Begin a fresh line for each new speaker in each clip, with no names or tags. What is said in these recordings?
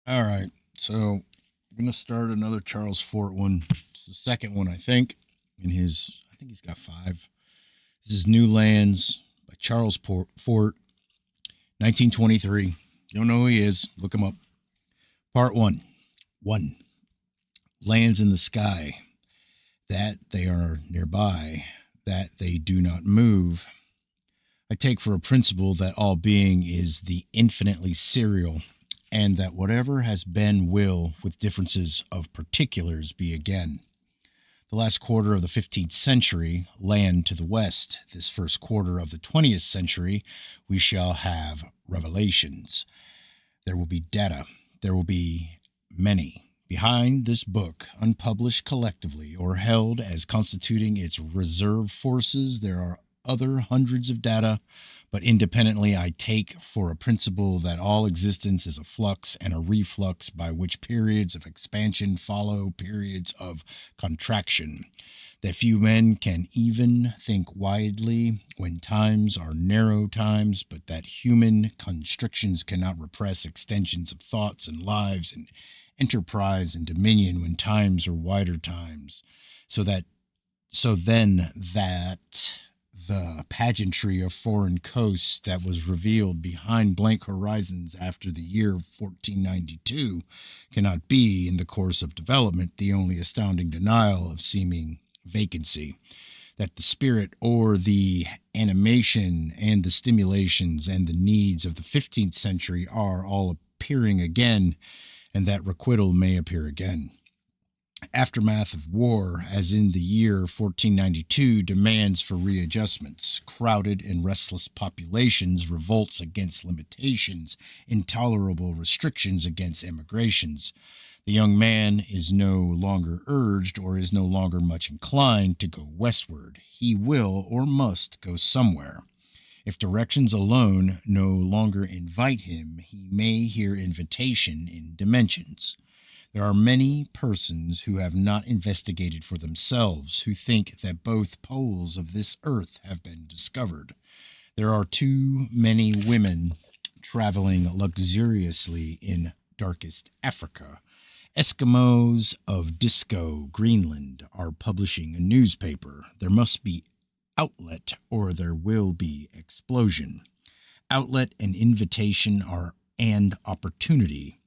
All right. So I'm going to start another Charles Fort one. It's the second one, I think, I think he's got five. This is New Lands by Fort, 1923. You don't know who he is. Look him up. Part one. One. Lands in the sky. That they are nearby. That they do not move. I take for a principle that all being is the infinitely serial, and that whatever has been will, with differences of particulars, be again. The last quarter of the 15th century, land to the west. This first quarter of the 20th century, we shall have revelations. There will be data. There will be many. Behind this book, unpublished collectively or held as constituting its reserve forces, there are other hundreds of data, but independently I take for a principle that all existence is a flux and a reflux by which periods of expansion follow periods of contraction. That few men can even think widely when times are narrow times, but that human constrictions cannot repress extensions of thoughts and lives and enterprise and dominion when times are wider times. So that so then that the pageantry of foreign coasts that was revealed behind blank horizons after the year 1492 cannot be, in the course of development, the only astounding denial of seeming vacancy. That the spirit or the animation and the stimulations and the needs of the 15th century are all appearing again, and that requital may appear again. Aftermath of war, as in the year 1492, demands for readjustments. Crowded and restless populations, revolts against limitations, intolerable restrictions against emigrations. The young man is no longer urged or is no longer much inclined to go westward. He will or must go somewhere. If directions alone no longer invite him, he may hear invitation in dimensions. There are many persons who have not investigated for themselves, who think that both poles of this earth have been discovered. There are too many women traveling luxuriously in darkest Africa. Eskimos of Disco, Greenland, are publishing a newspaper. There must be outlet or there will be explosion. Outlet and invitation are and opportunity.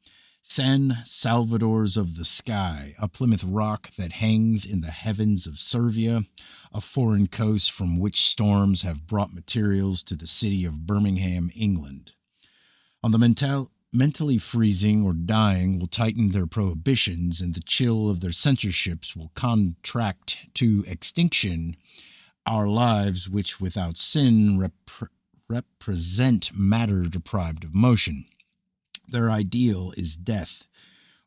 San Salvadors of the sky, a Plymouth rock that hangs in the heavens of Servia, a foreign coast from which storms have brought materials to the city of Birmingham, England. On the mentally freezing or dying will tighten their prohibitions, and the chill of their censorships will contract to extinction our lives, which without sin represent matter deprived of motion. Their ideal is death,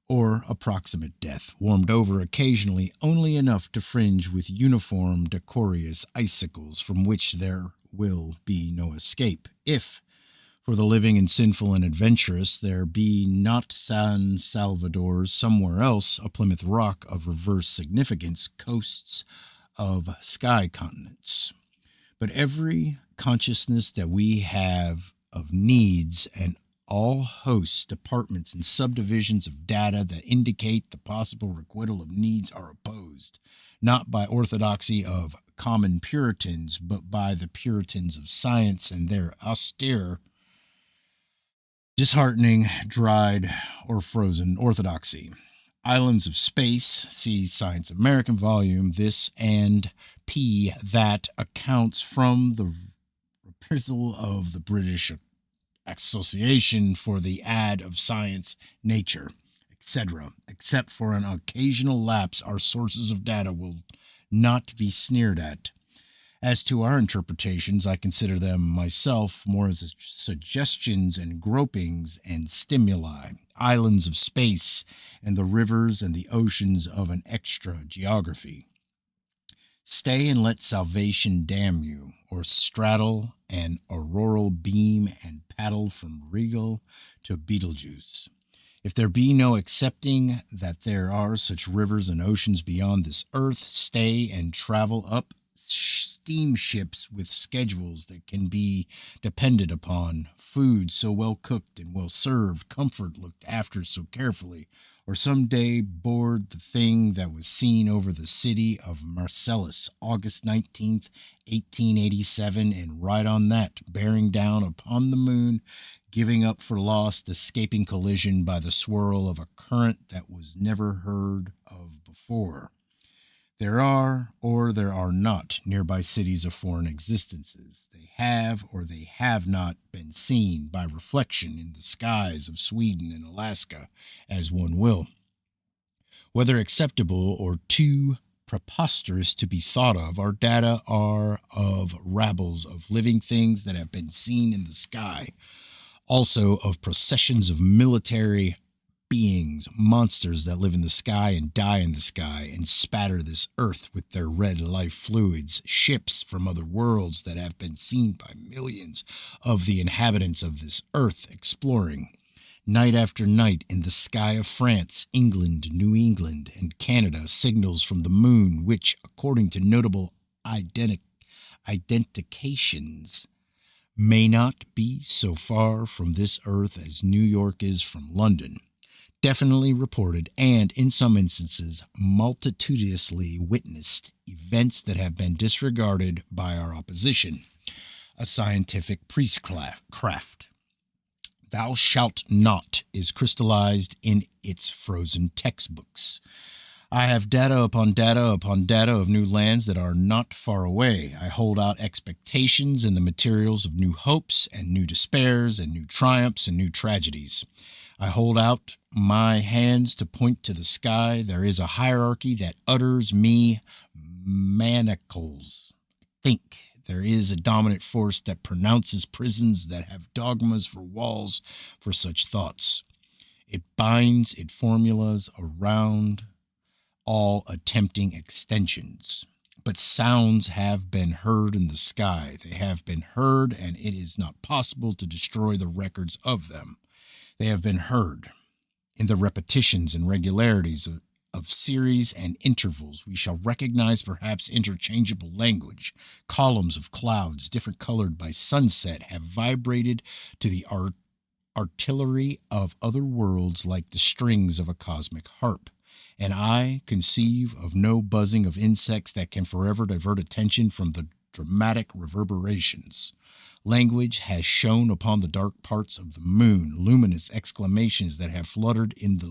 or approximate death, warmed over occasionally only enough to fringe with uniform, decorous icicles from which there will be no escape. If, for the living and sinful and adventurous, there be not San Salvador's somewhere else, a Plymouth rock of reverse significance, coasts of sky continents. But every consciousness that we have of needs and all hosts, departments, and subdivisions of data that indicate the possible requital of needs are opposed, not by orthodoxy of common Puritans, but by the Puritans of science and their austere, disheartening, dried, or frozen orthodoxy. Islands of Space, see Science American volume, this and P that accounts from the reprisal of the British Association for the Ad of Science, Nature, etc. Except for an occasional lapse, our sources of data will not be sneered at. As to our interpretations, I consider them myself more as suggestions and gropings and stimuli, islands of space, and the rivers and the oceans of an extra geography. Stay and let salvation damn you, or straddle an auroral beam and paddle from Regal to Betelgeuse. If there be no accepting that there are such rivers and oceans beyond this earth, stay and travel up steamships with schedules that can be depended upon, food so well cooked and well served, comfort looked after so carefully, or someday board the thing that was seen over the city of Marcellus, August 19th, 1887, and ride on that, bearing down upon the moon, giving up for lost, escaping collision by the swirl of a current that was never heard of before. There are, or there are not, nearby cities of foreign existences. They have, or they have not, been seen by reflection in the skies of Sweden and Alaska, as one will. Whether acceptable or too preposterous to be thought of, our data are of rabbles of living things that have been seen in the sky, also of processions of military beings, monsters that live in the sky and die in the sky and spatter this earth with their red life fluids, ships from other worlds that have been seen by millions of the inhabitants of this earth exploring. Night after night in the sky of France, England, New England, and Canada, signals from the moon which, according to notable identifications, may not be so far from this earth as New York is from London, definitely reported and, in some instances, multitudinously witnessed events that have been disregarded by our opposition, a scientific priestcraft. Thou shalt not is crystallized in its frozen textbooks. I have data upon data upon data of new lands that are not far away. I hold out expectations in the materials of new hopes and new despairs and new triumphs and new tragedies. I hold out my hands to point to the sky. There is a hierarchy that utters me manacles. Think. There is a dominant force that pronounces prisons that have dogmas for walls for such thoughts. It binds its formulas around all attempting extensions. But sounds have been heard in the sky. They have been heard, and it is not possible to destroy the records of them. They have been heard. In the repetitions and regularities of series and intervals, we shall recognize perhaps interchangeable language. Columns of clouds, different colored by sunset, have vibrated to the artillery of other worlds like the strings of a cosmic harp. And I conceive of no buzzing of insects that can forever divert attention from the dramatic reverberations. Language has shone upon the dark parts of the moon, luminous exclamations that have fluttered in the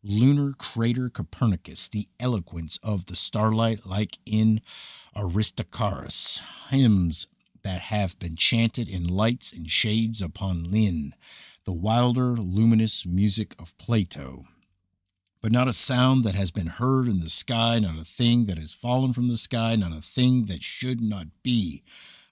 lunar crater Copernicus, the eloquence of the starlight like in Aristarchus, hymns that have been chanted in lights and shades upon Lynn, the wilder, luminous music of Plato. But not a sound that has been heard in the sky, not a thing that has fallen from the sky, not a thing that should not be,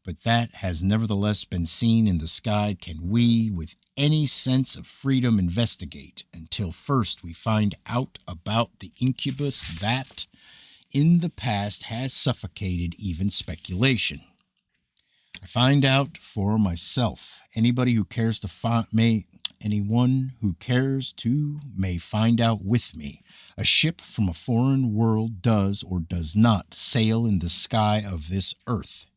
but that has nevertheless been seen in the sky, can we, with any sense of freedom, investigate, until first we find out about the incubus that, in the past, has suffocated even speculation. I find out for myself. Anyone who cares to may find out with me. A ship from a foreign world does or does not sail in the sky of this earth.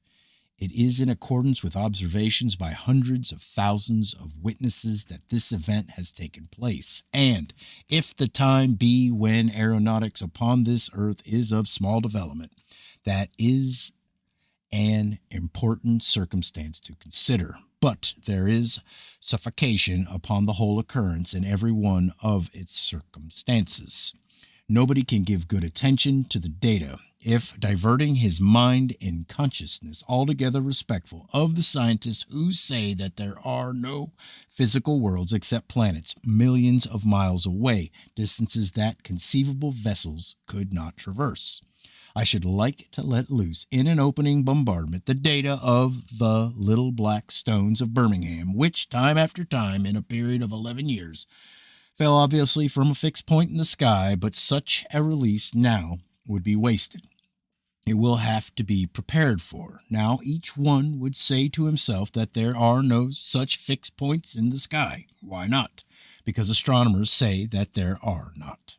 It is in accordance with observations by hundreds of thousands of witnesses that this event has taken place. And if the time be when aeronautics upon this earth is of small development, that is an important circumstance to consider. But there is suffocation upon the whole occurrence in every one of its circumstances. Nobody can give good attention to the data if, diverting his mind in consciousness altogether respectful of the scientists who say that there are no physical worlds except planets millions of miles away, distances that conceivable vessels could not traverse. I should like to let loose in an opening bombardment the data of the little black stones of Birmingham, which time after time in a period of 11 years fell obviously from a fixed point in the sky, but such a release now would be wasted. It will have to be prepared for. Now each one would say to himself that there are no such fixed points in the sky. Why not? Because astronomers say that there are not.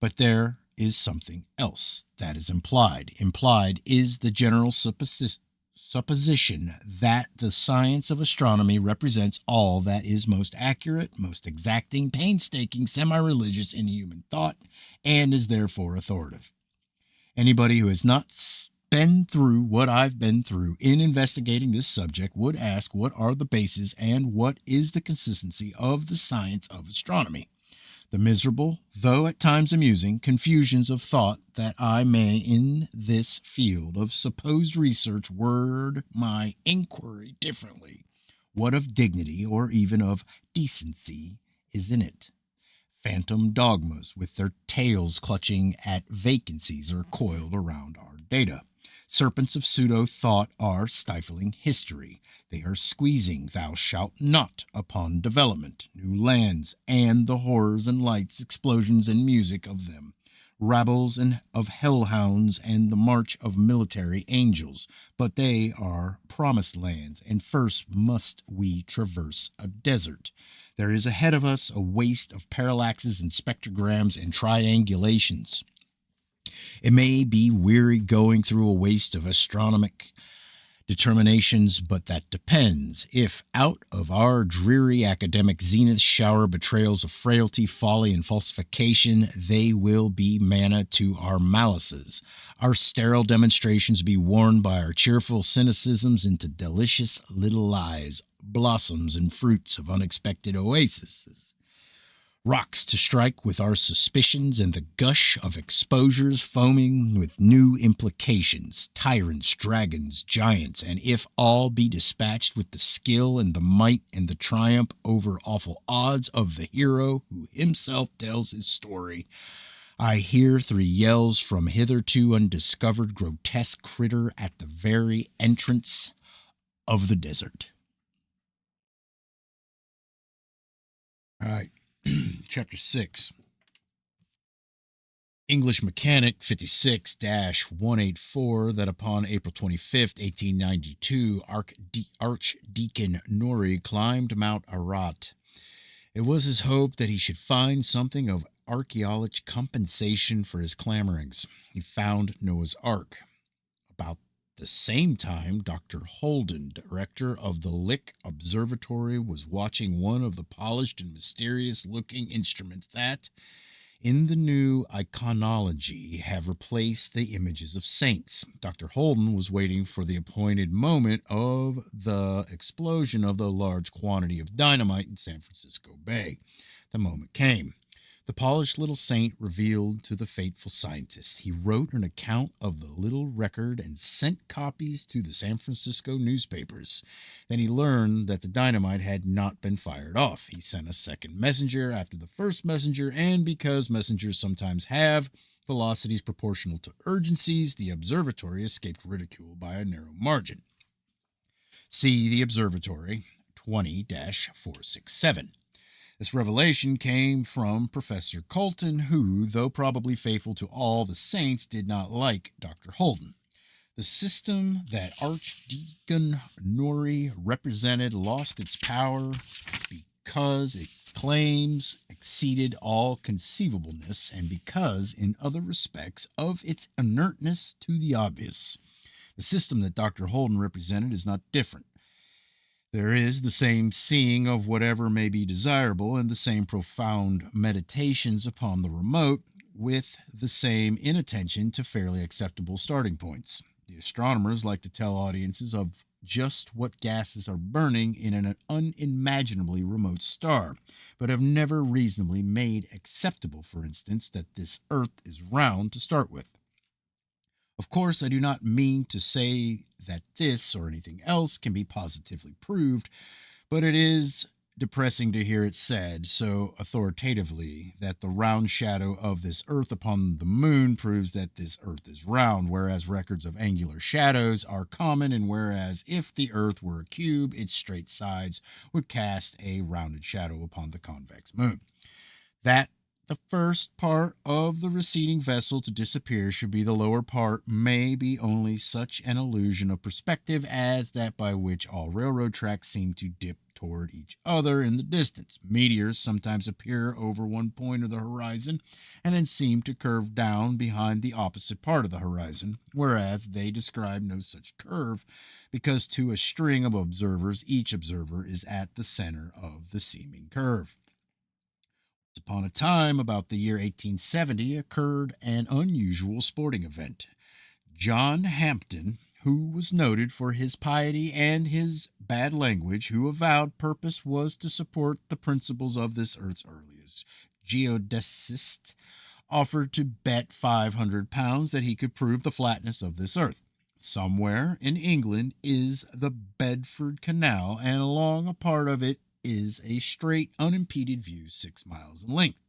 But there is something else that is implied. Implied is the general supposition that the science of astronomy represents all that is most accurate, most exacting, painstaking, semi-religious in human thought, and is therefore authoritative. Anybody who has not been through what I've been through in investigating this subject would ask what are the bases and what is the consistency of the science of astronomy. The miserable, though at times amusing, confusions of thought that I may in this field of supposed research word my inquiry differently. What of dignity or even of decency is in it? Phantom dogmas with their tails clutching at vacancies are coiled around our data. Serpents of pseudo-thought are stifling history. They are squeezing thou shalt not upon development, new lands, and the horrors and lights, explosions and music of them. Rabbles and of hellhounds and the march of military angels. But they are promised lands, and first must we traverse a desert. There is ahead of us a waste of parallaxes and spectrograms and triangulations. It may be weary going through a waste of astronomic determinations, but that depends. If out of our dreary academic zenith shower betrayals of frailty, folly, and falsification, they will be manna to our malices. Our sterile demonstrations be worn by our cheerful cynicisms into delicious little lies, blossoms and fruits of unexpected oases. Rocks to strike with our suspicions and the gush of exposures foaming with new implications, tyrants, dragons, giants, and if all be dispatched with the skill and the might and the triumph over awful odds of the hero who himself tells his story, I hear three yells from hitherto undiscovered grotesque critter at the very entrance of the desert. All right. Chapter 6. English Mechanic 56-184 that upon April 25th, 1892, Archdeacon Norrie climbed Mount Ararat. It was his hope that he should find something of archaeological compensation for his clamorings. He found Noah's Ark. About the same time, Dr. Holden, director of the Lick Observatory, was watching one of the polished and mysterious-looking instruments that, in the new iconology, have replaced the images of saints. Dr. Holden was waiting for the appointed moment of the explosion of the large quantity of dynamite in San Francisco Bay. The moment came. The polished little saint revealed to the fateful scientist. He wrote an account of the little record and sent copies to the San Francisco newspapers. Then he learned that the dynamite had not been fired off. He sent a second messenger after the first messenger, and because messengers sometimes have velocities proportional to urgencies, the observatory escaped ridicule by a narrow margin. See the observatory 20-467. This revelation came from Professor Colton, who, though probably faithful to all the saints, did not like Dr. Holden. The system that Archdeacon Norrie represented lost its power because its claims exceeded all conceivableness and because, in other respects, of its inertness to the obvious. The system that Dr. Holden represented is not different. There is the same seeing of whatever may be desirable and the same profound meditations upon the remote, with the same inattention to fairly acceptable starting points. The astronomers like to tell audiences of just what gases are burning in an unimaginably remote star, but have never reasonably made acceptable, for instance, that this Earth is round to start with. Of course, I do not mean to say that this or anything else can be positively proved, but it is depressing to hear it said so authoritatively that the round shadow of this Earth upon the moon proves that this Earth is round, whereas records of angular shadows are common, and whereas if the Earth were a cube, its straight sides would cast a rounded shadow upon the convex moon. That the first part of the receding vessel to disappear should be the lower part may be only such an illusion of perspective as that by which all railroad tracks seem to dip toward each other in the distance. Meteors sometimes appear over one point of the horizon and then seem to curve down behind the opposite part of the horizon, whereas they describe no such curve because to a string of observers, each observer is at the center of the seeming curve. Once upon a time, about the year 1870, occurred an unusual sporting event. John Hampden, who was noted for his piety and his bad language, who avowed purpose was to support the principles of this earth's earliest geodesist, offered to bet £500 that he could prove the flatness of this earth. Somewhere in England is the Bedford Canal, and along a part of it is a straight, unimpeded view 6 miles in length.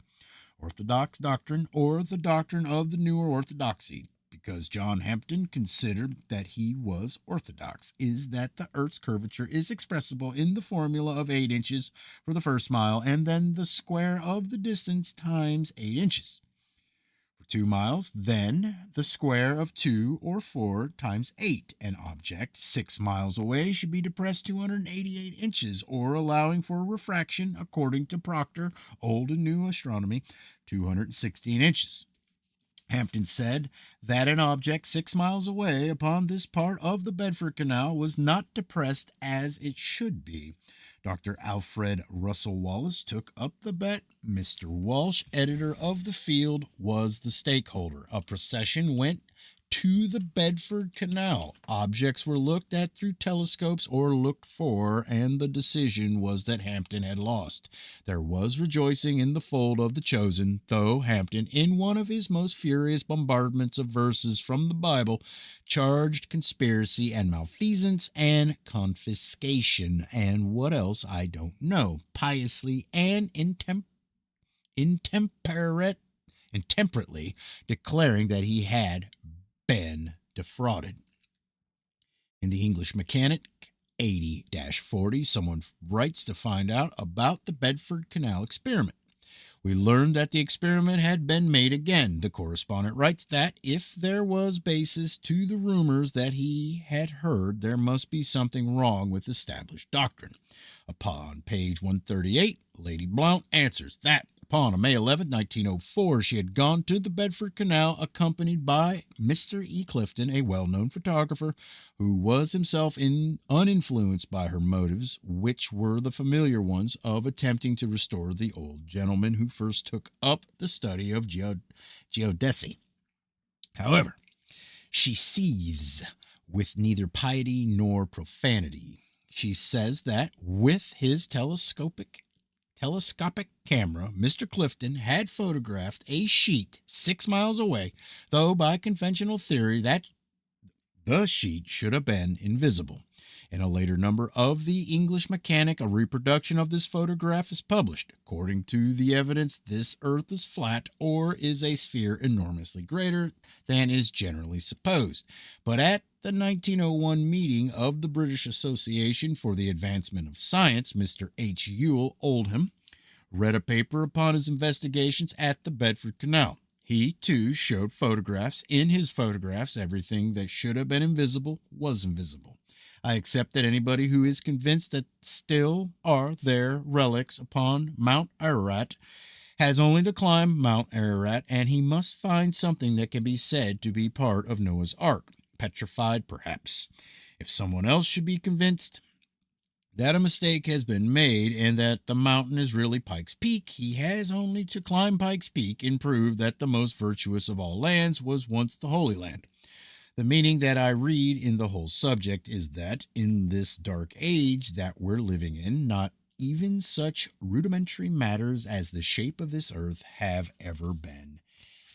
Orthodox doctrine, or the doctrine of the newer orthodoxy, because John Hampden considered that he was orthodox, is that the Earth's curvature is expressible in the formula of 8 inches for the first mile, and then the square of the distance times 8 inches. For 2 miles, then the square of 2 or 4 times 8. An object 6 miles away should be depressed 288 inches, or allowing for refraction, according to Proctor, Old and New Astronomy, 216 inches. Hampden said that an object 6 miles away upon this part of the Bedford Canal was not depressed as it should be. Dr. Alfred Russel Wallace took up the bet. Mr. Walsh, editor of The Field, was the stakeholder. A procession went to the Bedford Canal. Objects were looked at through telescopes or looked for, and the decision was that Hampden had lost. There was rejoicing in the fold of the chosen, though Hampden, in one of his most furious bombardments of verses from the Bible, charged conspiracy and malfeasance and confiscation, and what else I don't know, piously and intemperately declaring that he had been defrauded. In the English Mechanic 80-40, someone writes to find out about the Bedford Canal experiment. We learned that the experiment had been made again. The correspondent writes that if there was basis to the rumors that he had heard, there must be something wrong with established doctrine. Upon page 138, Lady Blount answers that upon May 11, 1904, she had gone to the Bedford Canal accompanied by Mr. E. Clifton, a well-known photographer, who was himself uninfluenced by her motives, which were the familiar ones of attempting to restore the old gentleman who first took up the study of geodesy. However, she seethes with neither piety nor profanity. She says that with his telescopic camera, Mr. Clifton had photographed a sheet 6 miles away, though by conventional theory that the sheet should have been invisible. In a later number of the English Mechanic, a reproduction of this photograph is published. According to the evidence, this earth is flat or is a sphere enormously greater than is generally supposed. But at the 1901 meeting of the British Association for the Advancement of Science, Mr. H. Ewell Oldham read a paper upon his investigations at the Bedford Canal. He, too, showed photographs. In his photographs, everything that should have been invisible was invisible. I accept that anybody who is convinced that still are there relics upon Mount Ararat has only to climb Mount Ararat, and he must find something that can be said to be part of Noah's Ark, petrified perhaps. If someone else should be convinced that a mistake has been made and that the mountain is really Pikes Peak, he has only to climb Pikes Peak and prove that the most virtuous of all lands was once the Holy Land. The meaning that I read in the whole subject is that in this dark age that we're living in, not even such rudimentary matters as the shape of this earth have ever been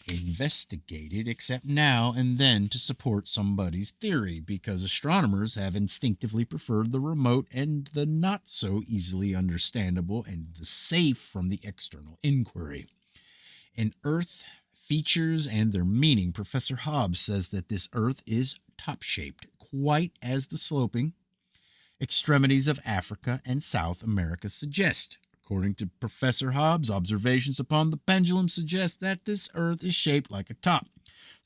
investigated, except now and then to support somebody's theory, because astronomers have instinctively preferred the remote and the not so easily understandable and the safe from the external inquiry. In Earth Features and Their Meaning, Professor Hobbs says that this earth is top-shaped, quite as the sloping extremities of Africa and South America suggest. According to Professor Hobbs, observations upon the pendulum suggest that this earth is shaped like a top.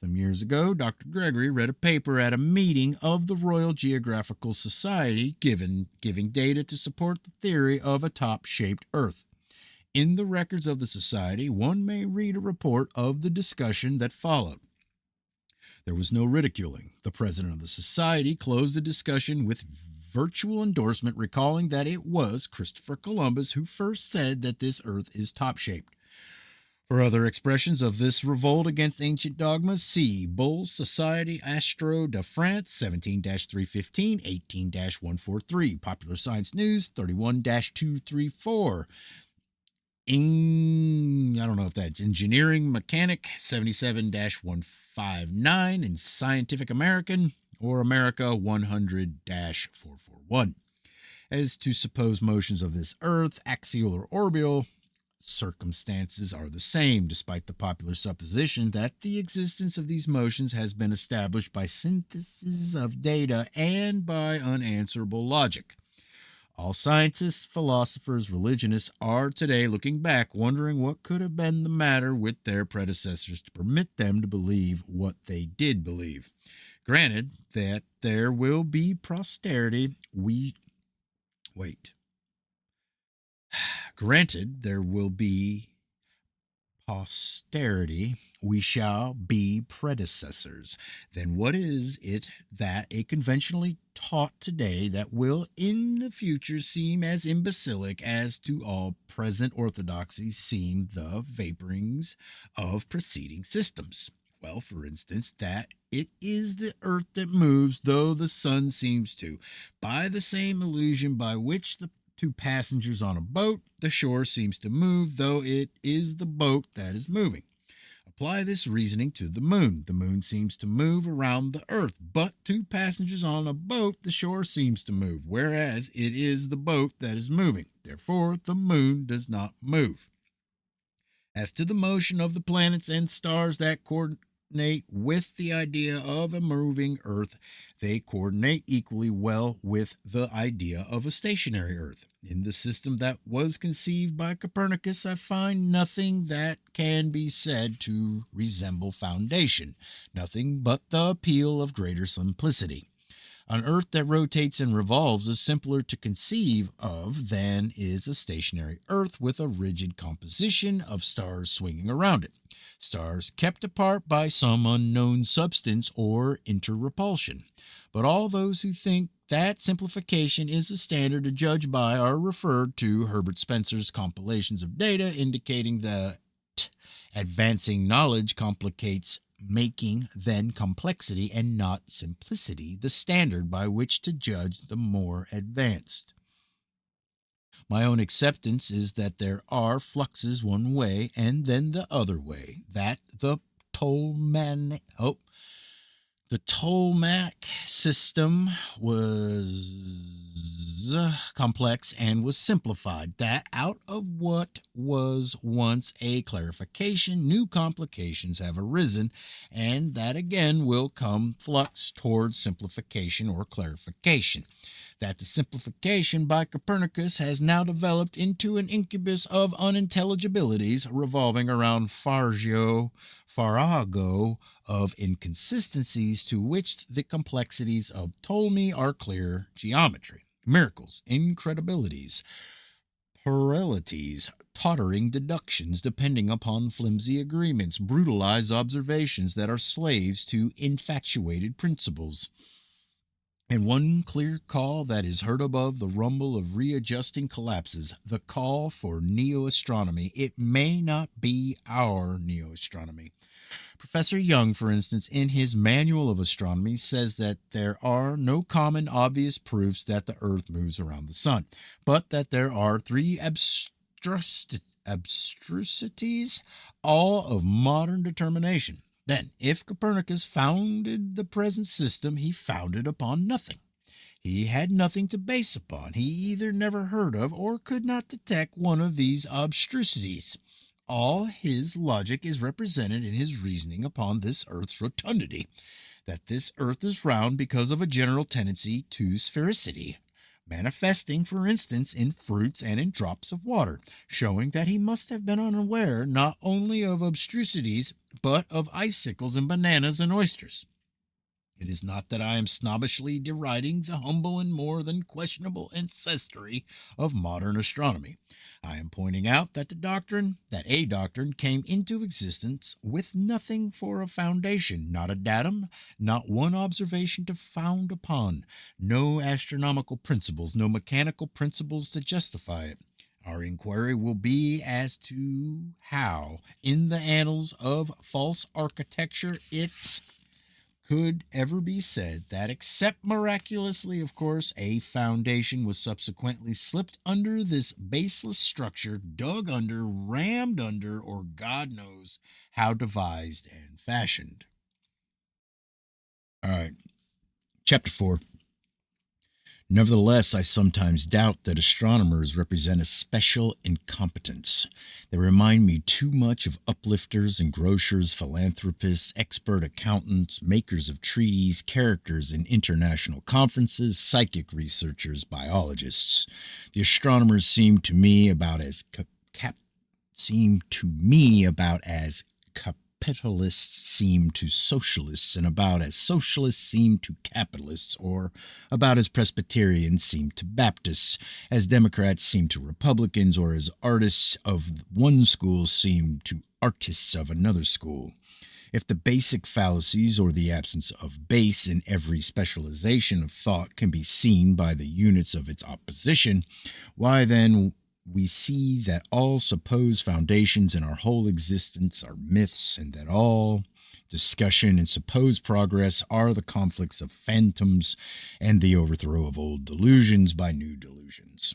Some years ago, Dr. Gregory read a paper at a meeting of the Royal Geographical Society giving data to support the theory of a top-shaped Earth. In the records of the Society, one may read a report of the discussion that followed. There was no ridiculing. The president of the Society closed the discussion with virtual endorsement, recalling that it was Christopher Columbus who first said that this Earth is top-shaped. For other expressions of this revolt against ancient dogmas, see Bull's Société Astro de France 17-315, 18-143, Popular Science News 31-234. I don't know if that's Engineering Mechanic 77-159 in Scientific American or America 100-441. As to supposed motions of this Earth, axial or orbital, circumstances are the same, despite the popular supposition that the existence of these motions has been established by synthesis of data and by unanswerable logic. All scientists, philosophers, religionists are today looking back, wondering what could have been the matter with their predecessors to permit them to believe what they did believe. Granted that there will be posterity, we shall be predecessors. Then what is it that a conventionally taught today that will in the future seem as imbecilic as to all present orthodoxy seem the vaporings of preceding systems? Well, for instance, that it is the earth that moves, though the sun seems to, by the same illusion by which the two passengers on a boat, the shore seems to move, though it is the boat that is moving. Apply this reasoning to the moon. The moon seems to move around the earth, but two passengers on a boat, the shore seems to move, whereas it is the boat that is moving. Therefore, the moon does not move. As to the motion of the planets and stars that coordinate with the idea of a moving Earth, they coordinate equally well with the idea of a stationary Earth. In the system that was conceived by Copernicus, I find nothing that can be said to resemble foundation, nothing but the appeal of greater simplicity. An Earth that rotates and revolves is simpler to conceive of than is a stationary Earth with a rigid composition of stars swinging around it. Stars kept apart by some unknown substance or interrepulsion. But all those who think that simplification is a standard to judge by are referred to Herbert Spencer's compilations of data indicating that advancing knowledge complicates making then complexity and not simplicity the standard by which to judge the more advanced. My own acceptance is that there are fluxes one way and then the other way, that the Ptolemaic system was complex and was simplified, that out of what was once a clarification, new complications have arisen, and that again will come flux towards simplification or clarification, that the simplification by Copernicus has now developed into an incubus of unintelligibilities revolving around Farrago of inconsistencies to which the complexities of Ptolemy are clear geometry. Miracles, incredibilities, puerilities, tottering deductions depending upon flimsy agreements, brutalized observations that are slaves to infatuated principles. And one clear call that is heard above the rumble of readjusting collapses, the call for neo-astronomy. It may not be our neo-astronomy. Professor Young, for instance, in his Manual of Astronomy, says that there are no common obvious proofs that the Earth moves around the sun, but that there are three abstrusities, all of modern determination. Then, if Copernicus founded the present system, he founded upon nothing. He had nothing to base upon. He either never heard of or could not detect one of these abstrusities. All his logic is represented in his reasoning upon this Earth's rotundity, that this Earth is round because of a general tendency to sphericity, manifesting, for instance, in fruits and in drops of water, showing that he must have been unaware not only of abstrusities, but of icicles and bananas and oysters. It is not that I am snobbishly deriding the humble and more than questionable ancestry of modern astronomy. I am pointing out that a doctrine came into existence with nothing for a foundation, not a datum, not one observation to found upon, no astronomical principles, no mechanical principles to justify it. Our inquiry will be as to how, in the annals of false architecture, it's could ever be said that, except miraculously, of course, a foundation was subsequently slipped under this baseless structure, dug under, rammed under, or God knows how devised and fashioned. All right, chapter 4. Nevertheless, I sometimes doubt that astronomers represent a special incompetence. They remind me too much of uplifters and grocers, philanthropists, expert accountants, makers of treaties, characters in international conferences, psychic researchers, biologists. The astronomers seem to me about as capitalists seem to socialists, and about as socialists seem to capitalists, or about as Presbyterians seem to Baptists, as Democrats seem to Republicans, or as artists of one school seem to artists of another school. If the basic fallacies or the absence of base in every specialization of thought can be seen by the units of its opposition, why then we see that all supposed foundations in our whole existence are myths, and that all discussion and supposed progress are the conflicts of phantoms and the overthrow of old delusions by new delusions.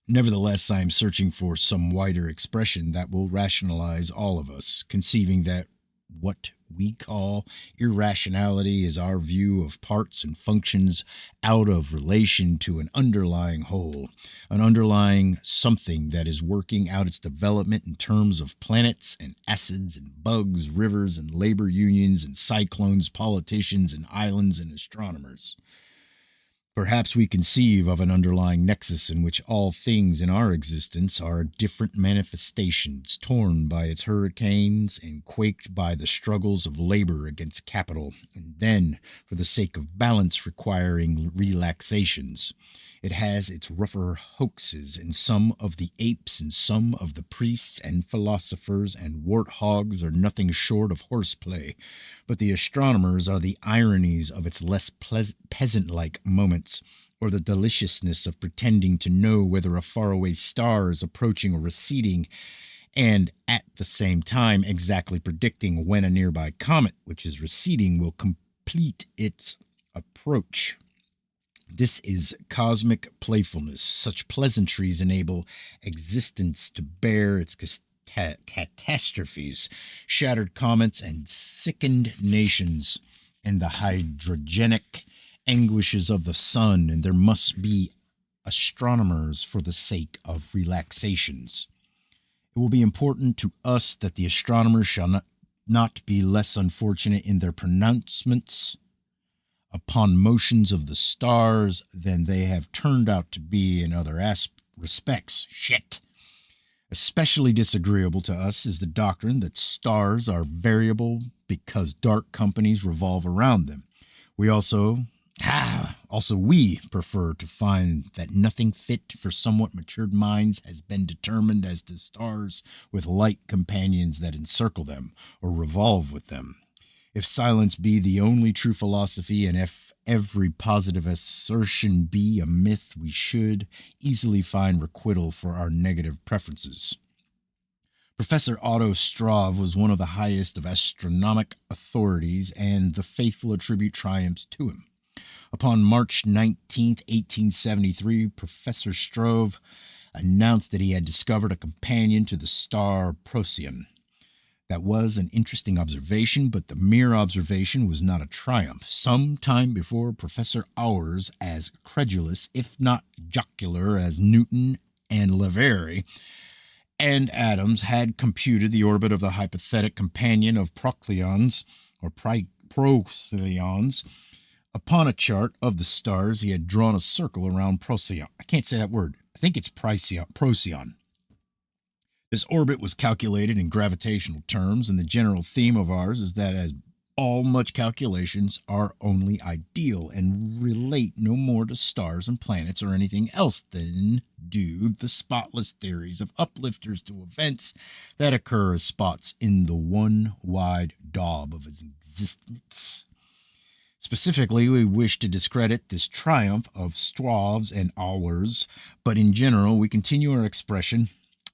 Nevertheless, I am searching for some wider expression that will rationalize all of us, conceiving that what we call irrationality is our view of parts and functions out of relation to an underlying whole, an underlying something that is working out its development in terms of planets and acids and bugs, rivers and labor unions and cyclones, politicians and islands and astronomers. Perhaps we conceive of an underlying nexus in which all things in our existence are different manifestations, torn by its hurricanes and quaked by the struggles of labor against capital, and then, for the sake of balance, requiring relaxations. It has its rougher hoaxes, and some of the apes and some of the priests and philosophers and warthogs are nothing short of horseplay, but the astronomers are the ironies of its less peasant-like moments, or the deliciousness of pretending to know whether a faraway star is approaching or receding, and at the same time exactly predicting when a nearby comet, which is receding, will complete its approach. This is cosmic playfulness. Such pleasantries enable existence to bear its catastrophes, shattered comets, and sickened nations, and the hydrogenic anguishes of the sun, and there must be astronomers for the sake of relaxations. It will be important to us that the astronomers shall not be less unfortunate in their pronouncements upon motions of the stars than they have turned out to be in other respects. Shit. Especially disagreeable to us is the doctrine that stars are variable because dark companies revolve around them. We we prefer to find that nothing fit for somewhat matured minds has been determined as to stars with light companions that encircle them or revolve with them. If silence be the only true philosophy, and if every positive assertion be a myth, we should easily find requital for our negative preferences. Professor Otto Struve was one of the highest of astronomic authorities, and the faithful attribute triumphs to him. Upon March 19, 1873, Professor Struve announced that he had discovered a companion to the star Procyon. That was an interesting observation, but the mere observation was not a triumph. Some time before, Professor Auwers, as credulous, if not jocular, as Newton and Leverrier and Adams, had computed the orbit of the hypothetic companion of Procyon. Upon a chart of the stars, he had drawn a circle around Procyon. I can't say that word. I think it's Procyon. This orbit was calculated in gravitational terms, and the general theme of ours is that as all much calculations are only ideal and relate no more to stars and planets or anything else than do the spotless theories of uplifters to events that occur as spots in the one wide daub of his existence. Specifically, we wish to discredit this triumph of Strav's and ours, but in general, we continue our expression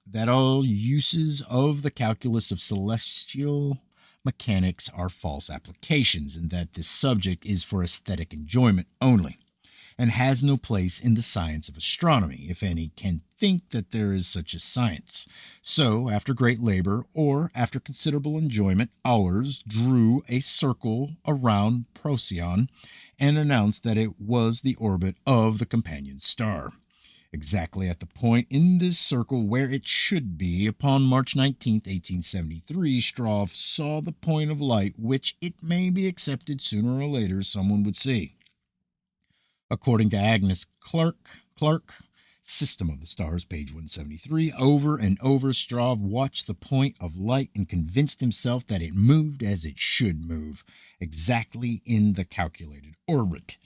that all uses of the calculus of celestial mechanics are false applications, and that this subject is for aesthetic enjoyment only, and has no place in the science of astronomy, if any can think that there is such a science. So, after great labor, or after considerable enjoyment, ours drew a circle around Procyon and announced that it was the orbit of the companion star. Exactly at the point in this circle where it should be, upon March 19, 1873, Struve saw the point of light which it may be accepted sooner or later someone would see. According to Agnes Clark, System of the Stars, page 173, over and over Struve watched the point of light and convinced himself that it moved as it should move, exactly in the calculated orbit.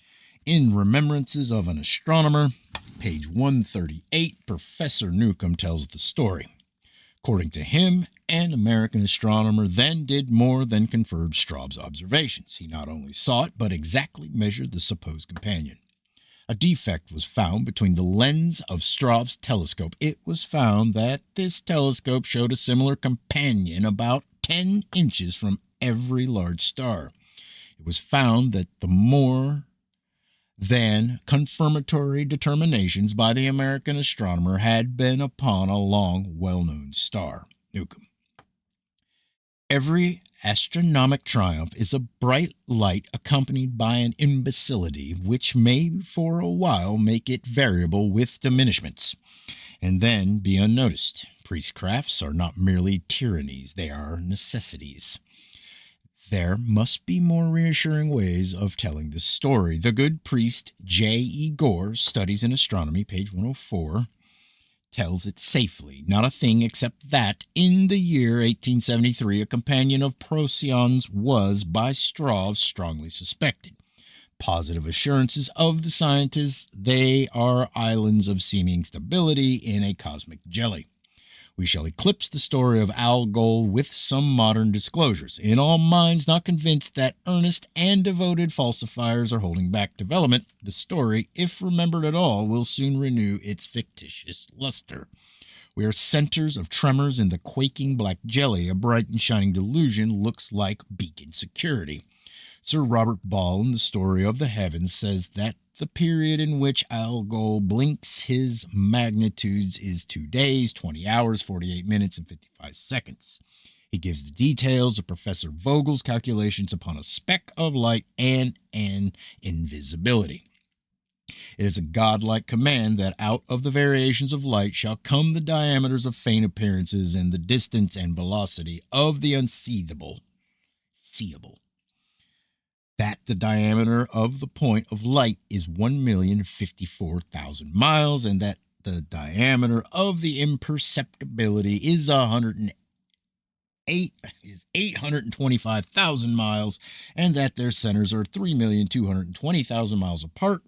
In Remembrances of an Astronomer, page 138, Professor Newcomb tells the story. According to him, an American astronomer then did more than confirm Struve's observations. He not only saw it, but exactly measured the supposed companion. A defect was found between the lens of Struve's telescope. It was found that this telescope showed a similar companion about 10 inches from every large star. It was found that the more than confirmatory determinations by the American astronomer had been upon a long, well-known star. Newcomb. Every astronomic triumph is a bright light accompanied by an imbecility which may for a while make it variable with diminishments, and then be unnoticed. Priestcrafts are not merely tyrannies, they are necessities. There must be more reassuring ways of telling this story. The good priest J.E. Gore, Studies in Astronomy, page 104, tells it safely. Not a thing except that in the year 1873 a companion of Procyon's was by Struve strongly suspected. Positive assurances of the scientists they are islands of seeming stability in a cosmic jelly. We shall eclipse the story of Algol with some modern disclosures. In all minds not convinced that earnest and devoted falsifiers are holding back development, the story, if remembered at all, will soon renew its fictitious luster. We are centers of tremors in the quaking black jelly. A bright and shining delusion looks like beacon security. Sir Robert Ball, in The Story of the Heavens, says that the period in which Algol blinks his magnitudes is 2 days, 20 hours, 48 minutes, and 55 seconds. He gives the details of Professor Vogel's calculations upon a speck of light and an invisibility. It is a godlike command that out of the variations of light shall come the diameters of faint appearances and the distance and velocity of the unseeable. That the diameter of the point of light is 1,054,000 miles, and that the diameter of the imperceptibility is 825,000 miles, and that their centers are 3,220,000 miles apart.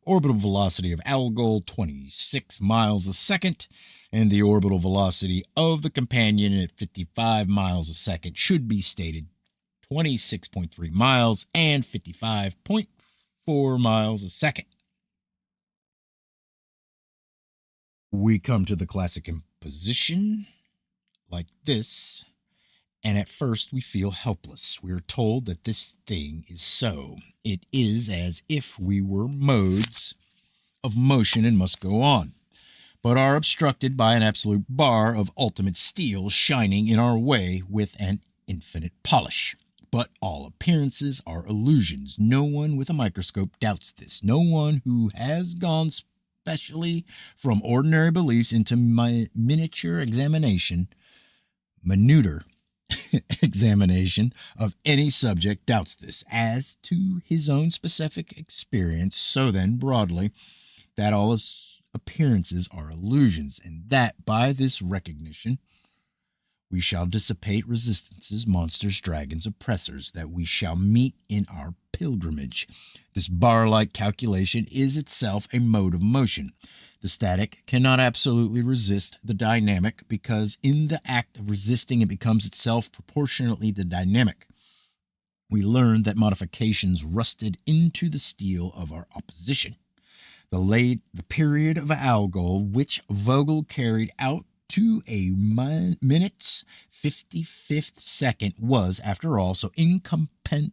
Orbital velocity of Algol 26 miles a second, and the orbital velocity of the companion at 55 miles a second should be stated 26.3 miles and 55.4 miles a second. We come to the classic imposition like this, and at first we feel helpless. We are told that this thing is so. It is as if we were modes of motion and must go on, but are obstructed by an absolute bar of ultimate steel shining in our way with an infinite polish. But all appearances are illusions. No one with a microscope doubts this. No one who has gone specially from ordinary beliefs into minuter examination of any subject doubts this. As to his own specific experience, so then broadly, that all appearances are illusions, and that by this recognition We shall dissipate resistances, monsters, dragons, oppressors that we shall meet in our pilgrimage. This bar-like calculation is itself a mode of motion. The static cannot absolutely resist the dynamic because in the act of resisting it becomes itself proportionately the dynamic. We learned that modifications rusted into the steel of our opposition. The period of Algol, which Vogel carried out to a minute's 55th second, was, after all, so incompetently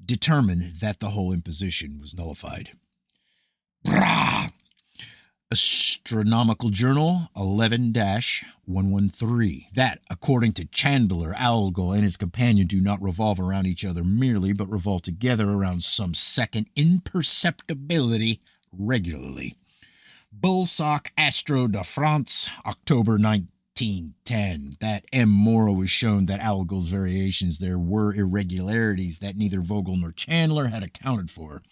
determined that the whole imposition was nullified. Brah! Astronomical Journal 11-113. That, according to Chandler, Algol and his companion do not revolve around each other merely, but revolve together around some second imperceptibility regularly. Bullsock Astro de France, October 1910. That M. Morrow was shown that Algol's variations there were irregularities that neither Vogel nor Chandler had accounted for.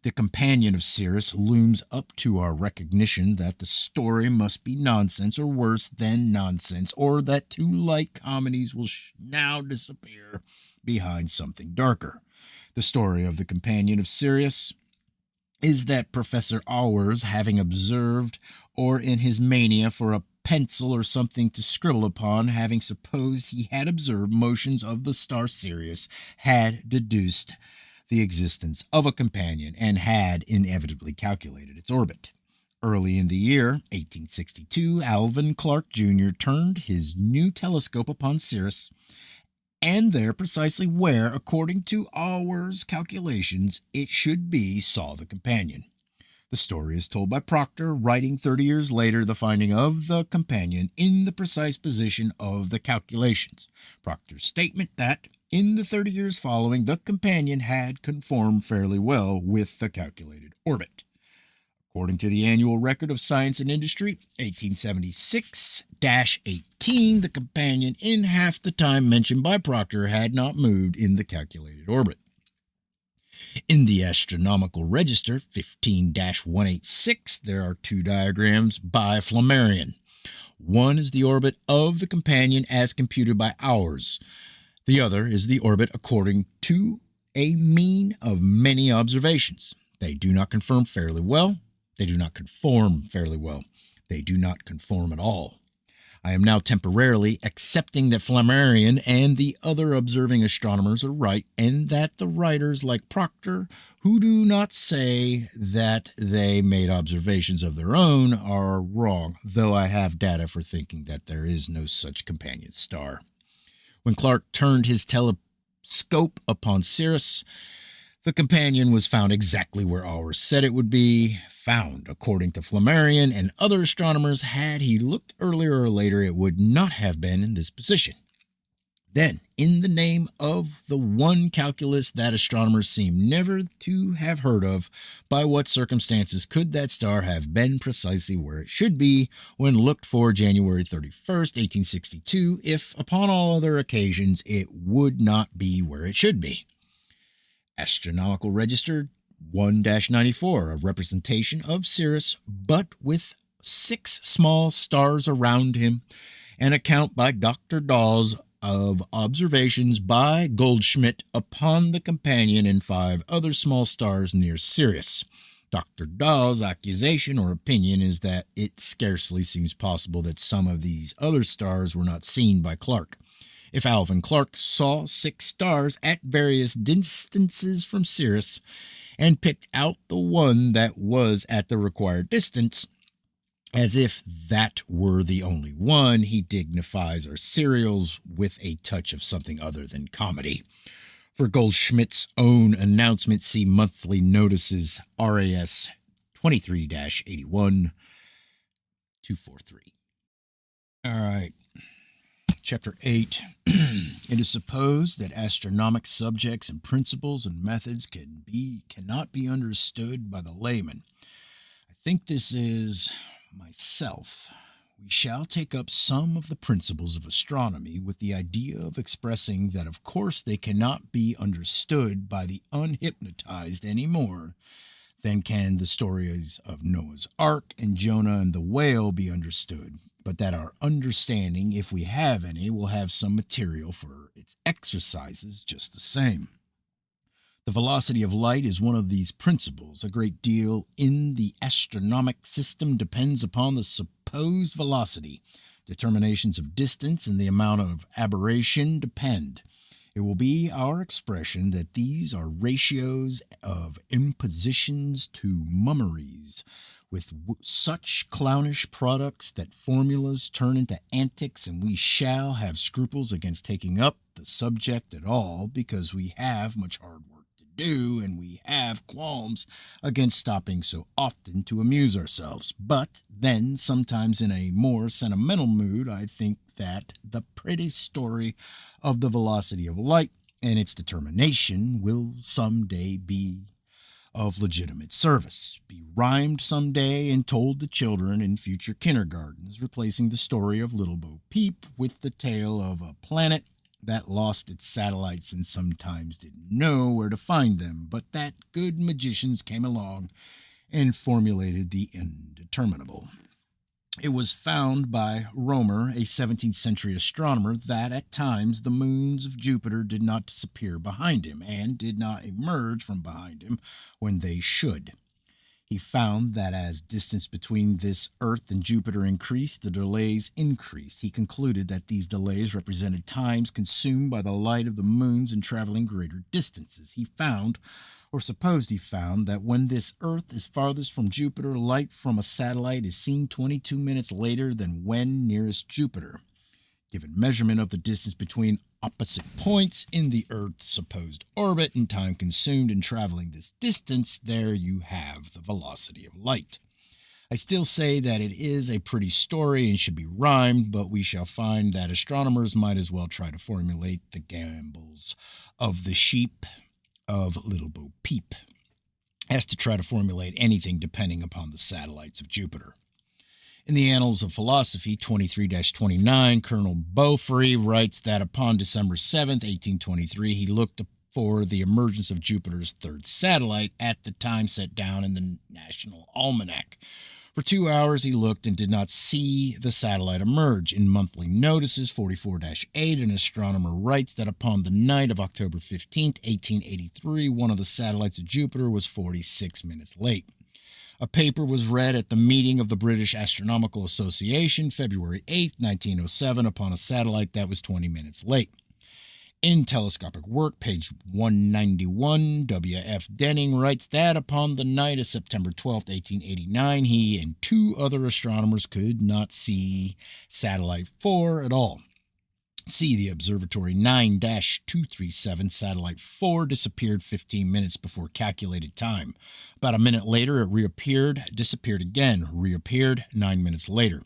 The companion of Sirius looms up to our recognition that the story must be nonsense or worse than nonsense, or that two light comedies will now disappear behind something darker. The story of the companion of Sirius is that Professor Auwers, having observed, or in his mania for a pencil or something to scribble upon, having supposed he had observed motions of the star Sirius, had deduced the existence of a companion and had inevitably calculated its orbit. Early in the year 1862, Alvan Clark Jr. turned his new telescope upon Sirius, and there, precisely where, according to Auwers' calculations, it should be, saw the companion. The story is told by Proctor, writing 30 years later the finding of the companion in the precise position of the calculations. Proctor's statement that, in the 30 years following, the companion had conformed fairly well with the calculated orbit. According to the Annual Record of Science and Industry, 1876-18, the companion in half the time mentioned by Proctor had not moved in the calculated orbit. In the Astronomical Register, 15-186, there are two diagrams by Flammarion. One is the orbit of the companion as computed by Auwers. The other is the orbit according to a mean of many observations. They do not conform fairly well. They do not conform fairly well. They do not conform at all. I am now temporarily accepting that Flammarion and the other observing astronomers are right, and that the writers like Proctor, who do not say that they made observations of their own, are wrong, though I have data for thinking that there is no such companion star. When Clark turned his telescope upon Sirius, the companion was found exactly where Auwers said it would be found. According to Flammarion and other astronomers, had he looked earlier or later, it would not have been in this position. Then, in the name of the one calculus that astronomers seem never to have heard of, by what circumstances could that star have been precisely where it should be when looked for January 31st, 1862, if, upon all other occasions, it would not be where it should be? Astronomical Register 1-94, a representation of Sirius, but with 6 small stars around him, an account by Dr. Dawes of observations by Goldschmidt upon the companion and 5 other small stars near Sirius. Dr. Dawes' accusation or opinion is that it scarcely seems possible that some of these other stars were not seen by Clark. If Alvan Clark saw 6 stars at various distances from Sirius and picked out the one that was at the required distance, as if that were the only one, he dignifies our serials with a touch of something other than comedy. For Goldschmidt's own announcement, see monthly notices RAS 23-81 243. All right. Chapter 8. It is supposed that astronomic subjects and principles and methods cannot be understood by the layman. I think this is myself. We shall take up some of the principles of astronomy with the idea of expressing that of course they cannot be understood by the unhypnotized any more Then can the stories of Noah's Ark and Jonah and the whale be understood, but that our understanding, if we have any, will have some material for its exercises just the same. The velocity of light is one of these principles. A great deal in the astronomic system depends upon the supposed velocity. Determinations of distance and the amount of aberration depend. It will be our expression that these are ratios of impositions to mummeries, with such clownish products that formulas turn into antics, and we shall have scruples against taking up the subject at all, because we have much hard work to do, and we have qualms against stopping so often to amuse ourselves. But then, sometimes in a more sentimental mood, I think that the pretty story of the velocity of light and its determination will someday be of legitimate service, be rhymed someday and told to children in future kindergartens, replacing the story of Little Bo Peep with the tale of a planet that lost its satellites and sometimes didn't know where to find them, but that good magicians came along and formulated the indeterminable. It was found by Romer, a 17th century astronomer, that at times the moons of Jupiter did not disappear behind him and did not emerge from behind him when they should. He found that as distance between this Earth and Jupiter increased, the delays increased. He concluded that these delays represented times consumed by the light of the moons in traveling greater distances. He found, or supposed he found, that when this Earth is farthest from Jupiter, light from a satellite is seen 22 minutes later than when nearest Jupiter. Given measurement of the distance between opposite points in the Earth's supposed orbit and time consumed in traveling this distance, there you have the velocity of light. I still say that it is a pretty story and should be rhymed, but we shall find that astronomers might as well try to formulate the gambols of the sheep of Little Bo Peep as to try to formulate anything depending upon the satellites of Jupiter. In the Annals of Philosophy 23-29, Colonel Beaufry writes that upon December 7, 1823, he looked for the emergence of Jupiter's third satellite at the time set down in the National Almanac. For 2 hours he looked and did not see the satellite emerge. In Monthly Notices 44-8, an astronomer writes that upon the night of October 15, 1883, one of the satellites of Jupiter was 46 minutes late. A paper was read at the meeting of the British Astronomical Association, February 8, 1907, upon a satellite that was 20 minutes late. In Telescopic Work, page 191, W.F. Denning writes that upon the night of September 12, 1889, he and two other astronomers could not see satellite 4 at all. See the Observatory 9-237 Satellite 4 disappeared 15 minutes before calculated time. About a minute later, it reappeared, disappeared again, reappeared 9 minutes later.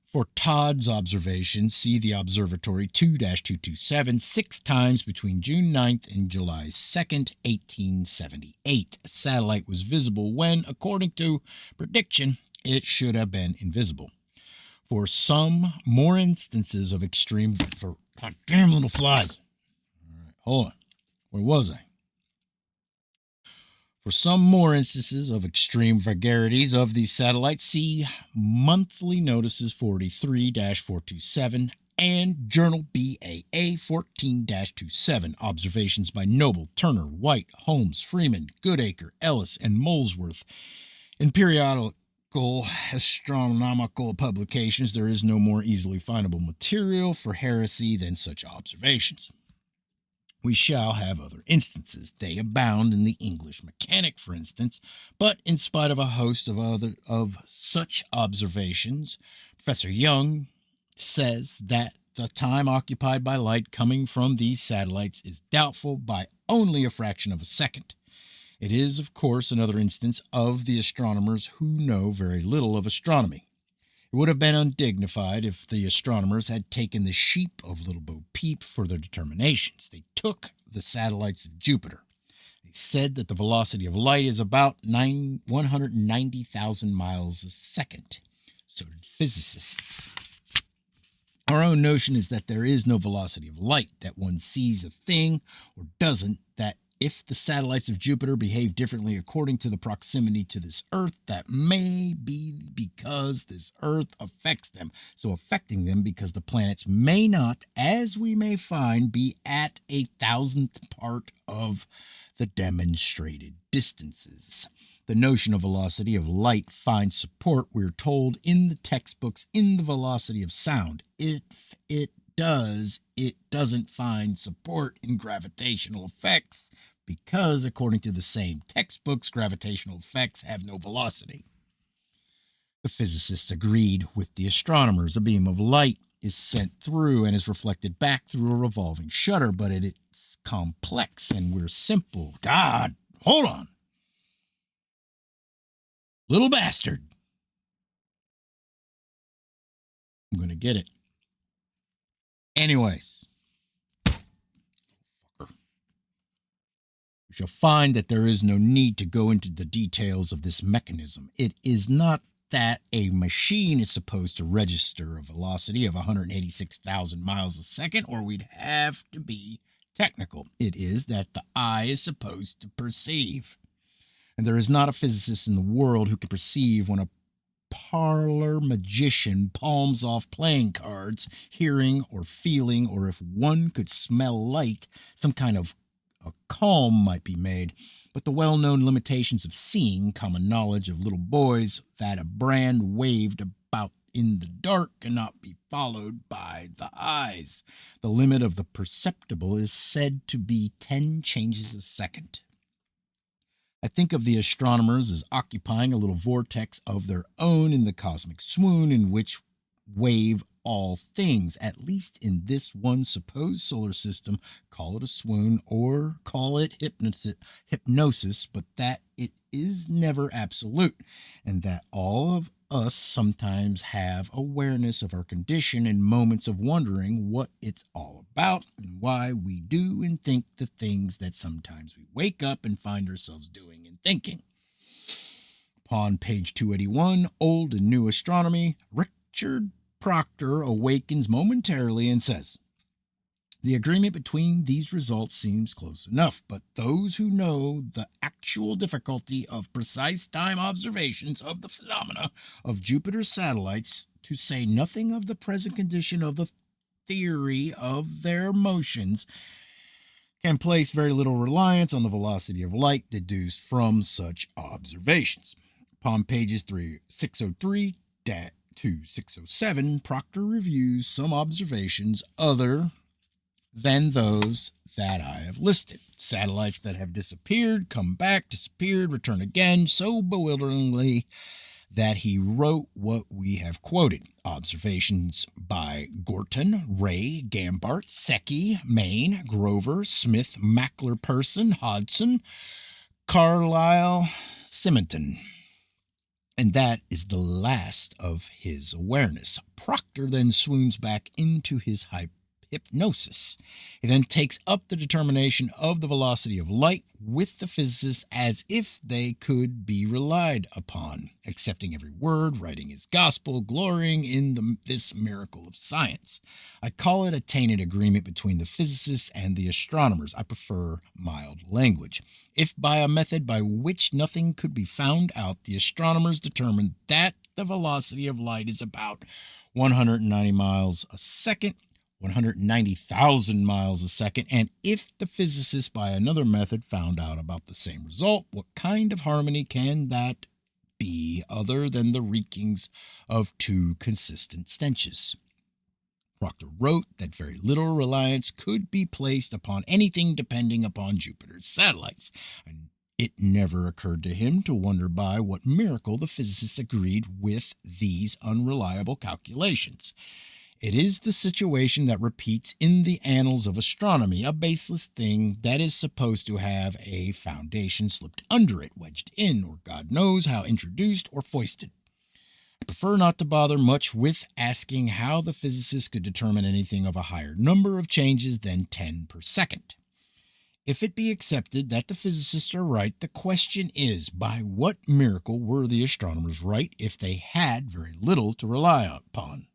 For Todd's observations, see the Observatory 2-227 6 times between June 9th and July 2nd, 1878. A satellite was visible when, according to prediction, it should have been invisible. For some more instances of extreme... damn little flies. All right, hold on. Where was I? For some more instances of extreme vagaries of these satellites, see Monthly Notices 43-427 and Journal BAA 14-27. Observations by Noble, Turner, White, Holmes, Freeman, Goodacre, Ellis, and Molesworth. In periodical astronomical publications, there is no more easily findable material for heresy than such observations. We shall have other instances. They abound in the English Mechanic, for instance, but in spite of a host of such observations, Professor Young says that the time occupied by light coming from these satellites is doubtful by only a fraction of a second. It is, of course, another instance of the astronomers who know very little of astronomy. It would have been undignified if the astronomers had taken the sheep of Little Bo Peep for their determinations. They took the satellites of Jupiter. They said that the velocity of light is about 190,000 miles a second. So did physicists. Our own notion is that there is no velocity of light, that one sees a thing or doesn't, that If the satellites of Jupiter behave differently according to the proximity to this Earth, that may be because this Earth affects them. So affecting them because the planets may not, as we may find, be at a thousandth part of the demonstrated distances. The notion of velocity of light finds support, we're told, in the textbooks in the velocity of sound. If it does, it doesn't find support in gravitational effects because, according to the same textbooks, gravitational effects have no velocity. The physicists agreed with the astronomers. A beam of light is sent through and is reflected back through a revolving shutter, but it's complex and we're simple. God, hold on. Little bastard. I'm going to get it. Anyways, we shall find that there is no need to go into the details of this mechanism. It is not that a machine is supposed to register a velocity of 186,000 miles a second, or we'd have to be technical. It is that the eye is supposed to perceive. And there is not a physicist in the world who can perceive when a parlor magician palms off playing cards, hearing or feeling, or if one could smell light, some kind of a calm might be made. But the well-known limitations of seeing, common knowledge of little boys, that a brand waved about in the dark cannot be followed by the eyes. The limit of the perceptible is said to be 10 changes a second. I think of the astronomers as occupying a little vortex of their own in the cosmic swoon in which wave all things, at least in this one supposed solar system. Call it a swoon or call it hypnosis, but that it is never absolute, and that all of us sometimes have awareness of our condition in moments of wondering what it's all about and why we do and think the things that sometimes we wake up and find ourselves doing and thinking. Upon page 281, Old and New Astronomy, Richard Proctor awakens momentarily and says, "The agreement between these results seems close enough, but those who know the actual difficulty of precise time observations of the phenomena of Jupiter's satellites, to say nothing of the present condition of the theory of their motions, can place very little reliance on the velocity of light deduced from such observations." Upon pages 603 to 607, Proctor reviews some observations other than those that I have listed. Satellites that have disappeared, come back, disappeared, return again, so bewilderingly that he wrote what we have quoted. Observations by Gorton, Ray, Gambart, Secchi, Main, Grover, Smith, Mackler-Person, Hodgson, Carlisle, Simonton. And that is the last of his awareness. Proctor then swoons back into his hypnosis. He then takes up the determination of the velocity of light with the physicists as if they could be relied upon, accepting every word, writing his gospel, glorying in this miracle of science. I call it a tainted agreement between the physicists and the astronomers. I prefer mild language. If by a method by which nothing could be found out, the astronomers determined that the velocity of light is about 190 miles a second, 190,000 miles a second, and if the physicists by another method found out about the same result, what kind of harmony can that be other than the reekings of two consistent stenches? Proctor wrote that very little reliance could be placed upon anything depending upon Jupiter's satellites, and it never occurred to him to wonder by what miracle the physicists agreed with these unreliable calculations. It is the situation that repeats in the annals of astronomy, a baseless thing that is supposed to have a foundation slipped under it, wedged in, or God knows how introduced or foisted. I prefer not to bother much with asking how the physicists could determine anything of a higher number of changes than 10 per second. If it be accepted that the physicists are right, the question is, by what miracle were the astronomers right if they had very little to rely upon?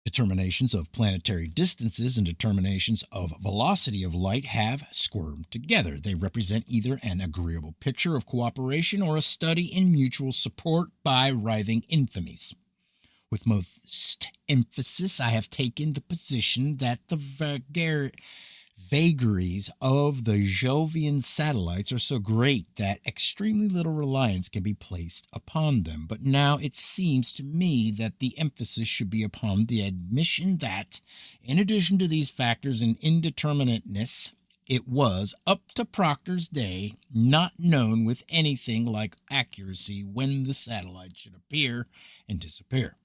To Determinations of planetary distances and determinations of velocity of light have squirmed together. They represent either an agreeable picture of cooperation or a study in mutual support by writhing infamies. With most emphasis, I have taken the position that the vagaries of the Jovian satellites are so great that extremely little reliance can be placed upon them. But now it seems to me that the emphasis should be upon the admission that, in addition to these factors in indeterminateness, it was, up to Proctor's day, not known with anything like accuracy when the satellite should appear and disappear.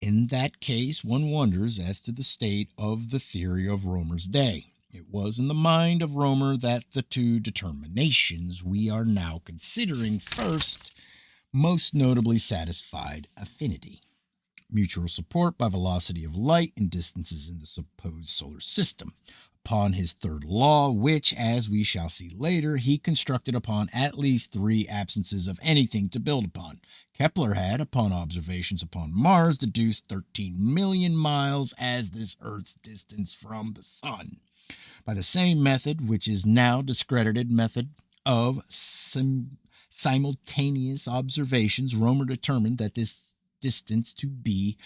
In that case, one wonders as to the state of the theory of Roemer's day. It was in the mind of Roemer that the two determinations we are now considering first most notably satisfied affinity. Mutual support by velocity of light and distances in the supposed solar system. Upon his third law, which, as we shall see later, he constructed upon at least three absences of anything to build upon. Kepler had, upon observations upon Mars, deduced 13 million miles as this Earth's distance from the Sun. By the same method, which is now discredited method of simultaneous observations, Roemer determined that this distance to be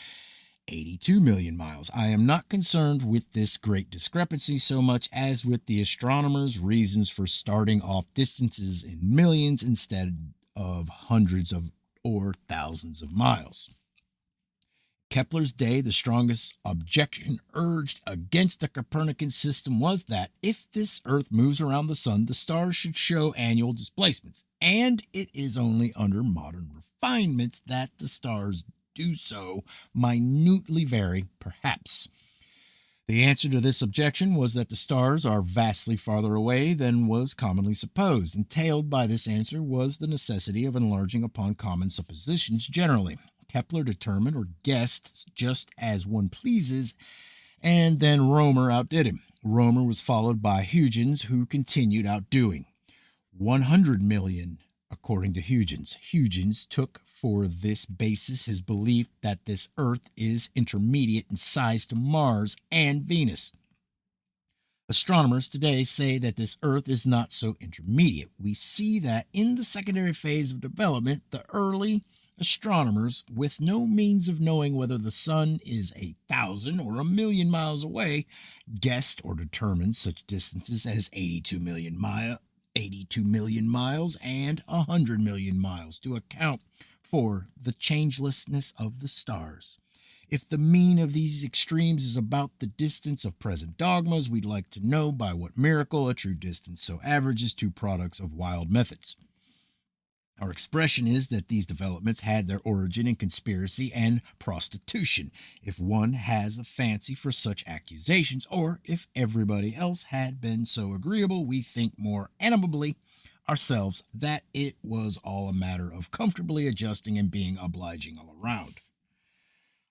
82 million miles. I am not concerned with this great discrepancy so much as with the astronomers' reasons for starting off distances in millions instead of hundreds of or thousands of miles. Kepler's day, the strongest objection urged against the Copernican system was that if this Earth moves around the sun, the stars should show annual displacements, and it is only under modern refinements that the stars do so minutely vary, perhaps. The answer to this objection was that the stars are vastly farther away than was commonly supposed. Entailed by this answer was the necessity of enlarging upon common suppositions generally. Kepler determined or guessed just as one pleases, and then Roemer outdid him. Roemer was followed by Huygens, who continued outdoing. 100 million. According to Huygens, Huygens took for this basis his belief that this Earth is intermediate in size to Mars and Venus. Astronomers today say that this Earth is not so intermediate. We see that in the secondary phase of development, the early astronomers, with no means of knowing whether the sun is 1,000 or 1,000,000 miles away, guessed or determined such distances as 82 million miles and 100 million miles to account for the changelessness of the stars. If the mean of these extremes is about the distance of present dogmas, we'd like to know by what miracle a true distance so averages two products of wild methods. Our expression is that these developments had their origin in conspiracy and prostitution, if one has a fancy for such accusations, or if everybody else had been so agreeable, we think more amiably ourselves that it was all a matter of comfortably adjusting and being obliging all around.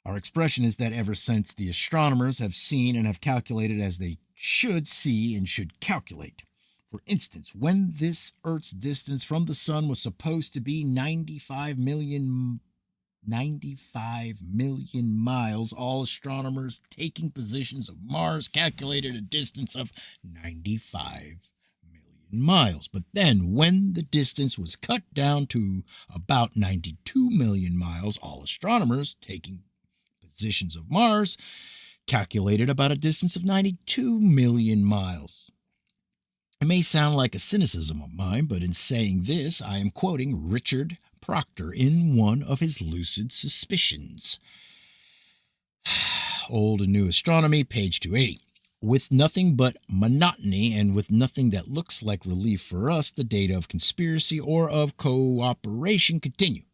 Our expression is that ever since the astronomers have seen and have calculated as they should see and should calculate. For instance, when this Earth's distance from the sun was supposed to be 95 million miles, all astronomers taking positions of Mars calculated a distance of 95 million miles. But then when the distance was cut down to about 92 million miles, all astronomers taking positions of Mars calculated about a distance of 92 million miles. It may sound like a cynicism of mine, but in saying this, I am quoting Richard Proctor in one of his lucid suspicions. Old and New Astronomy, page 280. With nothing but monotony and with nothing that looks like relief for us, the data of conspiracy or of cooperation continue.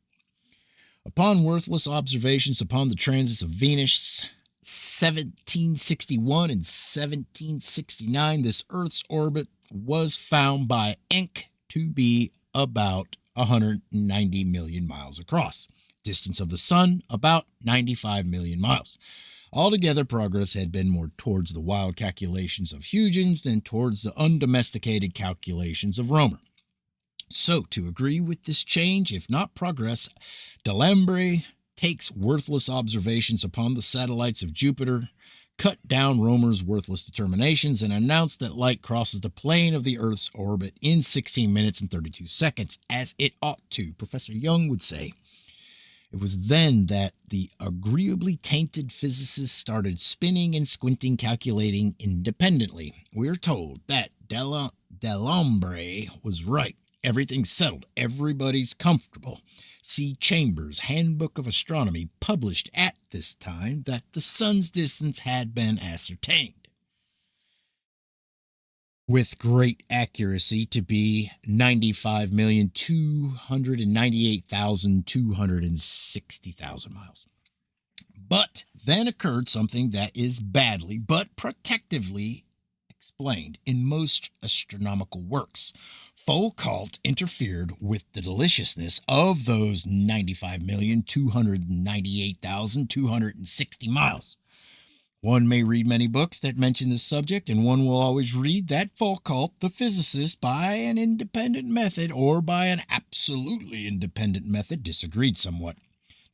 Upon worthless observations upon the transits of Venus, 1761 and 1769, this Earth's orbit was found by Encke to be about 190 million miles across. Distance of the sun, about 95 million miles. Altogether, progress had been more towards the wild calculations of Huygens than towards the undomesticated calculations of Roemer. So, to agree with this change, if not progress, Delambre takes worthless observations upon the satellites of Jupiter, cut down Roemer's worthless determinations, and announced that light crosses the plane of the Earth's orbit in 16 minutes and 32 seconds, as it ought to, Professor Young would say. It was then that the agreeably tainted physicists started spinning and squinting, calculating independently. We're told that Delambre was right. Everything's settled. Everybody's comfortable. See Chambers' Handbook of Astronomy, published at this time, that the sun's distance had been ascertained with great accuracy to be 95,298,260,000 miles. But then occurred something that is badly but protectively explained in most astronomical works. Foucault interfered with the deliciousness of those 95,298,260 miles. One may read many books that mention this subject, and one will always read that Foucault, the physicist, by an independent method or by an absolutely independent method, disagreed somewhat.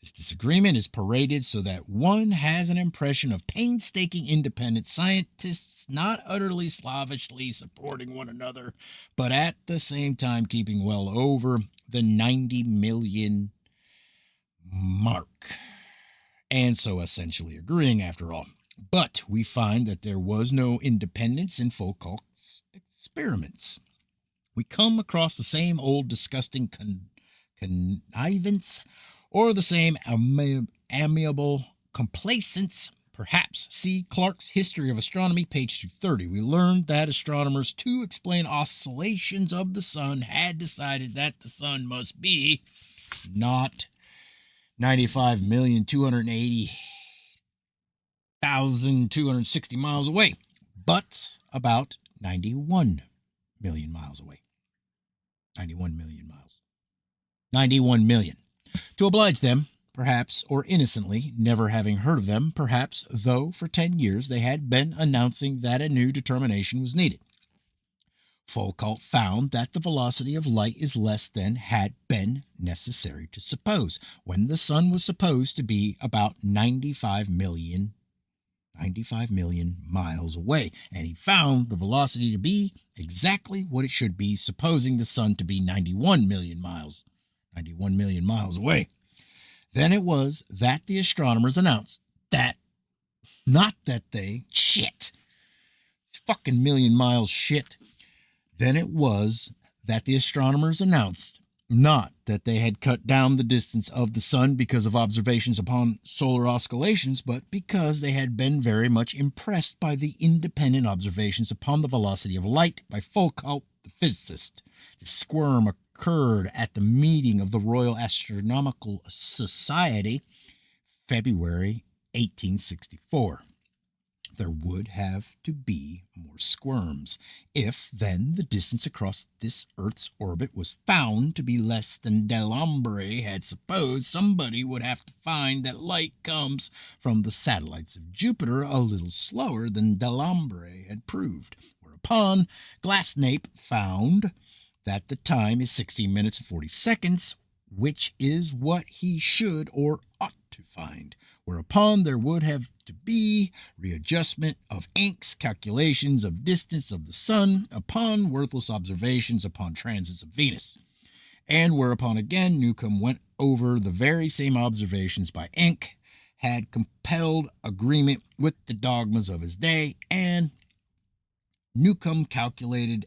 This disagreement is paraded so that one has an impression of painstaking independent scientists not utterly slavishly supporting one another, but at the same time keeping well over the 90 million mark, and so essentially agreeing after all. But we find that there was no independence in Foucault's experiments. We come across the same old disgusting connivance, or the same amiable complacence, perhaps. See Clarke's History of Astronomy, page 230. We learned that astronomers, to explain oscillations of the sun, had decided that the sun must be not 95,280,260 miles away, but about 91 million miles away. 91 million miles. 91 million. To oblige them, perhaps, or innocently, never having heard of them, perhaps, though for 10 years they had been announcing that a new determination was needed. Foucault found that the velocity of light is less than had been necessary to suppose, when the sun was supposed to be about 95 million miles away, and he found the velocity to be exactly what it should be, supposing the sun to be 91 million miles away. Then it was that the astronomers announced that, not that they, shit, it's fucking million miles shit. Then it was that the astronomers announced not that they had cut down the distance of the sun because of observations upon solar oscillations, but because they had been very much impressed by the independent observations upon the velocity of light by Foucault, the physicist. The squirm occurred at the meeting of the Royal Astronomical Society, February 1864. There would have to be more squirms. If, then, the distance across this Earth's orbit was found to be less than Delambre had supposed, somebody would have to find that light comes from the satellites of Jupiter a little slower than Delambre had proved, whereupon Glassnape found that the time is 16 minutes and 40 seconds, which is what he should or ought to find, whereupon there would have to be readjustment of Encke's calculations of distance of the sun upon worthless observations upon transits of Venus, and whereupon again Newcomb went over the very same observations by Encke, had compelled agreement with the dogmas of his day, and Newcomb calculated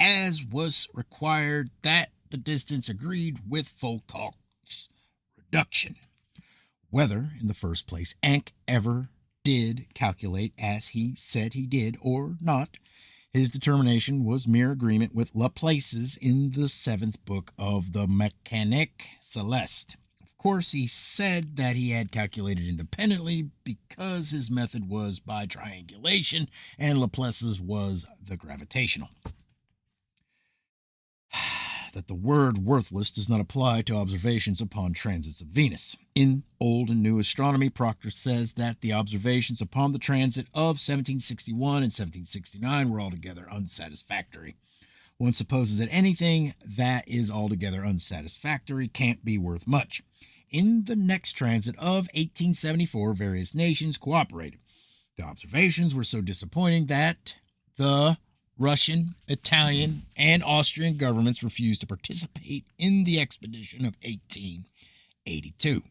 as was required that the distance agreed with Foucault's reduction. Whether, in the first place, Encke ever did calculate as he said he did or not, his determination was mere agreement with Laplace's in the 7th book of the Mécanique Céleste. Of course, he said that he had calculated independently because his method was by triangulation and Laplace's was the gravitational. That the word worthless does not apply to observations upon transits of Venus. In Old and New Astronomy, Proctor says that the observations upon the transit of 1761 and 1769 were altogether unsatisfactory. One supposes that anything that is altogether unsatisfactory can't be worth much. In the next transit of 1874, various nations cooperated. The observations were so disappointing that the Russian, Italian, and Austrian governments refused to participate in the expedition of 1882.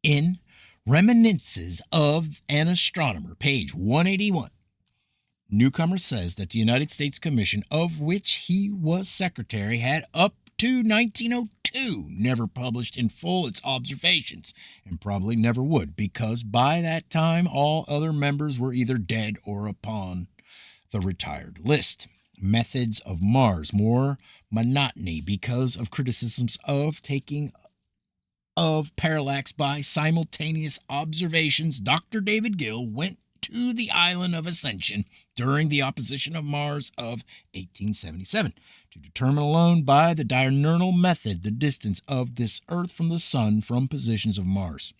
In Reminiscences of an Astronomer, page 181, Newcomer says that the United States Commission, of which he was secretary, had up to 1902 never published in full its observations, and probably never would, because by that time all other members were either dead or upon the retired list. Methods of Mars, more monotony because of criticisms of taking of parallax by simultaneous observations. Dr. David Gill went to the island of Ascension during the opposition of Mars of 1877 to determine alone by the diurnal method the distance of this Earth from the Sun from positions of Mars.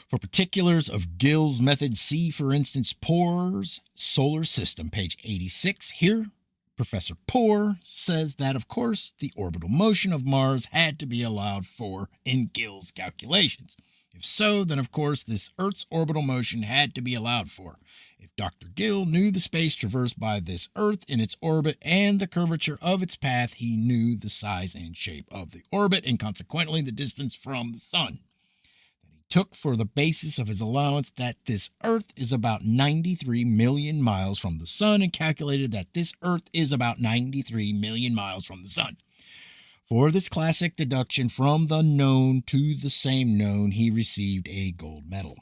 For particulars of Gill's method, see, for instance, Poor's Solar System, page 86. Here, Professor Poor says that, of course, the orbital motion of Mars had to be allowed for in Gill's calculations. If so, then, of course, this Earth's orbital motion had to be allowed for. If Dr. Gill knew the space traversed by this Earth in its orbit and the curvature of its path, he knew the size and shape of the orbit and consequently the distance from the Sun. Took for the basis of his allowance that this Earth is about 93 million miles from the Sun and calculated that this Earth is about 93 million miles from the Sun. For this classic deduction from the known to the same known, he received a gold medal.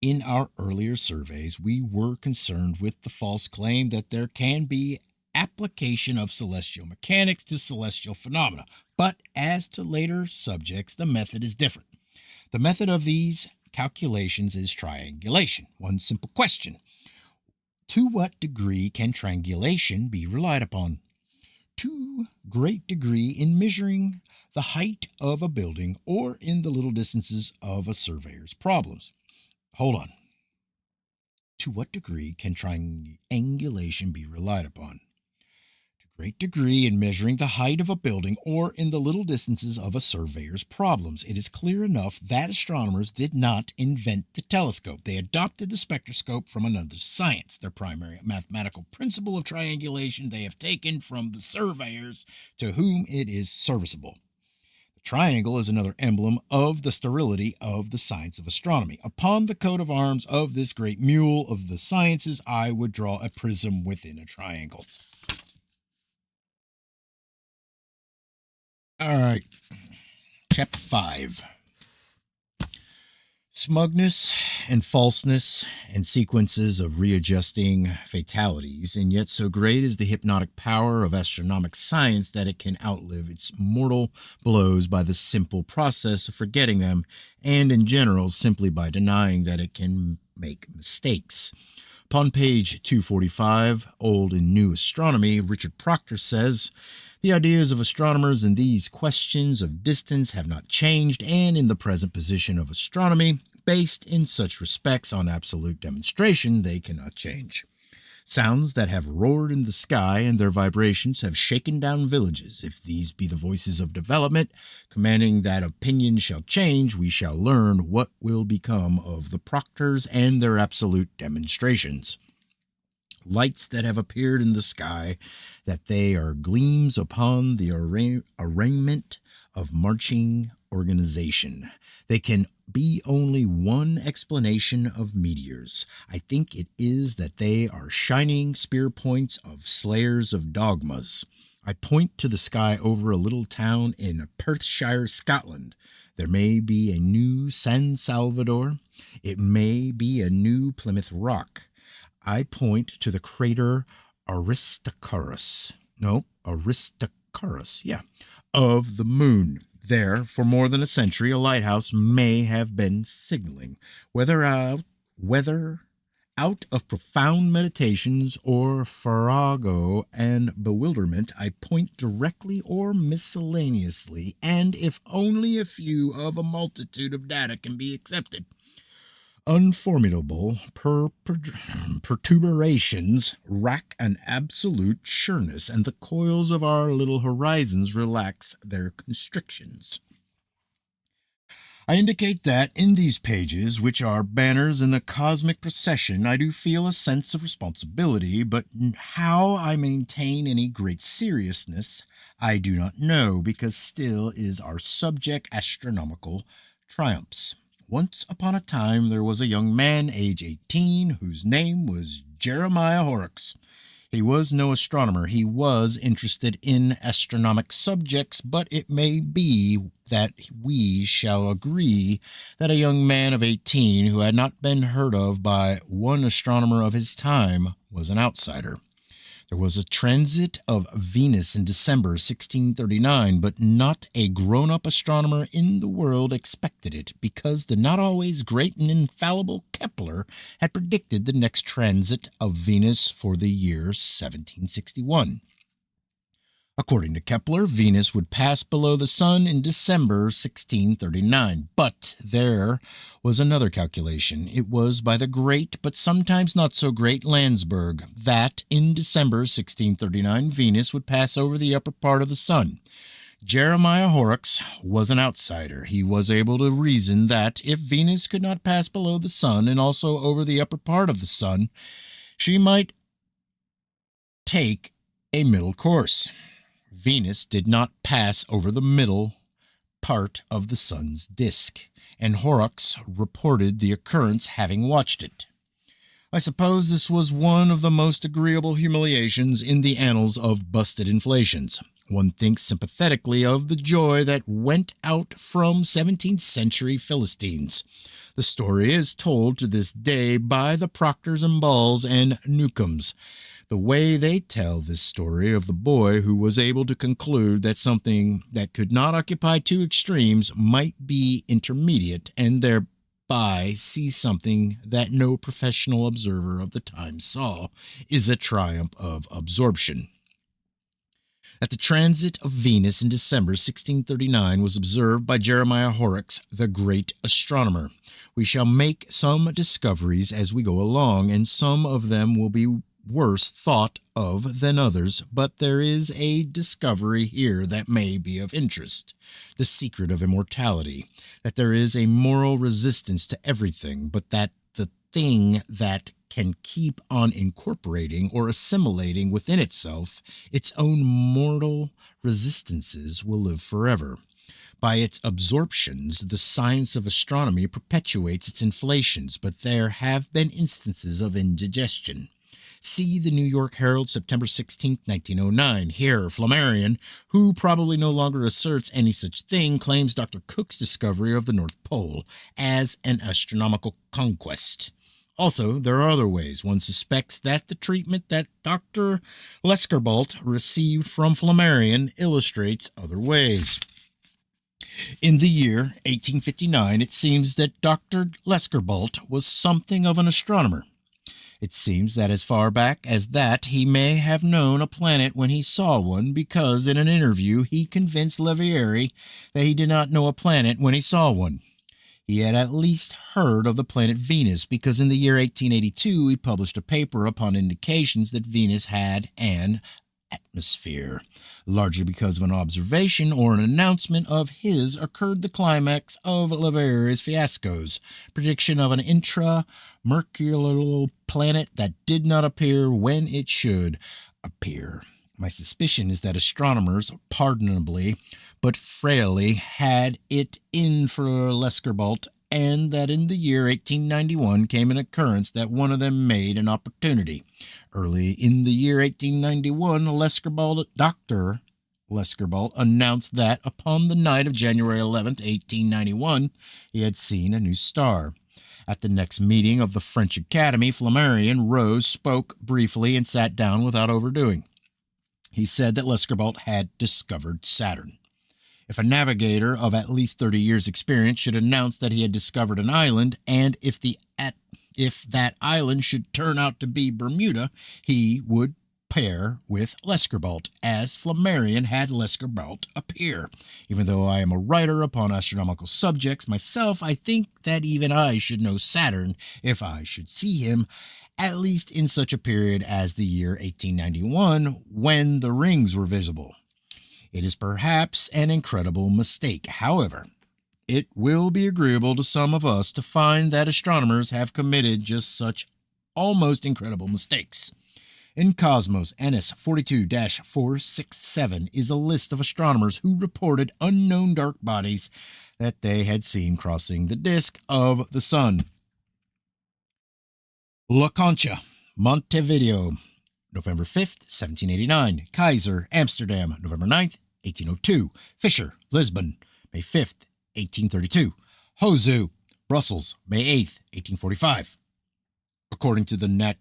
In our earlier surveys, we were concerned with the false claim that there can be application of celestial mechanics to celestial phenomena, but as to later subjects, the method is different. The method of these calculations is triangulation. One simple question: to what degree can triangulation be relied upon? To great degree in measuring the height of a building or in the little distances of a surveyor's problems. Hold on. To what degree can triangulation be relied upon? Great degree in measuring the height of a building or in the little distances of a surveyor's problems. It is clear enough that astronomers did not invent the telescope. They adopted the spectroscope from another science. Their primary mathematical principle of triangulation they have taken from the surveyors to whom it is serviceable. The triangle is another emblem of the sterility of the science of astronomy. Upon the coat of arms of this great mule of the sciences, I would draw a prism within a triangle. All right, chapter 5. Smugness and falseness and sequences of readjusting fatalities, and yet so great is the hypnotic power of astronomic science that it can outlive its mortal blows by the simple process of forgetting them, and in general simply by denying that it can make mistakes. Upon page 245, Old and New Astronomy, Richard Proctor says, the ideas of astronomers in these questions of distance have not changed, and in the present position of astronomy, based in such respects on absolute demonstration, they cannot change. Sounds that have roared in the sky and their vibrations have shaken down villages. If these be the voices of development, commanding that opinion shall change, we shall learn what will become of the proctors and their absolute demonstrations. Lights that have appeared in the sky, that they are gleams upon the arraignment of marching organization. They can be only one explanation of meteors. I think it is that they are shining spear points of slayers of dogmas. I point to the sky over a little town in Perthshire, Scotland. There may be a new San Salvador. It may be a new Plymouth Rock. I point to the crater Aristarchus of the moon. There, for more than a century, a lighthouse may have been signaling. Whether out of profound meditations or farrago and bewilderment, I point directly or miscellaneously, and if only a few of a multitude of data can be accepted. Unformidable perturbations rack an absolute sureness, and the coils of our little horizons relax their constrictions. I indicate that in these pages, which are banners in the cosmic procession, I do feel a sense of responsibility, but how I maintain any great seriousness, I do not know, because still is our subject astronomical triumphs. Once upon a time there was a young man, age 18, whose name was Jeremiah Horrocks. He was no astronomer. He was interested in astronomic subjects, but it may be that we shall agree that a young man of 18 who had not been heard of by one astronomer of his time was an outsider. There was a transit of Venus in December 1639, but not a grown-up astronomer in the world expected it, because the not always great and infallible Kepler had predicted the next transit of Venus for the year 1761. According to Kepler, Venus would pass below the Sun in December 1639, but there was another calculation. It was by the great, but sometimes not so great, Landsberg, that in December 1639 Venus would pass over the upper part of the Sun. Jeremiah Horrocks was an outsider. He was able to reason that if Venus could not pass below the Sun and also over the upper part of the Sun, she might take a middle course. Venus did not pass over the middle part of the Sun's disk, and Horrocks reported the occurrence, having watched it. I suppose this was one of the most agreeable humiliations in the annals of busted inflations. One thinks sympathetically of the joy that went out from 17th century Philistines. The story is told to this day by the Proctors and Balls and Newcombs. The way they tell this story of the boy who was able to conclude that something that could not occupy two extremes might be intermediate, and thereby see something that no professional observer of the time saw, is a triumph of absorption. That the transit of Venus in December 1639 was observed by Jeremiah Horrocks, the great astronomer. We shall make some discoveries as we go along, and some of them will be worse thought of than others, but there is a discovery here that may be of interest. The secret of immortality, that there is a moral resistance to everything, but that the thing that can keep on incorporating or assimilating within itself its own mortal resistances will live forever. By its absorptions, the science of astronomy perpetuates its inflations, but there have been instances of indigestion. See the New York Herald, September 16, 1909. Here, Flammarion, who probably no longer asserts any such thing, claims Dr. Cook's discovery of the North Pole as an astronomical conquest. Also, there are other ways. One suspects that the treatment that Dr. Lescarbault received from Flammarion illustrates other ways. In the year 1859, it seems that Dr. Lescarbault was something of an astronomer. It seems that as far back as that he may have known a planet when he saw one, because in an interview he convinced Leverrier that he did not know a planet when he saw one. He had at least heard of the planet Venus, because in the year 1882 he published a paper upon indications that Venus had an atmosphere. Largely because of an observation or an announcement of his occurred the climax of Leverrier's fiascos, prediction of an intra-mercurial planet that did not appear when it should appear. My suspicion is that astronomers, pardonably but frailly, had it in for Lescarbault, and that in the year 1891 came an occurrence that one of them made an opportunity. Early in the year 1891, Dr. Lescarbault announced that upon the night of January 11th, 1891, he had seen a new star. At the next meeting of the French Academy, Flammarion rose, spoke briefly, and sat down without overdoing. He said that Lescarbault had discovered Saturn. If a navigator of at least 30 years' experience should announce that he had discovered an island, and if that island should turn out to be Bermuda, he would pair with Lescarbault, as Flammarion had Lescarbault appear. Even though I am a writer upon astronomical subjects myself, I think that even I should know Saturn if I should see him, at least in such a period as the year 1891, when the rings were visible. It is perhaps an incredible mistake. However, it will be agreeable to some of us to find that astronomers have committed just such almost incredible mistakes. In Cosmos NS 42-467 is a list of astronomers who reported unknown dark bodies that they had seen crossing the disk of the sun. La Concha, Montevideo, November 5th, 1789. Kaiser, Amsterdam, November 9th, 1802. Fisher, Lisbon, May 5th, 1832. Hozu, Brussels, May 8th, 1845. According to the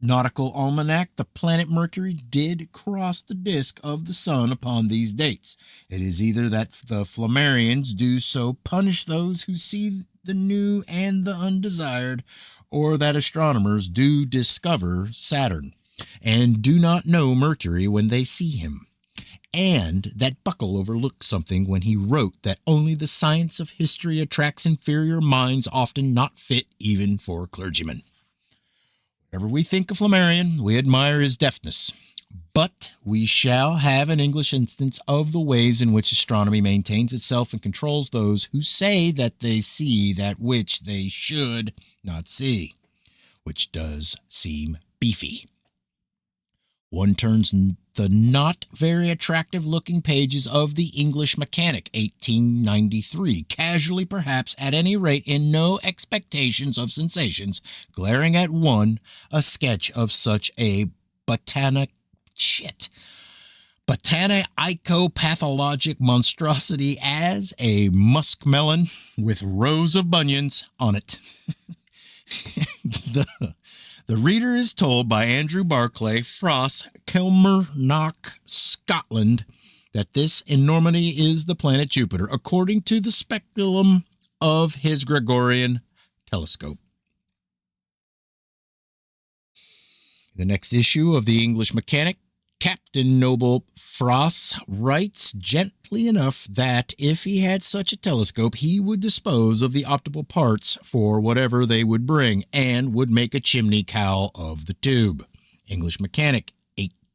Nautical Almanac, the planet Mercury did cross the disk of the sun upon these dates. It is either that the Flammarians do so punish those who see the new and the undesired, or that astronomers do discover Saturn and do not know Mercury when they see him, and that Buckle overlooked something when he wrote that only the science of history attracts inferior minds often not fit even for clergymen. Whatever we think of Flammarion, we admire his deftness, but we shall have an English instance of the ways in which astronomy maintains itself and controls those who say that they see that which they should not see, which does seem beefy. One turns the not very attractive looking pages of the English Mechanic, 1893, casually perhaps, at any rate in no expectations of sensations, glaring at one, a sketch of such a botanico-pathologic monstrosity as a muskmelon with rows of bunions on it. The reader is told by Andrew Barclay, Frost, Kilmarnock, Scotland, that this enormity is the planet Jupiter, according to the speculum of his Gregorian telescope. The next issue of the English Mechanic, Captain Noble Frost writes gently enough that if he had such a telescope, he would dispose of the optical parts for whatever they would bring, and would make a chimney cowl of the tube. English Mechanic,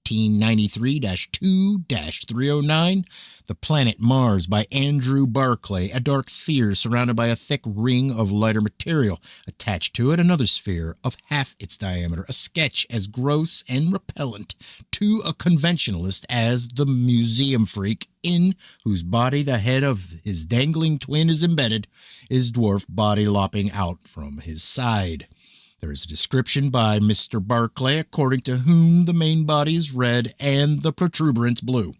1893-2-309, The Planet Mars by Andrew Barclay, a dark sphere surrounded by a thick ring of lighter material. Attached to it, another sphere of half its diameter, a sketch as gross and repellent to a conventionalist as the museum freak in whose body the head of his dangling twin is embedded, his dwarf body lopping out from his side. There is a description by Mr. Barclay, according to whom the main body is red and the protuberance blue.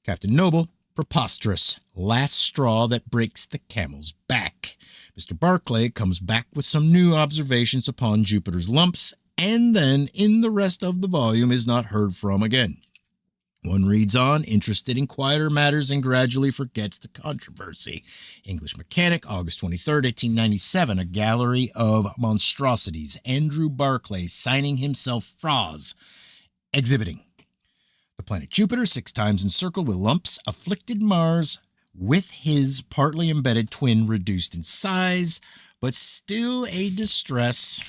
Captain Noble, preposterous, last straw that breaks the camel's back. Mr. Barclay comes back with some new observations upon Jupiter's lumps, and then in the rest of the volume is not heard from again. One reads on, interested in quieter matters, and gradually forgets the controversy. English Mechanic, August 23, 1897, a gallery of monstrosities. Andrew Barclay signing himself Froz, exhibiting the planet Jupiter, 6 times encircled with lumps, afflicted Mars, with his partly embedded twin reduced in size, but still a distress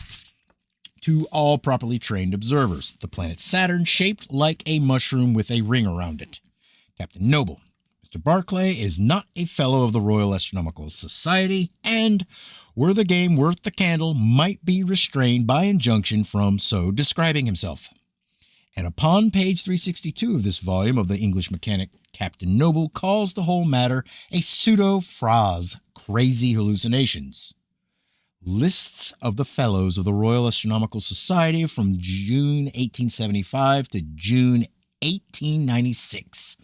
to all properly trained observers. The planet Saturn, shaped like a mushroom with a ring around it. Captain Noble, Mr. Barclay is not a fellow of the Royal Astronomical Society, and, were the game worth the candle, might be restrained by injunction from so describing himself. And upon page 362 of this volume of the English Mechanic, Captain Noble calls the whole matter a pseudo-phrase, crazy hallucinations. Lists of the Fellows of the Royal Astronomical Society from June 1875 to June 1896.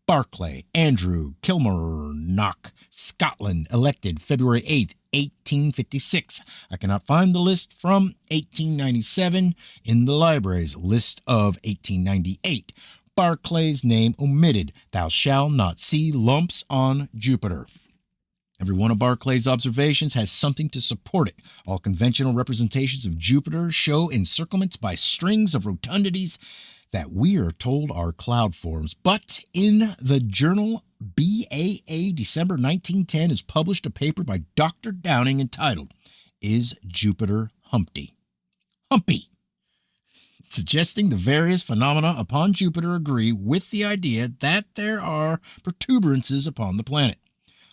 Barclay, Andrew, Kilmarnock, Scotland, elected February 8, 1856. I cannot find the list from 1897 in the library's list of 1898. Barclay's name omitted. Thou shalt not see lumps on Jupiter. Every one of Barclay's observations has something to support it. All conventional representations of Jupiter show encirclements by strings of rotundities that we are told are cloud forms. But in the journal BAA, December 1910, is published a paper by Dr. Downing entitled, Is Jupiter Humpty? Humpy! Suggesting the various phenomena upon Jupiter agree with the idea that there are protuberances upon the planet.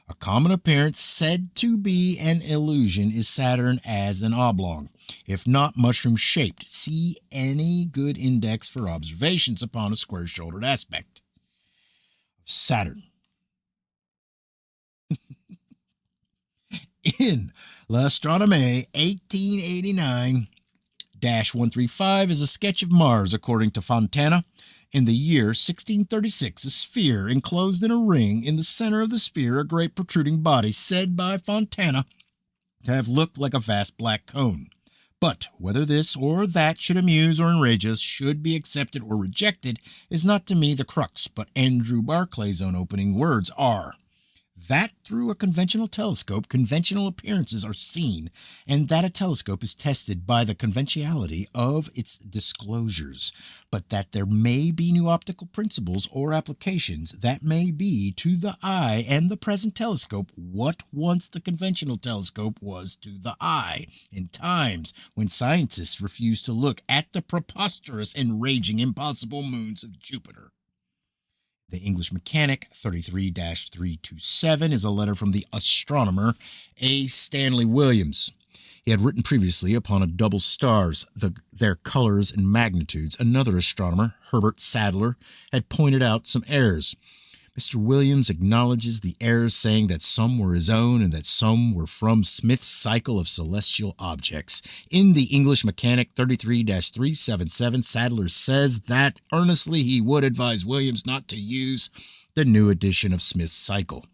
A common appearance said to be an illusion is Saturn as an oblong, if not mushroom-shaped. See any good index for observations upon a square-shouldered aspect of Saturn. In L'Astronomie 1889-135 is a sketch of Mars according to Fontana. In the year 1636, a sphere enclosed in a ring, in the center of the sphere a great protruding body, said by Fontana to have looked like a vast black cone. But whether this or that should amuse or enrage us, should be accepted or rejected, is not to me the crux, but Andrew Barclay's own opening words are that through a conventional telescope, conventional appearances are seen, and that a telescope is tested by the conventionality of its disclosures, but that there may be new optical principles or applications that may be to the eye and the present telescope what once the conventional telescope was to the eye, in times when scientists refused to look at the preposterous and raging impossible moons of Jupiter. The English Mechanic 33-327 is a letter from the astronomer A. Stanley Williams. He had written previously upon a double stars, their colors and magnitudes. Another astronomer, Herbert Sadler, had pointed out some errors. Mr. Williams acknowledges the errors, saying that some were his own and that some were from Smith's cycle of celestial objects. In the English Mechanic 33-377, Sadler says that earnestly he would advise Williams not to use the new edition of Smith's cycle,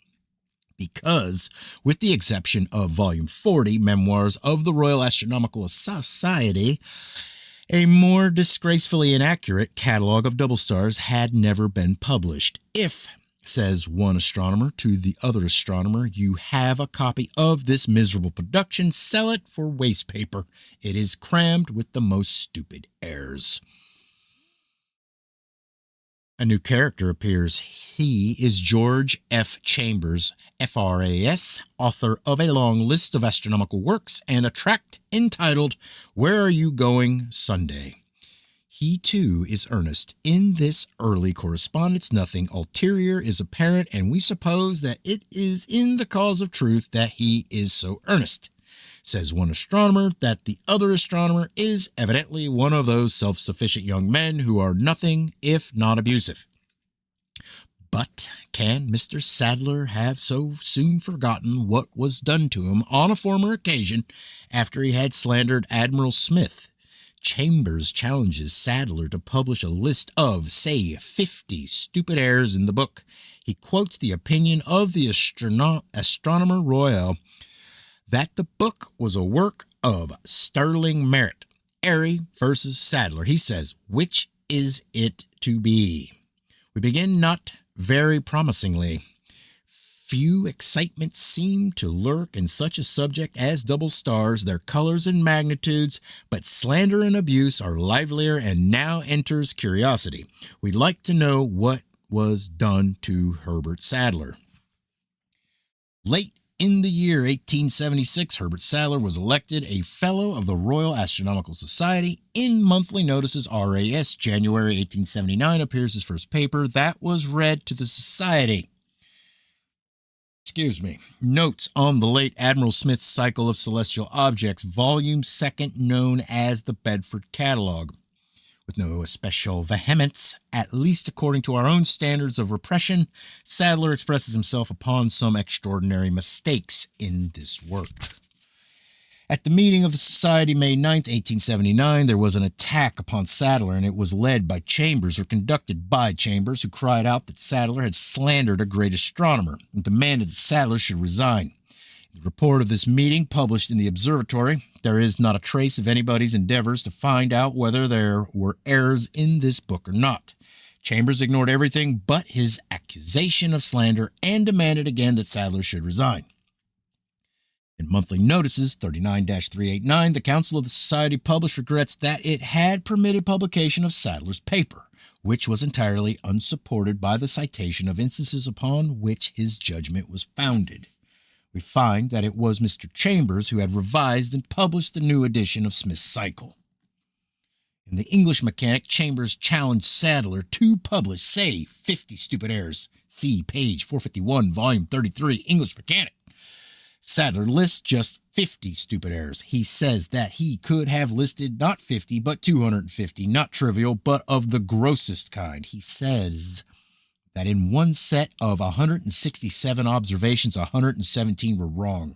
because, with the exception of Volume 40, Memoirs of the Royal Astronomical Society, a more disgracefully inaccurate catalogue of double stars had never been published. If, says one astronomer to the other astronomer, you have a copy of this miserable production, sell it for waste paper. It is crammed with the most stupid errors. A new character appears. He is George F. Chambers, FRAS, author of a long list of astronomical works and a tract entitled, Where Are You Going Sunday? He, too, is earnest. In this early correspondence, nothing ulterior is apparent, and we suppose that it is in the cause of truth that he is so earnest. Says one astronomer that the other astronomer is evidently one of those self-sufficient young men who are nothing if not abusive. But can Mr. Sadler have so soon forgotten what was done to him on a former occasion after he had slandered Admiral Smith? Chambers challenges Sadler to publish a list of, say, 50 stupid errors in the book. He quotes the opinion of the Astronomer Royal that the book was a work of sterling merit. Airy versus Sadler. He says, which is it to be? We begin not very promisingly. Few excitements seem to lurk in such a subject as double stars, their colors and magnitudes, but slander and abuse are livelier, and now enters curiosity. We'd like to know what was done to Herbert Sadler. Late in the year 1876, Herbert Sadler was elected a Fellow of the Royal Astronomical Society. In Monthly Notices, RAS, January 1879, appears his first paper that was read to the Society. Notes on the late Admiral Smith's Cycle of Celestial Objects, Volume 2, known as the Bedford Catalogue. With no especial vehemence, at least according to our own standards of repression, Sadler expresses himself upon some extraordinary mistakes in this work. At the meeting of the Society, May 9, 1879, there was an attack upon Sadler, and it was led by Chambers, or conducted by Chambers, who cried out that Sadler had slandered a great astronomer and demanded that Sadler should resign. In the report of this meeting, published in the Observatory, there is not a trace of anybody's endeavors to find out whether there were errors in this book or not. Chambers ignored everything but his accusation of slander and demanded again that Sadler should resign. In Monthly Notices 39-389, the Council of the Society published regrets that it had permitted publication of Sadler's paper, which was entirely unsupported by the citation of instances upon which his judgment was founded. We find that it was Mr. Chambers who had revised and published the new edition of Smith's Cycle. In the English Mechanic, Chambers challenged Sadler to publish, say, 50 Stupid Errors. See page 451, volume 33, English Mechanic. Sadler lists just 50 stupid errors. He says that he could have listed not 50, but 250, not trivial, but of the grossest kind. He says that in one set of 167 observations, 117 were wrong.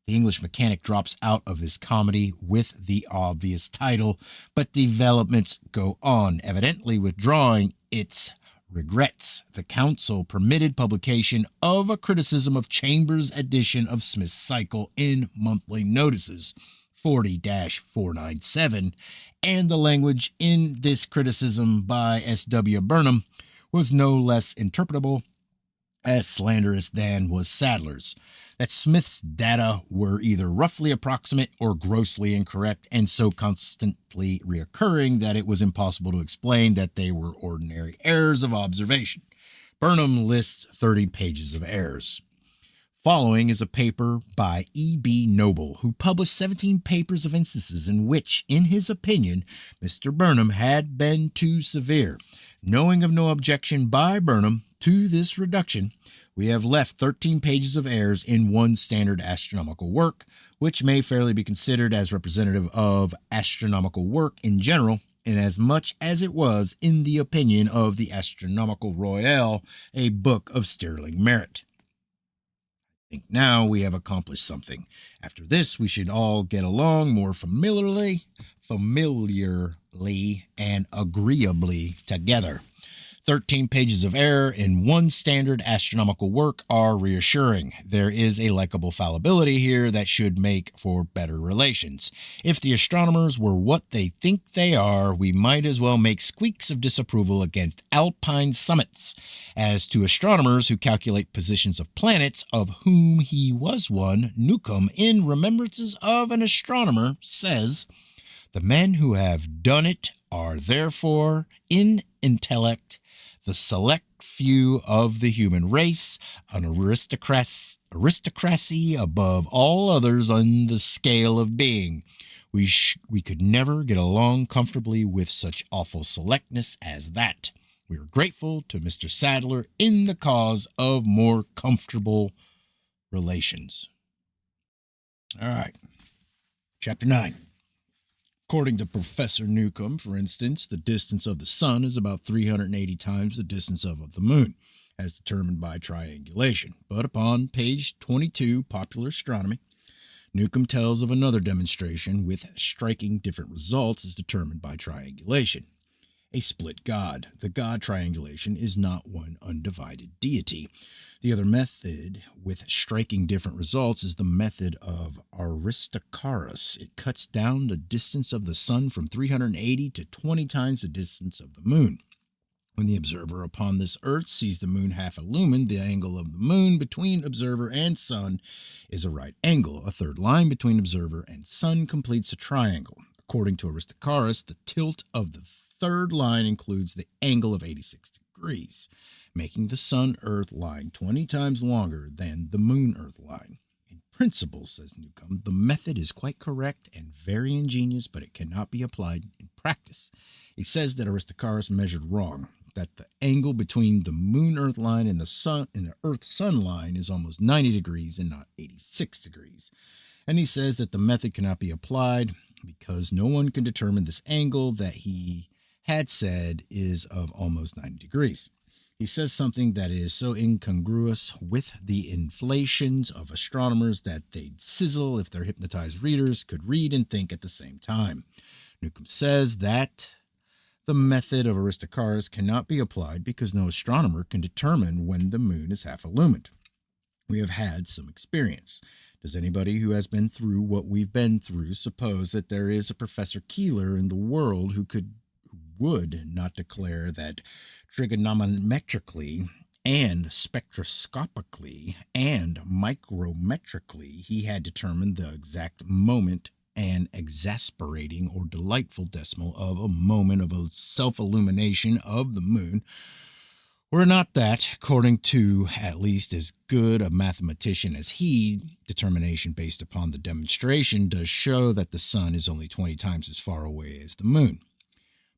The English Mechanic drops out of this comedy with the obvious title, but developments go on, evidently withdrawing its regrets. The council permitted publication of a criticism of Chambers' edition of Smith's Cycle in Monthly Notices 40-497, and the language in this criticism by S.W. Burnham was no less interpretable as slanderous than was Sadler's. That Smith's data were either roughly approximate or grossly incorrect, and so constantly reoccurring that it was impossible to explain that they were ordinary errors of observation. Burnham lists 30 pages of errors. Following is a paper by E.B. Noble, who published 17 papers of instances in which, in his opinion, Mr. Burnham had been too severe. Knowing of no objection by Burnham to this reduction, we have left 13 pages of errors in one standard astronomical work, which may fairly be considered as representative of astronomical work in general, inasmuch as it was, in the opinion of the Astronomical Royale, a book of sterling merit. I think now we have accomplished something. After this, we should all get along more familiarly and agreeably together. 13 pages of error in one standard astronomical work are reassuring. There is a likable fallibility here that should make for better relations. If the astronomers were what they think they are, we might as well make squeaks of disapproval against alpine summits. As to astronomers who calculate positions of planets, of whom he was one, Newcomb, in Remembrances of an Astronomer, says, "The men who have done it are therefore, in intellect, the select few of the human race, an aristocracy above all others on the scale of being. We could never get along comfortably with such awful selectness as that. We are grateful to Mr. Sadler in the cause of more comfortable relations." All right. Chapter 9. According to Professor Newcomb, for instance, the distance of the sun is about 380 times the distance of the moon, as determined by triangulation. But upon page 22, Popular Astronomy, Newcomb tells of another demonstration with striking different results as determined by triangulation. A split God. The God triangulation is not one undivided deity. The other method with striking different results is the method of Aristarchus. It cuts down the distance of the sun from 380 to 20 times the distance of the moon. When the observer upon this earth sees the moon half illumined, the angle of the moon between observer and sun is a right angle. A third line between observer and sun completes a triangle. According to Aristarchus, the tilt of the third line includes the angle of 86 degrees, making the sun-Earth line 20 times longer than the moon-Earth line. In principle, says Newcomb, the method is quite correct and very ingenious, but it cannot be applied in practice. He says that Aristarchus measured wrong, that the angle between the moon-Earth line and the Earth-Sun line is almost 90 degrees and not 86 degrees. And he says that the method cannot be applied because no one can determine this angle that he had said is of almost 90 degrees. He says something that is so incongruous with the inflations of astronomers that they'd sizzle if their hypnotized readers could read and think at the same time. Newcomb says that the method of Aristarchus cannot be applied because no astronomer can determine when the moon is half illumined. We have had some experience. Does anybody who has been through what we've been through suppose that there is a Professor Keeler in the world who would not declare that trigonometrically and spectroscopically and micrometrically he had determined the exact moment and exasperating or delightful decimal of a moment of a self-illumination of the moon? Were not that, according to at least as good a mathematician as he, determination based upon the demonstration does show that the sun is only 20 times as far away as the moon.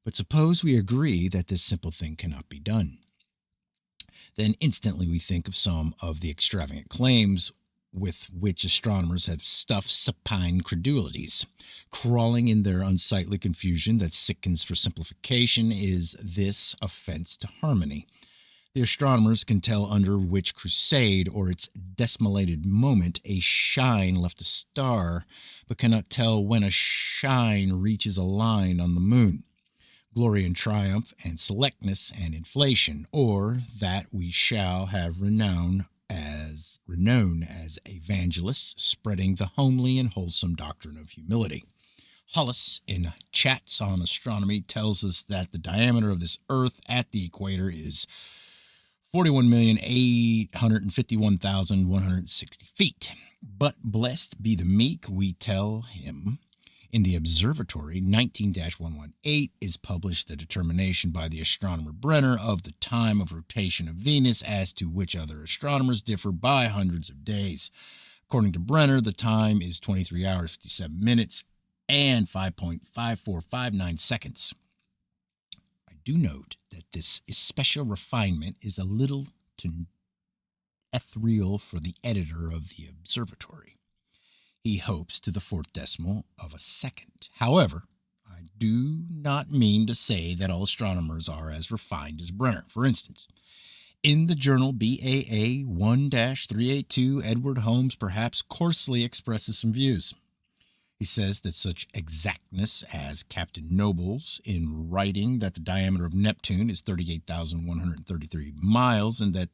But suppose we agree that this simple thing cannot be done. Then instantly we think of some of the extravagant claims with which astronomers have stuffed supine credulities. Crawling in their unsightly confusion that sickens for simplification is this offense to harmony. The astronomers can tell under which crusade or its desolated moment a shine left a star, but cannot tell when a shine reaches a line on the moon. Glory and triumph and selectness and inflation, or that we shall have renown as evangelists spreading the homely and wholesome doctrine of humility. Hollis, in Chats on Astronomy, tells us that the diameter of this Earth at the equator is 41,851,160 feet. But blessed be the meek, we tell him. In the Observatory, 19-118 is published a determination by the astronomer Brenner of the time of rotation of Venus, as to which other astronomers differ by hundreds of days. According to Brenner, the time is 23 hours, 57 minutes, and 5.5459 seconds. I do note that this special refinement is a little too ethereal for the editor of the Observatory. He hopes to the fourth decimal of a second. However, I do not mean to say that all astronomers are as refined as Brenner. For instance, in the journal BAA 1-382, Edward Holmes perhaps coarsely expresses some views. He says that such exactness as Captain Noble's in writing that the diameter of Neptune is 38,133 miles and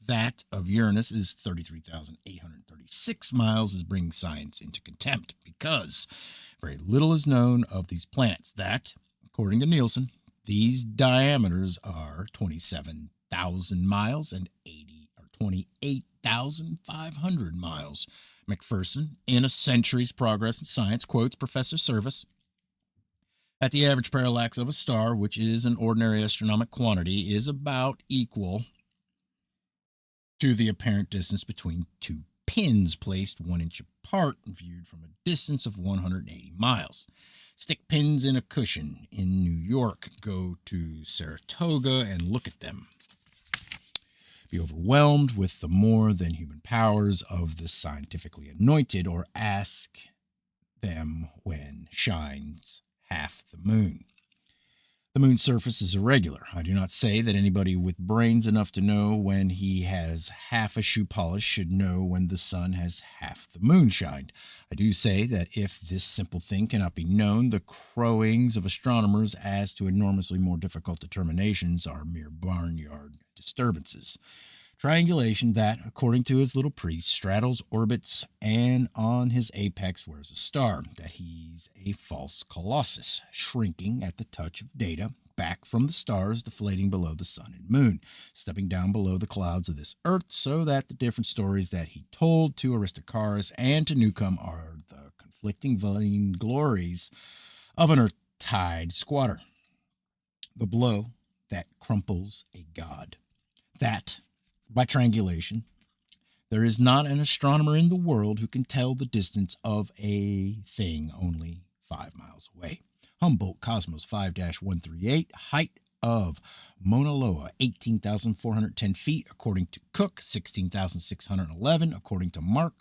that of Uranus is 33,836 miles is bringing science into contempt, because very little is known of these planets that, according to Nielsen, these diameters are 27,000 miles and 28,500 miles. McPherson, in A Century's Progress in Science, quotes Professor Service that the average parallax of a star, which is an ordinary astronomic quantity, is about equal to the apparent distance between two pins placed 1 inch apart and viewed from a distance of 180 miles. Stick pins in a cushion in New York. Go to Saratoga and look at them. Be overwhelmed with the more than human powers of the scientifically anointed, or ask them when shines half the moon. The moon's surface is irregular. I do not say that anybody with brains enough to know when he has half a shoe polish should know when the sun has half the moon shined. I do say that if this simple thing cannot be known, the crowings of astronomers as to enormously more difficult determinations are mere barnyard disturbances. Triangulation that, according to his little priest, straddles orbits and on his apex wears a star, that he's a false colossus, shrinking at the touch of data, back from the stars deflating below the sun and moon, stepping down below the clouds of this earth, so that the different stories that he told to Aristarchus and to Newcomb are the conflicting vain glories of an earth-tide squatter. The blow that crumples a god. That, by triangulation, there is not an astronomer in the world who can tell the distance of a thing only 5 miles away. Humboldt Cosmos 5-138, height of Mauna Loa 18,410 feet, according to Cook 16,611, according to Mark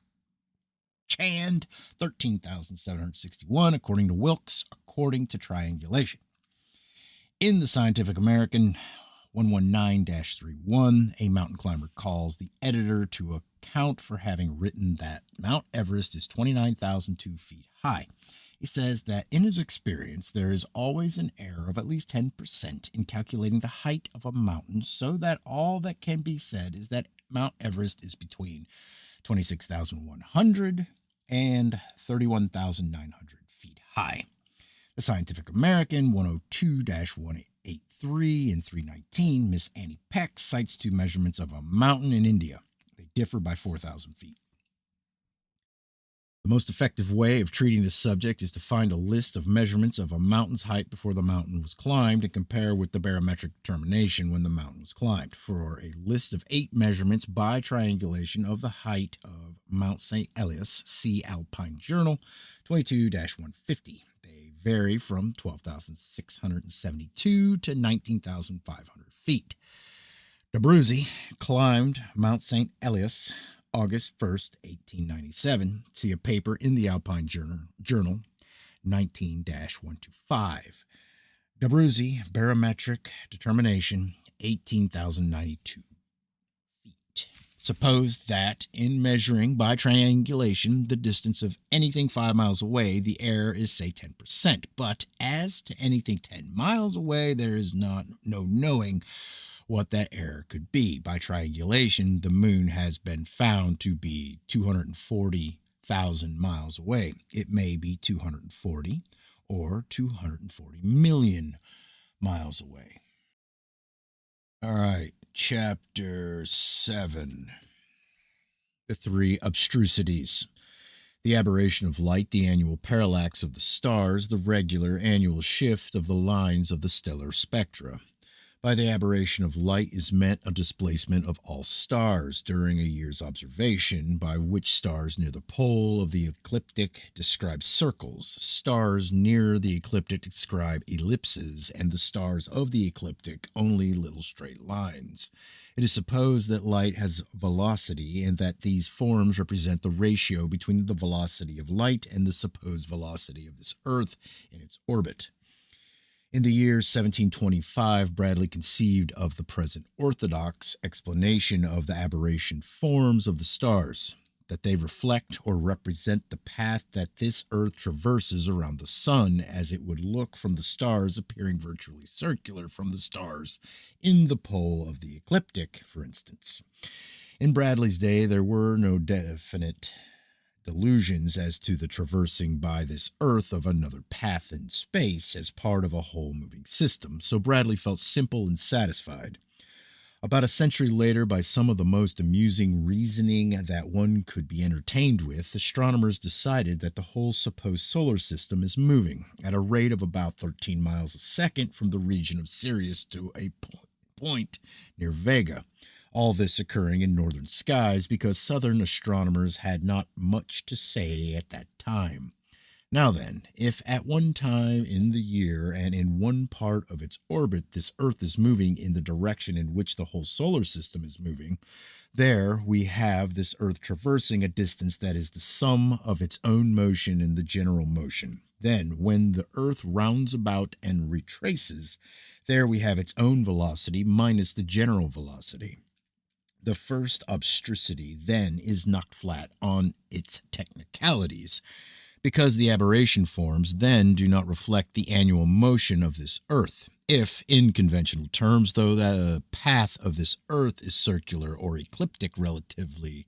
Chand 13,761, according to Wilkes, according to triangulation. In the Scientific American 119-31, a mountain climber calls the editor to account for having written that Mount Everest is 29,002 feet high. He says that in his experience, there is always an error of at least 10% in calculating the height of a mountain, so that all that can be said is that Mount Everest is between 26,100 and 31,900 feet high. The Scientific American 102-183 and 319, Miss Annie Peck cites two measurements of a mountain in India. They differ by 4,000 feet. The most effective way of treating this subject is to find a list of measurements of a mountain's height before the mountain was climbed and compare with the barometric determination when the mountain was climbed. For a list of 8 measurements by triangulation of the height of Mount St. Elias, see Alpine Journal 22-150. They vary from 12,672 to 19,500 feet. D'Abruzzi climbed Mount St. Elias August 1st, 1897. See a paper in the Alpine Journal 19-125. D'Abruzzi barometric determination 18,092 feet. Suppose that in measuring by triangulation the distance of anything 5 miles away, the error is say 10%. But as to anything 10 miles away, there is no knowing what that error could be. By triangulation, the moon has been found to be 240,000 miles away. It may be 240 or 240 million miles away. All right, chapter 7. The three abstrusities. The aberration of light, the annual parallax of the stars, the regular annual shift of the lines of the stellar spectra. By the aberration of light is meant a displacement of all stars during a year's observation, by which stars near the pole of the ecliptic describe circles, stars near the ecliptic describe ellipses, and the stars of the ecliptic only little straight lines. It is supposed that light has velocity and that these forms represent the ratio between the velocity of light and the supposed velocity of this Earth in its orbit. In the year 1725, Bradley conceived of the present orthodox explanation of the aberration forms of the stars, that they reflect or represent the path that this Earth traverses around the sun, as it would look from the stars appearing virtually circular from the stars in the pole of the ecliptic, for instance. In Bradley's day, there were no definite delusions as to the traversing by this Earth of another path in space as part of a whole moving system, so Bradley felt simple and satisfied. About a century later, by some of the most amusing reasoning that one could be entertained with, astronomers decided that the whole supposed solar system is moving at a rate of about 13 miles a second from the region of Sirius to a point near Vega. All this occurring in northern skies because southern astronomers had not much to say at that time. Now then, if at one time in the year and in one part of its orbit this Earth is moving in the direction in which the whole solar system is moving, there we have this Earth traversing a distance that is the sum of its own motion and the general motion. Then, when the Earth rounds about and retraces, there we have its own velocity minus the general velocity. The first abstrusity, then, is knocked flat on its technicalities, because the aberration forms then do not reflect the annual motion of this Earth. If, in conventional terms, though the path of this Earth is circular or ecliptic relatively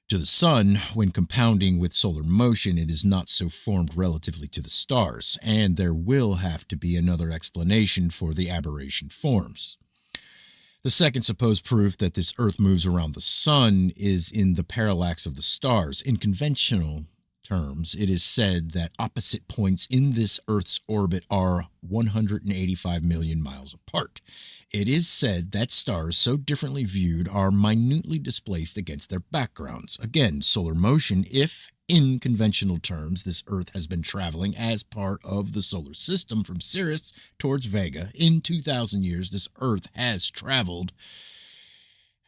to the sun, when compounding with solar motion, it is not so formed relatively to the stars, and there will have to be another explanation for the aberration forms. The second supposed proof that this Earth moves around the sun is in the parallax of the stars. In conventional terms, it is said that opposite points in this Earth's orbit are 185 million miles apart. It is said that stars so differently viewed are minutely displaced against their backgrounds. Again, solar motion, if in conventional terms, this Earth has been traveling as part of the solar system from Sirius towards Vega. In 2,000 years, this Earth has traveled,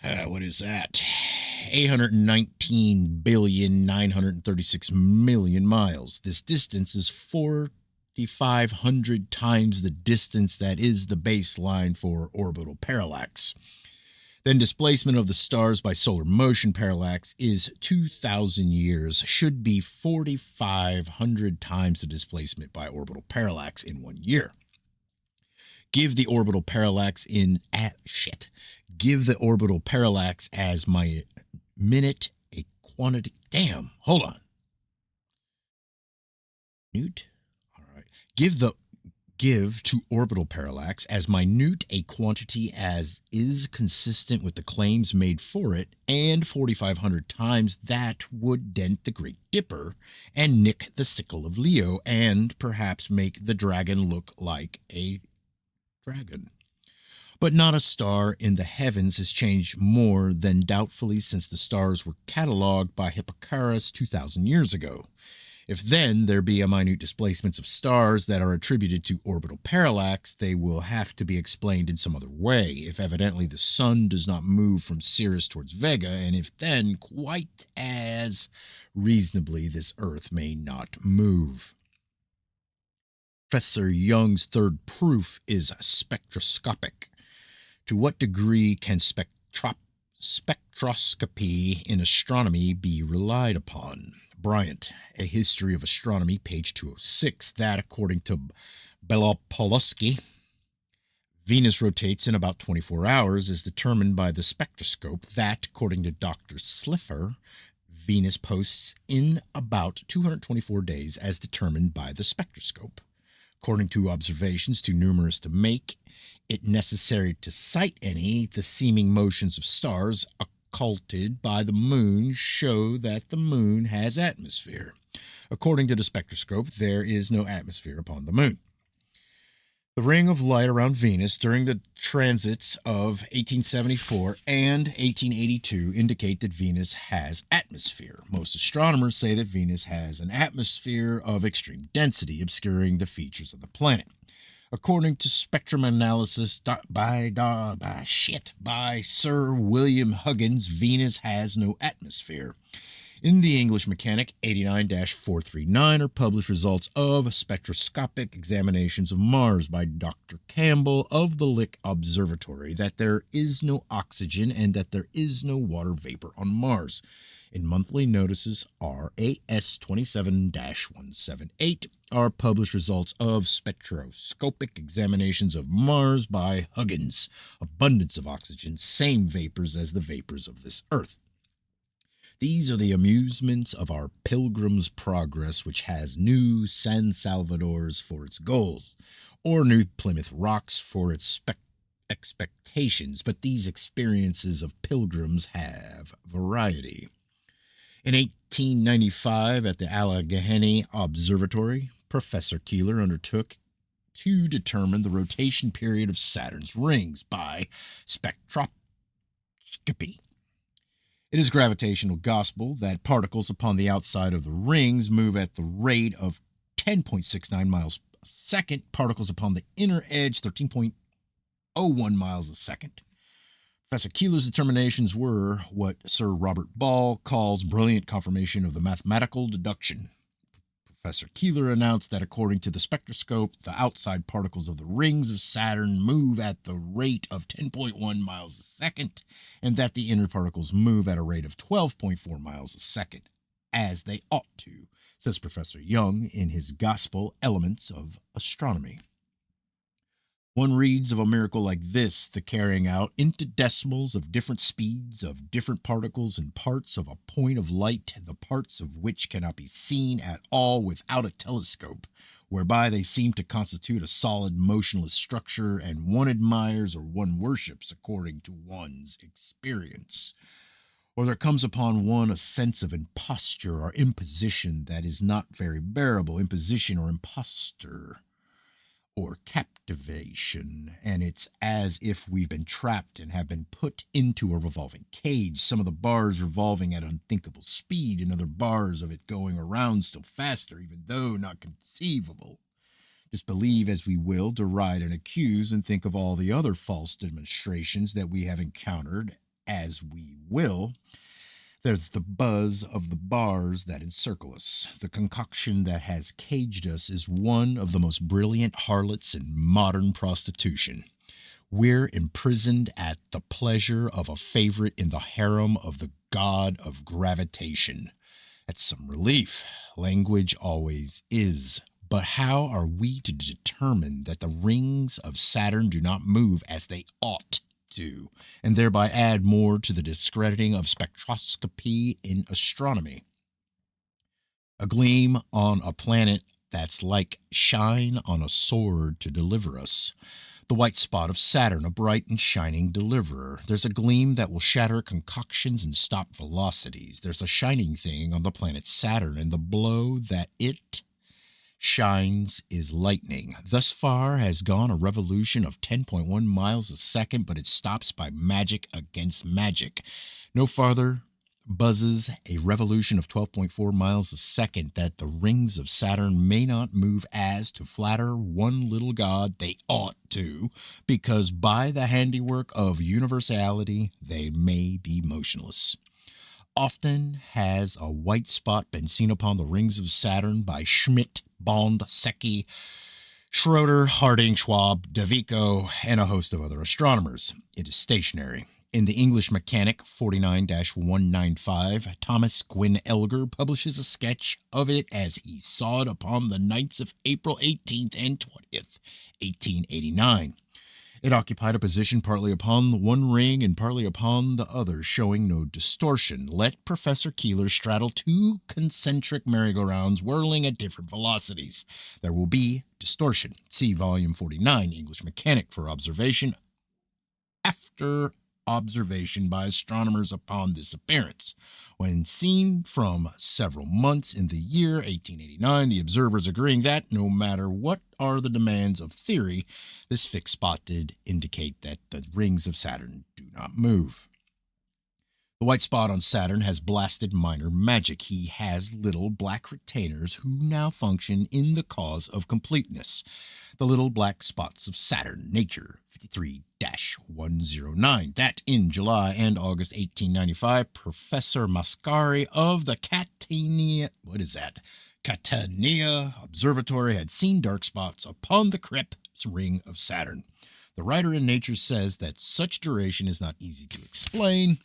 819,936,000,000 miles. This distance is 4,500 times the distance that is the baseline for orbital parallax. Then displacement of the stars by solar motion parallax is 2,000 years, should be 4,500 times the displacement by orbital parallax in 1 year. Give the orbital parallax as my minute a quantity. Damn, hold on. Newt. All right. Give to orbital parallax as minute a quantity as is consistent with the claims made for it, and 4,500 times that would dent the Great Dipper and nick the sickle of Leo, and perhaps make the dragon look like a dragon. But not a star in the heavens has changed more than doubtfully since the stars were catalogued by Hipparchus 2,000 years ago. If then there be a minute displacements of stars that are attributed to orbital parallax, they will have to be explained in some other way. If evidently the sun does not move from Sirius towards Vega, and if then quite as reasonably this Earth may not move. Professor Young's third proof is spectroscopic. To what degree can spectroscopy in astronomy be relied upon? Bryant, A History of Astronomy, page 206, that according to Belopolsky, Venus rotates in about 24 hours is determined by the spectroscope. That, according to Dr. Slipher, Venus posts in about 224 days as determined by the spectroscope. According to observations too numerous to make it necessary to cite any, the seeming motions of stars occulted by the moon show that the moon has atmosphere. According to the spectroscope, there is no atmosphere upon the moon. The ring of light around Venus during the transits of 1874 and 1882 indicate that Venus has atmosphere. Most astronomers say that Venus has an atmosphere of extreme density, obscuring the features of the planet. According to spectrum analysis by Sir William Huggins, Venus has no atmosphere. In the English Mechanic 89-439 are published results of spectroscopic examinations of Mars by Dr. Campbell of the Lick Observatory that there is no oxygen and that there is no water vapor on Mars. In monthly notices RAS 27-178 are published results of spectroscopic examinations of Mars by Huggins. Abundance of oxygen, same vapors as the vapors of this Earth. These are the amusements of our Pilgrim's Progress, which has New San Salvadors for its goals, or New Plymouth Rocks for its expectations, but these experiences of pilgrims have variety. In 1895, at the Allegheny Observatory, Professor Keeler undertook to determine the rotation period of Saturn's rings by spectroscopy. It is gravitational gospel that particles upon the outside of the rings move at the rate of 10.69 miles a second, particles upon the inner edge 13.01 miles a second. Professor Keeler's determinations were what Sir Robert Ball calls brilliant confirmation of the mathematical deduction. Professor Keeler announced that according to the spectroscope, the outside particles of the rings of Saturn move at the rate of 10.1 miles a second, and that the inner particles move at a rate of 12.4 miles a second, as they ought to, says Professor Young in his Gospel Elements of Astronomy. One reads of a miracle like this, the carrying out into decimals of different speeds of different particles and parts of a point of light, the parts of which cannot be seen at all without a telescope, whereby they seem to constitute a solid motionless structure, and one admires or one worships according to one's experience. Or there comes upon one a sense of imposture or imposition that is not very bearable, imposition or imposture, or captivation, and it's as if we've been trapped and have been put into a revolving cage, some of the bars revolving at unthinkable speed, and other bars of it going around still faster, even though not conceivable. Disbelieve as we will, deride and accuse, and think of all the other false demonstrations that we have encountered, as we will. There's the buzz of the bars that encircle us. The concoction that has caged us is one of the most brilliant harlots in modern prostitution. We're imprisoned at the pleasure of a favorite in the harem of the god of gravitation. That's some relief. Language always is. But how are we to determine that the rings of Saturn do not move as they ought to, and thereby add more to the discrediting of spectroscopy in astronomy? A gleam on a planet that's like shine on a sword to deliver us. The white spot of Saturn, a bright and shining deliverer. There's a gleam that will shatter concoctions and stop velocities. There's a shining thing on the planet Saturn, and the blow that it shines is lightning. Thus far has gone a revolution of 10.1 miles a second, but it stops by magic against magic. No farther buzzes a revolution of 12.4 miles a second that the rings of Saturn may not move as to flatter one little god they ought to, because by the handiwork of universality they may be motionless. Often has a white spot been seen upon the rings of Saturn by Schmidt, Bond, Secchi, Schroeder, Harding, Schwab, De Vico, and a host of other astronomers. It is stationary. In the English Mechanic 49-195, Thomas Gwyn Elger publishes a sketch of it as he saw it upon the nights of April 18th and 20th, 1889. It occupied a position partly upon the one ring and partly upon the other, showing no distortion. Let Professor Keeler straddle two concentric merry-go-rounds whirling at different velocities. There will be distortion. See volume 49, English Mechanic, for observation after observation by astronomers upon this appearance. When seen from several months in the year 1889, the observers agreeing that, no matter what are the demands of theory, this fixed spot did indicate that the rings of Saturn do not move. The white spot on Saturn has blasted minor magic. He has little black retainers who now function in the cause of completeness. The little black spots of Saturn, Nature 53-109, that in July and August 1895, Professor Mascari of the Catania Observatory had seen dark spots upon the Krebs ring of Saturn. The writer in Nature says that such duration is not easy to explain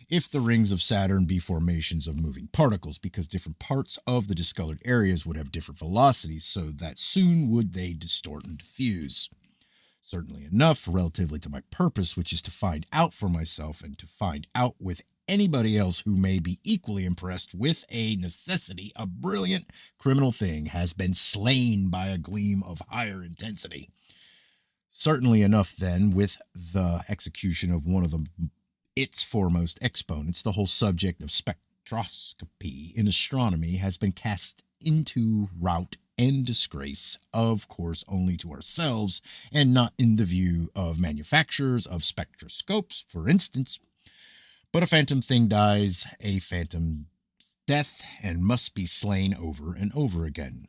if the rings of Saturn be formations of moving particles, because different parts of the discolored areas would have different velocities, so that soon would they distort and diffuse. Certainly enough, relatively to my purpose, which is to find out for myself and to find out with anybody else who may be equally impressed with a necessity, a brilliant criminal thing has been slain by a gleam of higher intensity. Certainly enough, then, with the execution of one of its foremost exponents, the whole subject of spectroscopy in astronomy has been cast into rout and disgrace, of course only to ourselves, and not in the view of manufacturers of spectroscopes, for instance. But a phantom thing dies a phantom's death and must be slain over and over again.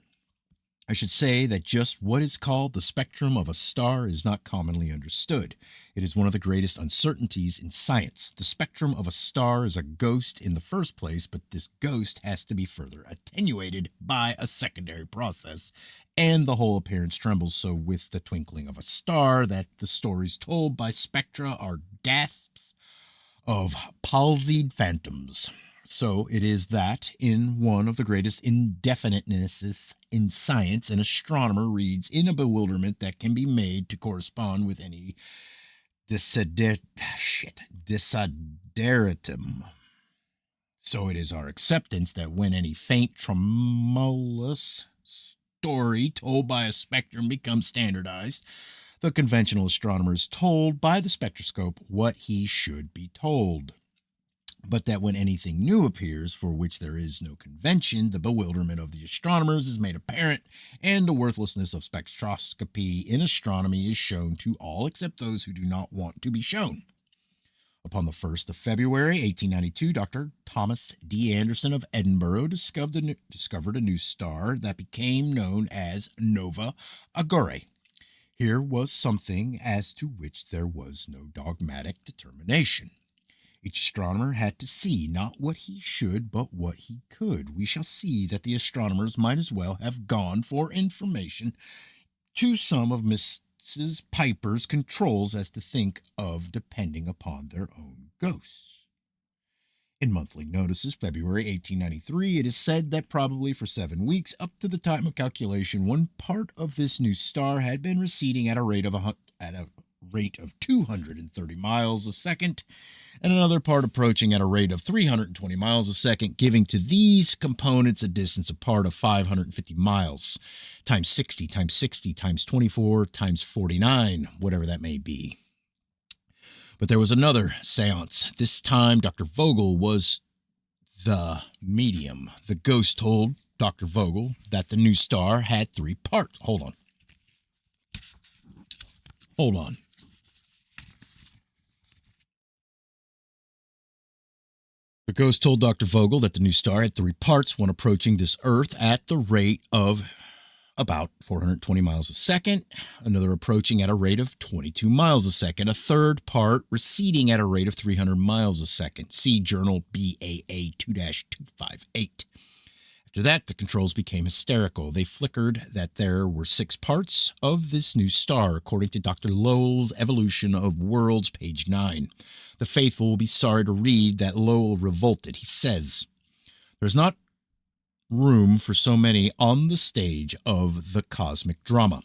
I should say that just what is called the spectrum of a star is not commonly understood. It is one of the greatest uncertainties in science. The spectrum of a star is a ghost in the first place, but this ghost has to be further attenuated by a secondary process, and the whole appearance trembles so with the twinkling of a star that the stories told by spectra are gasps of palsied phantoms. So it is that, in one of the greatest indefinitenesses in science, an astronomer reads in a bewilderment that can be made to correspond with any desideratum. So it is our acceptance that when any faint, tremulous story told by a spectrum becomes standardized, the conventional astronomer is told by the spectroscope what he should be told. But that when anything new appears for which there is no convention, the bewilderment of the astronomers is made apparent, and the worthlessness of spectroscopy in astronomy is shown to all except those who do not want to be shown. Upon the 1st of February, 1892, Dr. Thomas D. Anderson of Edinburgh discovered a new star that became known as Nova Augurae. Here was something as to which there was no dogmatic determination. Each astronomer had to see not what he should, but what he could. We shall see that the astronomers might as well have gone for information to some of Mrs. Piper's controls as to think of depending upon their own ghosts. In monthly notices, February 1893, it is said that probably for 7 weeks, up to the time of calculation, one part of this new star had been receding at a rate of 230 miles a second, and another part approaching at a rate of 320 miles a second, giving to these components a distance apart of 550 miles, times 60, times 60, times 24, times 49, whatever that may be. But there was another seance. This time, Dr. Vogel was the medium. The ghost told Dr. Vogel that the new star had 3 parts. Hold on. The ghost told Dr. Vogel that the new star had three parts, one approaching this Earth at the rate of about 420 miles a second, another approaching at a rate of 22 miles a second, a third part receding at a rate of 300 miles a second. See Journal BAA 2-258. After that, the controls became hysterical. They flickered that there were six parts of this new star, according to Dr. Lowell's Evolution of Worlds, page 9. The faithful will be sorry to read that Lowell revolted. He says, "There's not room for so many on the stage of the cosmic drama.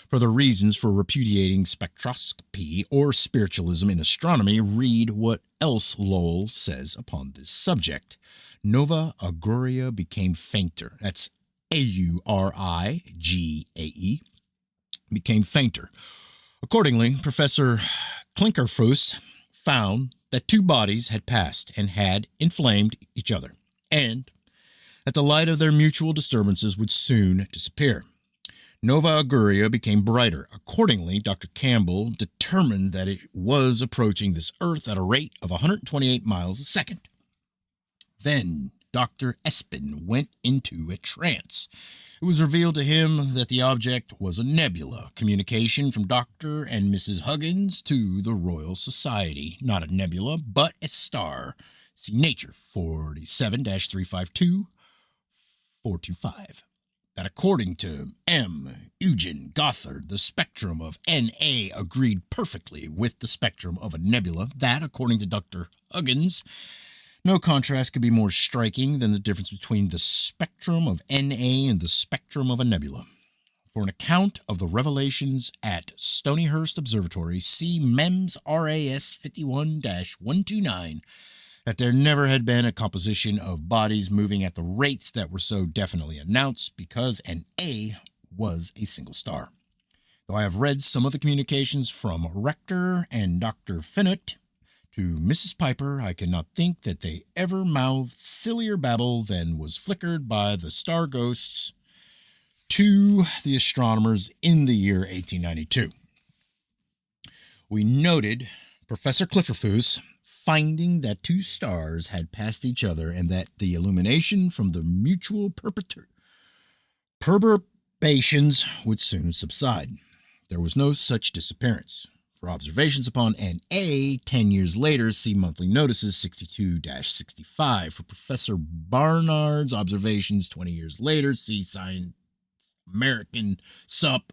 For the reasons for repudiating spectroscopy or spiritualism in astronomy, read what else Lowell says upon this subject. Nova Augura became fainter." That's Aurigae, became fainter. Accordingly, Professor Klinkerfues found that two bodies had passed and had inflamed each other, and that the light of their mutual disturbances would soon disappear. Nova Augura became brighter. Accordingly, Dr. Campbell determined that it was approaching this Earth at a rate of 128 miles a second. Then Dr. Espin went into a trance. It was revealed to him that the object was a nebula, communication from Dr. and Mrs. Huggins to the Royal Society. Not a nebula, but a star. See Nature 47-352. 425. That according to M. Eugen Gothard, the spectrum of Na agreed perfectly with the spectrum of a nebula. That, according to Dr. Huggins, no contrast could be more striking than the difference between the spectrum of Na and the spectrum of a nebula. For an account of the revelations at Stonyhurst Observatory, see MEMS RAS 51-129, that there never had been a composition of bodies moving at the rates that were so definitely announced, because an A was a single star. Though I have read some of the communications from Rector and Dr. Finnott to Mrs. Piper, I cannot think that they ever mouthed sillier babble than was flickered by the star ghosts to the astronomers in the year 1892. We noted Professor Klinkerfues finding that two stars had passed each other and that the illumination from the mutual perturbations would soon subside. There was no such disappearance. For observations upon NA 10 years later, see Monthly Notices 62-65. For Professor Barnard's observations 20 years later, see Science American Sup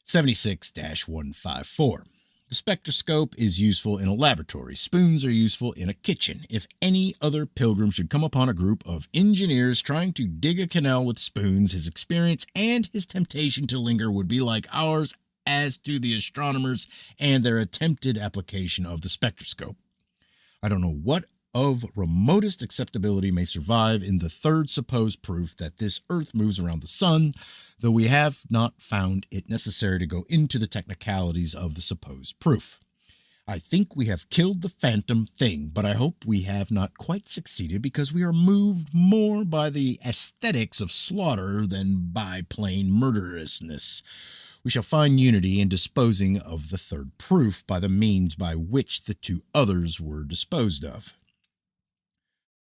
76-154. The spectroscope is useful in a laboratory. Spoons are useful in a kitchen. If any other pilgrim should come upon a group of engineers trying to dig a canal with spoons, his experience and his temptation to linger would be like ours as to the astronomers and their attempted application of the spectroscope. I don't know what of remotest acceptability may survive in the third supposed proof that this Earth moves around the sun, though we have not found it necessary to go into the technicalities of the supposed proof. I think we have killed the phantom thing, but I hope we have not quite succeeded, because we are moved more by the aesthetics of slaughter than by plain murderousness. We shall find unity in disposing of the third proof by the means by which the two others were disposed of.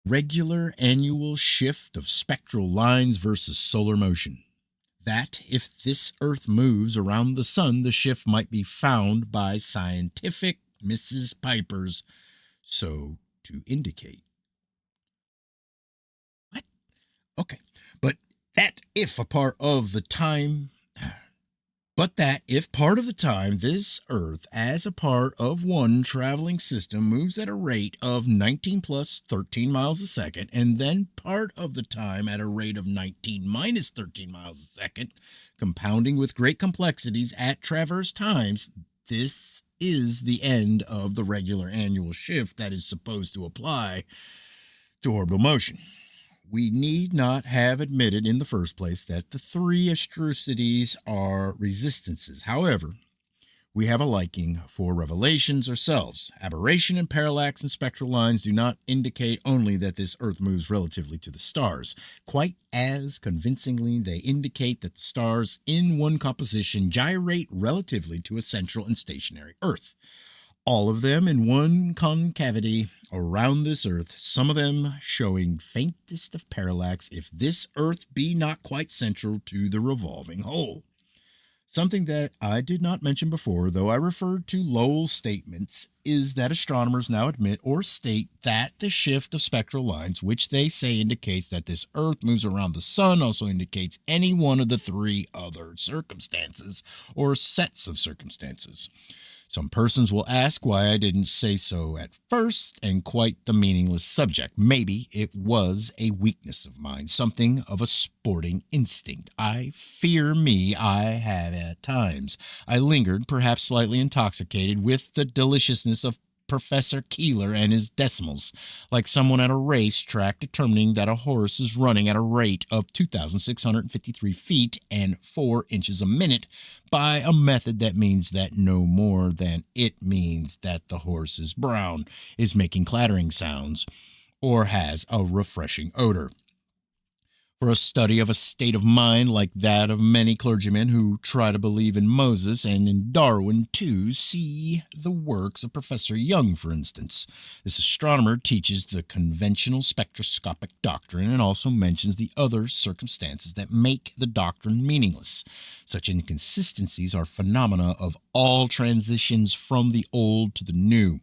Regular annual shift of spectral lines versus solar motion. That if this Earth moves around the sun, the shift might be found by scientific Mrs. Pipers so to indicate. What? Okay. But that if part of the time this Earth as a part of one traveling system moves at a rate of 19 plus 13 miles a second, and then part of the time at a rate of 19 minus 13 miles a second, compounding with great complexities at traverse times, this is the end of the regular annual shift that is supposed to apply to orbital motion. We need not have admitted in the first place that the three atrocities are resistances. However, we have a liking for revelations ourselves. Aberration and parallax and spectral lines do not indicate only that this Earth moves relatively to the stars. Quite as convincingly, they indicate that the stars in one composition gyrate relatively to a central and stationary Earth. all of them in one concavity around this earth, some of them showing faintest of parallax, if this earth be not quite central to the revolving whole. Something that I did not mention before, though I referred to Lowell's statements, is that astronomers now admit or state that the shift of spectral lines, which they say indicates that this Earth moves around the sun, also indicates any one of the three other circumstances or sets of circumstances. Some persons will ask why I didn't say so at first, and quite the meaningless subject. Maybe it was a weakness of mine, something of a sporting instinct. I fear me I have at times. I lingered, perhaps slightly intoxicated, with the deliciousness of Professor Keeler and his decimals, like someone at a race track determining that a horse is running at a rate of 2,653 feet and 4 inches a minute by a method that means that no more than it means that the horse is brown, is making clattering sounds, or has a refreshing odor. For a study of a state of mind like that of many clergymen who try to believe in Moses and in Darwin too, see the works of Professor Young, for instance. This astronomer teaches the conventional spectroscopic doctrine and also mentions the other circumstances that make the doctrine meaningless. Such inconsistencies are phenomena of all transitions from the old to the new.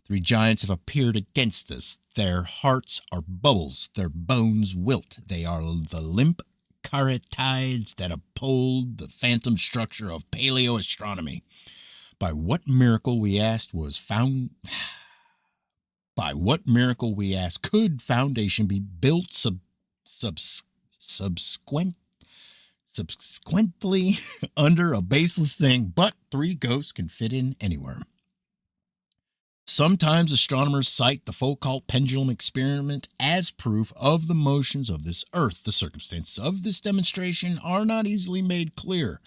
Three giants have appeared against us. Their hearts are bubbles, their bones wilt. They are the limp caryatides that uphold the phantom structure of paleoastronomy. By what miracle, we asked, could foundation be built subsequently under a baseless thing, but three ghosts can fit in anywhere? Sometimes astronomers cite the Foucault pendulum experiment as proof of the motions of this Earth. The circumstances of this demonstration are not easily made clear.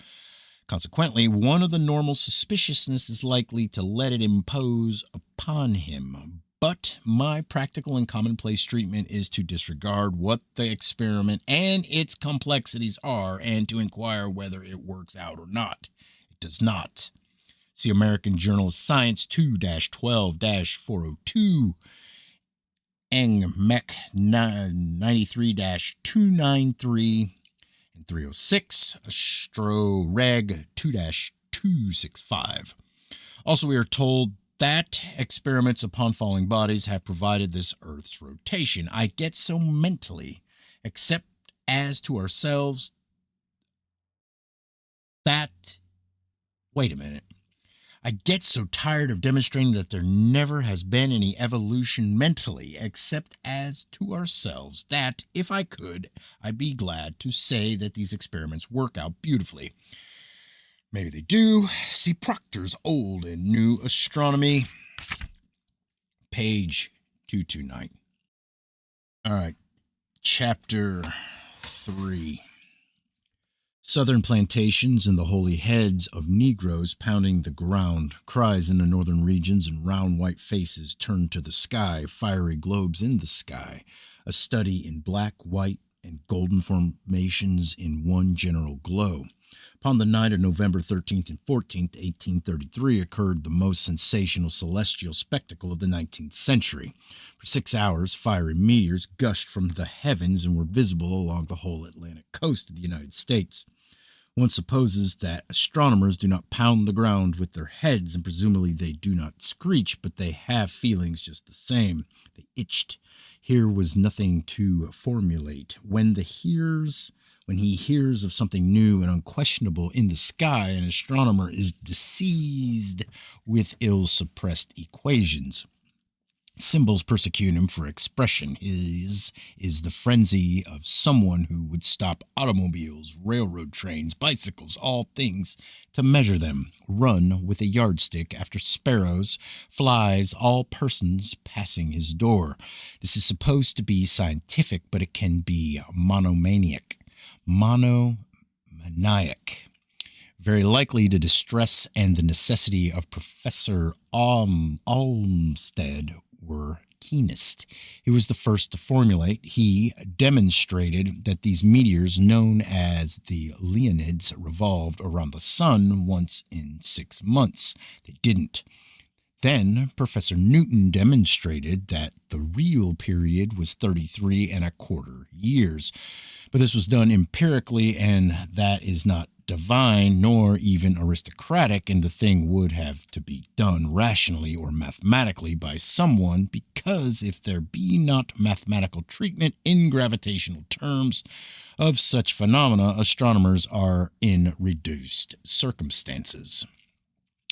Consequently, one of the normal suspiciousness is likely to let it impose upon him. But my practical and commonplace treatment is to disregard what the experiment and its complexities are and to inquire whether it works out or not. It does not. See American Journal of Science 2-12-402, EngMech 93-293 and 306, Astro Reg 2-265. Also, we are told that experiments upon falling bodies have provided this Earth's rotation. I get so mentally, except as to ourselves, that... Wait a minute. I get so tired of demonstrating that there never has been any evolution mentally, except as to ourselves, that, if I could, I'd be glad to say that these experiments work out beautifully. Maybe they do. See Proctor's Old and New Astronomy, page 229. All right, chapter 3. Southern plantations and the holy heads of Negroes pounding the ground, cries in the northern regions and round white faces turned to the sky, fiery globes in the sky, a study in black, white, and golden formations in one general glow. Upon the night of November 13th and 14th, 1833, occurred the most sensational celestial spectacle of the 19th century. For 6 hours, fiery meteors gushed from the heavens and were visible along the whole Atlantic coast of the United States. One supposes that astronomers do not pound the ground with their heads, and presumably they do not screech, but they have feelings just the same. They itched. Here was nothing to formulate. When he hears of something new and unquestionable in the sky, an astronomer is diseased with ill-suppressed equations. Symbols persecute him for expression. His is the frenzy of someone who would stop automobiles, railroad trains, bicycles, all things, to measure them, run with a yardstick after sparrows, flies, all persons passing his door. This is supposed to be scientific, but it can be monomaniac. Very likely the distress and the necessity of Professor Olmsted were keenest. He was the first to formulate. He demonstrated that these meteors, known as the Leonids, revolved around the sun once in 6 months. They didn't. Then Professor Newton demonstrated that the real period was 33 and a quarter years. But this was done empirically, and that is not divine nor even aristocratic, and the thing would have to be done rationally or mathematically by someone, because if there be not mathematical treatment in gravitational terms of such phenomena, astronomers are in reduced circumstances.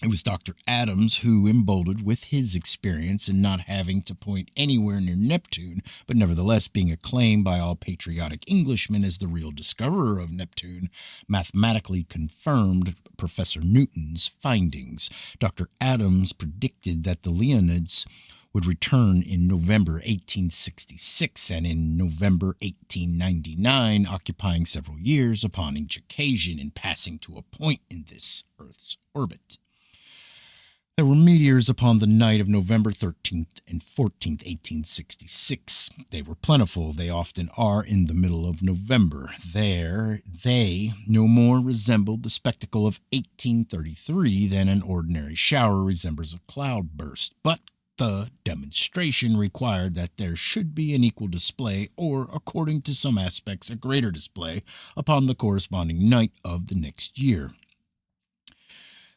It was Dr. Adams who, emboldened with his experience in not having to point anywhere near Neptune, but nevertheless being acclaimed by all patriotic Englishmen as the real discoverer of Neptune, mathematically confirmed Professor Newton's findings. Dr. Adams predicted that the Leonids would return in November 1866 and in November 1899, occupying several years upon each occasion and passing to a point in this Earth's orbit. There were meteors upon the night of November 13th and 14th, 1866. They were plentiful. They often are in the middle of November. They no more resembled the spectacle of 1833 than an ordinary shower resembles a cloudburst. But the demonstration required that there should be an equal display, or, according to some aspects, a greater display, upon the corresponding night of the next year.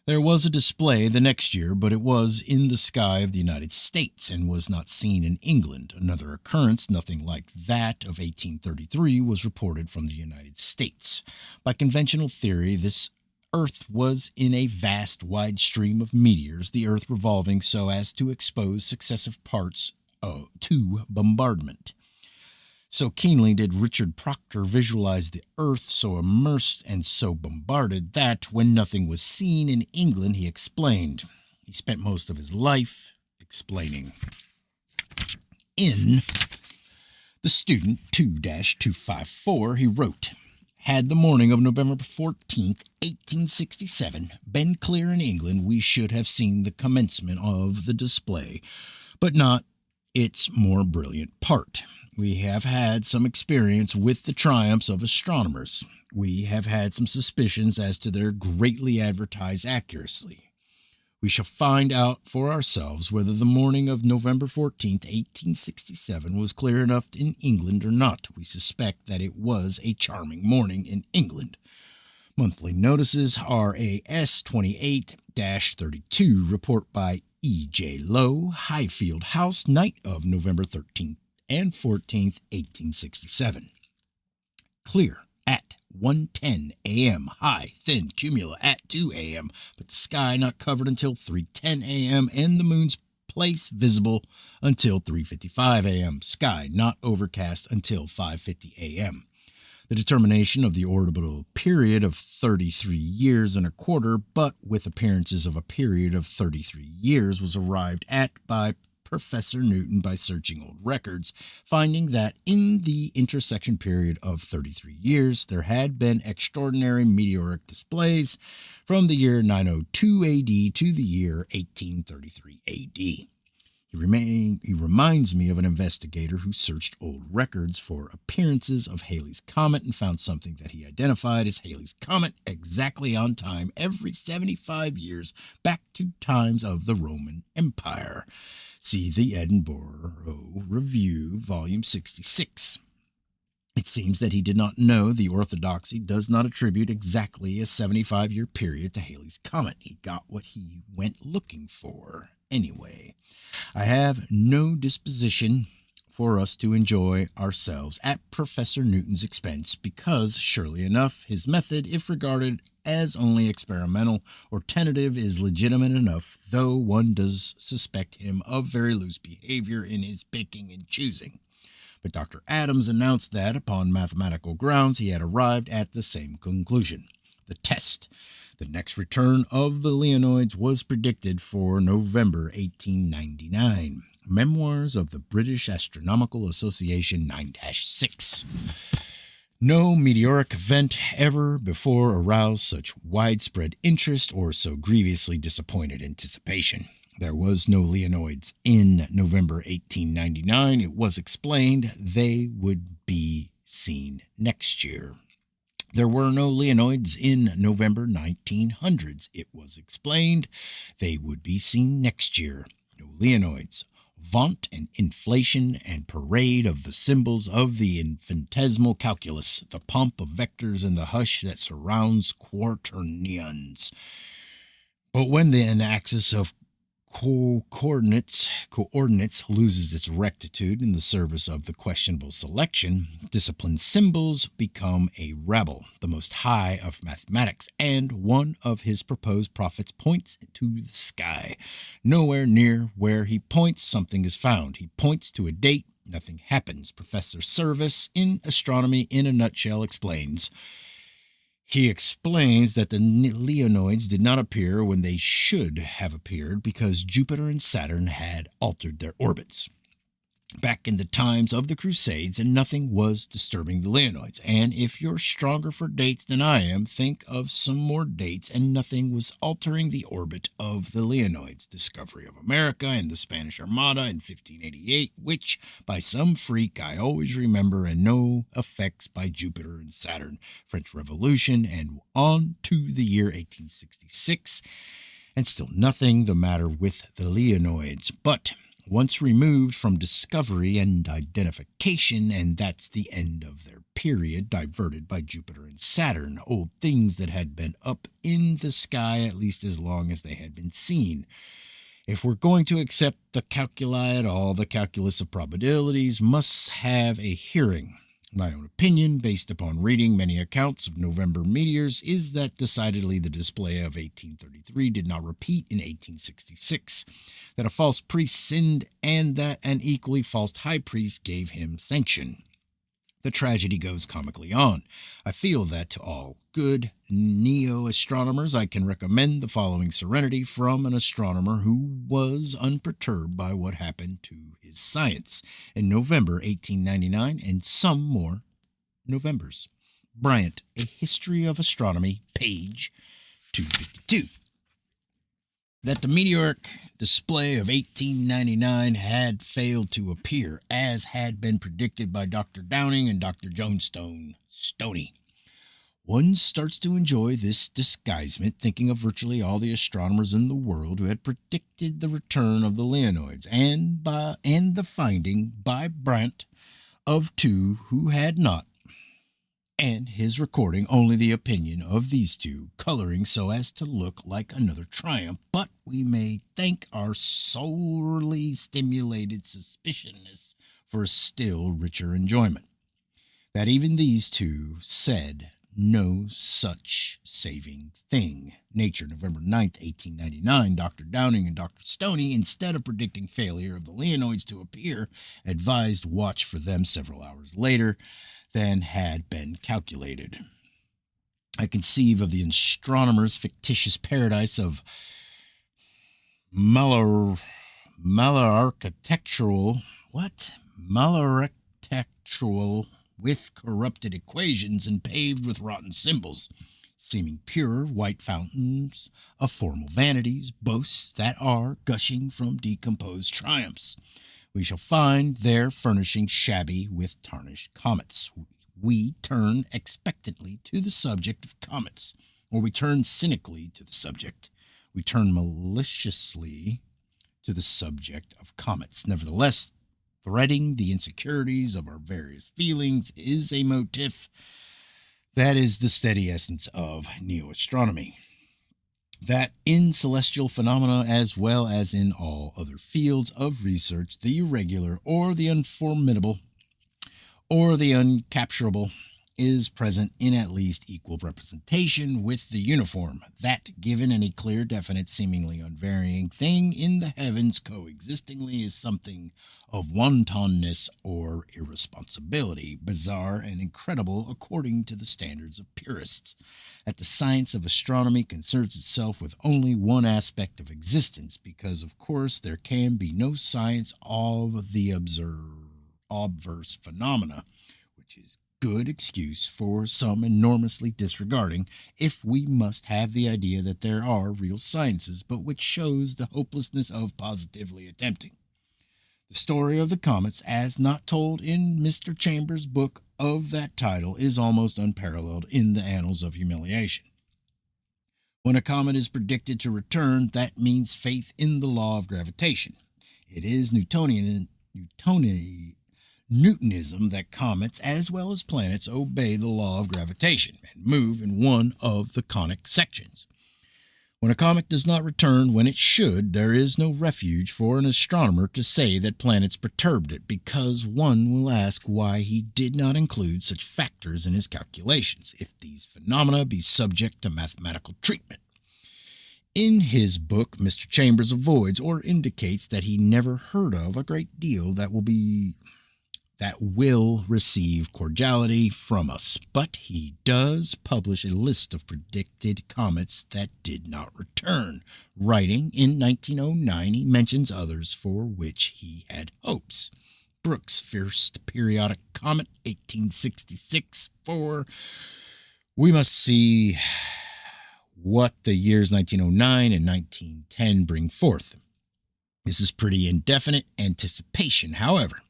There was a display the next year, but it was in the sky of the United States and was not seen in England. Another occurrence, nothing like that of 1833, was reported from the United States. By conventional theory, this Earth was in a vast, wide stream of meteors, the Earth revolving so as to expose successive parts to bombardment. So keenly did Richard Proctor visualize the Earth so immersed and so bombarded that, when nothing was seen in England, he explained. He spent most of his life explaining. In The Student 2-254, he wrote, "Had the morning of November 14th, 1867, been clear in England, we should have seen the commencement of the display, but not its more brilliant part. We have had some experience with the triumphs of astronomers. We have had some suspicions as to their greatly advertised accuracy. We shall find out for ourselves whether the morning of November 14th, 1867 was clear enough in England or not. We suspect that it was a charming morning in England. Monthly notices RAS 28-32, report by E.J. Lowe, Highfield House, night of November 13th and 14th, 1867. Clear at 1:10 a.m. High, thin cumula at 2 a.m., but the sky not covered until 3:10 a.m. and the moon's place visible until 3:55 a.m. Sky not overcast until 5:50 a.m. The determination of the orbital period of 33 years and a quarter, but with appearances of a period of 33 years, was arrived at by Professor Newton by searching old records, finding that in the intersection period of 33 years, there had been extraordinary meteoric displays from the year 902 AD to the year 1833 AD. He reminds me of an investigator who searched old records for appearances of Halley's Comet and found something that he identified as Halley's Comet exactly on time every 75 years back to times of the Roman Empire. See the Edinburgh Review, Volume 66. It seems that he did not know the orthodoxy does not attribute exactly a 75-year period to Halley's Comet. He got what he went looking for anyway. I have no disposition for us to enjoy ourselves at Professor Newton's expense, because, surely enough, his method, if regarded as only experimental or tentative, is legitimate enough, though one does suspect him of very loose behavior in his picking and choosing. But Dr. Adams announced that, upon mathematical grounds, he had arrived at the same conclusion. The test. The next return of the Leonids was predicted for November 1899. Memoirs of the British Astronomical Association 9-6. No meteoric event ever before aroused such widespread interest or so grievously disappointed anticipation. There was no Leonids in November 1899. It was explained they would be seen next year. There were no Leonoids in November 1900s. It was explained they would be seen next year. No Leonoids. Vaunt and inflation and parade of the symbols of the infinitesimal calculus, the pomp of vectors and the hush that surrounds quaternions. But when the axis of coordinates loses its rectitude in the service of the questionable selection, disciplined symbols become a rabble, the most high of mathematics, and one of his proposed prophets points to the sky. Nowhere near where he points, something is found. He points to a date, nothing happens. Professor Service, in Astronomy in a Nutshell, explains. He explains that the Leonoids did not appear when they should have appeared because Jupiter and Saturn had altered their orbits back in the times of the Crusades, and nothing was disturbing the Leonoids. And if you're stronger for dates than I am, think of some more dates, and nothing was altering the orbit of the Leonoids. Discovery of America and the Spanish Armada in 1588, which, by some freak I always remember, and no effects by Jupiter and Saturn. French Revolution, and on to the year 1866, and still nothing the matter with the Leonoids. But once removed from discovery and identification, and that's the end of their period, diverted by Jupiter and Saturn, old things that had been up in the sky at least as long as they had been seen. If we're going to accept the calculi at all, the calculus of probabilities must have a hearing. My own opinion, based upon reading many accounts of November meteors, is that decidedly the display of 1833 did not repeat in 1866, that a false priest sinned, and that an equally false high priest gave him sanction. The tragedy goes comically on. I feel that to all good neo-astronomers I can recommend the following serenity from an astronomer who was unperturbed by what happened to his science in November 1899 and some more Novembers. Bryant, A History of Astronomy, page 252. That the meteoric display of 1899 had failed to appear, as had been predicted by Dr. Downing and Dr. Johnstone Stoney. One starts to enjoy this disguisement, thinking of virtually all the astronomers in the world who had predicted the return of the Leonoids, and the finding by Bryant of two who had not, and his recording only the opinion of these two, coloring so as to look like another triumph. But we may thank our sorely stimulated suspicionness for a still richer enjoyment, that even these two said no such saving thing. Nature, November 9th, 1899. Dr. Downing and Dr. Stoney, instead of predicting failure of the Leonoids to appear, advised watch for them several hours later than had been calculated. I conceive of the astronomer's fictitious paradise of malarchitectural with corrupted equations and paved with rotten symbols, seeming pure white fountains of formal vanities, boasts that are gushing from decomposed triumphs. We shall find their furnishing shabby with tarnished comets. We turn expectantly to the subject of comets, or we turn cynically to the subject. We turn maliciously to the subject of comets. Nevertheless, threading the insecurities of our various feelings is a motif that is the steady essence of neo-astronomy. That in celestial phenomena, as well as in all other fields of research, the irregular or the unformidable or the uncapturable is present in at least equal representation with the uniform. That, given any clear, definite, seemingly unvarying thing in the heavens coexistingly, is something of wantonness or irresponsibility, bizarre and incredible according to the standards of purists. That the science of astronomy concerns itself with only one aspect of existence, because, of course, there can be no science of the obverse phenomena, which is good excuse for some enormously disregarding, if we must have the idea that there are real sciences, but which shows the hopelessness of positively attempting. The story of the comets, as not told in Mr. Chambers' book of that title, is almost unparalleled in the annals of humiliation. When a comet is predicted to return, that means faith in the law of gravitation. It is Newtonianism that comets, as well as planets, obey the law of gravitation and move in one of the conic sections. When a comet does not return when it should, there is no refuge for an astronomer to say that planets perturbed it, because one will ask why he did not include such factors in his calculations, if these phenomena be subject to mathematical treatment. In his book, Mr. Chambers avoids or indicates that he never heard of a great deal that will receive cordiality from us, but he does publish a list of predicted comets that did not return. Writing in 1909, he mentions others for which he had hopes. Brooks' first periodic comet, 1866, we must see what the years 1909 and 1910 bring forth. This is pretty indefinite anticipation, however.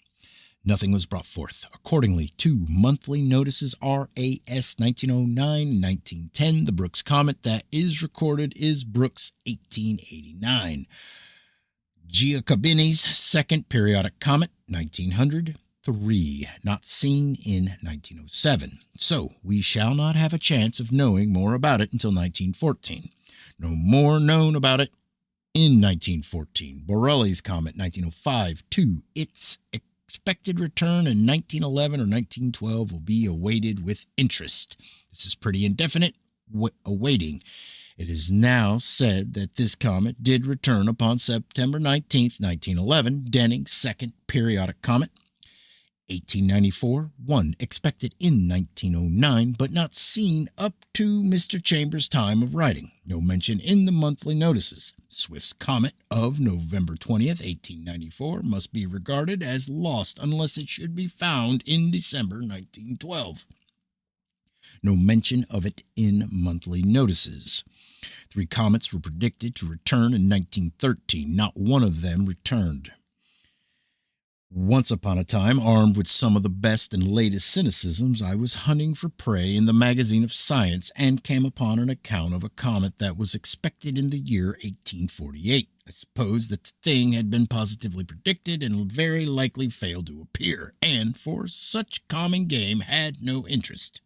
Nothing was brought forth. Accordingly, 2 monthly notices RAS 1909 and 1910. The Brooks comet that is recorded is Brooks 1889. Giacobini's second periodic comet, 1903, not seen in 1907. So we shall not have a chance of knowing more about it until 1914. No more known about it in 1914. Borelli's comet, 1905, to its expected return in 1911 or 1912 will be awaited with interest. This is pretty indefinite awaiting. It is now said that this comet did return upon September 19th, 1911, Denning's second periodic comet. 1894, one expected in 1909, but not seen up to Mr. Chambers' time of writing. No mention in the monthly notices. Swift's comet of November 20th, 1894, must be regarded as lost unless it should be found in December 1912. No mention of it in monthly notices. 3 comets were predicted to return in 1913. Not one of them returned. Once upon a time, armed with some of the best and latest cynicisms, I was hunting for prey in the magazine of Science and came upon an account of a comet that was expected in the year 1848. I suppose that the thing had been positively predicted and very likely failed to appear, and for such common game had no interest.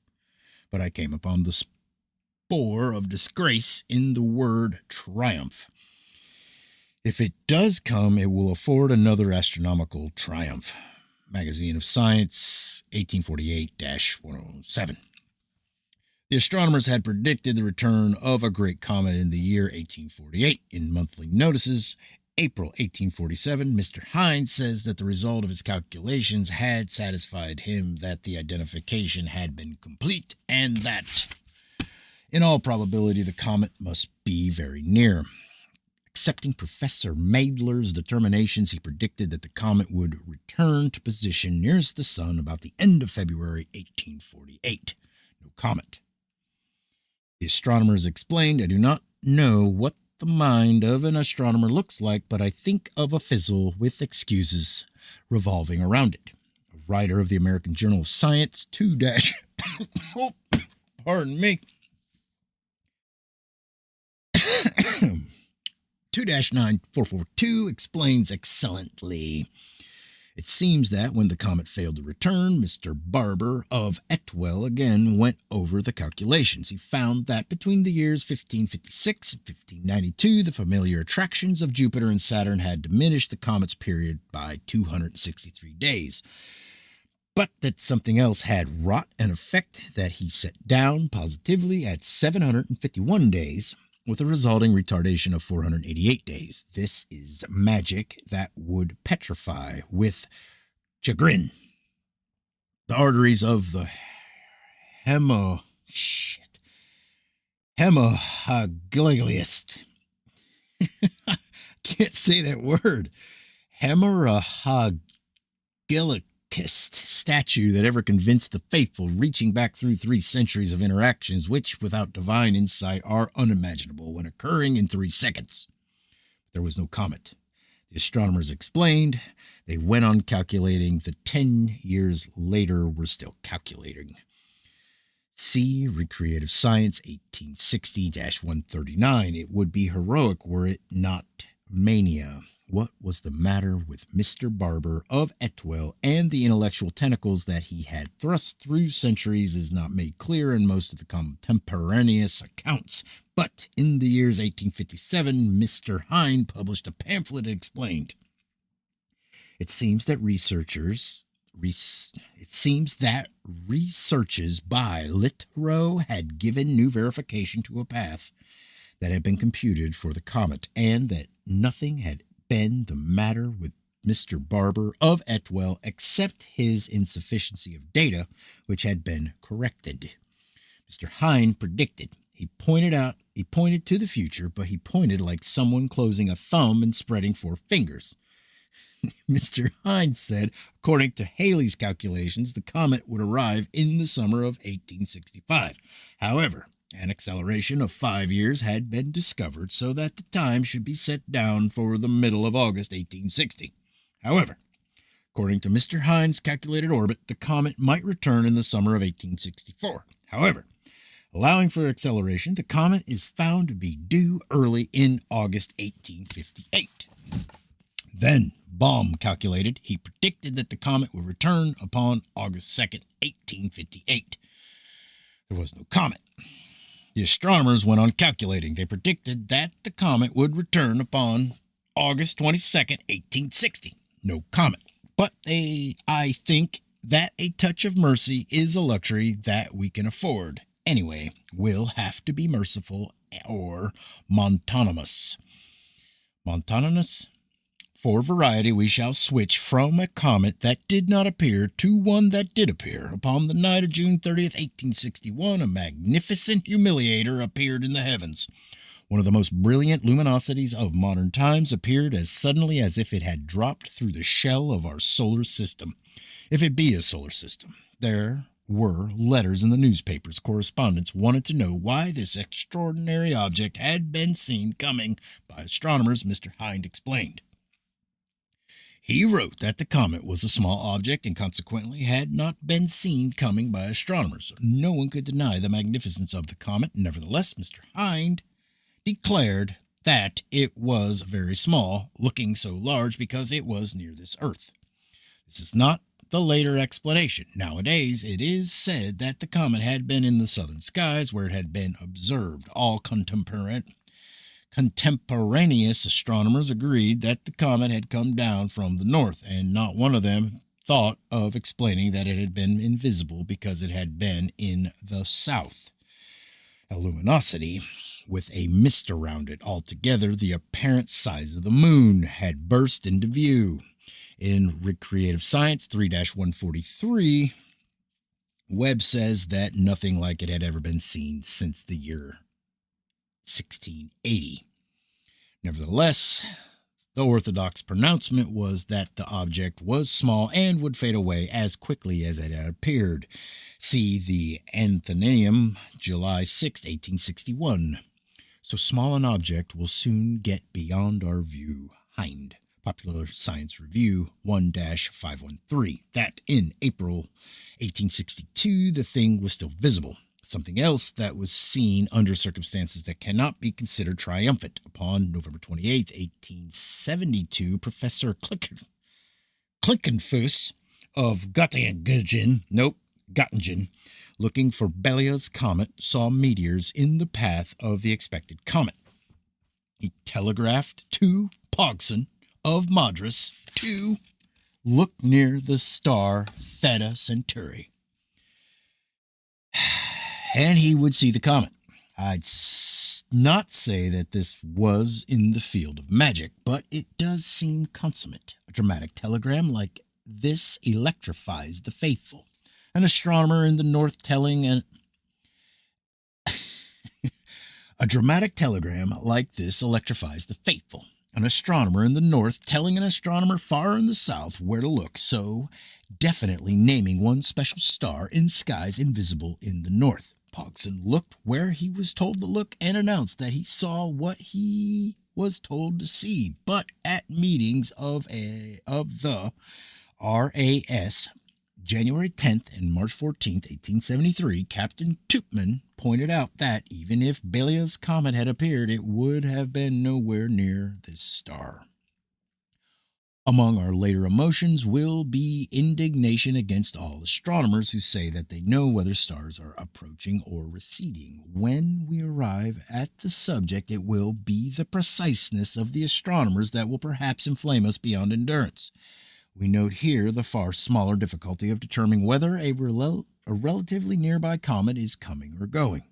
But I came upon the spore of disgrace in the word triumph. If it does come, it will afford another astronomical triumph. Magazine of Science, 1848-107. The astronomers had predicted the return of a great comet in the year 1848 in monthly notices. April 1847, Mr. Hines says that the result of his calculations had satisfied him that the identification had been complete and that, in all probability, the comet must be very near. Accepting Professor Madler's determinations, he predicted that the comet would return to position nearest the sun about the end of February 1848. No comet. The astronomers explained, I do not know what the mind of an astronomer looks like, but I think of a fizzle with excuses revolving around it. A writer of the American Journal of Science, 2- oh, pardon me. 2-9442 explains excellently. It seems that when the comet failed to return, Mr. Barber of Etwell again went over the calculations. He found that between the years 1556 and 1592, the familiar attractions of Jupiter and Saturn had diminished the comet's period by 263 days. But that something else had wrought an effect that he set down positively at 751 days, with a resulting retardation of 488 days. This is magic that would petrify with chagrin the arteries of the hemorrhagilicist. Can't say that word. Hemorrhagilicist statue that ever convinced the faithful, reaching back through 3 centuries of interactions which, without divine insight, are unimaginable when occurring in 3 seconds. There was no comet. The The astronomers explained they went on calculating. The 10 years later were still calculating. See Recreative Science 1860-139. It would be heroic were it not mania. What was the matter with Mr. Barber of Etwell, and the intellectual tentacles that he had thrust through centuries is not made clear in most of the contemporaneous accounts. But in the years 1857, Mr. Hind published a pamphlet that explained. It seems that researches by Littrow had given new verification to a path that had been computed for the comet, and that nothing had been the matter with Mr. Barber of Etwell except his insufficiency of data, which had been corrected. Mr. Hind predicted. He pointed to the future, but he pointed like someone closing a thumb and spreading four fingers. Mr. Hind said, according to Halley's calculations, the comet would arrive in the summer of 1865. However, an acceleration of 5 years had been discovered so that the time should be set down for the middle of August 1860. However, according to Mr. Hind's calculated orbit, the comet might return in the summer of 1864. However, allowing for acceleration, the comet is found to be due early in August 1858. Then, Baum calculated. He predicted that the comet would return upon August 2nd, 1858. There was no comet. The astronomers went on calculating. They predicted that the comet would return upon August 22nd, 1860. No comet. But I think that a touch of mercy is a luxury that we can afford. Anyway, we'll have to be merciful or montonymous. Montonymous? For variety, we shall switch from a comet that did not appear to one that did appear. Upon the night of June 30th, 1861, a magnificent humiliator appeared in the heavens. One of the most brilliant luminosities of modern times appeared as suddenly as if it had dropped through the shell of our solar system. If it be a solar system, there were letters in the newspapers. Correspondents wanted to know why this extraordinary object had been seen coming by astronomers, Mr. Hind explained. He wrote that the comet was a small object and consequently had not been seen coming by astronomers. No one could deny the magnificence of the comet. Nevertheless, Mr. Hind declared that it was very small, looking so large because it was near this Earth. This is not the later explanation. Nowadays, it is said that the comet had been in the southern skies where it had been observed. All contemporaneous astronomers agreed that the comet had come down from the north, and not one of them thought of explaining that it had been invisible because it had been in the south. A luminosity with a mist around it. Altogether, the apparent size of the moon had burst into view. In Recreative Science 3-143, Webb says that nothing like it had ever been seen since the year 1680. Nevertheless, the orthodox pronouncement was that the object was small and would fade away as quickly as it had appeared. See the Athenaeum, July 6, 1861. So small an object will soon get beyond our view. Hind, Popular Science Review 1-513. That in April 1862, the thing was still visible. Something else that was seen under circumstances that cannot be considered triumphant. Upon November 28, 1872, Professor Klinkenfuss of Göttingen, looking for Belia's comet, saw meteors in the path of the expected comet. He telegraphed to Pogson of Madras to look near the star Theta Centauri, and he would see the comet. I'd not say that this was in the field of magic, but it does seem consummate. A dramatic telegram like this electrifies the faithful. An astronomer in the north telling a dramatic telegram like this electrifies the faithful. An astronomer in the north telling an astronomer far in the south where to look, so definitely naming one special star in skies invisible in the north. Pogson looked where he was told to look and announced that he saw what he was told to see, but at meetings of the RAS January 10th and March 14th, 1873, Captain Tupman pointed out that even if Biela's comet had appeared, it would have been nowhere near this star. Among our later emotions will be indignation against all astronomers who say that they know whether stars are approaching or receding. When we arrive at the subject, it will be the preciseness of the astronomers that will perhaps inflame us beyond endurance. We note here the far smaller difficulty of determining whether a relatively nearby comet is coming or going.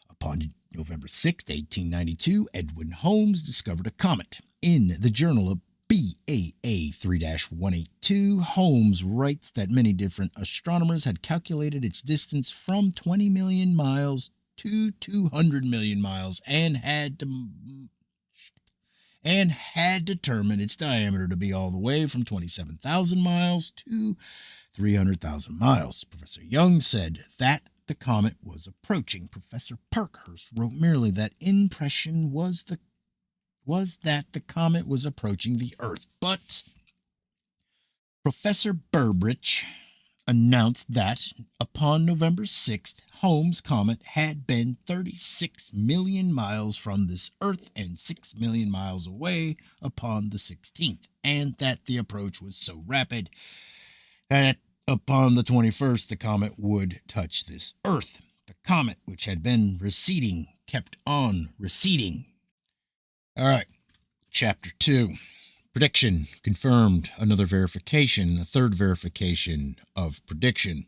Upon November 6, 1892, Edwin Holmes discovered a comet. In the Journal of BAA 3-182, Holmes writes that many different astronomers had calculated its distance from 20 million miles to 200 million miles and had determined its diameter to be all the way from 27,000 miles to 300,000 miles. Professor Young said that the comet was approaching. Professor Parkhurst wrote merely that impression was that the comet was approaching the Earth, but Professor Burbidge announced that upon November 6th, Holmes' comet had been 36 million miles from this Earth and 6 million miles away upon the 16th, and that the approach was so rapid that upon the 21st, the comet would touch this Earth. The comet, which had been receding, kept on receding. All right, Chapter 2. Prediction confirmed. Another verification, a third verification of prediction.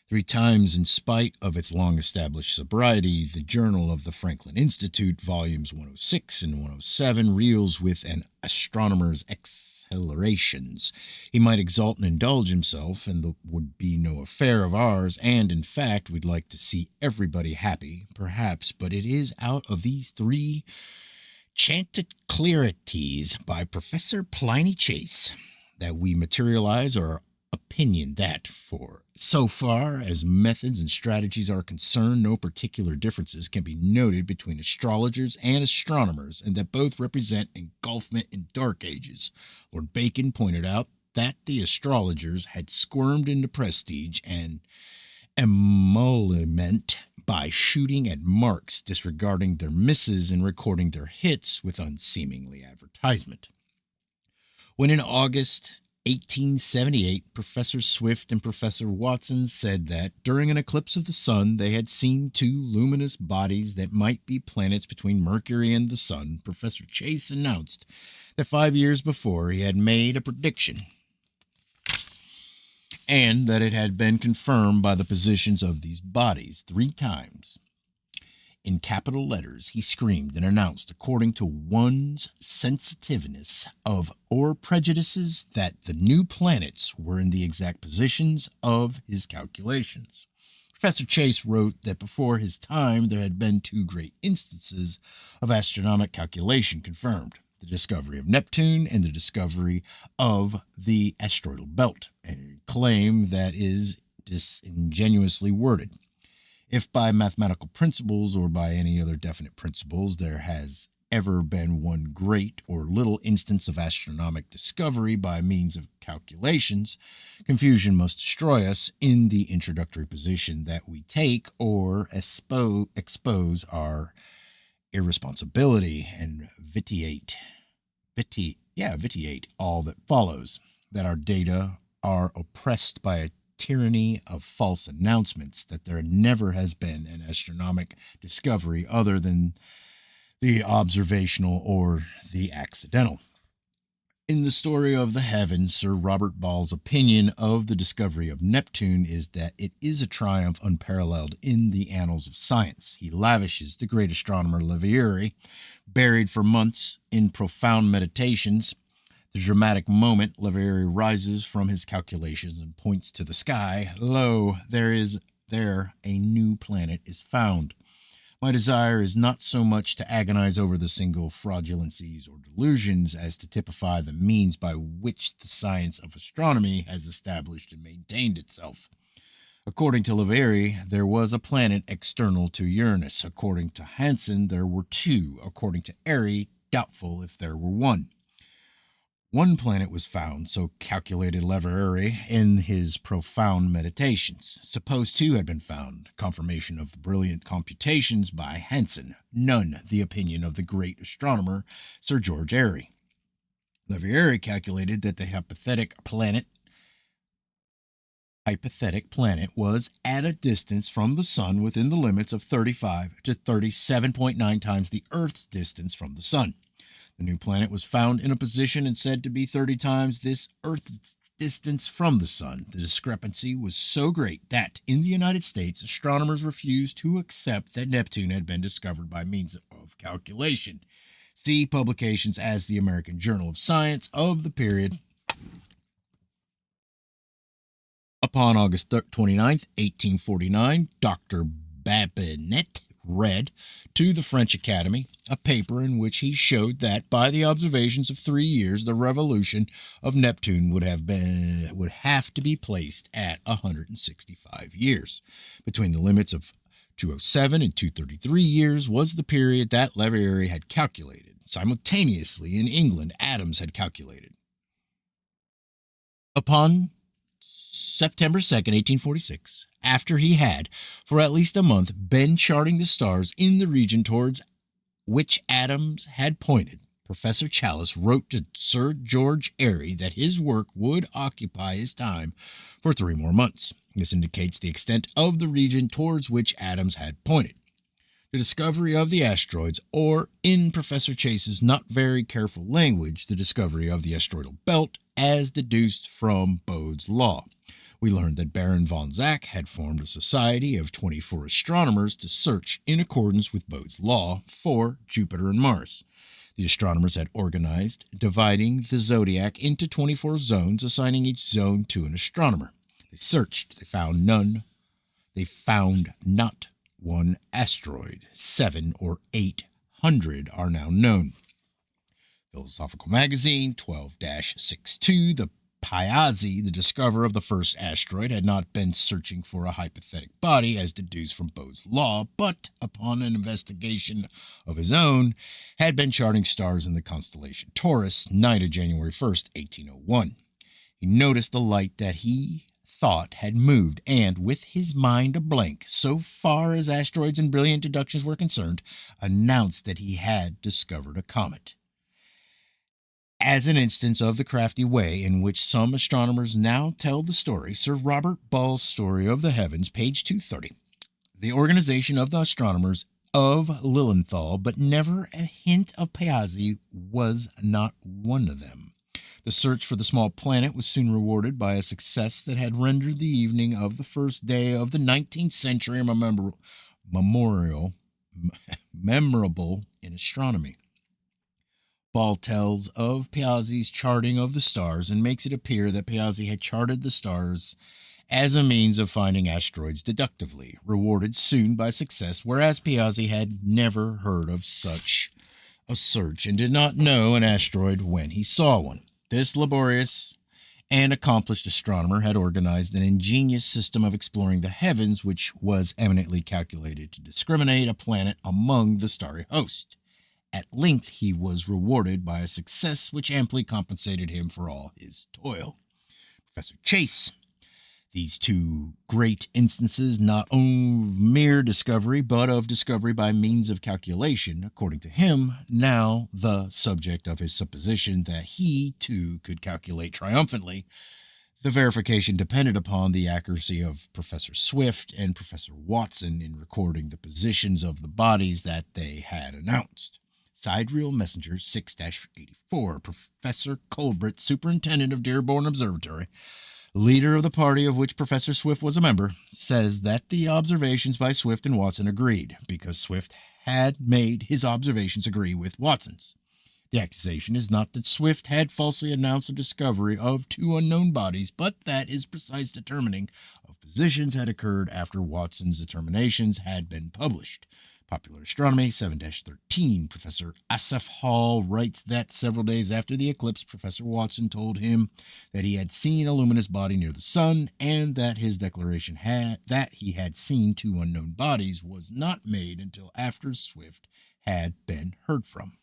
3 times in spite of its long-established sobriety, the Journal of the Franklin Institute, volumes 106 and 107, reels with an astronomer's accelerations. He might exalt and indulge himself, and that would be no affair of ours, and in fact, we'd like to see everybody happy, perhaps, but it is out of these 3 chanted clarities by Professor Pliny Chase that we materialize our opinion that, for so far as methods and strategies are concerned, no particular differences can be noted between astrologers and astronomers, and that both represent engulfment in dark ages. Lord Bacon pointed out that the astrologers had squirmed into prestige and emolument by shooting at marks, disregarding their misses and recording their hits with unseemly advertisement. When in August 1878, Professor Swift and Professor Watson said that during an eclipse of the sun they had seen 2 luminous bodies that might be planets between Mercury and the sun, Professor Chase announced that 5 years before he had made a prediction, and that it had been confirmed by the positions of these bodies 3 times. In capital letters, he screamed and announced, according to one's sensitiveness of or prejudices, that the new planets were in the exact positions of his calculations. Professor Chase wrote that before his time there had been 2 great instances of astronomic calculation confirmed: the discovery of Neptune and the discovery of the asteroidal belt, a claim that is disingenuously worded. If by mathematical principles or by any other definite principles there has ever been one great or little instance of astronomic discovery by means of calculations, confusion must destroy us in the introductory position that we take, or expose our irresponsibility and vitiate all that follows, that our data are oppressed by a tyranny of false announcements, that there never has been an astronomic discovery other than the observational or the accidental. In the story of the heavens, Sir Robert Ball's opinion of the discovery of Neptune is that it is a triumph unparalleled in the annals of science. He lavishes the great astronomer Leverrier, buried for months in profound meditations. The dramatic moment, Leverrier rises from his calculations and points to the sky. Lo, there a new planet is found. My desire is not so much to agonize over the single fraudulencies or delusions as to typify the means by which the science of astronomy has established and maintained itself. According to Leverrier, there was a planet external to Uranus. According to Hansen, there were 2. According to Airy, doubtful if there were one. One planet was found, so calculated Leverrier in his profound meditations. Suppose two had been found, confirmation of the brilliant computations by Hansen, none the opinion of the great astronomer Sir George Airy. Leverrier calculated that the hypothetic planet was at a distance from the sun within the limits of 35 to 37.9 times the Earth's distance from the sun. The new planet was found in a position and said to be 30 times this Earth's distance from the sun. The discrepancy was so great that, in the United States, astronomers refused to accept that Neptune had been discovered by means of calculation. See publications as the American Journal of Science of the period. Upon August 29th, 1849, Dr. Babinet read to the French Academy a paper in which he showed that by the observations of 3 years the revolution of Neptune would have to be placed at 165 years. Between the limits of 207 and 233 years was the period that Leverrier had calculated. Simultaneously in England, Adams had calculated. Upon September 2nd, 1846, after he had, for at least a month, been charting the stars in the region towards which Adams had pointed, Professor Challis wrote to Sir George Airy that his work would occupy his time for 3 more months. This indicates the extent of the region towards which Adams had pointed. The discovery of the asteroids, or in Professor Chase's not very careful language, the discovery of the asteroidal belt, as deduced from Bode's law. We learned that Baron von Zach had formed a society of 24 astronomers to search, in accordance with Bode's law, for Jupiter and Mars. The astronomers had organized, dividing the zodiac into 24 zones, assigning each zone to an astronomer. They searched. They found not one asteroid. 7 or 800 are now known. Philosophical Magazine 12-62, the Piazzi, the discoverer of the first asteroid, had not been searching for a hypothetical body as deduced from Bode's law, but, upon an investigation of his own, had been charting stars in the constellation Taurus, night of January 1st, 1801. He noticed a light that he thought had moved, and, with his mind a blank, so far as asteroids and brilliant deductions were concerned, announced that he had discovered a comet. As an instance of the crafty way in which some astronomers now tell the story, Sir Robert Ball's Story of the Heavens, page 230. The organization of the astronomers of Lilienthal, but never a hint of Piazzi, was not one of them. The search for the small planet was soon rewarded by a success that had rendered the evening of the first day of the 19th century memorable in astronomy. Ball tells of Piazzi's charting of the stars and makes it appear that Piazzi had charted the stars as a means of finding asteroids deductively, rewarded soon by success, whereas Piazzi had never heard of such a search and did not know an asteroid when he saw one. This laborious and accomplished astronomer had organized an ingenious system of exploring the heavens, which was eminently calculated to discriminate a planet among the starry host. At length he was rewarded by a success which amply compensated him for all his toil. Professor Chase. These two great instances not only of mere discovery, but of discovery by means of calculation, according to him, now the subject of his supposition that he, too, could calculate triumphantly. The verification depended upon the accuracy of Professor Swift and Professor Watson in recording the positions of the bodies that they had announced. Sidereal Messenger 6-84, Professor Colbert, superintendent of Dearborn Observatory, leader of the party of which Professor Swift was a member, says that the observations by Swift and Watson agreed, because Swift had made his observations agree with Watson's. The accusation is not that Swift had falsely announced the discovery of 2 unknown bodies, but that his precise determining of positions had occurred after Watson's determinations had been published. Popular Astronomy 7-13. Professor Asaph Hall writes that several days after the eclipse, Professor Watson told him that he had seen a luminous body near the sun, and that his declaration that he had seen 2 unknown bodies was not made until after Swift had been heard from.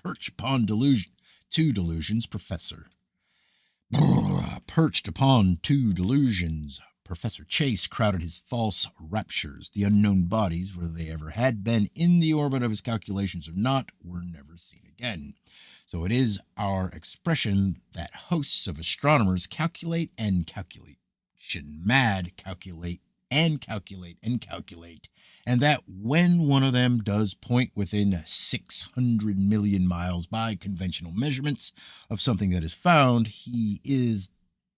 perch upon two delusions, Professor. Perched upon two delusions, Professor Chase crowded his false raptures. The unknown bodies, whether they ever had been in the orbit of his calculations or not, were never seen again. So it is our expression that hosts of astronomers calculate and calculate, calculate and calculate and calculate, and that when one of them does point within 600 million miles by conventional measurements of something that is found, he is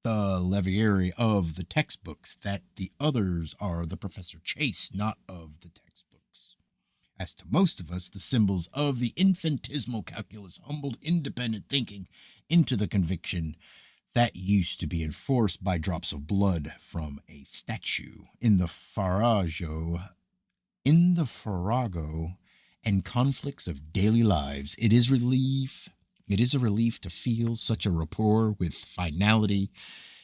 the Leverrier of the textbooks, that the others are the Professor Chase, not of the textbooks. As to most of us, the symbols of the infinitesimal calculus humbled independent thinking into the conviction that used to be enforced by drops of blood from a statue in the farrago and conflicts of daily lives. It is a relief to feel such a rapport with finality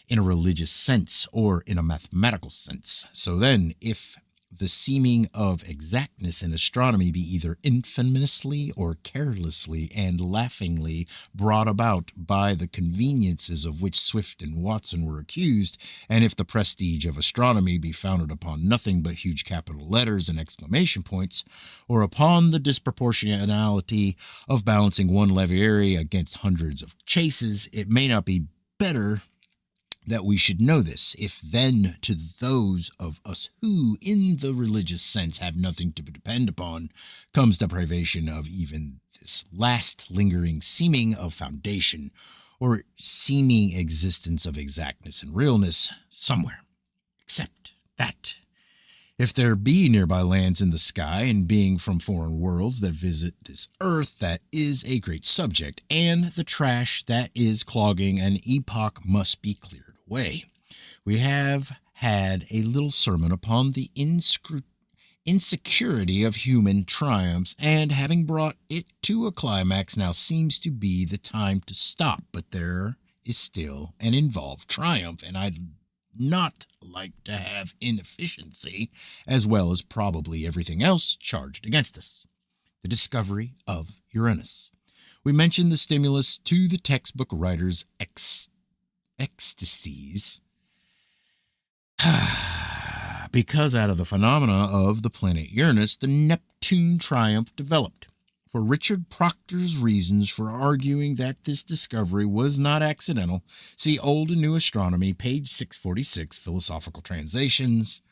in a religious sense or in a mathematical sense. So then, if the seeming of exactness in astronomy be either infamously or carelessly and laughingly brought about by the conveniences of which Swift and Watson were accused, and if the prestige of astronomy be founded upon nothing but huge capital letters and exclamation points, or upon the disproportionality of balancing one Leverrier against hundreds of Chases, it may not be better that we should know this, if then to those of us who, in the religious sense, have nothing to depend upon, comes deprivation of even this last lingering seeming of foundation, or seeming existence of exactness and realness somewhere, except that if there be nearby lands in the sky and being from foreign worlds that visit this earth, that is a great subject, and the trash that is clogging an epoch must be cleared away. We have had a little sermon upon the insecurity of human triumphs, and having brought it to a climax, now seems to be the time to stop. But there is still an involved triumph, and I'd not like to have inefficiency, as well as probably everything else, charged against us. The discovery of Uranus. We mentioned the stimulus to the textbook writer's ecstasies because out of the phenomena of the planet Uranus, the Neptune triumph developed. For Richard Proctor's reasons for arguing that this discovery was not accidental, see Old and New Astronomy, page 646, Philosophical Transactions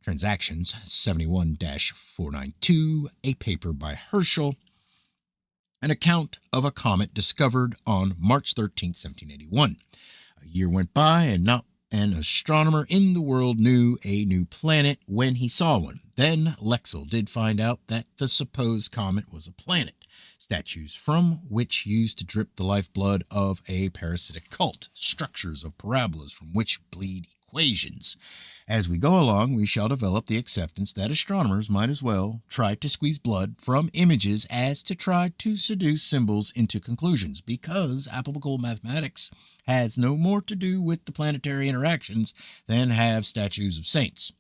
71-492, a paper by Herschel, an account of a comet discovered on March 13, 1781. A year went by, and not an astronomer in the world knew a new planet when he saw one. Then Lexell did find out that the supposed comet was a planet, statues from which used to drip the lifeblood of a parasitic cult, structures of parabolas from which bleed equations. As we go along, we shall develop the acceptance that astronomers might as well try to squeeze blood from images as to try to seduce symbols into conclusions, because applicable mathematics has no more to do with the planetary interactions than have statues of saints.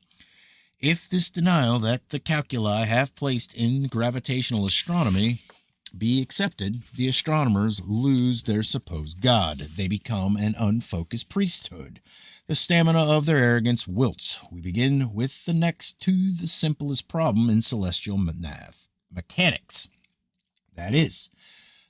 If this denial that the calculi have placed in gravitational astronomy be accepted, the astronomers lose their supposed God. They become an unfocused priesthood. The stamina of their arrogance wilts. We begin with the next to the simplest problem in celestial mechanics. That is,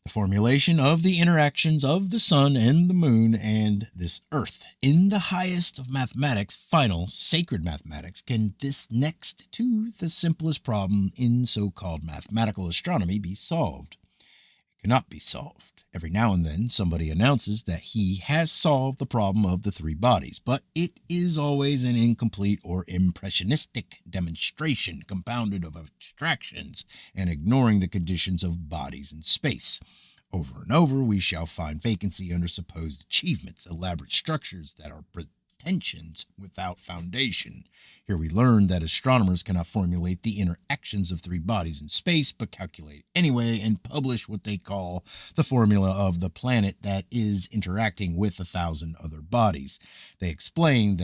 the formulation of the interactions of the sun and the moon and this earth. In the highest of mathematics, final, sacred mathematics, can this next to the simplest problem in so-called mathematical astronomy be solved? It cannot be solved. Every now and then, somebody announces that he has solved the problem of the three bodies, but it is always an incomplete or impressionistic demonstration compounded of abstractions and ignoring the conditions of bodies in space. Over and over, we shall find vacancy under supposed achievements, elaborate structures that are pretensions without foundation. Here we learn that astronomers cannot formulate the interactions of three bodies in space, but calculate anyway and publish what they call the formula of the planet that is interacting with 1,000 other bodies. They explain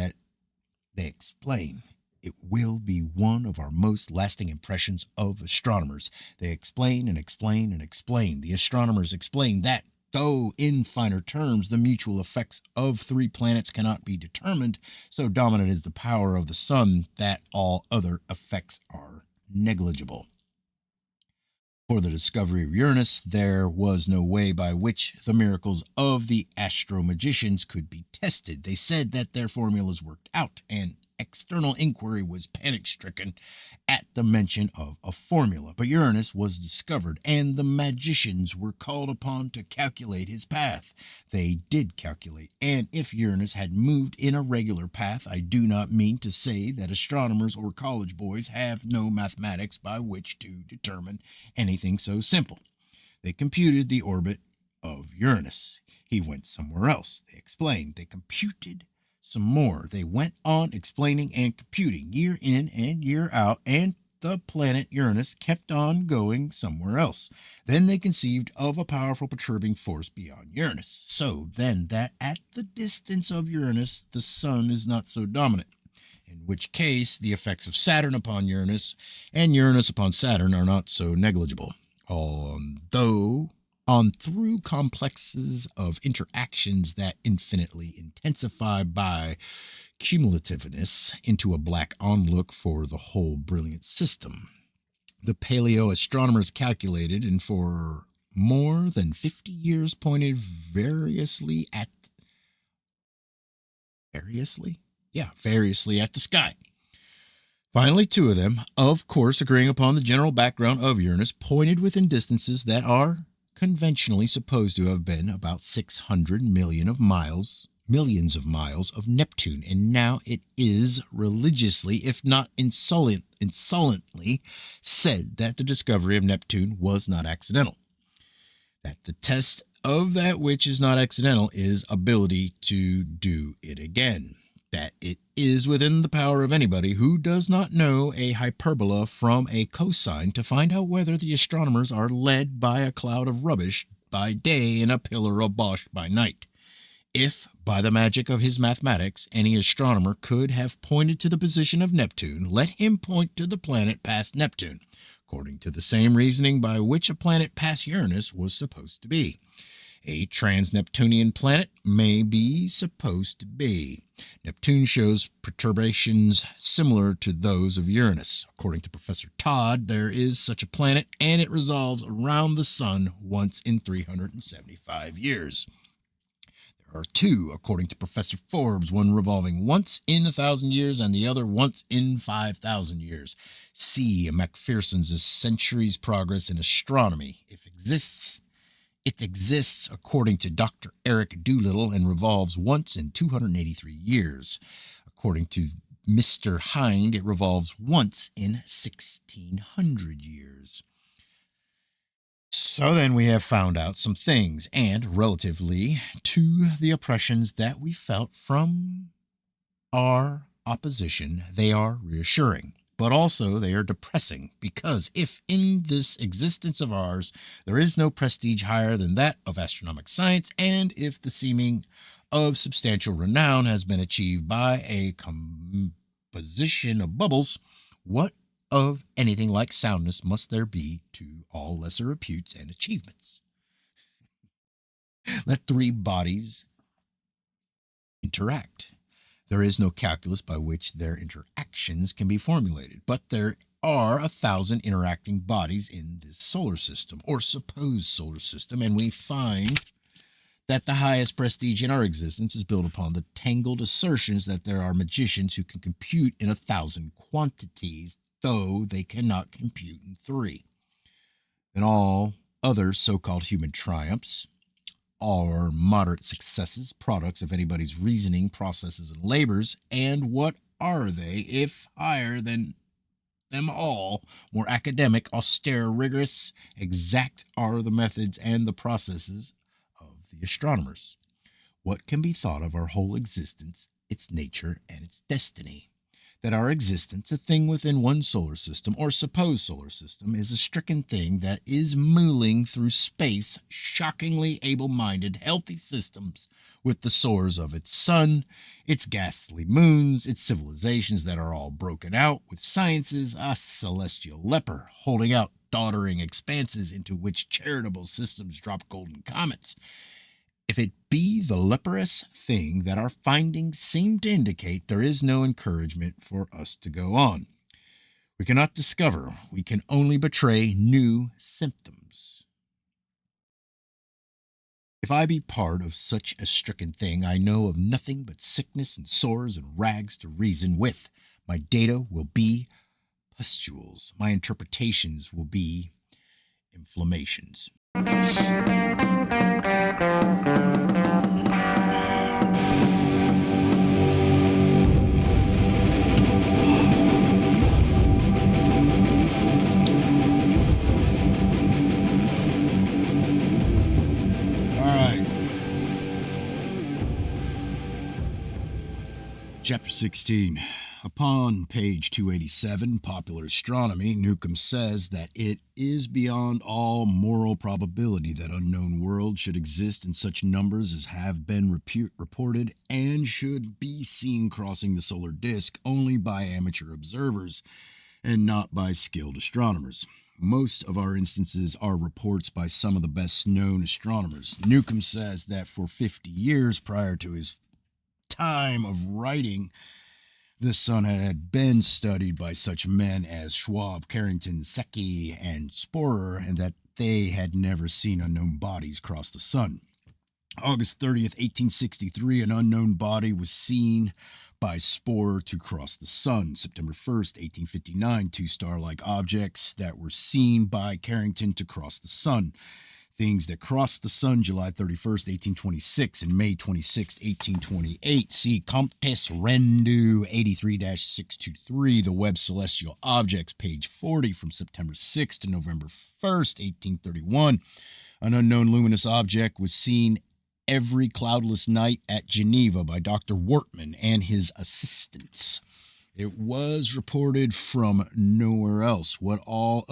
It will be one of our most lasting impressions of astronomers. They explain and explain and explain. The astronomers explain that, though in finer terms the mutual effects of three planets cannot be determined, so dominant is the power of the sun that all other effects are negligible. For the discovery of Uranus, there was no way by which the miracles of the astro-magicians could be tested. They said that their formulas worked out, and external inquiry was panic-stricken at the mention of a formula. But Uranus was discovered, and the magicians were called upon to calculate his path. They did calculate, and if Uranus had moved in a regular path, I do not mean to say that astronomers or college boys have no mathematics by which to determine anything so simple. They computed the orbit of Uranus. He went somewhere else. They explained. They computed some more. They went on explaining and computing year in and year out, and the planet Uranus kept on going somewhere else. Then they conceived of a powerful perturbing force beyond Uranus, so then that at the distance of Uranus the sun is not so dominant, in which case the effects of Saturn upon Uranus and Uranus upon Saturn are not so negligible. Although on through complexes of interactions that infinitely intensify by cumulativeness into a black onlook for the whole brilliant system. The paleo astronomers calculated and for more than 50 years pointed variously at the sky. Finally, two of them, of course agreeing upon the general background of Uranus, pointed within distances that are conventionally supposed to have been about 600 millions of miles of Neptune, and now it is religiously, if not insolently, said that the discovery of Neptune was not accidental. That the test of that which is not accidental is ability to do it again. That it is within the power of anybody who does not know a hyperbola from a cosine to find out whether the astronomers are led by a cloud of rubbish by day and a pillar of bosh by night. If, by the magic of his mathematics, any astronomer could have pointed to the position of Neptune, let him point to the planet past Neptune, according to the same reasoning by which a planet past Uranus was supposed to be. A trans-Neptunian planet may be supposed to be. Neptune shows perturbations similar to those of Uranus. According to Professor Todd, there is such a planet, and it revolves around the sun once in 375 years. There are two, according to Professor Forbes, one revolving once in 1,000 years and the other once in 5,000 years. See Macpherson's Centuries Progress in Astronomy. It exists according to Dr. Eric Doolittle and revolves once in 283 years. According to Mr. Hind, it revolves once in 1,600 years. So then we have found out some things, and relatively to the oppressions that we felt from our opposition, they are reassuring. But also they are depressing, because if in this existence of ours there is no prestige higher than that of astronomic science, and if the seeming of substantial renown has been achieved by a composition of bubbles, what of anything like soundness must there be to all lesser reputes and achievements? Let three bodies interact. There is no calculus by which their interactions can be formulated, but there are 1,000 interacting bodies in this solar system, or supposed solar system, and we find that the highest prestige in our existence is built upon the tangled assertions that there are magicians who can compute in 1,000 quantities, though they cannot compute in 3. And all other so-called human triumphs are moderate successes, products of anybody's reasoning, processes, and labors. And what are they, if higher than them all, more academic, austere, rigorous, exact are the methods and the processes of the astronomers? What can be thought of our whole existence, its nature, and its destiny? that our existence, a thing within one solar system or supposed solar system, is a stricken thing that is mooling through space, shockingly able-minded, healthy systems with the sores of its sun, its ghastly moons, its civilizations that are all broken out, with sciences, a celestial leper, holding out doddering expanses into which charitable systems drop golden comets. If it be the leprous thing that our findings seem to indicate, there is no encouragement for us to go on. We cannot discover, we can only betray new symptoms. If I be part of such a stricken thing, I know of nothing but sickness and sores and rags to reason with. My data will be pustules. My interpretations will be inflammations. Chapter 16. Upon page 287, Popular Astronomy, Newcomb says that it is beyond all moral probability that unknown worlds should exist in such numbers as have been reported and should be seen crossing the solar disk only by amateur observers and not by skilled astronomers. Most of our instances are reports by some of the best known astronomers. Newcomb says that for 50 years prior to his time of writing, the sun had been studied by such men as Schwab, Carrington, Secchi, and Sporer, and that they had never seen unknown bodies cross the sun. August 30th, 1863, an unknown body was seen by Sporer to cross the sun. September 1st, 1859, two star-like objects that were seen by Carrington to cross the sun. Things that crossed the sun, July 31st, 1826 and May 26th, 1828. See Comptes Rendu 83-623, The Webb Celestial Objects, page 40, from September 6th to November 1st, 1831. An unknown luminous object was seen every cloudless night at Geneva by Dr. Wortman and his assistants. It was reported from nowhere else. What all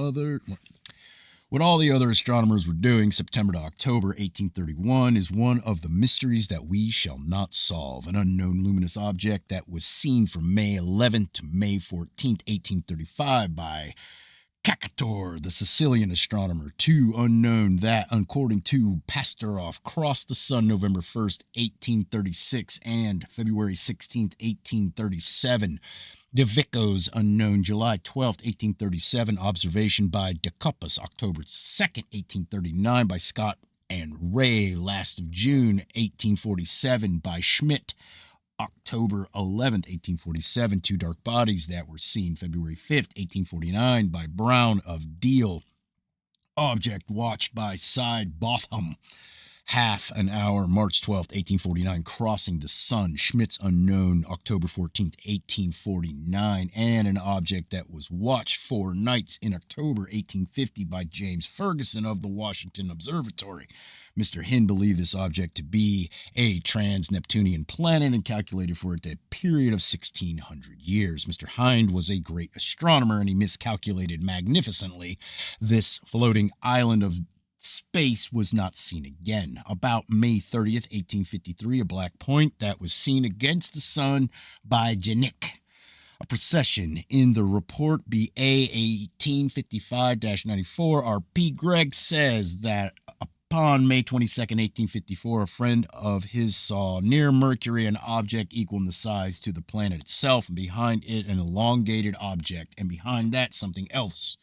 the other astronomers were doing September to October 1831 is one of the mysteries that we shall not solve. An unknown luminous object that was seen from May 11th to May 14th, 1835 by Kakator, the Sicilian astronomer. Two unknown that, according to Pasteroff, crossed the sun November 1st, 1836 and February 16th, 1837. De Vico's unknown, July 12th, 1837, observation by De Coppus, October 2nd, 1839, by Scott and Ray, last of June, 1847, by Schmidt, October 11th, 1847, two dark bodies that were seen February 5th, 1849, by Brown of Deal, object watched by Side Botham, half an hour, March 12th, 1849, crossing the sun. Schmidt's unknown, October 14th, 1849, and an object that was watched 4 nights in October 1850 by James Ferguson of the Washington Observatory. Mr. Hind believed this object to be a trans-Neptunian planet and calculated for it a period of 1,600 years. Mr. Hind was a great astronomer, and he miscalculated magnificently. This floating island of space was not seen again. About May 30th, 1853, a black point that was seen against the sun by Janik. A procession in the report BA 1855-94, R.P. Gregg says that upon May 22nd, 1854, a friend of his saw near Mercury an object equal in the size to the planet itself, and behind it an elongated object, and behind that something else,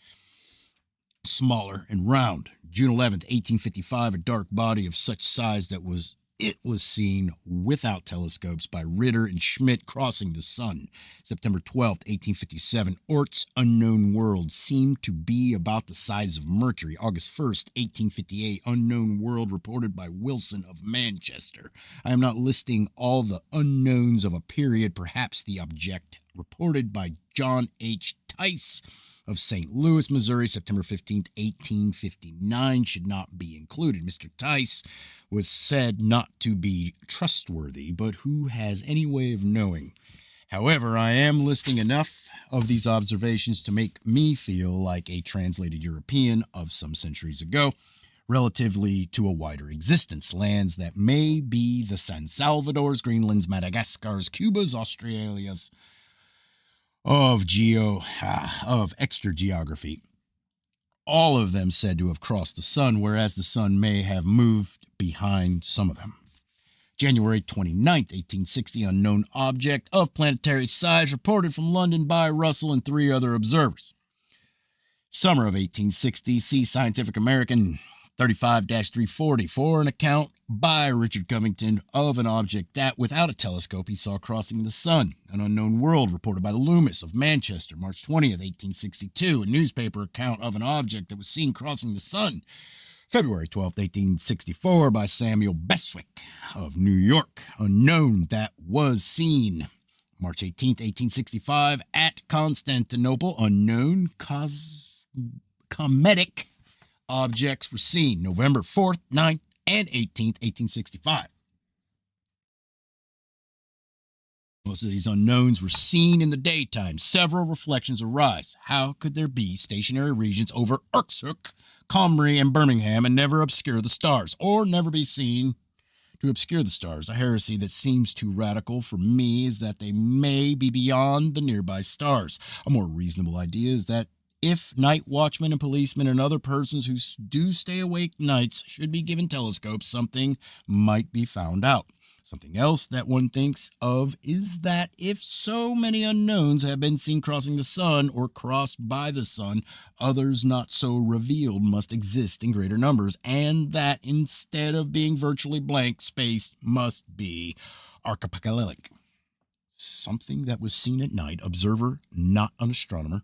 smaller and round. June 11th, 1855, a dark body of such size that was seen without telescopes by Ritter and Schmidt crossing the sun. September 12th, 1857, Oort's unknown world seemed to be about the size of Mercury. August 1st, 1858, unknown world reported by Wilson of Manchester. I am not listing all the unknowns of a period. Perhaps the object reported by John H. Tice of St. Louis, Missouri, September 15th, 1859, should not be included. Mr. Tice was said not to be trustworthy, but who has any way of knowing However, I am listing enough of these observations to make me feel like a translated European of some centuries ago, relatively to a wider existence, lands that may be the San Salvadors, Greenlands, Madagascars, Cubas, Australias of extra geography. All of them said to have crossed the sun, whereas the sun may have moved behind some of them. January 29th, 1860, unknown object of planetary size reported from London by Russell and 3 other observers. Summer of 1860, see Scientific American 35-340 for an account by Richard Covington of an object that, without a telescope, he saw crossing the sun. An unknown world reported by Loomis of Manchester, March 20th, 1862. A newspaper account of an object that was seen crossing the sun. February 12th, 1864, by Samuel Beswick of New York. Unknown that was seen. March 18th, 1865, at Constantinople. Unknown cometic objects were seen. November 4th, 9th, and 18th, 1865. Most of these unknowns were seen in the daytime. Several reflections arise. How could there be stationary regions over Irkutsk, Comrie, and Birmingham and never obscure the stars, or never be seen to obscure the stars? A heresy that seems too radical for me is that they may be beyond the nearby stars. A more reasonable idea is that if night watchmen and policemen and other persons who do stay awake nights should be given telescopes, something might be found out. Something else that one thinks of is that if so many unknowns have been seen crossing the sun or crossed by the sun, others not so revealed must exist in greater numbers, and that instead of being virtually blank, space must be archipelagic. Something that was seen at night, observer, not an astronomer.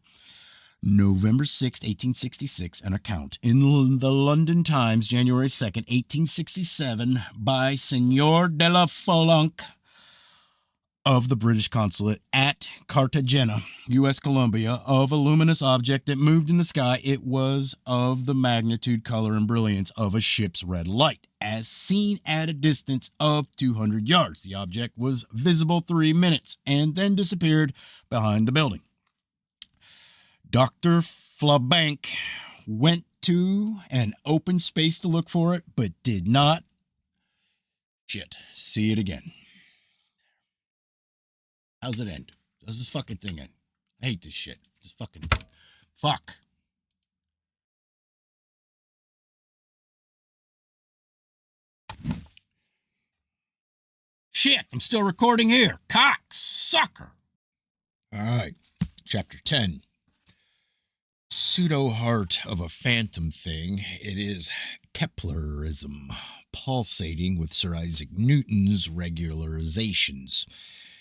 November 6, 1866, an account in the London Times, January 2nd, 1867, by Senor de la Follonque of the British Consulate at Cartagena, U.S. Columbia, of a luminous object that moved in the sky. It was of the magnitude, color, and brilliance of a ship's red light, as seen at a distance of 200 yards. The object was visible 3 minutes and then disappeared behind the building. Dr. Flabank went to an open space to look for it, but did not see it again. How's it end? Does this fucking thing end? I hate this shit. Just fucking fuck. Shit, I'm still recording here. Cocksucker. All right, chapter 10. Pseudo-heart of a phantom thing. It is Keplerism, pulsating with Sir Isaac Newton's regularizations.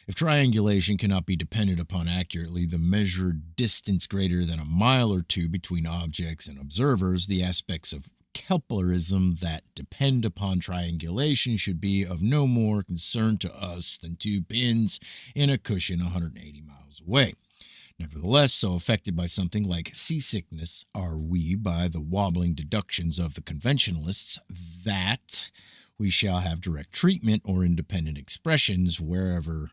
If triangulation cannot be depended upon accurately, the measured distance greater than a mile or two between objects and observers, the aspects of Keplerism that depend upon triangulation should be of no more concern to us than 2 pins in a cushion 180 miles away. Nevertheless, so affected by something like seasickness are we by the wobbling deductions of the conventionalists that we shall have direct treatment or independent expressions whenever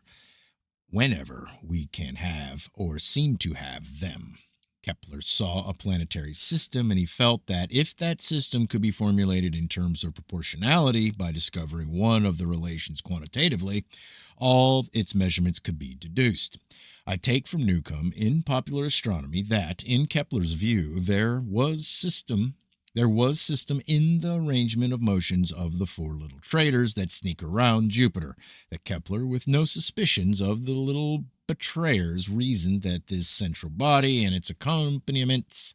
we can have or seem to have them. Kepler saw a planetary system, and he felt that if that system could be formulated in terms of proportionality by discovering one of the relations quantitatively, all its measurements could be deduced. I take from Newcomb in Popular Astronomy that, in Kepler's view, there was system in the arrangement of motions of the 4 little traders that sneak around Jupiter, that Kepler, with no suspicions of the little betrayers, reasoned that this central body and its accompaniments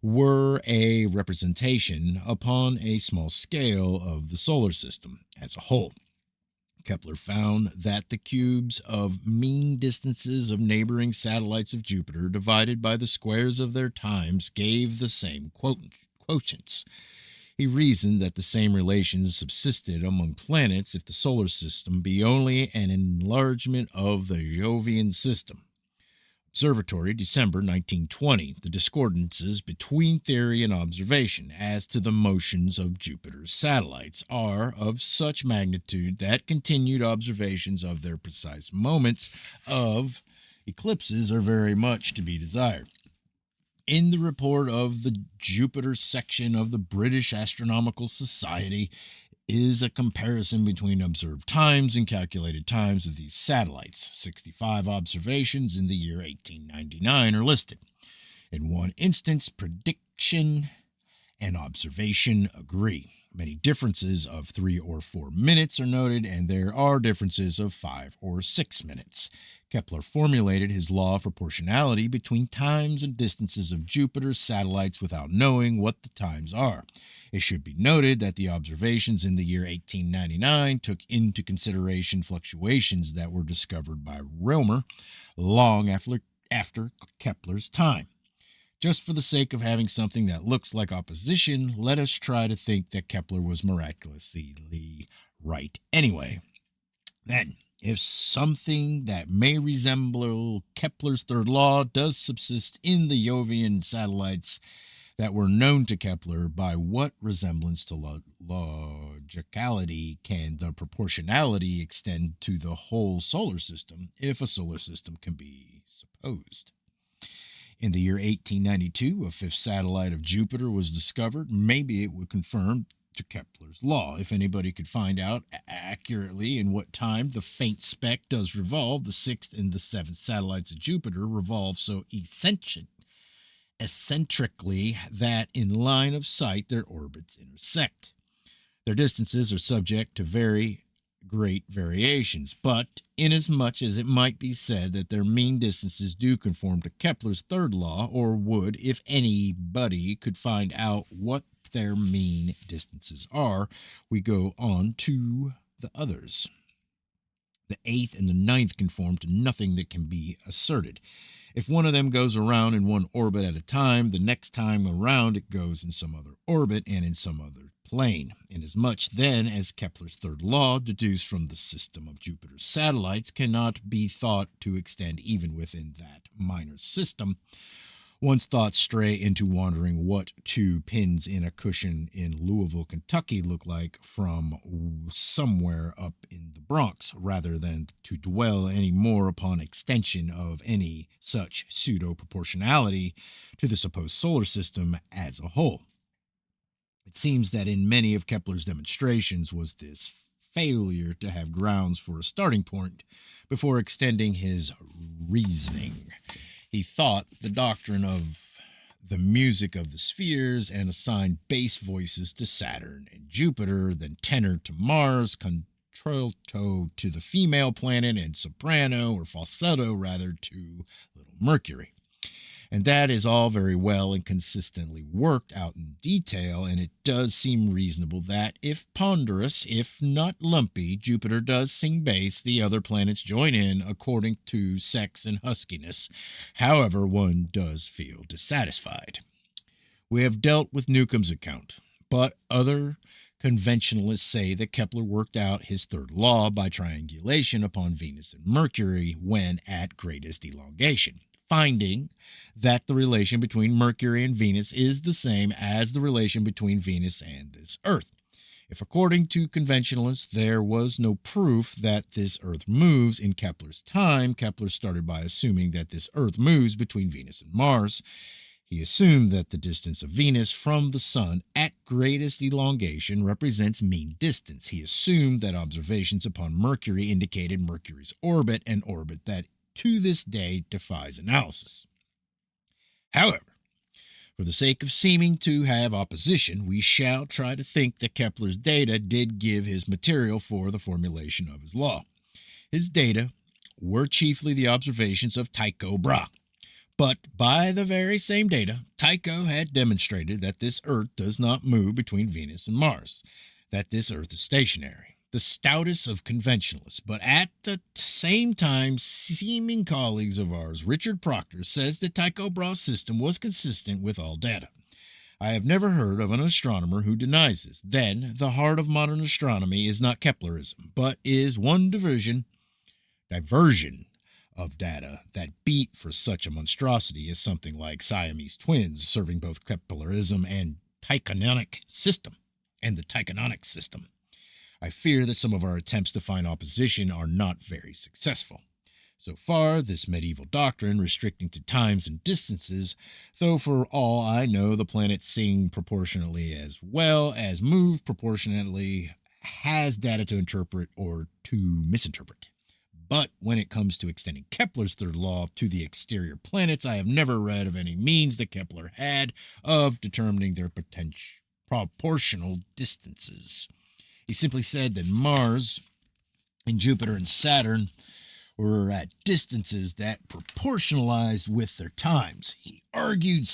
were a representation upon a small scale of the solar system as a whole. Kepler found that the cubes of mean distances of neighboring satellites of Jupiter divided by the squares of their times gave the same quotients. He reasoned that the same relations subsisted among planets if the solar system be only an enlargement of the Jovian system. Observatory, December 1920. The discordances between theory and observation as to the motions of Jupiter's satellites are of such magnitude that continued observations of their precise moments of eclipses are very much to be desired. In the report of the Jupiter section of the British Astronomical Society is a comparison between observed times and calculated times of these satellites. 65 observations in the year 1899 are listed. In one instance, prediction and observation agree. Many differences of 3 or 4 minutes are noted, and there are differences of 5 or 6 minutes. Kepler formulated his law of proportionality between times and distances of Jupiter's satellites without knowing what the times are. It should be noted that the observations in the year 1899 took into consideration fluctuations that were discovered by Reaumur long after Kepler's time. Just for the sake of having something that looks like opposition, let us try to think that Kepler was miraculously right anyway. Then, if something that may resemble Kepler's third law does subsist in the Jovian satellites that were known to Kepler, by what resemblance to logicality can the proportionality extend to the whole solar system, if a solar system can be supposed? In the year 1892, a fifth satellite of Jupiter was discovered. Maybe it would confirm to Kepler's law. If anybody could find out accurately in what time the faint speck does revolve, the sixth and the seventh satellites of Jupiter revolve so eccentrically that in line of sight their orbits intersect. Their distances are subject to very great variations, but inasmuch as it might be said that their mean distances do conform to Kepler's third law, or would if anybody could find out what their mean distances are, we go on to the others. The eighth and the ninth conform to nothing that can be asserted. If one of them goes around in one orbit at a time, the next time around it goes in some other orbit and in some other plane. Inasmuch then as Kepler's third law, deduced from the system of Jupiter's satellites, cannot be thought to extend even within that minor system, one's thoughts stray into wondering what two pins in a cushion in Louisville, Kentucky look like from somewhere up in the Bronx, rather than to dwell any more upon extension of any such pseudo-proportionality to the supposed solar system as a whole. It seems that in many of Kepler's demonstrations was this failure to have grounds for a starting point before extending his reasoning. He thought the doctrine of the music of the spheres and assigned bass voices to Saturn and Jupiter, then tenor to Mars, contralto to the female planet, and soprano or falsetto rather to little Mercury. And that is all very well and consistently worked out in detail, and it does seem reasonable that, if ponderous, if not lumpy, Jupiter does sing bass, the other planets join in according to sex and huskiness. However, one does feel dissatisfied. We have dealt with Newcomb's account, but other conventionalists say that Kepler worked out his third law by triangulation upon Venus and Mercury when at greatest elongation, finding that the relation between Mercury and Venus is the same as the relation between Venus and this Earth. If, according to conventionalists, there was no proof that this Earth moves in Kepler's time, Kepler started by assuming that this Earth moves between Venus and Mars. He assumed that the distance of Venus from the Sun at greatest elongation represents mean distance. He assumed that observations upon Mercury indicated Mercury's orbit, an orbit that to this day defies analysis. However, for the sake of seeming to have opposition, we shall try to think that Kepler's data did give his material for the formulation of his law. His data were chiefly the observations of Tycho Brahe. But by the very same data, Tycho had demonstrated that this Earth does not move between Venus and Mars, that this Earth is stationary. The stoutest of conventionalists, but at the same time seeming colleagues of ours, Richard Proctor, says that Tycho Brahe's system was consistent with all data. I have never heard of an astronomer who denies this. Then, the heart of modern astronomy is not Keplerism, but is one diversion of data that beat for such a monstrosity as something like Siamese twins serving both Keplerism and the Tychonic system. I fear that some of our attempts to find opposition are not very successful. So far, this medieval doctrine restricting to times and distances, though for all I know the planets sing proportionately as well as move proportionately, has data to interpret or to misinterpret. But when it comes to extending Kepler's third law to the exterior planets, I have never read of any means that Kepler had of determining their potential proportional distances. He simply said that Mars and Jupiter and Saturn were at distances that proportionalized with their times. He argued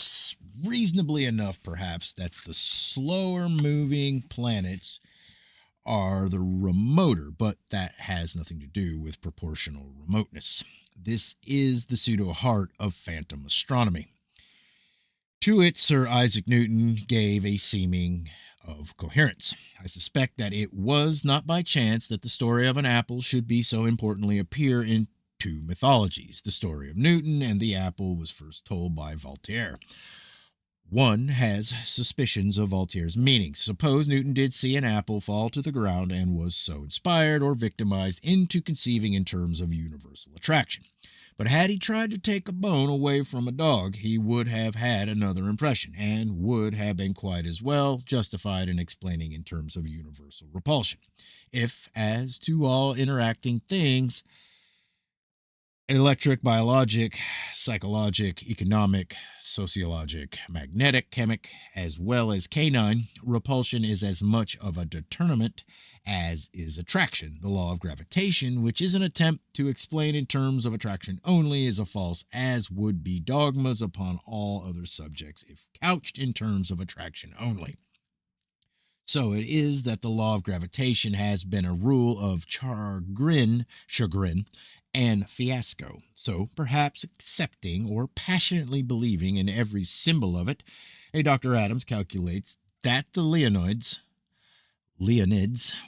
reasonably enough, perhaps, that the slower moving planets are the remoter, but that has nothing to do with proportional remoteness. This is the pseudo heart of phantom astronomy. To it, Sir Isaac Newton gave a seeming of coherence. I suspect that it was not by chance that the story of an apple should be so importantly appear in two mythologies. The story of Newton and the apple was first told by Voltaire. One has suspicions of Voltaire's meanings. Suppose Newton did see an apple fall to the ground and was so inspired or victimized into conceiving in terms of universal attraction. But had he tried to take a bone away from a dog, he would have had another impression and would have been quite as well justified in explaining in terms of universal repulsion. If, as to all interacting things, electric, biologic, psychologic, economic, sociologic, magnetic, chemic, as well as canine, repulsion is as much of a determinant as is attraction. The law of gravitation, which is an attempt to explain in terms of attraction only, is a false as would be dogmas upon all other subjects if couched in terms of attraction only. So it is that the law of gravitation has been a rule of chagrin, and fiasco. So perhaps accepting or passionately believing in every symbol of it, a Dr. Adams calculates that the Leonids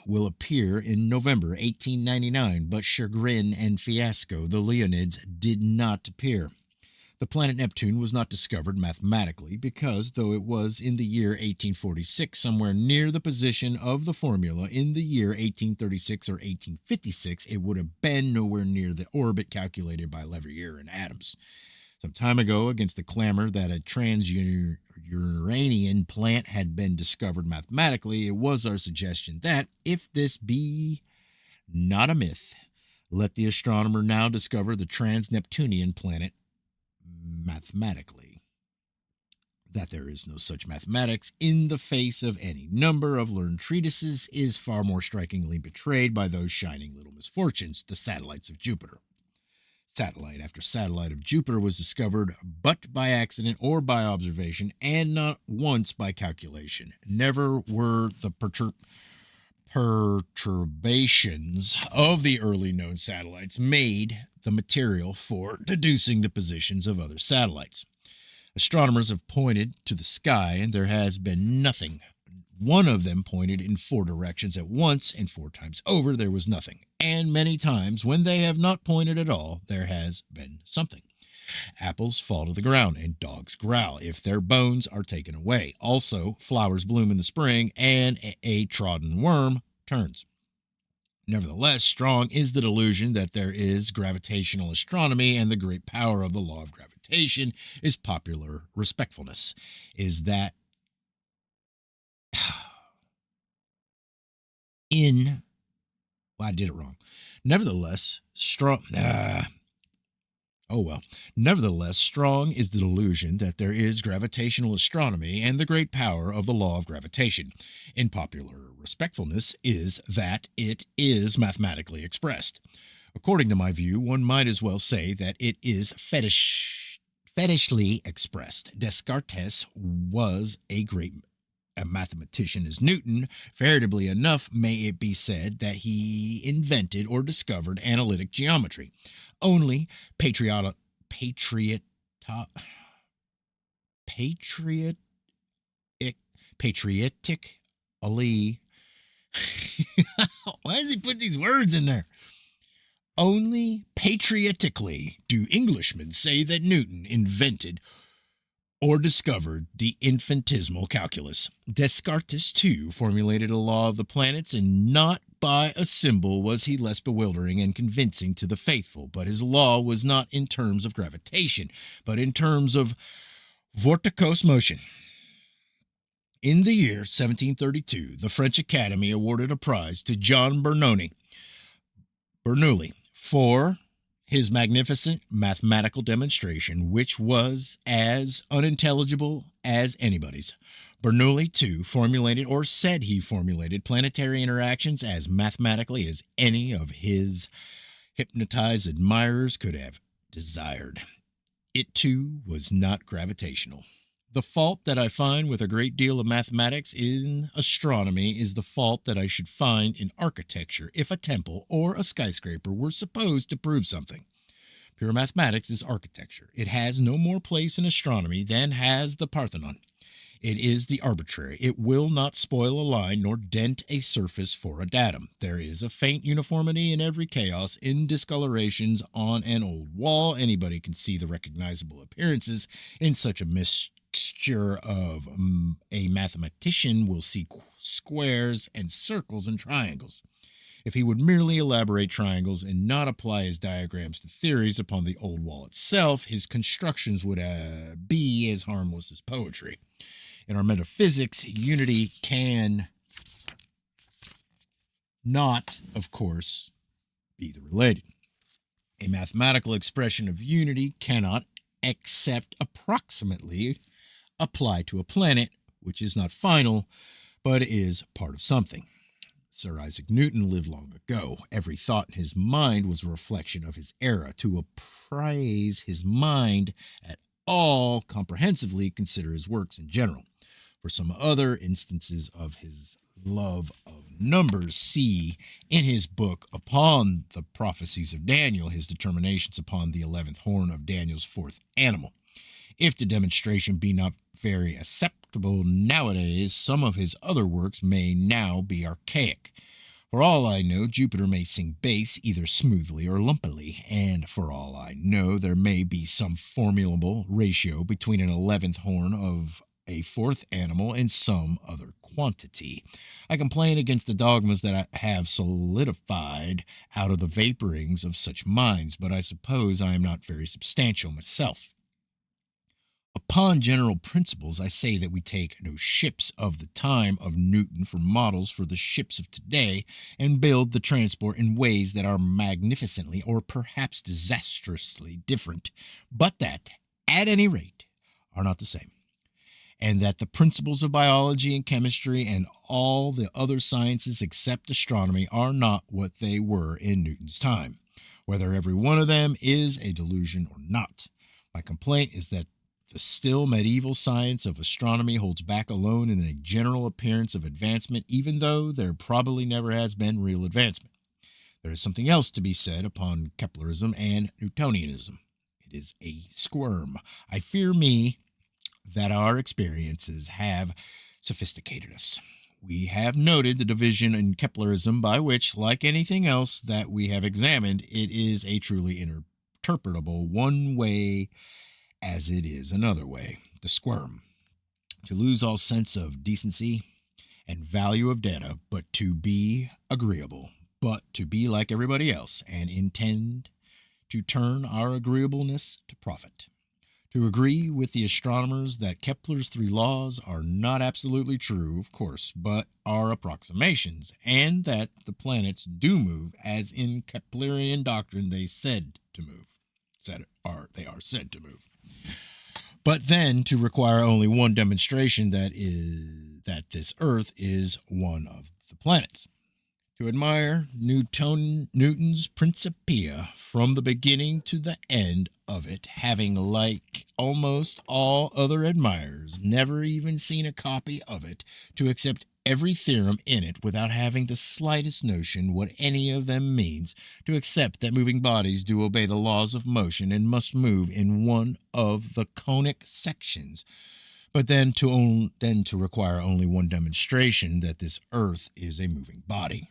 will appear in November 1899, but chagrin and fiasco, the Leonids, did not appear. The planet Neptune was not discovered mathematically because, though it was in the year 1846 somewhere near the position of the formula in the year 1836 or 1856, it would have been nowhere near the orbit calculated by Leverrier and Adams. Some time ago, against the clamor that a trans-Uranian plant had been discovered mathematically, it was our suggestion that, if this be not a myth, let the astronomer now discover the trans-Neptunian planet mathematically. That there is no such mathematics in the face of any number of learned treatises is far more strikingly betrayed by those shining little misfortunes, the satellites of Jupiter. Satellite after satellite of Jupiter was discovered but by accident or by observation, and not once by calculation. Never were the perturbations of the early known satellites made the material for deducing the positions of other satellites. Astronomers have pointed to the sky, and there has been nothing. One of them pointed in 4 directions at once, and 4 times over there was nothing. And many times, when they have not pointed at all, there has been something. Apples fall to the ground, and dogs growl if their bones are taken away. Also, flowers bloom in the spring, and a trodden worm turns. Nevertheless, strong is the delusion that there is gravitational astronomy, and the great power of the law of gravitation is popular respectfulness. Is that I did it wrong. Nevertheless, strong is the delusion that there is gravitational astronomy and the great power of the law of gravitation. In popular respectfulness is that it is mathematically expressed. According to my view, one might as well say that it is fetishly expressed. Descartes was a great mathematician as Newton. Veritably enough, may it be said that he invented or discovered analytic geometry. Only patriotic Ali. Why does he put these words in there? Only patriotically do Englishmen say that Newton invented or discovered the infinitesimal calculus. Descartes, too, formulated a law of the planets, and not by a symbol was he less bewildering and convincing to the faithful. But his law was not in terms of gravitation, but in terms of vorticose motion. In the year 1732, the French Academy awarded a prize to John Bernoulli for his magnificent mathematical demonstration, which was as unintelligible as anybody's. Bernoulli, too, formulated, or said he formulated, planetary interactions as mathematically as any of his hypnotized admirers could have desired. It, too, was not gravitational. The fault that I find with a great deal of mathematics in astronomy is the fault that I should find in architecture if a temple or a skyscraper were supposed to prove something. Pure mathematics is architecture. It has no more place in astronomy than has the Parthenon. It is the arbitrary. It will not spoil a line nor dent a surface for a datum. There is a faint uniformity in every chaos, in discolorations on an old wall. Anybody can see the recognizable appearances in such a mixture of a mathematician will see squares and circles and triangles. If he would merely elaborate triangles and not apply his diagrams to theories upon the old wall itself, his constructions would be as harmless as poetry. In our metaphysics, unity can not, of course, be the related. A mathematical expression of unity cannot, except approximately, apply to a planet, which is not final, but is part of something. Sir Isaac Newton lived long ago. Every thought in his mind was a reflection of his era. To appraise his mind at all comprehensively, consider his works in general. For some other instances of his love of numbers, see in his book upon the prophecies of Daniel his determinations upon the 11th horn of Daniel's fourth animal. If the demonstration be not very acceptable nowadays, some of his other works may now be archaic. For all I know, Jupiter may sing bass either smoothly or lumpily, and for all I know, there may be some formidable ratio between an 11th horn of a fourth animal and some other quantity. I complain against the dogmas that have solidified out of the vaporings of such minds, but I suppose I am not very substantial myself. Upon general principles, I say that we take no ships of the time of Newton for models for the ships of today and build the transport in ways that are magnificently or perhaps disastrously different, but that, at any rate, are not the same. And that the principles of biology and chemistry and all the other sciences except astronomy are not what they were in Newton's time, whether every one of them is a delusion or not. My complaint is that the still medieval science of astronomy holds back alone in a general appearance of advancement, even though there probably never has been real advancement. There is something else to be said upon Keplerism and Newtonianism. It is a squirm. I fear me that our experiences have sophisticated us. We have noted the division in Keplerism by which, like anything else that we have examined, it is a truly interpretable one way as it is another way, the squirm. To lose all sense of decency and value of data, but to be agreeable, but to be like everybody else and intend to turn our agreeableness to profit. To agree with the astronomers that Kepler's three laws are not absolutely true, of course, but are approximations, and that the planets do move as in Keplerian doctrine they said to move. They are said to move. But then to require only one demonstration that this Earth is one of the planets. To admire Newton's Principia from the beginning to the end of it, having, like almost all other admirers, never even seen a copy of it, to accept every theorem in it without having the slightest notion what any of them means, to accept that moving bodies do obey the laws of motion and must move in one of the conic sections, but then to require only one demonstration that this Earth is a moving body.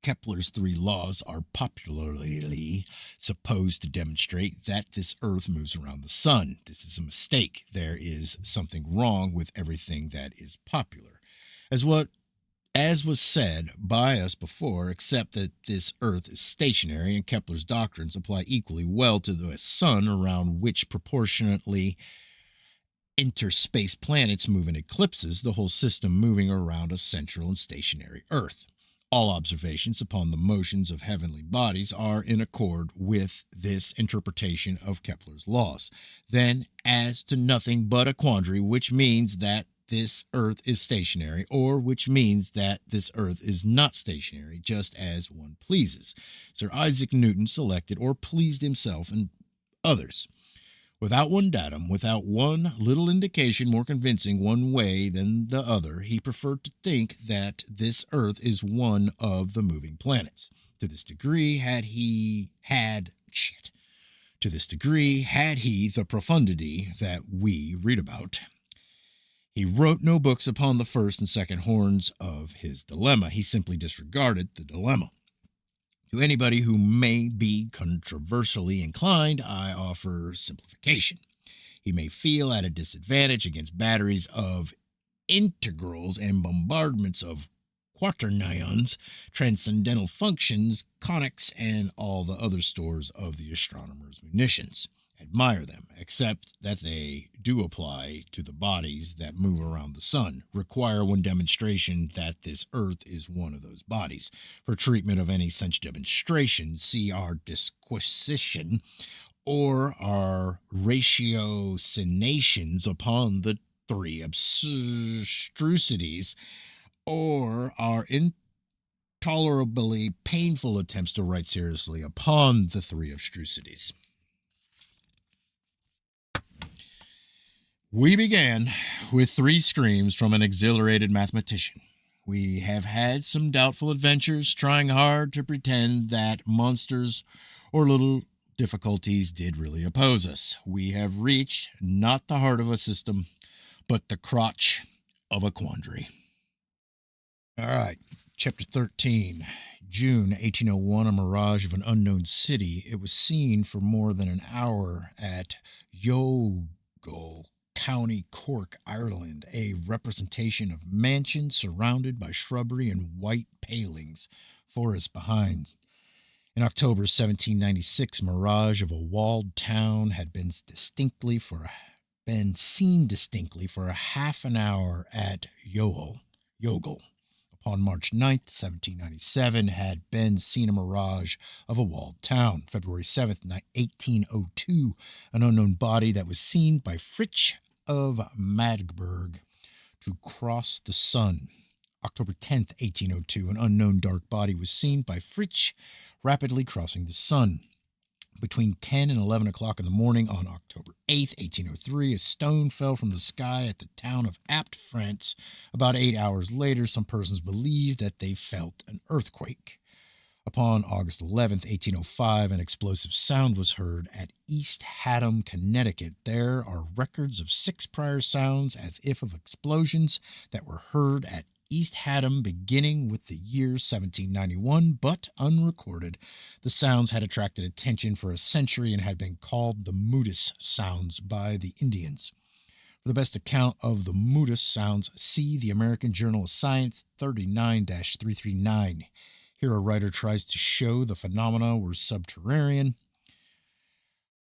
Kepler's three laws are popularly supposed to demonstrate that this Earth moves around the sun. This is a mistake. There is something wrong with everything that is popular. As was said by us before, except that this Earth is stationary and Kepler's doctrines apply equally well to the sun, around which proportionately interspace planets move in eclipses, the whole system moving around a central and stationary Earth. All observations upon the motions of heavenly bodies are in accord with this interpretation of Kepler's laws. Then, as to nothing but a quandary, which means that this Earth is stationary, or which means that this Earth is not stationary, just as one pleases. Sir Isaac Newton selected or pleased himself and others. Without one datum, without one little indication more convincing one way than the other, he preferred to think that this Earth is one of the moving planets. To this degree had he the profundity that we read about. He wrote no books upon the first and second horns of his dilemma. He simply disregarded the dilemma. To anybody who may be controversially inclined, I offer simplification. He may feel at a disadvantage against batteries of integrals and bombardments of quaternions, transcendental functions, conics, and all the other stores of the astronomer's munitions. Admire them, except that they do apply to the bodies that move around the sun. Require one demonstration that this Earth is one of those bodies. For treatment of any such demonstration, see our disquisition or our ratiocinations upon the three abstrusities, or our intolerably painful attempts to write seriously upon the three abstrusities. We began with three screams from an exhilarated mathematician. We have had some doubtful adventures, trying hard to pretend that monsters or little difficulties did really oppose us. We have reached not the heart of a system, but the crotch of a quandary. All right, chapter 13. June 1801, a mirage of an unknown city. It was seen for more than an hour at Youghal, County Cork, Ireland, a representation of mansions surrounded by shrubbery and white palings, forest behind. In October 1796, a mirage of a walled town had been seen distinctly for a half an hour at Youghal. Upon March 9th, 1797, had been seen a mirage of a walled town. February 7th, 1802, an unknown body that was seen by Fritsch of Magdeburg to cross the sun. October 10th, 1802, an unknown dark body was seen by Fritsch rapidly crossing the sun. Between 10 and 11 o'clock in the morning on October 8th, 1803, a stone fell from the sky at the town of Apt, France. About 8 hours later, some persons believed that they felt an earthquake. Upon August 11th, 1805, an explosive sound was heard at East Haddam, Connecticut. There are records of 6 prior sounds as if of explosions that were heard at East Haddam beginning with the year 1791, but unrecorded. The sounds had attracted attention for a century and had been called the Moodus sounds by the Indians. For the best account of the Moodus sounds, see the American Journal of Science 39-339. Here a writer tries to show the phenomena were subterranean,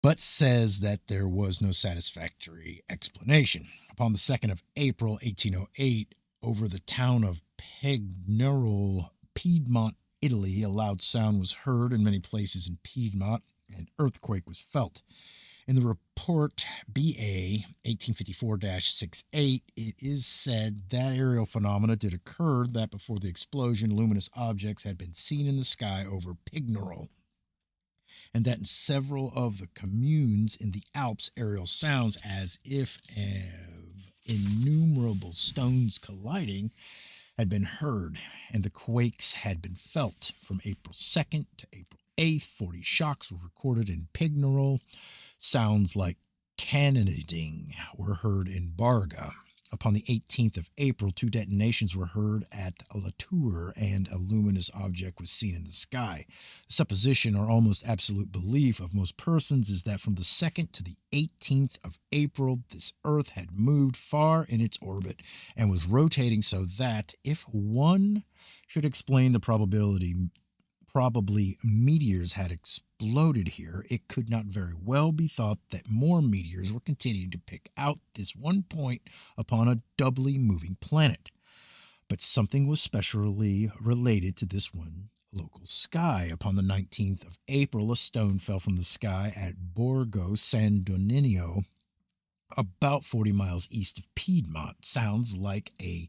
but says that there was no satisfactory explanation. Upon the 2nd of April, 1808, over the town of Pignerol, Piedmont, Italy, a loud sound was heard in many places in Piedmont. An earthquake was felt. In the report BA 1854-68, it is said that aerial phenomena did occur, that before the explosion, luminous objects had been seen in the sky over Pignerol, and that in several of the communes in the Alps, aerial sounds as if of innumerable stones colliding had been heard, and the quakes had been felt. From April 2nd to April 8th, 40 shocks were recorded in Pignerol. Sounds like cannonading were heard in Barga. upon the 18th of April, two detonations were heard at La Tour and a luminous object was seen in the sky. The supposition or almost absolute belief of most persons is that from the 2nd to the 18th of April, this Earth had moved far in its orbit and was rotating so that, if one should explain the probably meteors had exploded here, it could not very well be thought that more meteors were continuing to pick out this one point upon a doubly moving planet. But something was specially related to this one local sky. Upon the 19th of April, a stone fell from the sky at Borgo San Donnino, about 40 miles east of Piedmont. Sounds like a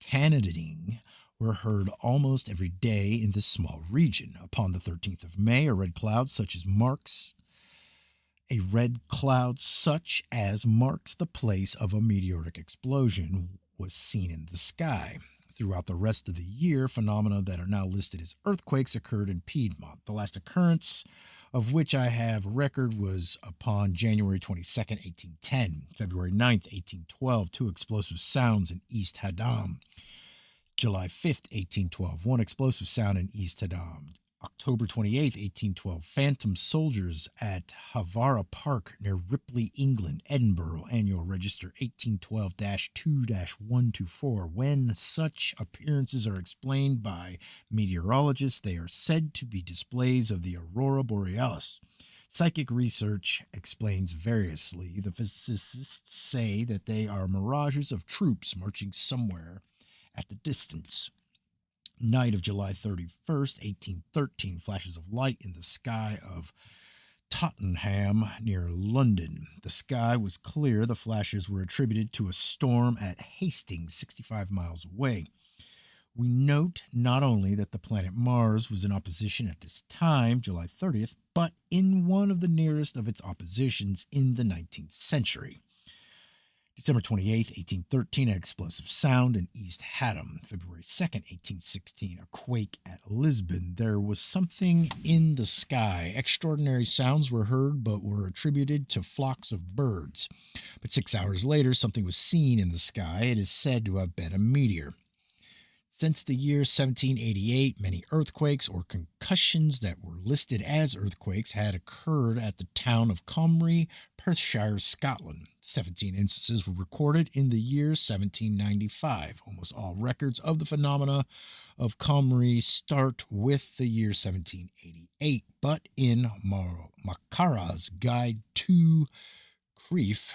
cannonading were heard almost every day in this small region. Upon the 13th of May, a red cloud such as marks the place of a meteoric explosion was seen in the sky. Throughout the rest of the year, phenomena that are now listed as earthquakes occurred in Piedmont. The last occurrence of which I have record was upon January 22nd, 1810, February 9th, 1812, two explosive sounds in East Haddam. July 5th, 1812, one explosive sound in East Haddam. October 28th, 1812, phantom soldiers at Havara Park near Ripley, England. Edinburgh, annual register 1812-2-124. When such appearances are explained by meteorologists, they are said to be displays of the aurora borealis. Psychic research explains variously. The physicists say that they are mirages of troops marching somewhere at the distance. Night of July 31st, 1813, flashes of light in the sky of Tottenham near London. The sky was clear. The flashes were attributed to a storm at Hastings, 65 miles away. We note not only that the planet Mars was in opposition at this time, July 30th, but in one of the nearest of its oppositions in the 19th century. December 28th, 1813, an explosive sound in East Haddam. February 2nd, 1816, a quake at Lisbon. There was something in the sky. Extraordinary sounds were heard, but were attributed to flocks of birds. But 6 hours later, something was seen in the sky. It is said to have been a meteor. Since the year 1788, many earthquakes or concussions that were listed as earthquakes had occurred at the town of Comrie, Perthshire, Scotland. 17 instances were recorded in the year 1795. Almost all records of the phenomena of Comrie start with the year 1788, but in Makara's Guide to Crieff,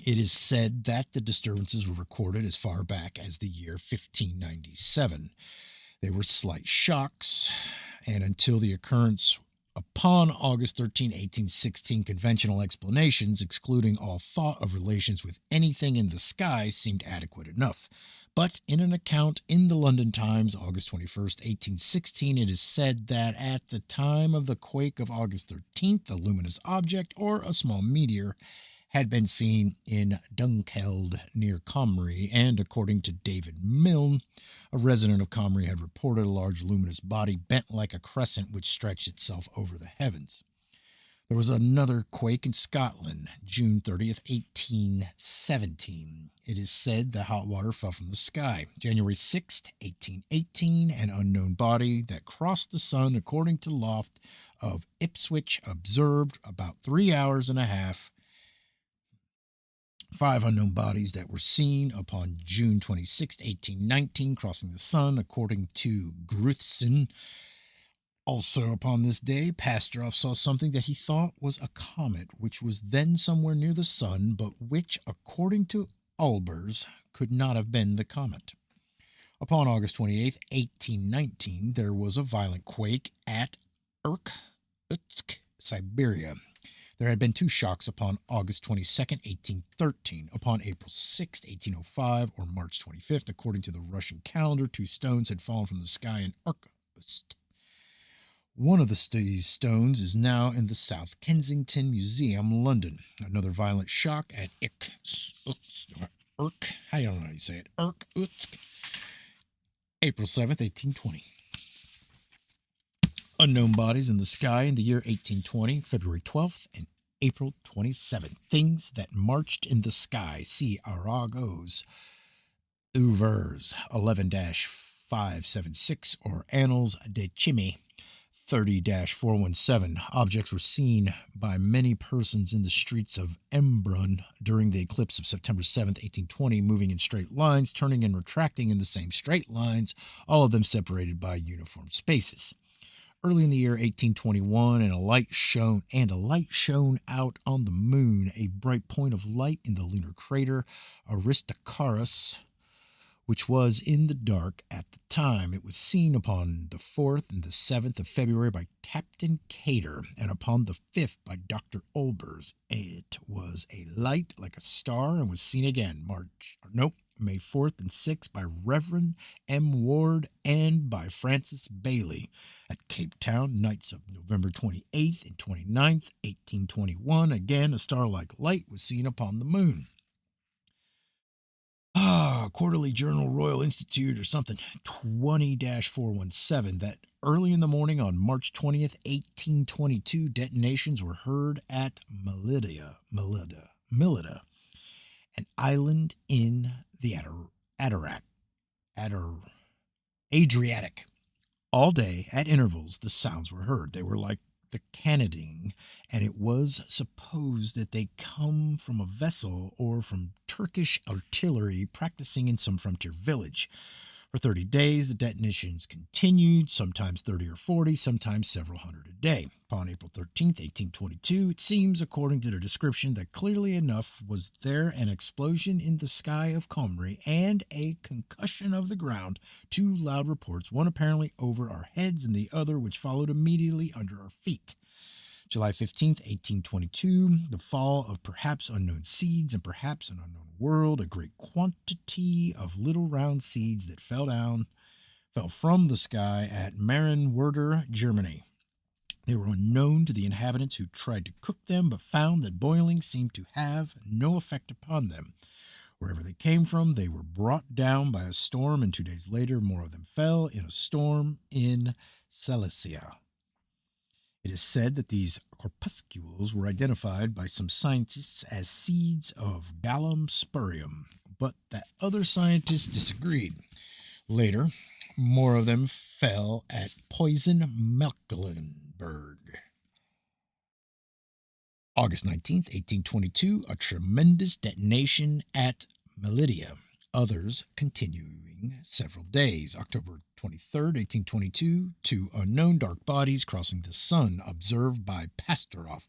it is said that the disturbances were recorded as far back as the year 1597. They were slight shocks, and until the occurrence upon August 13, 1816, conventional explanations, excluding all thought of relations with anything in the sky, seemed adequate enough. But in an account in the London Times, August 21st, 1816, it is said that at the time of the quake of August 13th, a luminous object or a small meteor had been seen in Dunkeld near Comrie, and according to David Milne, a resident of Comrie had reported a large luminous body bent like a crescent which stretched itself over the heavens. There was another quake in Scotland, June 30th, 1817. It is said that hot water fell from the sky. January 6th, 1818, an unknown body that crossed the sun, according to Loft of Ipswich, observed about 3 hours and a half. 5 unknown bodies that were seen upon June 26, 1819, crossing the sun, according to Gruthsen. Also upon this day, Pastorov saw something that he thought was a comet, which was then somewhere near the sun, but which, according to Olbers, could not have been the comet. Upon August 28, 1819, there was a violent quake at Irkutsk, Siberia. There had been 2 shocks upon August 22, 1813. Upon April 6, 1805, or March 25th, according to the Russian calendar, 2 stones had fallen from the sky in Irkutsk. One of these stones is now in the South Kensington Museum, London. Another violent shock at Irkutsk, April 7th, 1820. Unknown bodies in the sky in the year 1820, February 12th and April 27th. Things that marched in the sky. See Arago's Ouvres 11-576 or Annals de Chimie 30-417. Objects were seen by many persons in the streets of Embrun during the eclipse of September 7th, 1820, moving in straight lines, turning and retracting in the same straight lines, all of them separated by uniform spaces. Early in the year 1821, a light shone out on the moon, a bright point of light in the lunar crater Aristarchus, which was in the dark at the time. It was seen upon the 4th and the 7th of February by Captain Cater, and upon the 5th by Dr. Olbers. It was a light like a star and was seen again May 4th and 6th by Reverend M. Ward and by Francis Bailey at Cape Town, nights of November 28th and 29th, 1821. Again, a star-like light was seen upon the moon. Quarterly Journal Royal Institute or something, 20-417, that early in the morning on March 20th, 1822, detonations were heard at Melita, an island in the Adriatic. All day, at intervals, the sounds were heard. They were like the cannonading, and it was supposed that they come from a vessel or from Turkish artillery practicing in some frontier village. For 30 days, the detonations continued, sometimes 30 or 40, sometimes several hundred a day. Upon April 13th, 1822, it seems, according to their description, that clearly enough was there an explosion in the sky of Comrie and a concussion of the ground, two loud reports, one apparently over our heads and the other which followed immediately under our feet. July 15th, 1822, the fall of perhaps unknown seeds and perhaps an unknown world, a great quantity of little round seeds that fell from the sky at Marienwerder, Germany. They were unknown to the inhabitants who tried to cook them, but found that boiling seemed to have no effect upon them. Wherever they came from, they were brought down by a storm, and 2 days later more of them fell in a storm in Silesia. It is said that these corpuscles were identified by some scientists as seeds of Gallum spurium, but that other scientists disagreed. Later, more of them fell at Poison Mecklenburg. August 19th, 1822, a tremendous detonation at Melita. Others continuing several days. October 23rd, 1822, two unknown dark bodies crossing the sun, observed by Pastorov.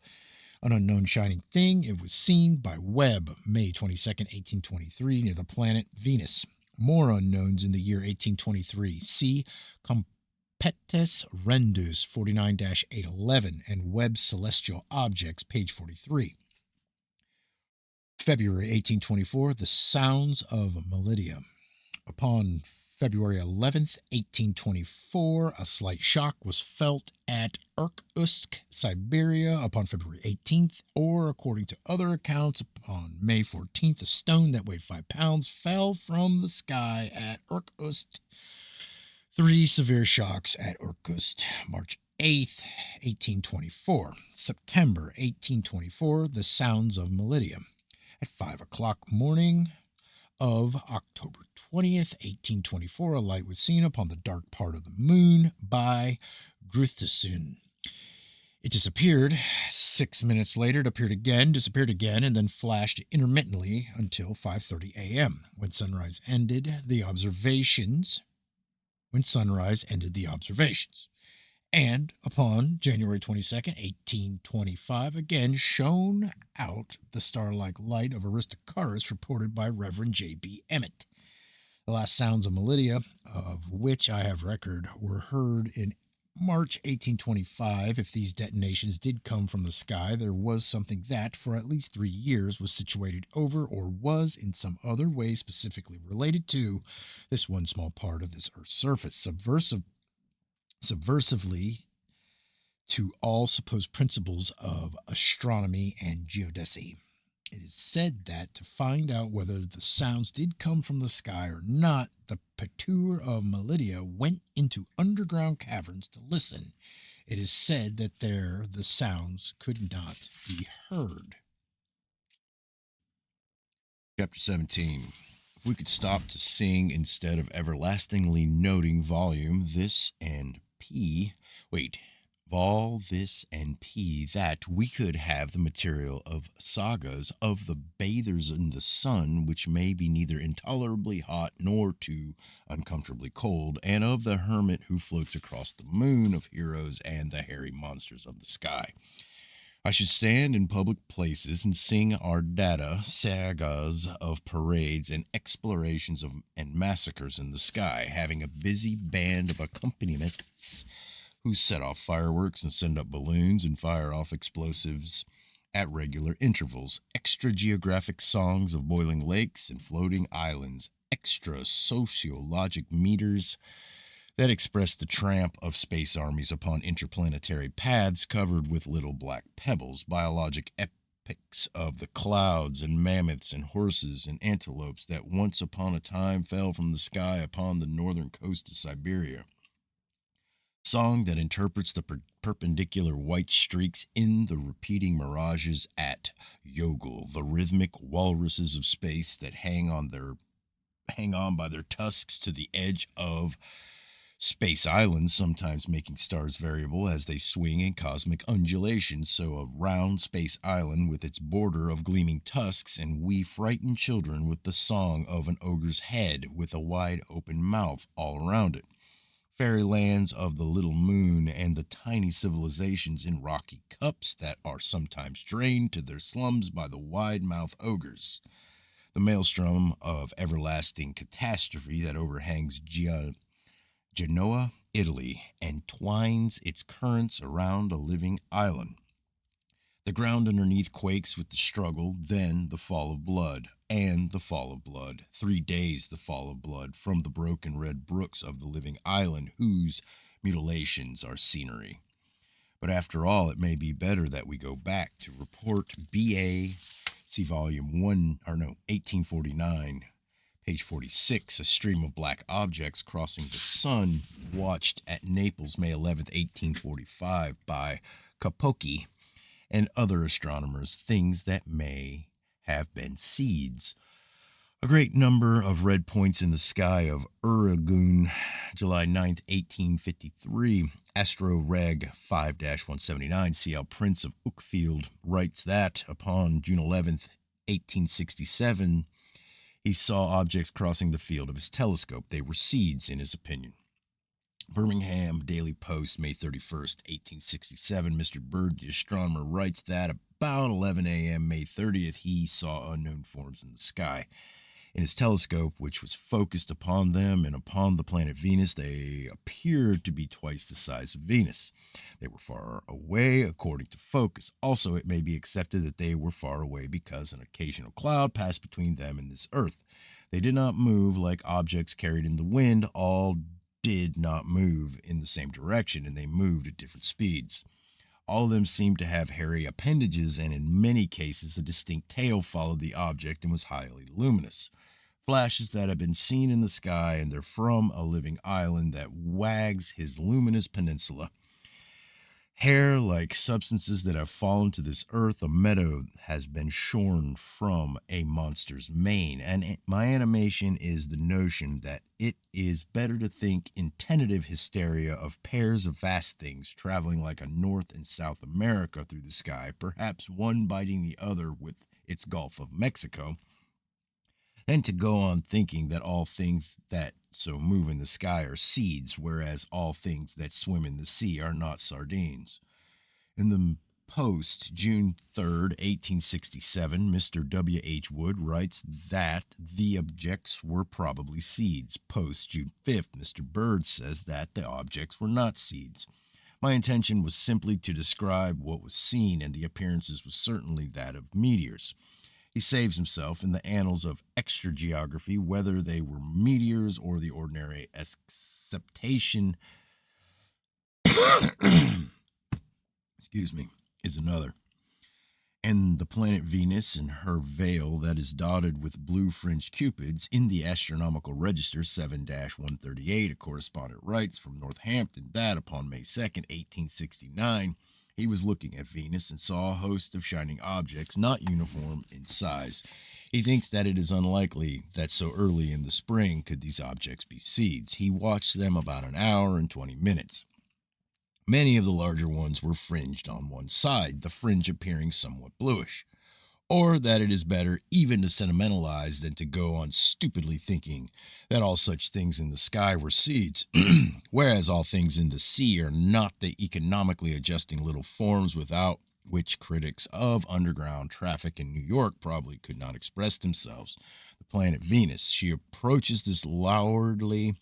An unknown shining thing, it was seen by Webb, May 22nd, 1823, near the planet Venus. More unknowns in the year 1823. See Competes Rendus 49-811 and Webb's Celestial Objects, page 43. February 1824, the sounds of Melita. Upon February 11th, 1824, a slight shock was felt at Irkutsk, Siberia upon February 18th, or according to other accounts, upon May 14th, a stone that weighed 5 pounds fell from the sky at Irkutsk. 3 severe shocks at Irkutsk, March 8th, 1824. September 1824, the sounds of Melita. At 5 o'clock morning of October 20th, 1824, a light was seen upon the dark part of the moon by Gruithsund. It disappeared. 6 minutes later, it appeared again, disappeared again, and then flashed intermittently until 5:30 a.m. When sunrise ended the observations. And upon January 22nd, 1825, again shone out the star-like light of Aristarchus reported by Reverend J.B. Emmett. The last sounds of Melita, of which I have record, were heard in March 1825. If these detonations did come from the sky, there was something that, for at least 3 years, was situated over or was in some other way specifically related to this one small part of this Earth's surface, subversively to all supposed principles of astronomy and geodesy. It is said that to find out whether the sounds did come from the sky or not, the Patur of Melita went into underground caverns to listen. It is said that there the sounds could not be heard.
Chapter 17. If we could stop to sing instead of everlastingly noting volume, this and P. Wait, vol, this, and P, that we could have the material of sagas of the bathers in the sun, which may be neither intolerably hot nor too uncomfortably cold, and of the hermit who floats across the moon, of heroes and the hairy monsters of the sky. I should stand in public places and sing our data sagas of parades and explorations of and massacres in the sky, having a busy band of accompanists who set off fireworks and send up balloons and fire off explosives at regular intervals, extra geographic songs of boiling lakes and floating islands, extra sociologic meters that express the tramp of space armies upon interplanetary paths covered with little black pebbles, biologic epics of the clouds and mammoths and horses and antelopes that once upon a time fell from the sky upon the northern coast of Siberia. Song that interprets the perpendicular white streaks in the repeating mirages at Yogel, the rhythmic walruses of space that hang on by their tusks to the edge of space islands, sometimes making stars variable as they swing in cosmic undulations, so a round space island with its border of gleaming tusks, and we frighten children with the song of an ogre's head with a wide open mouth all around it. Fairylands of the little moon and the tiny civilizations in rocky cups that are sometimes drained to their slums by the wide mouth ogres. The maelstrom of everlasting catastrophe that overhangs Genoa, Italy, and twines its currents around a living island. The ground underneath quakes with the struggle, then the fall of blood, and the fall of blood. 3 days the fall of blood from the broken red brooks of the living island, whose mutilations are scenery. But after all, it may be better that we go back to report B.A. See volume 1849. Page 46, a stream of black objects crossing the sun, watched at Naples, May 11th, 1845, by Capocchi and other astronomers, things that may have been seeds. A great number of red points in the sky of Uragun, July 9th, 1853. Astro Reg 5-179, C.L. Prince of Uckfield, writes that upon June 11th, 1867, he saw objects crossing the field of his telescope. They were seeds, in his opinion. Birmingham Daily Post, May 31st, 1867. Mr. Bird, the astronomer, writes that about 11 a.m., May 30th, he saw unknown forms in the sky. In his telescope, which was focused upon them and upon the planet Venus, they appeared to be twice the size of Venus. They were far away, according to focus. Also, it may be accepted that they were far away because an occasional cloud passed between them and this earth. They did not move like objects carried in the wind. All did not move in the same direction, and they moved at different speeds. All of them seemed to have hairy appendages, and in many cases a distinct tail followed the object and was highly luminous. Flashes that have been seen in the sky, and they're from a living island that wags his luminous peninsula. Hair-like substances that have fallen to this earth, a meadow has been shorn from a monster's mane. And my animation is the notion that it is better to think in tentative hysteria of pairs of vast things traveling like a North and South America through the sky, perhaps one biting the other with its Gulf of Mexico, than to go on thinking that all things that so move in the sky are seeds, whereas all things that swim in the sea are not sardines. In the Post, June 3rd, 1867, Mr. W. H. Wood writes that the objects were probably seeds. Post, June 5th, Mr. Bird says that the objects were not seeds. My intention was simply to describe what was seen, and the appearances was certainly that of meteors. He saves himself in the annals of extra geography, whether they were meteors or the ordinary acceptation excuse me, is another. and the planet Venus and her veil that is dotted with blue fringed cupids in the astronomical register 7-138, a correspondent writes from Northampton that upon May 2nd, 1869, he was looking at Venus and saw a host of shining objects not uniform in size. He thinks that it is unlikely that so early in the spring could these objects be seeds. He watched them about an hour and 20 minutes. Many of the larger ones were fringed on one side, the fringe appearing somewhat bluish. Or that it is better even to sentimentalize than to go on stupidly thinking that all such things in the sky were seeds, whereas all things in the sea are not the economically adjusting little forms without which critics of underground traffic in New York probably could not express themselves. The planet Venus, she approaches this lordly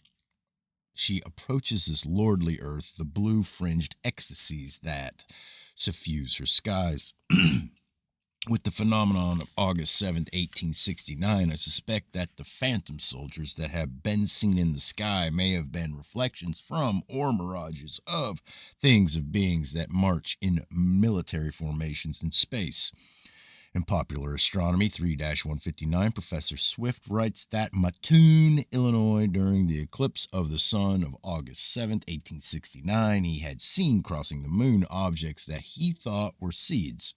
earth, the blue fringed ecstasies that suffuse her skies. With the phenomenon of August 7th, 1869, I suspect that the phantom soldiers that have been seen in the sky may have been reflections from or mirages of things of beings that march in military formations in space. In Popular Astronomy 3-159, Professor Swift writes that Mattoon, Illinois, during the eclipse of the sun of August 7th, 1869, he had seen crossing the moon objects that he thought were seeds.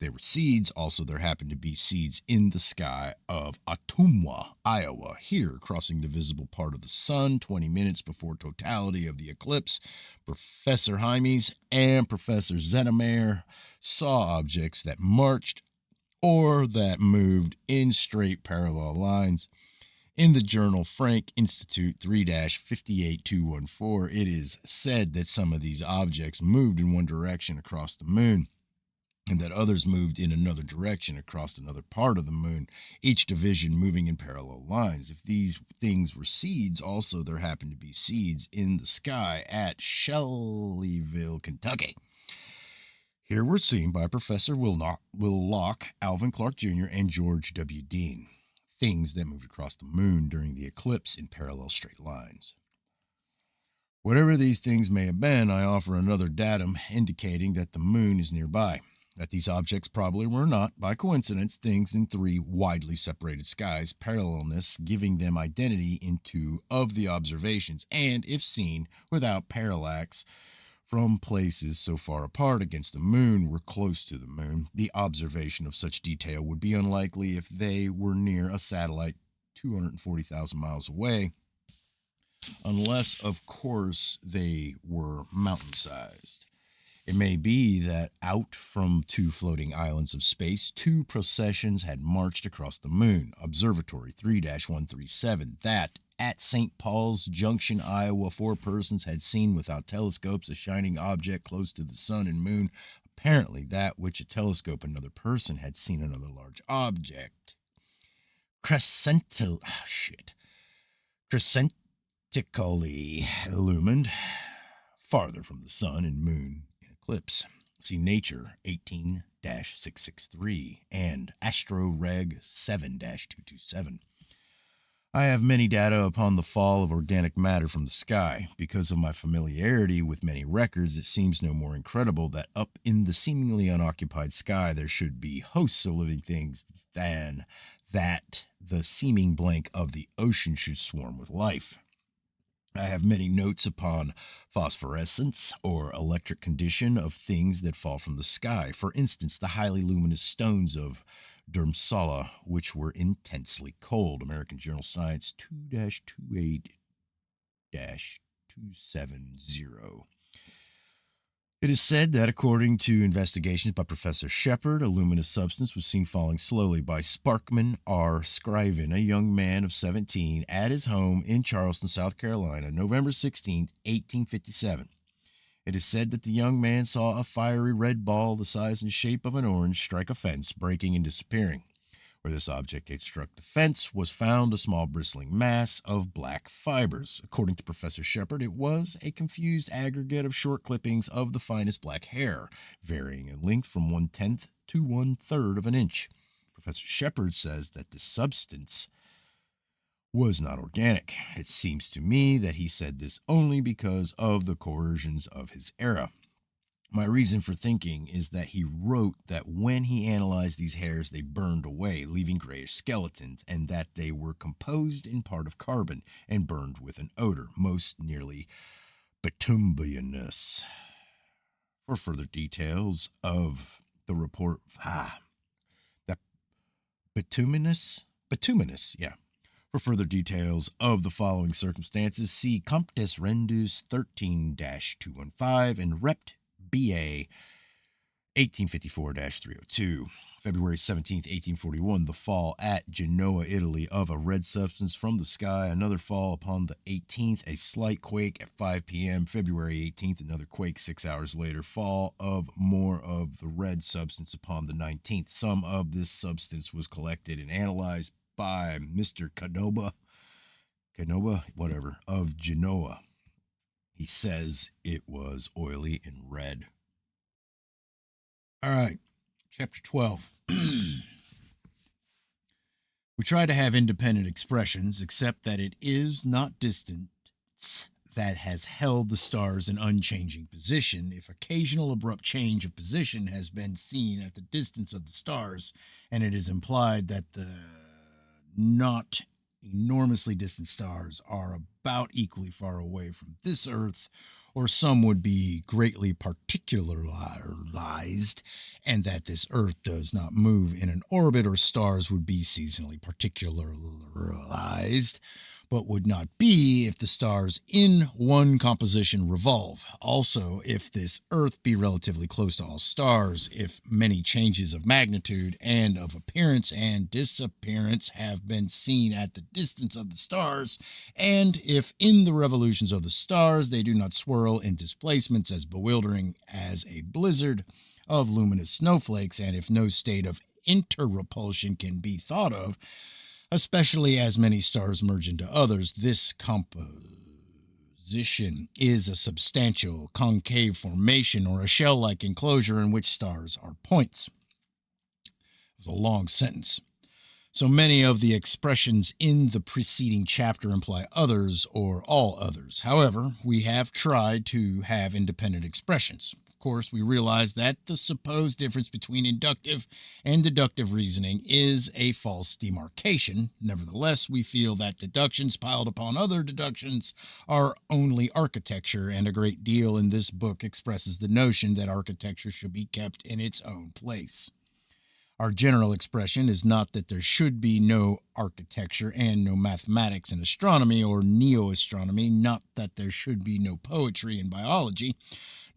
They were seeds. Also, there happened to be seeds in the sky of Ottumwa, Iowa, here crossing the visible part of the sun 20 minutes before totality of the eclipse. Professor Hymes and Professor Zenemeyer saw objects that marched or that moved in straight parallel lines. In the journal Frank Institute 3-58214, it is said that some of these objects moved in one direction across the moon, and that others moved in another direction across another part of the moon, each division moving in parallel lines. If these things were seeds, also there happened to be seeds in the sky at Shelbyville, Kentucky. Here were seen by Professor Will Locke, Alvin Clark Jr., and George W. Dean, things that moved across the moon during the eclipse in parallel straight lines. Whatever these things may have been, I offer another datum indicating that the moon is nearby, that these objects probably were not, by coincidence, things in three widely separated skies, parallelness giving them identity in two of the observations, and, if seen without parallax, from places so far apart against the moon were close to the moon. The observation of such detail would be unlikely if they were near a satellite 240,000 miles away, unless, of course, they were mountain-sized. It may be that out from two floating islands of space, two processions had marched across the moon. Observatory 3-137, that at St. Paul's Junction, Iowa, 4 persons had seen without telescopes a shining object close to the sun and moon, apparently that which a telescope another person had seen another large object. Crescentically illumined, farther from the sun and moon in eclipse. See Nature 18-663 and Astro Reg 7-227. I have many data upon the fall of organic matter from the sky. Because of my familiarity with many records, it seems no more incredible that up in the seemingly unoccupied sky there should be hosts of living things than that the seeming blank of the ocean should swarm with life. I have many notes upon phosphorescence or electric condition of things that fall from the sky. For instance, the highly luminous stones of Dhurmsala, which were intensely cold. American Journal Science 2-28-270. It is said that according to investigations by Professor Shepard, a luminous substance was seen falling slowly by Sparkman R. Scriven, a young man of 17, at his home in Charleston, South Carolina, November 16, 1857. It is said that the young man saw a fiery red ball the size and shape of an orange strike a fence, breaking and disappearing. Where this object had struck the fence was found a small bristling mass of black fibers. According to Professor Shepard, it was a confused aggregate of short clippings of the finest black hair, varying in length from 1/10 to 1/3 of an inch. Professor Shepard says that the substance was not organic. It seems to me that he said this only because of the coercions of his era. My reason for thinking is that he wrote that when he analyzed these hairs, they burned away, leaving grayish skeletons, and that they were composed in part of carbon and burned with an odor, most nearly bituminous. For further details of the report, that bituminous, yeah. For further details of the following circumstances, see Comptes Rendus 13-215 and Rept. BA 1854-302. February 17th, 1841, the fall at Genoa, Italy, of a red substance from the sky. Another fall upon the 18th, a slight quake at 5 p.m. February 18th, another quake 6 hours later. Fall of more of the red substance upon the 19th. Some of this substance was collected and analyzed by Mr. Canova, of Genoa. He says it was oily and red.
All right, chapter 12. We try to have independent expressions, except that it is not distance that has held the stars in unchanging position. If occasional abrupt change of position has been seen at the distance of the stars, and it is implied that the not enormously distant stars are about equally far away from this Earth, or some would be greatly particularized, and that this Earth does not move in an orbit, or stars would be seasonally particularized, but would not be if the stars in one composition revolve. Also, if this Earth be relatively close to all stars, if many changes of magnitude and of appearance and disappearance have been seen at the distance of the stars, and if in the revolutions of the stars they do not swirl in displacements as bewildering as a blizzard of luminous snowflakes, and if no state of interrepulsion can be thought of, especially as many stars merge into others, this composition is a substantial concave formation or a shell-like enclosure in which stars are points. It was a long sentence. So many of the expressions in the preceding chapter imply others or all others. However, we have tried to have independent expressions. Of course, we realize that the supposed difference between inductive and deductive reasoning is a false demarcation. Nevertheless, we feel that deductions piled upon other deductions are only architecture, and a great deal in this book expresses the notion that architecture should be kept in its own place. Our general expression is not that there should be no architecture and no mathematics in astronomy or neo-astronomy, not that there should be no poetry in biology,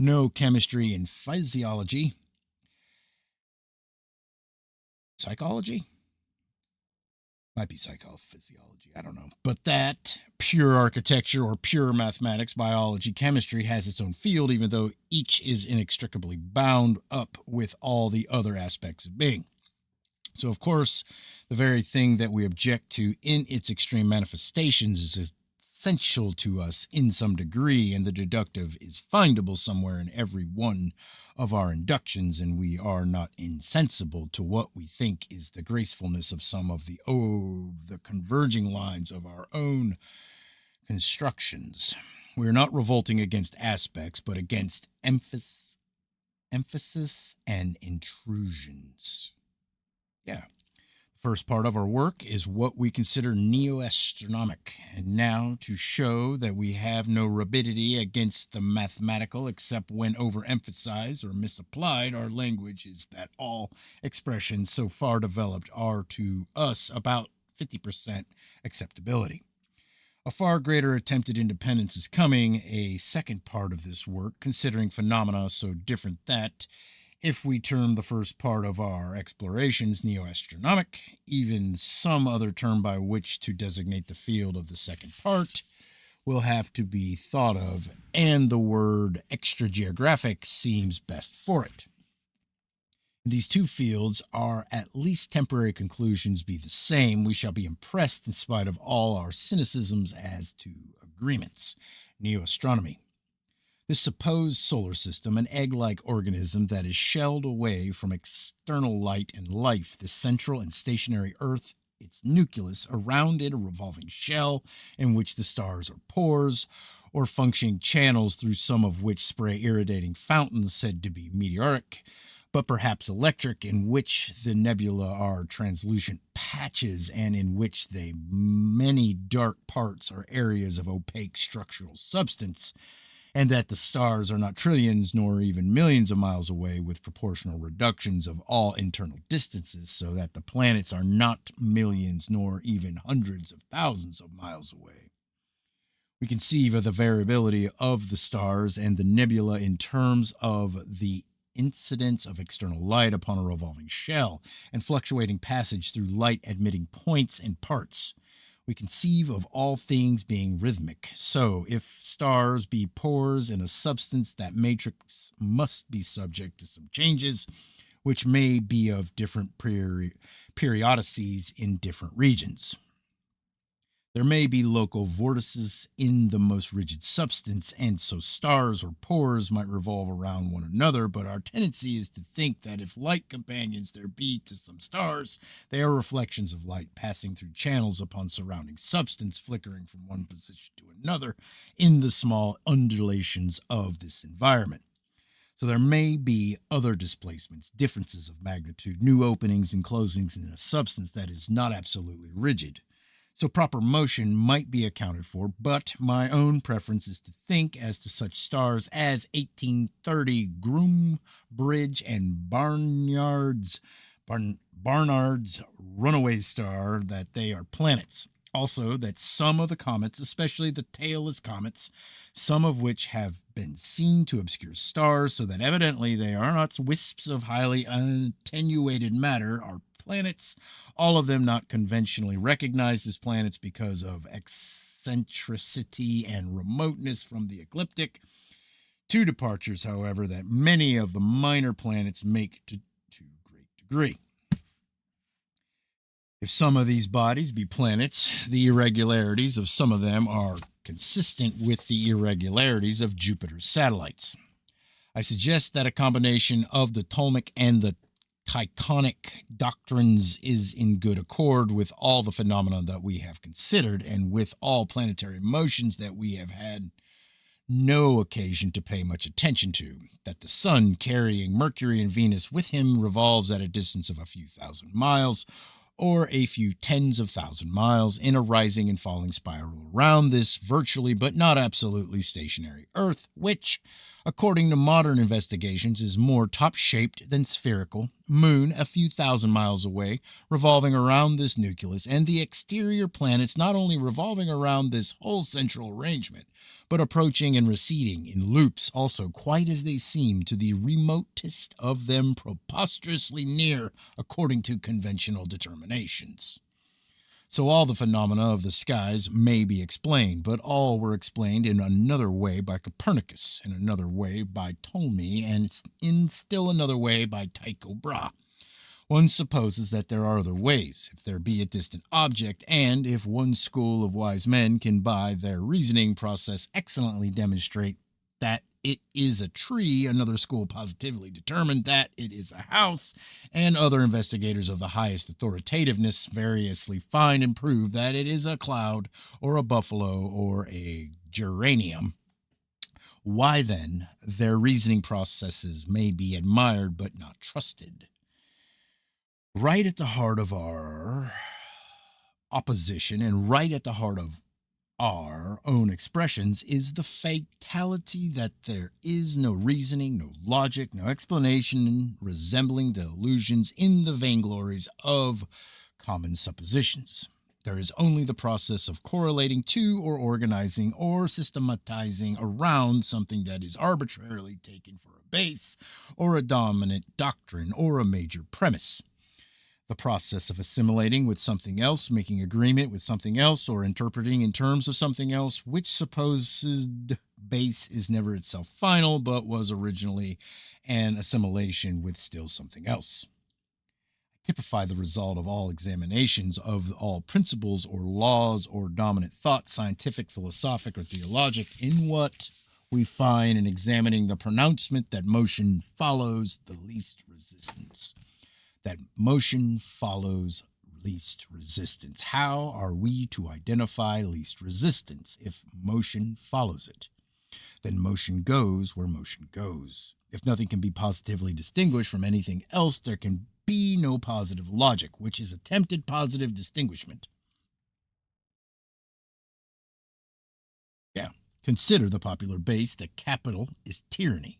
no chemistry in physiology, psychology? Might be psychophysiology, I don't know. But that pure architecture or pure mathematics, biology, chemistry has its own field, even though each is inextricably bound up with all the other aspects of being. So, of course, the very thing that we object to in its extreme manifestations is essential to us in some degree, and the deductive is findable somewhere in every one of our inductions, and we are not insensible to what we think is the gracefulness of some of the converging lines of our own constructions. We are not revolting against aspects, but against emphasis and intrusions. Yeah. The first part of our work is what we consider neo-astronomic. And now, to show that we have no rabidity against the mathematical except when overemphasized or misapplied, our language is that all expressions so far developed are to us about 50% acceptability. A far greater attempted independence is coming, a second part of this work, considering phenomena so different that, if we term the first part of our explorations neo-astronomic, even some other term by which to designate the field of the second part will have to be thought of, and the word extrageographic seems best for it. These two fields are at least temporary conclusions be the same. We shall be impressed in spite of all our cynicisms as to agreements. Neo-astronomy. This supposed solar system, an egg-like organism that is shelled away from external light and life, the central and stationary Earth, its nucleus, around it a revolving shell in which the stars are pores, or functioning channels through some of which spray irradiating fountains said to be meteoric, but perhaps electric, in which the nebula are translucent patches and in which the many dark parts are areas of opaque structural substance, and that the stars are not trillions nor even millions of miles away with proportional reductions of all internal distances, so that the planets are not millions nor even hundreds of thousands of miles away. We conceive of the variability of the stars and the nebula in terms of the incidence of external light upon a revolving shell and fluctuating passage through light admitting points and parts. We conceive of all things being rhythmic. So, if stars be pores in a substance, that matrix must be subject to some changes, which may be of different periodicities in different regions. There may be local vortices in the most rigid substance, and so stars or pores might revolve around one another, but our tendency is to think that if light companions there be to some stars, they are reflections of light passing through channels upon surrounding substance, flickering from one position to another in the small undulations of this environment. So there may be other displacements, differences of magnitude, new openings and closings in a substance that is not absolutely rigid. So proper motion might be accounted for, but my own preference is to think as to such stars as 1830 Groom Bridge and Barnard's runaway star, that they are planets. Also, that some of the comets, especially the tailless comets, some of which have been seen to obscure stars, so that evidently they are not wisps of highly attenuated matter, are planets, all of them not conventionally recognized as planets because of eccentricity and remoteness from the ecliptic. Two departures, however, that many of the minor planets make to great degree. If some of these bodies be planets, the irregularities of some of them are consistent with the irregularities of Jupiter's satellites. I suggest that a combination of the Ptolemaic and the Tychonic doctrines is in good accord with all the phenomena that we have considered and with all planetary motions that we have had no occasion to pay much attention to, that the sun carrying Mercury and Venus with him revolves at a distance of a few thousand miles, or a few tens of thousand miles, in a rising and falling spiral around this virtually but not absolutely stationary Earth, which, according to modern investigations, is more top-shaped than spherical, moon a few thousand miles away, revolving around this nucleus, and the exterior planets not only revolving around this whole central arrangement, but approaching and receding in loops also quite as they seem to the remotest of them preposterously near according to conventional determinations. So all the phenomena of the skies may be explained, but all were explained in another way by Copernicus, in another way by Ptolemy, and in still another way by Tycho Brahe. One supposes that there are other ways, if there be a distant object, and if one school of wise men can by their reasoning process excellently demonstrate that it is a tree, another school positively determined that it is a house, and other investigators of the highest authoritativeness variously find and prove that it is a cloud, or a buffalo, or a geranium. Why then their reasoning processes may be admired but not trusted. Right at the heart of our opposition and right at the heart of our own expressions is the fatality that there is no reasoning, no logic, no explanation resembling the illusions in the vainglories of common suppositions. There is only the process of correlating to or organizing or systematizing around something that is arbitrarily taken for a base or a dominant doctrine or a major premise. The process of assimilating with something else, making agreement with something else, or interpreting in terms of something else, which supposed base is never itself final, but was originally an assimilation with still something else. I typify the result of all examinations of all principles or laws or dominant thought, scientific, philosophic, or theologic, in what we find in examining the pronouncement that motion follows the least resistance. That motion follows least resistance. How are we to identify least resistance if motion follows it? Then motion goes where motion goes. If nothing can be positively distinguished from anything else, there can be no positive logic, which is attempted positive distinguishment. Yeah. Consider the popular base that capital is tyranny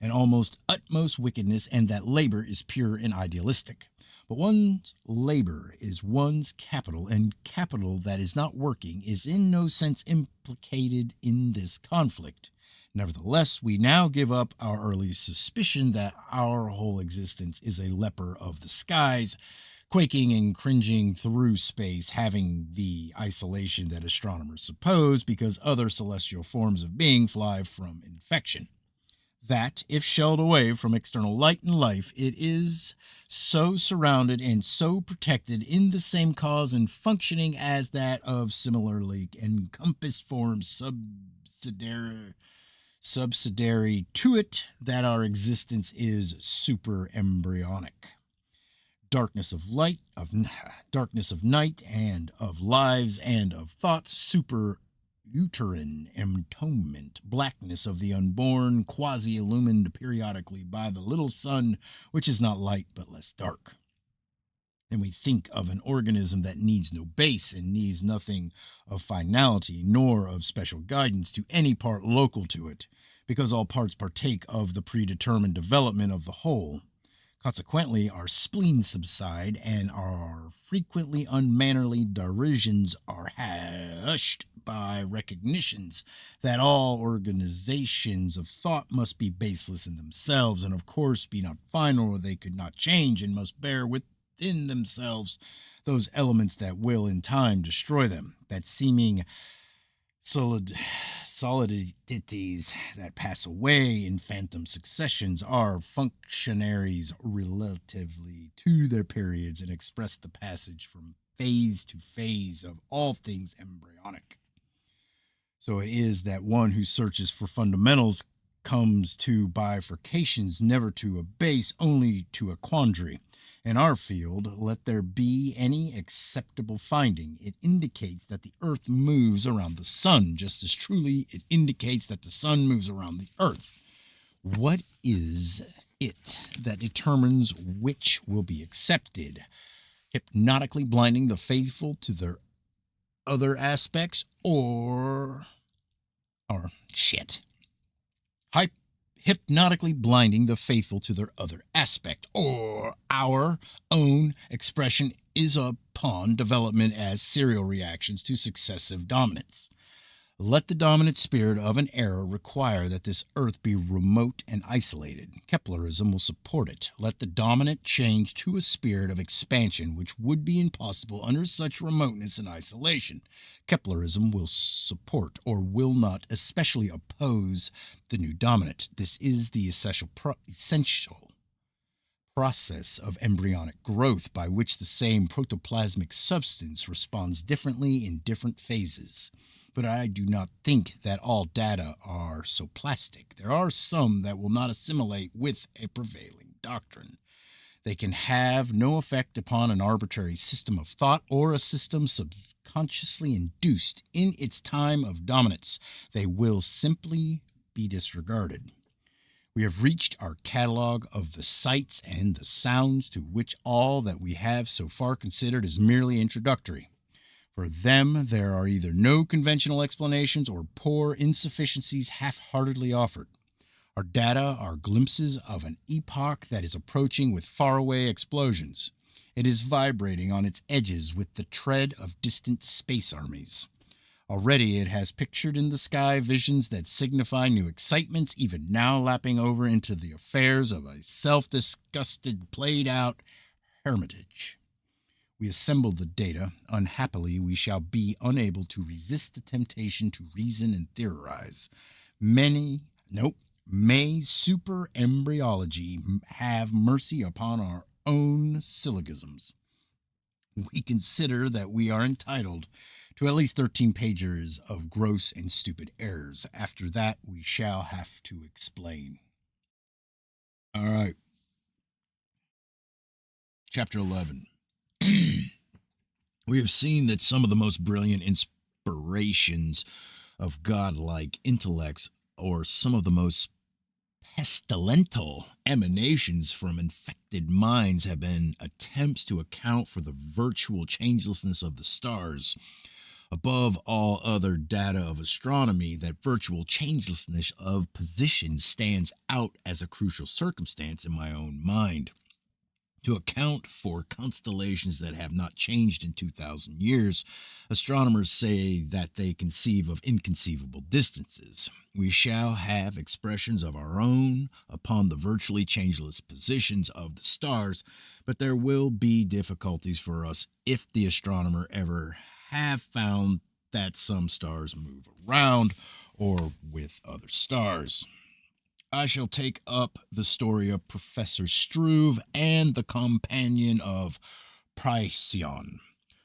and almost utmost wickedness, and that labor is pure and idealistic. But one's labor is one's capital, and capital that is not working is in no sense implicated in this conflict. Nevertheless, we now give up our early suspicion that our whole existence is a leper of the skies, quaking and cringing through space, having the isolation that astronomers suppose because other celestial forms of being fly from infection. That, if shelled away from external light and life, it is so surrounded and so protected in the same cause and functioning as that of similarly encompassed forms subsidiary to it, that our existence is super embryonic. Darkness of night and of lives and of thoughts, super uterine entombment, blackness of the unborn, quasi illumined periodically by the little sun, which is not light but less dark. Then we think of an organism that needs no base and needs nothing of finality nor of special guidance to any part local to it, because all parts partake of the predetermined development of the whole. Consequently, our spleens subside, and our frequently unmannerly derisions are hushed by recognitions that all organizations of thought must be baseless in themselves, and of course be not final, or they could not change, and must bear within themselves those elements that will in time destroy them, that seeming solidities that pass away in phantom successions are functionaries relatively to their periods and express the passage from phase to phase of all things embryonic. So it is that one who searches for fundamentals comes to bifurcations, never to a base, only to a quandary. In our field, let there be any acceptable finding, it indicates that the earth moves around the sun, just as truly it indicates that the sun moves around the earth. What is it that determines which will be accepted? Hypnotically blinding the faithful to their other aspects, or hypnotically blinding the faithful to their other aspect, or our own expression is upon development as serial reactions to successive dominance. Let the dominant spirit of an era require that this earth be remote and isolated. Keplerism will support it. Let the dominant change to a spirit of expansion, which would be impossible under such remoteness and isolation. Keplerism will support, or will not especially oppose, the new dominant. This is the essential process of embryonic growth, by which the same protoplasmic substance responds differently in different phases. But I do not think that all data are so plastic. There are some that will not assimilate with a prevailing doctrine. They can have no effect upon an arbitrary system of thought or a system subconsciously induced in its time of dominance. They will simply be disregarded. We have reached our catalog of the sights and the sounds, to which all that we have so far considered is merely introductory. For them, there are either no conventional explanations or poor insufficiencies half-heartedly offered. Our data are glimpses of an epoch that is approaching with faraway explosions. It is vibrating on its edges with the tread of distant space armies. Already it has pictured in the sky visions that signify new excitements, even now lapping over into the affairs of a self-disgusted, played-out hermitage. We assemble the data. Unhappily, we shall be unable to resist the temptation to reason and theorize. May super embryology have mercy upon our own syllogisms. We consider that we are entitled to at least 13 pages of gross and stupid errors. After that, we shall have to explain. All right. Chapter 11.
We have seen that some of the most brilliant inspirations of godlike intellects, or some of the most pestilential emanations from infected minds, have been attempts to account for the virtual changelessness of the stars. Above all other data of astronomy, that virtual changelessness of position stands out as a crucial circumstance in my own mind. To account for constellations that have not changed in 2,000 years, astronomers say that they conceive of inconceivable distances. We shall have expressions of our own upon the virtually changeless positions of the stars, but there will be difficulties for us if the astronomer ever have found that some stars move around or with other stars. I shall take up the story of Professor Struve and the companion of Procyon,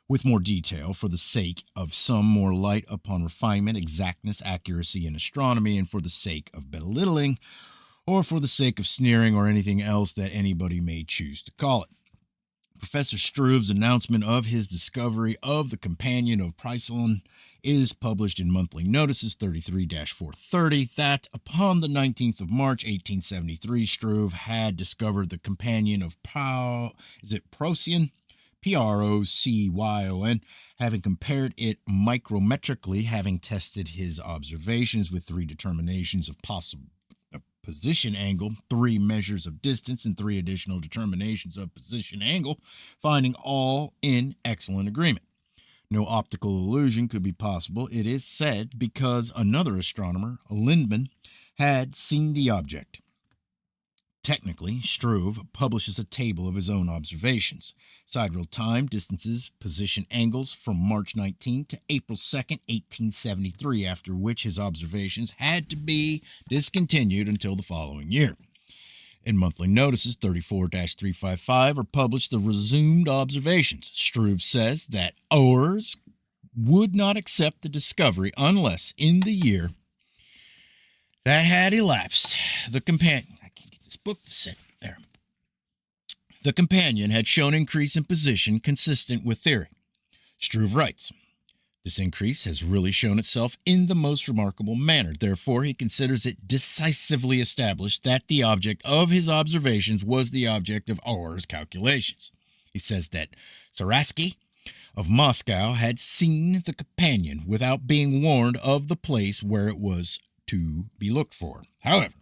with more detail for the sake of some more light upon refinement, exactness, accuracy in astronomy, and for the sake of belittling, or for the sake of sneering, or anything else that anybody may choose to call it. Professor Struve's announcement of his discovery of the companion of Procyon is published in Monthly Notices 33-430 that upon the 19th of March 1873 Struve had discovered the companion of Procyon, Procyon, having compared it micrometrically, having tested his observations with 3 determinations of possible position angle, 3 measures of distance, and 3 additional determinations of position angle, finding all in excellent agreement. No optical illusion could be possible, it is said, because another astronomer, Lindman, had seen the object. Technically, Struve publishes a table of his own observations, sidereal time, distances, position angles from March 19 to April 2nd, 1873, after which his observations had to be discontinued until the following year. In Monthly Notices 34-355 are published the resumed observations. Struve says that Ors would not accept the discovery unless in the year that had elapsed, the companion book to sit there. The companion had shown increase in position consistent with theory. Struve writes, this increase has really shown itself in the most remarkable manner. Therefore, he considers it decisively established that the object of his observations was the object of Auer's calculations. He says that Saraski of Moscow had seen the companion without being warned of the place where it was to be looked for. However,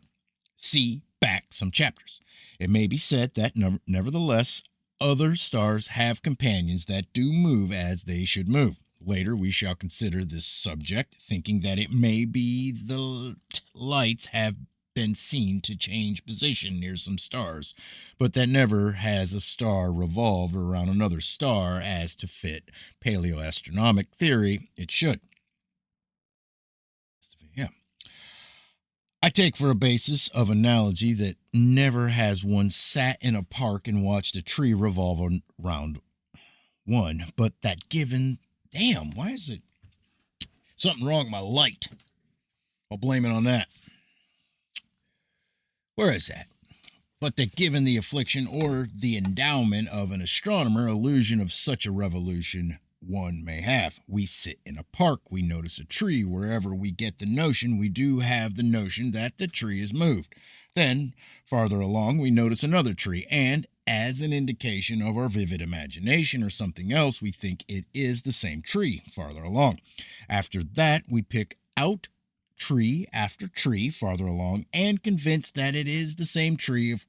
see back some chapters. It may be said that nevertheless other stars have companions that do move as they should move. Later we shall consider this subject, thinking that it may be the lights have been seen to change position near some stars, but that never has a star revolved around another star as to fit paleoastronomic theory it should. Yeah. I take for a basis of analogy that never has one sat in a park and watched a tree revolve around one, but that given, damn, why is it something wrong with my light? I'll blame it on that. Where is that? But that given the affliction or the endowment of an astronomer, illusion of such a revolution one may have. We sit in a park, we notice a tree. Wherever we get the notion, we do have the notion that the tree is moved. Then, farther along, we notice another tree, and as an indication of our vivid imagination or something else, we think it is the same tree farther along. After that, we pick out tree after tree farther along and convinced that it is the same tree, of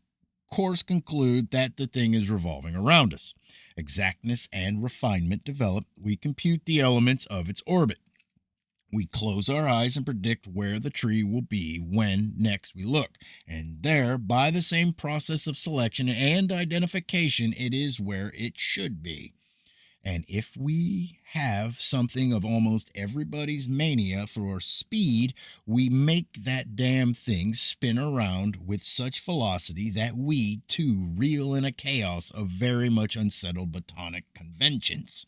course conclude that the thing is revolving around us. Exactness and refinement develop, we compute the elements of its orbit. We close our eyes and predict where the tree will be when next we look, and there, by the same process of selection and identification, it is where it should be. And if we have something of almost everybody's mania for speed, we make that damn thing spin around with such velocity that we, too, reel in a chaos of very much unsettled botanic conventions.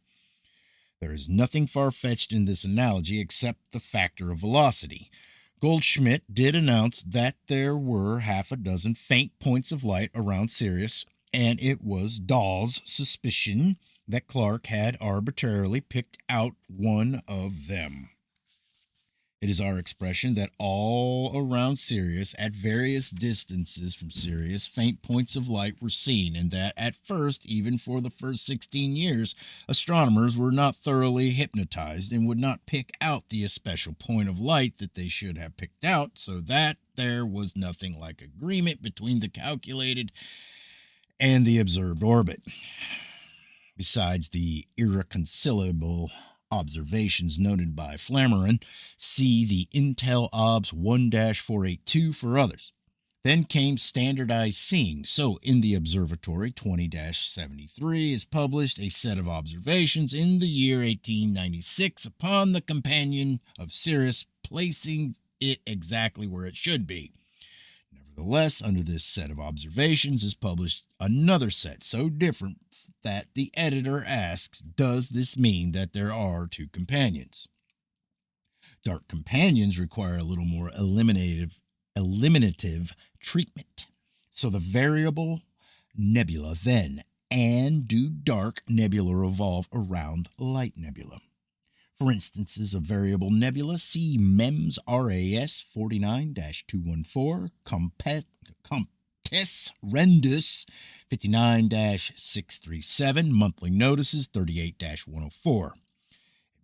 There is nothing far-fetched in this analogy except the factor of velocity. Goldschmidt did announce that there were 6 faint points of light around Sirius, and it was Dahl's suspicion
that Clark had arbitrarily picked out one of them. It is our expression that all around Sirius, at various distances from Sirius, faint points of light were seen, and that at first, even for the first 16 years, astronomers were not thoroughly hypnotized and would not pick out the especial point of light that they should have picked out, so that there was nothing like agreement between the calculated and the observed orbit. Besides the irreconcilable observations noted by Flammarion, see the Intel OBS 1-482 for others. Then came standardized seeing. So in the observatory 20-73 is published a set of observations in the year 1896 upon the companion of Sirius, placing it exactly where it should be. Nevertheless, under this set of observations is published another set so different that the editor asks, does this mean that there are two companions? Dark companions require a little more eliminative treatment. So the variable nebula then and do dark nebula revolve around light nebula. For instances of variable nebula, see MEMS RAS 49-214, Comptes Rendus 59-637, monthly notices 38-104. It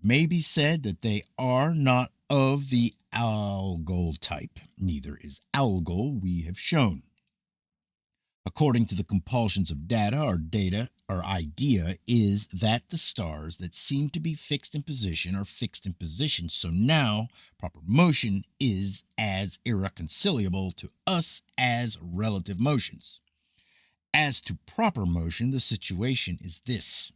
may be said that they are not of the Algol type. Neither is Algol, we have shown. According to the compulsions of data, our idea is that the stars that seem to be fixed in position are fixed in position. So now proper motion is as irreconcilable to us as relative motions. As to proper motion, the situation is this.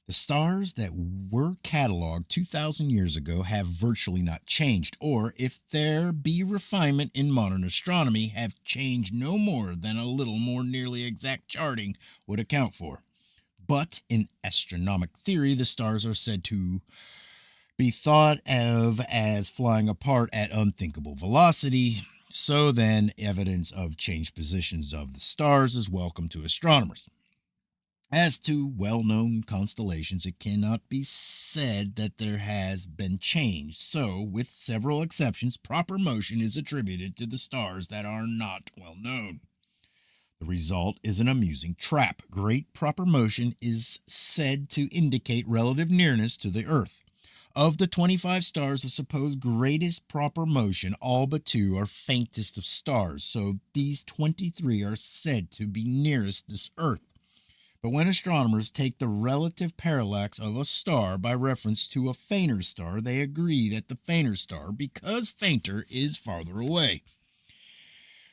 The stars that were cataloged 2,000 years ago have virtually not changed, or if there be refinement in modern astronomy, have changed no more than a little more nearly exact charting would account for. But in astronomic theory, the stars are said to be thought of as flying apart at unthinkable velocity. So then, evidence of changed positions of the stars is welcome to astronomers. As to well-known constellations, it cannot be said that there has been change. So, with several exceptions, proper motion is attributed to the stars that are not well known. The result is an amusing trap. Great proper motion is said to indicate relative nearness to the Earth. Of the 25 stars of supposed greatest proper motion, all but 2 are faintest of stars. So these 23 are said to be nearest this Earth. But when astronomers take the relative parallax of a star by reference to a fainter star, they agree that the fainter star, because fainter, is farther away.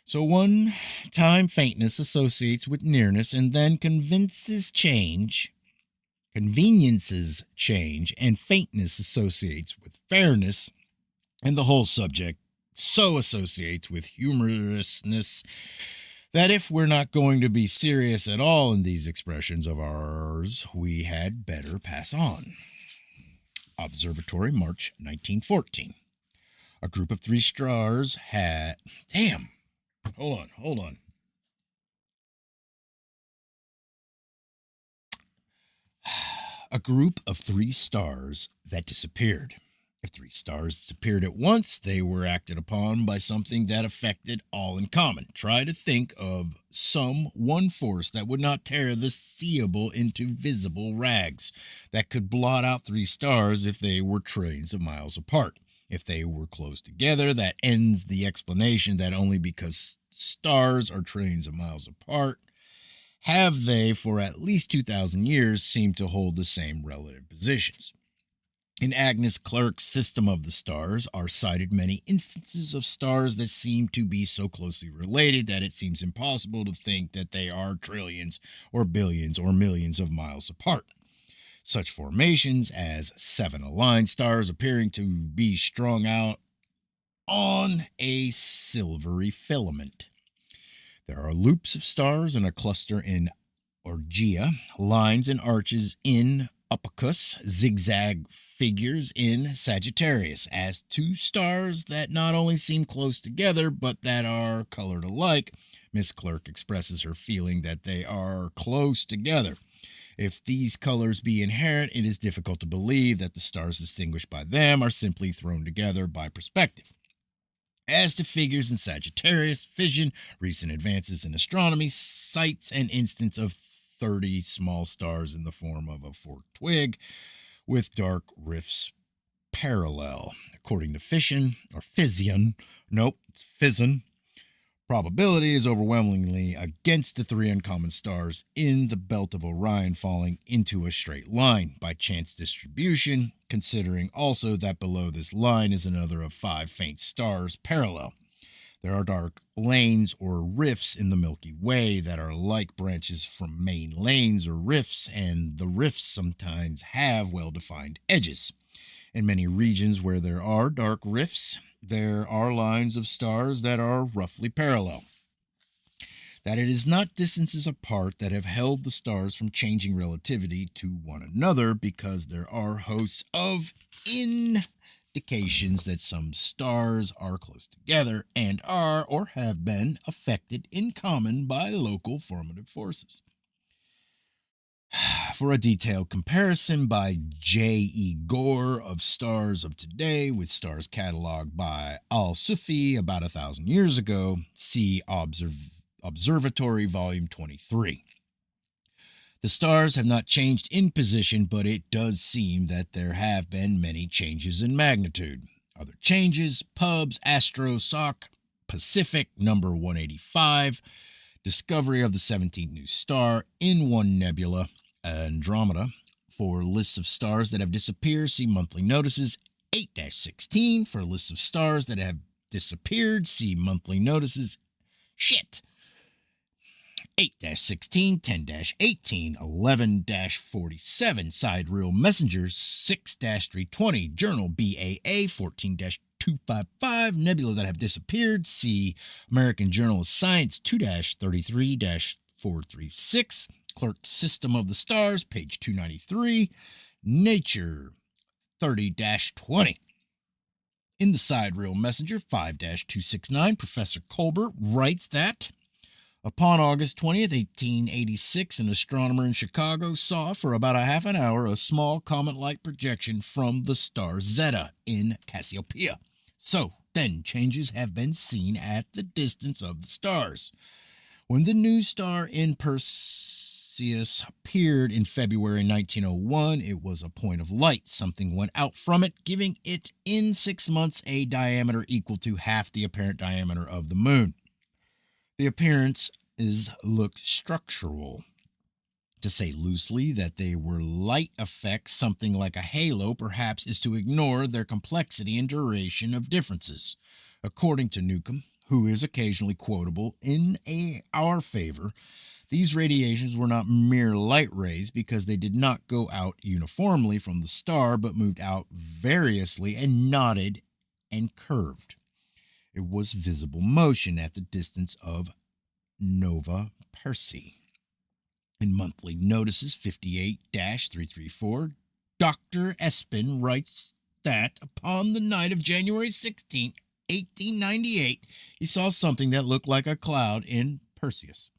So one time faintness associates with nearness, and then conveniences change, and faintness associates with fairness, and the whole subject so associates with humorousness that if we're not going to be serious at all in these expressions of ours, we had better pass on. Observatory, March 1914. A group of 3 stars had... Damn! Hold on. A group of 3 stars that disappeared. If 3 stars disappeared at once, they were acted upon by something that affected all in common. Try to think of some one force that would not tear the seeable into visible rags, that could blot out 3 stars if they were trillions of miles apart. If they were close together, that ends the explanation that only because stars are trillions of miles apart have they, for at least 2,000 years, seemed to hold the same relative positions. In Agnes Clerk's system of the stars are cited many instances of stars that seem to be so closely related that it seems impossible to think that they are trillions or billions or millions of miles apart. Such formations as 7 aligned stars appearing to be strung out on a silvery filament. There are loops of stars in a cluster in Augean, lines and arches in Ophiuchus, zigzag figures in Sagittarius, as 2 stars that not only seem close together, but that are colored alike. Miss Clerk expresses her feeling that they are close together. If these colors be inherent, it is difficult to believe that the stars distinguished by them are simply thrown together by perspective. As to figures in Sagittarius, fission, recent advances in astronomy cites an instance of 30 small stars in the form of a forked twig with dark rifts parallel. According to fission, it's fission, probability is overwhelmingly against the three uncommon stars in the belt of Orion falling into a straight line by chance distribution, considering also that below this line is another of 5 faint stars parallel. There are dark lanes or rifts in the Milky Way that are like branches from main lanes or rifts, and the rifts sometimes have well-defined edges. In many regions where there are dark rifts, there are lines of stars that are roughly parallel. That it is not distances apart that have held the stars from changing relativity to one another, because there are hosts of indications that some stars are close together and are or have been affected in common by local formative forces. For a detailed comparison by J.E. Gore of stars of today with stars cataloged by Al-Sufi about 1,000 years ago, see Observatory Volume 23. The stars have not changed in position, but it does seem that there have been many changes in magnitude. Other changes: Pubs, Astro, Soc, Pacific, number 185, discovery of the 17th new star in one nebula, Andromeda. For lists of stars that have disappeared, see monthly notices 8-16. For lists of stars that have disappeared, see monthly notices 8-16, 10-18, 11-47, Sidereal Messenger 6-320, Journal BAA 14-255, Nebula that have disappeared, see American Journal of Science 2-33-436, Clerk System of the Stars, page 293, Nature 30-20. In the Sidereal Messenger 5-269, Professor Colbert writes that upon August 20th, 1886, an astronomer in Chicago saw for about a half an hour a small comet-like projection from the star Zeta in Cassiopeia. So, then changes have been seen at the distance of the stars. When the new star in Perseus appeared in February 1901, it was a point of light. Something went out from it, giving it in 6 months a diameter equal to half the apparent diameter of the moon. The appearance looked structural. To say loosely that they were light effects, something like a halo, perhaps, is to ignore their complexity and duration of differences. According to Newcomb, who is occasionally quotable in our favor, these radiations were not mere light rays because they did not go out uniformly from the star, but moved out variously and nodded and curved. It was visible motion at the distance of Nova Persei. In monthly notices 58-334, Dr. Espin writes that upon the night of January 16, 1898, he saw something that looked like a cloud in Perseus.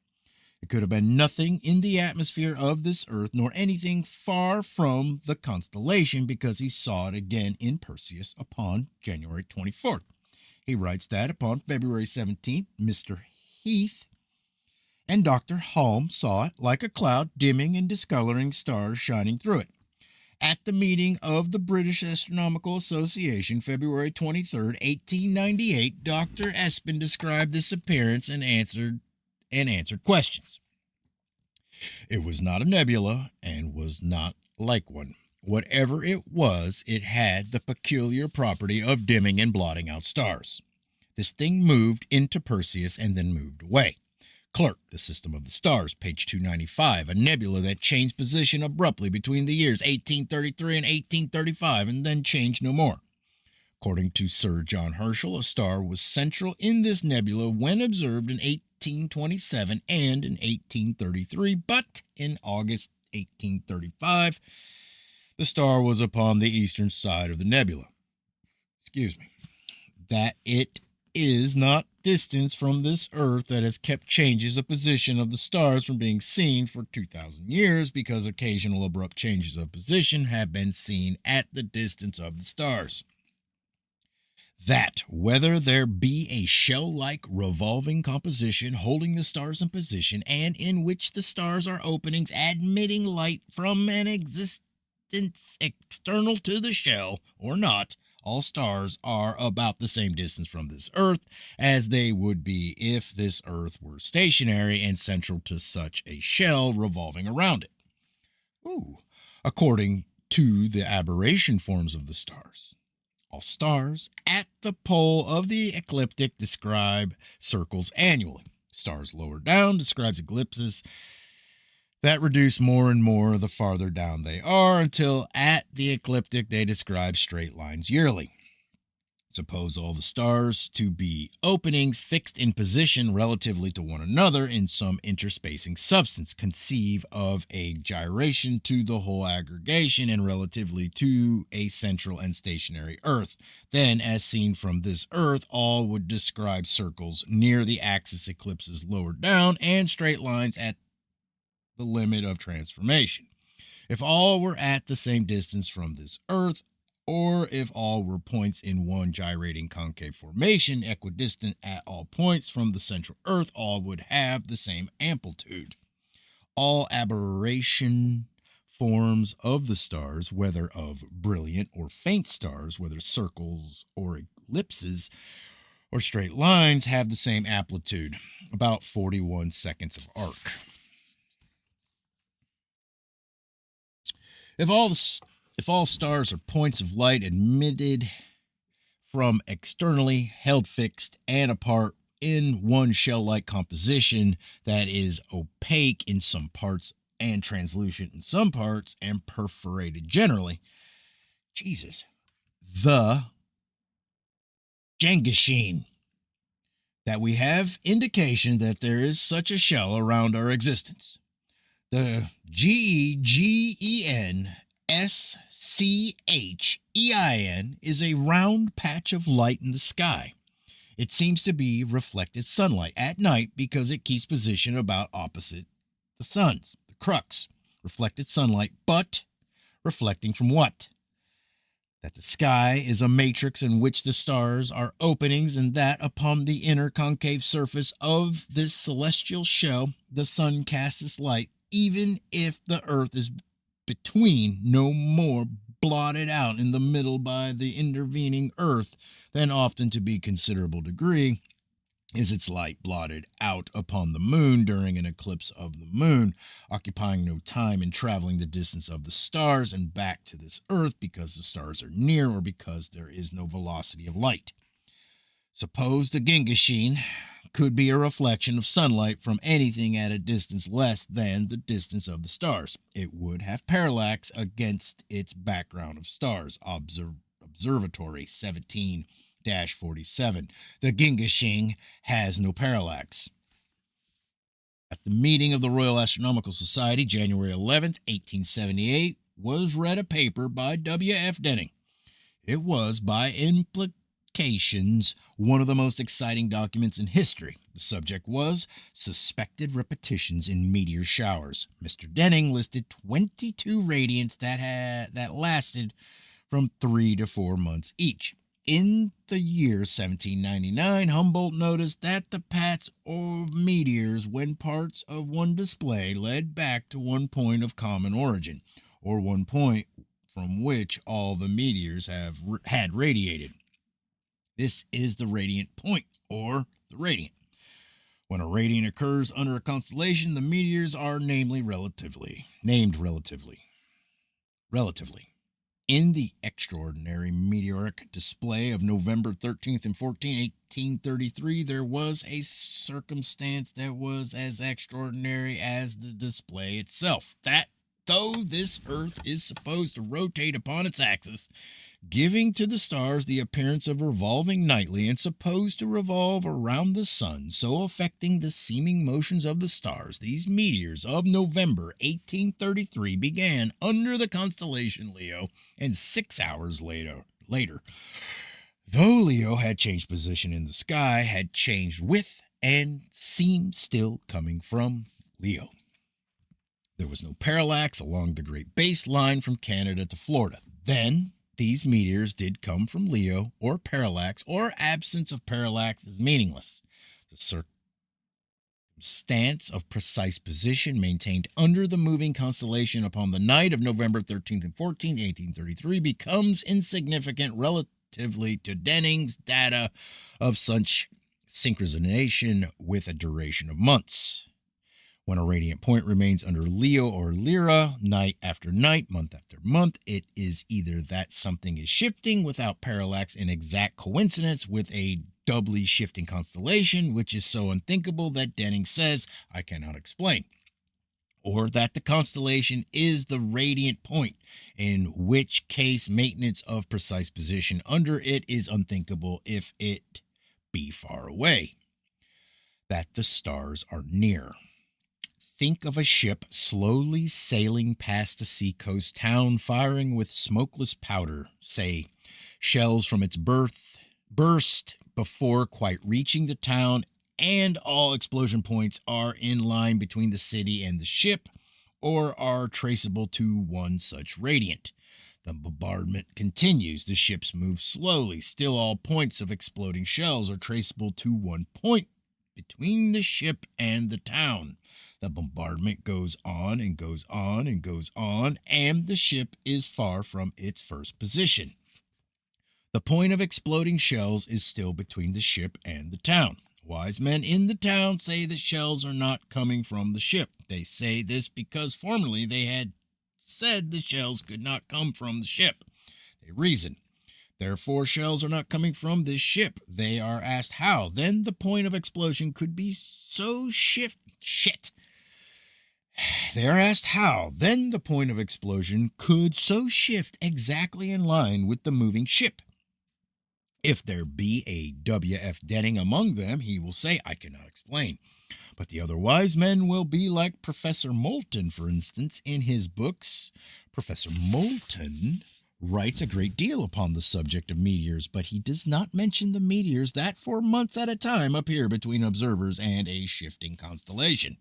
It could have been nothing in the atmosphere of this earth, nor anything far from the constellation, because he saw it again in Perseus upon January 24th. He writes that upon February 17th, Mr. Heath and Dr. Halm saw it like a cloud, dimming and discoloring, stars shining through it. At the meeting of the British Astronomical Association, February 23, 1898, Dr. Espin described this appearance and answered questions. It was not a nebula and was not like one. Whatever it was, it had the peculiar property of dimming and blotting out stars. This thing moved into Perseus and then moved away. Clerk, The System of the Stars, page 295, a nebula that changed position abruptly between the years 1833 and 1835 and then changed no more. According to Sir John Herschel, a star was central in this nebula when observed in 1827 and in 1833, but in August 1835, the star was upon the eastern side of the nebula. That it is not distance from this earth that has kept changes of position of the stars from being seen for 2,000 years, because occasional abrupt changes of position have been seen at the distance of the stars. That whether there be a shell-like revolving composition holding the stars in position, and in which the stars are openings admitting light from an existence external to the shell or not, all stars are about the same distance from this earth as they would be if this earth were stationary and central to such a shell revolving around it. According to the aberration forms of the stars. All stars at the pole of the ecliptic describe circles annually. Stars lower down describes ellipses that reduce more and more the farther down they are, until at the ecliptic they describe straight lines yearly. Suppose all the stars to be openings fixed in position relatively to one another in some interspacing substance. Conceive of a gyration to the whole aggregation and relatively to a central and stationary earth. Then, as seen from this earth, all would describe circles near the axis, ellipses lower down, and straight lines at the limit of transformation. If all were at the same distance from this earth, or if all were points in one gyrating concave formation, equidistant at all points from the central earth, all would have the same amplitude. All aberration forms of the stars, whether of brilliant or faint stars, whether circles or ellipses or straight lines, have the same amplitude, about 41 seconds of arc. If all stars are points of light emitted from externally, held fixed and apart in one shell-like composition that is opaque in some parts and translucent in some parts and perforated generally, the Gengishine, that we have indication that there is such a shell around our existence. The GEGENSCHEIN is a round patch of light in the sky. It seems to be reflected sunlight at night because it keeps position about opposite the sun's, the crux. Reflected sunlight, but reflecting from what? That the sky is a matrix in which the stars are openings, and that upon the inner concave surface of this celestial shell, the sun casts its light, even if the earth is between, no more blotted out in the middle by the intervening earth than often to be considerable degree is its light blotted out upon the moon during an eclipse of the moon, occupying no time in traveling the distance of the stars and back to this earth because the stars are near or because there is no velocity of light. Suppose the Gengishine could be a reflection of sunlight from anything at a distance less than the distance of the stars. It would have parallax against its background of stars. Observatory 17-47. The Gengishine has no parallax. At the meeting of the Royal Astronomical Society, January 11th, 1878, was read a paper by W.F. Denning. It was, by implications, one of the most exciting documents in history. The subject was suspected repetitions in meteor showers. Mr. Denning listed 22 radiants that lasted from 3 to 4 months each. In the year 1799, Humboldt noticed that the paths of meteors, when parts of one display, led back to one point of common origin, or one point from which all the meteors had radiated. This is the radiant point, or the radiant. When a radiant occurs under a constellation, the meteors are named relatively. In the extraordinary meteoric display of November 13th and 14th, 1833, there was a circumstance that was as extraordinary as the display itself. That, though this earth is supposed to rotate upon its axis, giving to the stars the appearance of revolving nightly, and supposed to revolve around the sun, so affecting the seeming motions of the stars, these meteors of November 1833 began under the constellation Leo, and 6 hours later Though Leo had changed position in the sky, had changed with and seemed still coming from Leo. There was no parallax along the Great Baseline from Canada to Florida. Then, these meteors did come from Leo, or parallax, or absence of parallax is meaningless. The circumstance of precise position maintained under the moving constellation upon the night of November 13th and 14th, 1833, becomes insignificant relatively to Denning's data of such synchronization with a duration of months. When a radiant point remains under Leo or Lyra night after night, month after month, it is either that something is shifting without parallax in exact coincidence with a doubly shifting constellation, which is so unthinkable that Denning says, I cannot explain, or that the constellation is the radiant point, in which case maintenance of precise position under it is unthinkable if it be far away, that the stars are near. Think of a ship slowly sailing past a seacoast town, firing with smokeless powder, say, shells from its burst before quite reaching the town, and all explosion points are in line between the city and the ship, or are traceable to one such radiant. The bombardment continues. The ships move slowly. Still, all points of exploding shells are traceable to one point between the ship and the town. The bombardment goes on and goes on and goes on, and the ship is far from its first position. The point of exploding shells is still between the ship and the town. Wise men in the town say the shells are not coming from the ship. They say this because formerly they had said the shells could not come from the ship. They reason. Therefore, shells are not coming from this ship. They are asked how. Then the point of explosion could be so shit. They are asked how. Then the point of explosion could so shift exactly in line with the moving ship. If there be a W.F. Denning among them, he will say, I cannot explain. But the other wise men will be like Professor Moulton, for instance, in his books. Professor Moulton writes a great deal upon the subject of meteors, but he does not mention the meteors that for months at a time appear between observers and a shifting constellation.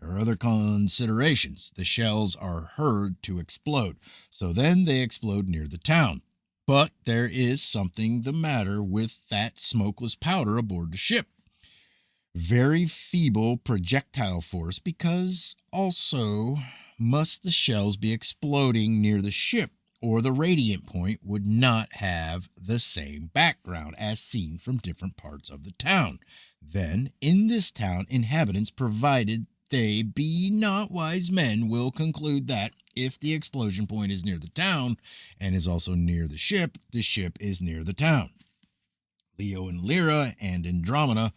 There are other considerations. The shells are heard to explode, so then they explode near the town. But there is something the matter with that smokeless powder aboard the ship. Very feeble projectile force, because also must the shells be exploding near the ship, or the radiant point would not have the same background as seen from different parts of the town. Then, in this town, inhabitants, provided they be not wise men, will conclude that if the explosion point is near the town and is also near the ship is near the town. Leo and Lyra and Andromeda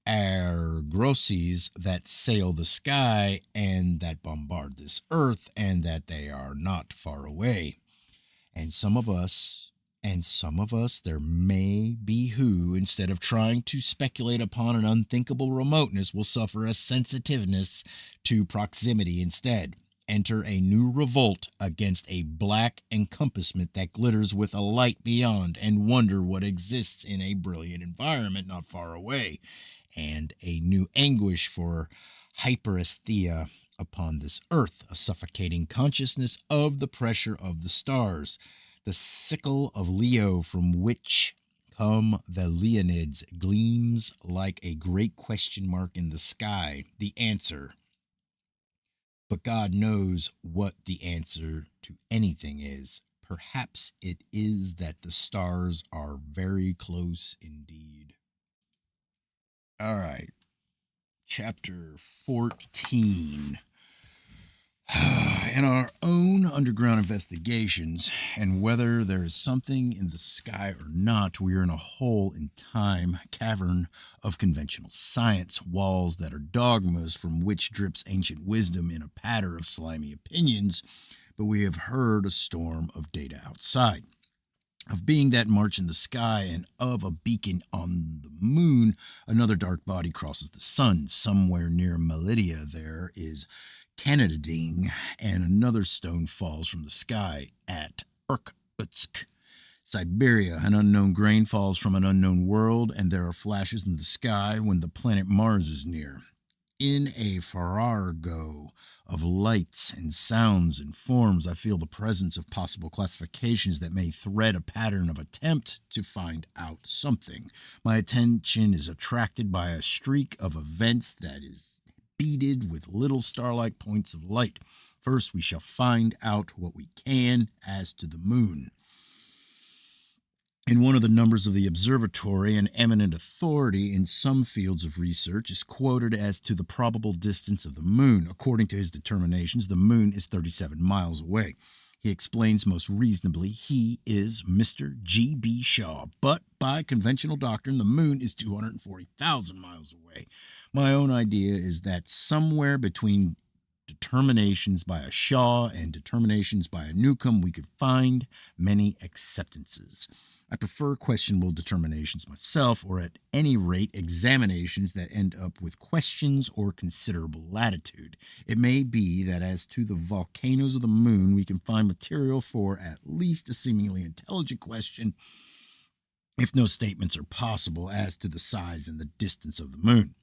are grosses that sail the sky and that bombard this earth, and that they are not far away. And some of us there may be who, instead of trying to speculate upon an unthinkable remoteness, will suffer a sensitiveness to proximity instead. Enter a new revolt against a black encompassment that glitters with a light beyond, and wonder what exists in a brilliant environment not far away, and a new anguish for hyperesthesia upon this earth, a suffocating consciousness of the pressure of the stars, the sickle of Leo from which come the Leonids, gleams like a great question mark in the sky, the answer. But God knows what the answer to anything is. Perhaps it is that the stars are very close indeed. All right. Chapter 14. In our own underground investigations, and whether there is something in the sky or not, we are in a hole in time, cavern of conventional science, walls that are dogmas from which drips ancient wisdom in a patter of slimy opinions, but we have heard a storm of data outside. Of being that march in the sky, and of a beacon on the moon, another dark body crosses the sun. Somewhere near Melidia there is Canadading, and another stone falls from the sky at Irkutsk. Siberia, an unknown grain falls from an unknown world, and there are flashes in the sky when the planet Mars is near. In a farrago of lights and sounds and forms, I feel the presence of possible classifications that may thread a pattern of attempt to find out something. My attention is attracted by a streak of events that is beaded with little star-like points of light. First, we shall find out what we can as to the moon. In one of the numbers of the observatory, an eminent authority in some fields of research is quoted as to the probable distance of the moon. According to his determinations, the moon is 37 miles away. He explains most reasonably he is Mr. G.B. Shaw, but by conventional doctrine, the moon is 240,000 miles away. My own idea is that somewhere between determinations by a Shaw and determinations by a Newcomb, we could find many acceptances. I prefer questionable determinations myself, or at any rate examinations that end up with questions or considerable latitude. It may be that as to the volcanoes of the moon, we can find material for at least a seemingly intelligent question, if no statements are possible as to the size and the distance of the moon.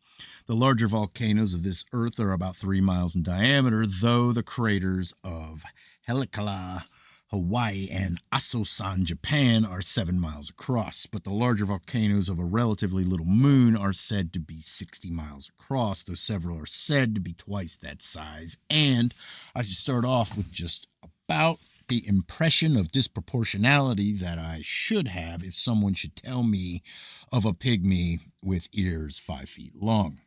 The larger volcanoes of this earth are about 3 miles in diameter, though the craters of Haleakala, Hawaii, and Asosan, Japan, are 7 miles across. But the larger volcanoes of a relatively little moon are said to be 60 miles across, though several are said to be twice that size. And I should start off with just about the impression of disproportionality that I should have if someone should tell me of a pygmy with ears 5 feet long.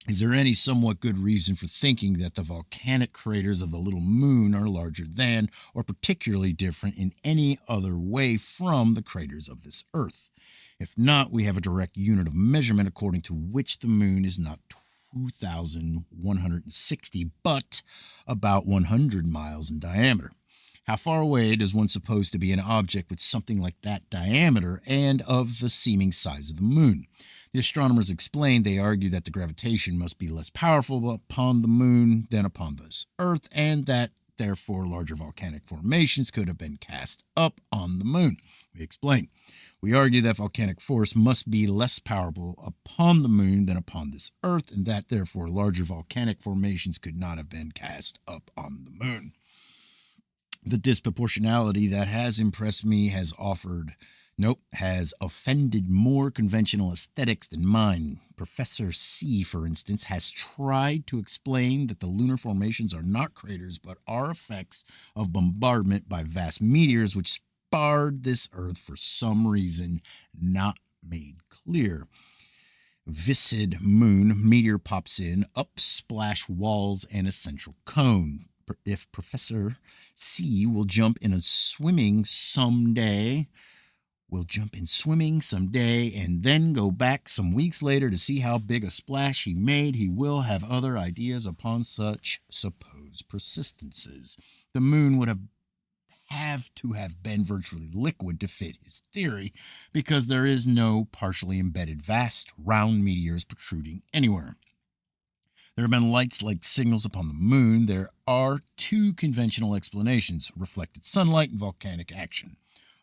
Is there any somewhat good reason for thinking that the volcanic craters of the little moon are larger than, or particularly different in any other way from, the craters of this earth? If not, we have a direct unit of measurement according to which the moon is not 2,160, but about 100 miles in diameter. How far away does one suppose to be an object with something like that diameter and of the seeming size of the moon? The astronomers explained they argue that the gravitation must be less powerful upon the moon than upon this earth, and that therefore larger volcanic formations could have been cast up on the moon. We explain. We argue that volcanic force must be less powerful upon the moon than upon this earth, and that therefore larger volcanic formations could not have been cast up on the moon. The disproportionality that has impressed me has offended more conventional aesthetics than mine. Professor C, for instance, has tried to explain that the lunar formations are not craters, but are effects of bombardment by vast meteors which sparred this earth for some reason not made clear. Viscid moon, meteor pops in, up splash walls and a central cone. If Professor C will jump in swimming someday, and then go back some weeks later to see how big a splash he made, he will have other ideas upon such supposed persistences. The moon would have to have been virtually liquid to fit his theory, because there is no partially embedded vast round meteors protruding anywhere. There have been lights like signals upon the moon. There are 2 conventional explanations: reflected sunlight and volcanic action.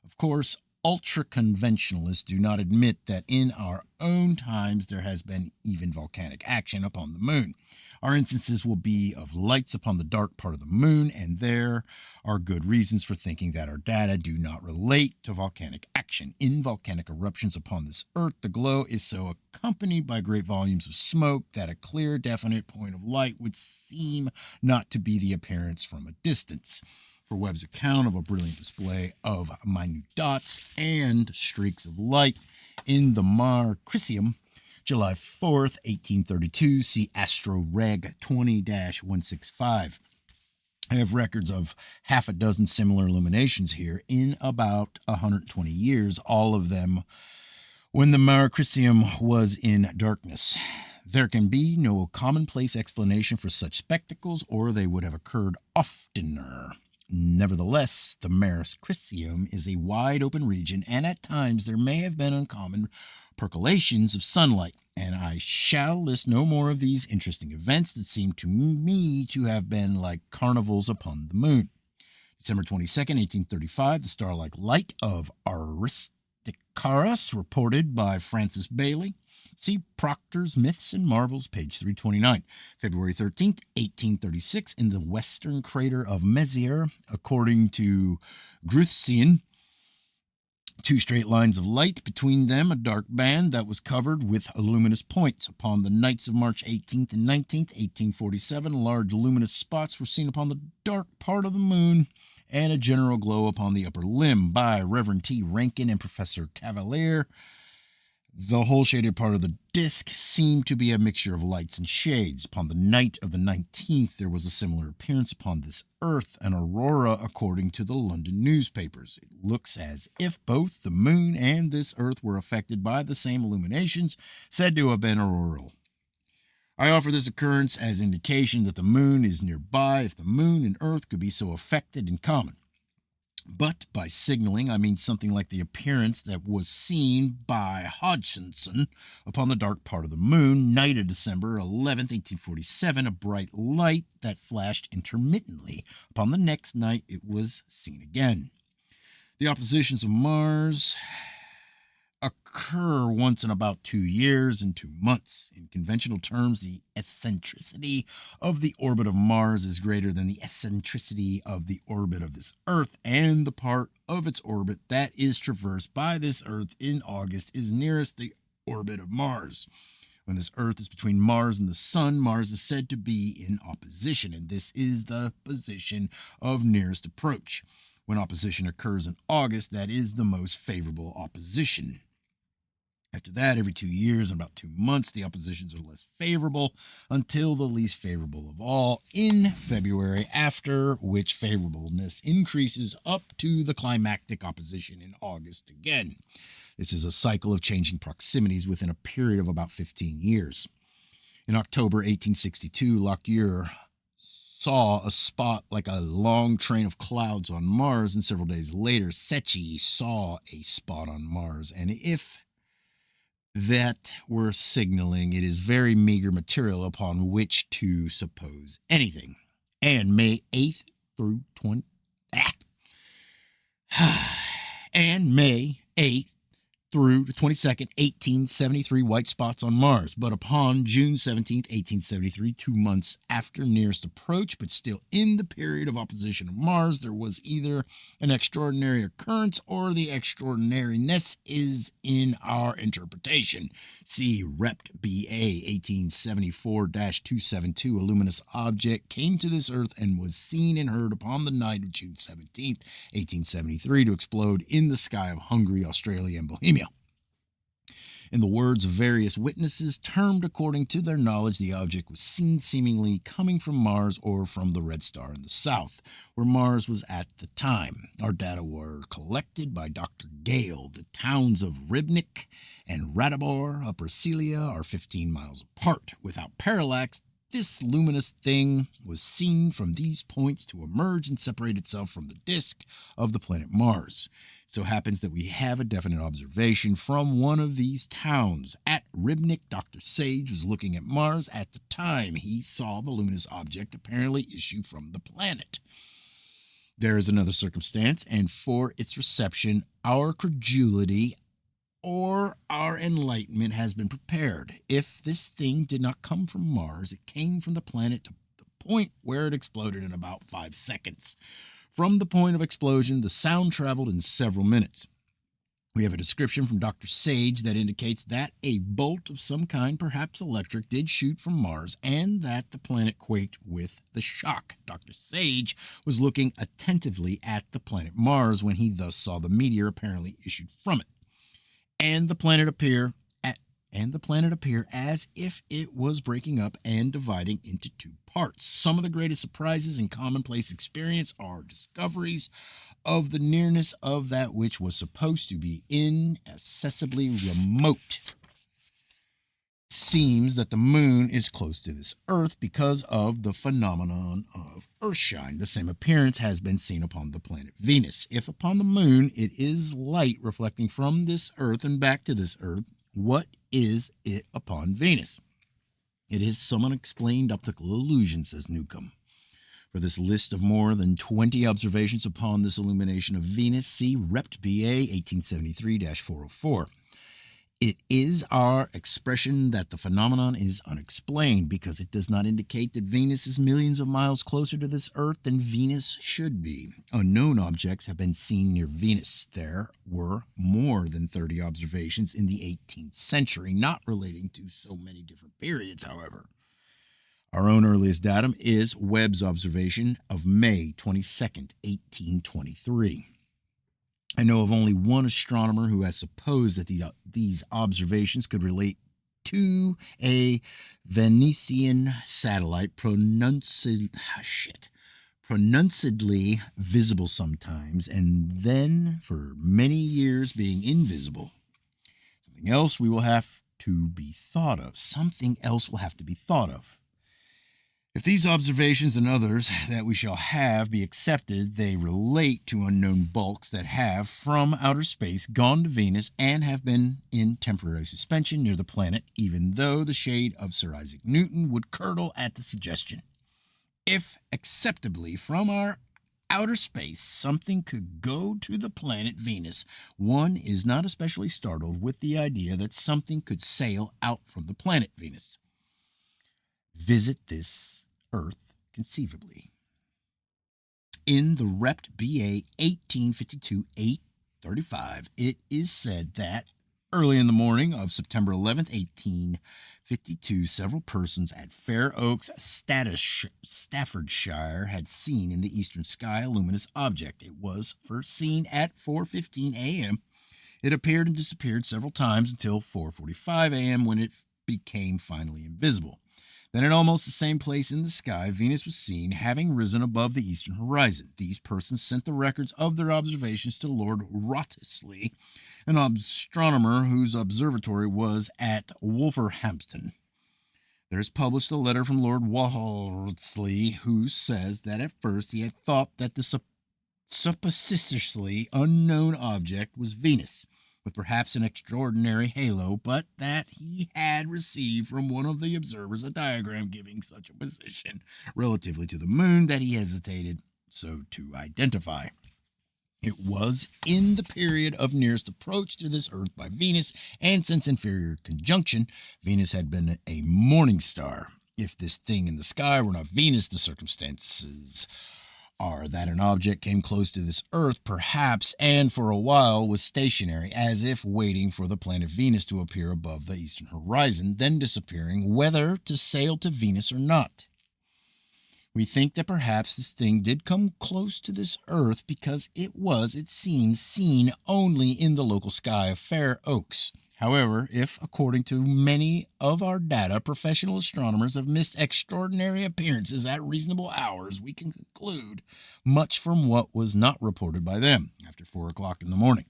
Of course, ultra-conventionalists do not admit that in our own times there has been even volcanic action upon the moon. Our instances will be of lights upon the dark part of the moon, and there are good reasons for thinking that our data do not relate to volcanic action. In volcanic eruptions upon this earth, the glow is so accompanied by great volumes of smoke that a clear, definite point of light would seem not to be the appearance from a distance. For Webb's account of a brilliant display of minute dots and streaks of light in the Mare Crisium, July 4th, 1832, see Astro Reg 20-165. I have records of half a dozen similar illuminations here in about 120 years, all of them when the Mare Crisium was in darkness. There can be no commonplace explanation for such spectacles, or they would have occurred oftener. Nevertheless, the Mare Crisium is a wide open region, and at times there may have been uncommon percolations of sunlight, and I shall list no more of these interesting events that seem to me to have been like carnivals upon the moon. December 22nd, 1835, the star-like light of Aristarchus, reported by Francis Bailey. See Proctor's Myths and Marvels, page 329. February 13th, 1836, in the western crater of Messier, according to Gruithuisen, two straight lines of light, between them a dark band that was covered with luminous points. Upon the nights of March 18th and 19th, 1847, large luminous spots were seen upon the dark part of the moon, and a general glow upon the upper limb, by Reverend T. Rankin and Professor Cavalier. The whole shaded part of the disk seemed to be a mixture of lights and shades. Upon the night of the 19th, there was a similar appearance upon this earth, an aurora, according to the London newspapers. It looks as if both the moon and this earth were affected by the same illuminations, said to have been auroral. I offer this occurrence as indication that the moon is nearby, if the moon and earth could be so affected in common. But by signaling, I mean something like the appearance that was seen by Hodgson upon the dark part of the moon, night of December 11th, 1847, a bright light that flashed intermittently. Upon the next night, it was seen again. The oppositions of Mars occur once in about 2 years and 2 months. In conventional terms, the eccentricity of the orbit of Mars is greater than the eccentricity of the orbit of this Earth, and the part of its orbit that is traversed by this Earth in August is nearest the orbit of Mars. When this Earth is between Mars and the Sun, Mars is said to be in opposition, and this is the position of nearest approach. When opposition occurs in August, that is the most favorable opposition. After that, every 2 years and about 2 months, the oppositions are less favorable until the least favorable of all in February, after which favorableness increases up to the climactic opposition in August again. This is a cycle of changing proximities within a period of about 15 years. In October 1862, Lockyer saw a spot like a long train of clouds on Mars, and several days later, Secchi saw a spot on Mars. And if that were signaling, it is very meager material upon which to suppose anything. And May 8th through 20... and May 8th through the 22nd, 1873, white spots on Mars. But upon June 17th, 1873, 2 months after nearest approach, but still in the period of opposition of Mars, there was either an extraordinary occurrence or the extraordinariness is in our interpretation. See Rept. B.A. 1874-272, a luminous object came to this earth and was seen and heard upon the night of June 17th, 1873, to explode in the sky of Hungary, Australia, and Bohemia. In the words of various witnesses, termed according to their knowledge, the object was seen seemingly coming from Mars or from the red star in the south, where Mars was at the time. Our data were collected by Dr. Gale. The towns of Rybnik and Ratibor, Upper Silesia, are 15 miles apart. Without parallax, this luminous thing was seen from these points to emerge and separate itself from the disk of the planet Mars. It so happens that we have a definite observation from one of these towns. At Rybnik, Dr. Sage was looking at Mars at the time he saw the luminous object apparently issue from the planet. There is another circumstance, and for its reception, our credulity or our enlightenment has been prepared. If this thing did not come from Mars, it came from the planet to the point where it exploded in about 5 seconds. From the point of explosion, the sound traveled in several minutes. We have a description from Dr. Sage that indicates that a bolt of some kind, perhaps electric, did shoot from Mars and that the planet quaked with the shock. Dr. Sage was looking attentively at the planet Mars when he thus saw the meteor apparently issued from it, and the planet appear as if it was breaking up and dividing into 2 parts. Some of the greatest surprises in commonplace experience are discoveries of the nearness of that which was supposed to be inaccessibly remote. It seems that the moon is close to this earth because of the phenomenon of earthshine. The same appearance has been seen upon the planet Venus. If upon the moon it is light reflecting from this earth and back to this earth, what is it upon Venus? It is some unexplained optical illusion, says Newcomb. For this list of more than 20 observations upon this illumination of Venus, see Rept. BA 1873-404. It is our expression that the phenomenon is unexplained because it does not indicate that Venus is millions of miles closer to this Earth than Venus should be. Unknown objects have been seen near Venus. There were more than 30 observations in the 18th century, not relating to so many different periods, however. Our own earliest datum is Webb's observation of May 22nd, 1823. I know of only one astronomer who has supposed that these observations could relate to a Venusian satellite pronouncedly visible sometimes, and then for many years being invisible. Something else will have to be thought of. If these observations and others that we shall have be accepted, they relate to unknown bulks that have, from outer space, gone to Venus and have been in temporary suspension near the planet, even though the shade of Sir Isaac Newton would curdle at the suggestion. If acceptably from our outer space something could go to the planet Venus, one is not especially startled with the idea that something could sail out from the planet Venus. Visit this Earth conceivably. In the Rept. BA 1852-835, it is said that early in the morning of September 11th, 1852, several persons at Fair Oaks, Staffordshire, had seen in the eastern sky a luminous object. It was first seen at 4:15 a.m. It appeared and disappeared several times until 4:45 a.m. when it became finally invisible. Then at almost the same place in the sky, Venus was seen, having risen above the eastern horizon. These persons sent the records of their observations to Lord Wriothesley, an astronomer whose observatory was at Wolverhampton. There is published a letter from Lord Wriothesley, who says that at first he had thought that the suppositiously unknown object was Venus, with perhaps an extraordinary halo, but that he had received from one of the observers a diagram giving such a position relatively to the moon that he hesitated so to identify. It was in the period of nearest approach to this Earth by Venus, and since inferior conjunction, Venus had been a morning star. If this thing in the sky were not Venus, the circumstances are that an object came close to this Earth, perhaps, and for a while was stationary, as if waiting for the planet Venus to appear above the eastern horizon, then disappearing, whether to sail to Venus or not. We think that perhaps this thing did come close to this Earth because it was, it seems, seen only in the local sky of Fair Oaks. However, if, according to many of our data, professional astronomers have missed extraordinary appearances at reasonable hours, we can conclude much from what was not reported by them after 4 o'clock in the morning.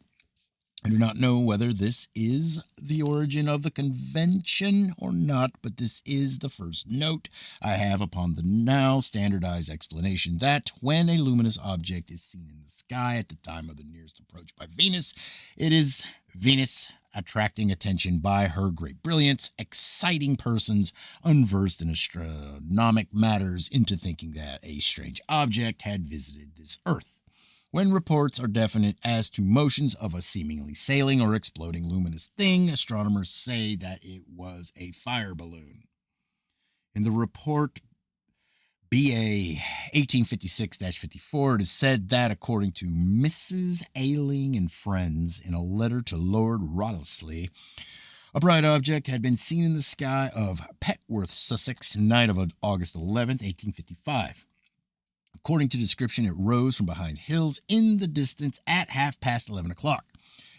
I do not know whether this is the origin of the convention or not, but this is the first note I have upon the now standardized explanation that when a luminous object is seen in the sky at the time of the nearest approach by Venus, it is Venus attracting attention by her great brilliance, exciting persons unversed in astronomic matters into thinking that a strange object had visited this Earth. When reports are definite as to motions of a seemingly sailing or exploding luminous thing, astronomers say that it was a fire balloon. In the report BA 1856-54, it is said that, according to Mrs. Ailing and friends, in a letter to Lord Wriothesley, a bright object had been seen in the sky of Petworth, Sussex, night of August 11th, 1855. According to description, it rose from behind hills in the distance at 11:30 o'clock.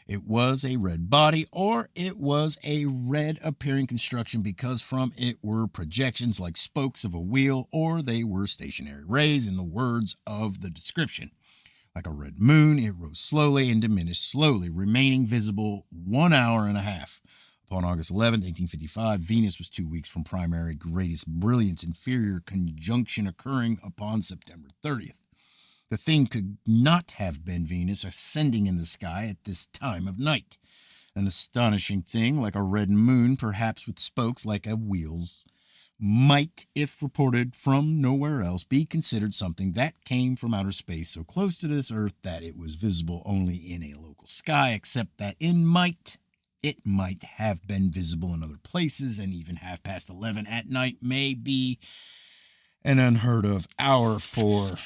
It was a red body, or it was a red appearing construction because from it were projections like spokes of a wheel, or they were stationary rays, in the words of the description. Like a red moon, it rose slowly and diminished slowly, remaining visible 1 hour and a half. Upon August 11, 1855, Venus was 2 weeks from primary greatest brilliance, inferior conjunction occurring upon September 30th. The thing could not have been Venus ascending in the sky at this time of night. An astonishing thing, like a red moon, perhaps with spokes like a wheels, might, if reported from nowhere else, be considered something that came from outer space so close to this Earth that it was visible only in a local sky, except that it might have been visible in other places, and even 11:30 at night may be an unheard of hour for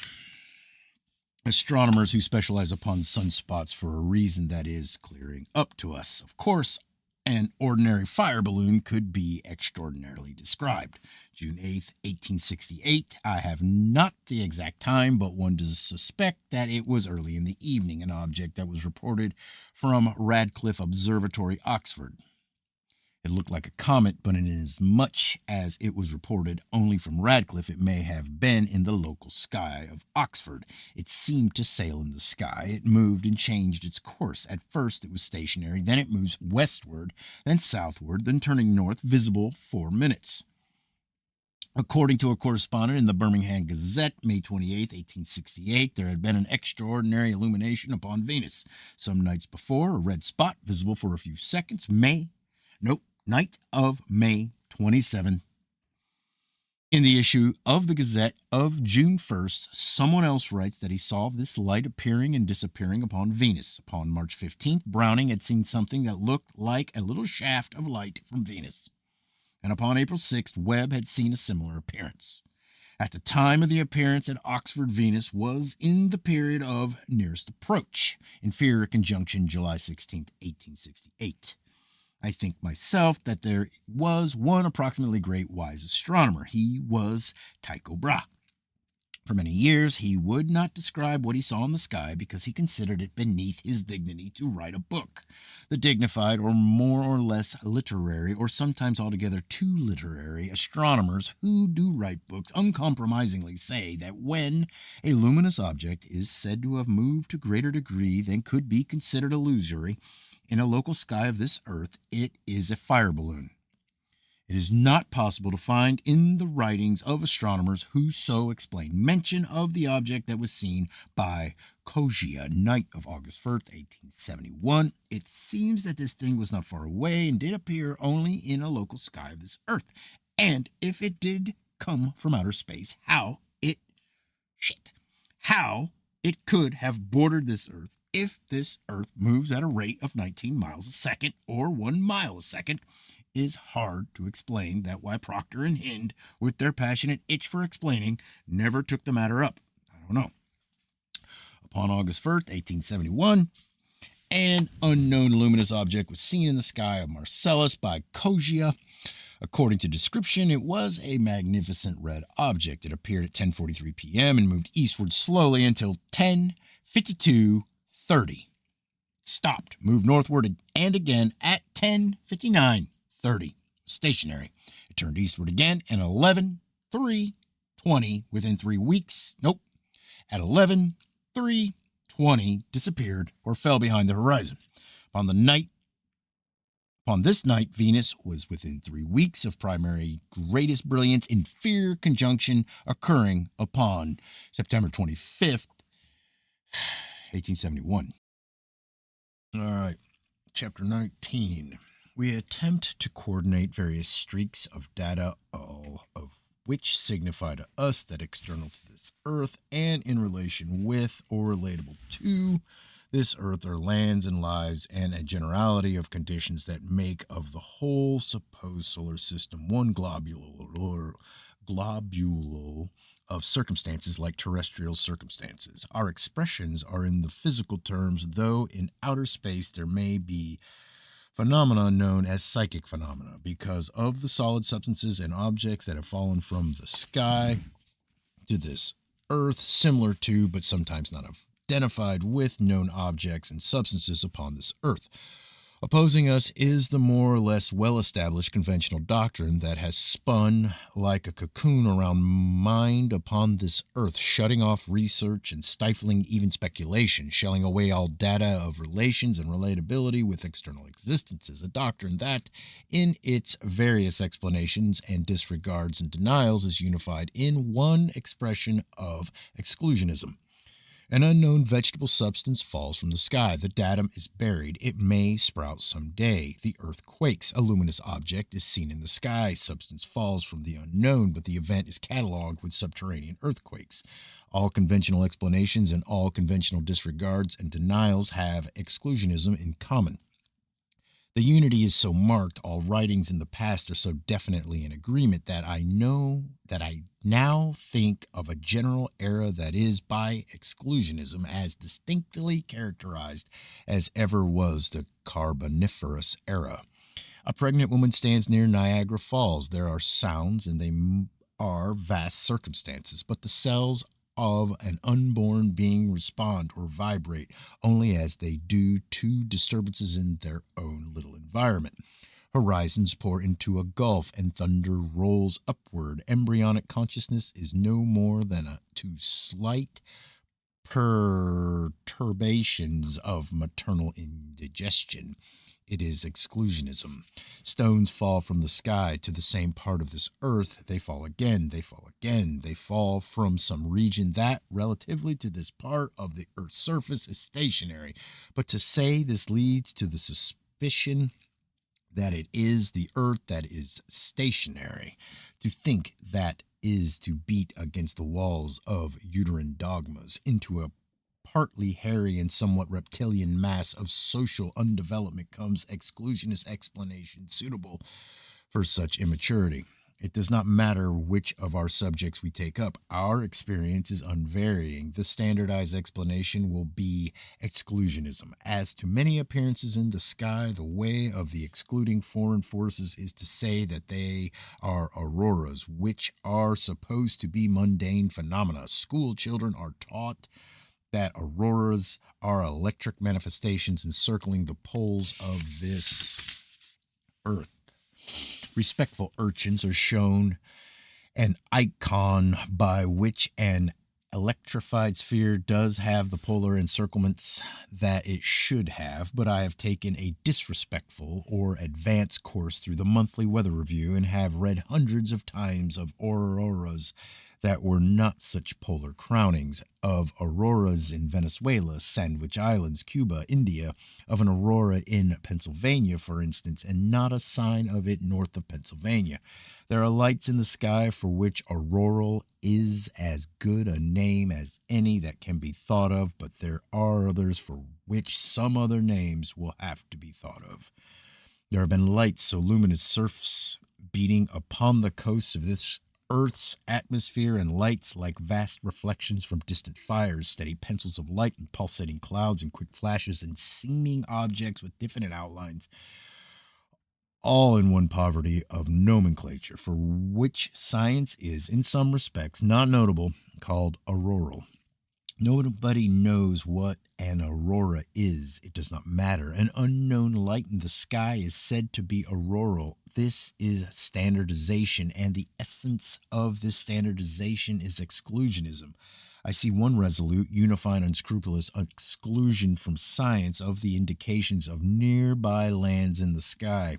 astronomers who specialize upon sunspots for a reason that is clearing up to us. Of course, an ordinary fire balloon could be extraordinarily described. June 8th, 1868. I have not the exact time, but one does suspect that it was early in the evening, an object that was reported from Radcliffe Observatory, Oxford. It looked like a comet, but in as much as it was reported only from Radcliffe, it may have been in the local sky of Oxford. It seemed to sail in the sky. It moved and changed its course. At first it was stationary, then it moves westward, then southward, then turning north, visible 4 minutes. According to a correspondent in the Birmingham Gazette, May 28, 1868, there had been an extraordinary illumination upon Venus. Some nights before, a red spot visible for a few seconds. Night of May 27th. In the issue of the Gazette of June 1st, someone else writes that he saw this light appearing and disappearing upon Venus. Upon March 15th, Browning had seen something that looked like a little shaft of light from Venus. And upon April 6th, Webb had seen a similar appearance. At the time of the appearance at Oxford, Venus was in the period of nearest approach, inferior conjunction, July 16th, 1868. I think myself that there was one approximately great wise astronomer. He was Tycho Brahe. For many years, he would not describe what he saw in the sky because he considered it beneath his dignity to write a book. The dignified or more or less literary, or sometimes altogether too literary, astronomers who do write books uncompromisingly say that when a luminous object is said to have moved to greater degree than could be considered illusory in a local sky of this earth, it is a fire balloon. It is not possible to find in the writings of astronomers who so explain mention of the object that was seen by Coggia, night of August 1st, 1871. It seems that this thing was not far away and did appear only in a local sky of this earth. And if it did come from outer space, how it could have bordered this earth if this earth moves at a rate of 19 miles a second or 1 mile a second is hard to explain. That why Proctor and Hind, with their passionate itch for explaining, never took the matter up. I don't know. Upon August 1st, 1871, an unknown luminous object was seen in the sky of Marcellus by Coggia. According to description, it was a magnificent red object. It appeared at 10:43 p.m. and moved eastward slowly until 10:52:30. Stopped, moved northward and again at 10:59:30. Stationary. It turned eastward again at 11:03:20 within 3 weeks. At 11:03:20 disappeared or fell behind the horizon. Upon this night, Venus was within 3 weeks of primary greatest brilliance, inferior conjunction occurring upon September 25th, 1871. All right, Chapter 19. We attempt to coordinate various streaks of data, all of which signify to us that external to this Earth and in relation with or relatable to this Earth are lands and lives and a generality of conditions that make of the whole supposed solar system one globule of circumstances like terrestrial circumstances. Our expressions are in the physical terms, though in outer space there may be phenomena known as psychic phenomena because of the solid substances and objects that have fallen from the sky to this Earth, similar to, but sometimes not identified with, known objects and substances upon this Earth. Opposing us is the more or less well-established conventional doctrine that has spun like a cocoon around mind upon this Earth, shutting off research and stifling even speculation, shelling away all data of relations and relatability with external existences, a doctrine that, in its various explanations and disregards and denials, is unified in one expression of exclusionism. An unknown vegetable substance falls from the sky. The datum is buried. It may sprout someday. The earth quakes. A luminous object is seen in the sky. Substance falls from the unknown, but the event is cataloged with subterranean earthquakes. All conventional explanations and all conventional disregards and denials have exclusionism in common. The unity is so marked, all writings in the past are so definitely in agreement that I now think of a general era that is by exclusionism as distinctly characterized as ever was the Carboniferous era. A pregnant woman stands near Niagara Falls. There are sounds and they are vast circumstances, but the cells of an unborn being respond or vibrate only as they do to disturbances in their own little environment. Horizons pour into a gulf and thunder rolls upward. Embryonic consciousness is no more than two slight perturbations of maternal indigestion. It is exclusionism. Stones fall from the sky to the same part of this earth. They fall again, they fall again. They fall from some region that, relatively to this part of the earth's surface, is stationary. But to say this leads to the suspicion that it is the earth that is stationary. To think that is to beat against the walls of uterine dogmas into a partly hairy and somewhat reptilian mass of social undevelopment comes exclusionist explanation suitable for such immaturity. It does not matter which of our subjects we take up. Our experience is unvarying. The standardized explanation will be exclusionism. As to many appearances in the sky, the way of the excluding foreign forces is to say that they are auroras, which are supposed to be mundane phenomena. School children are taught that auroras are electric manifestations encircling the poles of this earth. Respectful urchins are shown an icon by which an electrified sphere does have the polar encirclements that it should have, but I have taken a disrespectful or advanced course through the monthly weather review and have read hundreds of times of auroras that were not such polar crownings, of auroras in Venezuela, Sandwich Islands, Cuba, India, of an aurora in Pennsylvania, for instance, and not a sign of it north of Pennsylvania. There are lights in the sky for which auroral is as good a name as any that can be thought of, but there are others for which some other names will have to be thought of. There have been lights so luminous, surfs beating upon the coasts of this Earth's atmosphere, and lights like vast reflections from distant fires, steady pencils of light and pulsating clouds and quick flashes and seeming objects with definite outlines, all in one poverty of nomenclature, for which science is, in some respects, not notable, called auroral. Nobody knows what an aurora is. It does not matter. An unknown light in the sky is said to be auroral. This is standardization, and the essence of this standardization is exclusionism. I see one resolute, unified, unscrupulous exclusion from science of the indications of nearby lands in the sky.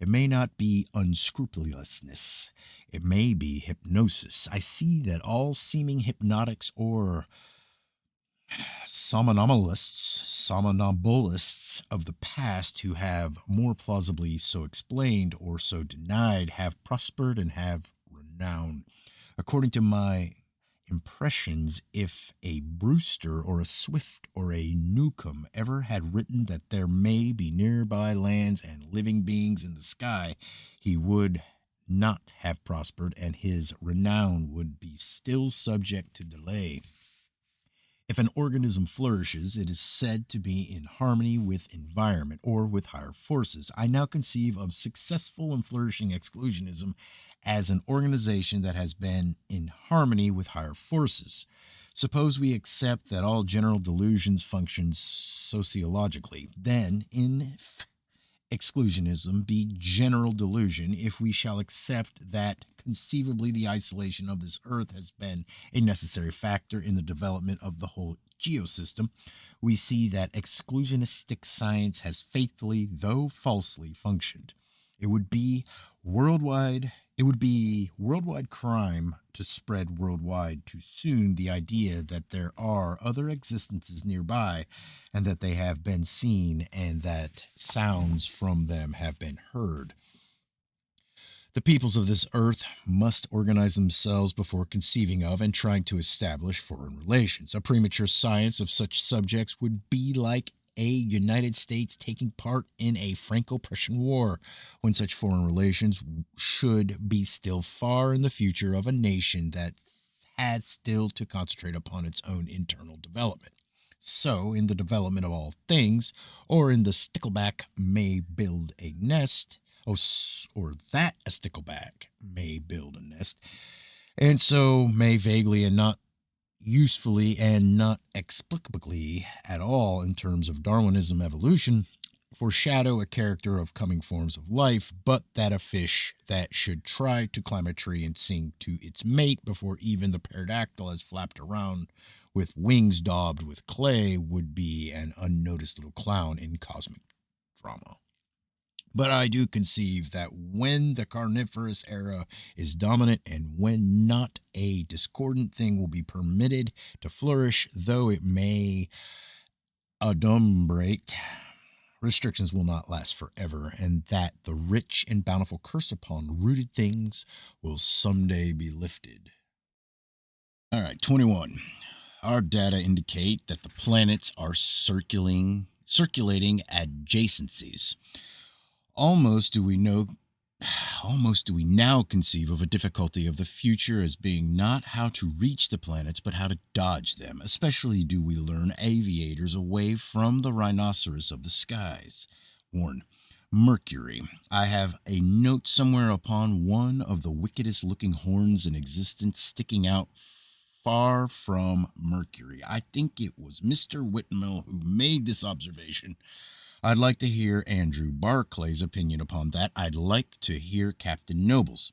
It may not be unscrupulousness. It may be hypnosis. I see that all seeming hypnotics or somnambulists of the past who have more plausibly so explained or so denied have prospered and have renown. According to my impressions, if a Brewster or a Swift or a Newcomb ever had written that there may be nearby lands and living beings in the sky, he would not have prospered, and his renown would be still subject to delay. If an organism flourishes, it is said to be in harmony with environment or with higher forces. I now conceive of successful and flourishing exclusionism as an organization that has been in harmony with higher forces. Suppose we accept that all general delusions function sociologically, then in exclusionism be general delusion if we shall accept that conceivably the isolation of this earth has been a necessary factor in the development of the whole geosystem. We see that exclusionistic science has faithfully, though falsely, functioned. It would be It would be worldwide crime to spread worldwide too soon the idea that there are other existences nearby and that they have been seen and that sounds from them have been heard. The peoples of this earth must organize themselves before conceiving of and trying to establish foreign relations. A premature science of such subjects would be like a United States taking part in a Franco-Prussian war, when such foreign relations should be still far in the future of a nation that has still to concentrate upon its own internal development. So, in the development of all things, or in the stickleback may build a nest, or that a stickleback may build a nest, and so may vaguely and not usefully and not explicably at all in terms of Darwinism evolution foreshadow a character of coming forms of life, but that a fish that should try to climb a tree and sing to its mate before even the pterodactyl has flapped around with wings daubed with clay would be an unnoticed little clown in cosmic drama. But I do conceive that when the carnivorous era is dominant and when not, a discordant thing will be permitted to flourish, though it may adumbrate. Restrictions will not last forever, and that the rich and bountiful curse upon rooted things will someday be lifted. All right, 21. Our data indicate that the planets are circulating adjacencies. Almost do we now conceive of a difficulty of the future as being not how to reach the planets, but how to dodge them. Especially do we learn aviators away from the rhinoceros of the skies. Warn. Mercury. I have a note somewhere upon one of the wickedest looking horns in existence sticking out far from Mercury. I think it was Mr. Whitmell who made this observation. I'd like to hear Andrew Barclay's opinion upon that. I'd like to hear Captain Noble's.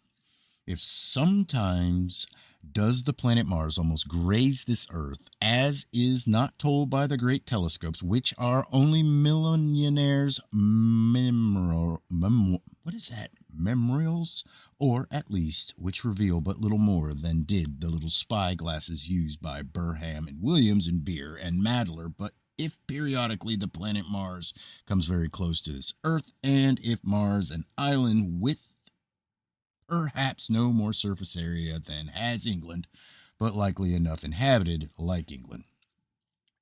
If sometimes does the planet Mars almost graze this Earth, as is not told by the great telescopes, which are only millionaires' memorials, or at least which reveal but little more than did the little spy glasses used by Burham and Williams in Beer and Madler, but if periodically the planet Mars comes very close to this Earth, and if Mars an island with perhaps no more surface area than has England, but likely enough inhabited like England.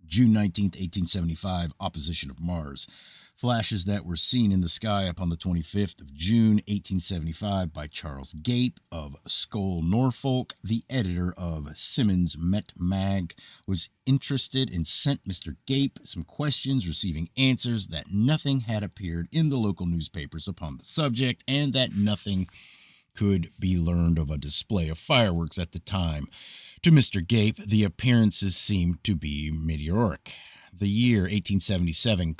June 19th, 1875, opposition of Mars. Flashes that were seen in the sky upon the 25th of June, 1875 by Charles Gape of Skull, Norfolk. The editor of Simmons Met Mag was interested and sent Mr. Gape some questions, receiving answers that nothing had appeared in the local newspapers upon the subject and that nothing could be learned of a display of fireworks at the time. To Mr. Gape, the appearances seemed to be meteoric. The year 1877,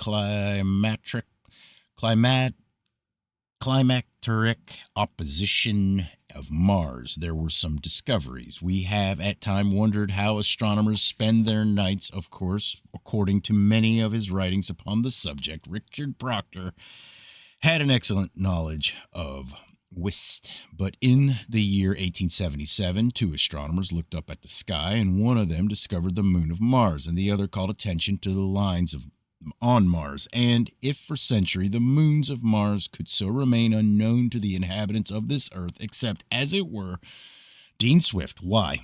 climacteric opposition of Mars. There were some discoveries. We have at time wondered how astronomers spend their nights. Of course, according to many of his writings upon the subject, Richard Proctor had an excellent knowledge of whist. But in the year 1877, two astronomers looked up at the sky, and one of them discovered the moon of Mars, and the other called attention to the lines on Mars. And if for centuries the moons of Mars could so remain unknown to the inhabitants of this earth, except, as it were, Dean Swift, why,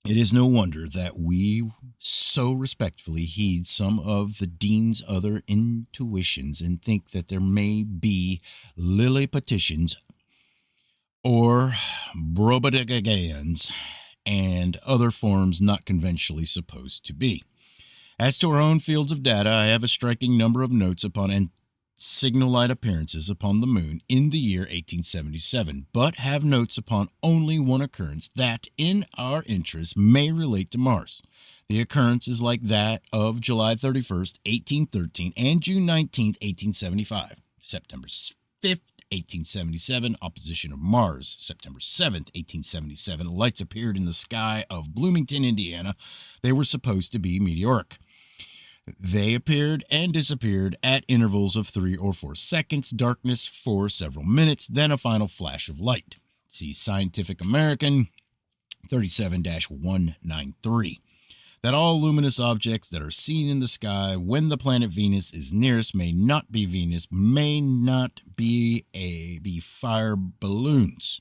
it is no wonder that we so respectfully heed some of the Dean's other intuitions and think that there may be Lilliputians or Brobdigans and other forms not conventionally supposed to be. As to our own fields of data, I have a striking number of notes upon signal light appearances upon the moon in the year 1877, but have notes upon only one occurrence that, in our interest, may relate to Mars. The occurrence is like that of July 31st, 1813, and June 19th, 1875. September 5th, 1877, opposition of Mars. September 7th, 1877, lights appeared in the sky of Bloomington, Indiana. They were supposed to be meteoric. They appeared and disappeared at intervals of 3 or 4 seconds, darkness for several minutes, then a final flash of light. See Scientific American 37-193. That all luminous objects that are seen in the sky when the planet Venus is nearest may not be Venus, may not be fire balloons.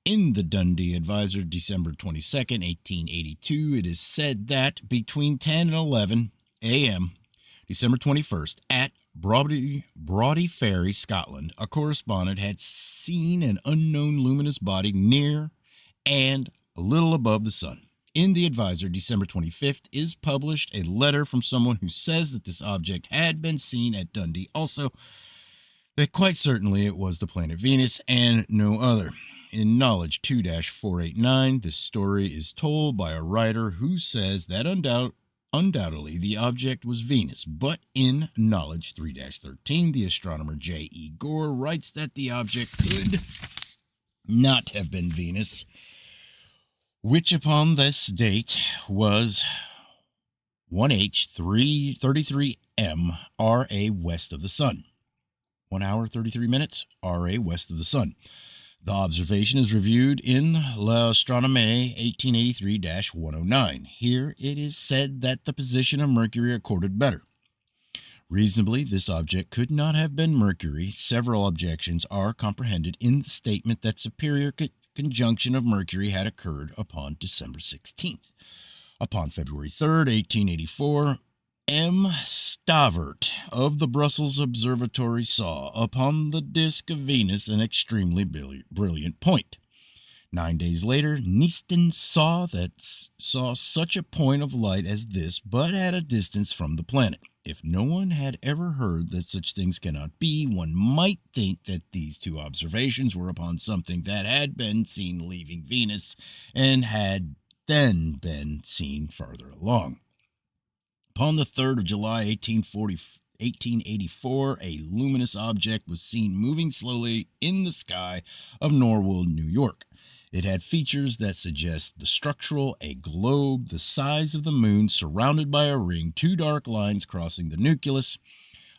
In the Dundee Advisor, December 22nd, 1882, it is said that between 10 and 11 a.m., December 21st, at Brodie Ferry, Scotland, a correspondent had seen an unknown luminous body near and a little above the sun. In the Advisor, December 25th, is published a letter from someone who says that this object had been seen at Dundee. Also, that quite certainly it was the planet Venus and no other. In Knowledge 2-489, this story is told by a writer who says that undoubtedly the object was Venus, but in Knowledge 3-13, the astronomer J.E. Gore writes that the object could not have been Venus, which upon this date was 1H33M RA west of the sun. 1 hour, 33 minutes, RA west of the sun. The observation is reviewed in L'Astronomie 1883-109. Here it is said that the position of Mercury accorded better. Reasonably, this object could not have been Mercury. Several objections are comprehended in the statement that superior conjunction of Mercury had occurred upon December 16th. Upon February 3rd, 1884, M. Stavert of the Brussels Observatory saw upon the disk of Venus an extremely brilliant point. 9 days later, Neiston saw such a point of light as this, but at a distance from the planet. If no one had ever heard that such things cannot be, one might think that these two observations were upon something that had been seen leaving Venus and had then been seen farther along. Upon the 3rd of July, 1884, a luminous object was seen moving slowly in the sky of Norwood, New York. It had features that suggest the structural, a globe the size of the moon surrounded by a ring, 2 dark lines crossing the nucleus.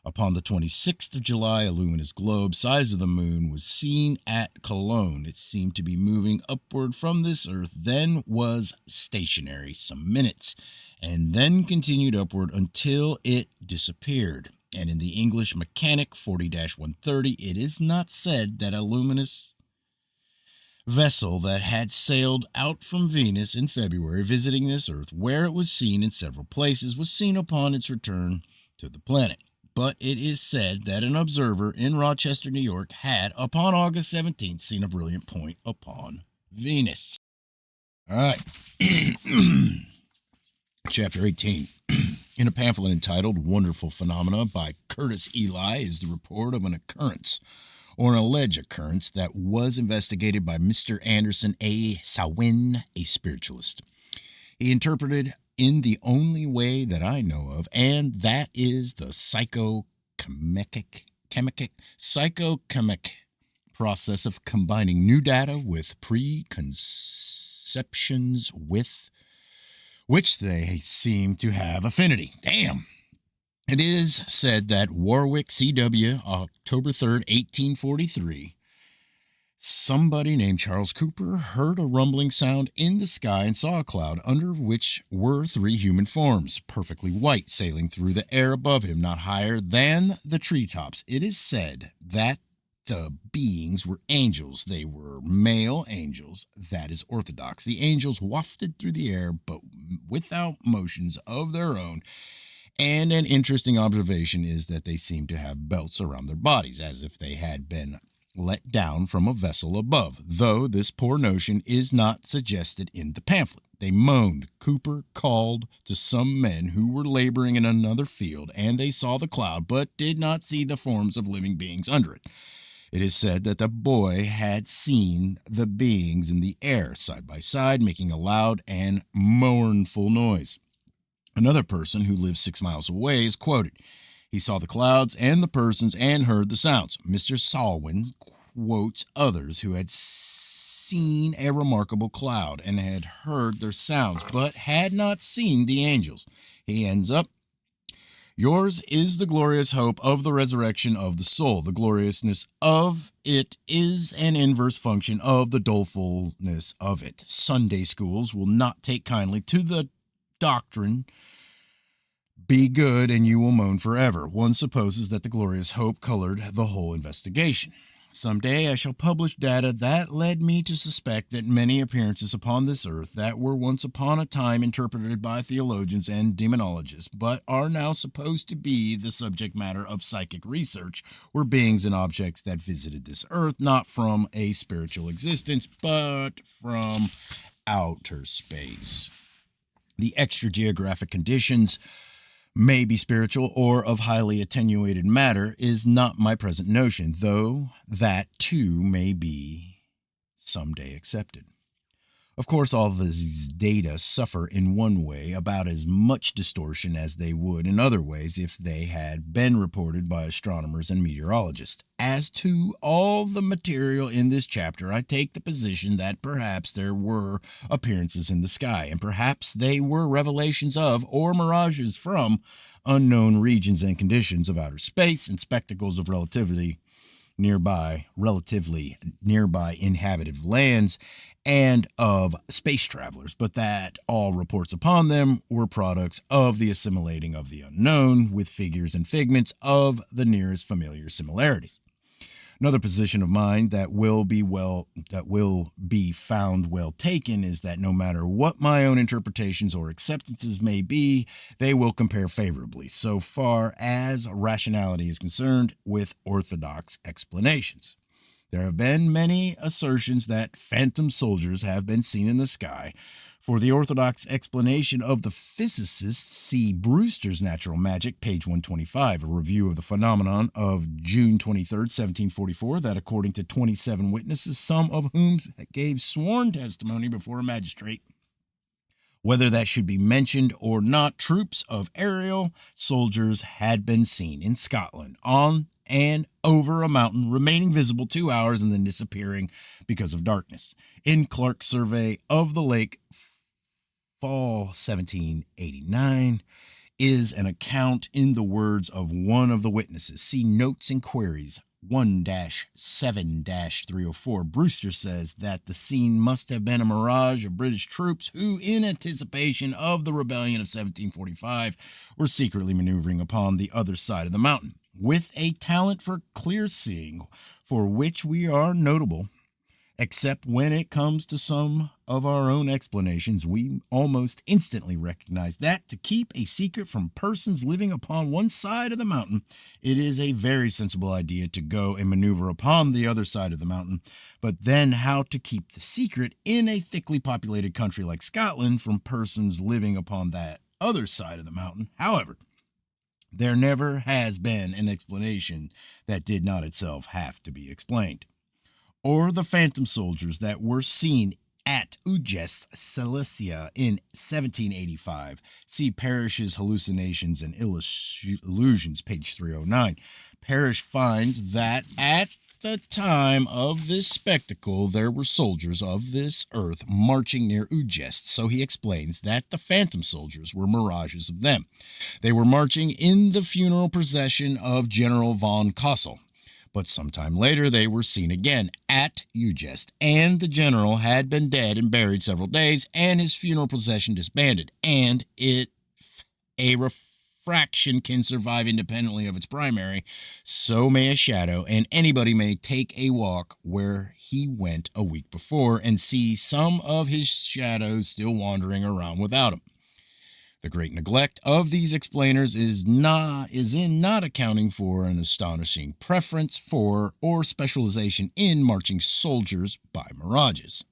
Upon the 26th of July, a luminous globe size of the moon was seen at Cologne. It seemed to be moving upward from this earth, then was stationary some minutes, and then continued upward until it disappeared. And in the English Mechanic 40-130, it is not said that a luminous vessel that had sailed out from Venus in February, visiting this earth, where it was seen in several places, was seen upon its return to the planet. But it is said that an observer in Rochester, New York, had, upon August 17th, seen a brilliant point upon Venus. All right. Chapter 18. In a pamphlet entitled Wonderful Phenomena by Curtis Ely is the report of an occurrence, or an alleged occurrence, that was investigated by Mr. Anderson A. Sawin, a spiritualist. He interpreted in the only way that I know of, and that is the psychochemic process of combining new data with preconceptions with which they seem to have affinity. Damn. It is said that Warwick, C.W., October 3rd, 1843, somebody named Charles Cooper heard a rumbling sound in the sky and saw a cloud under which were 3 human forms, perfectly white, sailing through the air above him, not higher than the treetops. It is said that the beings were angels. They were male angels. That is orthodox. The angels wafted through the air, but without motions of their own. And an interesting observation is that they seem to have belts around their bodies, as if they had been let down from a vessel above, though this poor notion is not suggested in the pamphlet. They moaned. Cooper called to some men who were laboring in another field, and they saw the cloud, but did not see the forms of living beings under it. It is said that the boy had seen the beings in the air, side by side, making a loud and mournful noise. Another person who lives 6 miles away is quoted. He saw the clouds and the persons and heard the sounds. Mr. Salwin quotes others who had seen a remarkable cloud and had heard their sounds, but had not seen the angels. He ends up Yours is the glorious hope of the resurrection of the soul. The gloriousness of it is an inverse function of the dolefulness of it. Sunday schools will not take kindly to the doctrine, be good and you will moan forever. One supposes that the glorious hope colored the whole investigation. Someday I shall publish data that led me to suspect that many appearances upon this earth that were once upon a time interpreted by theologians and demonologists, but are now supposed to be the subject matter of psychic research, were beings and objects that visited this earth not from a spiritual existence, but from outer space. The extra geographic conditions may be spiritual or of highly attenuated matter is not my present notion, though that too may be someday accepted. Of course, all these data suffer in one way about as much distortion as they would in other ways if they had been reported by astronomers and meteorologists. As to all the material in this chapter, I take the position that perhaps there were appearances in the sky, and perhaps they were revelations of or mirages from unknown regions and conditions of outer space and spectacles of relatively nearby inhabited lands and of space travelers, but that all reports upon them were products of the assimilating of the unknown with figures and figments of the nearest familiar similarities. Another position of mine that will be found well taken is that no matter what my own interpretations or acceptances may be, they will compare favorably, so far as rationality is concerned, with orthodox explanations. There have been many assertions that phantom soldiers have been seen in the sky. For the orthodox explanation of the physicists, see Brewster's Natural Magic, page 125, a review of the phenomenon of June 23, 1744, that according to 27 witnesses, some of whom gave sworn testimony before a magistrate, whether that should be mentioned or not, troops of aerial soldiers had been seen in Scotland on and over a mountain, remaining visible 2 hours and then disappearing because of darkness. In Clark's survey of the lake, fall 1789, is an account in the words of one of the witnesses. See Notes and Queries 1-7-304. Brewster says that the scene must have been a mirage of British troops who, in anticipation of the rebellion of 1745, were secretly maneuvering upon the other side of the mountain. With a talent for clear seeing, for which we are notable, except when it comes to some of our own explanations, we almost instantly recognize that to keep a secret from persons living upon one side of the mountain, it is a very sensible idea to go and maneuver upon the other side of the mountain. But then how to keep the secret in a thickly populated country like Scotland from persons living upon that other side of the mountain? However, there never has been an explanation that did not itself have to be explained. Or the phantom soldiers that were seen at Ujest, Silesia in 1785. See Parrish's Hallucinations and Illusions, page 309. Parrish finds that at the time of this spectacle, there were soldiers of this earth marching near Ujest, so he explains that the phantom soldiers were mirages of them. They were marching in the funeral procession of General von Kassel. But sometime later they were seen again at Ujest, and the general had been dead and buried several days, and his funeral procession disbanded, and if a refraction can survive independently of its primary, so may a shadow, and anybody may take a walk where he went a week before and see some of his shadows still wandering around without him. The great neglect of these explainers is in not accounting for an astonishing preference for or specialization in marching soldiers by mirages.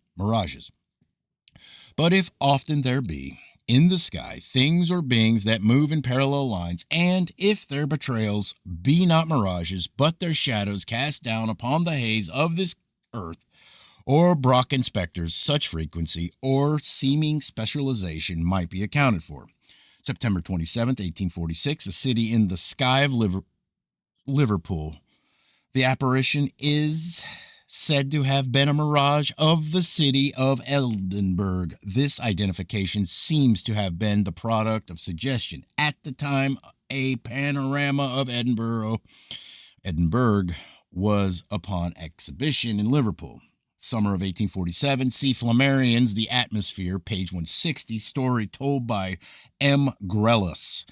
But if often there be in the sky things or beings that move in parallel lines, and if their betrayals be not mirages, but their shadows cast down upon the haze of this earth, or Brocken specters, such frequency or seeming specialization might be accounted for. September 27th, 1846, a city in the sky of Liverpool. The apparition is said to have been a mirage of the city of Edinburgh. This identification seems to have been the product of suggestion at the time a panorama of Edinburgh was upon exhibition in Liverpool. Summer of 1847, see Flammarion's The Atmosphere, page 160, story told by M. Grellus,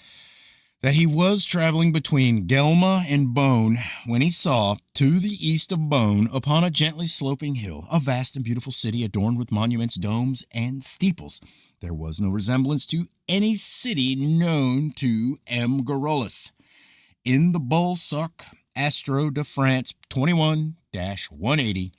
that he was traveling between Gelma and Beaune when he saw, to the east of Beaune, upon a gently sloping hill, a vast and beautiful city adorned with monuments, domes, and steeples. There was no resemblance to any city known to M. Grellus. In the Bolsoc Astro de France 21-180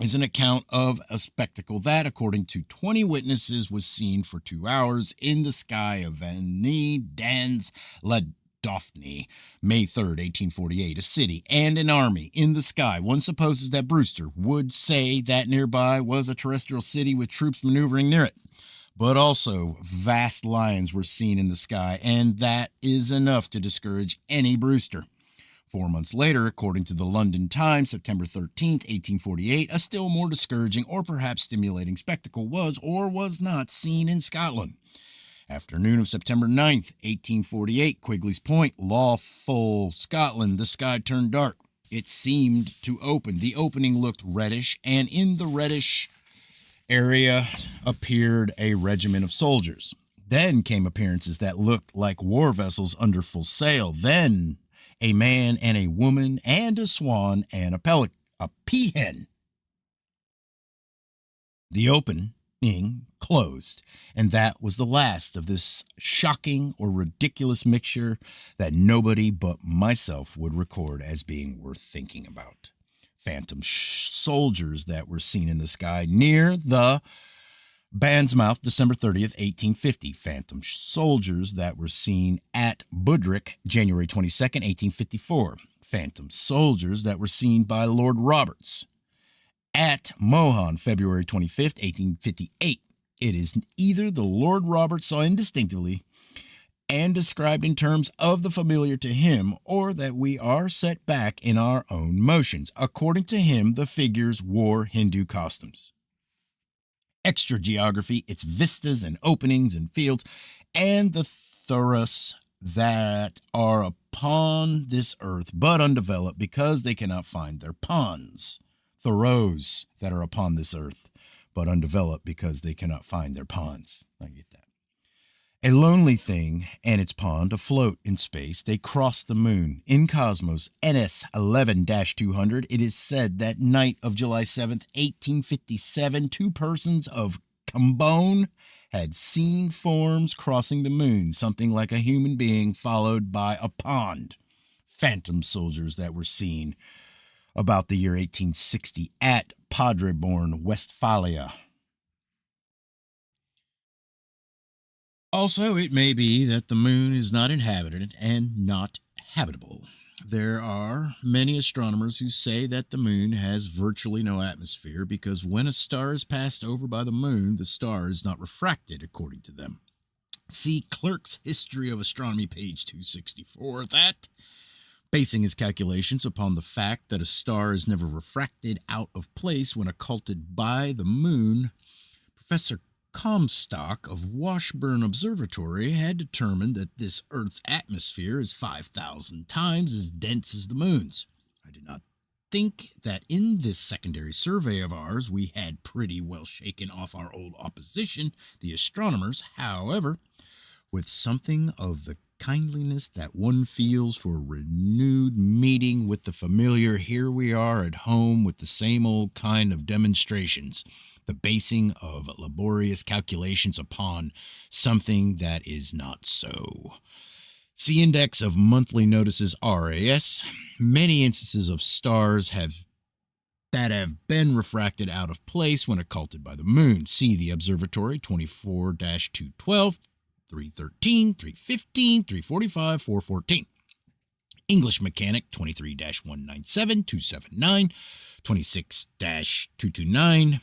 is an account of a spectacle that, according to 20 witnesses, was seen for 2 hours in the sky of Vanille dans la Dauphine, May 3rd, 1848, a city and an army in the sky. One supposes that Brewster would say that nearby was a terrestrial city with troops maneuvering near it. But also, vast lions were seen in the sky, and that is enough to discourage any Brewster. 4 months later, according to the London Times, September 13th, 1848, a still more discouraging or perhaps stimulating spectacle was or was not seen in Scotland. Afternoon of September 9th, 1848, Quigley's Point, Lawful, Scotland, the sky turned dark. It seemed to open. The opening looked reddish, and in the reddish area appeared a regiment of soldiers. Then came appearances that looked like war vessels under full sail. Then a man and a woman and a swan and a peahen. The opening closed, and that was the last of this shocking or ridiculous mixture that nobody but myself would record as being worth thinking about. Phantom soldiers that were seen in the sky near the Bandsmouth, December 30th, 1850. Phantom soldiers that were seen at Budrick, January 22nd, 1854. Phantom soldiers that were seen by Lord Roberts at Mohon, February 25th, 1858. It is either the Lord Roberts saw indistinctly and described in terms of the familiar to him, or that we are set back in our own motions. According to him, the figures wore Hindu costumes. Extra geography, its vistas and openings and fields, and the thoros that are upon this earth but undeveloped because they cannot find their ponds. Thoros that are upon this earth but undeveloped because they cannot find their ponds. I get that. A lonely thing and its pond afloat in space, they crossed the moon. In Cosmos NS 11-200, it is said that night of July 7th, 1857, 2 persons of Cambone had seen forms crossing the moon, something like a human being followed by a pond. Phantom soldiers that were seen about the year 1860 at Paderborn, Westphalia. Also, it may be that the moon is not inhabited and not habitable. There are many astronomers who say that the moon has virtually no atmosphere because when a star is passed over by the moon, the star is not refracted, according to them. See Clerk's History of Astronomy, page 264. That, basing his calculations upon the fact that a star is never refracted out of place when occulted by the moon, Professor Comstock of Washburn Observatory had determined that this Earth's atmosphere is 5,000 times as dense as the moon's. I do not think that in this secondary survey of ours we had pretty well shaken off our old opposition, the astronomers. However, with something of the kindliness that one feels for a renewed meeting with the familiar, here we are at home with the same old kind of demonstrations, the basing of laborious calculations upon something that is not so. See Index of Monthly Notices RAS. Many instances of stars that have been refracted out of place when occulted by the moon. See the Observatory 24-212, 313, 315, 345, 414. English Mechanic 23-197, 279, 26-229,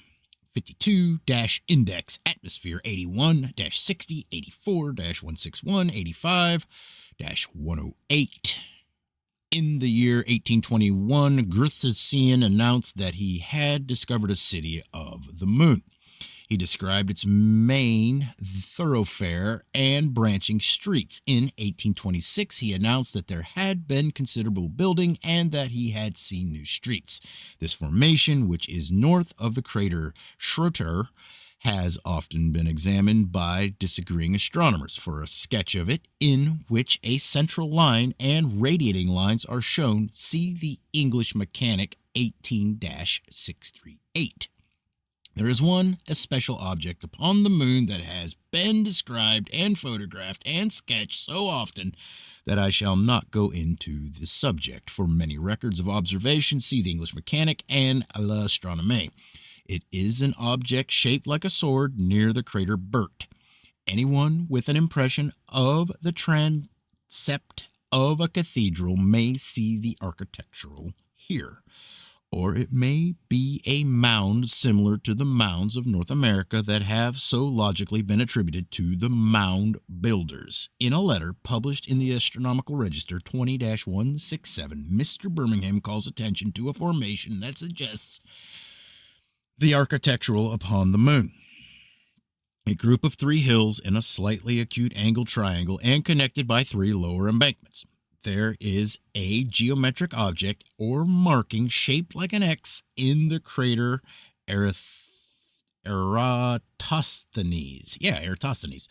52-Index Atmosphere 81-60, 84-161, 85-108. In the year 1821, Grothendieck announced that he had discovered a city of the moon. He described its main thoroughfare and branching streets. In 1826, he announced that there had been considerable building and that he had seen new streets. This formation, which is north of the crater Schroeter, has often been examined by disagreeing astronomers. For a sketch of it, in which a central line and radiating lines are shown, see the English Mechanic 18-638. There is one especial object upon the moon that has been described and photographed and sketched so often that I shall not go into the subject. For many records of observation, see the English Mechanic and L'Astronomie. It is an object shaped like a sword near the crater Burt. Anyone with an impression of the transept of a cathedral may see the architectural here. Or it may be a mound similar to the mounds of North America that have so logically been attributed to the mound builders. In a letter published in the Astronomical Register 20-167, Mr. Birmingham calls attention to a formation that suggests the architectural upon the moon. A group of 3 hills in a slightly acute angled triangle and connected by 3 lower embankments. There is a geometric object or marking shaped like an X in the crater Eratosthenes. Eratosthenes.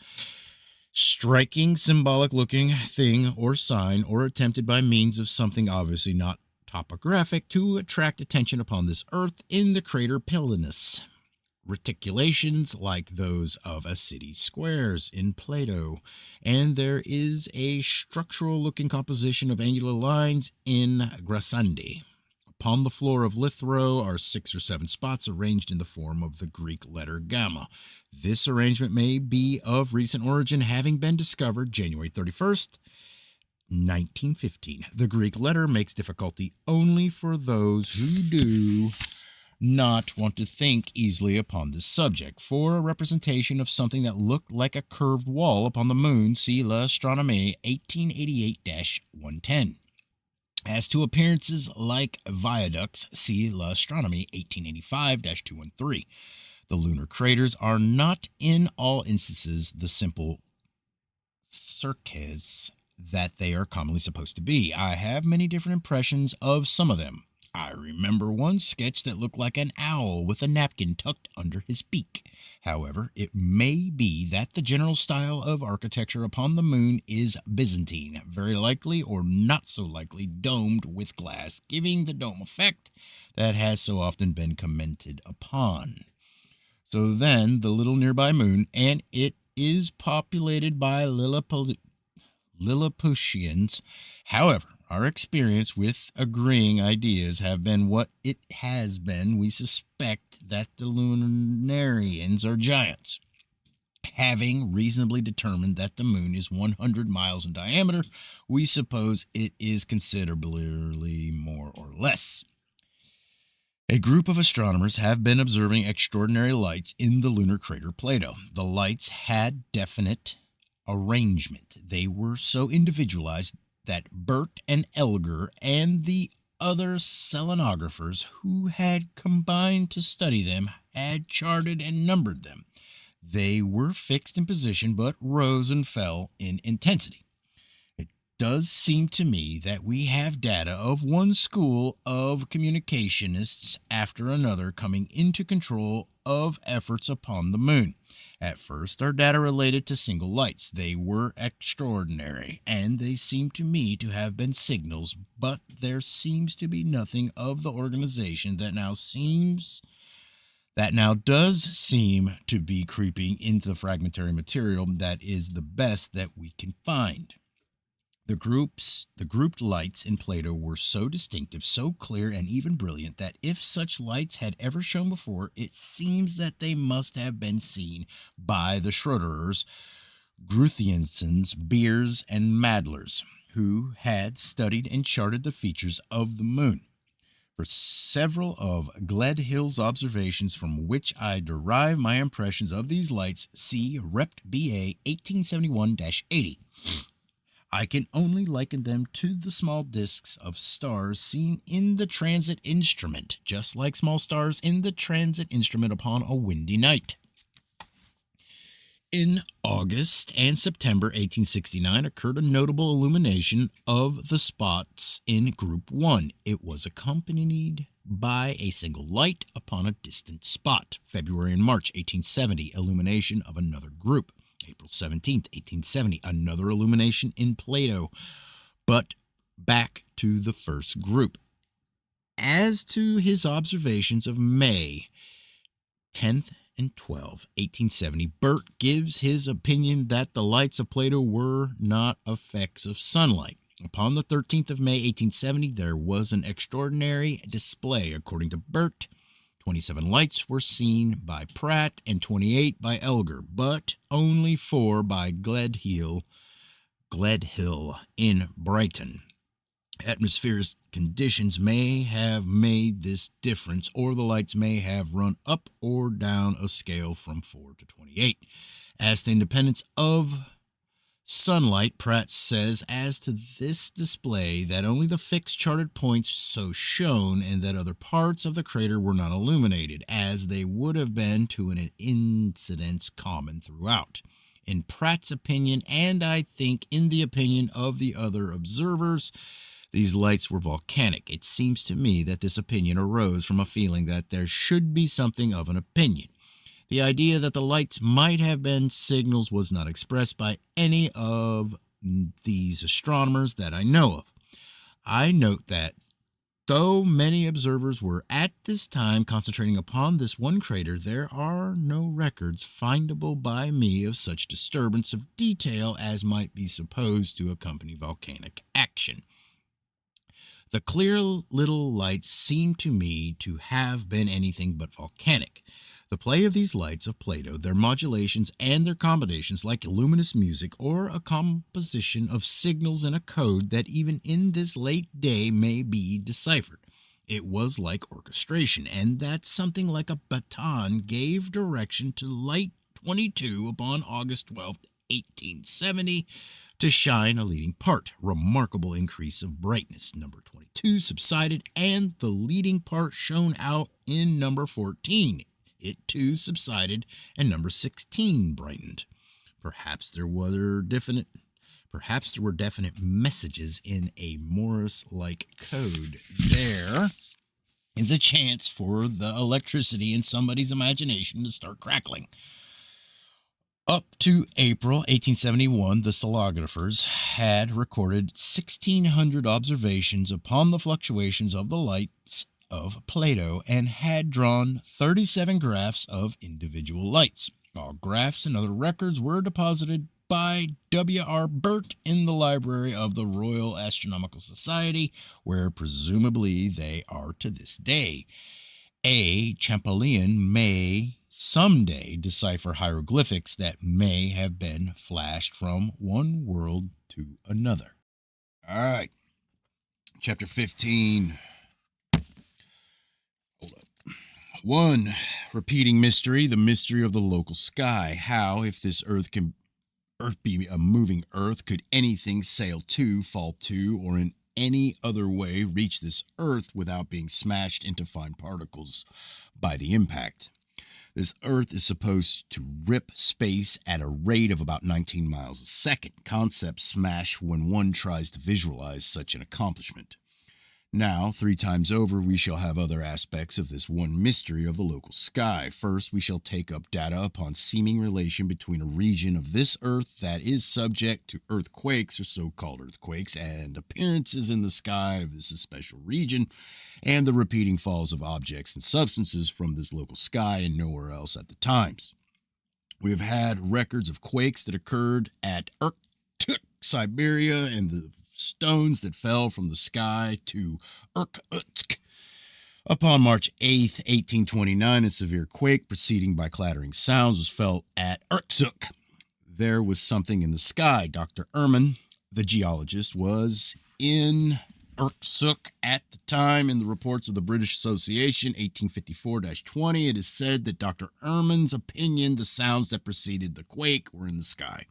Striking, symbolic-looking thing or sign, or attempted by means of something obviously not topographic to attract attention upon this earth in the crater Pillnus. Reticulations like those of a city's squares in Plato, and there is a structural-looking composition of angular lines in Grassandi. Upon the floor of Lithro are 6 or 7 spots arranged in the form of the Greek letter gamma. This arrangement may be of recent origin, having been discovered January 31st, 1915. The Greek letter makes difficulty only for those who do not want to think easily upon this subject. For a representation of something that looked like a curved wall upon the moon, see L'Astronomie 1888-110. As to appearances like viaducts, see L'Astronomie 1885-213. The lunar craters are not in all instances the simple cirques that they are commonly supposed to be. I have many different impressions of some of them. I remember one sketch that looked like an owl with a napkin tucked under his beak. However, it may be that the general style of architecture upon the moon is Byzantine, very likely or not so likely domed with glass, giving the dome effect that has so often been commented upon. So then, the little nearby moon, and it is populated by Lilliputians. However, our experience with agreeing ideas have been what it has been. We suspect that the Lunarians are giants. Having reasonably determined that the moon is 100 miles in diameter, we suppose it is considerably more or less. A group of astronomers have been observing extraordinary lights in the lunar crater Plato. The lights had definite arrangement. They were so individualized that Burt and Elgar and the other selenographers who had combined to study them had charted and numbered them. They were fixed in position but rose and fell in intensity. It does seem to me that we have data of one school of communicationists after another coming into control of efforts upon the moon. At first, our data related to single lights. They were extraordinary, and they seem to me to have been signals, but there seems to be nothing of the organization that now does seem to be creeping into the fragmentary material that is the best that we can find. The grouped lights in Plato were so distinctive, so clear, and even brilliant that if such lights had ever shone before, it seems that they must have been seen by the Schroederers, Gruthiensens, Beers, and Madlers, who had studied and charted the features of the moon. For several of Gledhill's observations from which I derive my impressions of these lights, see Rept. B.A. 1871-80. I can only liken them to the small disks of stars seen in the transit instrument, just like small stars in the transit instrument upon a windy night. In August and September 1869 occurred a notable illumination of the spots in Group 1. It was accompanied by a single light upon a distant spot. February and March 1870, illumination of another group. April 17th, 1870, another illumination in Plato, but back to the first group. As to his observations of May 10th and 12th, 1870, Burt gives his opinion that the lights of Plato were not effects of sunlight. Upon the 13th of May, 1870, there was an extraordinary display. According to Burt, 27 lights were seen by Pratt and 28 by Elgar, but only 4 by Gledhill in Brighton. Atmospheric conditions may have made this difference, or the lights may have run up or down a scale from 4 to 28. As to independence of sunlight, Pratt says as to this display that only the fixed charted points so shown and that other parts of the crater were not illuminated, as they would have been to an incidence common throughout. In Pratt's opinion, and I think in the opinion of the other observers, these lights were volcanic. It seems to me that this opinion arose from a feeling that there should be something of an opinion. The idea that the lights might have been signals was not expressed by any of these astronomers that I know of. I note that though many observers were at this time concentrating upon this one crater, there are no records findable by me of such disturbance of detail as might be supposed to accompany volcanic action. The clear little lights seem to me to have been anything but volcanic. The play of these lights of Plato, their modulations and their combinations like luminous music or a composition of signals in a code that even in this late day may be deciphered. It was like orchestration, and that something like a baton gave direction to Light 22 upon August 12, 1870, to shine a leading part. Remarkable increase of brightness. Number 22 subsided, and the leading part shone out in number 14. It too subsided, and number 16 brightened. Perhaps there were definite messages in a Morse-like code. There is a chance for the electricity in somebody's imagination to start crackling. Up to April 1871, the stelographers had recorded 1,600 observations upon the fluctuations of the lights of Plato and had drawn 37 graphs of individual lights. All graphs and other records were deposited by W.R. Burt in the library of the Royal Astronomical Society, where presumably they are to this day. A Champollion may someday decipher hieroglyphics that may have been flashed from one world to another. All right. Chapter 15. Hold up. 1. Repeating mystery, the mystery of the local sky. How, if this earth be a moving earth, could anything sail to, fall to, or in any other way reach this earth without being smashed into fine particles by the impact? This earth is supposed to rip space at a rate of about 19 miles a second. Concepts smash when one tries to visualize such an accomplishment. Now, 3 times over, we shall have other aspects of this one mystery of the local sky. First, we shall take up data upon seeming relation between a region of this earth that is subject to earthquakes or so-called earthquakes and appearances in the sky of this special region, and the repeating falls of objects and substances from this local sky and nowhere else at the times. We have had records of quakes that occurred at Irkutsk, Siberia, and the stones that fell from the sky to Irkutsk. Upon March 8th, 1829, a severe quake preceding by clattering sounds was felt at Irkutsk. There was something in the sky. Dr. Ehrman, the geologist, was in Irkutsk at the time. In the reports of the British Association, 1854-20, it is said that Dr. Ehrman's opinion, the sounds that preceded the quake were in the sky.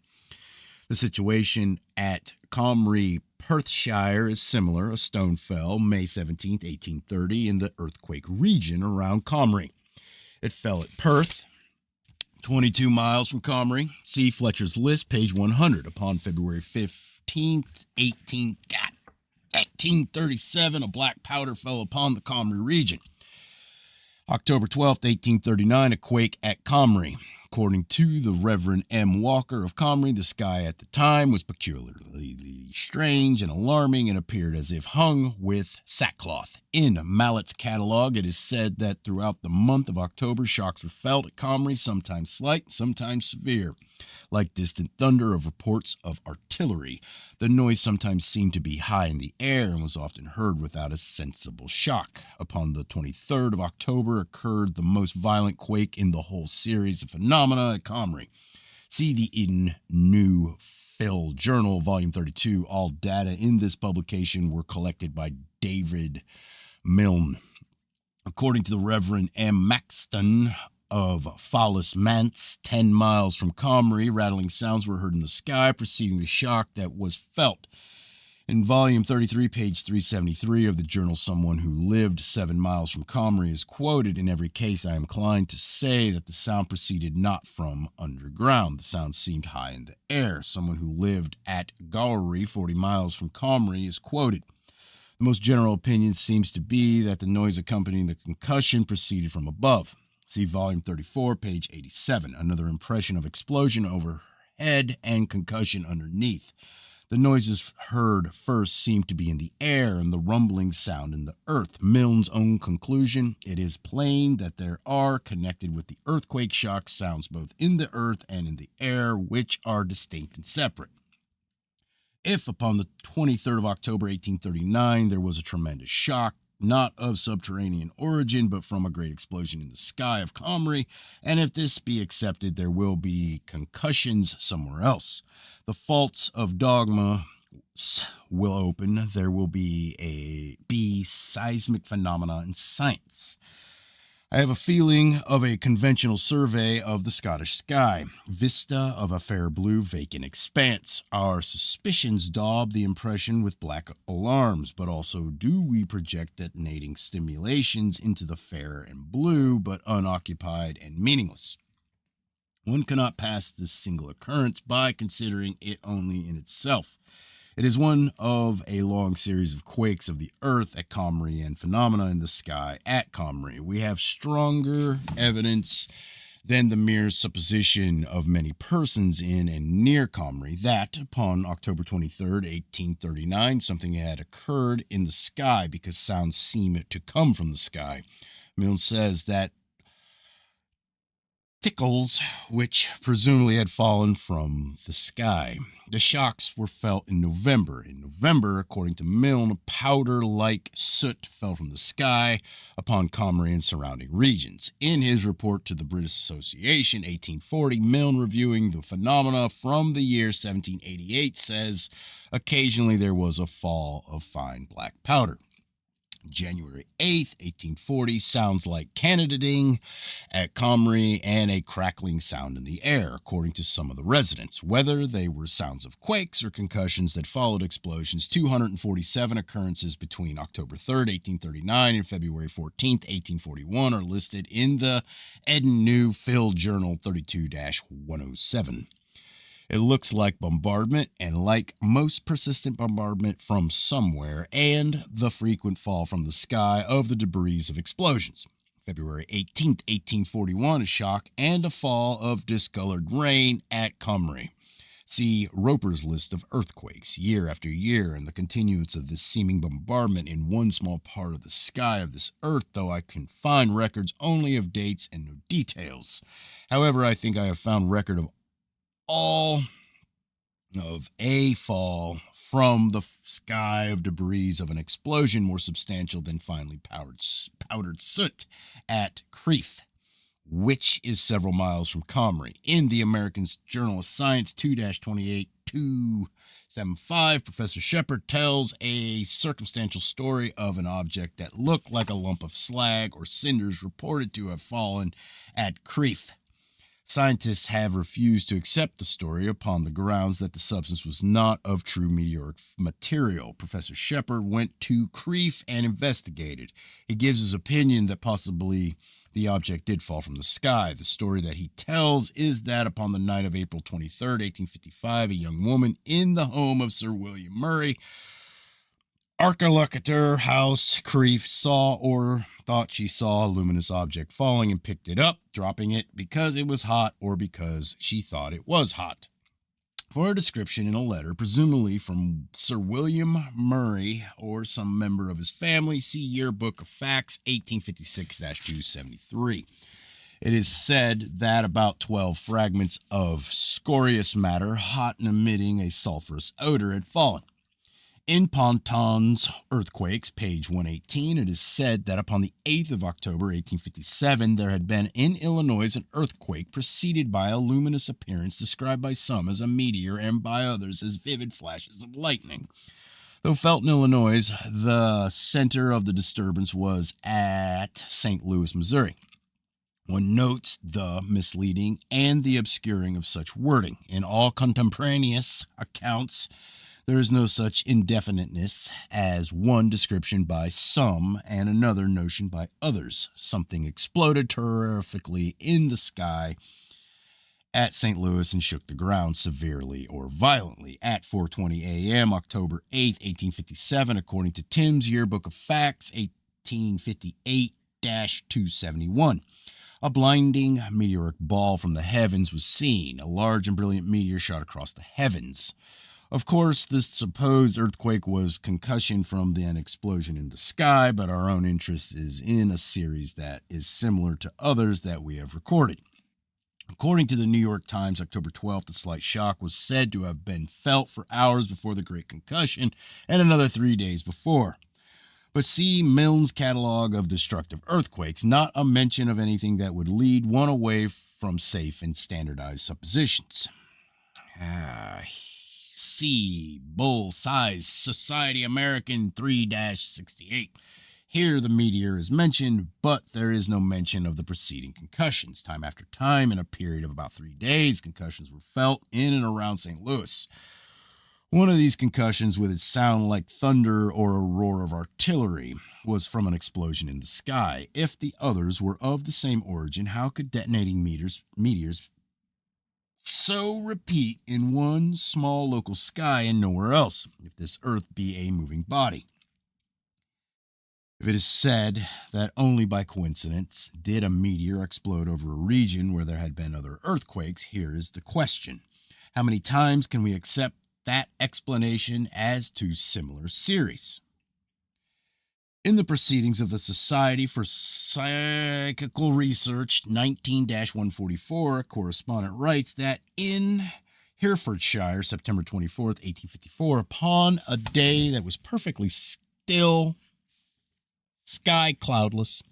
The situation at Comrie, Perthshire is similar. A stone fell May 17, 1830, in the earthquake region around Comrie. It fell at Perth,
22 miles from Comrie.
See Fletcher's List, page 100. Upon February 15th, 1837, a black powder fell upon the Comrie region. October 12th, 1839, a quake at Comrie. According to the Reverend M. Walker of Comrie, the sky at the time was peculiarly strange and alarming and appeared as if hung with sackcloth. In Mallett's catalog, it is said that throughout the month of October, shocks were felt at Comrie, sometimes slight, sometimes severe. Like distant thunder of reports of artillery, the noise sometimes seemed to be high in the air and was often heard without a sensible shock. Upon the 23rd of October occurred the most violent quake in the whole series of phenomena at Comrie. See the Eden New Phil Journal, Volume 32. All data in this publication were collected by David Milne. According to the Reverend M. Maxton of Fallis Manse, 10 miles from Comrie, rattling sounds were heard in the sky preceding the shock that was felt. In volume 33, page 373 of the journal, someone who lived 7 miles from Comrie is quoted. In every case, I am inclined to say that the sound proceeded not from underground. The sound seemed high in the air. Someone who lived at Gowrie, 40 miles from Comrie, is quoted. The most general opinion seems to be that the noise accompanying the concussion proceeded from above. See volume 34, page 87. Another impression of explosion overhead and concussion underneath. The noises heard first seemed to be in the air and the rumbling sound in the earth. Milne's own conclusion: it is plain that there are, connected with the earthquake shock, sounds both in the earth and in the air, which are distinct and separate. If upon the 23rd of October, 1839, there was a tremendous shock, not of subterranean origin, but from a great explosion in the sky of Comrie, and if this be accepted, there will be concussions somewhere else. The faults of dogma will open. There will be seismic phenomena in science. I have a feeling of a conventional survey of the Scottish sky, vista of a fair blue vacant expanse. Our suspicions daub the impression with black alarms, but also do we project detonating stimulations into the fair and blue, but unoccupied and meaningless. One cannot pass this single occurrence by considering it only in itself. It is one of a long series of quakes of the earth at Comrie and phenomena in the sky at Comrie. We have stronger evidence than the mere supposition of many persons in and near Comrie that, upon October 23rd, 1839, something had occurred in the sky because sounds seem to come from the sky. Milne says that tickles, which presumably had fallen from the sky. The shocks were felt in November. In November, according to Milne, powder-like soot fell from the sky upon Comrie and surrounding regions. In his report to the British Association, 1840, Milne, reviewing the phenomena from the year 1788, says, occasionally there was a fall of fine black powder. January 8th, 1840, sounds like cannonading at Comrie and a crackling sound in the air, according to some of the residents. Whether they were sounds of quakes or concussions that followed explosions, 247 occurrences between October 3rd, 1839 and February 14th, 1841 are listed in the Eden New Phil Journal 32-107. It looks like bombardment, and like most persistent bombardment from somewhere, and the frequent fall from the sky of the debris of explosions. February 18th, 1841, a shock and a fall of discolored rain at Comrie. See Roper's list of earthquakes, year after year, and the continuance of this seeming bombardment in one small part of the sky of this earth, though I can find records only of dates and no details. However, I think I have found record of a fall from the sky of debris of an explosion more substantial than finely powdered soot at Crieff, which is several miles from Comrie. In the American Journal of Science 2-28275, Professor Shepard tells a circumstantial story of an object that looked like a lump of slag or cinders reported to have fallen at Crieff.
Scientists have refused to accept the story upon the grounds that the substance was not of true meteoric material. Professor Shepard went to Crieff and investigated. He gives his opinion that possibly the object did fall from the sky. The story that he tells is that upon the night of April 23rd, 1855, a young woman in the home of Sir William Murray, Archelacater House, Crieff, saw or thought she saw a luminous object falling and picked it up, dropping it because it was hot or because she thought it was hot. For a description in a letter, presumably from Sir William Murray or some member of his family, see Yearbook of Facts, 1856-273. It is said that about 12 fragments of scorious matter, hot and emitting a sulfurous odor, had fallen. In Ponton's Earthquakes, page 118, it is said that upon the 8th of October, 1857, there had been in Illinois an earthquake preceded by a luminous appearance described by some as a meteor and by others as vivid flashes of lightning. Though felt in Illinois, the center of the disturbance was at St. Louis, Missouri. One notes the misleading and the obscuring of such wording. In all contemporaneous accounts, there is no such indefiniteness as one description by some and another notion by others. Something exploded terrifically in the sky at St. Louis and shook the ground severely or violently at 4:20 a.m. October 8th, 1857, according to Tim's Yearbook of Facts, 1858-271. A blinding meteoric ball from the heavens was seen. A large and brilliant meteor shot across the heavens. Of course, this supposed earthquake was concussion from an explosion in the sky, but our own interest is in a series that is similar to others that we have recorded. According to the New York Times, October 12th, the slight shock was said to have been felt for hours before the great concussion and another 3 days before. But see Milne's catalog of destructive earthquakes, not a mention of anything that would lead one away from safe and standardized suppositions. C. Bull Size Society American 3-68. Here the meteor is mentioned, but there is no mention of the preceding concussions. Time after time, in a period of about 3 days, concussions were felt in and around St. Louis. One of these concussions, with its sound like thunder or a roar of artillery, was from an explosion in the sky. If the others were of the same origin, how could detonating meteors so repeat in one small local sky and nowhere else, if this earth be a moving body? If it is said that only by coincidence did a meteor explode over a region where there had been other earthquakes, here is the question. How many times can we accept that explanation as to similar series? In the Proceedings of the Society for Psychical Research, 19-144, a correspondent writes that in Herefordshire, September 24th, 1854, upon a day that was perfectly still, sky cloudless,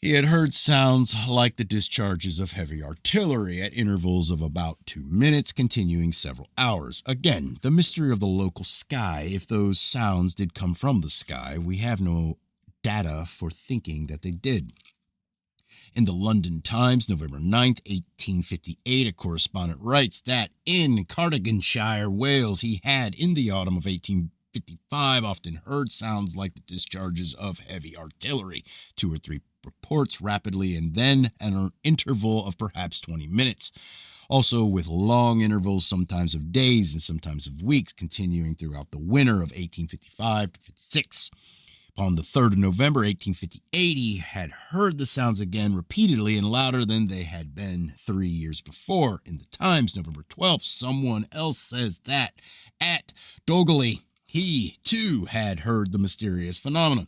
he had heard sounds like the discharges of heavy artillery at intervals of about 2 minutes, continuing several hours. Again, the mystery of the local sky. If those sounds did come from the sky, we have no data for thinking that they did. In the London Times, November 9th, 1858, a correspondent writes that in Cardiganshire, Wales, he had, in the autumn of 1855, often heard sounds like the discharges of heavy artillery, 2 or 3 reports rapidly, and then an interval of perhaps 20 minutes. Also with long intervals, sometimes of days and sometimes of weeks, continuing throughout the winter of 1855-56. Upon the 3rd of November, 1858, he had heard the sounds again repeatedly and louder than they had been 3 years before. In the Times, November 12th, someone else says that at Dogeley, he, too, had heard the mysterious phenomenon.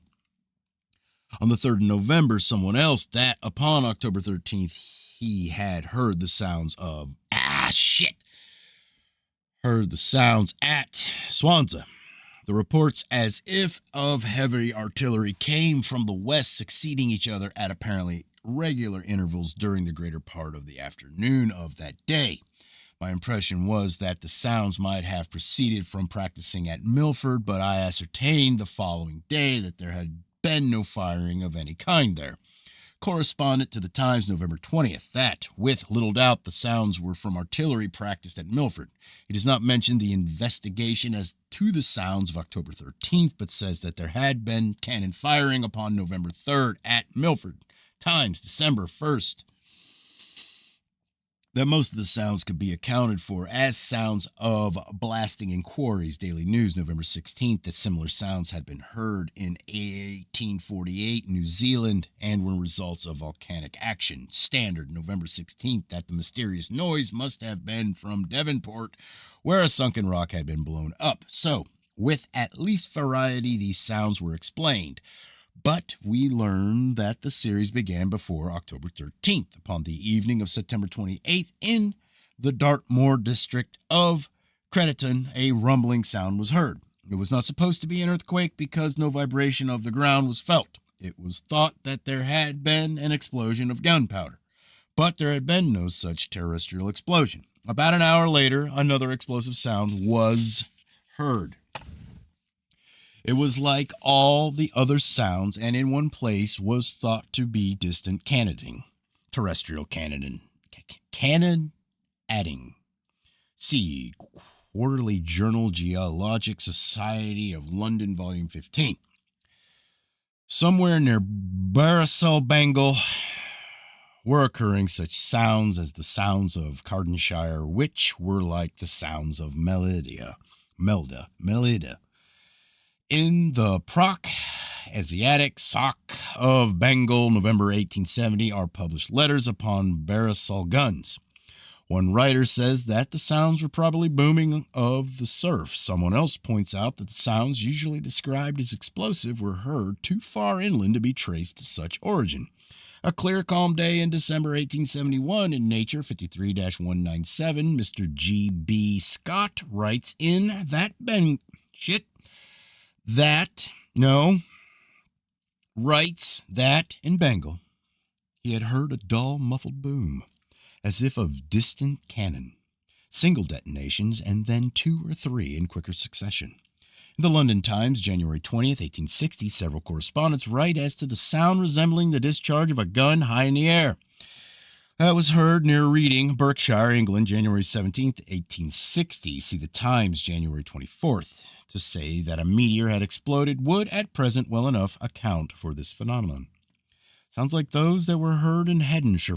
On the 3rd of November, someone else that upon October 13th, he had heard the sounds of, heard the sounds at Swansea. The reports as if of heavy artillery came from the west, succeeding each other at apparently regular intervals during the greater part of the afternoon of that day. My impression was that the sounds might have proceeded from practicing at Milford, but I ascertained the following day that there had been no firing of any kind there. correspondent to the Times, November 20th, that, with little doubt, the sounds were from artillery practiced at Milford. He does not mention the investigation as to the sounds of October 13th, but says that there had been cannon firing upon November 3rd at Milford. Times, December 1st. That most of the sounds could be accounted for as sounds of blasting in quarries. Daily News, November 16th, that similar sounds had been heard in 1848 New Zealand and were results of volcanic action. Standard, November 16th, that the mysterious noise must have been from Devonport, where a sunken rock had been blown up. So, with at least variety, these sounds were explained. But we learn that the series began before October 13th. Upon the evening of September 28th, in the Dartmoor district of Crediton, a rumbling sound was heard. It was not supposed to be an earthquake because no vibration of the ground was felt. It was thought that there had been an explosion of gunpowder, but there had been no such terrestrial explosion. About an hour later, another explosive sound was heard. It was like all the other sounds, and in one place was thought to be distant cannonading, terrestrial cannon adding. See Quarterly Journal Geologic Society of London, Volume 15. Somewhere near Barasel, Bengal, were occurring such sounds as the sounds of Cardenshire, which were like the sounds of Melida. In the Proc Asiatic Soc of Bengal, November 1870, are published letters upon Barasal guns. One writer says that the sounds were probably booming of the surf. Someone else points out that the sounds usually described as explosive were heard too far inland to be traced to such origin. A clear, calm day in December 1871 in Nature 53-197, Mr. G.B. Scott writes in that in Bengal he had heard a dull, muffled boom, as if of distant cannon, single detonations, and then two or three in quicker succession. In the London Times, January 20th, 1860, several correspondents write as to the sound resembling the discharge of a gun high in the air. That was heard near Reading, Berkshire, England, January 17th, 1860. See the Times, January 24th, to say that a meteor had exploded would at present well enough account for this phenomenon. Sounds like those that were heard in Headinshire,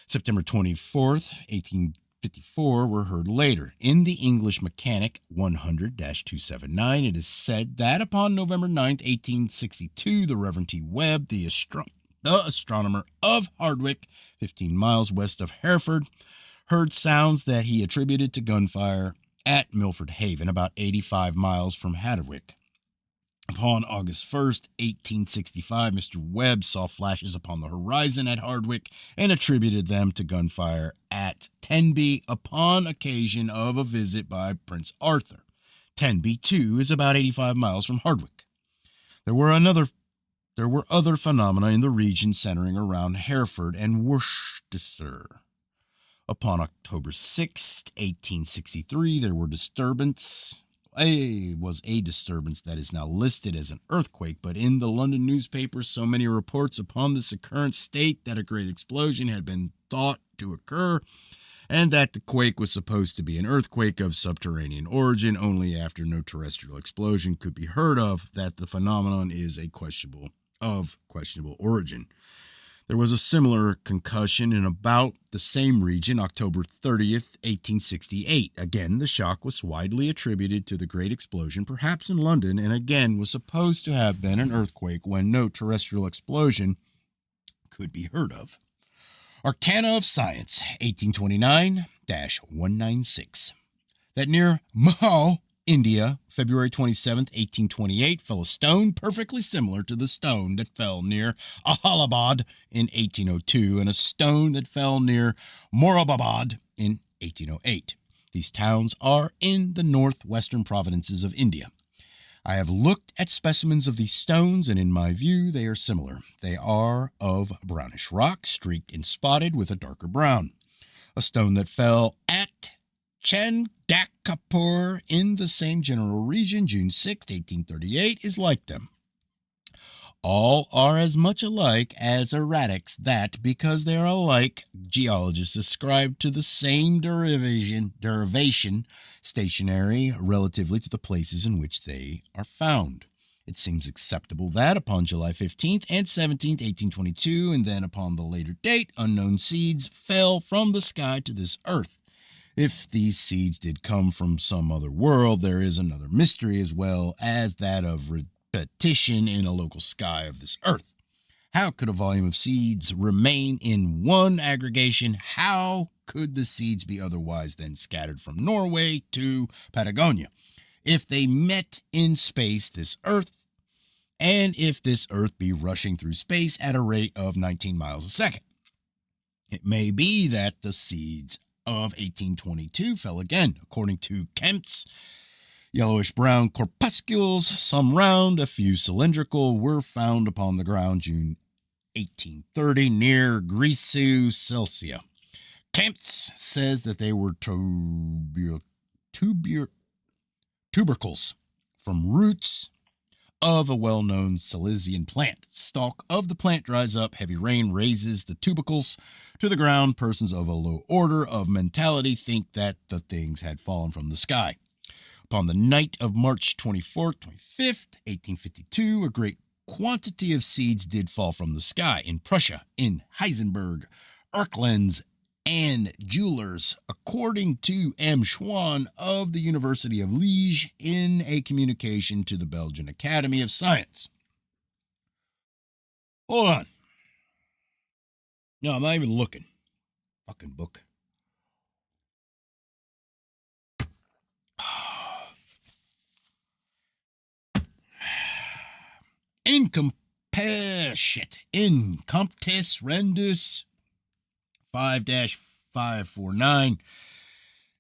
September 24th, 1854, were heard later. In the English Mechanic 100-279, it is said that upon November 9th, 1862, the Reverend T. Webb, the astronomer of Hardwick, 15 miles west of Hereford, heard sounds that he attributed to gunfire at Milford Haven, about 85 miles from Hardwick. Upon August 1st, 1865, Mr. Webb saw flashes upon the horizon at Hardwick and attributed them to gunfire at Tenby upon occasion of a visit by Prince Arthur. Tenby, too, is about 85 miles from Hardwick. There were other phenomena in the region centering around Hereford and Worcestershire. Upon October 6, 1863, there were disturbance. Was a disturbance that is now listed as an earthquake, but in the London newspapers, so many reports upon this occurrence state that a great explosion had been thought to occur, and that the quake was supposed to be an earthquake of subterranean origin, only after no terrestrial explosion could be heard of, that the phenomenon is questionable origin. There was a similar concussion in about the same region, October 30th, 1868. Again, the shock was widely attributed to the Great Explosion, perhaps in London, and again was supposed to have been an earthquake when no terrestrial explosion could be heard of. Arcana of Science, 1829-196. That near Mahal, India, February 27th, 1828, fell a stone perfectly similar to the stone that fell near Allahabad in 1802 and a stone that fell near Moradabad in 1808. These towns are in the northwestern provinces of India. I have looked at specimens of these stones, and in my view, they are similar. They are of brownish rock, streaked and spotted with a darker brown. A stone that fell at Chandakapur in the same general region, June 6, 1838, is like them.
All are as much alike as erratics that, because they are alike, geologists ascribe to the same derivation stationary relatively to the places in which they are found. It seems acceptable that upon July 15th and 17th, 1822, and then upon the later date, unknown seeds fell from the sky to this earth. If these seeds did come from some other world, there is another mystery as well as that of repetition in a local sky of this earth. How could a volume of seeds remain in one aggregation? How could the seeds be otherwise than scattered from Norway to Patagonia? If they met in space, this earth, and if this earth be rushing through space at a rate of 19 miles a second. It may be that the seeds of 1822 fell again, according to Kemp's yellowish-brown corpuscles, some round, a few cylindrical, were found upon the ground June 1830 near Grisu, Celsia. Kemp's says that they were tubercles from roots of a well-known Silesian plant. Stalk of the plant dries up, heavy rain raises the tubercles to the ground. Persons of a low order of mentality think that the things had fallen from the sky. Upon the night of March 24th, 25th, 1852, a great quantity of seeds did fall from the sky in Prussia, in Heisenberg, Erkelenz, and Jewelers, according to M. Schwann of the University of Liège in a communication to the Belgian Academy of Science. Hold on. No, I'm not even looking. Fucking book. Incomptes Rendus 5-549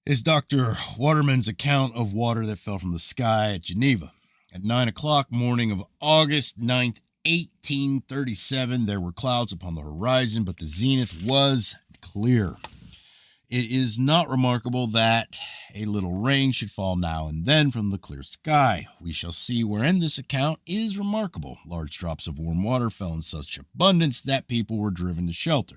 is Dr. Waterman's account of water that fell from the sky at Geneva. At 9 o'clock morning of August 9th, 1837, there were clouds upon the horizon, but the zenith was clear. It is not remarkable that a little rain should fall now and then from the clear sky. We shall see wherein this account is remarkable. Large drops of warm water fell in such abundance that people were driven to shelter.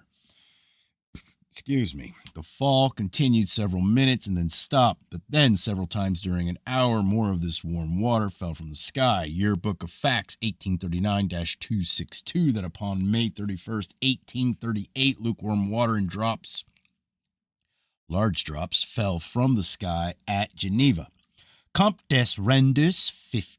The fall continued several minutes and then stopped, but then several times during an hour more of this warm water fell from the sky. Yearbook of Facts 1839-262 that upon May 31st, 1838, lukewarm water in drops, large drops, fell from the sky at Geneva. Comptes Rendus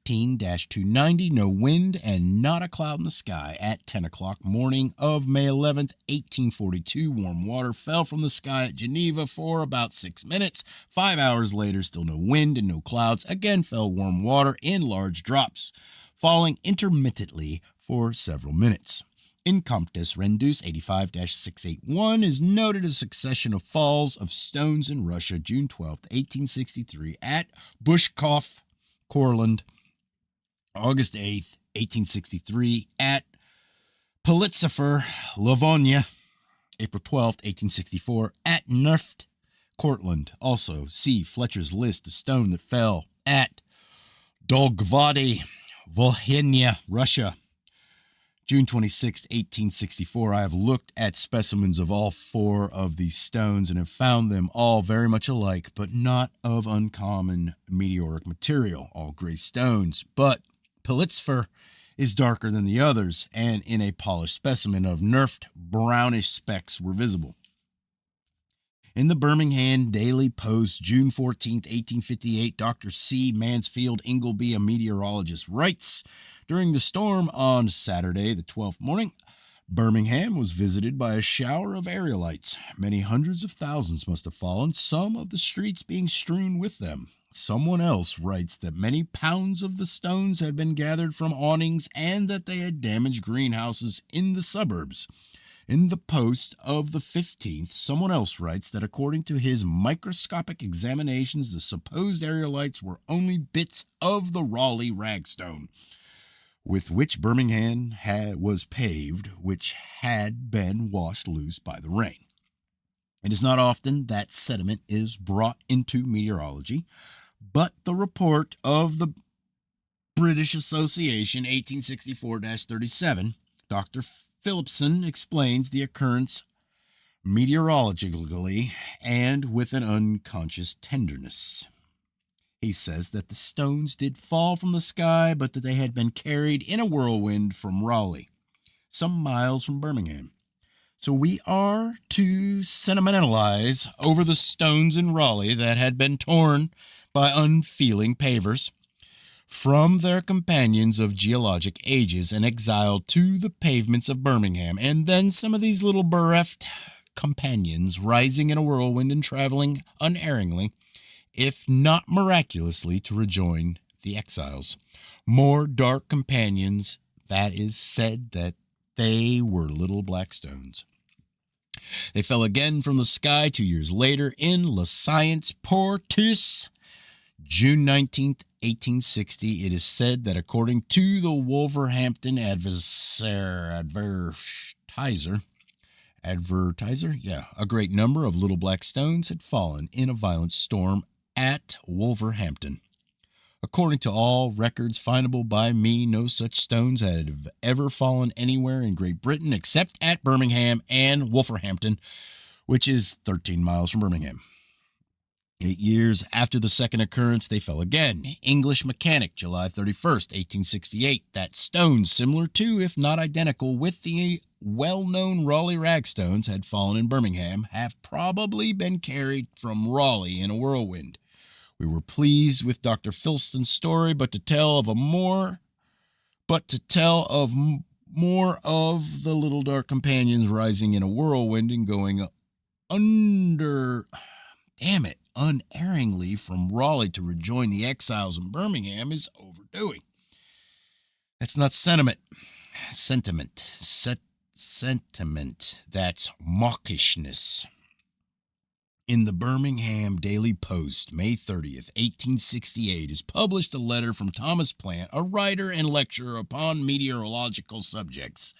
15-290, no wind and not a cloud in the sky at 10 o'clock morning of May 11th, 1842. Warm water fell from the sky at Geneva for about 6 minutes. 5 hours later, still no wind and no clouds. Again fell warm water in large drops, falling intermittently for several minutes. In Comptes Rendus 85-681 is noted a succession of falls of stones in Russia, June 12, 1863, at Bushkov, Courland, August 8, 1863, at Politzer, Livonia, April 12, 1864, at Nerft, Cortland. Also, see Fletcher's list of stone that fell at Dolgvady, Volhynia, Russia, June 26, 1864. I have looked at specimens of all 4 of these stones and have found them all very much alike, but not of uncommon meteoric material, all gray stones. But Politzer is darker than the others, and in a polished specimen of Nerft, brownish specks were visible. In the Birmingham Daily Post, June 14, 1858, Dr. C. Mansfield Ingleby, a meteorologist, writes, during the storm on Saturday, the 12th morning, Birmingham was visited by a shower of aerolites. Many hundreds of thousands must have fallen, some of the streets being strewn with them. Someone else writes that many pounds of the stones had been gathered from awnings and that they had damaged greenhouses in the suburbs. In the Post of the 15th, someone else writes that according to his microscopic examinations, the supposed aerolites were only bits of the Raleigh ragstone, with which Birmingham was paved, which had been washed loose by the rain. It is not often that sediment is brought into meteorology, but the report of the British Association, 1864-37, Dr. Phillipson explains the occurrence meteorologically and with an unconscious tenderness. He says that the stones did fall from the sky, but that they had been carried in a whirlwind from Raleigh, some miles from Birmingham. So we are to sentimentalize over the stones in Raleigh that had been torn by unfeeling pavers from their companions of geologic ages and exiled to the pavements of Birmingham, and then some of these little bereft companions rising in a whirlwind and traveling unerringly, if not miraculously, to rejoin the exiles. More dark companions, that is said that they were little black stones. They fell again from the sky 2 years later in La Science Portus, June 19th, 1860. It is said that according to the Wolverhampton Advertiser, a great number of little black stones had fallen in a violent storm at Wolverhampton. According to all records findable by me, no such stones had ever fallen anywhere in Great Britain except at Birmingham and Wolverhampton, which is 13 miles from Birmingham. 8 years after the second occurrence, they fell again. English Mechanic, July 31st, 1868. That stone, similar to, if not identical, with the well-known Raleigh ragstones, had fallen in Birmingham, have probably been carried from Raleigh in a whirlwind. We were pleased with Dr. Phillipson's story, but to tell of more of the little dark companions rising in a whirlwind and going unerringly from Raleigh to rejoin the exiles in Birmingham is overdoing. That's not sentiment. That's mawkishness. In the Birmingham Daily Post, May 30th, 1868, is published a letter from Thomas Plant, a writer and lecturer upon meteorological subjects.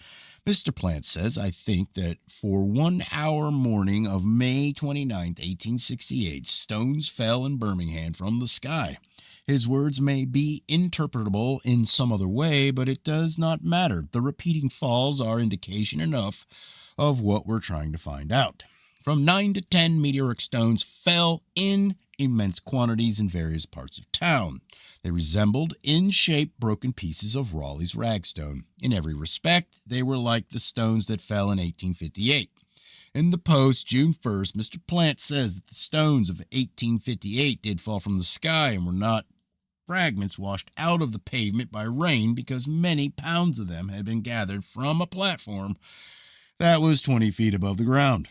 Mr. Plant says, I think that for 1 hour morning of May 29th, 1868, stones fell in Birmingham from the sky. His words may be interpretable in some other way, but it does not matter. The repeating falls are indication enough of what we're trying to find out. From 9 to 10 meteoric stones fell in immense quantities in various parts of town. They resembled in shape broken pieces of Raleigh's ragstone. In every respect, they were like the stones that fell in 1858. In the Post, June 1st, Mr. Plant says that the stones of 1858 did fall from the sky and were not fragments washed out of the pavement by rain, because many pounds of them had been gathered from a platform that was 20 feet above the ground.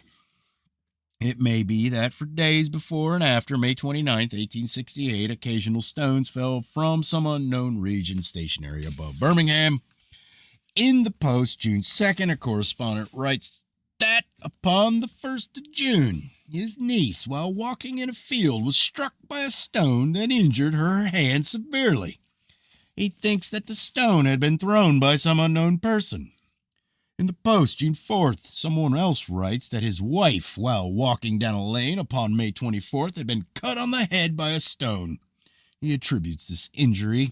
It may be that for days before and after May 29th, 1868, occasional stones fell from some unknown region stationary above Birmingham. In the Post, June 2nd, a correspondent writes that upon the 1st of June, his niece, while walking in a field, was struck by a stone that injured her hand severely. He thinks that the stone had been thrown by some unknown person. In the Post, June 4th, someone else writes that his wife, while walking down a lane upon May 24th, had been cut on the head by a stone. He attributes this injury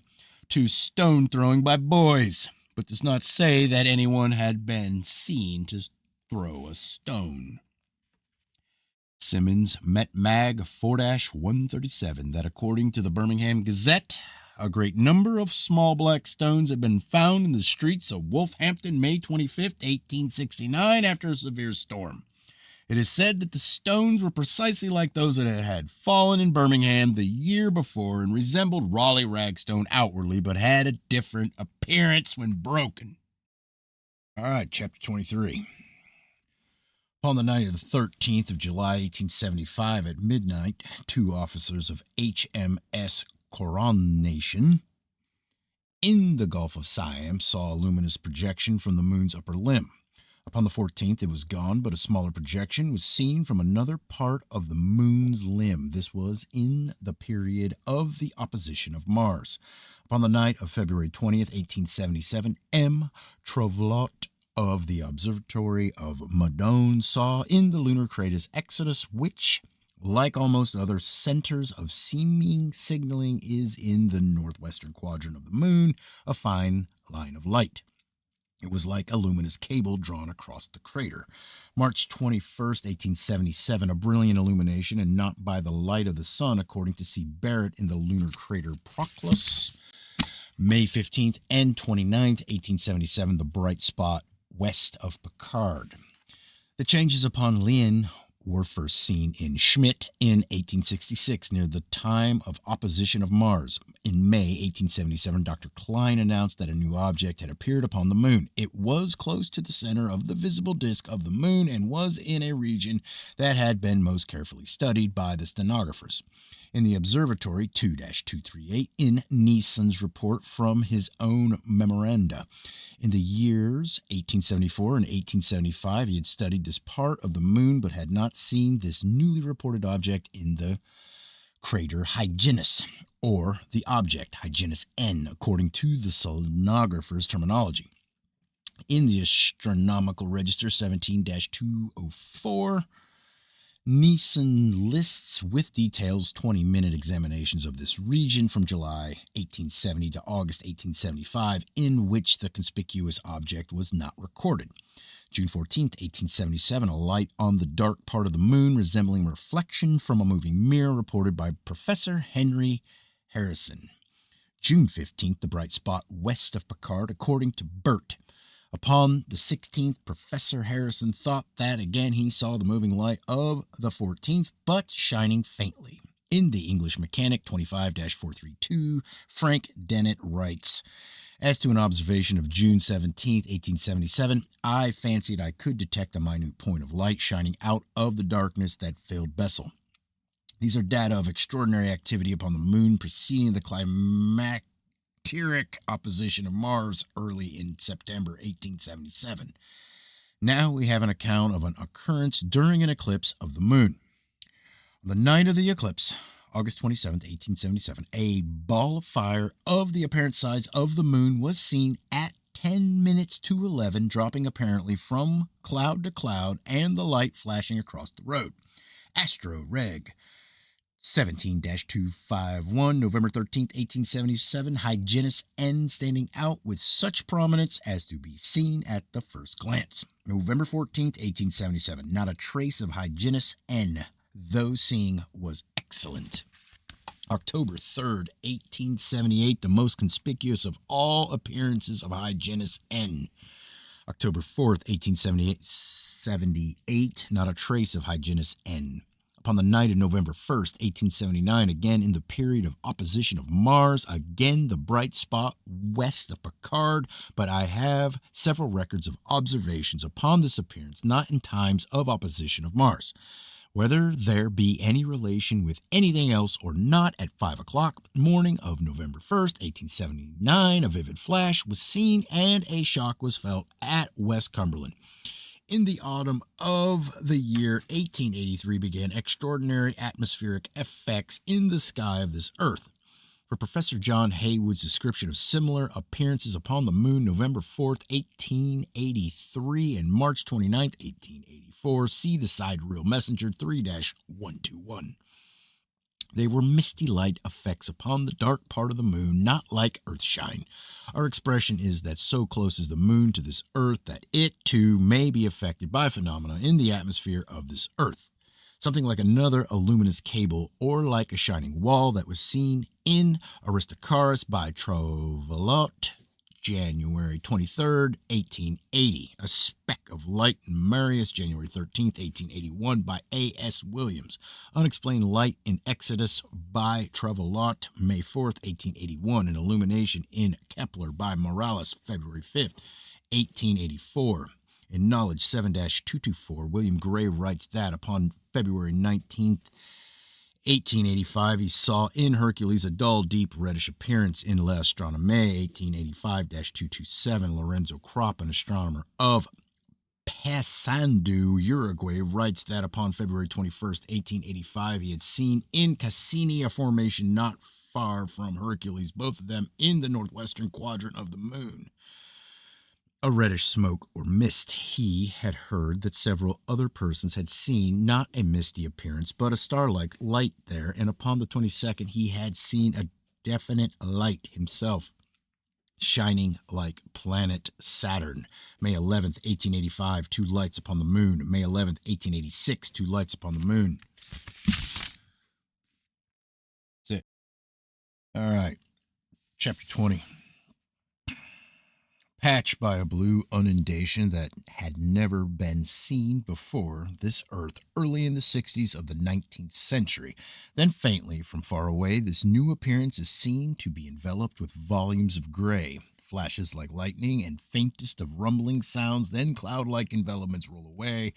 to stone throwing by boys, but does not say that anyone had been seen to throw a stone. Simmons Met Mag 4-137 that according to the Birmingham Gazette, a great number of small black stones had been found in the streets of Wolverhampton May 25th, 1869, after a severe storm. It is said that the stones were precisely like those that had fallen in Birmingham the year before and resembled Raleigh ragstone outwardly, but had a different appearance when broken. All right, chapter 23. Upon the night of the 13th of July, 1875, at midnight, 2 officers of HMS Coronation in the Gulf of Siam saw a luminous projection from the moon's upper limb. Upon the 14th, it was gone, but a smaller projection was seen from another part of the moon's limb. This was in the period of the opposition of Mars. Upon the night of February 20th, 1877, M. Trouvelot of the Observatory of Meudon saw in the lunar craters Exodus, which like almost other centers of seeming signaling, is in the northwestern quadrant of the moon, a fine line of light. It was like a luminous cable drawn across the crater. March 21st, 1877, a brilliant illumination, and not by the light of the sun, according to C. Barrett in the lunar crater Proclus. May 15th and 29th, 1877, the bright spot west of Picard. The changes upon Lyon were first seen in Schmidt in 1866, near the time of opposition of Mars. In May 1877, Dr. Klein announced that a new object had appeared upon the moon. It was close to the center of the visible disk of the moon and was in a region that had been most carefully studied by the stenographers. In the observatory 2-238 in Neeson's report from his own memoranda. In the years 1874 and 1875, he had studied this part of the moon but had not seen this newly reported object in the crater Hyginus, or the object Hyginus N, according to the sonographer's terminology. In the Astronomical Register 17-204, Neeson lists with details 20-minute examinations of this region from July 1870 to August 1875, in which the conspicuous object was not recorded. June 14th, 1877, a light on the dark part of the moon resembling reflection from a moving mirror reported by Professor Henry Harrison. June 15th, the bright spot west of Picard, according to Burt. Upon the 16th, Professor Harrison thought that again he saw the moving light of the 14th, but shining faintly. In the English Mechanic 25-432, Frank Dennett writes, as to an observation of June 17th, 1877, I fancied I could detect a minute point of light shining out of the darkness that filled Bessel. These are data of extraordinary activity upon the moon preceding the climacteric opposition of Mars early in September 1877. Now we have an account of an occurrence during an eclipse of the moon. On the night of the eclipse, August 27, 1877, a ball of fire of the apparent size of the moon was seen at 10 minutes to 11, dropping apparently from cloud to cloud, and the light flashing across the road. Astro Reg 17-251, November 13, 1877, Hyginus N standing out with such prominence as to be seen at the first glance. November 14, 1877, not a trace of Hyginus N, though seeing was excellent. October 3rd, 1878, the most conspicuous of all appearances of Hyginus N. October 4th, 1878, not a trace of Hyginus N. Upon the night of November 1st, 1879, again in the period of opposition of Mars, again the bright spot west of Picard, but I have several records of observations upon this appearance, not in times of opposition of Mars. Whether there be any relation with anything else or not, at 5 o'clock, morning of November 1st, 1879, a vivid flash was seen and a shock was felt at West Cumberland. In the autumn of the year 1883 began extraordinary atmospheric effects in the sky of this earth. For Professor John Haywood's description of similar appearances upon the moon, November 4th, 1883 and March 29th, 1884, see the Sidereal Messenger 3-121. They were misty light effects upon the dark part of the moon, not like earthshine. Our expression is that so close is the moon to this earth that it, too, may be affected by phenomena in the atmosphere of this earth. Something like another luminous cable, or like a shining wall that was seen in Aristarchus by Trouvelot, January 23rd, 1880. A speck of light in Marius, January 13th, 1881, by A.S. Williams. Unexplained light in Exodus by Trouvelot, May 4th, 1881. An illumination in Kepler by Morales, February 5th, 1884. In Knowledge 7-224, William Gray writes that upon February 19th, 1885, he saw in Hercules a dull, deep, reddish appearance. In L'Astronomie, 1885-227, Lorenzo Kropp, an astronomer of Paysandú, Uruguay, writes that upon February 21st, 1885, he had seen in Cassini a formation not far from Hercules, both of them in the northwestern quadrant of the moon. a reddish smoke or mist. He had heard that several other persons had seen not a misty appearance, but a star-like light there, and upon the 22nd he had seen a definite light himself, shining like planet Saturn. May 11th, 1885, two lights upon the moon. May 11th, 1886, two lights upon the moon. That's it. All right. Chapter 20. Patched by a blue inundation that had never been seen before this earth early in the 60s of the 19th century. Then faintly from far away, this new appearance is seen to be enveloped with volumes of gray. Flashes like lightning and faintest of rumbling sounds, then cloud-like envelopments roll away,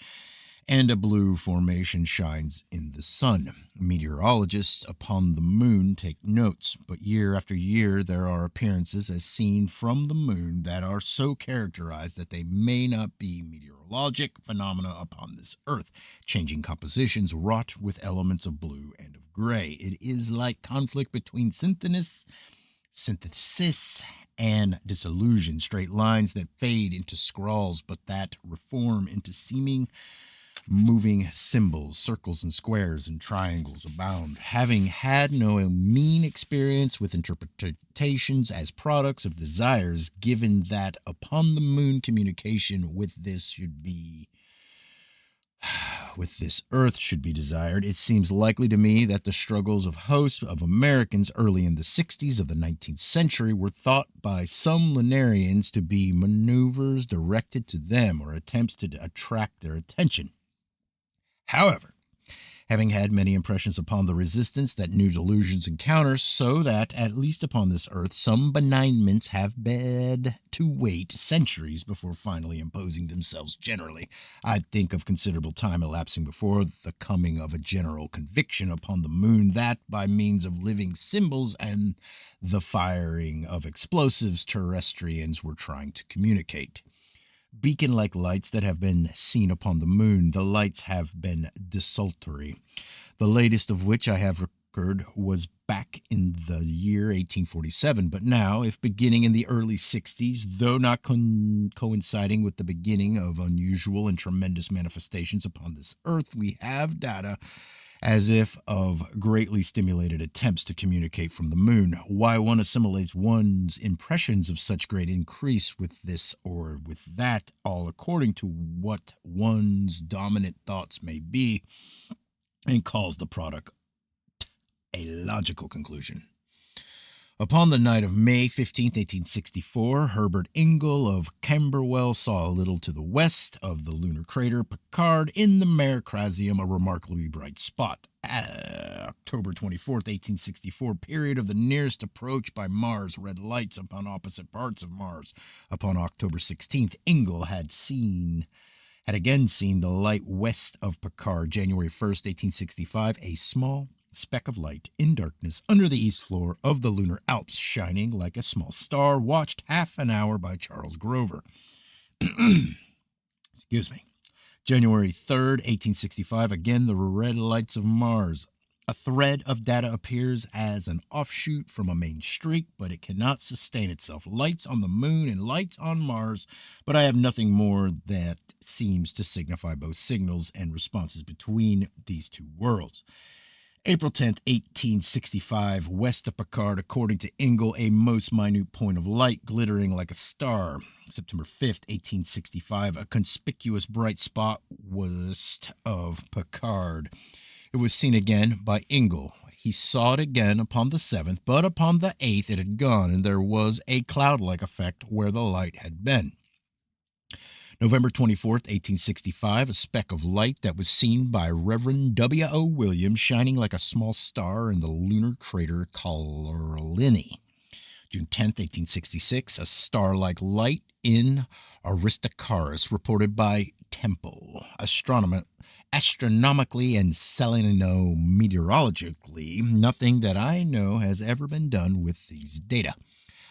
and a blue formation shines in the sun. Meteorologists upon the moon take notes, but year after year there are appearances as seen from the moon that are so characterized that they may not be meteorologic phenomena upon this earth, changing compositions wrought with elements of blue and of gray. It is like conflict between synthesis and disillusion, straight lines that fade into scrawls but that reform into seeming moving symbols. Circles and squares and triangles abound. Having had no mean experience with interpretations as products of desires, given that upon the moon communication with this earth should be desired, it seems likely to me that the struggles of hosts of Americans early in the 60s of the 19th century were thought by some lunarians to be maneuvers directed to them or attempts to attract their attention. However, having had many impressions upon the resistance that new delusions encounter, so that, at least upon this earth, some benignments have had to wait centuries before finally imposing themselves generally, I think of considerable time elapsing before the coming of a general conviction upon the moon that, by means of living symbols and the firing of explosives, terrestrians were trying to communicate. Beacon-like lights that have been seen upon the moon. The lights have been desultory, the latest of which I have record was back in the year 1847, but now, if beginning in the early 60s, though not coinciding with the beginning of unusual and tremendous manifestations upon this earth, we have data as if of greatly stimulated attempts to communicate from the moon. Why one assimilates one's impressions of such great increase with this or with that, all according to what one's dominant thoughts may be, and calls the product a logical conclusion. Upon the night of May 15, 1864, Herbert Ingle of Camberwell saw a little to the west of the lunar crater Picard in the Mare Crisium a remarkably bright spot. October 24, 1864, period of the nearest approach by Mars, red lights upon opposite parts of Mars. Upon October 16th, Ingle had again seen the light west of Picard. January 1st, 1865, a small speck of light in darkness under the east floor of the lunar Alps, shining like a small star, watched half an hour by Charles Grover. Excuse me. January 3rd, 1865, again the red lights of Mars. A thread of data appears as an offshoot from a main streak, but it cannot sustain itself. Lights on the moon and lights on Mars, but I have nothing more that seems to signify both signals and responses between these two worlds. April 10th, 1865, west of Picard, according to Ingle, a most minute point of light glittering like a star. September 5th, 1865, a conspicuous bright spot west of Picard. It was seen again by Ingle. He saw it again upon the 7th, but upon the 8th it had gone, and there was a cloud-like effect where the light had been. November 24th, 1865, a speck of light that was seen by Reverend W.O. Williams, shining like a small star in the lunar crater Caroline. June 10th, 1866, a star-like light in Aristarchus, reported by Temple. Astronomically and selenometeorologically, nothing that I know has ever been done with these data.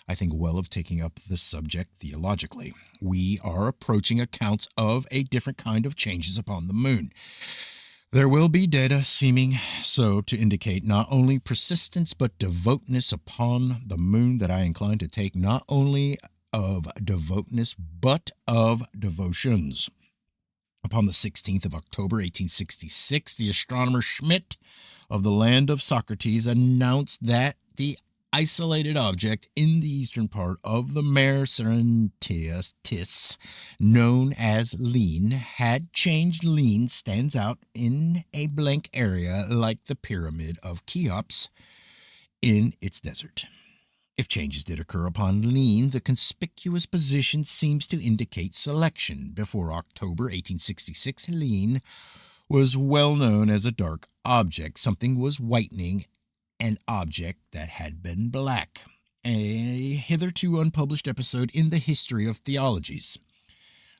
I think well of taking up the subject theologically. We are approaching accounts of a different kind of changes upon the moon. There will be data seeming so to indicate not only persistence but devoteness upon the moon that I incline to take not only of devoutness, but of devotions. Upon the 16th of October, 1866, the astronomer Schmidt of the land of Socrates announced that the isolated object in the eastern part of the Mare Serenitatis, known as Lyn, had changed. Lyn stands out in a blank area like the pyramid of Cheops in its desert. If changes did occur upon Lyn, the conspicuous position seems to indicate selection. Before October 1866, Lyn was well known as a dark object. Something was whitening an object that had been black. A hitherto unpublished episode in the history of theologies.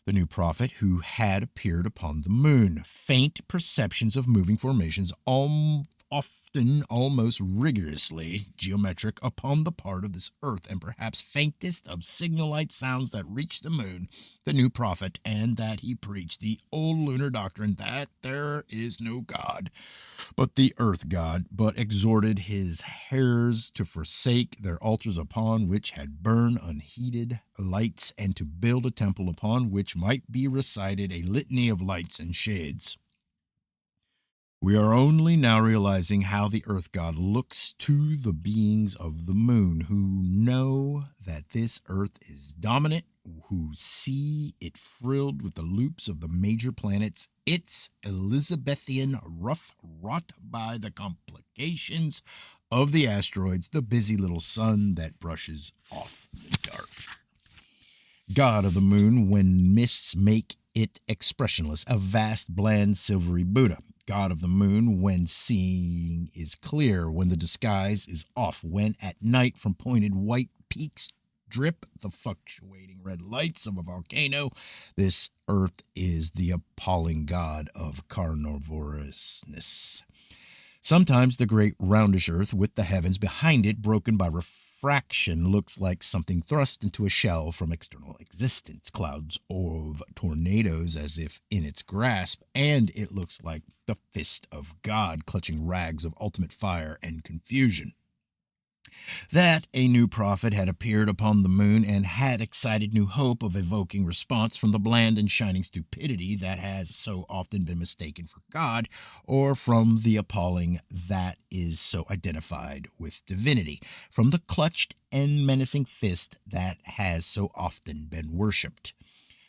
The new prophet who had appeared upon the moon. Faint perceptions of moving formations, often almost rigorously geometric upon the part of this earth, and perhaps faintest of signal-like sounds that reached the moon, the new prophet, and that he preached the old lunar doctrine that there is no God but the earth god, but exhorted his heirs to forsake their altars upon which had burned unheeded lights, and to build a temple upon which might be recited a litany of lights and shades. We are only now realizing how the earth god looks to the beings of the moon, who know that this earth is dominant, who see it frilled with the loops of the major planets, its Elizabethan rough wrought by the complications of the asteroids, the busy little sun that brushes off the dark. God of the moon, when mists make it expressionless, a vast, bland, silvery Buddha. God of the moon, when seeing is clear, when the disguise is off, when at night from pointed white peaks drip the fluctuating red lights of a volcano, this earth is the appalling god of carnivorousness. Sometimes the great roundish earth with the heavens behind it broken by refraction looks like something thrust into a shell from external existence, clouds of tornadoes as if in its grasp, and it looks like the fist of God clutching rags of ultimate fire and confusion. That a new prophet had appeared upon the moon and had excited new hope of evoking response from the bland and shining stupidity that has so often been mistaken for God, or from the appalling that is so identified with divinity, from the clutched and menacing fist that has so often been worshipped.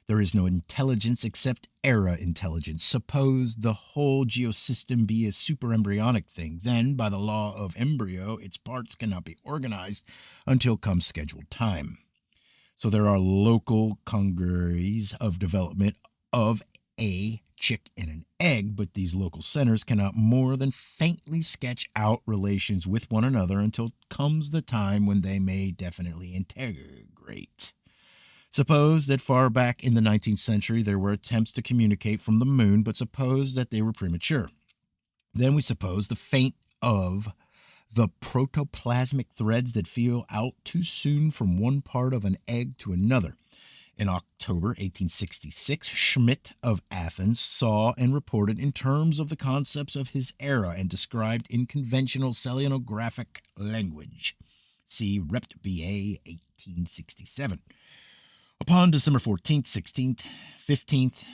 There is no intelligence except era intelligence. Suppose the whole geosystem be a superembryonic thing, then by the law of embryo, its parts cannot be organized until comes scheduled time. So there are local congeries of development of a chick and an egg, but these local centers cannot more than faintly sketch out relations with one another until comes the time when they may definitely integrate. Suppose that far back in the 19th century there were attempts to communicate from the moon, but suppose that they were premature. Then we suppose the faint of the protoplasmic threads that feel out too soon from one part of an egg to another. In October 1866, Schmidt of Athens saw and reported in terms of the concepts of his era and described in conventional selenographic language. See Rept. B.A. 1867. Upon December 14th, 16th, 15th,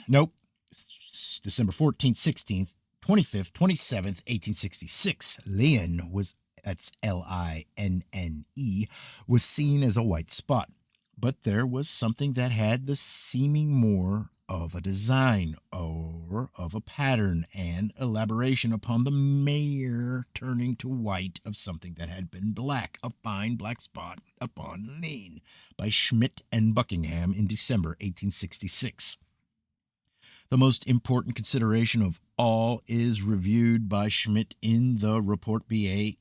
December 14th, 16th, 25th, 27th, 1866, Lyn was, that's Linne, was seen as a white spot. But there was something that had the seeming more of a design or of a pattern and elaboration upon the mere turning to white of something that had been black, a fine black spot upon Lyn, by Schmidt and Buckingham in December 1866. The most important consideration of all is reviewed by Schmidt in the Report BA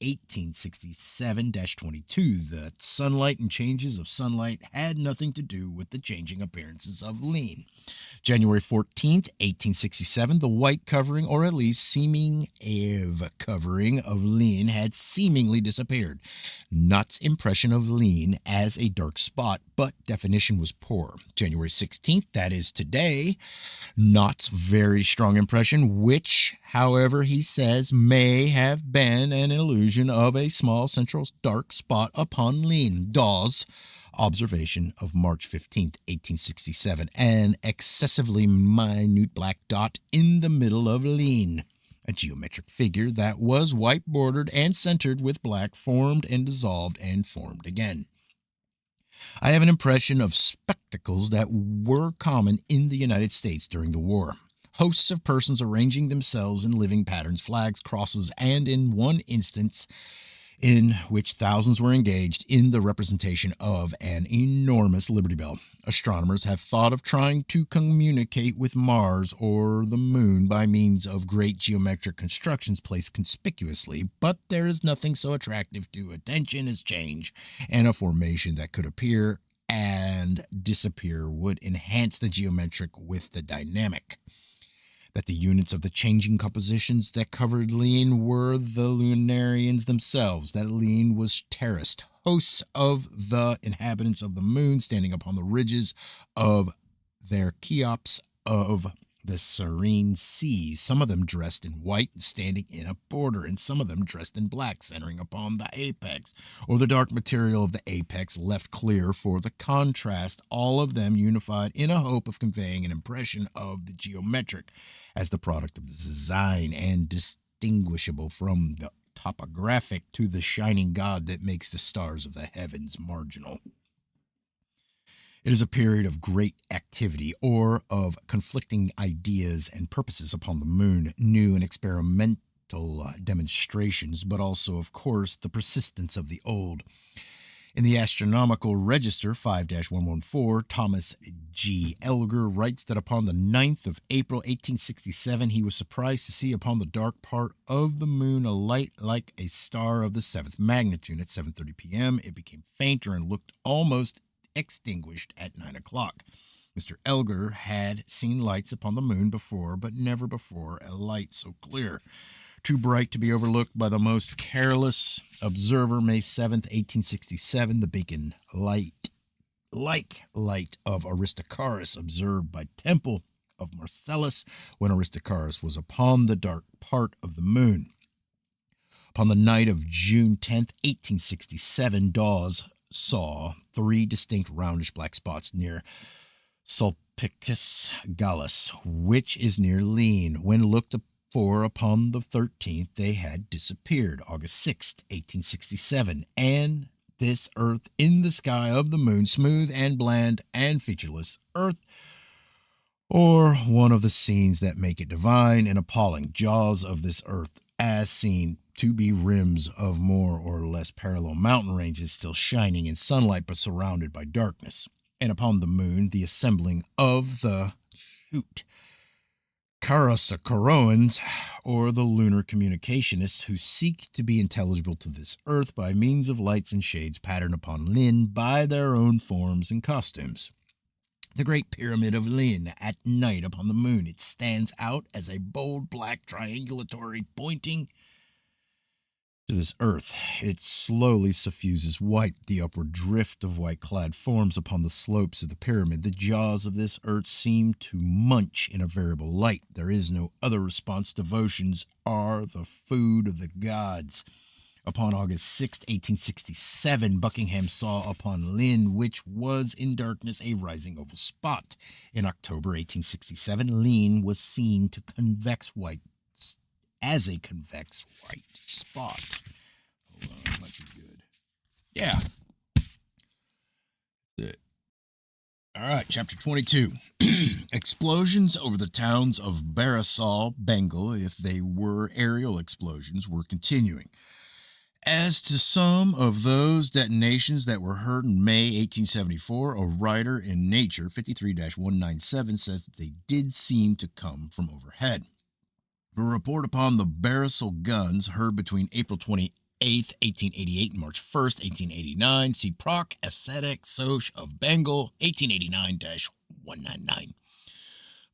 1867-22, that sunlight and changes of sunlight had nothing to do with the changing appearances of Lyn. January 14th, 1867, the white covering, or at least seeming covering of Lyn had seemingly disappeared. Nott's impression of Lyn as a dark spot, but definition was poor. January 16th, that is today, Nott's very strong impression, which, however, he says may have been an illusion of a small central dark spot upon Lyn. Dawes, observation of March 15th, 1867, an excessively minute black dot in the middle of Lean, a geometric figure that was white bordered and centered with black, formed and dissolved and formed again. I have an impression of spectacles that were common in the United States during the war. Hosts of persons arranging themselves in living patterns, flags, crosses, and in one instance in which thousands were engaged in the representation of an enormous Liberty Bell. Astronomers have thought of trying to communicate with Mars or the moon by means of great geometric constructions placed conspicuously, but there is nothing so attractive to attention as change, and a formation that could appear and disappear would enhance the geometric with the dynamic. That the units of the changing compositions that covered Lean were the lunarians themselves, that Lean was terraced, hosts of the inhabitants of the moon standing upon the ridges of their Cheops of the serene seas, some of them dressed in white and standing in a border, and some of them dressed in black, centering upon the apex, or the dark material of the apex left clear for the contrast, all of them unified in a hope of conveying an impression of the geometric as the product of design and distinguishable from the topographic to the shining God that makes the stars of the heavens marginal. It is a period of great activity or of conflicting ideas and purposes upon the moon, new and experimental demonstrations, but also, of course, the persistence of the old. In the Astronomical Register 5-114, Thomas G. Elger writes that upon the 9th of April, 1867, he was surprised to see upon the dark part of the moon a light like a star of the 7th magnitude. At 7:30 p.m., it became fainter and looked almost extinguished at 9 o'clock. Mr. Elger had seen lights upon the moon before, but never before a light so clear. Too bright to be overlooked by the most careless observer, May 7th, 1867, the beacon light of Aristarchus observed by Temple of Marcellus when Aristarchus was upon the dark part of the moon. Upon the night of June 10th, 1867, Dawes saw 3 distinct roundish black spots near Sulpicus Gallus, which is near Lean. When looked for upon the 13th, they had disappeared, August 6th, 1867, and this earth in the sky of the moon, smooth and bland and featureless earth, or one of the scenes that make it divine and appalling, jaws of this earth as seen to be rims of more or less parallel mountain ranges still shining in sunlight but surrounded by darkness, and upon the moon the assembling of the Carosacoroans, or the lunar communicationists who seek to be intelligible to this earth by means of lights and shades patterned upon Lin by their own forms and costumes. The great pyramid of Lin at night upon the moon, it stands out as a bold black triangulatory pointing to this earth. It slowly suffuses white, the upward drift of white-clad forms upon the slopes of the pyramid. The jaws of this earth seem to munch in a variable light. There is no other response. Devotions are the food of the gods. Upon August 6, 1867, Buckingham saw upon Lin, which was in darkness, a rising oval spot. In October 1867, Lin was seen to convex white as a convex white spot. Hold on, that might be good. Yeah. That's it. All right, chapter 22. Explosions over the towns of Barisal, Bengal, if they were aerial explosions, were continuing. As to some of those detonations that were heard in May 1874, a writer in Nature 53-197 says that they did seem to come from overhead. A report upon the Barisal guns heard between April 28th, 1888 and March 1st, 1889. See Proc. Ascetic Soch of Bengal, 1889-199.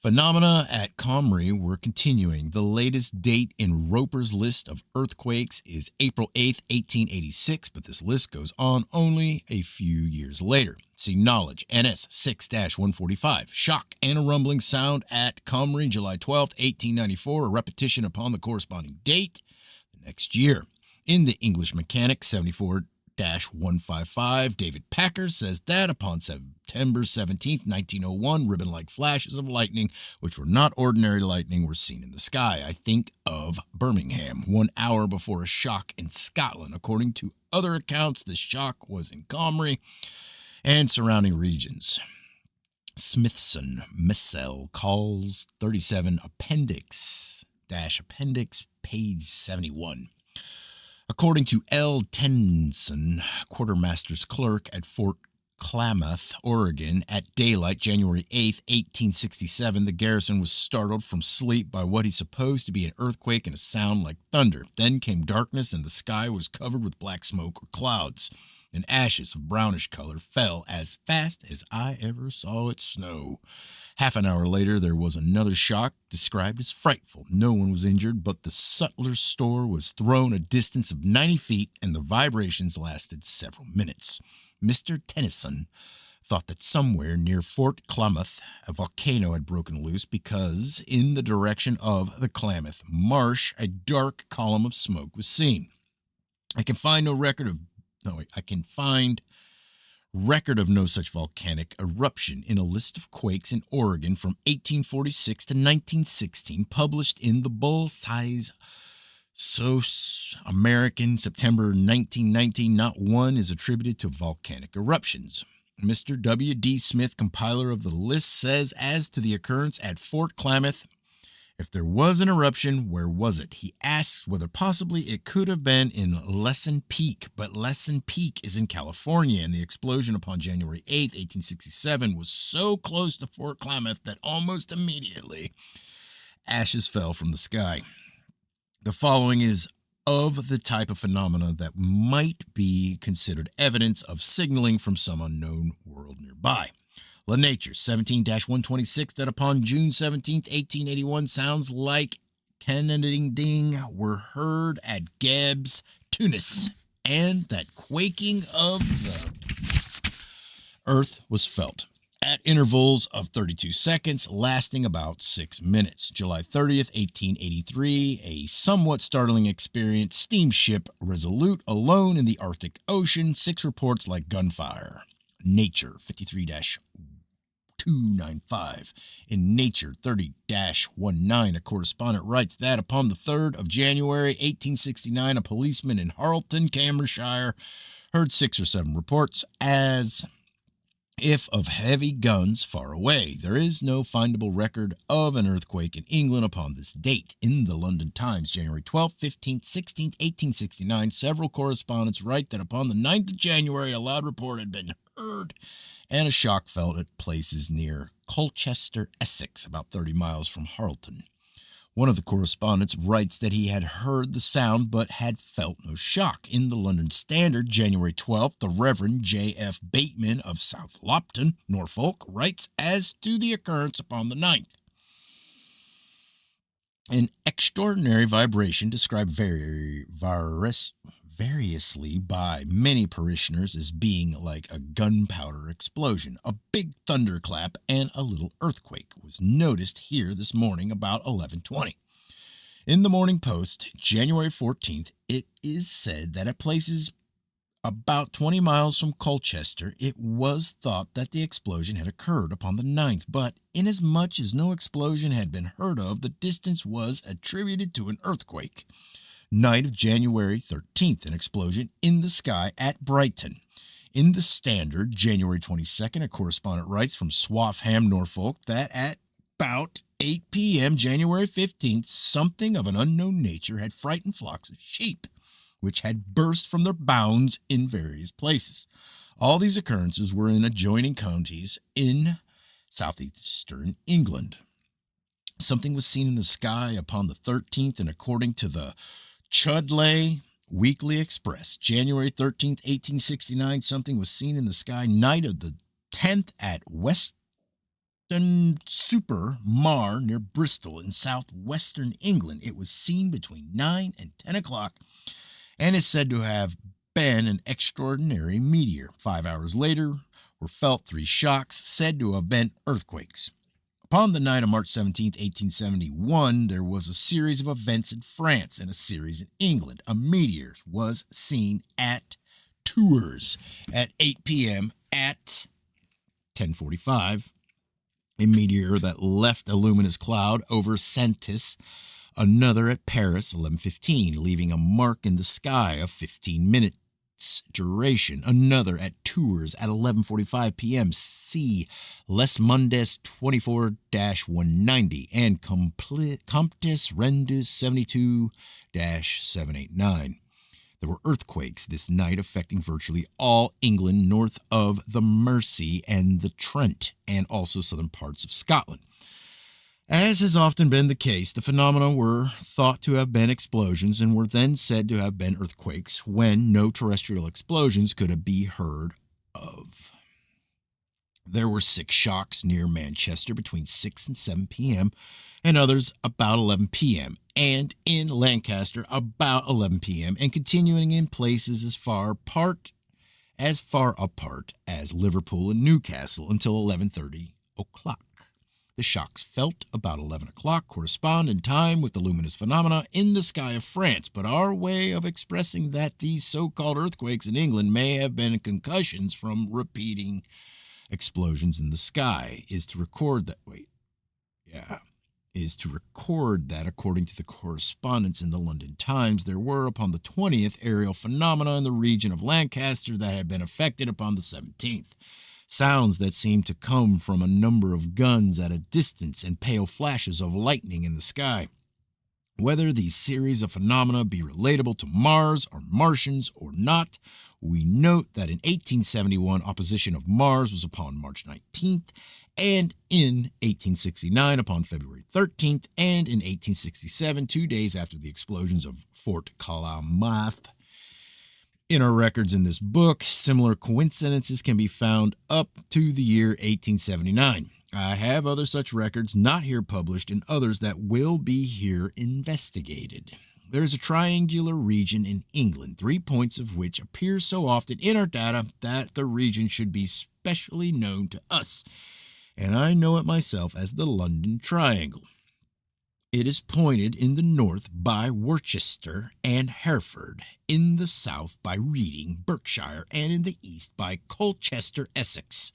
Phenomena at Comrie were continuing. The latest date in Roper's list of earthquakes is April 8th, 1886, but this list goes on only a few years later. See Knowledge, NS 6-145. Shock and a rumbling sound at Comrie, July 12th, 1894. A repetition upon the corresponding date the next year. In the English Mechanic 74 155. David Packer says that upon September 17th, 1901, ribbon-like flashes of lightning, which were not ordinary lightning, were seen in the sky. I think of Birmingham, 1 hour before a shock in Scotland. According to other accounts, the shock was in Comrie and surrounding regions. Smithson Missel calls 37 appendix, page 71. According to L. Tennyson, quartermaster's clerk at Fort Klamath, Oregon, at daylight, January 8, 1867, the garrison was startled from sleep by what he supposed to be an earthquake and a sound like thunder. Then came darkness, and the sky was covered with black smoke or clouds, and ashes of brownish color fell as fast as I ever saw it snow. Half an hour later, there was another shock described as frightful. No one was injured, but the sutler's store was thrown a distance of 90 feet, and the vibrations lasted several minutes. Mr. Tennyson thought that somewhere near Fort Klamath a volcano had broken loose because in the direction of the Klamath Marsh, a dark column of smoke was seen. I can find record of no such volcanic eruption in a list of quakes in Oregon from 1846 to 1916, published in the Bull-Size American, September 1919. Not one is attributed to volcanic eruptions. Mr. W. D. Smith, compiler of the list, says as to the occurrence at Fort Klamath, if there was an eruption, where was it? He asks whether possibly it could have been in Lesson Peak, but Lesson Peak is in California, and the explosion upon January 8, 1867 was so close to Fort Klamath that almost immediately ashes fell from the sky. The following is of the type of phenomena that might be considered evidence of signaling from some unknown world nearby. La Nature, 17-126, that upon June 17, 1881, sounds like cannonading were heard at Gebs, Tunis, and that quaking of the earth was felt at intervals of 32 seconds, lasting about 6 minutes. July 30th, 1883, a somewhat startling experience, steamship Resolute alone in the Arctic Ocean, 6 reports like gunfire. Nature, 53-295. In Nature 30-19, a correspondent writes that upon the 3rd of January 1869, a policeman in Harleton, Cambridgeshire, heard 6 or 7 reports as if of heavy guns far away. There is no findable record of an earthquake in England upon this date. In the London Times, January 12th, 15th, 16th, 1869, several correspondents write that upon the 9th of January, a loud report had been heard and a shock felt at places near Colchester, Essex, about 30 miles from Harleton. One of the correspondents writes that he had heard the sound but had felt no shock. In the London Standard, January 12th, the Reverend J.F. Bateman of South Lopton, Norfolk, writes as to the occurrence upon the 9th. An extraordinary vibration described variously by many parishioners as being like a gunpowder explosion, a big thunderclap, and a little earthquake was noticed here this morning about 11:20. In the Morning Post, January 14th, it is said that at places about 20 miles from Colchester, it was thought that the explosion had occurred upon the 9th, but inasmuch as no explosion had been heard of, the distance was attributed to an earthquake. Night of January 13th, an explosion in the sky at Brighton. In the Standard, January 22nd, a correspondent writes from Swaffham, Norfolk, that at about 8 p.m., January 15th, something of an unknown nature had frightened flocks of sheep, which had burst from their bounds in various places. All these occurrences were in adjoining counties in southeastern England. Something was seen in the sky upon the 13th, and according to the Chudleigh Weekly Express, January 13th, 1869, something was seen in the sky night of the 10th at Weston-super-Mare near Bristol in southwestern England. It was seen between 9 and 10 o'clock and is said to have been an extraordinary meteor. 5 hours later were felt 3 shocks said to have been earthquakes. Upon the night of March 17, 1871, there was a series of events in France and a series in England. A meteor was seen at Tours at 8 p.m. At 10:45, a meteor that left a luminous cloud over Santis. Another at Paris, 11:15, leaving a mark in the sky of 15 minutes duration. Another at Tours at 11:45 p.m. C. Les Mondes 24-190 and Comptes Rendus 72-789. There were earthquakes this night affecting virtually all England north of the Mersey and the Trent, and also southern parts of Scotland. As has often been the case, the phenomena were thought to have been explosions and were then said to have been earthquakes when no terrestrial explosions could be heard of. There were 6 shocks near Manchester between 6 and 7 p.m., and others about 11 p.m., and in Lancaster about 11 p.m., and continuing in places as far apart as Liverpool and Newcastle until 11:30 o'clock. The shocks felt about 11 o'clock correspond in time with the luminous phenomena in the sky of France, but our way of expressing that these so-called earthquakes in England may have been concussions from repeating explosions in the sky is to record that according to the correspondence in the London Times, there were upon the 20th aerial phenomena in the region of Lancaster that had been affected upon the 17th. Sounds that seemed to come from a number of guns at a distance and pale flashes of lightning in the sky. Whether these series of phenomena be relatable to Mars or Martians or not, we note that in 1871 opposition of Mars was upon March 19th, and in 1869 upon February 13th, and in 1867, 2 days after the explosions of Fort Klamath. In our records in this book, similar coincidences can be found up to the year 1879. I have other such records not here published and others that will be here investigated. There is a triangular region in England, 3 points of which appear so often in our data that the region should be specially known to us, and I know it myself as the London Triangle. It is pointed in the north by Worcester and Hereford, in the south by Reading, Berkshire, and in the east by Colchester, Essex.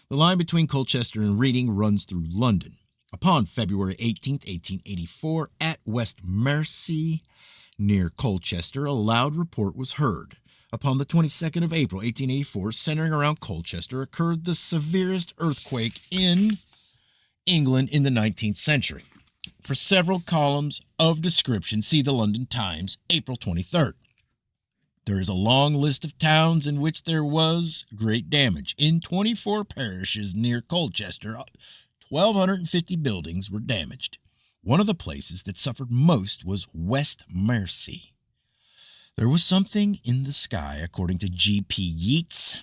The line between Colchester and Reading runs through London. Upon February 18, 1884, at West Mersey, near Colchester, a loud report was heard. Upon the 22nd of April, 1884, centering around Colchester, occurred the severest earthquake in England in the 19th century. For several columns of description, see the London Times, April 23rd. There is a long list of towns in which there was great damage. In 24 parishes near Colchester, 1,250 buildings were damaged. One of the places that suffered most was West Mersey. There was something in the sky, according to G.P. Yeats.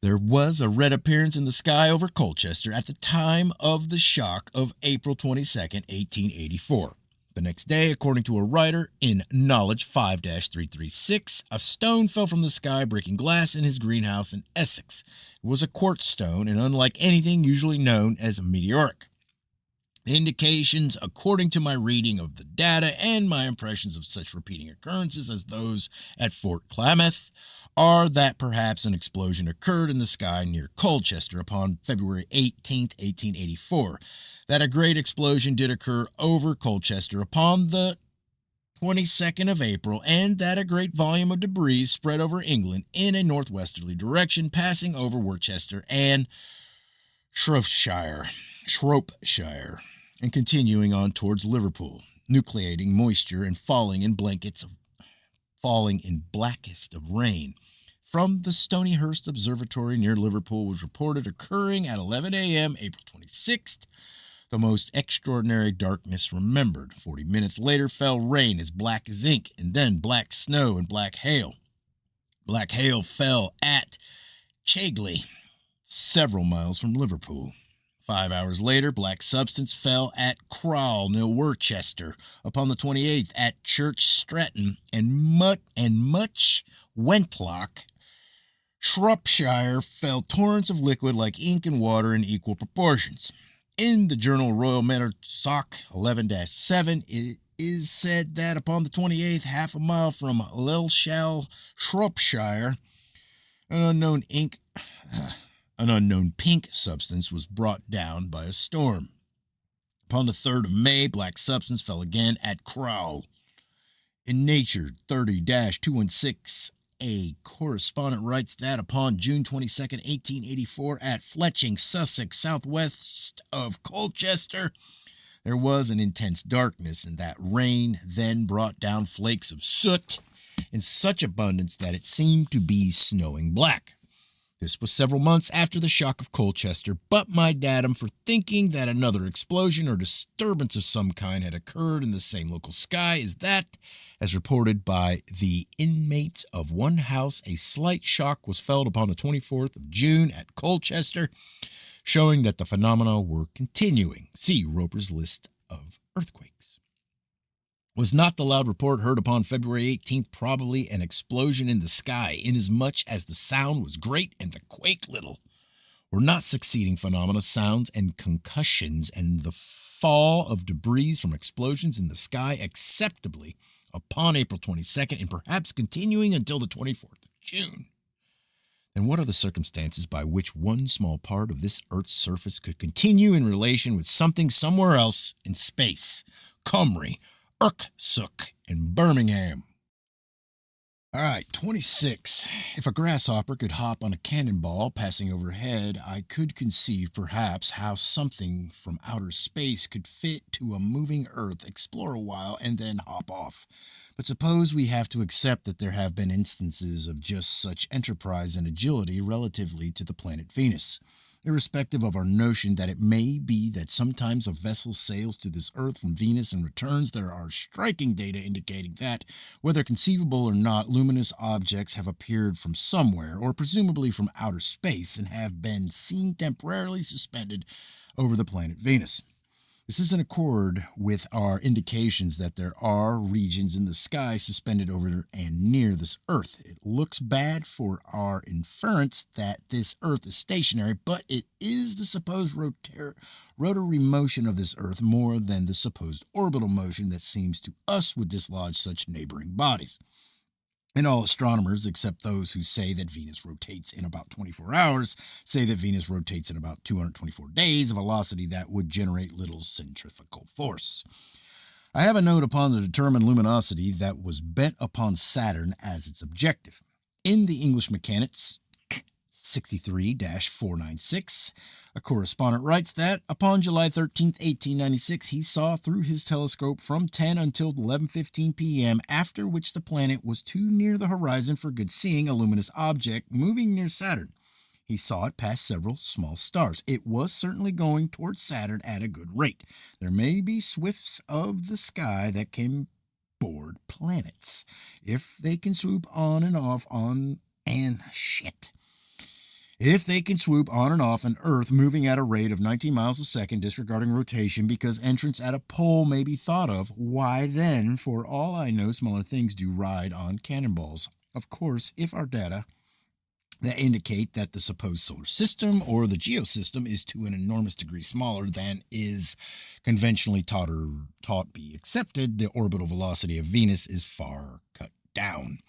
There was a red appearance in the sky over Colchester at the time of the shock of April 22, 1884. The next day, according to a writer in Knowledge 5-336, a stone fell from the sky, breaking glass in his greenhouse in Essex. It was a quartz stone, and unlike anything usually known as meteoric. Indications, according to my reading of the data and my impressions of such repeating occurrences as those at Fort Klamath, are that perhaps an explosion occurred in the sky near Colchester upon February 18, 1884, that a great explosion did occur over Colchester upon the 22nd of April, and that a great volume of debris spread over England in a northwesterly direction, passing over Worcester and Shropshire, and continuing on towards Liverpool, nucleating moisture and falling in blackest of rain. From the Stonyhurst Observatory near Liverpool was reported occurring at 11 a.m. April 26th. The most extraordinary darkness remembered. 40 minutes later fell rain as black as ink, and then black snow and black hail. Black hail fell at Chegley, several miles from Liverpool. 5 hours later, black substance fell at Crowle, near Worcester. Upon the 28th, at Church Stretton and Much Wentlock, Shropshire, fell torrents of liquid like ink and water in equal proportions. In the Journal Royal Soc 11-7, it is said that upon the 28th, half a mile from Lilshall, Shropshire, An unknown an unknown pink substance was brought down by a storm. Upon the 3rd of May, black substance fell again at Crowell. In Nature 30-216, a correspondent writes that upon June 22nd, 1884, at Fletching, Sussex, southwest of Colchester, there was an intense darkness, and that rain then brought down flakes of soot in such abundance that it seemed to be snowing black. This was several months after the shock of Colchester, but my datum for thinking that another explosion or disturbance of some kind had occurred in the same local sky is that, as reported by the inmates of one house, a slight shock was felt upon the 24th of June at Colchester, showing that the phenomena were continuing. See Roper's list of earthquakes. Was not the loud report heard upon February 18th probably an explosion in the sky, inasmuch as the sound was great and the quake little? Were not succeeding phenomena, sounds, and concussions, and the fall of debris from explosions in the sky acceptably upon April 22nd, and perhaps continuing until the 24th of June? Then what are the circumstances by which one small part of this Earth's surface could continue in relation with something somewhere else in space? Cymru, Irkutsk, and Birmingham. All right, 26. If a grasshopper could hop on a cannonball passing overhead, I could conceive perhaps how something from outer space could fit to a moving Earth, explore a while, and then hop off. But suppose we have to accept that there have been instances of just such enterprise and agility relatively to the planet Venus. Irrespective of our notion that it may be that sometimes a vessel sails to this Earth from Venus and returns, there are striking data indicating that, whether conceivable or not, luminous objects have appeared from somewhere, or presumably from outer space, and have been seen temporarily suspended over the planet Venus. This is in accord with our indications that there are regions in the sky suspended over and near this Earth. It looks bad for our inference that this Earth is stationary, but it is the supposed rotary motion of this Earth more than the supposed orbital motion that seems to us would dislodge such neighboring bodies. And all astronomers, except those who say that Venus rotates in about 24 hours, say that Venus rotates in about 224 days, a velocity that would generate little centrifugal force. I have a note upon the determined luminosity that was bent upon Saturn as its objective. In the English Mechanics 63-496, a correspondent writes that upon July 13, 1896, he saw through his telescope from 10 until 11:15 p.m., after which the planet was too near the horizon for good seeing, a luminous object moving near Saturn. He saw it pass several small stars. It was certainly going towards Saturn at a good rate. There may be swifts of the sky that can board planets, if they can swoop on and off If they can swoop on and off an Earth moving at a rate of 19 miles a second, disregarding rotation, because entrance at a pole may be thought of, why then, for all I know, smaller things do ride on cannonballs. Of course, if our data that indicate that the supposed solar system or the geosystem is to an enormous degree smaller than is conventionally taught be accepted, the orbital velocity of Venus is far cut down.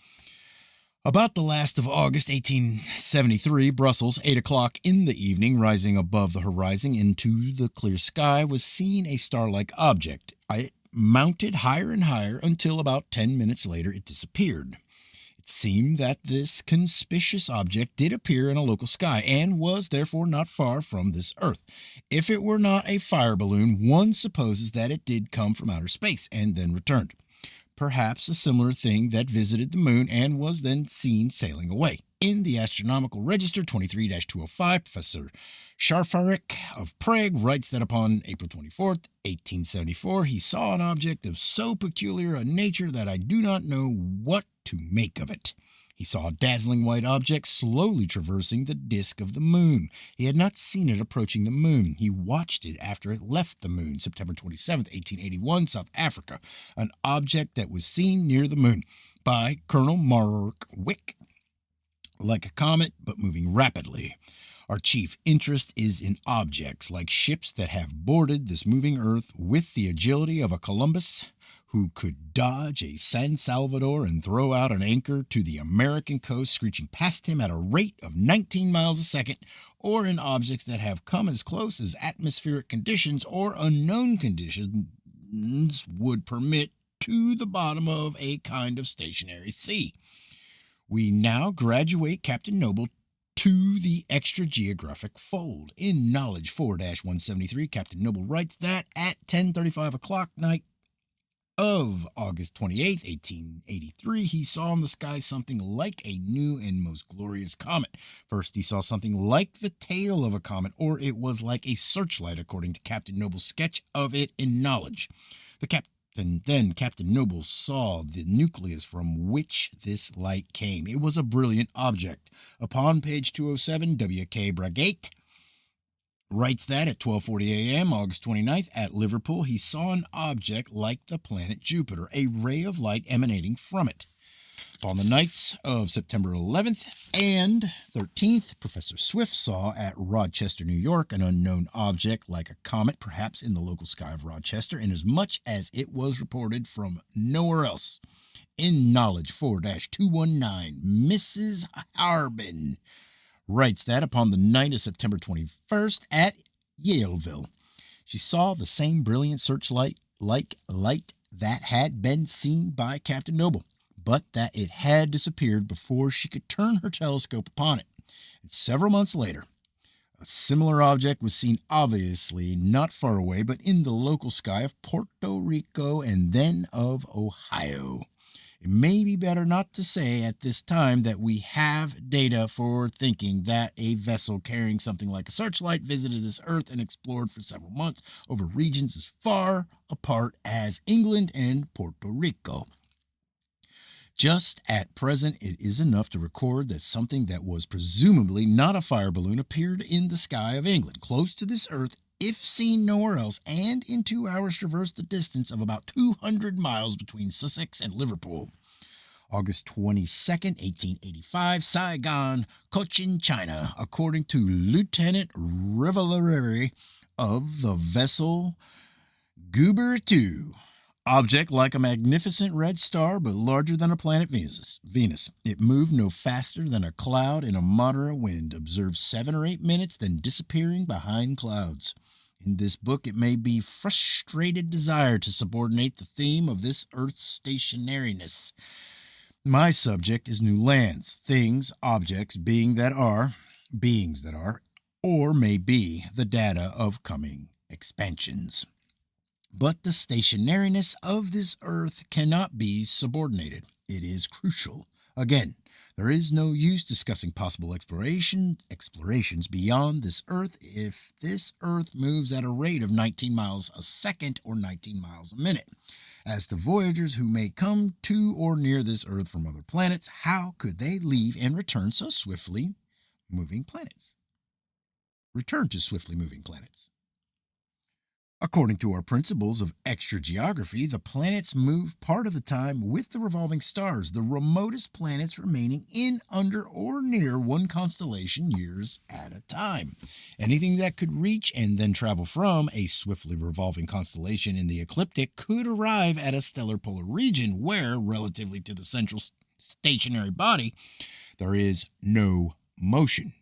About the last of August 1873, Brussels, 8 o'clock in the evening, rising above the horizon into the clear sky, was seen a star-like object. It mounted higher and higher until about 10 minutes later it disappeared. It seemed that this conspicuous object did appear in a local sky and was therefore not far from this Earth. If it were not a fire balloon, one supposes that it did come from outer space and then returned. Perhaps a similar thing that visited the moon and was then seen sailing away. In the Astronomical Register 23-205, Professor Scharfarek of Prague writes that upon April 24th, 1874, he saw an object of so peculiar a nature that I do not know what to make of it. He saw a dazzling white object slowly traversing the disk of the moon. He had not seen it approaching the moon. He watched it after it left the moon, September 27, 1881, South Africa, an object that was seen near the moon by Colonel Marwick, like a comet, but moving rapidly. Our chief interest is in objects like ships that have boarded this moving Earth with the agility of a Columbus, who could dodge a San Salvador and throw out an anchor to the American coast, screeching past him at a rate of 19 miles a second, or in objects that have come as close as atmospheric conditions or unknown conditions would permit to the bottom of a kind of stationary sea. We now graduate Captain Noble to the extra geographic fold. In Knowledge 4-173, Captain Noble writes that at 10:35 o'clock night of August 28th, 1883, he saw in the sky something like a new and most glorious comet. First, he saw something like the tail of a comet, or it was like a searchlight, according to Captain Noble's sketch of it in Knowledge. Then Captain Noble saw the nucleus from which this light came. It was a brilliant object. Upon page 207, W.K. Bragate writes that at 12:40 a.m., August 29th, at Liverpool, he saw an object like the planet Jupiter, a ray of light emanating from it. On the nights of September 11th and 13th, Professor Swift saw at Rochester, New York, an unknown object like a comet, perhaps in the local sky of Rochester, inasmuch as it was reported from nowhere else. In Knowledge 4-219, Mrs. Harbin writes that upon the night of September 21st at Yaleville, she saw the same brilliant searchlight-like light that had been seen by Captain Noble, but that it had disappeared before she could turn her telescope upon it. And several months later, a similar object was seen, obviously not far away, but in the local sky of Puerto Rico and then of Ohio. It may be better not to say at this time that we have data for thinking that a vessel carrying something like a searchlight visited this Earth and explored for several months over regions as far apart as England and Puerto Rico. Just at present, it is enough to record that something that was presumably not a fire balloon appeared in the sky of England, close to this Earth, if seen nowhere else, and in 2 hours traversed the distance of about 200 miles between Sussex and Liverpool. August 22nd, 1885, Saigon, Cochin, China, according to Lieutenant Revelry of the vessel Goober 2. Object like a magnificent red star, but larger than a planet Venus. It moved no faster than a cloud in a moderate wind, observed 7 or 8 minutes, then disappearing behind clouds. In this book, it may be frustrated desire to subordinate the theme of this Earth's stationariness. My subject is new lands, things, objects, beings that are, or may be the data of coming expansions. But the stationariness of this Earth cannot be subordinated. It is crucial. Again, there is no use discussing possible explorations beyond this Earth if this Earth moves at a rate of 19 miles a second or 19 miles a minute. As to voyagers who may come to or near this Earth from other planets, how could they leave and return to swiftly moving planets? According to our principles of extrageography, the planets move part of the time with the revolving stars, the remotest planets remaining in, under, or near one constellation years at a time. Anything that could reach and then travel from a swiftly revolving constellation in the ecliptic could arrive at a stellar polar region where, relatively to the central stationary body, there is no motion.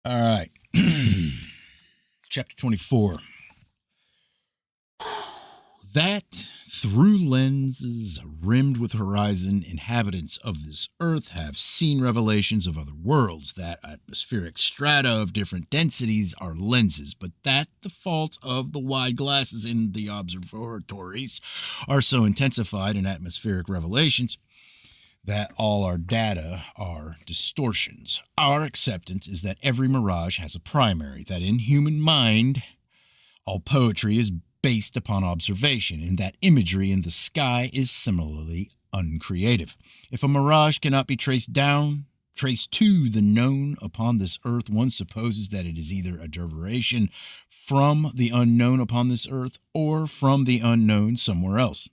All right. Chapter 24. That through lenses rimmed with horizon, inhabitants of this Earth have seen revelations of other worlds, that atmospheric strata of different densities are lenses, but that the faults of the wide glasses in the observatories are so intensified in atmospheric revelations that all our data are distortions. Our acceptance is that every mirage has a primary, that in human mind all poetry is based upon observation, and that imagery in the sky is similarly uncreative. If a mirage cannot be traced to the known upon this Earth, one supposes that it is either a derivation from the unknown upon this Earth or from the unknown somewhere else.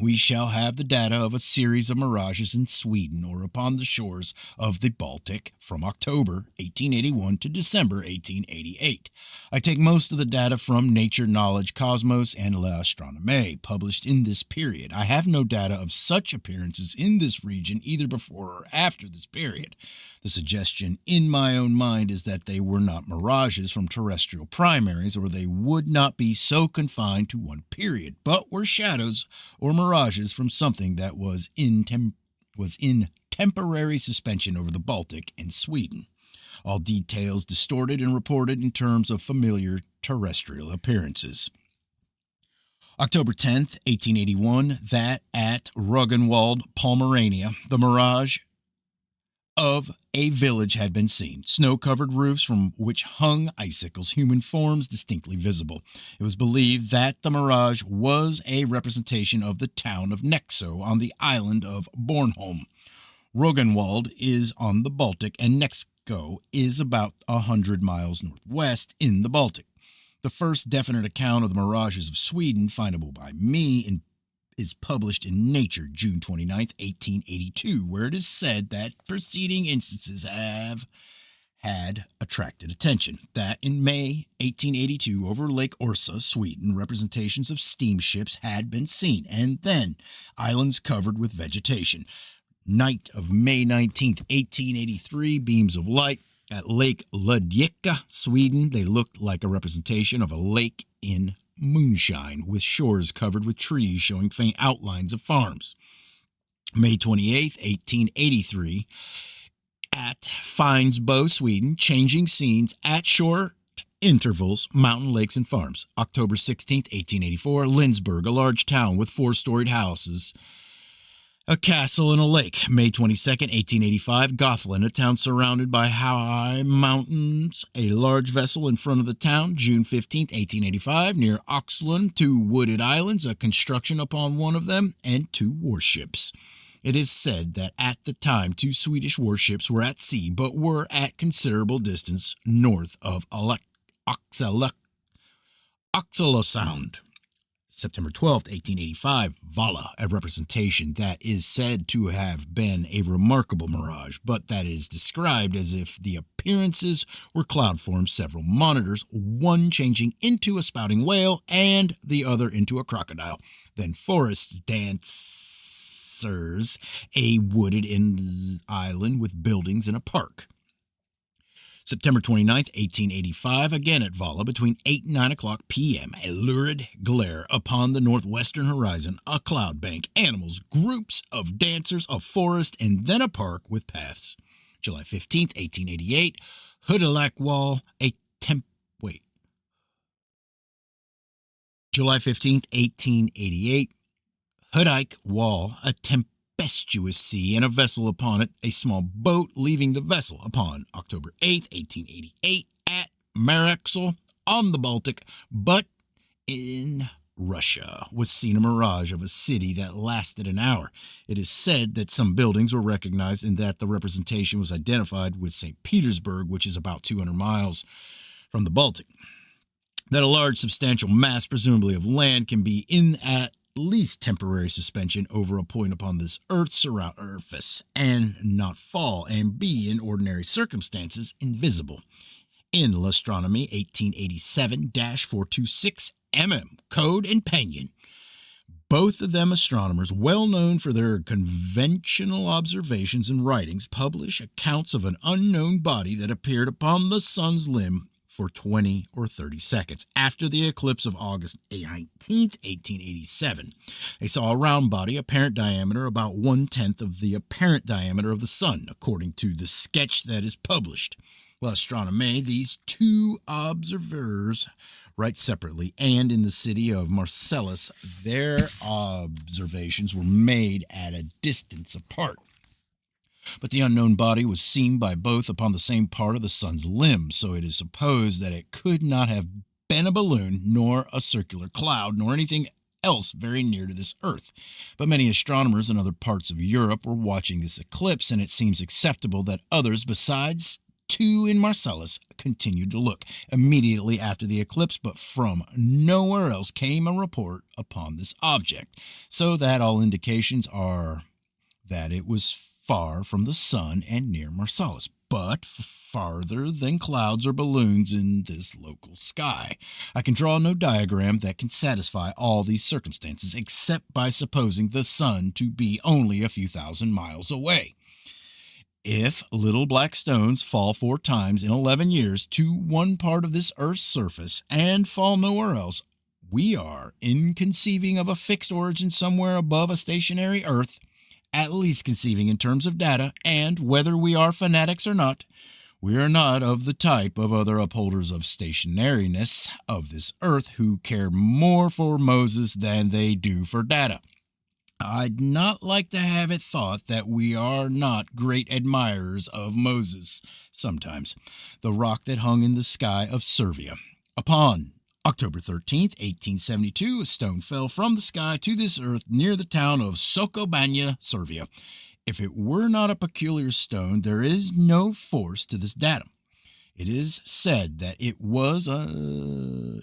we shall have the data of a series of mirages in Sweden or upon the shores of the Baltic from October 1881 to December 1888. I take most of the data from Nature, Knowledge, Cosmos, and L'Astronomie, published in this period. I have no data of such appearances in this region either before or after this period. The suggestion in my own mind is that they were not mirages from terrestrial primaries, or they would not be so confined to one period, but were shadows or mirages from something that was in temporary suspension over the Baltic and Sweden. All details distorted and reported in terms of familiar terrestrial appearances. October 10th, 1881, that at Ruggenwald, Pomerania, the mirage of a village had been seen, snow-covered roofs from which hung icicles, human forms distinctly visible. It was believed that the mirage was a representation of the town of Nexo on the island of Bornholm. Ruggenwald is on the Baltic, and Nexo is about 100 miles northwest in the Baltic. The first definite account of the mirages of Sweden, findable by me, is published in Nature, June 29, 1882, where it is said that preceding instances have had attracted attention. That in May 1882, over Lake Orsa, Sweden, representations of steamships had been seen, and then islands covered with vegetation. Night of May 19, 1883, beams of light at Lake Ludvika, Sweden. They looked like a representation of a lake in moonshine, with shores covered with trees showing faint outlines of farms. May 28, 1883, at Finnsbo, Sweden, changing scenes at short intervals, mountain, lakes, and farms. October 16, 1884, Lindsberg, a large town with 4-storied houses, a castle, and a lake. May 22nd, 1885, Gothland, a town surrounded by high mountains, a large vessel in front of the town. June 15th, 1885, near Oxlund, 2 wooded islands, a construction upon one of them, and 2 warships. It is said that at the time 2 Swedish warships were at sea, but were at considerable distance north of Oxelösund. September 12, 1885, Vala, a representation that is said to have been a remarkable mirage, but that is described as if the appearances were cloud forms, several monitors, one changing into a spouting whale and the other into a crocodile. Then forests, dancers, a wooded island with buildings and a park. September 29th, 1885, again at Vala, between 8 and 9 o'clock p.m., a lurid glare upon the northwestern horizon, a cloud bank, animals, groups of dancers, a forest, and then a park with paths. July 15th, 1888, Hudilakwall, July 15th, 1888, Hudik Wall, a tempestuous sea, and a vessel upon it, a small boat leaving the vessel. Upon October 8th, 1888, at Marexel on the Baltic, but in Russia, was seen a mirage of a city that lasted an hour. It is said that some buildings were recognized and that the representation was identified with St. Petersburg, which is about 200 miles from the Baltic. That a large substantial mass, presumably of land, can be in at least temporary suspension over a point upon this earth's surface and not fall, and be, in ordinary circumstances, invisible. In L'Astronomie 1887-426 Code and Penyon, both of them astronomers well known for their conventional observations and writings, publish accounts of an unknown body that appeared upon the sun's limb for 20 or 30 seconds after the eclipse of August 19th, 1887. They saw a round body, apparent diameter about 1/10 of the apparent diameter of the sun, according to the sketch that is published. L'Astronomie, these 2 observers write separately, and in the city of Marcellus, their observations were made at a distance apart. But the unknown body was seen by both upon the same part of the sun's limb, so it is supposed that it could not have been a balloon, nor a circular cloud, nor anything else very near to this earth. But many astronomers in other parts of Europe were watching this eclipse, and it seems acceptable that others besides 2 in Marcellus continued to look immediately after the eclipse, but from nowhere else came a report upon this object, so that all indications are that it was far from the sun and near Marcellus, but farther than clouds or balloons in this local sky. I can draw no diagram that can satisfy all these circumstances, except by supposing the sun to be only a few thousand miles away. If little black stones fall 4 times in 11 years to one part of this Earth's surface and fall nowhere else, we are inconceiving of a fixed origin somewhere above a stationary Earth, at least conceiving in terms of data, and whether we are fanatics or not, we are not of the type of other upholders of stationariness of this Earth who care more for Moses than they do for data. I'd not like to have it thought that we are not great admirers of Moses sometimes, the rock that hung in the sky of Servia. Upon October 13th, 1872, a stone fell from the sky to this earth near the town of Sokobanya, Servia. If it were not a peculiar stone, there is no force to this datum. It is said that it was unknown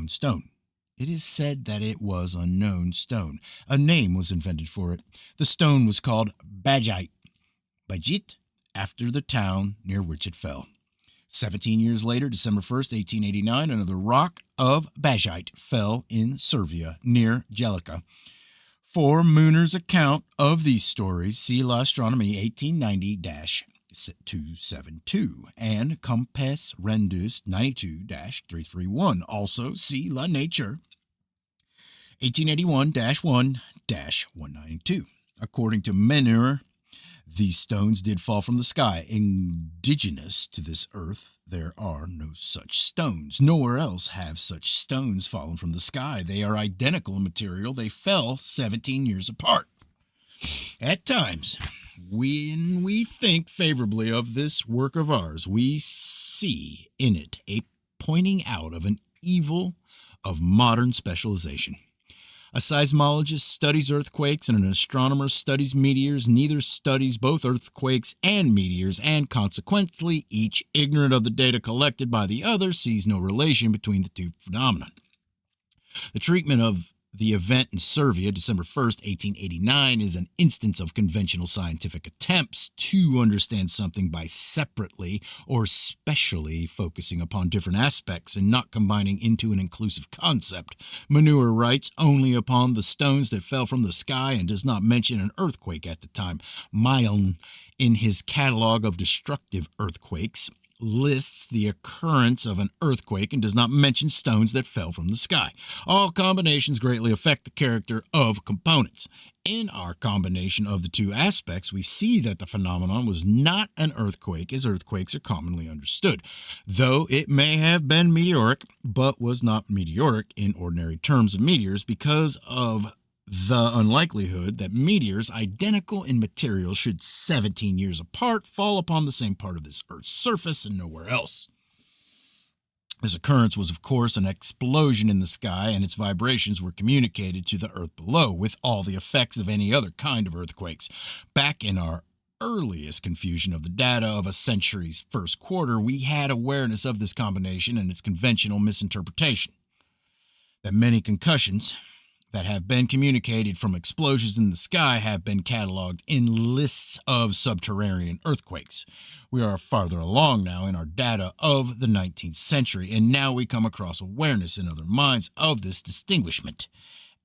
stone. It is said that it was unknown stone. A name was invented for it. The stone was called Bajit, after the town near which it fell. 17 years later, December 1st, 1889, another rock of Bajit fell in Servia near Jellica. For Mooner's account of these stories, see La Astronomie 1890-272 and Comptes Rendus 92-331. Also, see La Nature 1881-1-192. According to Menur, these stones did fall from the sky. Indigenous to this earth, there are no such stones. Nowhere else have such stones fallen from the sky. They are identical in material. They fell 17 years apart. At times, when we think favorably of this work of ours, we see in it a pointing out of an evil of modern specialization. A seismologist studies earthquakes and an astronomer studies meteors. Neither studies both earthquakes and meteors, and consequently, each ignorant of the data collected by the other sees no relation between the two phenomena. The treatment of the event in Servia, December 1st, 1889, is an instance of conventional scientific attempts to understand something by separately or specially focusing upon different aspects and not combining into an inclusive concept. Manure writes only upon the stones that fell from the sky and does not mention an earthquake at the time. Milne, in his catalog of destructive earthquakes, lists the occurrence of an earthquake and does not mention stones that fell from the sky. All combinations greatly affect the character of components. In our combination of the two aspects, we see that the phenomenon was not an earthquake, as earthquakes are commonly understood, though it may have been meteoric, but was not meteoric in ordinary terms of meteors because of the unlikelihood that meteors identical in material should 17 years apart fall upon the same part of this Earth's surface and nowhere else. This occurrence was, of course, an explosion in the sky, and its vibrations were communicated to the Earth below, with all the effects of any other kind of earthquakes. Back in our earliest confusion of the data of a century's first quarter, we had awareness of this combination and its conventional misinterpretation. That many concussions that have been communicated from explosions in the sky have been cataloged in lists of subterranean earthquakes. We are farther along now in our data of the 19th century, and now we come across awareness in other minds of this distinguishment.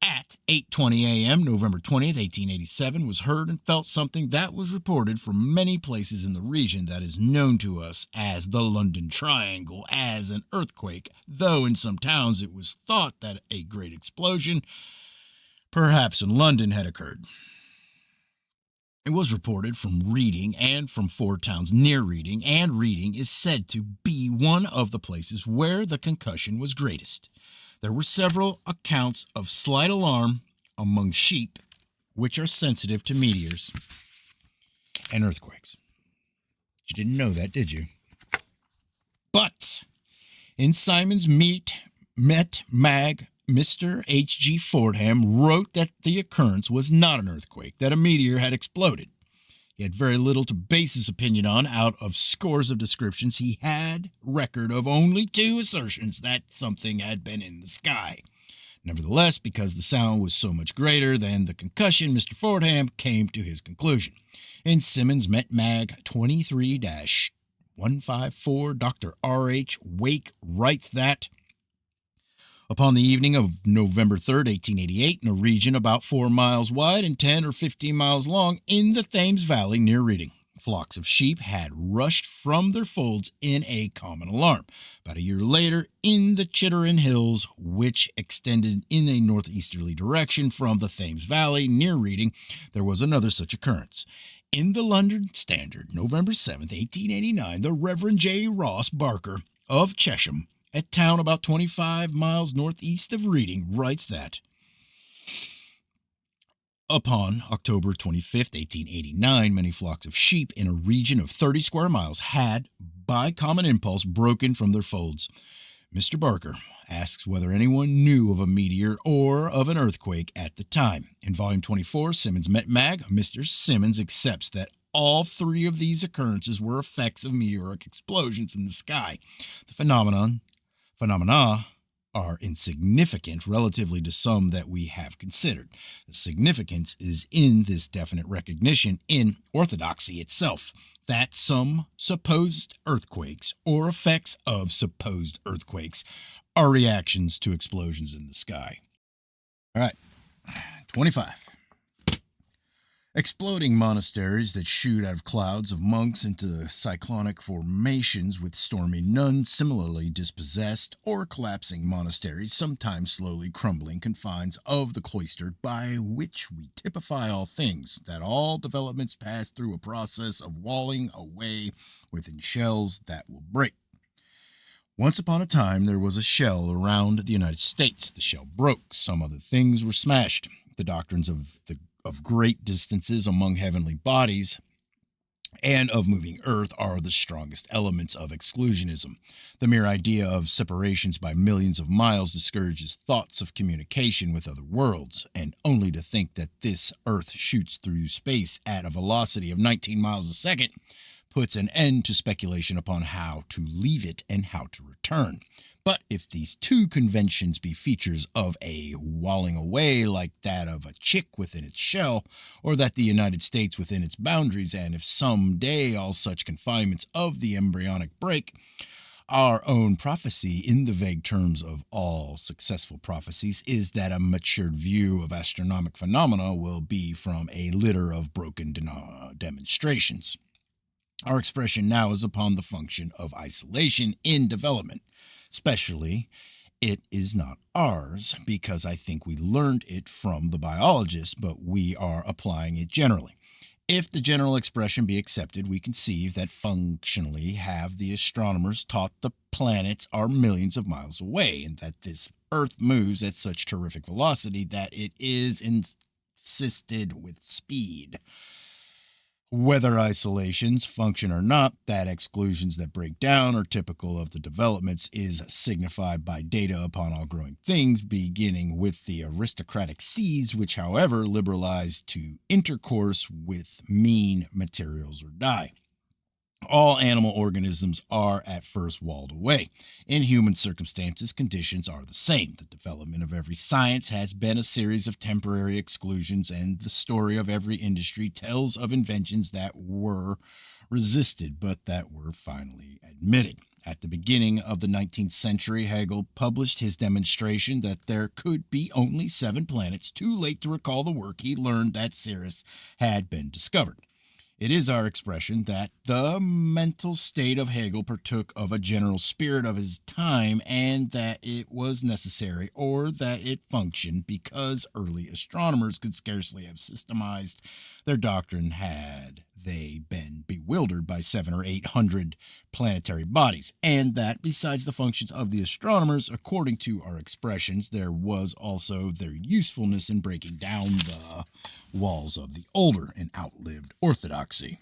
At 8:20 a.m., November 20th, 1887, was heard and felt something that was reported from many places in the region that is known to us as the London Triangle as an earthquake, though in some towns it was thought that a great explosion, perhaps in London, had occurred. It was reported from Reading and from 4 towns near Reading, and Reading is said to be one of the places where the concussion was greatest. There were several accounts of slight alarm among sheep, which are sensitive to meteors and earthquakes. You didn't know that, did you? But in Simon's Met Mag, Mr. H.G. Fordham wrote that the occurrence was not an earthquake, that a meteor had exploded. He had very little to base his opinion on. Out of scores of descriptions, he had record of only 2 assertions that something had been in the sky. Nevertheless, because the sound was so much greater than the concussion, Mr. Fordham came to his conclusion. In Simmons Met Mag 23-154, Dr. R.H. Wake writes that upon the evening of November 3rd, 1888, in a region about 4 miles wide and 10 or 15 miles long in the Thames Valley near Reading, flocks of sheep had rushed from their folds in a common alarm. About a year later, in the Chittenden Hills, which extended in a northeasterly direction from the Thames Valley near Reading, there was another such occurrence. In the London Standard, November 7th, 1889, the Reverend J. Ross Barker of Chesham, a town about 25 miles northeast of Reading, writes that upon October 25th, 1889, many flocks of sheep in a region of 30 square miles had, by common impulse, broken from their folds. Mr. Barker asks whether anyone knew of a meteor or of an earthquake at the time. In Volume 24, Simmons Met Mag, Mr. Simmons accepts that all 3 of these occurrences were effects of meteoric explosions in the sky. The phenomena are insignificant relatively to some that we have considered. The significance is in this definite recognition in orthodoxy itself that some supposed earthquakes or effects of supposed earthquakes are reactions to explosions in the sky. All right, 25. Exploding monasteries that shoot out of clouds of monks into cyclonic formations with stormy nuns similarly dispossessed, or collapsing monasteries sometimes slowly crumbling confines of the cloistered, by which we typify all things, that all developments pass through a process of walling away within shells that will break. Once upon a time there was a shell around the United States. The shell broke. Some other things were smashed. The doctrines of great distances among heavenly bodies and of moving earth are the strongest elements of exclusionism. The mere idea of separations by millions of miles discourages thoughts of communication with other worlds, and only to think that this earth shoots through space at a velocity of 19 miles a second puts an end to speculation upon how to leave it and how to return. But if these 2 conventions be features of a walling away like that of a chick within its shell, or that the United States within its boundaries, and if some day all such confinements of the embryonic break, our own prophecy in the vague terms of all successful prophecies is that a matured view of astronomic phenomena will be from a litter of broken demonstrations. Our expression now is upon the function of isolation in development. Especially, it is not ours, because I think we learned it from the biologists, but we are applying it generally. If the general expression be accepted, we conceive that functionally have the astronomers taught the planets are millions of miles away, and that this Earth moves at such terrific velocity that it is insisted with speed. Whether isolations function or not, that exclusions that break down are typical of the developments is signified by data upon all growing things, beginning with the aristocratic seas, which, however, liberalize to intercourse with mean materials or die. All animal organisms are at first walled away. In human circumstances, conditions are the same. The development of every science has been a series of temporary exclusions, and the story of every industry tells of inventions that were resisted, but that were finally admitted. At the beginning of the 19th century, Hegel published his demonstration that there could be only 7 planets. Too late to recall the work, he learned that Sirius had been discovered. It is our expression that the mental state of Hegel partook of a general spirit of his time, and that it was necessary, or that it functioned, because early astronomers could scarcely have systemized their doctrine had they been bewildered by 700 or 800 planetary bodies, and that besides the functions of the astronomers, according to our expressions, there was also their usefulness in breaking down the walls of the older and outlived orthodoxy.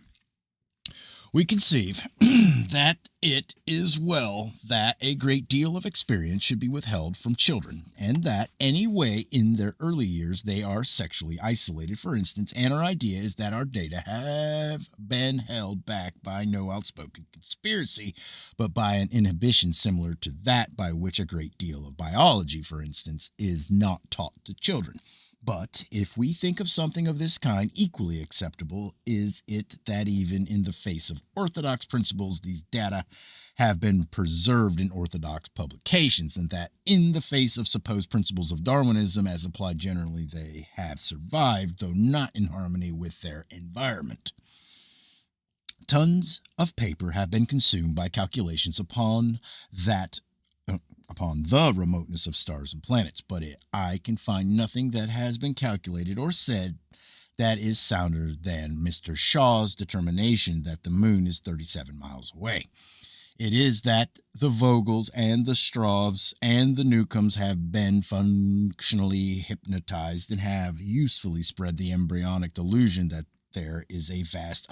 We conceive that it is well that a great deal of experience should be withheld from children, and that any way in their early years they are sexually isolated, for instance, and our idea is that our data have been held back by no outspoken conspiracy, but by an inhibition similar to that by which a great deal of biology, for instance, is not taught to children. But if we think of something of this kind equally acceptable, is it that even in the face of orthodox principles, these data have been preserved in orthodox publications, and that in the face of supposed principles of Darwinism as applied generally, they have survived, though not in harmony with their environment? Tons of paper have been consumed by calculations upon the remoteness of stars and planets, but I can find nothing that has been calculated or said that is sounder than Mr. Shaw's determination that the moon is 37 miles away. It is that the Vogels and the Stravs and the Newcombs have been functionally hypnotized and have usefully spread the embryonic delusion that there is a vast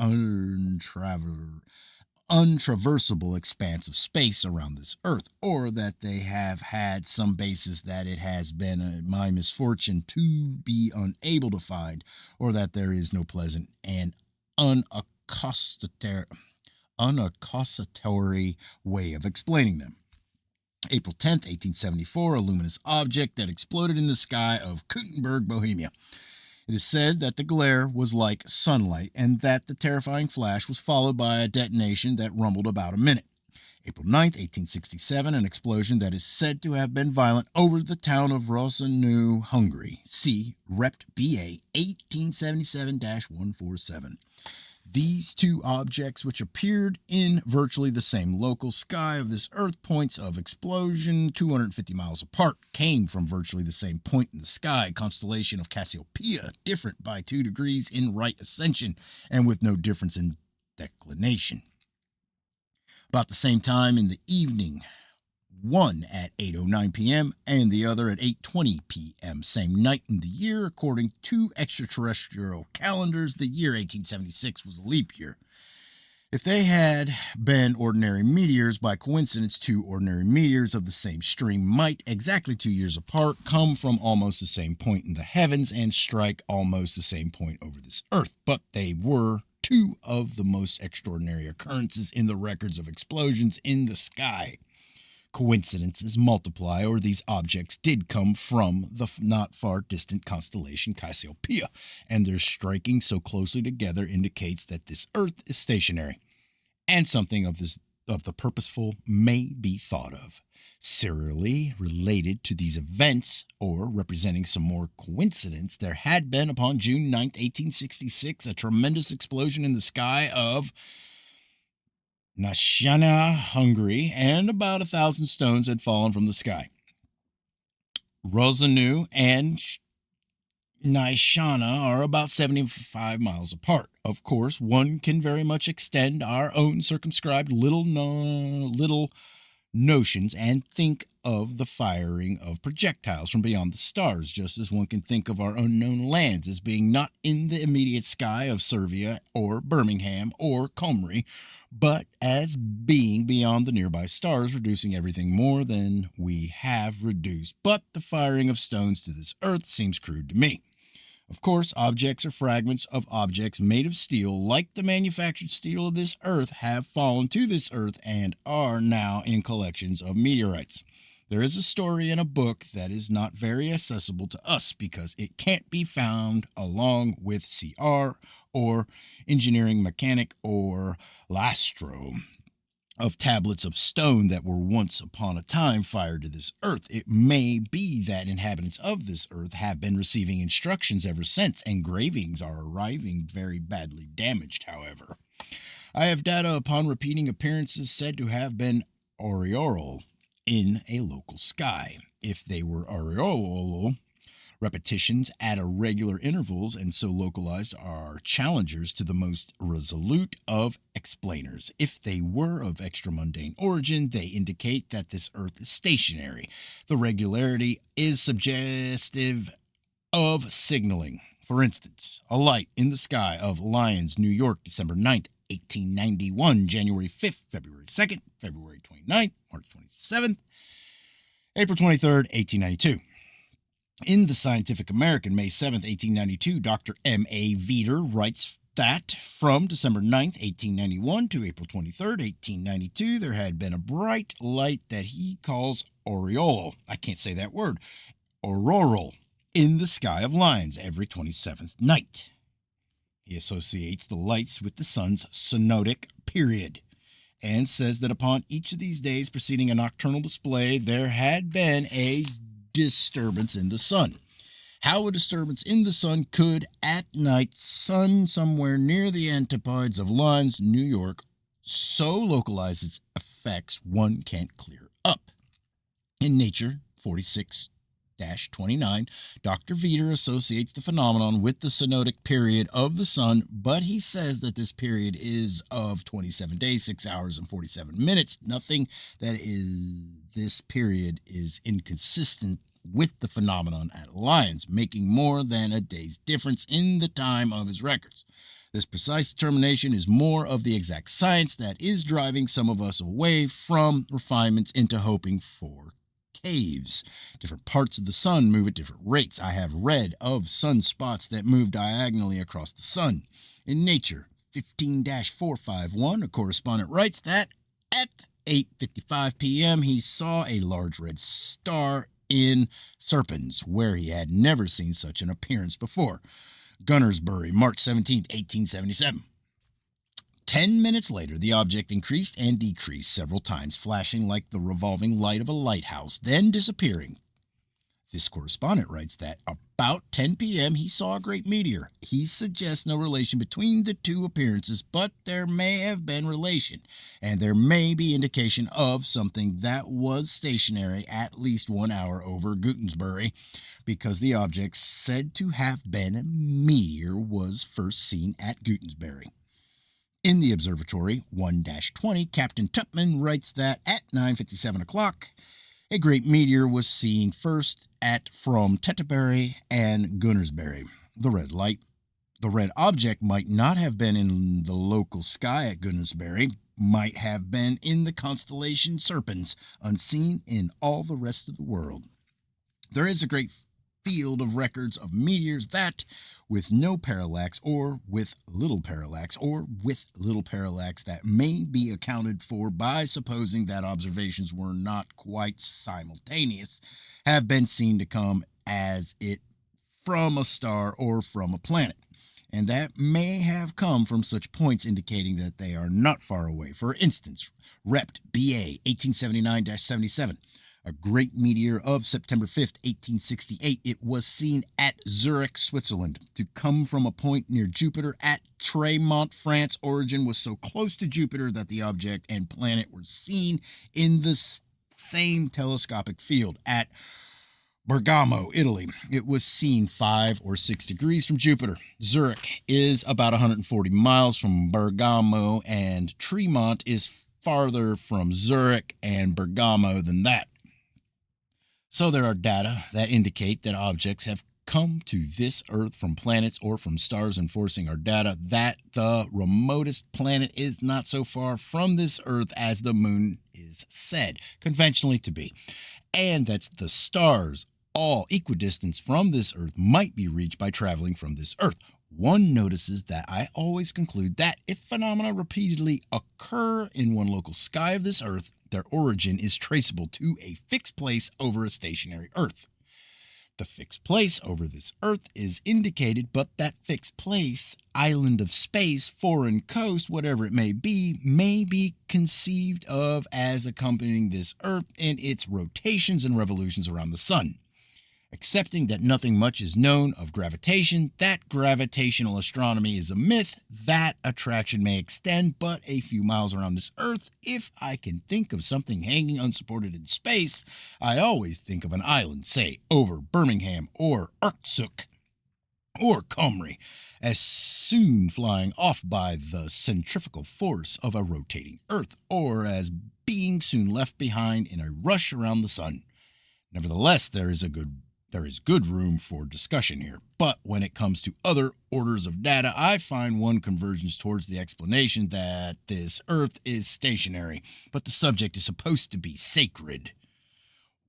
untraversable expanse of space around this earth, or that they have had some basis that it has been my misfortune to be unable to find, or that there is no pleasant and unaccusatory way of explaining them. April 10th, 1874, a luminous object that exploded in the sky of Kuttenberg, Bohemia. It is said that the glare was like sunlight and that the terrifying flash was followed by a detonation that rumbled about a minute. April 9th, 1867, an explosion that is said to have been violent over the town of Rosenau, Hungary. See Rept. BA 1877-147. These two objects, which appeared in virtually the same local sky of this Earth, points of explosion 250 miles apart, came from virtually the same point in the sky, constellation of Cassiopeia, different by 2 degrees in right ascension and with no difference in declination. About the same time in the evening, one at 8:09 p.m. and the other at 8:20 p.m. Same night in the year, according to extraterrestrial calendars, the year 1876 was a leap year. If they had been ordinary meteors, by coincidence, 2 ordinary meteors of the same stream might, exactly 2 years apart, come from almost the same point in the heavens and strike almost the same point over this earth. But they were 2 of the most extraordinary occurrences in the records of explosions in the sky. Coincidences multiply, or these objects did come from the not far distant constellation Cassiopeia, and their striking so closely together indicates that this Earth is stationary, and something of the purposeful may be thought of. Serially related to these events, or representing some more coincidence, there had been upon June 9th, 1866, a tremendous explosion in the sky of Nyashana, Hungary, and about 1,000 stones had fallen from the sky. Rosenau and Nyashana are about 75 miles apart. Of course, one can very much extend our own circumscribed little notions and think of the firing of projectiles from beyond the stars, just as one can think of our unknown lands as being not in the immediate sky of Servia or Birmingham or Comrie, but as being beyond the nearby stars, reducing everything more than we have reduced. But the firing of stones to this earth seems crude to me. Of course, objects or fragments of objects made of steel, like the manufactured steel of this earth, have fallen to this earth and are now in collections of meteorites. There is a story in a book that is not very accessible to us because it can't be found along with CR or Engineering Mechanic or Lastro, of tablets of stone that were once upon a time fired to this earth. It may be that inhabitants of this earth have been receiving instructions ever since. Engravings are arriving very badly damaged, however. I have data upon repeating appearances said to have been auroral in a local sky. If they were auroral repetitions at irregular intervals and so localized, are challengers to the most resolute of explainers. If they were of extramundane origin, they indicate that this earth is stationary. The regularity is suggestive of signaling. For instance, a light in the sky of Lyons, New York, December 9th, 1891, January 5th, February 2nd, February 29th, March 27th, April 23rd, 1892. In the Scientific American, May 7th, 1892, Dr. M.A. Veeder writes that from December 9th, 1891 to April 23rd, 1892, there had been a bright light that he calls aureole. I can't say that word. Auroral in the sky of Lions every 27th night. He associates the lights with the sun's synodic period and says that upon each of these days preceding a nocturnal display, there had been a disturbance in the sun. How a disturbance in the sun could, at night, sun somewhere near the antipodes of Lions, New York, so localize its effects one can't clear up. In Nature 46-29, Dr. Veeder associates the phenomenon with the synodic period of the sun, but he says that this period is of 27 days, 6 hours, and 47 minutes. Nothing that is this period is inconsistent with the phenomenon at Lions, making more than a day's difference in the time of his records. This precise determination is more of the exact science that is driving some of us away from refinements into hoping for caves. Different parts of the sun move at different rates. I have read of sunspots that move diagonally across the sun. In Nature 15-451, a correspondent writes that at 8:55 p.m. he saw a large red star in Serpens, where he had never seen such an appearance before. Gunnersbury, March 17, 1877. 10 minutes later, the object increased and decreased several times, flashing like the revolving light of a lighthouse, then disappearing. This correspondent writes that about 10 p.m. he saw a great meteor. He suggests no relation between the two appearances, but there may have been relation, and there may be indication of something that was stationary at least 1 hour over Gutensbury, because the object said to have been a meteor was first seen at Gutensbury. In the observatory 1-20, Captain Tupman writes that at 9:57 o'clock, a great meteor was seen first from Tetterbury and Gunnersbury. The red object might not have been in the local sky at Gunnersbury, might have been in the constellation Serpens, unseen in all the rest of the world. There is a great field of records of meteors that, with no parallax or with little parallax that may be accounted for by supposing that observations were not quite simultaneous, have been seen to come as it from a star or from a planet, and that may have come from such points indicating that they are not far away. For instance, Rept. BA 1879-77. A great meteor of September 5th, 1868. It was seen at Zurich, Switzerland, to come from a point near Jupiter at Tremont, France. Origin was so close to Jupiter that the object and planet were seen in the same telescopic field. At Bergamo, Italy, it was seen 5 or 6 degrees from Jupiter. Zurich is about 140 miles from Bergamo, and Tremont is farther from Zurich and Bergamo than that. So there are data that indicate that objects have come to this Earth from planets or from stars, enforcing our data that the remotest planet is not so far from this Earth as the moon is said conventionally to be, and that the stars, all equidistant from this Earth, might be reached by traveling from this Earth. One notices that I always conclude that if phenomena repeatedly occur in one local sky of this Earth, their origin is traceable to a fixed place over a stationary Earth. The fixed place over this Earth is indicated, but that fixed place, island of space, foreign coast, whatever it may be conceived of as accompanying this Earth in its rotations and revolutions around the sun. Accepting that nothing much is known of gravitation, that gravitational astronomy is a myth, that attraction may extend but a few miles around this Earth. If I can think of something hanging unsupported in space, I always think of an island, say, over Birmingham or Irkutsk or Comrie, as soon flying off by the centrifugal force of a rotating Earth, or as being soon left behind in a rush around the sun. Nevertheless, there is a good There is good room for discussion here, but when it comes to other orders of data, I find one converges towards the explanation that this Earth is stationary, but the subject is supposed to be sacred.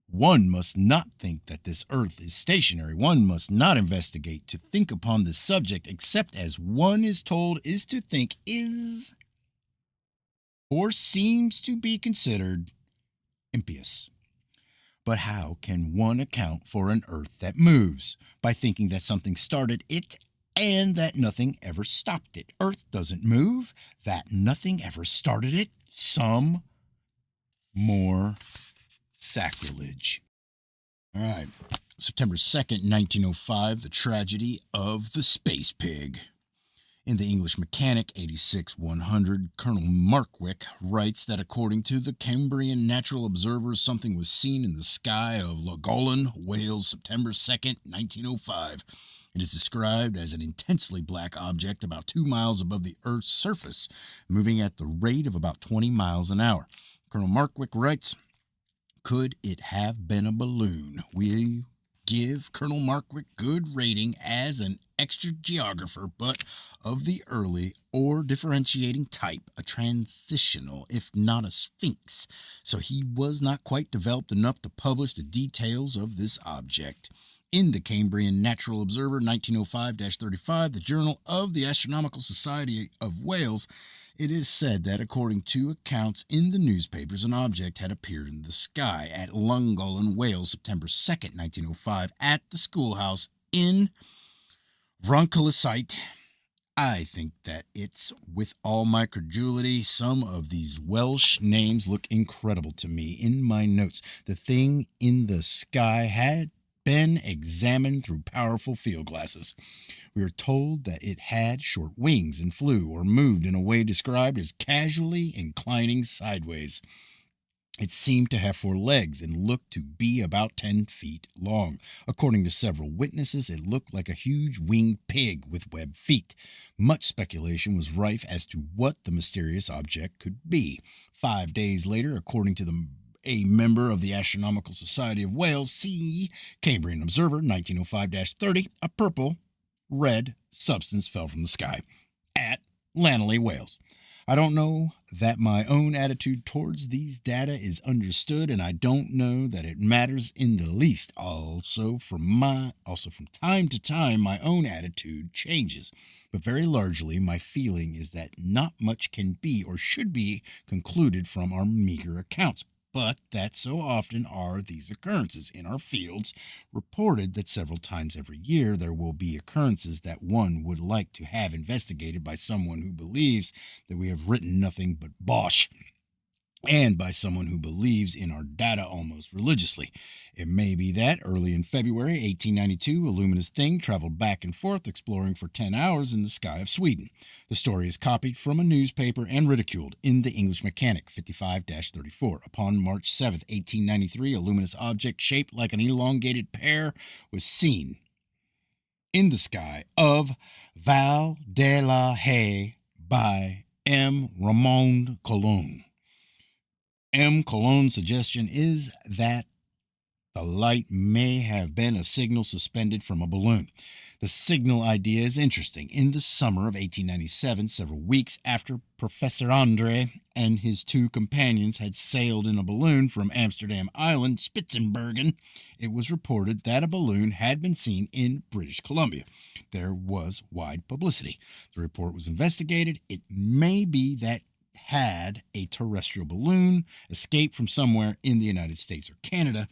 One must not think that this Earth is stationary. One must not investigate to think upon this subject, except as one is told is to think is or seems to be considered impious. But how can one account for an Earth that moves? By thinking that something started it and that nothing ever stopped it. Earth doesn't move, that nothing ever started it. Some more sacrilege. All right. September 2nd, 1905, the tragedy of the space pig. In the English Mechanic 86-100, Colonel Markwick writes that according to the Cambrian Natural Observer, something was seen in the sky of Llangollen, Wales, September 2nd, 1905. It is described as an intensely black object about 2 miles above the Earth's surface, moving at the rate of about 20 miles an hour. Colonel Markwick writes, could it have been a balloon? We give Colonel Markwick good rating as an extra geographer, but of the early or differentiating type, a transitional, if not a sphinx, so he was not quite developed enough to publish the details of this object. In the Cambrian Natural Observer, 1905-35, the Journal of the Astronomical Society of Wales, it is said that according to accounts in the newspapers, an object had appeared in the sky at Llangollen, Wales, September 2nd, 1905, at the schoolhouse in Roncalasite. I think that it's, with all my credulity, some of these Welsh names look incredible to me. In my notes, the thing in the sky had been examined through powerful field glasses. We are told that it had short wings and flew or moved in a way described as casually inclining sideways. It seemed to have 4 legs and looked to be about 10 feet long. According to several witnesses, it looked like a huge winged pig with webbed feet. Much speculation was rife as to what the mysterious object could be. 5 days later, according to a member of the Astronomical Society of Wales, see Cambrian Observer, 1905-30, a purple-red substance fell from the sky at Llanelly, Wales. I don't know that my own attitude towards these data is understood, and I don't know that it matters in the least. Also from time to time, my own attitude changes, but very largely my feeling is that not much can be or should be concluded from our meager accounts. But that so often are these occurrences in our fields, reported that several times every year there will be occurrences that one would like to have investigated by someone who believes that we have written nothing but bosh, and by someone who believes in our data almost religiously. It may be that early in February 1892, a luminous thing traveled back and forth, exploring for 10 hours in the sky of Sweden. The story is copied from a newspaper and ridiculed in the English Mechanic 55-34. Upon March 7, 1893, a luminous object shaped like an elongated pear was seen in the sky of Val de la Haye by M. Ramon Colon. M. Colon's suggestion is that the light may have been a signal suspended from a balloon. The signal idea is interesting. In the summer of 1897, several weeks after Professor Andre and his 2 companions had sailed in a balloon from Amsterdam Island, Spitsbergen, it was reported that a balloon had been seen in British Columbia. There was wide publicity. The report was investigated. It may be that had a terrestrial balloon escaped from somewhere in the United States or Canada,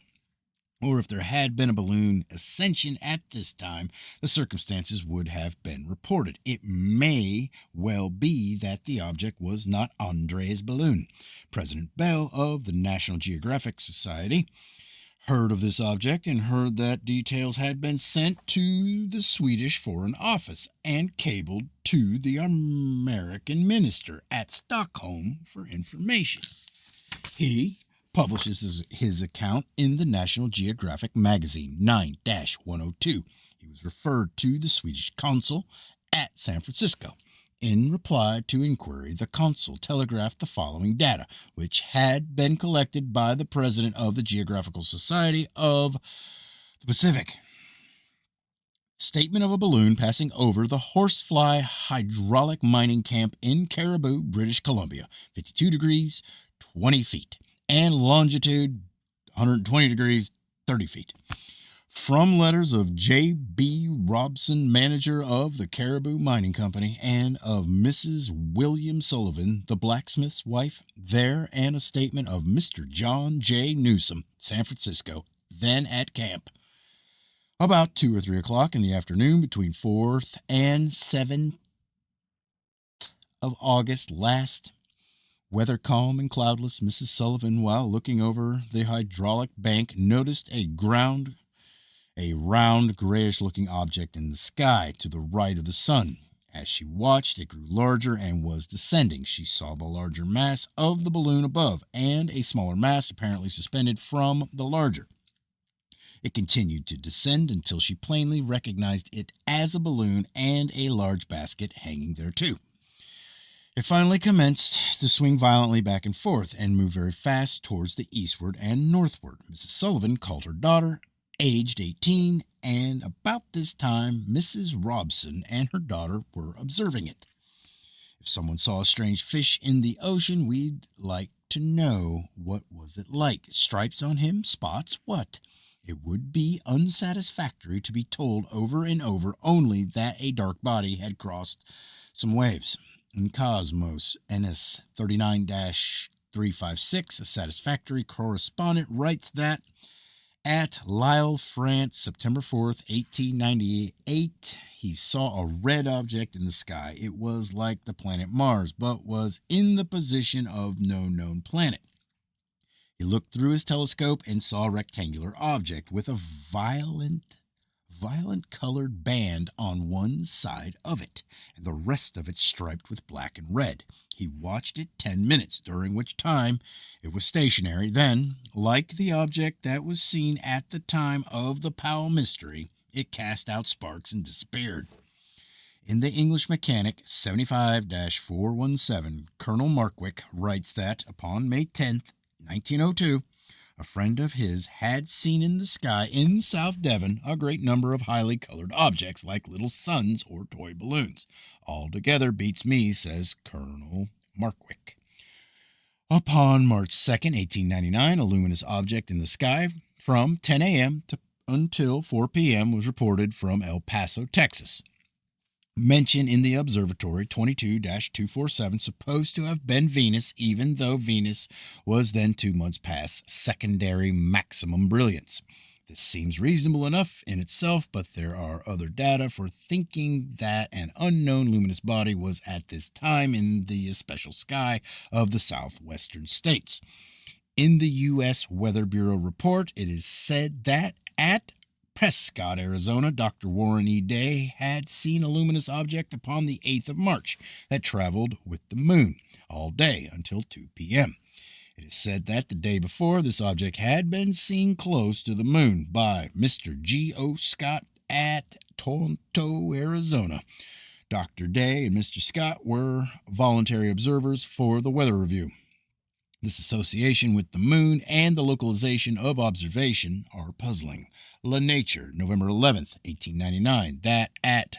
or if there had been a balloon ascension at this time, the circumstances would have been reported. It may well be that the object was not Andre's balloon. President Bell of the National Geographic Society heard of this object and heard that details had been sent to the Swedish Foreign Office and cabled to the American minister at Stockholm for information. He publishes his account in the National Geographic magazine 9-102. He was referred to the Swedish consul at San Francisco. In reply to inquiry, the consul telegraphed the following data, which had been collected by the president of the Geographical Society of the Pacific. Statement of a balloon passing over the Horsefly Hydraulic Mining Camp in Caribou, British Columbia, 52 degrees, 20 feet, and longitude 120 degrees, 30 feet. From letters of J.B. Robson, manager of the Caribou Mining Company, and of Mrs. William Sullivan, the blacksmith's wife, there, and a statement of Mr. John J. Newsom, San Francisco, then at camp. About 2 or 3 o'clock in the afternoon between 4th and 7th of August last, weather calm and cloudless, Mrs. Sullivan, while looking over the hydraulic bank, noticed a round, grayish-looking object in the sky to the right of the sun. As she watched, it grew larger and was descending. She saw the larger mass of the balloon above and a smaller mass apparently suspended from the larger. It continued to descend until she plainly recognized it as a balloon and a large basket hanging there too. It finally commenced to swing violently back and forth and move very fast towards the eastward and northward. Mrs. Sullivan called her daughter, aged 18, and about this time Mrs. Robson and her daughter were observing it. If someone saw a strange fish in the ocean, we'd like to know, what was it like? Stripes on him? Spots? What? It would be unsatisfactory to be told over and over only that a dark body had crossed some waves. In Cosmos NS 39-356, a satisfactory correspondent writes that at Lille, France, September 4th, 1898, he saw a red object in the sky. It was like the planet Mars, but was in the position of no known planet. He looked through his telescope and saw a rectangular object with a violet colored band on one side of it, and the rest of it striped with black and red. He watched it 10 minutes, during which time it was stationary. Then, like the object that was seen at the time of the Powell mystery, it cast out sparks and disappeared. In the English Mechanic 75-417, Colonel Markwick writes that upon May 10th, 1902, a friend of his had seen in the sky in South Devon a great number of highly colored objects like little suns or toy balloons. Altogether beats me, says Colonel Markwick. Upon March 2nd, 1899, a luminous object in the sky from 10 a.m. until 4 p.m. was reported from El Paso, Texas. Mention in the observatory 22-247 supposed to have been Venus, even though Venus was then 2 months past secondary maximum brilliance. This seems reasonable enough in itself, but there are other data for thinking that an unknown luminous body was at this time in the special sky of the southwestern states. In the U.S. Weather Bureau report, it is said that at Prescott, Arizona, Dr. Warren E. Day had seen a luminous object upon the 8th of March that traveled with the moon all day until 2 p.m. It is said that the day before, this object had been seen close to the moon by Mr. G. O. Scott at Tonto, Arizona. Dr. Day and Mr. Scott were voluntary observers for the Weather Review. This association with the moon and the localization of observation are puzzling. La Nature, November 11th, 1899, that at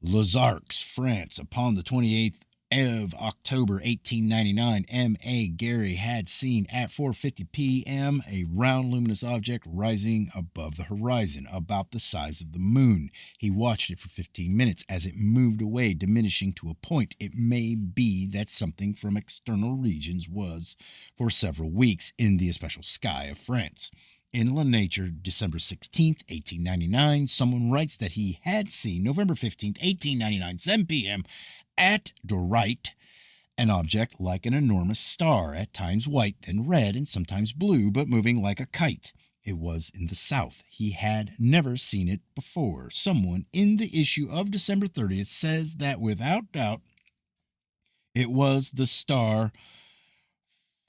Les Arcs, France, upon the 28th of October, 1899, M.A. Gary had seen at 4:50 p.m. a round luminous object rising above the horizon, about the size of the moon. He watched it for 15 minutes as it moved away, diminishing to a point. It may be that something from external regions was for several weeks in the especial sky of France. In La Nature, December 16th, 1899, someone writes that he had seen November 15th, 1899, 7 p.m., at Dorite, an object like an enormous star, at times white, then red, and sometimes blue, but moving like a kite. It was in the south. He had never seen it before. Someone in the issue of December 30th says that without doubt it was the star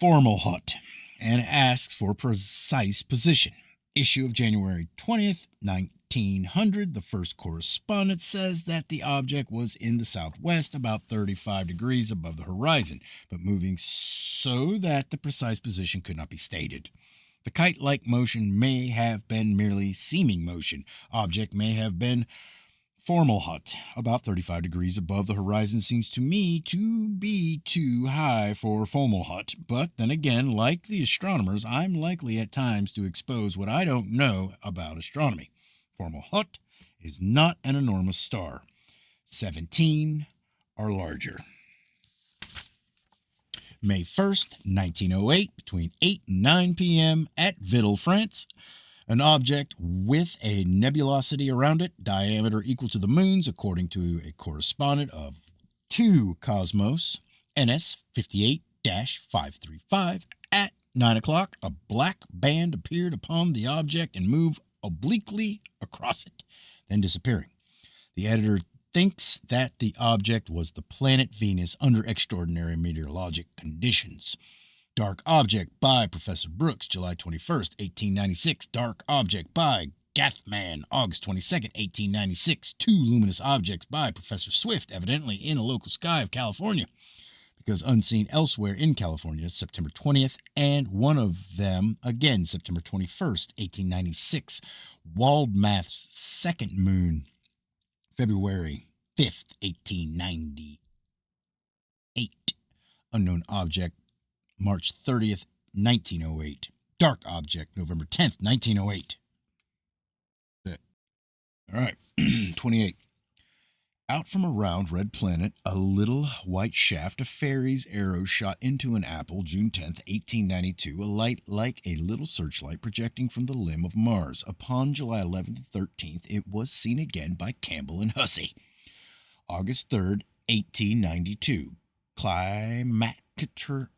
Fomalhaut, and asks for precise position. Issue of January 20th, 1900, the first correspondent says that the object was in the southwest, about 35 degrees above the horizon, but moving so that the precise position could not be stated. The kite-like motion may have been merely seeming motion. Object may have been Fomalhaut, about 35 degrees above the horizon, seems to me to be too high for Fomalhaut. But then again, like the astronomers, I'm likely at times to expose what I don't know about astronomy. Fomalhaut is not an enormous star. 17 or larger. May 1st, 1908, between 8 and 9 p.m. at Vittel, France. An object with a nebulosity around it, diameter equal to the moon's, according to a correspondent of 2 Cosmos, NS 58-535, at 9 o'clock, a black band appeared upon the object and moved obliquely across it, then disappearing. The editor thinks that the object was the planet Venus under extraordinary meteorologic conditions. Dark Object by Professor Brooks, July 21st, 1896. Dark Object by Gathman, August 22nd, 1896. 2 luminous objects by Professor Swift, evidently in a local sky of California, because unseen elsewhere in California, September 20th, and one of them, again, September 21st, 1896. Waldmath's second moon, February 5th, 1898. Unknown object, March 30th, 1908. Dark object, November 10th, 1908. All right, 28. Out from a round red planet, a little white shaft of fairy's arrow shot into an apple, June 10th, 1892, a light like a little searchlight projecting from the limb of Mars. Upon July 11th and 13th, it was seen again by Campbell and Hussey. August 3rd, 1892,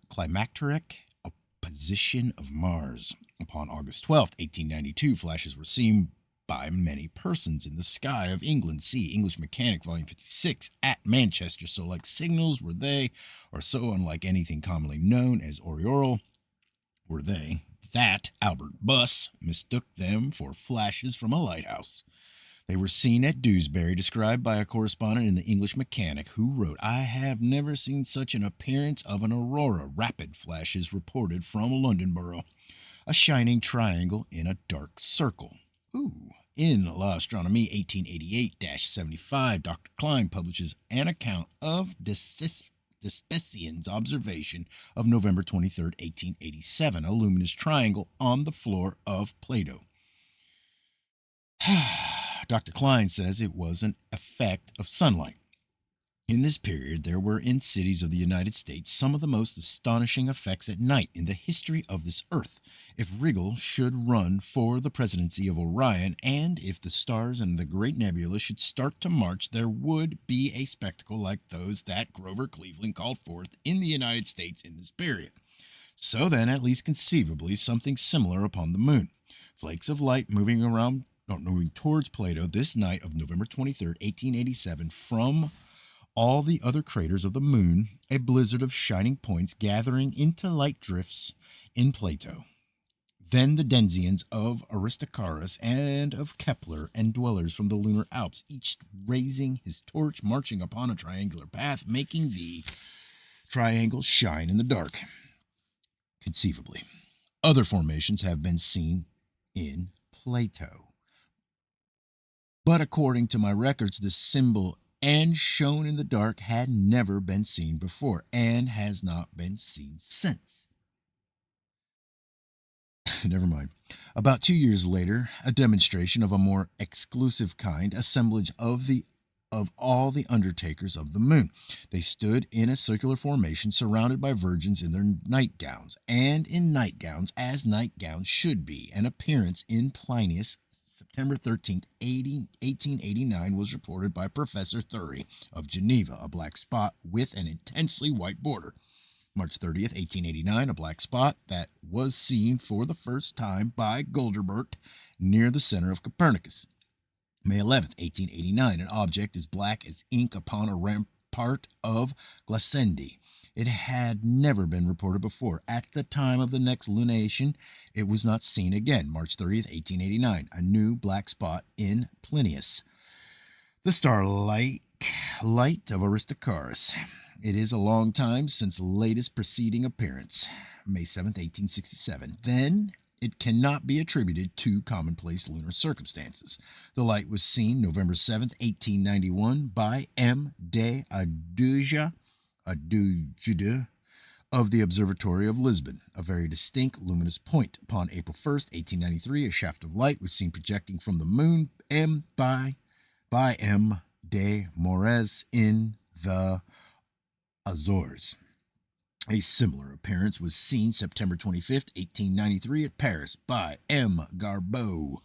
climacteric opposition of Mars. Upon August 12th, 1892, flashes were seen by many persons in the sky of England. See English Mechanic, Volume 56, at Manchester. So like signals were they, or so unlike anything commonly known as auroral were they, that Albert Buss mistook them for flashes from a lighthouse. They were seen at Dewsbury, described by a correspondent in the English Mechanic, who wrote, "I have never seen such an appearance of an aurora. Rapid flashes reported from Londonborough. A shining triangle in a dark circle." Ooh. In La Astronomie 1888-75, Dr. Klein publishes an account of Vespasian's observation of November 23rd, 1887, a luminous triangle on the floor of Plato. Dr. Klein says it was an effect of sunlight. In this period, there were in cities of the United States some of the most astonishing effects at night in the history of this earth. If Rigel should run for the presidency of Orion, and if the stars and the great nebula should start to march, there would be a spectacle like those that Grover Cleveland called forth in the United States in this period. So then, at least conceivably, something similar upon the moon. Flakes of light moving towards Plato this night of November 23rd, 1887, from all the other craters of the moon, a blizzard of shining points gathering into light drifts in Plato. Then the denizens of Aristarchus and of Kepler and dwellers from the lunar Alps, each raising his torch, marching upon a triangular path, making the triangle shine in the dark. Conceivably, other formations have been seen in Plato. But according to my records, this symbol and shown in the dark had never been seen before and has not been seen since. Never mind. About 2 years later, a demonstration of a more exclusive kind, assemblage of all the undertakers of the moon. They stood in a circular formation surrounded by virgins in their nightgowns, and in nightgowns as nightgowns should be. An appearance in Plinius, September 13th, 1889, was reported by Professor Thury of Geneva, a black spot with an intensely white border. March 30th, 1889, a black spot that was seen for the first time by Golderbert near the center of Copernicus. May 11th, 1889, an object as black as ink upon a rampart of Glacendi. It had never been reported before. At the time of the next lunation, it was not seen again. March 30th, 1889, a new black spot in Plinius. The starlight light of Aristarchus. It is a long time since the latest preceding appearance. May 7th, 1867. Then It cannot be attributed to commonplace lunar circumstances. The light was seen November 7th, 1891 by M. de Aduja of the Observatory of Lisbon, a very distinct luminous point. Upon April 1st, 1893, a shaft of light was seen projecting from the moon by M. de Moraes in the Azores. A similar appearance was seen September 25th, 1893 at Paris by M. Garbeau.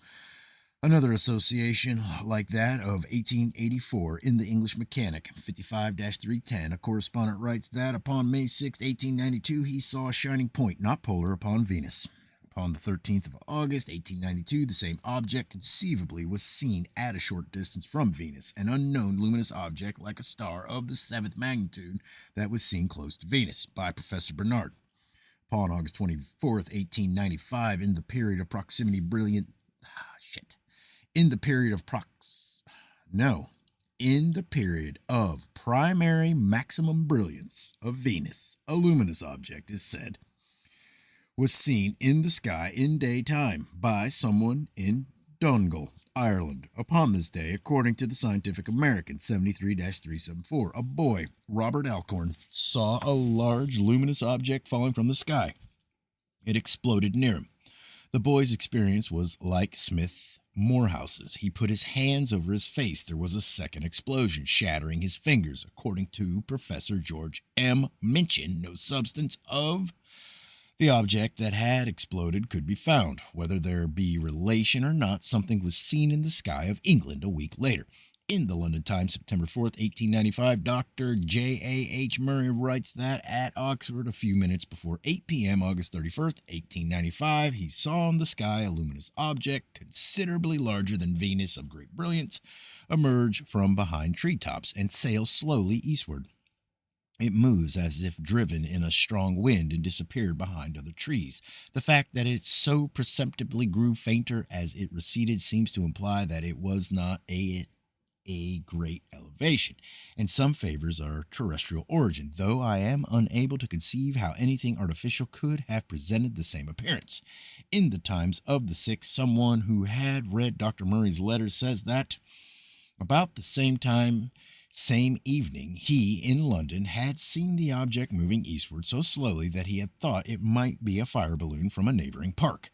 Another association like that of 1884 in the English Mechanic, 55-310, a correspondent writes that upon May 6, 1892, he saw a shining point, not polar, upon Venus. Upon the 13th of August, 1892, the same object conceivably was seen at a short distance from Venus, an unknown luminous object like a star of the 7th magnitude that was seen close to Venus by Professor Barnard. Upon August 24th, 1895, in the period of primary maximum brilliance of Venus, a luminous object is said, was seen in the sky in daytime by someone in Donegal, Ireland. Upon this day, according to the Scientific American 73-374, a boy, Robert Alcorn, saw a large luminous object falling from the sky. It exploded near him. The boy's experience was like Smith Morehouse's. He put his hands over his face. There was a second explosion, shattering his fingers. According to Professor George M. Minchin, no substance of the object that had exploded could be found. Whether there be relation or not, something was seen in the sky of England a week later. In the London Times, September 4th, 1895, Dr. J.A.H. Murray writes that at Oxford, a few minutes before 8 p.m., August 31st, 1895, he saw in the sky a luminous object considerably larger than Venus of great brilliance emerge from behind treetops and sail slowly eastward. It moves as if driven in a strong wind and disappeared behind other trees. The fact that it so perceptibly grew fainter as it receded seems to imply that it was not a great elevation, and some favors our terrestrial origin, though I am unable to conceive how anything artificial could have presented the same appearance. In the Times of the 6th, someone who had read Dr. Murray's letter says that about the same evening, he, in London, had seen the object moving eastward so slowly that he had thought it might be a fire balloon from a neighboring park.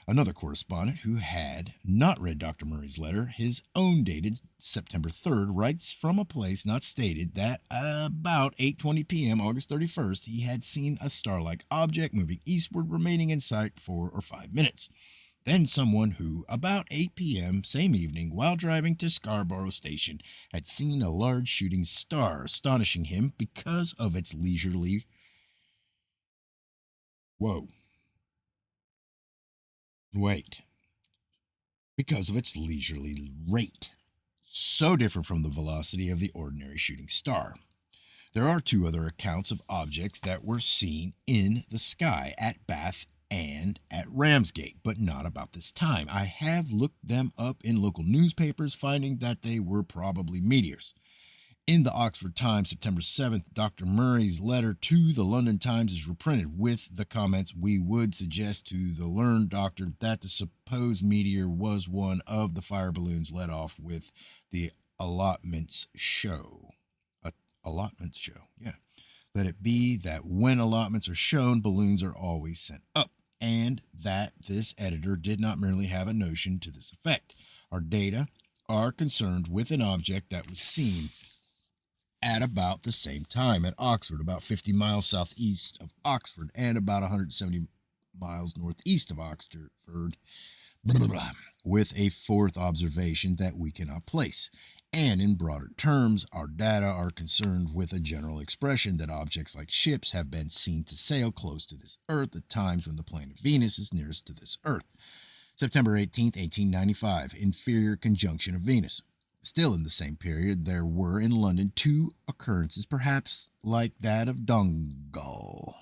Another correspondent who had not read Dr. Murray's letter, his own dated September 3rd, writes from a place not stated that about 8:20 p.m. August 31st, he had seen a star-like object moving eastward, remaining in sight 4 or 5 minutes. Then someone who, about 8 p.m. same evening, while driving to Scarborough Station, had seen a large shooting star, astonishing him because of its leisurely rate, so different from the velocity of the ordinary shooting star. There are 2 other accounts of objects that were seen in the sky at Bath and at Ramsgate, but not about this time. I have looked them up in local newspapers, finding that they were probably meteors. In the Oxford Times, September 7th, Dr. Murray's letter to the London Times is reprinted with the comments, "We would suggest to the learned doctor that the supposed meteor was one of the fire balloons let off with the allotments show. Let it be that when allotments are shown, balloons are always sent up, and that this editor did not merely have a notion to this effect. Our data are concerned with an object that was seen at about the same time at Oxford, about 50 miles southeast of Oxford and about 170 miles northeast of Oxford, with a 4th observation that we cannot place. And in broader terms, our data are concerned with a general expression that objects like ships have been seen to sail close to this Earth at times when the plane of Venus is nearest to this Earth. September 18th, 1895, inferior conjunction of Venus. Still in the same period, there were in London 2 occurrences, perhaps like that of Donegal.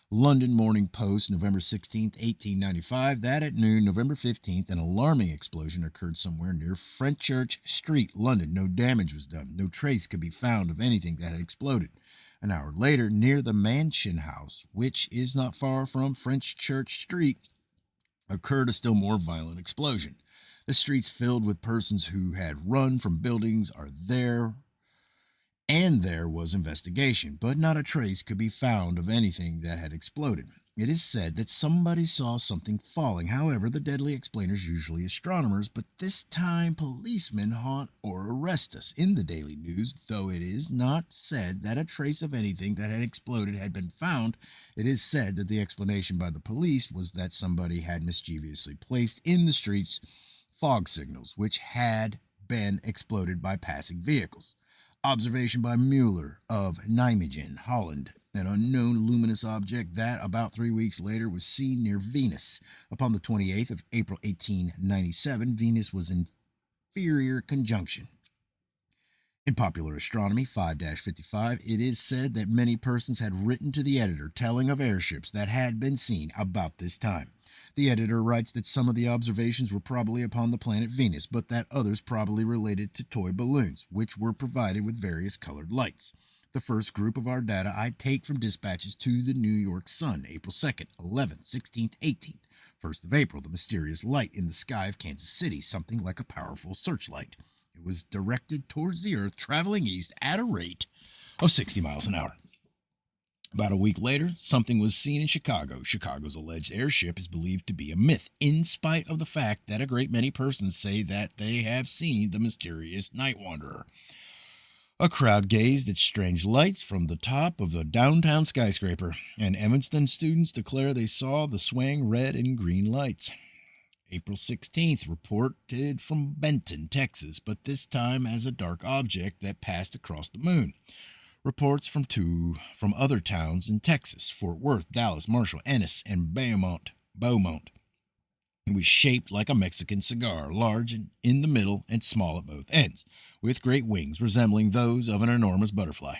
London Morning Post, November 16th, 1895, that at noon, November 15th, an alarming explosion occurred somewhere near Fenchurch Street, London. No damage was done. No trace could be found of anything that had exploded. An hour later, near the Mansion House, which is not far from Fenchurch Street,
occurred a still more violent explosion. The streets filled with persons who had run from buildings are there, and there was investigation, but not a trace could be found of anything that had exploded. It is said that somebody saw something falling. However, the deadly explainers usually astronomers, but this time policemen haunt or arrest us. In the Daily News, though it is not said that a trace of anything that had exploded had been found, it is said that the explanation by the police was that somebody had mischievously placed in the streets fog signals, which had been exploded by passing vehicles. Observation by Mueller of Nijmegen, Holland, an unknown luminous object that about 3 weeks later was seen near Venus. Upon the 28th of April 1897, Venus was in inferior conjunction. In Popular Astronomy 5-55, it is said that many persons had written to the editor telling of airships that had been seen about this time. The editor writes that some of the observations were probably upon the planet Venus, but that others probably related to toy balloons, which were provided with various colored lights. The first group of our data I take from dispatches to the New York Sun, April 2nd, 11th, 16th, 18th. 1st of April, the mysterious light in the sky of Kansas City, something like a powerful searchlight. It was directed towards the Earth, traveling east at a rate of 60 miles an hour. About a week later, something was seen in Chicago. Chicago's alleged airship is believed to be a myth, in spite of the fact that a great many persons say that they have seen the mysterious night wanderer. A crowd gazed at strange lights from the top of the downtown skyscraper, and Evanston students declare they saw the swaying red and green lights. April 16th, reported from Benton, Texas, but this time as a dark object that passed across the moon. Reports from other towns in Texas, Fort Worth, Dallas, Marshall, Ennis, and Beaumont. It was shaped like a Mexican cigar, large in the middle and small at both ends, with great wings resembling those of an enormous butterfly.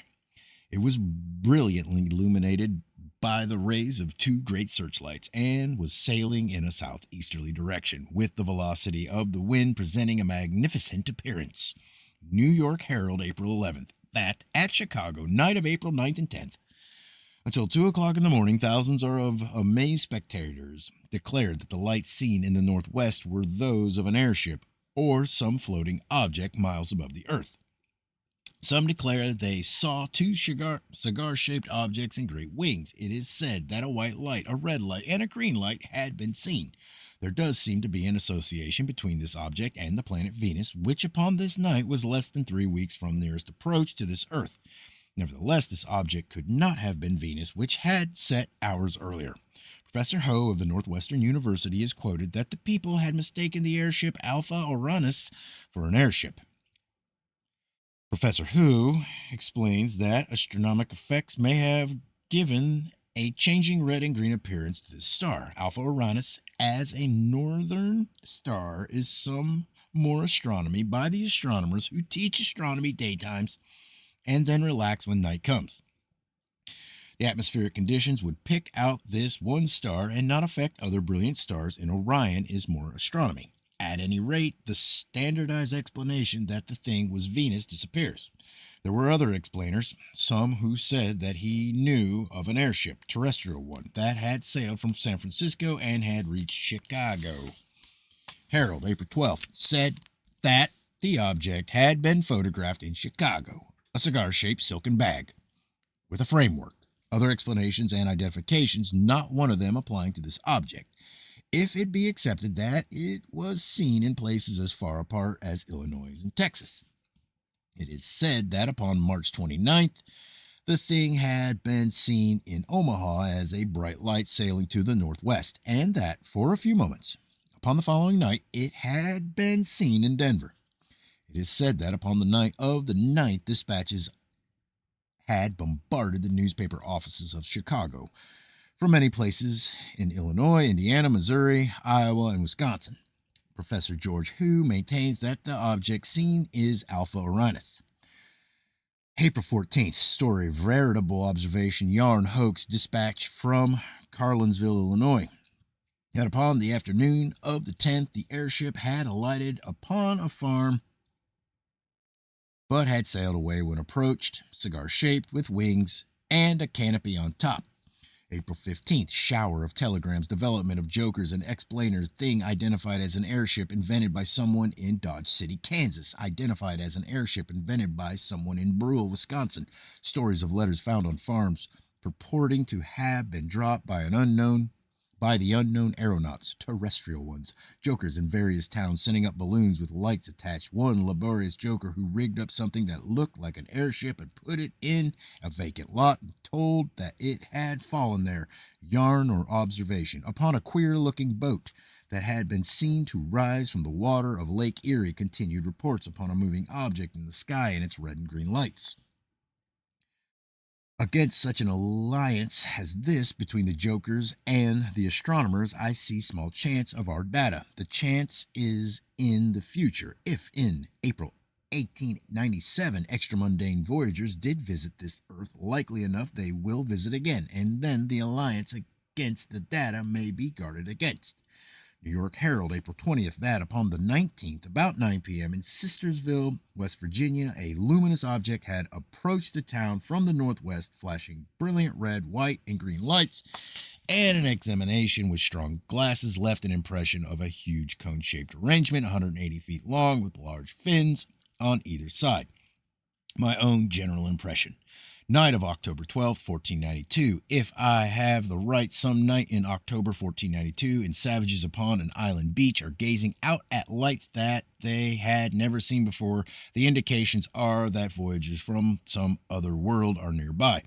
It was brilliantly illuminated by the rays of two great searchlights and was sailing in a southeasterly direction, with the velocity of the wind presenting a magnificent appearance. New York Herald, April 11th. That at Chicago, night of April 9th and 10th, until 2 o'clock in the morning, thousands of amazed spectators declared that the lights seen in the northwest were those of an airship or some floating object miles above the earth. Some declare they saw two cigar-shaped objects and great wings. It is said that a white light, a red light, and a green light had been seen. There does seem to be an association between this object and the planet Venus, which upon this night was less than 3 weeks from nearest approach to this Earth. Nevertheless, this object could not have been Venus, which had set hours earlier. Professor Ho of the Northwestern University is quoted that the people had mistaken the airship Alpha Uranus for an airship. Professor Hu explains that astronomic effects may have given a changing red and green appearance to this star. Alpha Uranus, as a northern star, is some more astronomy by the astronomers who teach astronomy daytimes and then relax when night comes. The atmospheric conditions would pick out this one star and not affect other brilliant stars in Orion is more astronomy. At any rate, the standardized explanation that the thing was Venus disappears. There were other explainers, some who said that he knew of an airship, terrestrial one, that had sailed from San Francisco and had reached Chicago. Herald, April 12th, said that the object had been photographed in Chicago, a cigar-shaped silken bag with a framework. Other explanations and identifications, not one of them applying to this object, if it be accepted that it was seen in places as far apart as Illinois and Texas. It is said that upon March 29th, the thing had been seen in Omaha as a bright light sailing to the northwest, and that for a few moments, upon the following night, it had been seen in Denver. It is said that upon the night of the 9th, dispatches had bombarded the newspaper offices of Chicago from many places in Illinois, Indiana, Missouri, Iowa, and Wisconsin. Professor George Hu maintains that the object seen is Alpha Uranus. April 14th, story, veritable observation, yarn, hoax, dispatch from Carlinsville, Illinois. That upon the afternoon of the 10th, the airship had alighted upon a farm but had sailed away when approached, cigar-shaped with wings and a canopy on top.
April 15th, shower of telegrams, development of jokers and explainers, thing identified as an airship invented by someone in Dodge City, Kansas, identified as an airship invented by someone in Brule, Wisconsin, stories of letters found on farms purporting to have been dropped by the unknown aeronauts, terrestrial ones, jokers in various towns sending up balloons with lights attached, one laborious joker who rigged up something that looked like an airship and put it in a vacant lot and told that it had fallen there, yarn or observation, upon a queer-looking boat that had been seen to rise from the water of Lake Erie, continued reports upon a moving object in the sky and its red and green lights. Against such an alliance as this between the jokers and the astronomers, I see small chance of our data. The chance is in the future. If in April 1897 extramundane voyagers did visit this Earth, likely enough they will visit again, and then the alliance against the data may be guarded against. New York Herald, April 20th, that upon the 19th, about 9 p.m., in Sistersville, West Virginia, a luminous object had approached the town from the northwest, flashing brilliant red, white, and green lights, and an examination with strong glasses left an impression of a huge cone-shaped arrangement, 180 feet long, with large fins on either side. My own general impression. Night of October 12th, 1492. If I have the right, some night in October 1492, and savages upon an island beach are gazing out at lights that they had never seen before. The indications are that voyagers from some other world are nearby.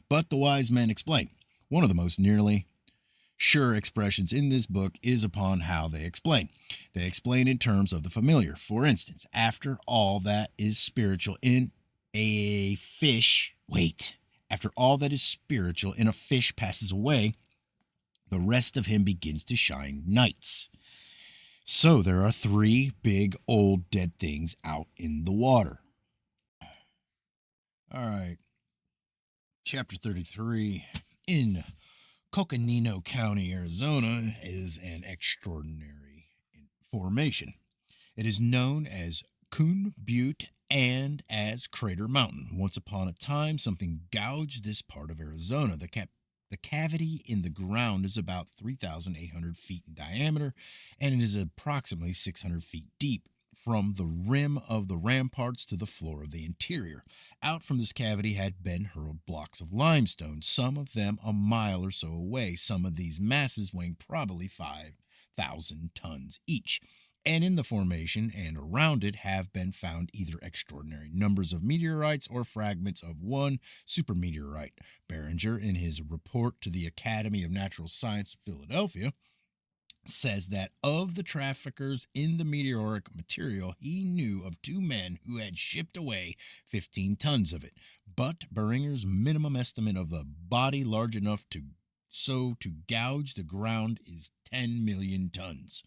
But the wise men explain. One of the most nearly sure expressions in this book is upon how they explain. They explain in terms of the familiar. For instance, after all that is spiritual in a fish, after all that is spiritual in a fish passes away, the rest of him begins to shine nights. So there are three big old dead things out in the water. All right. Chapter 33. In Coconino County, Arizona, is an extraordinary formation. It is known as Coon Butte and as Crater Mountain. Once upon a time, something gouged this part of Arizona. The cavity in the ground is about 3,800 feet in diameter, and it is approximately 600 feet deep. From the rim of the ramparts to the floor of the interior. Out from this cavity had been hurled blocks of limestone, some of them a mile or so away, some of these masses weighing probably 5,000 tons each. And in the formation and around it have been found either extraordinary numbers of meteorites or fragments of one supermeteorite. Barringer, in his report to the Academy of Natural Science of Philadelphia, says that of the traffickers in the meteoric material, he knew of two men who had shipped away 15 tons of it. But Beringer's minimum estimate of the body large enough to gouge the ground is 10 million tons.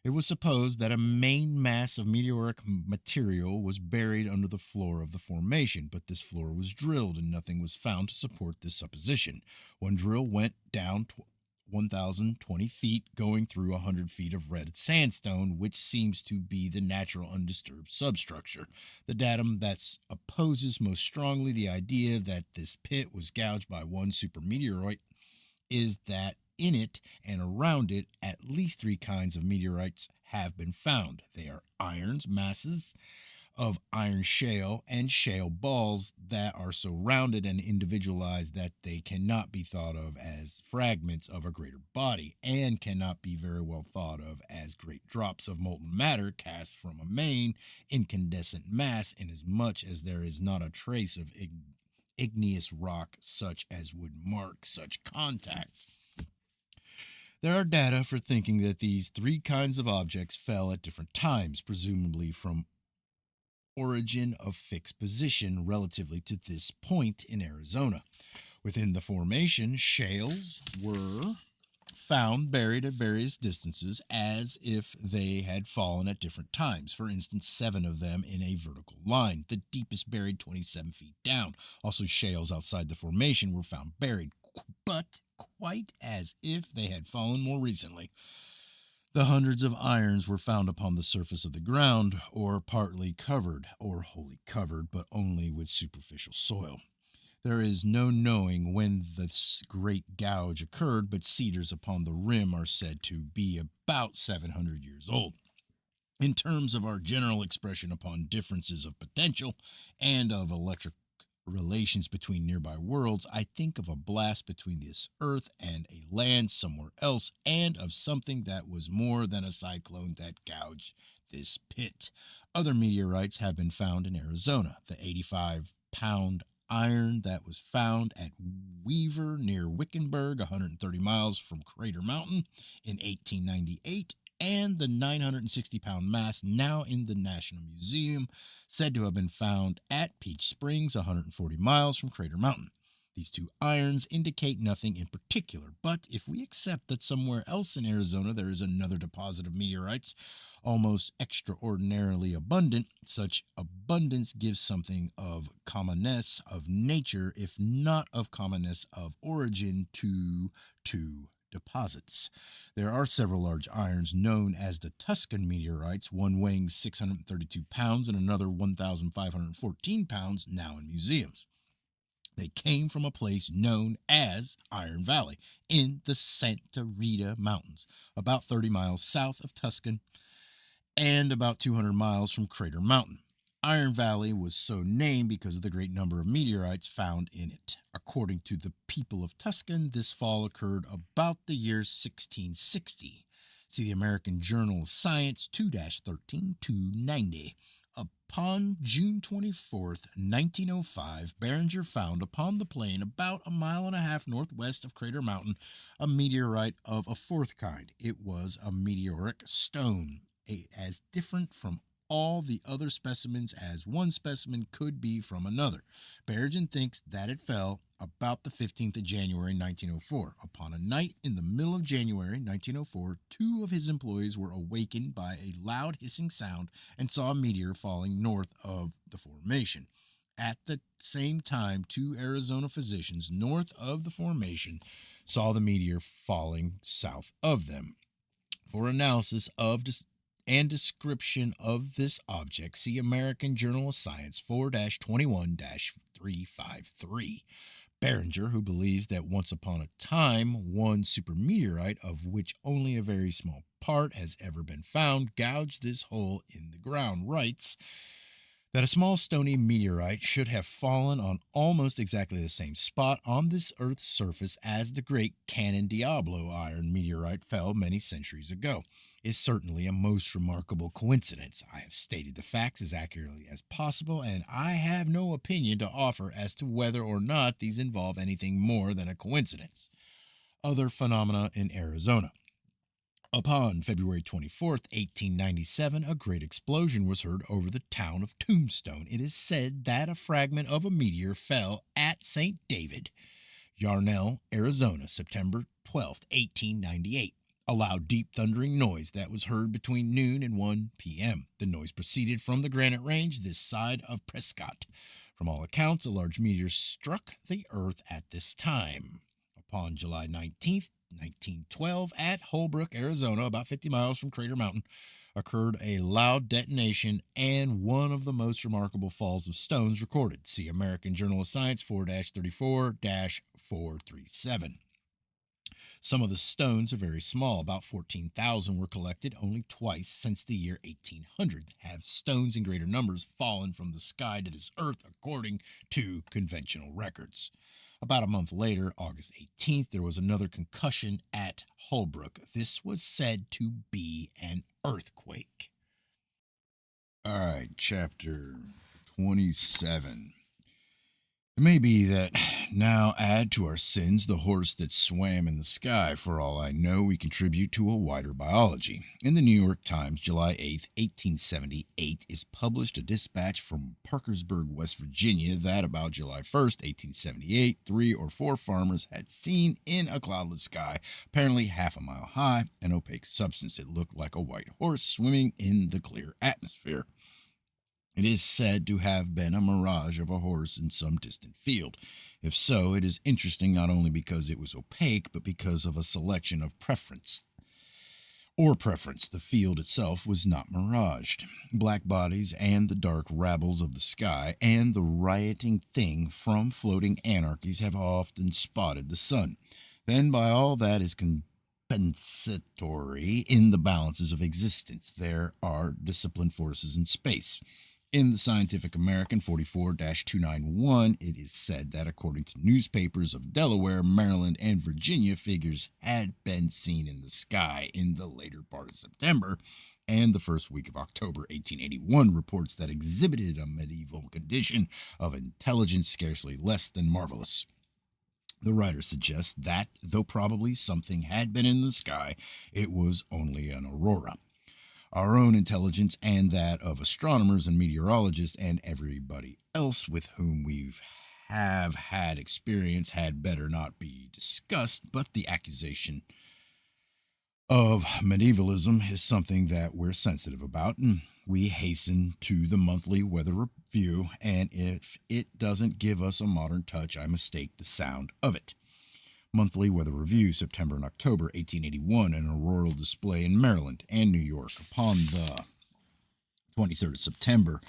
It was supposed that a main mass of meteoric material was buried under the floor of the formation, but this floor was drilled and nothing was found to support this supposition. One drill went down 1,020 feet, going through 100 feet of red sandstone, which seems to be the natural undisturbed substructure. The datum that opposes most strongly the idea that this pit was gouged by one supermeteoroid is that in it and around it, at least three kinds of meteorites have been found. They are irons, masses of iron shale, and shale balls that are so rounded and individualized that they cannot be thought of as fragments of a greater body, and cannot be very well thought of as great drops of molten matter cast from a main incandescent mass, inasmuch as there is not a trace of igneous rock such as would mark such contact. There are data for thinking that these three kinds of objects fell at different times, presumably from origin of fixed position relatively to this point in Arizona. Within the formation, shales were found buried at various distances as if they had fallen at different times. For instance, 7 of them in a vertical line, the deepest buried 27 feet down. Also, shales outside the formation were found buried, but quite as if they had fallen more recently. The hundreds of irons were found upon the surface of the ground, or partly covered, or wholly covered, but only with superficial soil. There is no knowing when this great gouge occurred, but cedars upon the rim are said to be about 700 years old. In terms of our general expression upon differences of potential and of electric relations between nearby worlds, I think of a blast between this earth and a land somewhere else, and of something that was more than a cyclone that gouged this pit. Other meteorites have been found in Arizona. The 85-pound iron that was found at Weaver near Wickenburg, 130 miles from Crater Mountain in 1898, and the 960-pound mass now in the National Museum, said to have been found at Peach Springs, 140 miles from Crater Mountain. These two irons indicate nothing in particular, but if we accept that somewhere else in Arizona there is another deposit of meteorites, almost extraordinarily abundant, such abundance gives something of commonness of nature, if not of commonness of origin, to two deposits. There are several large irons known as the Tuscan meteorites, one weighing 632 pounds and another 1,514 pounds, now in museums. They came from a place known as Iron Valley in the Santa Rita Mountains, about 30 miles south of Tuscan and about 200 miles from Crater Mountain. Iron Valley was so named because of the great number of meteorites found in it. According to the people of Tuscan, this fall occurred about the year 1660. See the American Journal of Science 2-13 290. Upon June 24th, 1905, Barringer found upon the plain about a mile and a half northwest of Crater Mountain a meteorite of a fourth kind. It was a meteoric stone, as different from all the other specimens as one specimen could be from another. Barringer thinks that it fell about the 15th of January 1904. Upon a night in the middle of January 1904, two of his employees were awakened by a loud hissing sound and saw a meteor falling north of the formation. At the same time, two Arizona physicians north of the formation saw the meteor falling south of them. For analysis of and description of this object, see American Journal of Science 4-21-353. Barringer, who believes that once upon a time one supermeteorite, of which only a very small part has ever been found, gouged this hole in the ground, writes that a small stony meteorite should have fallen on almost exactly the same spot on this Earth's surface as the great Cannon Diablo iron meteorite fell many centuries ago is certainly a most remarkable coincidence. I have stated the facts as accurately as possible, and I have no opinion to offer as to whether or not these involve anything more than a coincidence. Other phenomena in Arizona. Upon February 24th, 1897, a great explosion was heard over the town of Tombstone. It is said that a fragment of a meteor fell at St. David, Yarnell, Arizona, September 12th, 1898. A loud, deep, thundering noise that was heard between noon and 1 p.m. The noise proceeded from the Granite Range this side of Prescott. From all accounts, a large meteor struck the earth at this time. Upon July 19th, 1912, at Holbrook, Arizona, about 50 miles from Crater Mountain, occurred a loud detonation and one of the most remarkable falls of stones recorded. See American Journal of Science 4-34-437. Some of the stones are very small. About 14,000 were collected only twice since the year 1800. Have stones in greater numbers fallen from the sky to this earth, according to conventional records. About a month later, August 18th, there was another concussion at Holbrook. This was said to be an earthquake. All right, chapter 27. It may be that now add to our sins the horse that swam in the sky. For all I know, we contribute to a wider biology. In the New York Times, July 8th, 1878, is published a dispatch from Parkersburg, West Virginia, that about July 1st, 1878, 3 or 4 farmers had seen in a cloudless sky, apparently half a mile high, an opaque substance. It looked like a white horse swimming in the clear atmosphere. It is said to have been a mirage of a horse in some distant field. If so, it is interesting not only because it was opaque, but because of a selection of preference,
or preference. The field itself was not miraged. Black bodies and the dark rabbles of the sky and the rioting thing from floating anarchies have often spotted the sun. Then, by all that is compensatory in the balances of existence, there are disciplined forces in space. In the Scientific American 44-291, it is said that according to newspapers of Delaware, Maryland, and Virginia, figures had been seen in the sky in the later part of September, and the first week of October 1881 reports that exhibited a medieval condition of intelligence scarcely less than marvelous. The writer suggests that, though probably something had been in the sky, it was only an aurora. Our own intelligence and that of astronomers and meteorologists and everybody else with whom have had experience had better not be discussed, but the accusation of medievalism is something that we're sensitive about, and we hasten to the monthly weather review, and if it doesn't give us a modern touch, I mistake the sound of it. Monthly Weather Review, September and October 1881, an auroral display in Maryland and New York. Upon the 23rd of September,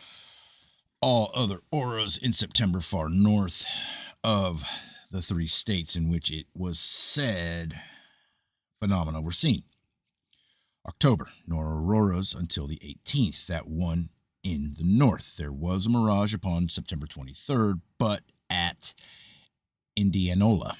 all other auroras in September far north of the three states in which it was said phenomena were seen. October, no auroras until the 18th, that one in the north. There was a mirage upon September 23rd, but at Indianola.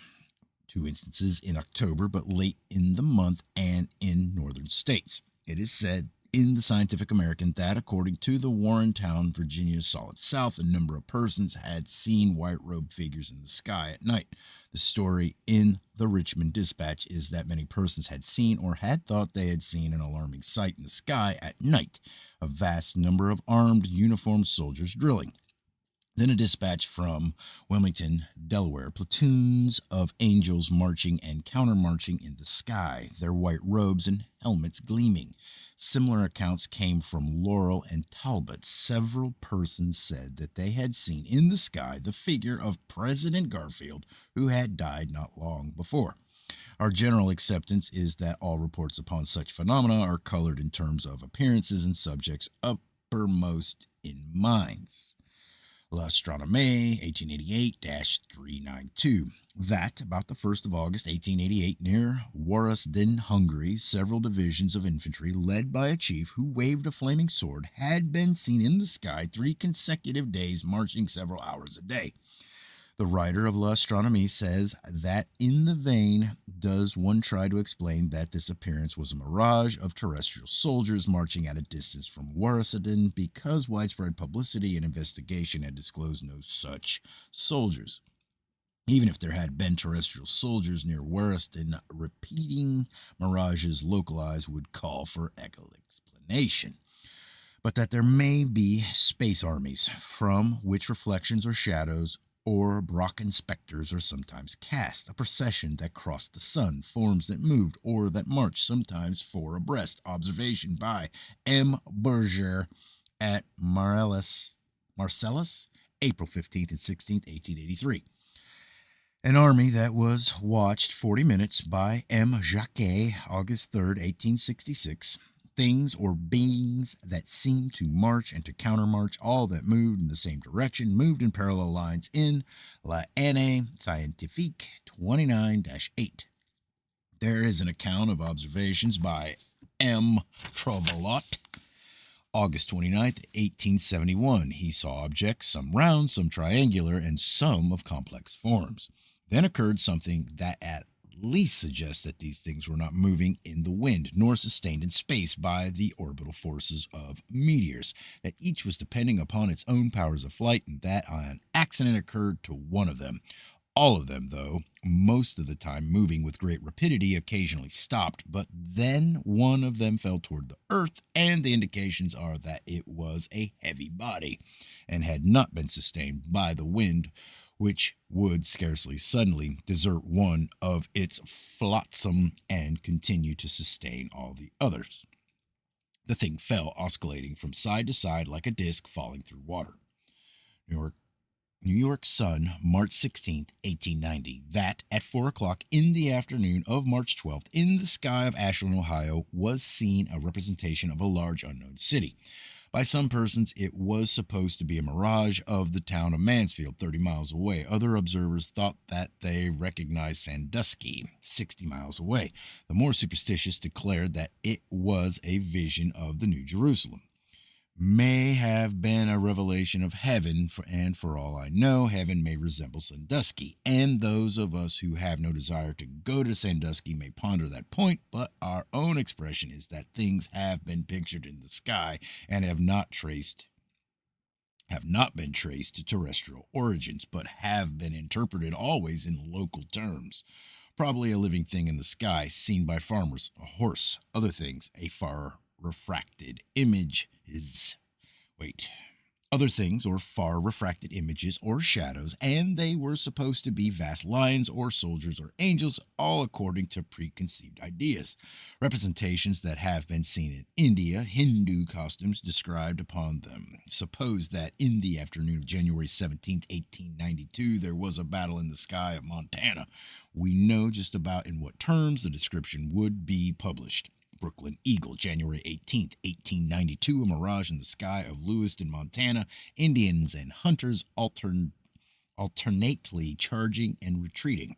2 instances in October, but late in the month and in northern states. It is said in the Scientific American that, according to the Warrentown, Virginia Solid South, a number of persons had seen white-robed figures in the sky at night. The story in the Richmond Dispatch is that many persons had seen or had thought they had seen an alarming sight in the sky at night, a vast number of armed, uniformed soldiers drilling. Then a dispatch from Wilmington, Delaware, platoons of angels marching and countermarching in the sky, their white robes and helmets gleaming. Similar accounts came from Laurel and Talbot. Several persons said that they had seen in the sky the figure of President Garfield, who had died not long before. Our general acceptance is that all reports upon such phenomena are colored in terms of appearances and subjects uppermost in minds. L'Astronomie, 1888-392, that about the 1st of August, 1888, near Warasden, Hungary, several divisions of infantry, led by a chief who waved a flaming sword, had been seen in the sky 3 consecutive days, marching several hours a day. The writer of L'Astronomie says that in the vein does one try to explain that this appearance was a mirage of terrestrial soldiers marching at a distance from Warasden because widespread publicity and investigation had disclosed no such soldiers. Even if there had been terrestrial soldiers near Warasden, repeating mirages localized would call for explanation. But that there may be space armies from which reflections or shadows or Brocken specters are sometimes cast, a procession that crossed the sun, forms that moved or that marched, sometimes 4 abreast. Observation by M. Berger at Marcellus, April 15th and 16th, 1883. An army that was watched 40 minutes by M. Jacquet, August 3rd, 1866. Things or beings that seemed to march and to countermarch, all that moved in the same direction, moved in parallel lines in L'Année Scientifique 29-8. There is an account of observations by M. Trouvelot, August 29th, 1871. He saw objects, some round, some triangular, and some of complex forms. Then occurred something that at least suggests that these things were not moving in the wind, nor sustained in space by the orbital forces of meteors, that each was depending upon its own powers of flight, and that an accident occurred to one of them. All of them, though, most of the time moving with great rapidity, occasionally stopped, but then one of them fell toward the earth, and the indications are that it was a heavy body, and had not been sustained by the wind, which would scarcely suddenly desert one of its flotsam and continue to sustain all the others. The thing fell, oscillating from side to side like a disk falling through water. New York
New York Sun, March 16th, 1890, that at 4 o'clock in the afternoon of March 12th, in the sky of Ashland, Ohio, was seen a representation of a large unknown city. By some persons, it was supposed to be a mirage of the town of Mansfield, 30 miles away. Other observers thought that they recognized Sandusky, 60 miles away. The more superstitious declared that it was a vision of the New Jerusalem. May have been a revelation of heaven, and for all I know, heaven may resemble Sandusky, and those of us who have no desire to go to Sandusky may ponder that point, but our own expression is that things have been pictured in the sky and have not been traced to terrestrial origins, but have been interpreted always in local terms. Probably a living thing in the sky, seen by farmers, a horse, other things, a far refracted image is other things or far refracted images or shadows, and they were supposed to be vast lions or soldiers or angels, all according to preconceived ideas. Representations that have been seen in India, Hindu costumes described upon them. Suppose that in the afternoon of January 17th, 1892, there was a battle in the sky of Montana. We know just about in what terms the description would be published. Brooklyn Eagle, January 18th, 1892, a mirage in the sky of Lewiston, Montana. Indians and hunters alternately charging and retreating.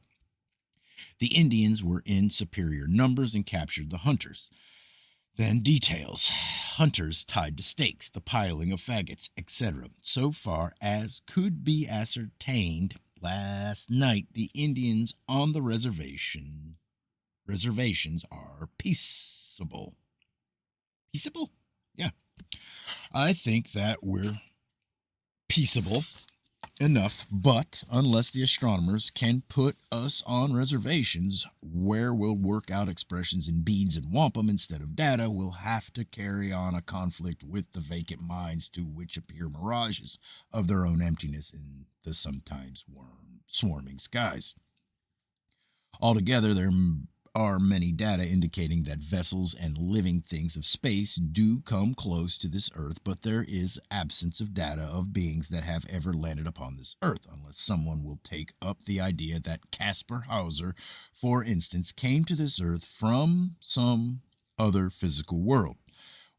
The Indians were in superior numbers and captured the hunters. Then details. Hunters tied to stakes, the piling of faggots, etc. So far as could be ascertained last night, the Indians on the reservations are peaceable. Peaceable? Yeah. I think that we're peaceable enough, but unless the astronomers can put us on reservations where we'll work out expressions in beads and wampum instead of data, we'll have to carry on a conflict with the vacant minds to which appear mirages of their own emptiness in the sometimes swarming skies. Altogether, there are many data indicating that vessels and living things of space do come close to this earth, but there is absence of data of beings that have ever landed upon this earth, unless someone will take up the idea that Caspar Hauser, for instance, came to this earth from some other physical world.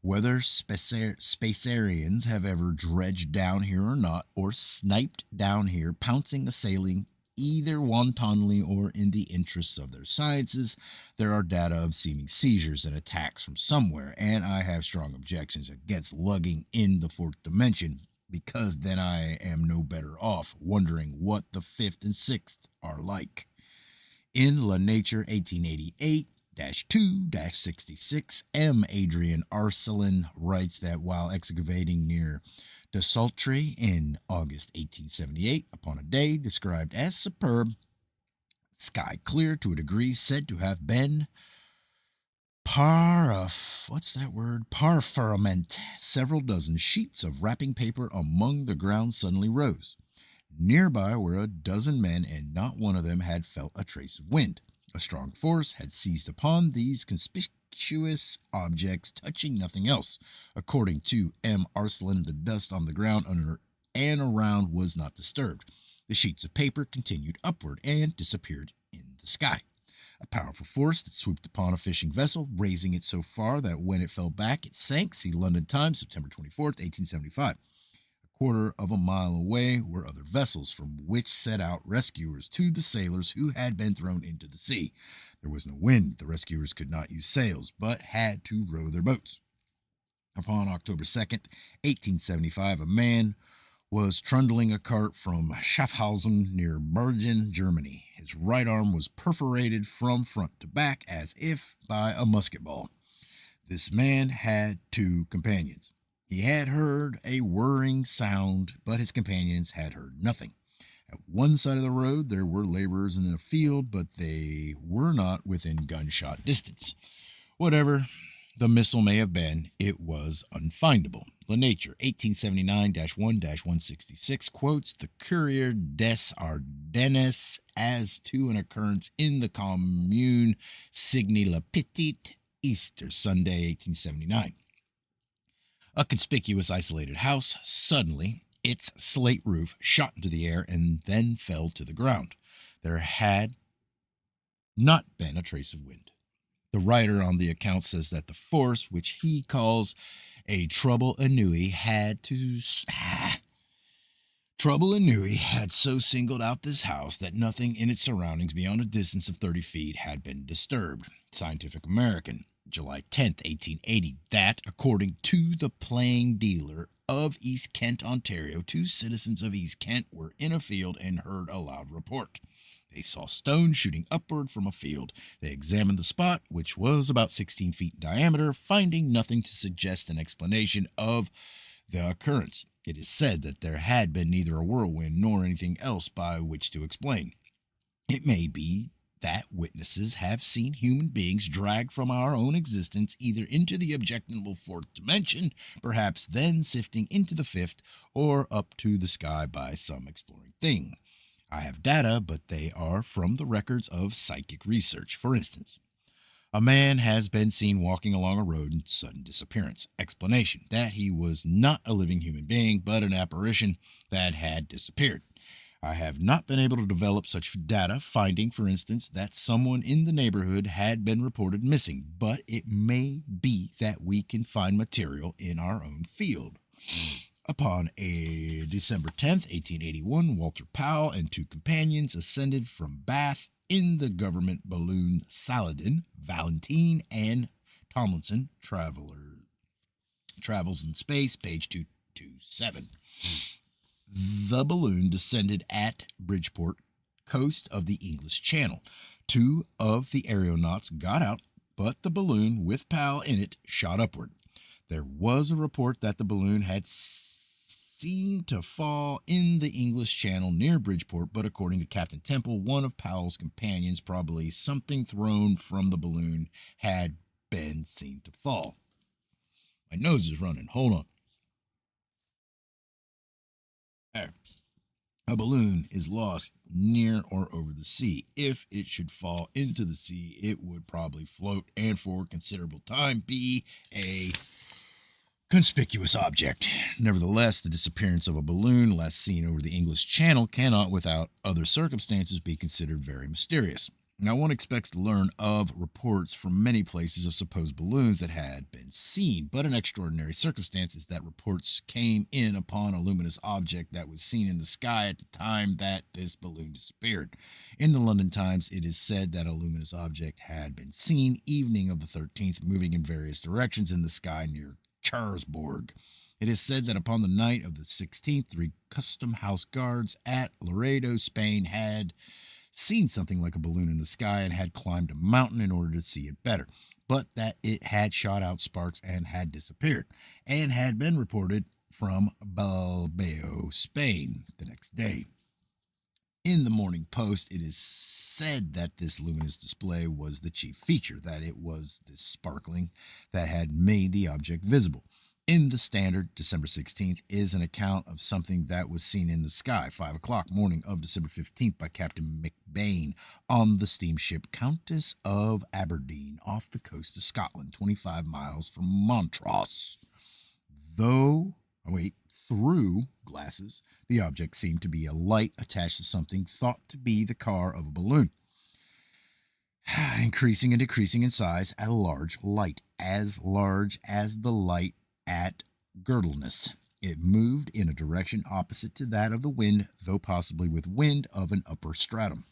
Whether Spacerians have ever dredged down here or not, or sniped down here, pouncing, assailing, either wantonly or in the interests of their sciences, there are data of seeming seizures and attacks from somewhere, and I have strong objections against lugging in the fourth dimension, because then I am no better off wondering what the fifth and sixth are like. In La Nature 1888-2-66, M. Adrian Arcelin writes that while excavating near de Sultry in August 1878, upon a day described as superb, sky clear to a degree said to have been parfirmament. Several dozen sheets of wrapping paper among the ground suddenly rose. Nearby were a dozen men, and not one of them had felt a trace of wind. A strong force had seized upon these conspicuous objects, touching nothing else. According to M. Arcelin, the dust on the ground under and around was not disturbed. The sheets of paper continued upward and disappeared in the sky. A powerful force that swooped upon a fishing vessel, raising it so far that when it fell back, it sank. See London Times, September 24th, 1875. Quarter of a mile away were other vessels, from which set out rescuers to the sailors who had been thrown into the sea. There was no wind. The rescuers could not use sails, but had to row their boats. Upon October 2nd, 1875, a man was trundling a cart from Schaffhausen near Bergen, Germany. His right arm was perforated from front to back as if by a musket ball. This man had two companions. He had heard a whirring sound, but his companions had heard nothing. At one side of the road, there were laborers in a field, but they were not within gunshot distance. Whatever the missile may have been, it was unfindable. La Nature, 1879-1-166, quotes the Courrier des Ardennes as to an occurrence in the commune Signy-le-Petit, Easter Sunday, 1879. A conspicuous isolated house. Suddenly,
Its slate roof shot into the air and then fell to the ground. There had not been a trace of wind. The writer on the account says that the force, which he calls a Trouble Inui, Trouble Inui had so singled out this house that nothing in its surroundings beyond a distance of 30 feet had been disturbed. Scientific American, July 10th, 1880, that, according to the playing dealer of East Kent, Ontario, 2 citizens of East Kent were in a field and heard a loud report. They saw stones shooting upward from a field. They examined the spot, which was about 16 feet in diameter, finding nothing to suggest an explanation of the occurrence. It is said that there had been neither a whirlwind nor anything else by which to explain. It may be that witnesses have seen human beings dragged from our own existence either into the objectionable 4th dimension, perhaps then sifting into the 5th, or up to the sky by some exploring thing. I have data, but they are from the records of psychic research. For instance, a man has been seen walking along a road in sudden disappearance. Explanation: that he was not a living human being, but an apparition that had disappeared. I have not been able to develop such data, finding, for instance, that someone in the neighborhood had been reported missing, but it may be that we can find material in our own field. Upon a December 10th, 1881, Walter Powell and 2 companions ascended from Bath in the government balloon Saladin, Valentine, and Tomlinson, Travels in Space, page 227. The balloon descended at Bridgeport, coast of the English Channel. 2 of the aeronauts got out, but the balloon with Powell in it shot upward. There was a report that the balloon had seemed to fall in the English Channel near Bridgeport, but according to Captain Temple, one of Powell's companions, probably something thrown from the balloon, had been seen to fall. My nose is running. Hold on. There. A balloon is lost near or over the sea. If it should fall into the sea, it would probably float and for considerable time be a conspicuous object. Nevertheless, the disappearance of a balloon last seen over the English Channel cannot, without other circumstances, be considered very mysterious. Now, one expects to learn of reports from many places of supposed balloons that had been seen, but an extraordinary circumstance is that reports came in upon a luminous object that was seen in the sky at the time that this balloon disappeared. In the London Times, it is said that a luminous object had been seen evening of the 13th moving in various directions in the sky near Charlesbourg. It is said that upon the night of the 16th, 3 custom house guards at Laredo, Spain, had seen something like a balloon in the sky and had climbed a mountain in order to see it better, but that it had shot out sparks and had disappeared, and had been reported from Bilbao, Spain, the next day. In the Morning Post, it is said that this luminous display was the chief feature, that it was this sparkling that had made the object visible. In the Standard, December 16th, is an account of something that was seen in the sky, 5 o'clock morning of December 15th, by Captain McBain on the steamship Countess of Aberdeen off the coast of Scotland, 25 miles from Montrose. Through glasses, the object seemed to be a light attached to something thought to be the car of a balloon, increasing and decreasing in size, a large light, as large as the light at Girdleness. It moved in a direction opposite to that of the wind, though possibly with wind of an upper stratum.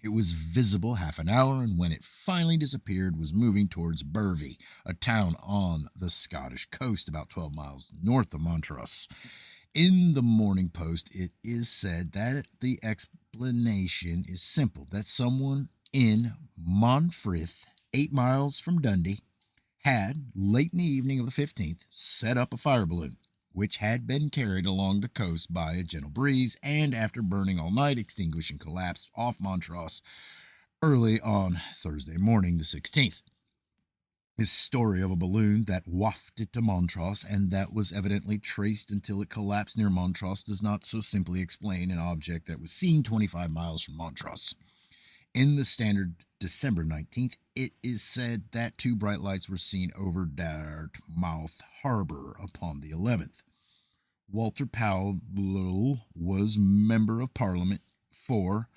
It was visible half an hour, and when it finally disappeared, was moving towards Burvey, a town on the Scottish coast about 12 miles north of Montrose. In the Morning Post, it is said that the explanation is simple, that someone in Monfrith, 8 miles from Dundee, had, late in the evening of the 15th, set up a fire balloon, which had been carried along the coast by a gentle breeze, and after burning all night, extinguished and collapsed off Montrose early on Thursday morning, the 16th. This story of a balloon that wafted to Montrose and that was evidently traced until it collapsed near Montrose does not so simply explain an object that was seen 25 miles from Montrose. In the Standard, December 19th, it is said that 2 bright lights were seen over Dartmouth Harbor upon the 11th.
Walter Powell was Member of Parliament for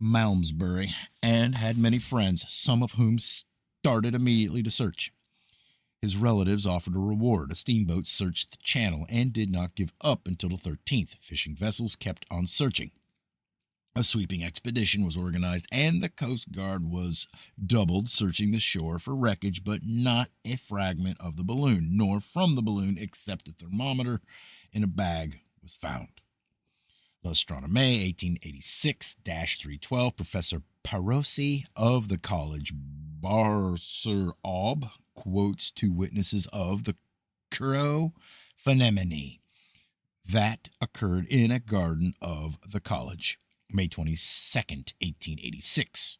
Malmesbury and had many friends, some of whom started immediately to search. His relatives offered a reward. A steamboat searched the channel and did not give up until the 13th. Fishing vessels kept on searching. A sweeping expedition was organized, and the Coast Guard was doubled, searching the shore for wreckage, but not a fragment of the balloon, nor from the balloon, except a thermometer in a bag was found. L'Astronomie, 1886-312, Professor Parosi of the College Bar Sur Aube quotes two witnesses of the Crow phenomenon that occurred in a garden of the college. May 22nd, 1886.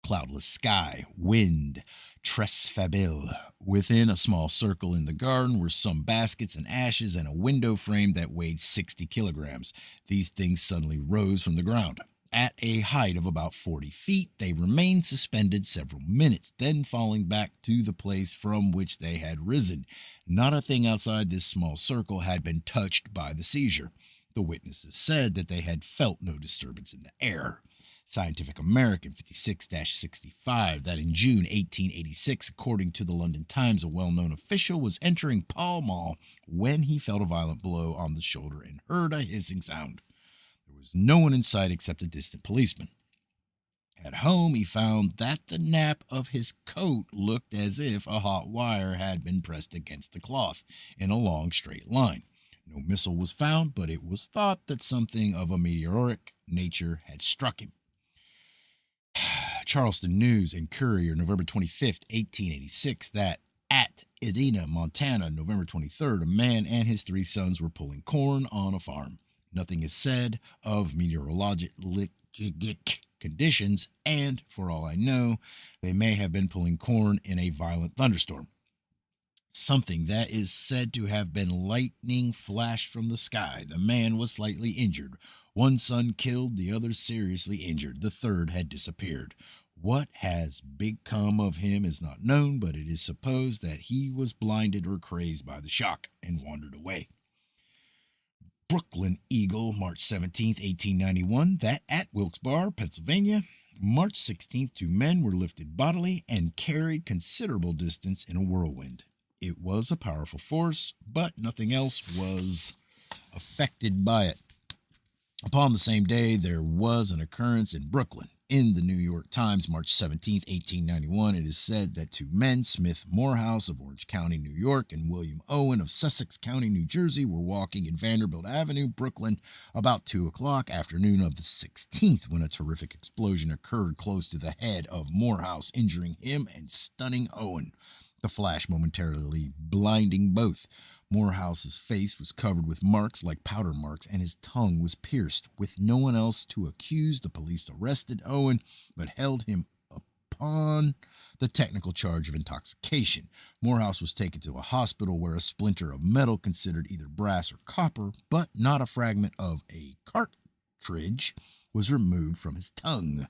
Cloudless sky, wind, tresfabile. Within a small circle in the garden were some baskets and ashes and a window frame that weighed 60 kilograms. These things suddenly rose from the ground. At a height of about 40 feet, they remained suspended several minutes, then falling back to the place from which they had risen. Not a thing outside this small circle had been touched by the seizure. The witnesses said that they had felt no disturbance in the air. Scientific American 56-65, that in June 1886, according to the London Times, a well-known official was entering Pall Mall when he felt a violent blow on the shoulder and heard a hissing sound. There was no one in sight except a distant policeman. At home, he found that the nap of his coat looked as if a hot wire had been pressed against the cloth in a long straight line. No missile was found, but it was thought that something of a meteoric nature had struck him. Charleston News and Courier, November 25th, 1886, that at Edina, Montana, November 23rd, a man and his three sons were pulling corn on a farm. Nothing is said of meteorologic conditions, and, for all I know, they may have been pulling corn in a violent thunderstorm. Something that is said to have been lightning flashed from the sky. The man was slightly injured. One son killed, the other seriously injured. The third had disappeared. What has become of him is not known, but it is supposed that he was blinded or crazed by the shock and wandered away. Brooklyn Eagle, March 17th, 1891, that at Wilkes-Barre, Pennsylvania, March 16th, two men were lifted bodily and carried considerable distance in a whirlwind. It was a powerful force, but nothing else was affected by it. Upon the same day, there was an occurrence in Brooklyn. In the New York Times, March 17, 1891, it is said that two men, Smith Morehouse of Orange County, New York, and William Owen of Sussex County, New Jersey, were walking in Vanderbilt Avenue, Brooklyn, about 2 o'clock afternoon of the 16th, when a terrific explosion occurred close to the head of Morehouse, injuring him and stunning Owen. The flash momentarily blinding both. Morehouse's face was covered with marks like powder marks, and his tongue was pierced. With no one else to accuse, the police arrested Owen, but held him upon the technical charge of intoxication. Morehouse was taken to a hospital where a splinter of metal, considered either brass or copper, but not a fragment of a cartridge, was removed from his tongue.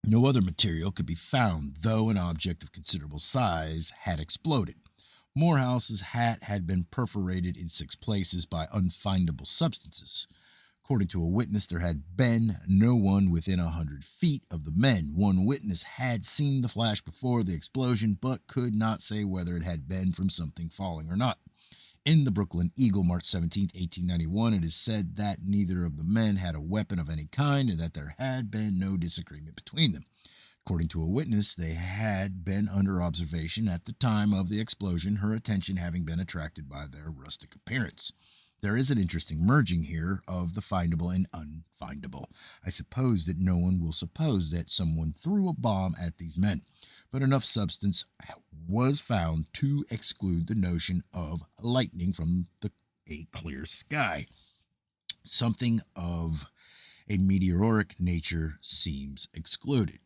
No other material could be found, though an object of considerable size had exploded. Morehouse's hat had been perforated in 6 places by unfindable substances. According to a witness, there had been no one within 100 feet of the men. One witness had seen the flash before the explosion, but could not say whether it had been from something falling or not. In the Brooklyn Eagle, March 17, 1891, it is said that neither of the men had a weapon of any kind and that there had been no disagreement between them. According to a witness, they had been under observation at the time of the explosion, her attention having been attracted by their rustic appearance. There is an interesting merging here of the findable and unfindable. I suppose that no one will suppose that someone threw a bomb at these men, but enough substance was found to exclude the notion of lightning from a clear sky. Something of a meteoric nature seems excluded.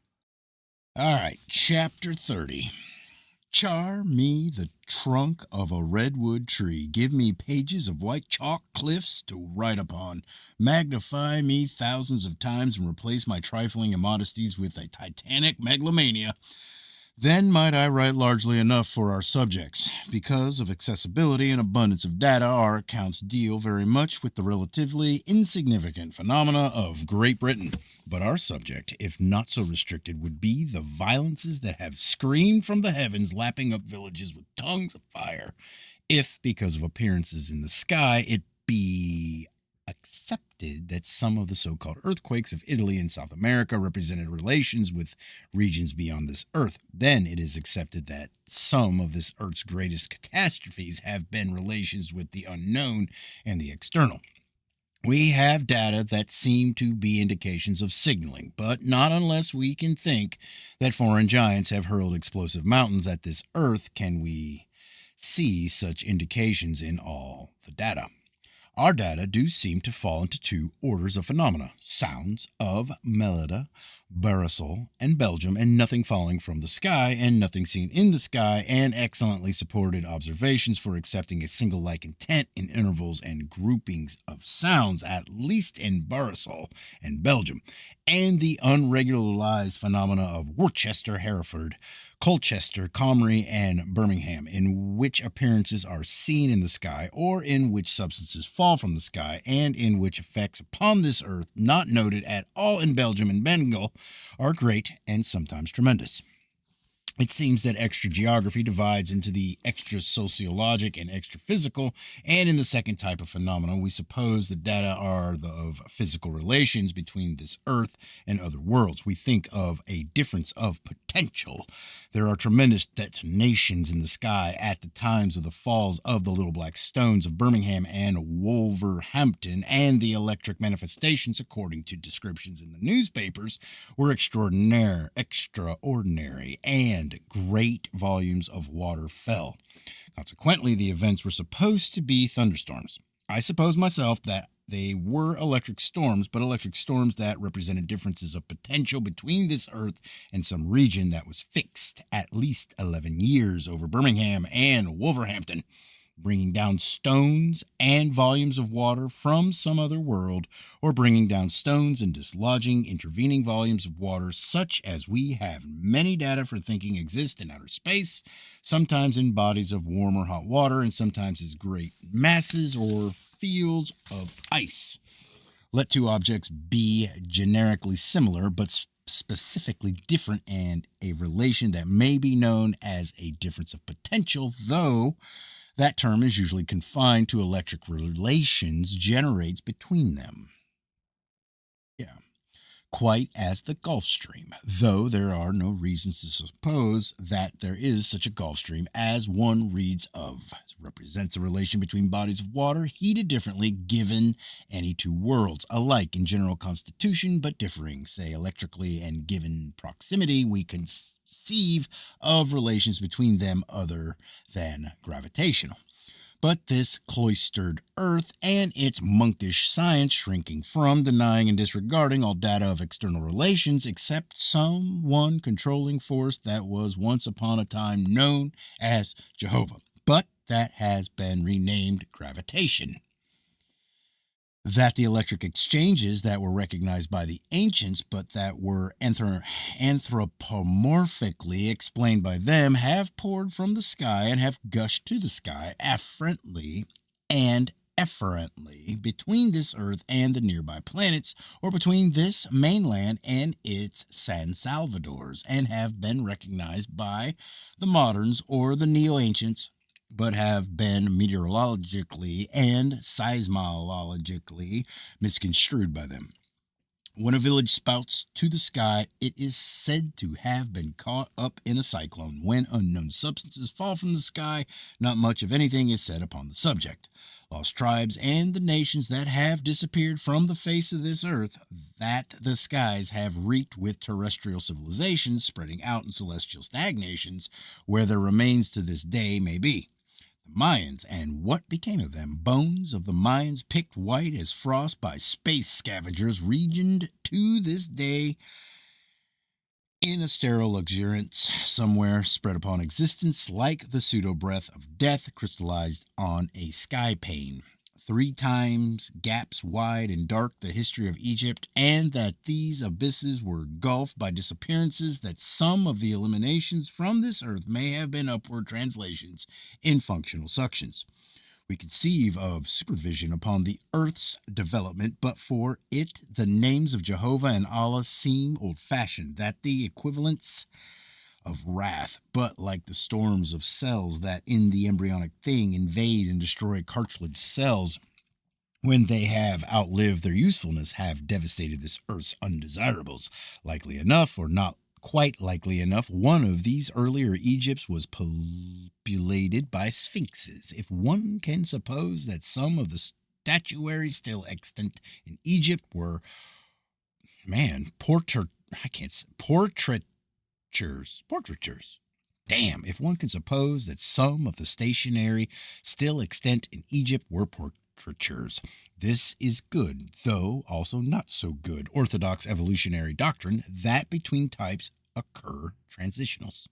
All right, chapter 30. Char me the trunk of a redwood tree. Give me pages of white chalk cliffs to write upon. Magnify me thousands of times and replace my trifling immodesties with a titanic megalomania. Then might I write largely enough for our subjects. Because of accessibility and abundance of data, our accounts deal very much with the relatively insignificant phenomena of Great Britain. But our subject, if not so restricted, would be the violences that have screamed from the heavens, lapping up villages with tongues of fire. If, because of appearances in the sky, it be accepted that some of the so-called earthquakes of Italy and South America represented relations with regions beyond this earth, then it is accepted that some of this earth's greatest catastrophes have been relations with the unknown and the external. We have data that seem to be indications of signaling, but not unless we can think that foreign giants have hurled explosive mountains at this earth can we see such indications in all the data. Our data do seem to fall into two orders of phenomena: sounds of Melida, Barisal, and Belgium, and nothing falling from the sky, and nothing seen in the sky, and excellently supported observations for accepting a single like intent in intervals and groupings of sounds, at least in Barisal and Belgium, and the unregularized phenomena of Worcester, Hereford, Colchester, Comrie, and Birmingham, in which appearances are seen in the sky, or in which substances fall from the sky, and in which effects upon this earth, not noted at all in Belgium and Bengal, are great and sometimes tremendous. It seems that extra geography divides into the extra sociologic and extra physical, and in the second type of phenomenon, we suppose the data are of physical relations between this earth and other worlds. We think of a difference of potential. There are tremendous detonations in the sky at the times of the falls of the little black stones of Birmingham and Wolverhampton, and the electric manifestations, according to descriptions in the newspapers, were extraordinary, and great volumes of water fell. Consequently, the events were supposed to be thunderstorms. I suppose myself that they were electric storms, but electric storms that represented differences of potential between this earth and some region that was fixed at least 11 years over Birmingham and Wolverhampton, bringing down stones and volumes of water from some other world, or bringing down stones and dislodging intervening volumes of water, such as we have many data for thinking exist in outer space, sometimes in bodies of warm or hot water, and sometimes as great masses or fields of ice. Let two objects be generically similar, but specifically different, and a relation that may be known as a difference of potential, though that term is usually confined to electric relations generates between them. Yeah. Quite as the Gulf Stream, though there are no reasons to suppose that there is such a Gulf Stream as one reads of. It represents a relation between bodies of water heated differently given any two worlds, alike in general constitution but differing, say, electrically, and given proximity, we conceive of relations between them other than gravitational. But this cloistered earth and its monkish science, shrinking from, denying, and disregarding all data of external relations except some one controlling force that was once upon a time known as Jehovah, but that has been renamed gravitation. That the electric exchanges that were recognized by the ancients, but that were anthropomorphically explained by them, have poured from the sky and have gushed to the sky afferently and efferently between this earth and the nearby planets, or between this mainland and its San Salvadors, and have been recognized by the moderns or the neo-ancients, but have been meteorologically and seismologically misconstrued by them. When a village spouts to the sky, it is said to have been caught up in a cyclone. When unknown substances fall from the sky, not much of anything is said upon the subject. Lost tribes and the nations that have disappeared from the face of this earth, that the skies have reeked with terrestrial civilizations spreading out in celestial stagnations, where their remains to this day may be. Mayans, and what became of them? Bones of the Mayans picked white as frost by space scavengers, regioned to this day in a sterile luxuriance somewhere spread upon existence like the pseudo breath of death crystallized on a sky pane. 3 times gaps wide and dark the history of Egypt, and that these abysses were gulfed by disappearances, that some of the eliminations from this earth may have been upward translations in functional suctions. We conceive of supervision upon the earth's development, but for it the names of Jehovah and Allah seem old-fashioned, that the equivalents of wrath, but like the storms of cells that in the embryonic thing invade and destroy cartilage cells, when they have outlived their usefulness, have devastated this earth's undesirables. Likely enough, or not quite likely enough, one of these earlier Egypts was populated by sphinxes. If one can suppose that some of the statuary still extant in Egypt were, portraitures. Damn, if one can suppose that some of the stationery still extant in Egypt were portraitures. This is good, though also not so good. Orthodox evolutionary doctrine that between types occur transitionals.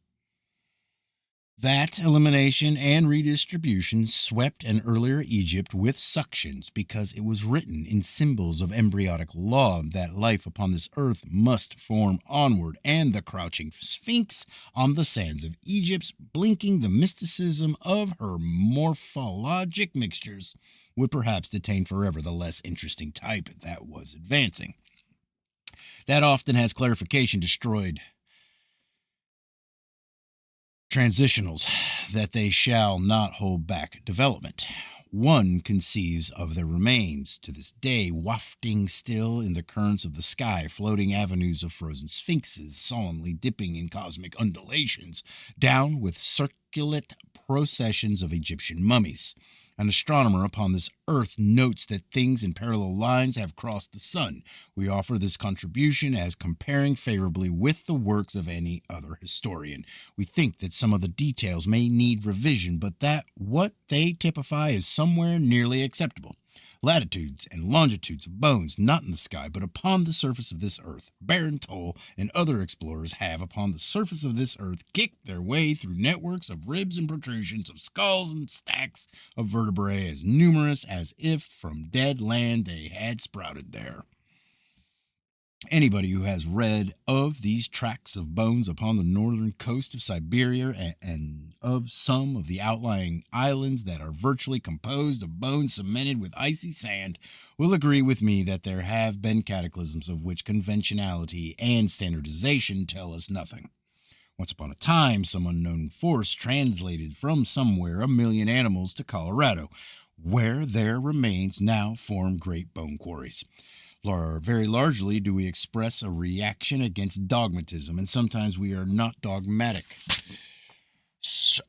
That elimination and redistribution swept an earlier Egypt with suctions, because it was written in symbols of embryonic law that life upon this earth must form onward, and the crouching sphinx on the sands of Egypt, blinking the mysticism of her morphologic mixtures, would perhaps detain forever the less interesting type that was advancing. That often has clarification destroyed transitionals, that they shall not hold back development. One conceives of their remains to this day, wafting still in the currents of the sky, floating avenues of frozen sphinxes, solemnly dipping in cosmic undulations, down with circulate processions of Egyptian mummies. An astronomer upon this earth notes that things in parallel lines have crossed the sun. We offer this contribution as comparing favorably with the works of any other historian. We think that some of the details may need revision, but that what they typify is somewhere nearly acceptable. Latitudes and longitudes of bones, not in the sky, but upon the surface of this earth. Baron Toll and other explorers have, upon the surface of this earth, kicked their way through networks of ribs and protrusions of skulls and stacks of vertebrae as numerous as if from dead land they had sprouted there. Anybody who has read of these tracts of bones upon the northern coast of Siberia and of some of the outlying islands that are virtually composed of bones cemented with icy sand will agree with me that there have been cataclysms of which conventionality and standardization tell us nothing. Once upon a time, some unknown force translated from somewhere 1 million animals to Colorado, where their remains now form great bone quarries. Very largely do we express a reaction against dogmatism, and sometimes we are not dogmatic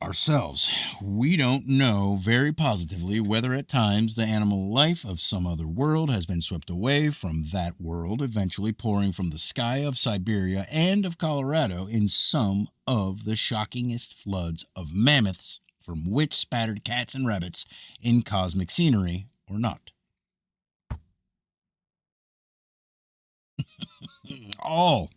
ourselves. We don't know very positively whether at times the animal life of some other world has been swept away from that world, eventually pouring from the sky of Siberia and of Colorado in some of the shockingest floods of mammoths, from which spattered cats and rabbits in cosmic scenery or not. All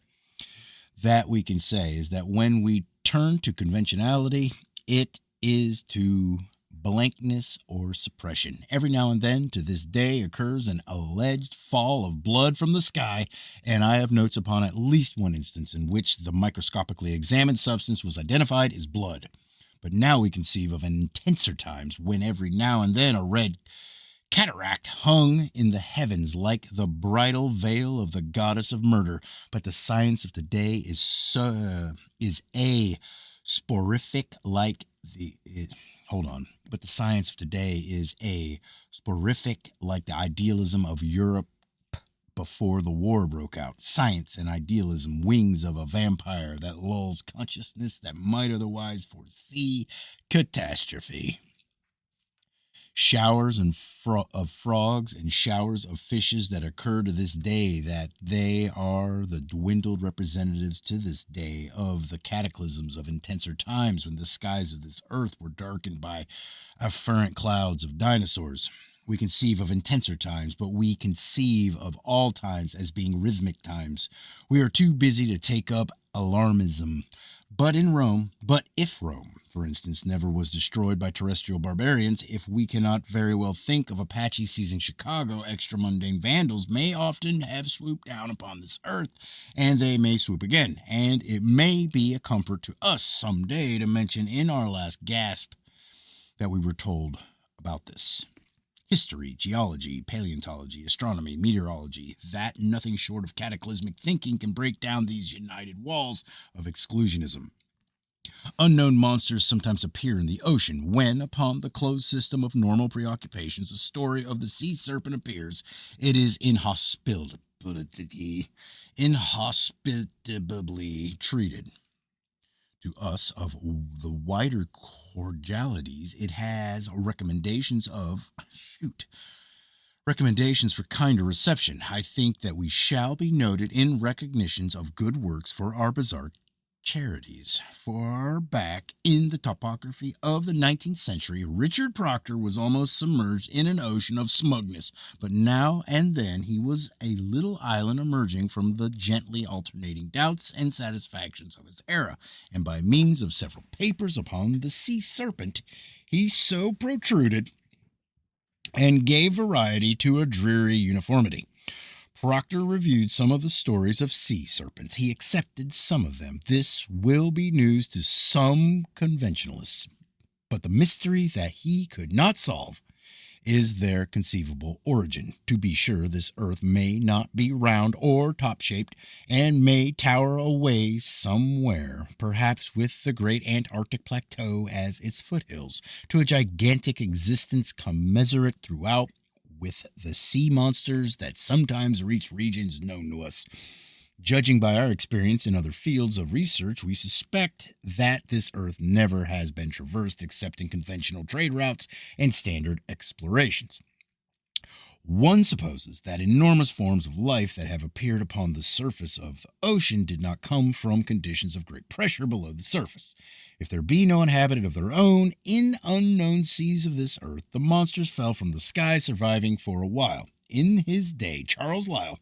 that we can say is that when we turn to conventionality, it is to blankness or suppression. Every now and then, to this day, occurs an alleged fall of blood from the sky, and I have notes upon at least one instance in which the microscopically examined substance was identified as blood. But now we conceive of intenser times when every now and then a red cataract hung in the heavens like the bridal veil of the goddess of murder. But the science of today is sporific like the idealism of Europe before the war broke out. Science and idealism, wings of a vampire that lulls consciousness that might otherwise foresee catastrophe. Showers of frogs and showers of fishes that occur to this day, that they are the dwindled representatives to this day of the cataclysms of intenser times when the skies of this earth were darkened by afferent clouds of dinosaurs. We conceive of intenser times, but we conceive of all times as being rhythmic times. We are too busy to take up alarmism, But if Rome, for instance, never was destroyed by terrestrial barbarians, if we cannot very well think of Apache seizing Chicago, extra-mundane vandals may often have swooped down upon this earth, and they may swoop again. And it may be a comfort to us someday to mention in our last gasp that we were told about this. History, geology, paleontology, astronomy, meteorology, that nothing short of cataclysmic thinking can break down these united walls of exclusionism. Unknown monsters sometimes appear in the ocean when, upon the closed system of normal preoccupations, a story of the sea serpent appears. It is inhospitably treated. To us of the wider cordialities, it has recommendations for kinder reception. I think that we shall be noted in recognitions of good works for our bizarre charities. Far back in the topography of the 19th century, Richard Proctor was almost submerged in an ocean of smugness, but now and then he was a little island emerging from the gently alternating doubts and satisfactions of his era, and by means of several papers upon the sea serpent, he so protruded and gave variety to a dreary uniformity. Proctor reviewed some of the stories of sea serpents. He accepted some of them. This will be news to some conventionalists. But the mystery that he could not solve is their conceivable origin. To be sure, this earth may not be round or top-shaped, and may tower away somewhere, perhaps with the great Antarctic plateau as its foothills, to a gigantic existence commensurate throughout with the sea monsters that sometimes reach regions known to us. Judging by our experience in other fields of research, we suspect that this earth never has been traversed except in conventional trade routes and standard explorations. One supposes that enormous forms of life that have appeared upon the surface of the ocean did not come from conditions of great pressure below the surface. If there be no inhabitant of their own in unknown seas of this earth, the monsters fell from the sky, surviving for a while. In his day, Charles Lyell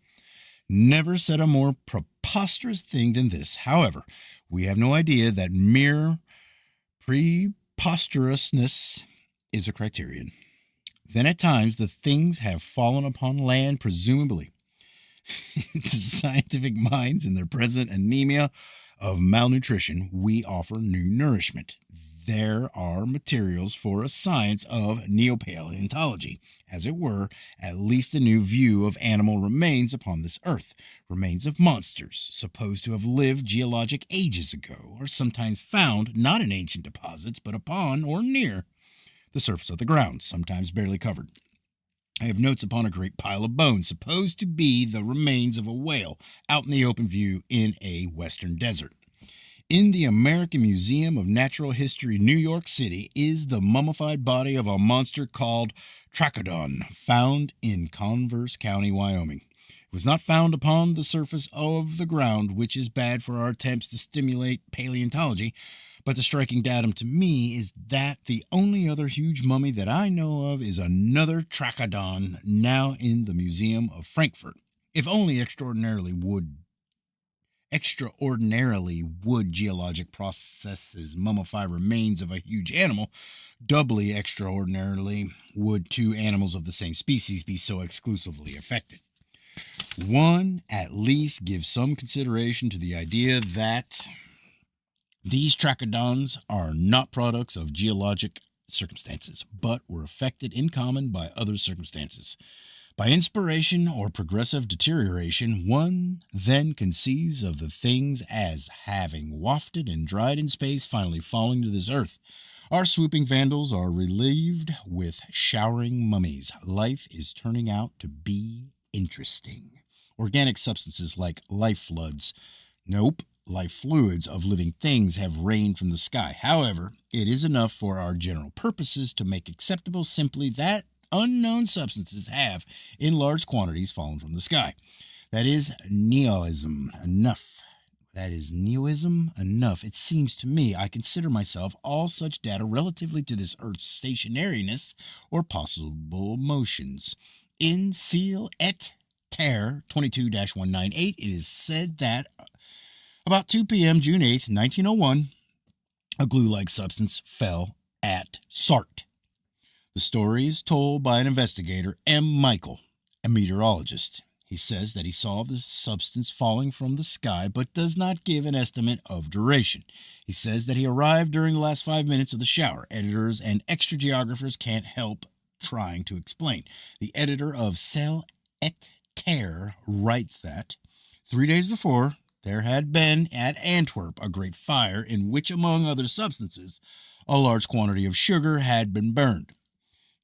never said a more preposterous thing than this. However, we have no idea that mere preposterousness is a criterion. Then at times the things have fallen upon land, presumably to scientific minds in their present anemia of malnutrition, we offer new nourishment. There are materials for a science of neopaleontology, as it were, at least a new view of animal remains upon this earth. Remains of monsters, supposed to have lived geologic ages ago, are sometimes found not in ancient deposits, but upon or near the surface of the ground, sometimes barely covered. I have notes upon a great pile of bones, supposed to be the remains of a whale, out in the open view in a western desert. In the American Museum of Natural History, New York City, is the mummified body of a monster called Trachodon, found in Converse County, Wyoming. It was not found upon the surface of the ground, which is bad for our attempts to stimulate paleontology, but the striking datum to me is that the only other huge mummy that I know of is another Trachodon, now in the Museum of Frankfurt. If only extraordinarily would geologic processes mummify remains of a huge animal, doubly extraordinarily would two animals of the same species be so exclusively affected. One at least gives some consideration to the idea that these trachodons are not products of geologic circumstances, but were affected in common by other circumstances. By inspiration or progressive deterioration, one then conceives of the things as having wafted and dried in space, finally falling to this earth. Our swooping vandals are relieved with showering mummies. Life is turning out to be interesting. Organic substances like life fluids of living things have rained from the sky. However, it is enough for our general purposes to make acceptable simply that unknown substances have, in large quantities, fallen from the sky. That is neoism enough. It seems to me. I consider myself all such data relatively to this Earth's stationariness or possible motions. In Ciel et Terre 22-198, it is said that About 2 p.m., June 8th, 1901, a glue-like substance fell at Sark. The story is told by an investigator, M. Michael, a meteorologist. He says that he saw the substance falling from the sky, but does not give an estimate of duration. He says that he arrived during the last 5 minutes of the shower. Editors and extra geographers can't help trying to explain. The editor of Ciel et Terre writes that 3 days before, there had been at Antwerp a great fire in which, among other substances, a large quantity of sugar had been burned.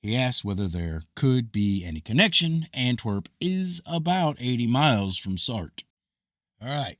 He asked whether there could be any connection. Antwerp is about 80 miles from Sark. All right.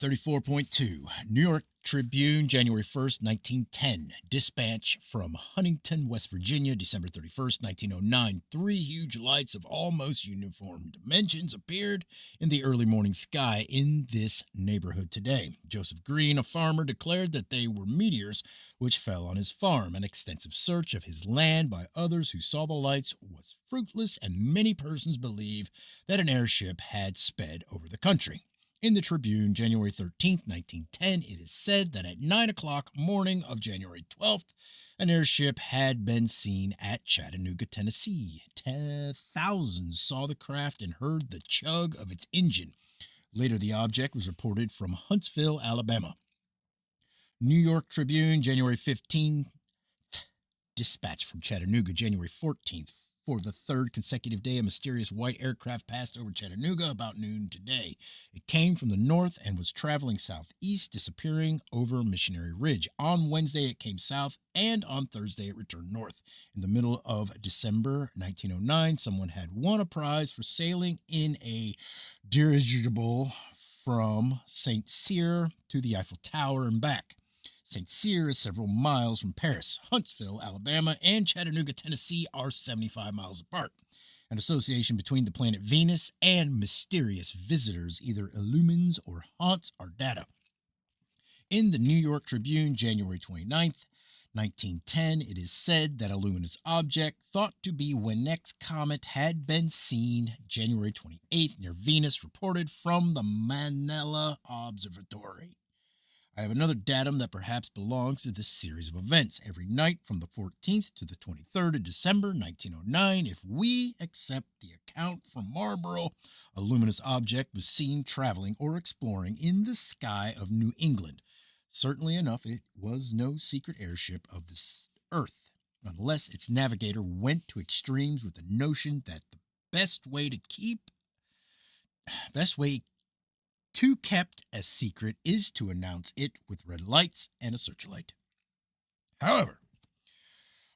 34.2. New York Tribune, January 1st, 1910. Dispatch from Huntington, West Virginia, December 31st, 1909. 3 huge lights of almost uniform dimensions appeared in the early morning sky in this neighborhood today. Joseph Green, a farmer, declared that they were meteors which fell on his farm. An extensive search of his land by others who saw the lights was fruitless, and many persons believe that an airship had sped over the country. In the Tribune, January 13th, 1910, it is said that at 9 o'clock morning of January 12th, an airship had been seen at Chattanooga, Tennessee. Thousands saw the craft and heard the chug of its engine. Later, the object was reported from Huntsville, Alabama. New York Tribune, January 15th. Dispatch from Chattanooga, January 14th. For the 3rd consecutive day, a mysterious white aircraft passed over Chattanooga about noon today. It came from the north and was traveling southeast, disappearing over Missionary Ridge. On Wednesday, it came south, and on Thursday, it returned north. In the middle of December 1909, someone had won a prize for sailing in a dirigible from St. Cyr to the Eiffel Tower and back. St. Cyr is several miles from Paris. Huntsville, Alabama, and Chattanooga, Tennessee are 75 miles apart. An association between the planet Venus and mysterious visitors either illumines or haunts our data. In the New York Tribune, January 29th, 1910, it is said that a luminous object thought to be Winnex comet had been seen January 28th near Venus, reported from the Manila Observatory. I have another datum that perhaps belongs to this series of events. Every night from the 14th to the 23rd of December, 1909, if we accept the account from Marlborough, a luminous object was seen traveling or exploring in the sky of New England. Certainly enough, it was no secret airship of the Earth, unless its navigator went to extremes with the notion that the best way kept as secret is to announce it with red lights and a searchlight. However,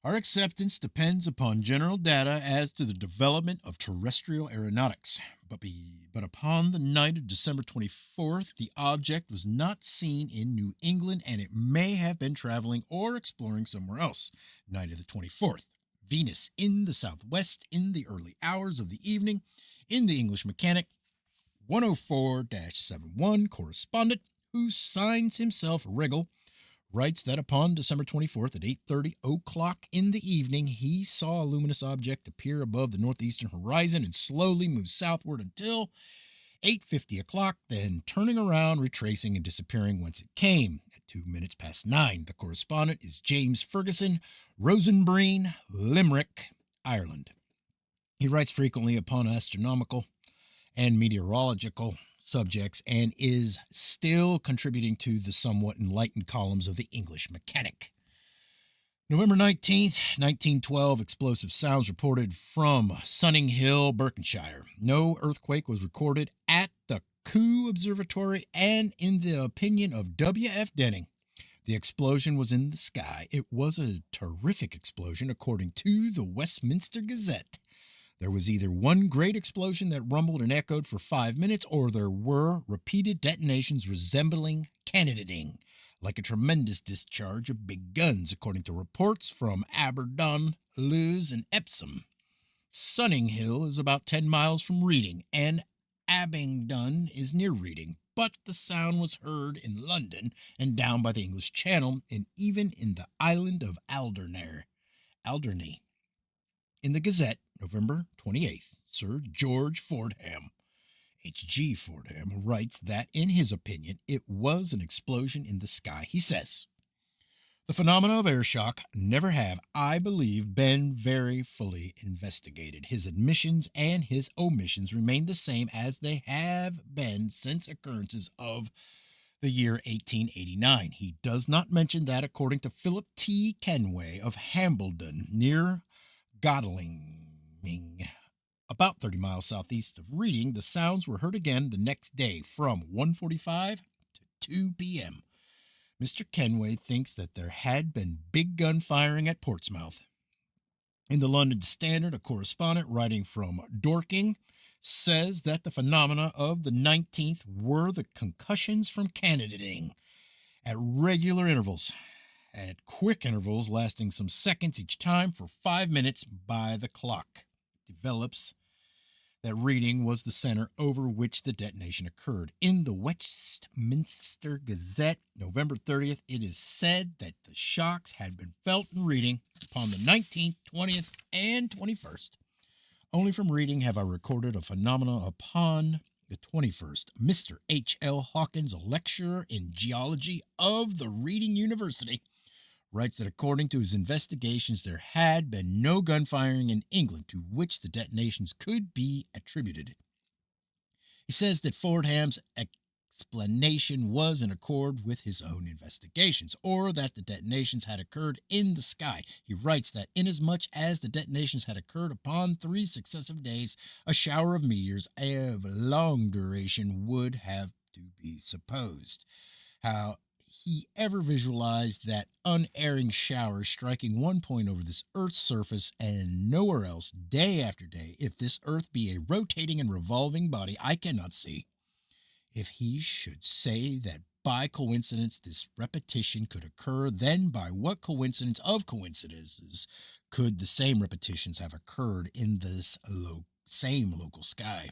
our acceptance depends upon general data as to the development of terrestrial aeronautics. But upon the night of December 24th, the object was not seen in New England, and it may have been traveling or exploring somewhere else. Night of the 24th, Venus in the southwest in the early hours of the evening. In the English Mechanic, 104-71 correspondent, who signs himself Wriggle, writes that upon December 24th at 8:30 o'clock in the evening, he saw a luminous object appear above the northeastern horizon and slowly move southward until 8:50 o'clock, then turning around, retracing, and disappearing whence it came. At 9:02, the correspondent is James Ferguson, Rosenbreen, Limerick, Ireland. He writes frequently upon astronomical and meteorological subjects and is still contributing to the somewhat enlightened columns of the English Mechanic. November 19th, 1912, explosive sounds reported from Sunning Hill, Berkshire. No earthquake was recorded at the Kew Observatory, and in the opinion of W.F. Denning, the explosion was in the sky. It was a terrific explosion, according to the Westminster Gazette. There was either one great explosion that rumbled and echoed for 5 minutes, or there were repeated detonations resembling cannonading, like a tremendous discharge of big guns, according to reports from Aberdeen, Lewes, and Epsom. Sunning Hill is about 10 miles from Reading, and Abingdon is near Reading, but the sound was heard in London and down by the English Channel, and even in the island of Alderney. In the Gazette, November 28th, Sir George Fordham. H.G. Fordham writes that, in his opinion, it was an explosion in the sky. He says, the phenomena of air shock never have, I believe, been very fully investigated. His admissions and his omissions remain the same as they have been since occurrences of the year 1889. He does not mention that, according to Philip T. Kenway of Hambledon, near Godalming, about 30 miles southeast of Reading, the sounds were heard again the next day from 1:45 to 2 p.m. Mr. Kenway thinks that there had been big gun firing at Portsmouth. In the London Standard, a correspondent writing from Dorking says that the phenomena of the 19th were the concussions from cannonading at regular intervals, at quick intervals lasting some seconds each time for 5 minutes by the clock. Develops that Reading was the center over which the detonation occurred. In the Westminster Gazette, November 30th, it is said that the shocks had been felt in Reading upon the 19th, 20th, and 21st. Only from Reading have I recorded a phenomenon upon the 21st. Mr. H.L. Hawkins, a lecturer in geology of the Reading University, writes that according to his investigations, there had been no gun firing in England to which the detonations could be attributed. He says that Fordham's explanation was in accord with his own investigations, or that the detonations had occurred in the sky. He writes that inasmuch as the detonations had occurred upon 3 successive days, a shower of meteors of long duration would have to be supposed. How he ever visualized that unerring shower striking one point over this earth's surface and nowhere else day after day, if this earth be a rotating and revolving body, I cannot see. If he should say that by coincidence this repetition could occur, then by what coincidence of coincidences could the same repetitions have occurred in this same local sky,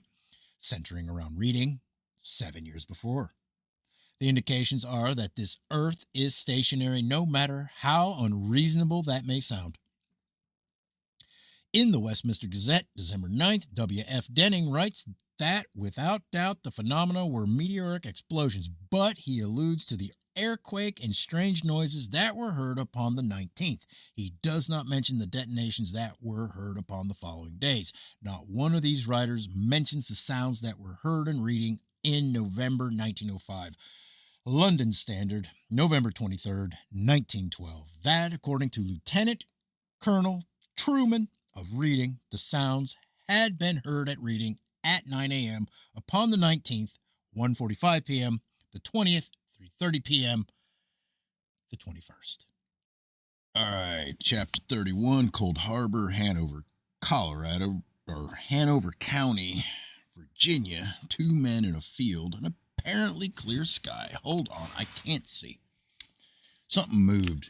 centering around Reading 7 years before? The indications are that this earth is stationary, no matter how unreasonable that may sound. In the Westminster Gazette, December 9th, W.F. Denning writes that without doubt the phenomena were meteoric explosions, but he alludes to the earthquake and strange noises that were heard upon the 19th. He does not mention the detonations that were heard upon the following days. Not one of these writers mentions the sounds that were heard in Reading in November 1905. London Standard, November 23rd, 1912. That, according to Lieutenant Colonel Truman of Reading, the sounds had been heard at Reading at 9 a.m. upon the 19th, 1:45 p.m., the 20th, 3:30 p.m., the 21st.
All right, Chapter 31, Cold Harbor, Hanover, Colorado, or Hanover County, Virginia. 2 men in a field and apparently clear sky. Hold on, I can't see. Something moved,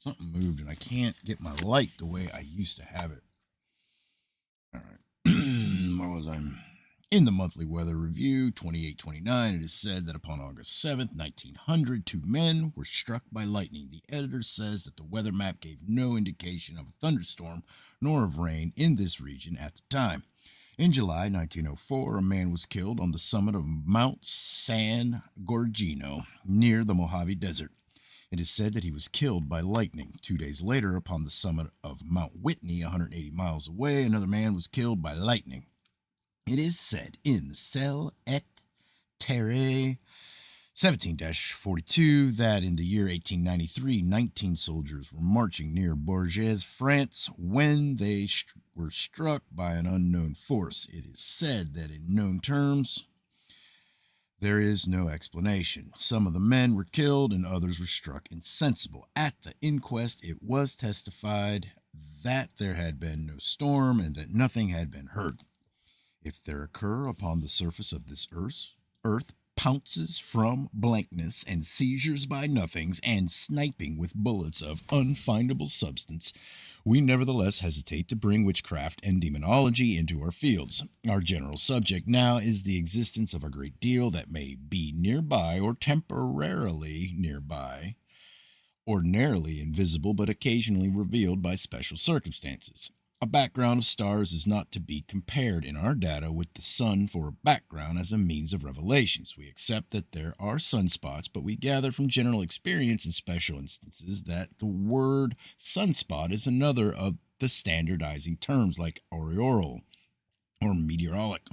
and I can't get my light the way I used to have it. All right, where was I? In the Monthly Weather Review, 2829, it is said that upon August 7th, 1900, 2 men were struck by lightning. The editor says that the weather map gave no indication of a thunderstorm nor of rain in this region at the time. In July 1904, a man was killed on the summit of Mount San Gorgino, near the Mojave Desert. It is said that he was killed by lightning. 2 days later, upon the summit of Mount Whitney, 180 miles away, another man was killed by lightning. It is said in the Ciel et Terre 17-42 that in the year 1893, 19 soldiers were marching near Bourges, France, when they were struck by an unknown force. It is said that in known terms, there is no explanation. Some of the men were killed and others were struck insensible. At the inquest, it was testified that there had been no storm and that nothing had been heard. If there occur upon the surface of this earth pounces from blankness and seizures by nothings and sniping with bullets of unfindable substance, we nevertheless hesitate to bring witchcraft and demonology into our fields. Our general subject now is the existence of a great deal that may be nearby or temporarily nearby, ordinarily invisible but occasionally revealed by special circumstances. A background of stars is not to be compared in our data with the sun for a background as a means of revelations. We accept that there are sunspots, but we gather from general experience in special instances that the word sunspot is another of the standardizing terms like auroral or meteoric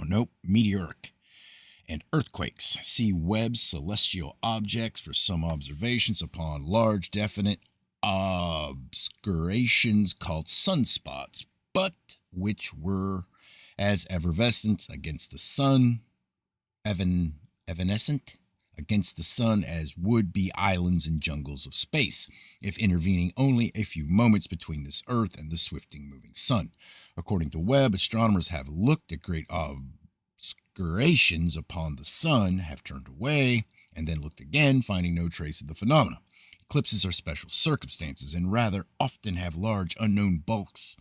and earthquakes. See Webb's celestial objects for some observations upon large definite obscurations called sunspots, but which were as evanescent against the sun, evanescent against the sun as would be islands and jungles of space, if intervening only a few moments between this earth and the swiftly moving sun. According to Webb, astronomers have looked at great obscurations upon the sun, have turned away, and then looked again, finding no trace of the phenomena. Eclipses are special circumstances and rather often have large unknown bulks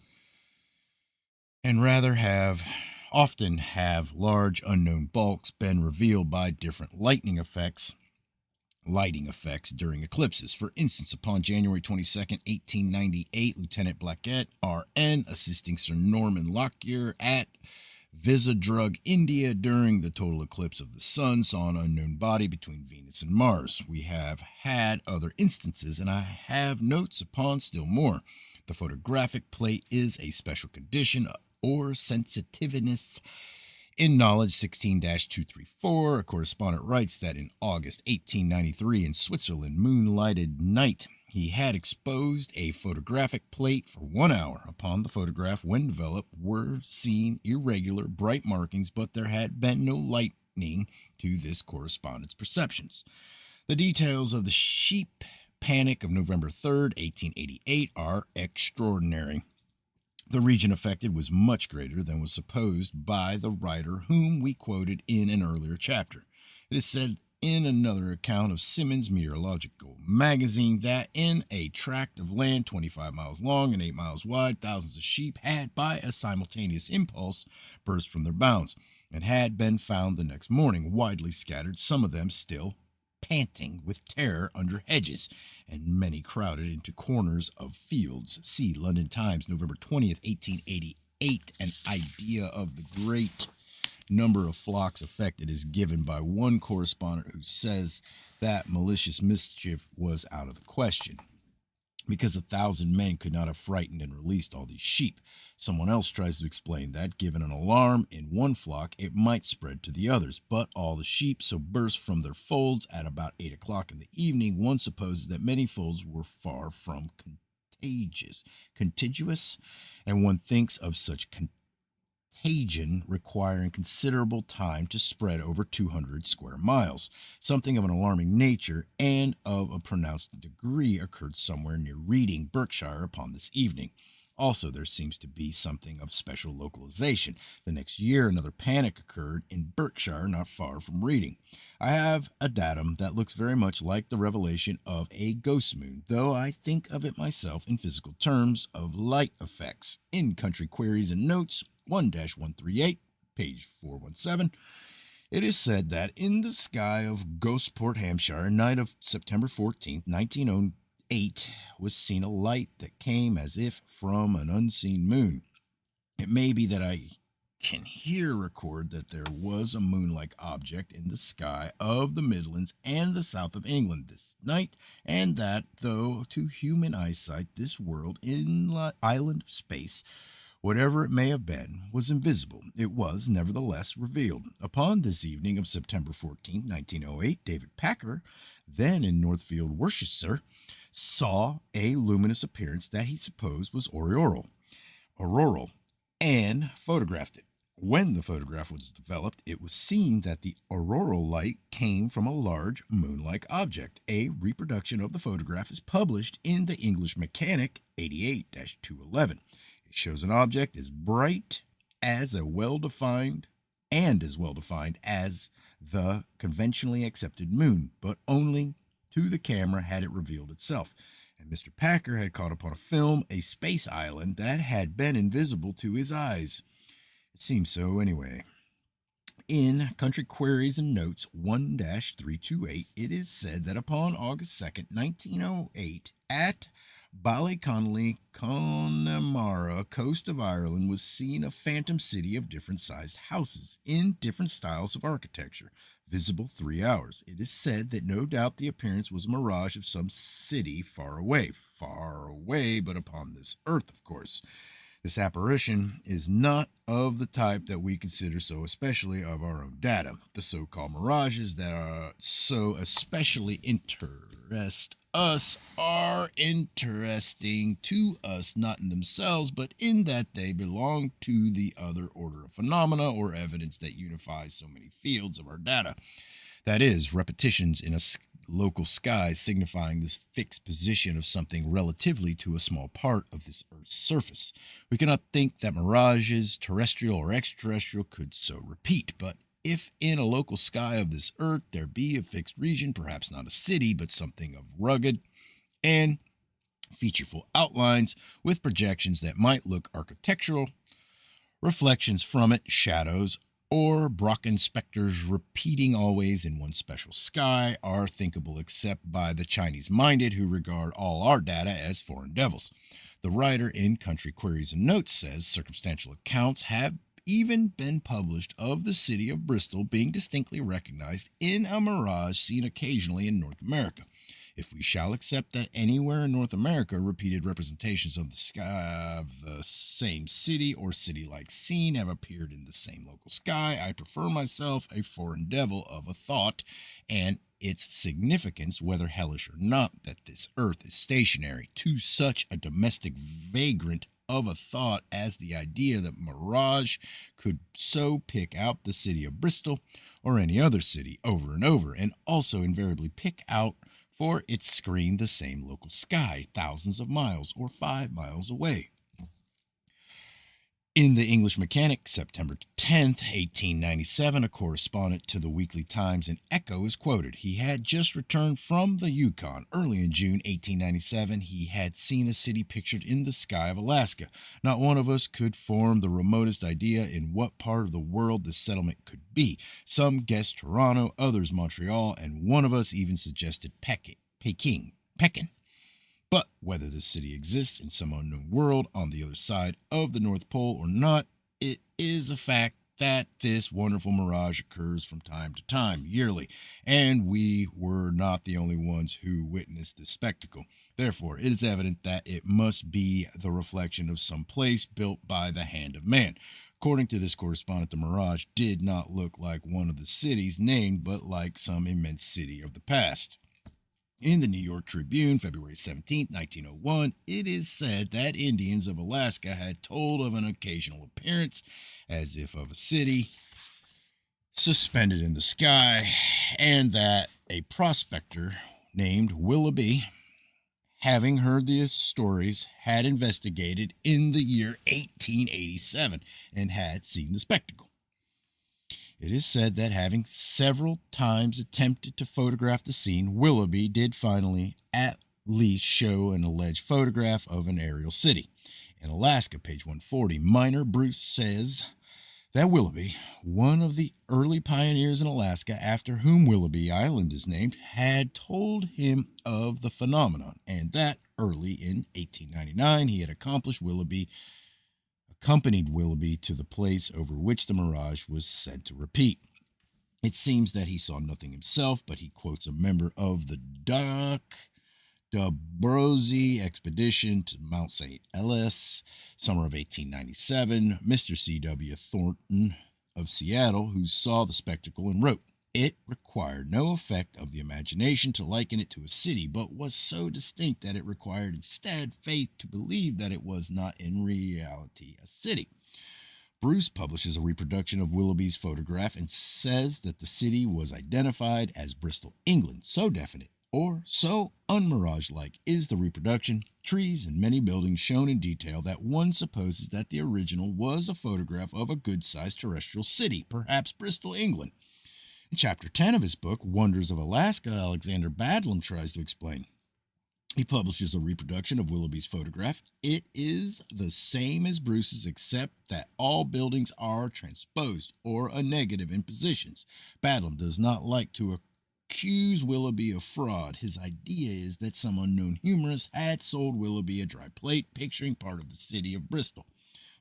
been revealed by different lighting effects during eclipses. For instance, upon January 22nd, 1898, Lieutenant Blackett, RN, assisting Sir Norman Lockyer at Visadrug, India, during the total eclipse of the sun, saw an unknown body between Venus and Mars. We have had other instances, and I have notes upon still more. The photographic plate is a special condition or sensitiveness in Knowledge 16-234. A correspondent writes that in August 1893 in Switzerland, moonlighted night, he had exposed a photographic plate for 1 hour. Upon the photograph, when developed, were seen irregular, bright markings, but there had been no lightning to this correspondent's perceptions. The details of the sheep panic of November 3rd, 1888 are extraordinary. The region affected was much greater than was supposed by the writer whom we quoted in an earlier chapter. It is said in another account of Simmons' Meteorological Magazine that in a tract of land 25 miles long and 8 miles wide, thousands of sheep had, by a simultaneous impulse, burst from their bounds, and had been found the next morning, widely scattered, some of them still panting with terror under hedges, and many crowded into corners of fields. See London Times, November 20th, 1888. An idea of the great number of flocks affected is given by one correspondent who says that malicious mischief was out of the question, because 1,000 men could not have frightened and released all these sheep. Someone else tries to explain that, given an alarm in one flock, it might spread to the others, but all the sheep so burst from their folds at about 8 o'clock in the evening, one supposes that many folds were far from contiguous, and one thinks of such contagion requiring considerable time to spread over 200 square miles. Something of an alarming nature and of a pronounced degree occurred somewhere near Reading, Berkshire, upon this evening. Also, there seems to be something of special localization. The next year, another panic occurred in Berkshire, not far from Reading. I have a datum that looks very much like the revelation of a ghost moon, though I think of it myself in physical terms of light effects. In Country Queries and Notes 1-138, page 417, it is said that in the sky of Gosport, Hampshire, night of September 14th, 1908, was seen a light that came as if from an unseen moon. It may be that I can here record that there was a moon-like object in the sky of the Midlands and the south of England this night, and that, though to human eyesight this world island of space, whatever it may have been, was invisible, it was nevertheless revealed. Upon this evening of September 14, 1908, David Packer, then in Northfield, Worcestershire, saw a luminous appearance that he supposed was auroral, and photographed it. When the photograph was developed, it was seen that the auroral light came from a large moon-like object. A reproduction of the photograph is published in the English Mechanic 88-211. It shows an object as bright as well-defined as the conventionally accepted moon, but only to the camera had it revealed itself. And Mr. Packer had caught upon a film a space island that had been invisible to his eyes. It seems so anyway. In Country Queries and Notes 1-328, it is said that upon August 2nd, 1908, at Ballyconnolly, Connemara, coast of Ireland, was seen a phantom city of different sized houses in different styles of architecture, visible 3 hours. It is said that no doubt the appearance was a mirage of some city far away, but upon this earth, of course. This apparition is not of the type that we consider so especially of our own data. The so-called mirages that are so especially interest us are interesting to us not in themselves, but in that they belong to the other order of phenomena or evidence that unifies so many fields of our data. That is, repetitions in a local sky signifying the fixed position of something relatively to a small part of this Earth's surface. We cannot think that mirages, terrestrial or extraterrestrial, could so repeat, but if in a local sky of this Earth there be a fixed region, perhaps not a city, but something of rugged and featureful outlines with projections that might look architectural, reflections from it, shadows, or Brocken specters repeating always in one special sky are thinkable except by the Chinese-minded who regard all our data as foreign devils. The writer in Country Queries and Notes says circumstantial accounts have even been published of the city of Bristol being distinctly recognized in a mirage seen occasionally in North America. If we shall accept that anywhere in North America repeated representations of the sky of the same city or city-like scene have appeared in the same local sky, I prefer myself a foreign devil of a thought and its significance, whether hellish or not, that this earth is stationary, to such a domestic vagrant of a thought as the idea that mirage could so pick out the city of Bristol or any other city over and over, and also invariably pick out for its screen the same local sky, thousands of miles or 5 miles away. In the English Mechanic, September 10th, 1897, a correspondent to the Weekly Times and Echo is quoted. He had just returned from the Yukon. Early in June 1897, he had seen a city pictured in the sky of Alaska. Not one of us could form the remotest idea in what part of the world this settlement could be. Some guessed Toronto, others Montreal, and one of us even suggested Peking. But whether this city exists in some unknown world on the other side of the North Pole or not, it is a fact that this wonderful mirage occurs from time to time, yearly, and we were not the only ones who witnessed this spectacle. Therefore, it is evident that it must be the reflection of some place built by the hand of man. According to this correspondent, the mirage did not look like one of the cities named, but like some immense city of the past. In the New York Tribune, February 17, 1901, it is said that Indians of Alaska had told of an occasional appearance, as if of a city, suspended in the sky, and that a prospector named Willoughby, having heard these stories, had investigated in the year 1887 and had seen the spectacle. It is said that having several times attempted to photograph the scene, Willoughby did finally at least show an alleged photograph of an aerial city. In Alaska, page 140, Miner Bruce says that Willoughby, one of the early pioneers in Alaska after whom Willoughby Island is named, had told him of the phenomenon, and that early in 1899 he had accompanied Willoughby to the place over which the mirage was said to repeat. It seems that he saw nothing himself, but he quotes a member of the D'Abruzzi expedition to Mount St. Elias, summer of 1897, Mr. C.W. Thornton of Seattle, who saw the spectacle and wrote, "It required no effect of the imagination to liken it to a city, but was so distinct that it required instead faith to believe that it was not in reality a city." Bruce publishes a reproduction of Willoughby's photograph and says that the city was identified as Bristol, England. So definite or so unmirage-like is the reproduction, trees and many buildings shown in detail, that one supposes that the original was a photograph of a good-sized terrestrial city, perhaps Bristol, England. In Chapter 10 of his book, Wonders of Alaska, Alexander Badlam tries to explain. He publishes a reproduction of Willoughby's photograph. It is the same as Bruce's, except that all buildings are transposed or a negative in positions. Badlam does not like to
accuse Willoughby of fraud. His idea is that some unknown humorist had sold Willoughby a dry plate picturing part of the city of Bristol.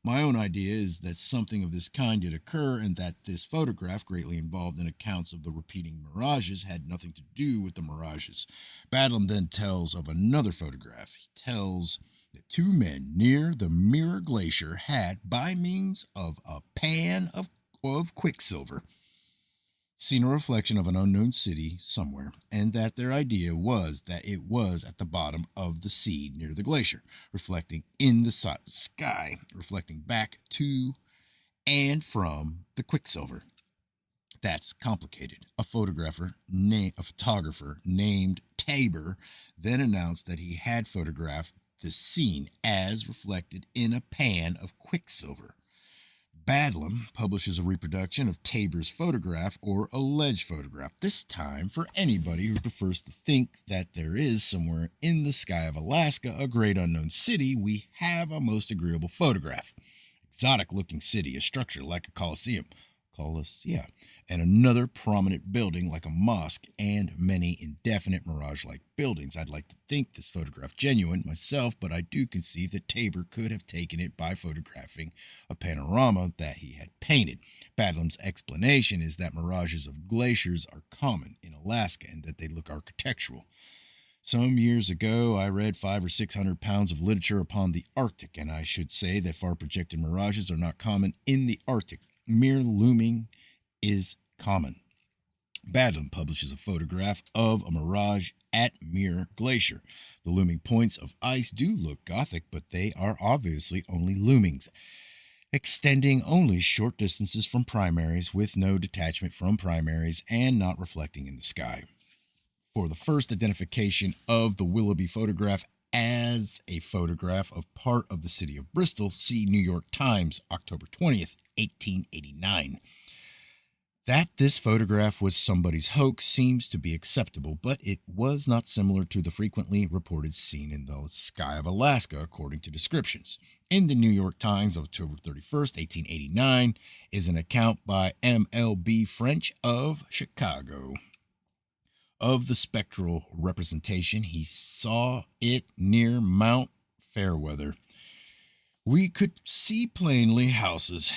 My own idea is that something of this kind did occur and that this photograph, greatly involved in accounts of the repeating mirages, had nothing to do with the mirages. Badlam then tells of another photograph. He tells that two men near the Mirror Glacier had, by means of a pan of quicksilver, seen a reflection of an unknown city somewhere, and that their idea was that it was at the bottom of the sea near the glacier, reflecting in the sky, reflecting back to and from the quicksilver. That's complicated. A photographer named Tabor then announced that he had photographed the scene as reflected in a pan of quicksilver. Badlam publishes a reproduction of Tabor's photograph or alleged photograph, this time for anybody who prefers to think that there is somewhere in the sky of Alaska, a great unknown city. We have a most agreeable photograph. Exotic looking city, a structure like a Colosseum, and another prominent building like a mosque, and many indefinite mirage-like buildings. I'd like to think this photograph genuine myself, but I do conceive that Tabor could have taken it by photographing a panorama that he had painted. Badlam's explanation is that mirages of glaciers are common in Alaska and that they look architectural. Some years ago, I read 500 or 600 pounds of literature upon the Arctic, and I should say that far-projected mirages are not common in the Arctic. Mere looming is common. Badlam publishes a photograph of a mirage at Mirror Glacier. The looming points of ice do look Gothic, but they are obviously only loomings, extending only short distances from primaries with no detachment from primaries and not reflecting in the sky. For the first identification of the Willoughby photograph as a photograph of part of the city of Bristol, see New York Times, October 20th, 1889. That this photograph was somebody's hoax seems to be acceptable, but it was not similar to the frequently reported scene in the sky of Alaska, according to descriptions. In the New York Times, October 31st, 1889, is an account by M.L.B. French of Chicago of the spectral representation. He saw it near Mount Fairweather. We could see plainly houses,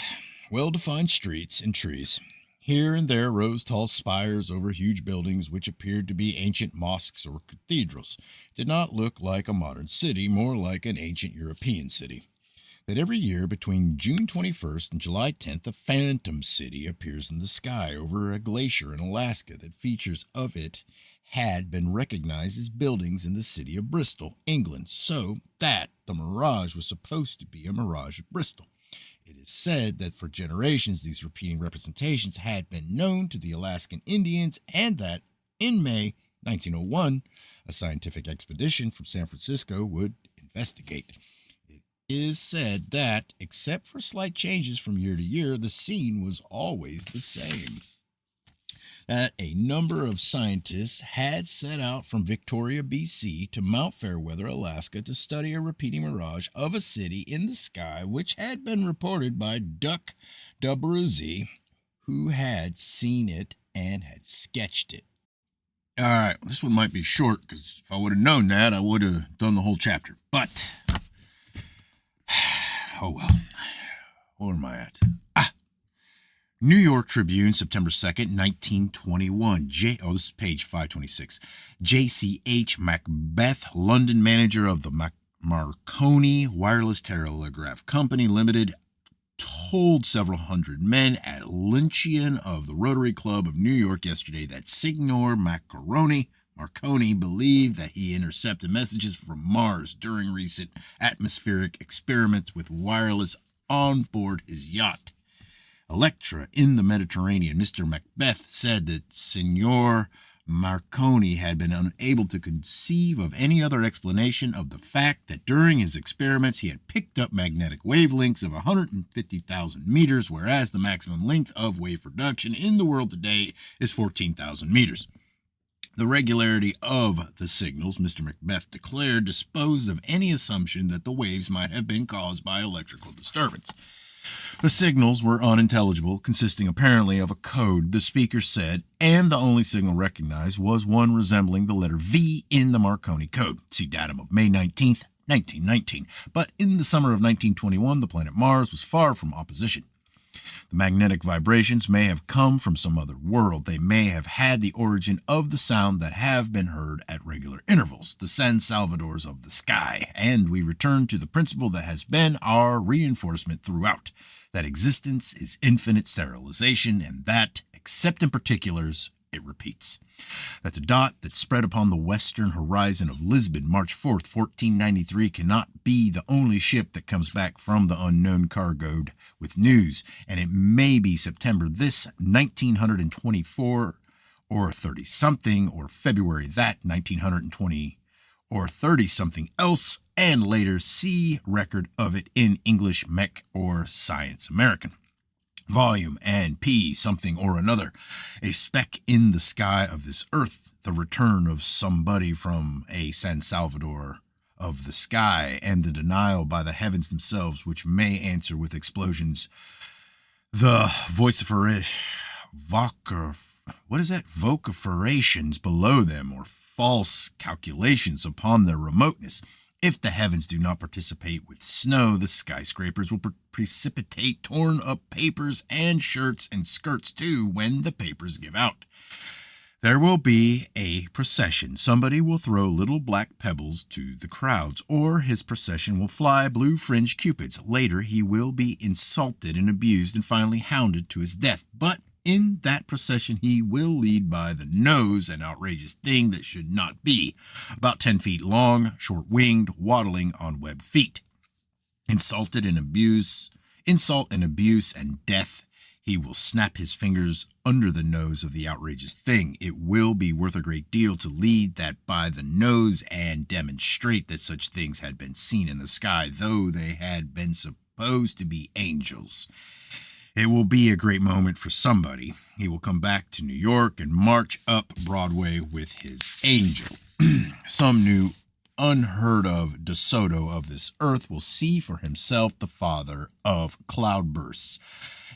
well-defined streets, and trees. Here and there rose tall spires over huge buildings which appeared to be ancient mosques or cathedrals. It did not look like a modern city, more like an ancient European city. That every year between June 21st and July 10th, a phantom city appears in the sky over a glacier in Alaska. That features of it had been recognized as buildings in the city of Bristol, England, so that the mirage was supposed to be a mirage of Bristol. It is said that for generations these repeating representations had been known to the Alaskan Indians, and that in May 1901, a scientific expedition from San Francisco would investigate. It is said that, except for slight changes from year to year, the scene was always the same. That a number of scientists had set out from Victoria, BC to Mount Fairweather, Alaska to study a repeating mirage of a city in the sky which had been reported by Duc d'Abruzzi, who had seen it and had sketched it. All right, this one might be short because if I would have known that, I would have done the whole chapter. But, oh well. Where am I at? New York Tribune, September 2nd, 1921. This is page 526. J.C.H. Macbeth, London manager of the Marconi Wireless Telegraph Company Limited, told several hundred men at luncheon of the Rotary Club of New York yesterday that Signor Marconi believed that he intercepted messages from Mars during recent atmospheric experiments with wireless on board his yacht Electra in the Mediterranean. Mr. Macbeth said that Signor Marconi had been unable to conceive of any other explanation of the fact that during his experiments he had picked up magnetic wavelengths of 150,000 meters, whereas the maximum length of wave production in the world today is 14,000 meters. The regularity of the signals, Mr. Macbeth declared, disposed of any assumption that the waves might have been caused by electrical disturbance.
The signals were unintelligible, consisting apparently of a code, the speaker said, and the only signal recognized was one resembling the letter V in the Marconi code. See datum of May 19th, 1919. But in the summer of 1921, the planet Mars was far from opposition. The magnetic vibrations may have come from some other world. They may have had the origin of the sound that have been heard at regular intervals, the San Salvadors of the sky. And we return to the principle that has been our reinforcement throughout, that existence is infinite sterilization, and that, except in particulars, it repeats. That the dot that spread upon the western horizon of Lisbon, March 4th, 1493, cannot be the only ship that comes back from the unknown cargoed with news, and it may be September this 1924 or 30-something, or February that 1920 or 30-something else, and later see record of it in English Mech or Science American. Volume and P something or another, a speck in the sky of this earth, the return of somebody from a San Salvador of the sky, and the denial by the heavens themselves, which may answer with explosions. The vociferations below them, or false calculations upon their remoteness. If the heavens do not participate with snow, the skyscrapers will precipitate torn up papers and shirts and skirts too when the papers give out. There will be a procession. Somebody will throw little black pebbles to the crowds, or his procession will fly blue fringed cupids. Later, he will be insulted and abused and finally hounded to his death. But in that procession, he will lead by the nose an outrageous thing that should not be, about 10 feet long, short-winged, waddling on webbed feet. Insult and abuse, and death. He will snap his fingers under the nose of the outrageous thing. It will be worth a great deal to lead that by the nose and demonstrate that such things had been seen in the sky, though they had been supposed to be angels. It will be a great moment for somebody. He will come back to New York and march up Broadway with his angel. Some new, unheard of DeSoto of this earth will see for himself the father of cloudbursts.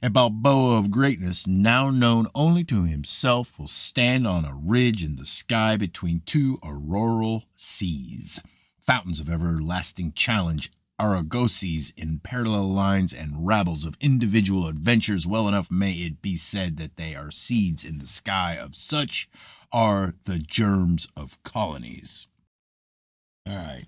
A Balboa of greatness, now known only to himself, will stand on a ridge in the sky between two auroral seas. Fountains of everlasting challenge, Argosies in parallel lines, and rabbles of individual adventures. Well enough may it be said that they are seeds in the sky of such are the germs of colonies. All right.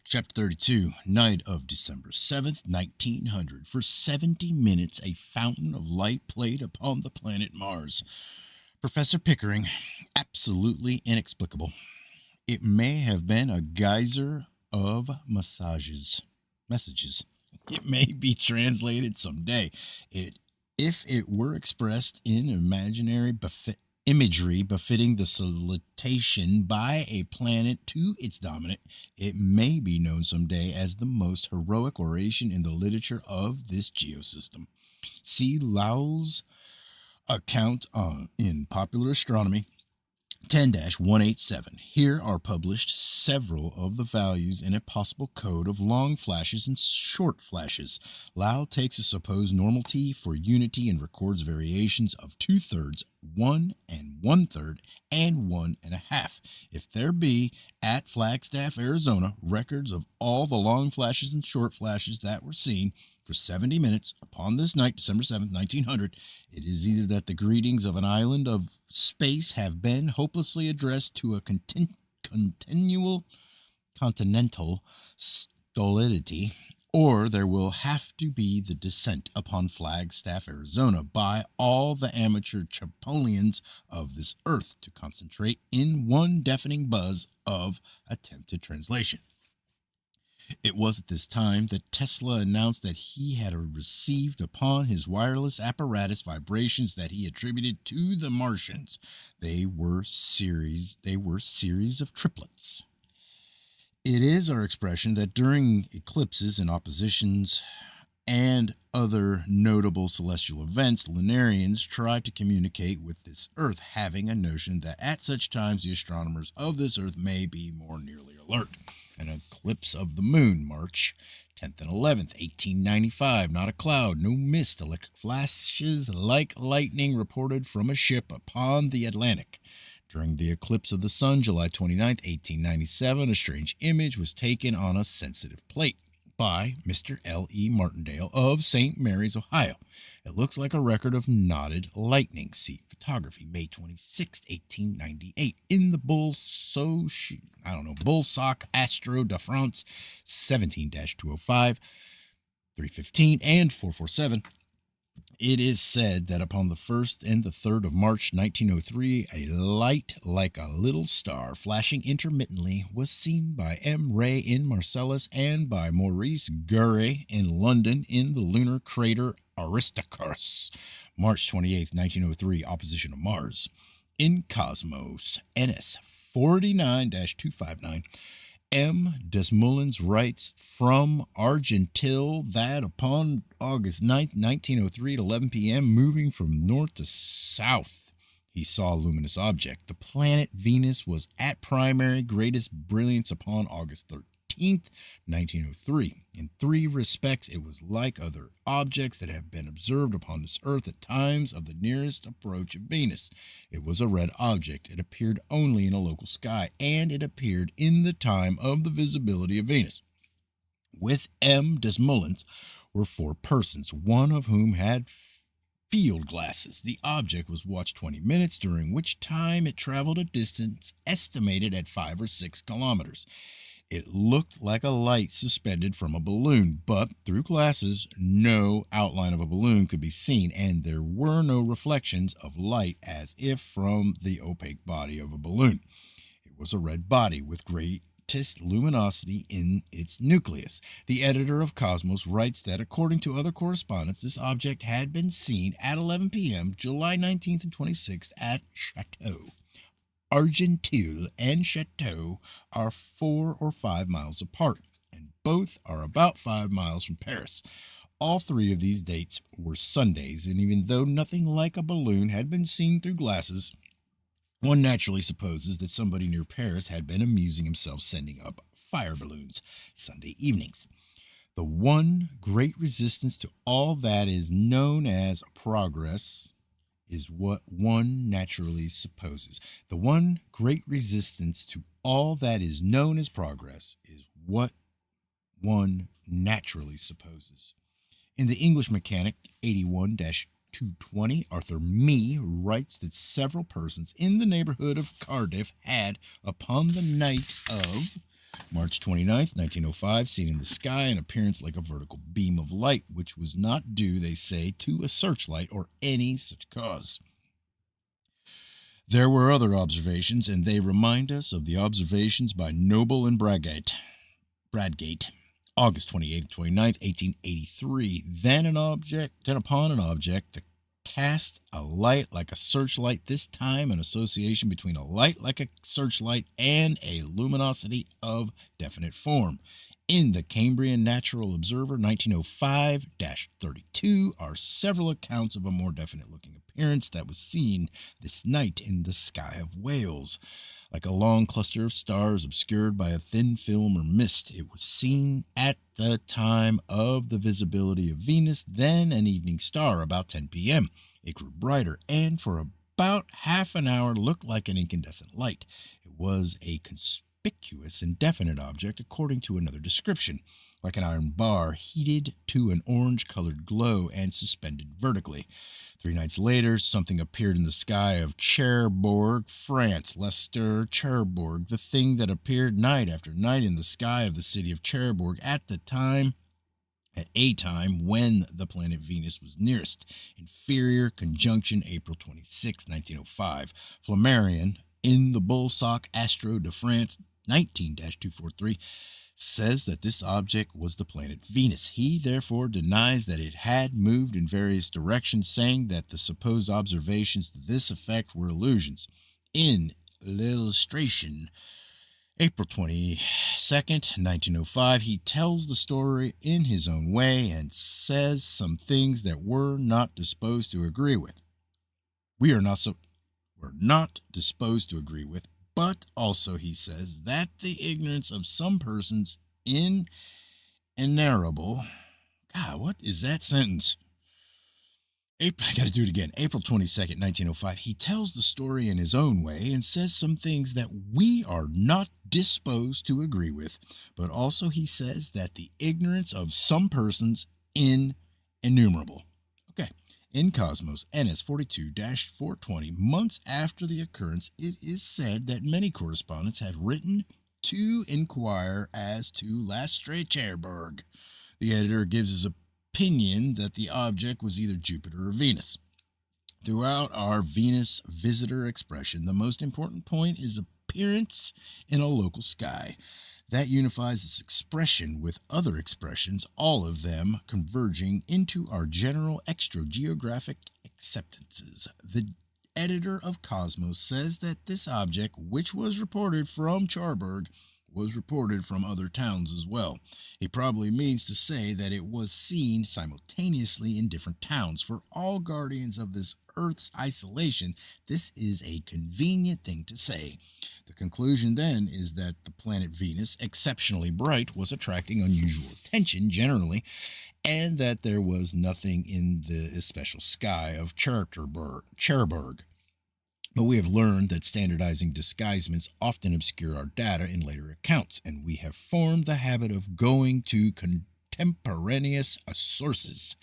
Chapter 32, night of December 7th, 1900. For 70 minutes, a fountain of light played upon the planet Mars. Professor Pickering, absolutely inexplicable. It may have been a geyser of messages. It may be translated someday. If it were expressed in imaginary imagery befitting the salutation by a planet to its dominant, it may be known someday as the most heroic oration in the literature of this geosystem. See Lowell's account in Popular Astronomy 10-187. Here are published several of the values in a possible code of long flashes and short flashes. Lowell takes a supposed normal T for unity and records variations of 2/3, 1 1/3, and 1 1/2. If there be, at Flagstaff, Arizona, records of all the long flashes and short flashes that were seen for 70 minutes upon this night, December 7th, 1900, it is either that the greetings of an island of space have been hopelessly addressed to a continental stolidity, or there will have to be the descent upon Flagstaff, Arizona, by all the amateur Chapolians of this earth to concentrate in one deafening buzz of attempted translation. It was at this time that Tesla announced that he had received upon his wireless apparatus vibrations that he attributed to the Martians. They were series of triplets. It is our expression that during eclipses and oppositions and other notable celestial events, Lunarians try to communicate with this earth, having a notion that at such times the astronomers of this earth may be more nearly alive.
alert. An eclipse of the moon, March 10th and 11th, 1895. Not a cloud, no mist, electric flashes like lightning reported from a ship upon the Atlantic. During the eclipse of the sun, July 29th, 1897, a strange image was taken on a sensitive plate by Mr. L.E. Martindale of St. Mary's, Ohio. It looks like a record of knotted lightning. See photography, May 26, 1898, in the Bullsock Astro de France 17-205, 315, and 447. It is said that upon the 1st and the 3rd of March 1903, a light like a little star flashing intermittently was seen by M. Ray in Marcellus and by Maurice Guérin in London in the lunar crater Aristarchus. March 28, 1903, opposition of Mars. In Cosmos, NS 49-259, M. Desmoulins writes from Argenteuil that upon August 9th, 1903 at 11 p.m., moving from north to south, he saw a luminous object. The planet Venus was at primary greatest brilliance upon August 13th, 1903. In three respects, it was like other objects that have been observed upon this earth at times of the nearest approach of Venus. It was a red object. It appeared only in a local sky, and it appeared in the time of the visibility of Venus. With M. Desmoulins were four persons, one of whom had field glasses. The object was watched 20 minutes, during which time it traveled a distance estimated at 5 or 6 kilometers. It looked like a light suspended from a balloon, but through glasses, no outline of a balloon could be seen, and there were no reflections of light as if from the opaque body of a balloon. It was a red body with greatest luminosity in its nucleus. The editor of Cosmos writes that according to other correspondents, this object had been seen at 11 p.m., July 19th and 26th at Chateau. Argenteuil and Chateau are 4 or 5 miles apart, and both are about 5 miles from Paris. All three of these dates were Sundays, and even though nothing like a balloon had been seen through glasses, one naturally supposes that somebody near Paris had been amusing himself sending up fire balloons Sunday evenings. The one great resistance to all that is known as progress is what one naturally supposes. The one great resistance to all that is known as progress is what one naturally supposes. In the English Mechanic 81-220, Arthur Mee writes that several persons in the neighborhood of Cardiff had, upon the night of March 29th, 1905, seen in the sky an appearance like a vertical beam of light, which was not due, they say, to a searchlight or any such cause. There were other observations, and they remind us of the observations by Noble and Bradgate, August 28th, 29th, 1883. Then upon an object that cast a light like a searchlight, this time an association between a light like a searchlight and a luminosity of definite form. In the Cambrian Natural Observer 1905-32 are several accounts of a more definite looking appearance that was seen this night in the sky of Wales. Like a long cluster of stars obscured by a thin film or mist, it was seen at the time of the visibility of Venus, then an evening star about 10 p.m. It grew brighter and for about half an hour looked like an incandescent light. It was a conspicuous and definite object according to another description, like an iron bar heated to an orange-colored glow and suspended vertically. 3 nights later, something appeared in the sky of Cherbourg, France. Leicester, Cherbourg, the thing that appeared night after night in the sky of the city of Cherbourg at a time when the planet Venus was nearest. Inferior conjunction, April 26, 1905. Flammarion, in the Bullsock Astro de France 19-243, says that this object was the planet Venus. He therefore denies that it had moved in various directions, saying that the supposed observations to this effect were illusions. In L'Illustration, April 22nd, 1905, he tells the story in his own way and says some things that we're not disposed to agree with. We're not disposed to agree with, but also he says that the ignorance of some persons inenarrable. God, what is that sentence? I got to do it again. April 22nd, 1905. He tells the story in his own way and says some things that we are not disposed to agree with. But also he says that the ignorance of some persons innumerable. Okay. In Cosmos NS 42-420, months after the occurrence, it is said that many correspondents had written to inquire as to Lastre Cherbourg. The editor gives his opinion that the object was either Jupiter or Venus. Throughout our Venus visitor expression, the most important point is appearance in a local sky. That unifies this expression with other expressions, all of them converging into our general extrageographic acceptances. The editor of Cosmos says that this object, which was reported from Cherbourg, was reported from other towns as well. He probably means to say that it was seen simultaneously in different towns. For all guardians of this Earth's isolation, this is a convenient thing to say. The conclusion then is that the planet Venus, exceptionally bright, was attracting unusual attention generally, and that there was nothing in the especial sky of Cherbourg. But we have learned that standardizing disguisements often obscure our data in later accounts, and we have formed the habit of going to contemporaneous sources.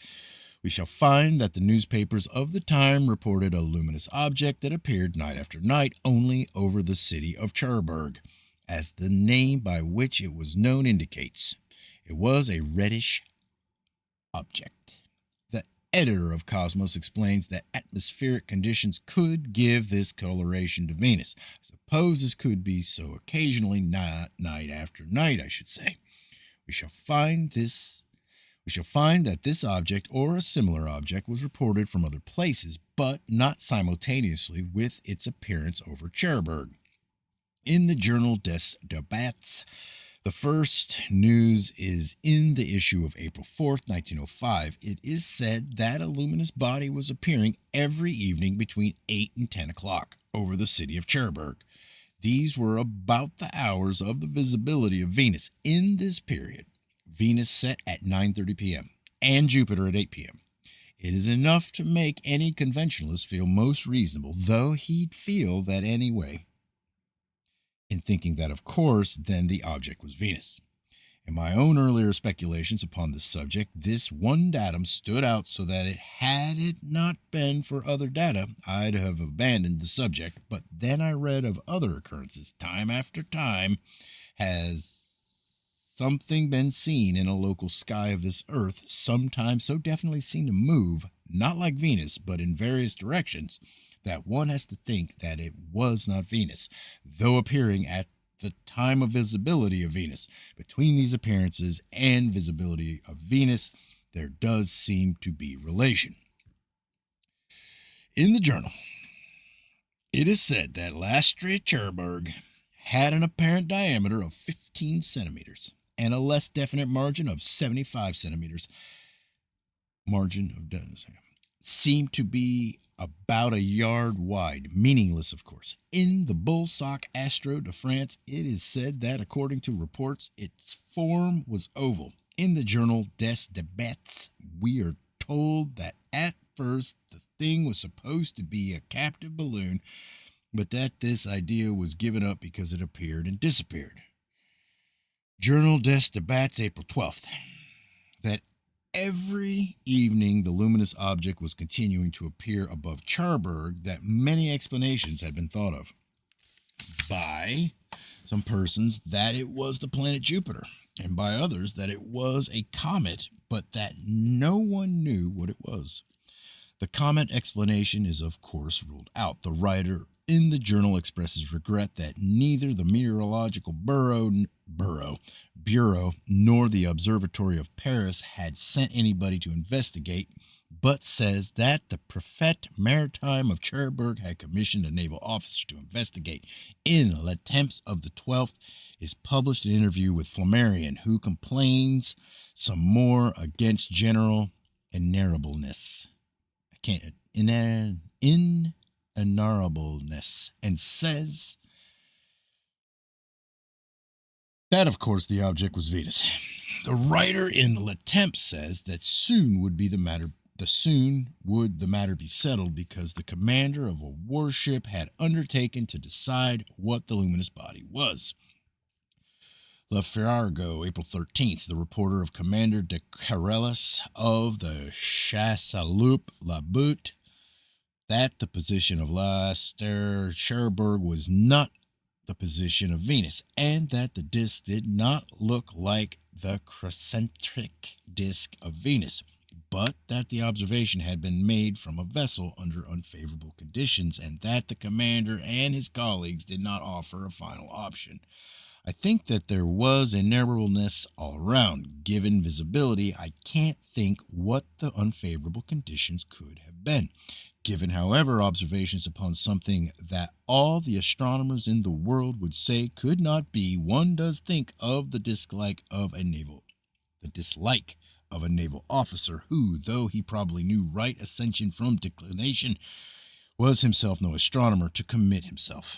We shall find that the newspapers of the time reported a luminous object that appeared night after night only over the city of Cherbourg, as the name by which it was known indicates. It was a reddish object. Editor of Cosmos explains that atmospheric conditions could give this coloration to Venus. I suppose this could be so occasionally, not night after night, I should say. We shall find that this object or a similar object was reported from other places, but not simultaneously with its appearance over Cherbourg. In the journal Des Débats, the first news is in the issue of April 4th, 1905. It is said that a luminous body was appearing every evening between 8 and 10 o'clock over the city of Cherbourg. These were about the hours of the visibility of Venus. In this period, Venus set at 9:30 p.m. and Jupiter at 8 p.m. It is enough to make any conventionalist feel most reasonable, though he'd feel that anyway, in thinking that, of course, then the object was Venus. In my own earlier speculations upon this subject, this one datum stood out so that had it not been for other data, I'd have abandoned the subject. But then I read of other occurrences. Time after time has something been seen in a local sky of this Earth, sometimes so definitely seen to move, not like Venus, but in various directions, that one has to think that it was not Venus, though appearing at the time of visibility of Venus. Between these appearances and visibility of Venus, there does seem to be relation. In the journal, it is said that Lastre Cherbourg had an apparent diameter of 15 centimeters and a less definite margin of 75 centimeters. Margin of seemed to be about a yard wide, meaningless, of course. In the Bullsac Astro de France, it is said that, according to reports, its form was oval. In the journal Des Débats, we are told that at first the thing was supposed to be a captive balloon, but that this idea was given up because it appeared and disappeared. Journal Des Débats, April 12th, that every evening the luminous object was continuing to appear above Cherbourg, that many explanations had been thought of by some persons that it was the planet Jupiter, and by others that it was a comet, but that no one knew what it was. The comet explanation is, of course, ruled out. The writer in the journal expresses regret that neither the Meteorological Bureau nor the Observatory of Paris had sent anybody to investigate, but says that the Préfet Maritime of Cherbourg had commissioned a naval officer to investigate. In Le Temps of the 12th is published an interview with Flammarion, who complains some more against general inarrableness. Inarrableness, and says That, of course, the object was Venus. The writer in Le Temps says that soon would the matter be settled because the commander of a warship had undertaken to decide what the luminous body was. Le Figaro, April 13th, the reporter of Commander de Carreras of the Chassaloup La Butte, that the position of Laster Cherbourg was not the position of Venus, and that the disk did not look like the crescentic disk of Venus, but that the observation had been made from a vessel under unfavorable conditions, and that the commander and his colleagues did not offer a final option. I think that there was inerrableness all around. Given visibility, I can't think what the unfavorable conditions could have been. Given, however, observations upon something that all the astronomers in the world would say could not be, one does think of the dislike of a naval officer who, though he probably knew right ascension from declination, was himself no astronomer to commit himself.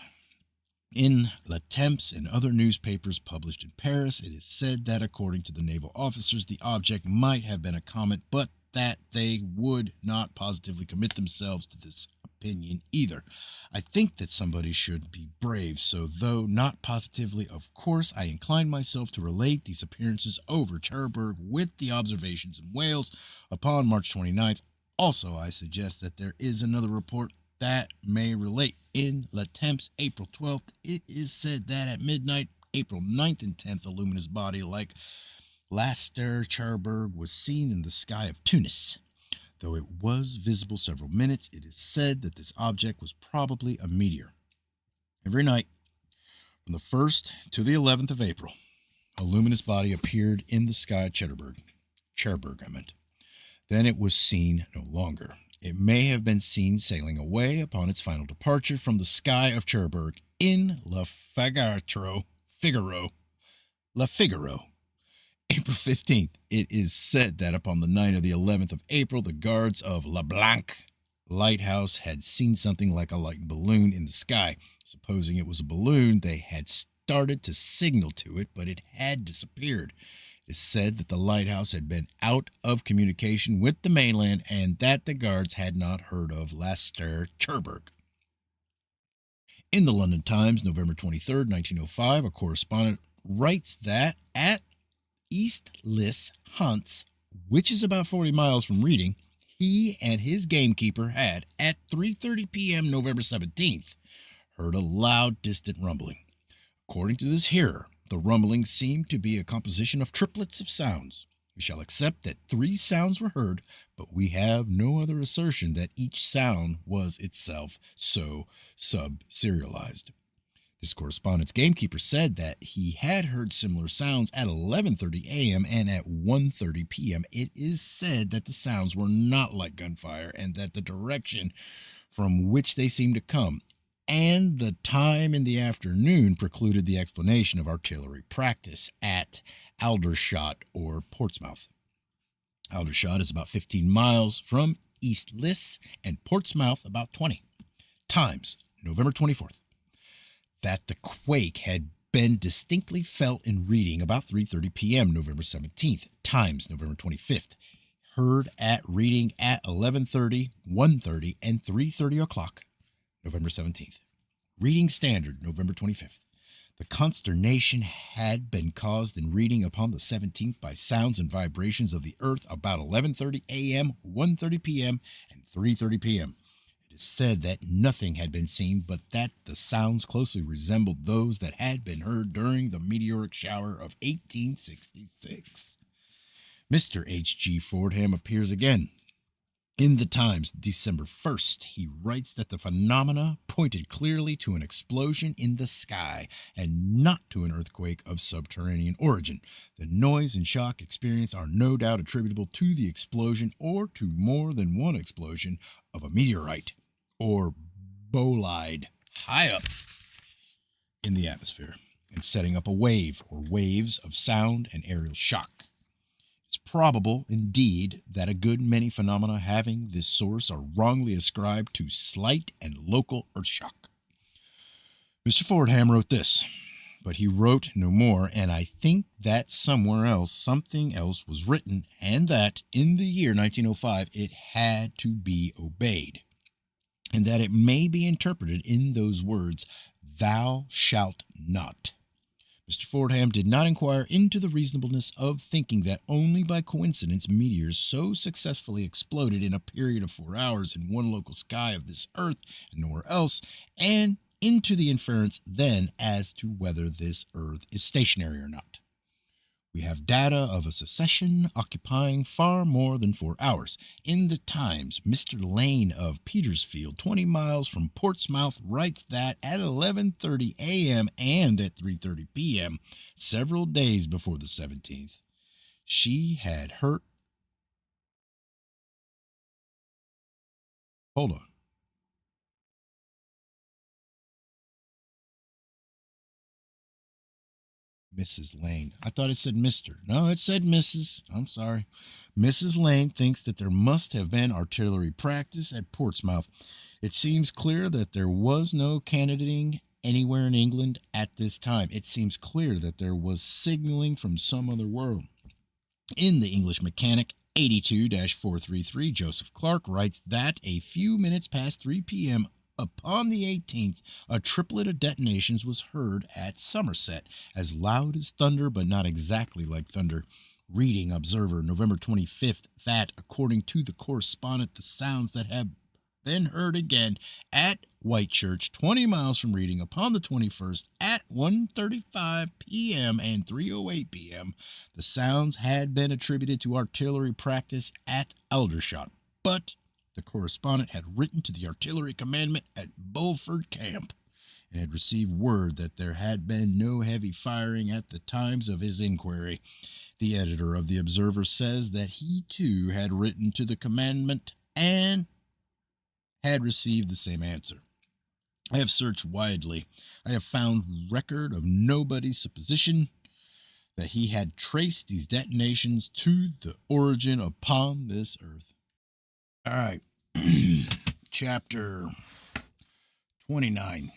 In Le Temps and other newspapers published in Paris, it is said that according to the naval officers, the object might have been a comet, but that they would not positively commit themselves to this opinion either. I think that somebody should be brave, so though not positively, of course, I incline myself to relate these appearances over Cherbourg with the observations in Wales upon March 29th. Also, I suggest that there is another report that may relate. In Le Temps, April 12th, it is said that at midnight, April 9th and 10th, a luminous body like Laster Cherbourg was seen in the sky of Tunis. Though it was visible several minutes, it is said that this object was probably a meteor. Every night, from the 1st to the 11th of April, a luminous body appeared in the sky at Cherbourg. Then it was seen no longer. It may have been seen sailing away upon its final departure from the sky of Cherbourg. In Le Figaro, April 15th, it is said that upon the night of the 11th of April, the guards of La Blanque lighthouse had seen something like a light balloon in the sky. Supposing it was a balloon, they had started to signal to it, but it had disappeared. It is said that the lighthouse had been out of communication with the mainland and that the guards had not heard of Laster Cherbourg. In the London Times, November 23rd, 1905, a correspondent writes that at East Liss, Hants, which is about 40 miles from Reading, he and his gamekeeper had, at 3:30 p.m. November 17th, heard a loud, distant rumbling. According to this hearer, the rumbling seemed to be a composition of triplets of sounds. We shall accept that 3 sounds were heard, but we have no other assertion that each sound was itself so sub-serialized. This correspondent's gamekeeper said that he had heard similar sounds at 11:30 a.m. and at 1:30 p.m. It is said that the sounds were not like gunfire and that the direction from which they seemed to come and the time in the afternoon precluded the explanation of artillery practice at Aldershot or Portsmouth. Aldershot is about 15 miles from East Liss and Portsmouth about 20. Times, November 24th. That the quake had been distinctly felt in Reading about 3:30 p.m. November 17th. Times, November 25th. Heard at Reading at 11:30, 1:30, and 3:30 o'clock. November 17th. Reading Standard, November 25th. The consternation had been caused in Reading upon the 17th by sounds and vibrations of the earth about 11:30 a.m., 1:30 p.m., and 3:30 p.m. It is said that nothing had been seen, but that the sounds closely resembled those that had been heard during the meteoric shower of 1866. Mr. H.G. Fordham appears again. In the Times, December 1st, he writes that the phenomena pointed clearly to an explosion in the sky and not to an earthquake of subterranean origin. The noise and shock experienced are no doubt attributable to the explosion or to more than one explosion of a meteorite or bolide high up in the atmosphere and setting up a wave or waves of sound and aerial shock. It's probable, indeed, that a good many phenomena having this source are wrongly ascribed to slight and local earth shock. Mr. Fordham wrote this: but he wrote no more, and I think that somewhere else something else was written, and that in the year 1905 it had to be obeyed, and that it may be interpreted in those words, "Thou shalt not." Mr. Fordham did not inquire into the reasonableness of thinking that only by coincidence meteors so successfully exploded in a period of 4 hours in one local sky of this earth and nowhere else, and into the inference then as to whether this earth is stationary or not. We have data of a succession occupying far more than 4 hours. In the Times, Mr. Lane of Petersfield, 20 miles from Portsmouth, writes that at 11:30 a.m. and at 3:30 p.m., several days before the 17th, she had heard. Hold on. Mrs. Lane. I thought it said Mr. No, it said Mrs. I'm sorry. Mrs. Lane thinks that there must have been artillery practice at Portsmouth. It seems clear that there was no cannoning anywhere in England at this time. It seems clear that there was signaling from some other world. In the English Mechanic 82-433, Joseph Clark writes that a few minutes past 3 p.m. upon the 18th, a triplet of detonations was heard at Somerset, as loud as thunder, but not exactly like thunder. Reading Observer, November 25th, that, according to the correspondent, the sounds that have been heard again at Whitechurch, 20 miles from Reading, upon the 21st at 1:35 p.m. and 3:08 p.m. The sounds had been attributed to artillery practice at Aldershot, but the correspondent had written to the artillery commandment at Bulford Camp and had received word that there had been no heavy firing at the times of his inquiry. The editor of the Observer says that he too had written to the commandment and had received the same answer. I have searched widely. I have found record of nobody's supposition that he had traced these detonations to the origin upon this earth. All right. Chapter 29.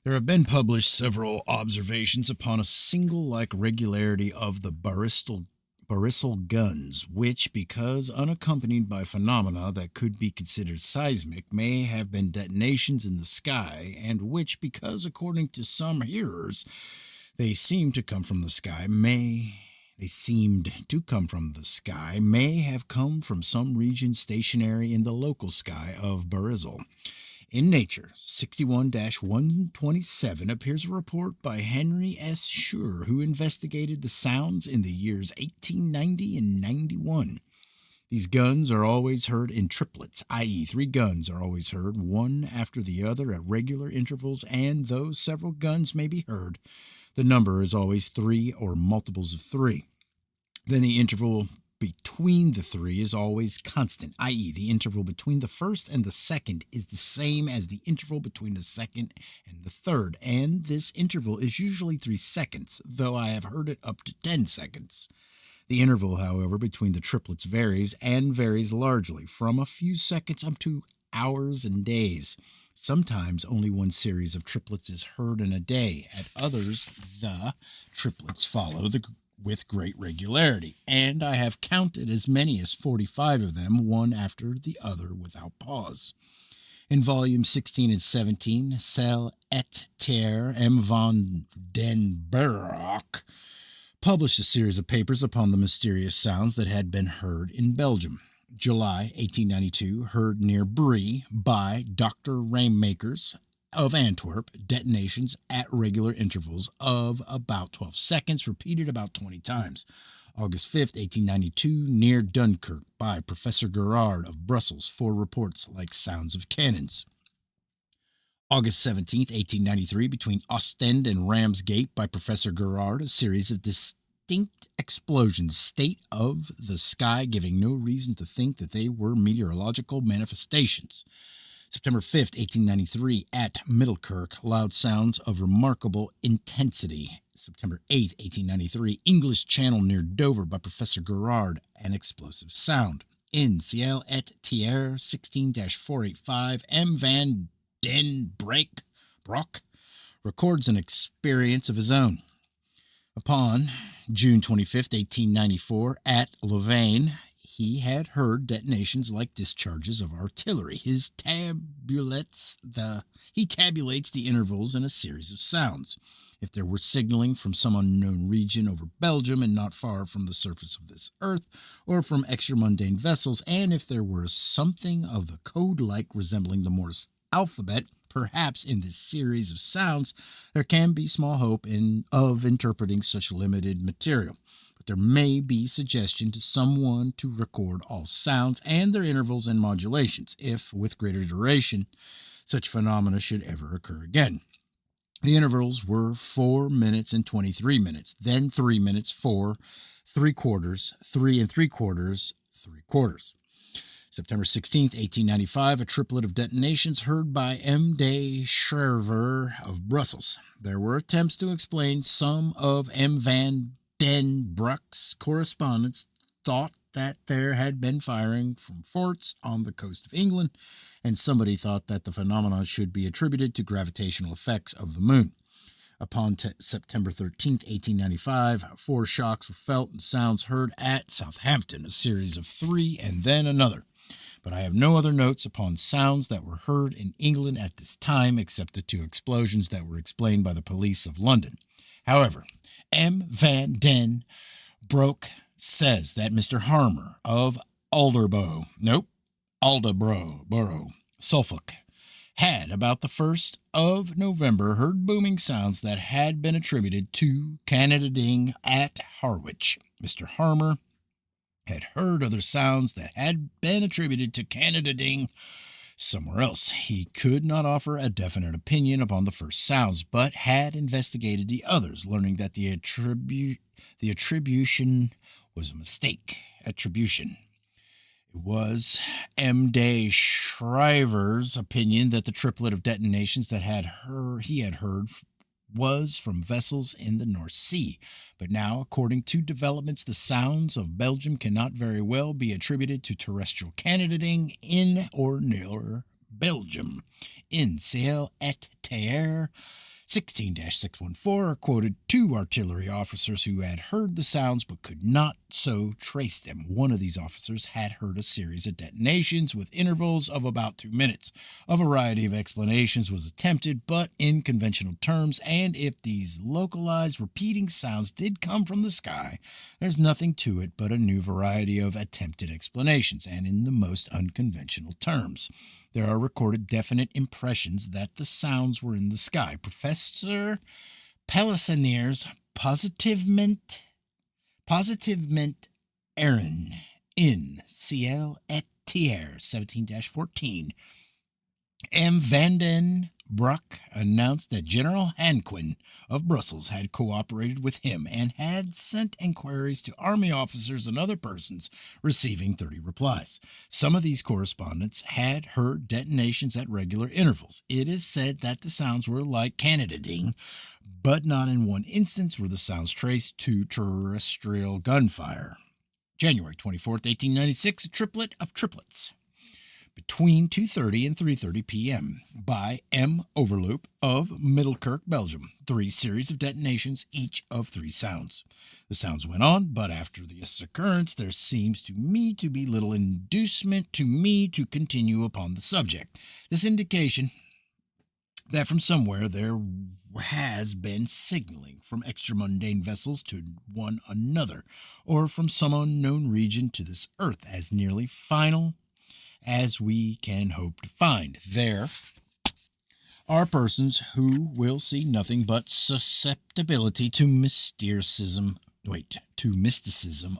There have been published several observations upon a single-like regularity of the Barisal guns, which, because unaccompanied by phenomena that could be considered seismic, may have been detonations in the sky, and which, because, according to some hearers, they seemed to come from the sky, may have come from some region stationary in the local sky of Barisal. In Nature, 61-127 appears a report by Henry S. Schur, who investigated the sounds in the years 1890 and 91. These guns are always heard in triplets, i.e., 3 guns are always heard, one after the other at regular intervals, and though several guns may be heard, the number is always 3 or multiples of 3. Then the interval between the 3 is always constant, i.e., the interval between the first and the second is the same as the interval between the second and the third, and this interval is usually 3 seconds, though I have heard it up to 10 seconds. The interval, however, between the triplets varies, and varies largely, from a few seconds up to hours and days. Sometimes only one series of triplets is heard in a day. At others, the triplets follow with great regularity, and I have counted as many as 45 of them, one after the other, without pause. In volumes 16 and 17, Cell et Terre M. van den Berg published a series of papers upon the mysterious sounds that had been heard in Belgium. July 1892, heard near Brie by Dr. Rainmakers of Antwerp, detonations at regular intervals of about 12 seconds, repeated about 20 times. August 5th, 1892, near Dunkirk by Professor Gerard of Brussels, 4 reports like sounds of cannons. August 17th, 1893, between Ostend and Ramsgate by Professor Gerard, a series of distinct explosions, state of the sky giving no reason to think that they were meteorological manifestations. September 5th, 1893, at Middlekirk, loud sounds of remarkable intensity. September 8th, 1893, English Channel near Dover by Professor Gerard, an explosive sound. In Ciel et Terre, 16-485, M. van den Broek records an experience of his own. Upon June 25th, 1894, at Louvain, he had heard detonations like discharges of artillery. He tabulates the intervals in a series of sounds. If there were signaling from some unknown region over Belgium and not far from the surface of this earth, or from extra-mundane vessels, and if there were something of the code-like resembling the Morse alphabet, perhaps in this series of sounds, there can be small hope of interpreting such limited material. But there may be suggestion to someone to record all sounds and their intervals and modulations, if, with greater duration, such phenomena should ever occur again. The intervals were 4 minutes and 23 minutes, then 3 minutes, 4, 3/4, 3 3/4, 3/4. September 16th, 1895, a triplet of detonations heard by M. de Schrijver of Brussels. There were attempts to explain. Some of M. van den Broek's correspondents thought that there had been firing from forts on the coast of England, and somebody thought that the phenomenon should be attributed to gravitational effects of the moon. Upon September 13th, 1895, 4 shocks were felt and sounds heard at Southampton, a series of 3 and then another. But I have no other notes upon sounds that were heard in England at this time except the 2 explosions that were explained by the police of London. However, M. van den Broek says that Mr. Harmer of Aldeboro, Suffolk, had about the 1st of November heard booming sounds that had been attributed to cannonading at Harwich. Mr. Harmer had heard other sounds that had been attributed to cannonading somewhere else. He could not offer a definite opinion upon the first sounds, but had investigated the others, learning that the attribution was a mistake. It was M. de Schrijver's opinion that the triplet of detonations that he had heard was from vessels in the North Sea. But now, according to developments, the sounds of Belgium cannot very well be attributed to terrestrial cannonading in or near Belgium. In Ciel et Terre 16-614 are quoted 2 artillery officers who had heard the sounds but could not so trace them. One of these officers had heard a series of detonations with intervals of about 2 minutes. A variety of explanations was attempted, but in conventional terms, and if these localized repeating sounds did come from the sky, there's nothing to it but a new variety of attempted explanations, and in the most unconventional terms. There are recorded definite impressions that the sounds were in the sky. Professor Pellissanier's Positivement Erin in Ciel et Terre 17-14. M. van den Broek announced that General Hanquin of Brussels had cooperated with him and had sent inquiries to army officers and other persons, receiving 30 replies. Some of these correspondents had heard detonations at regular intervals. It is said that the sounds were like cannonading, but not in one instance were the sounds traced to terrestrial gunfire. January 24th, 1896, a triplet of triplets. Between 2:30 and 3:30 p.m. by M. Overloop of Middelkerk, Belgium. 3 series of detonations, each of 3 sounds. The sounds went on, but after this occurrence, there seems to me to be little inducement to me to continue upon the subject. This indication that from somewhere there has been signaling from extra-mundane vessels to one another, or from some unknown region to this earth, as nearly final as we can hope to find. There are persons who will see nothing but susceptibility to mysticism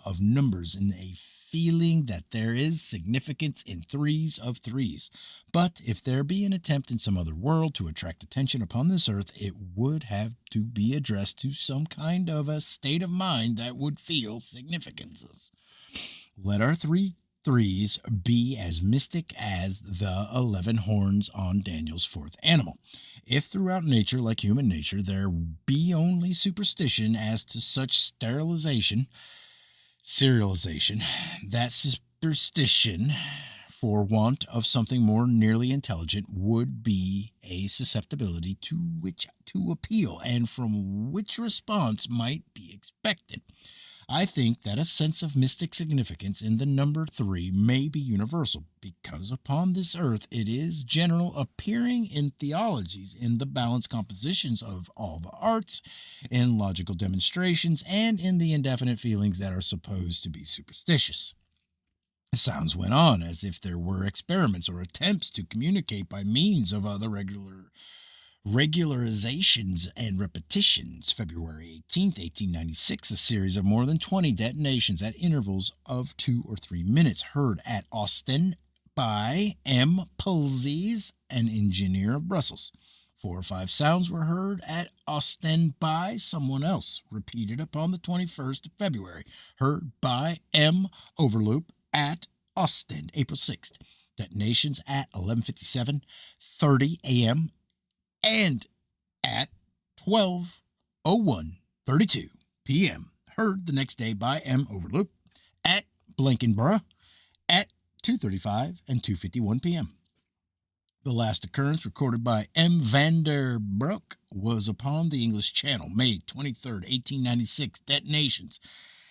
of numbers in a feeling that there is significance in 3s of 3s. But if there be an attempt in some other world to attract attention upon this earth, it would have to be addressed to some kind of a state of mind that would feel significances. Let our 3 3s be as mystic as the 11 horns on Daniel's 4th animal. If throughout nature, like human nature, there be only superstition as to such serialization, that superstition for want of something more nearly intelligent, would be a susceptibility to which to appeal, and from which response might be expected. I think that a sense of mystic significance in the number 3 may be universal, because upon this earth it is general, appearing in theologies, in the balanced compositions of all the arts, in logical demonstrations, and in the indefinite feelings that are supposed to be superstitious. The sounds went on as if there were experiments or attempts to communicate by means of other regularizations and repetitions. February 18th, 1896, a series of more than 20 detonations at intervals of 2 or 3 minutes, heard at Ostend by M. Pulses, an engineer of Brussels. 4 or 5 sounds were heard at Ostend by someone else, repeated upon the 21st of February, heard by M. Overloop at Ostend, April 6th. Detonations at 11:57:30 a.m. and at 12:01:32 p.m. heard the next day by M. Overloop at Blankenborough at 2:35 and 2:51 p.m. The last occurrence recorded by M. van der Broek was upon the English Channel, May 23rd, 1896. Detonations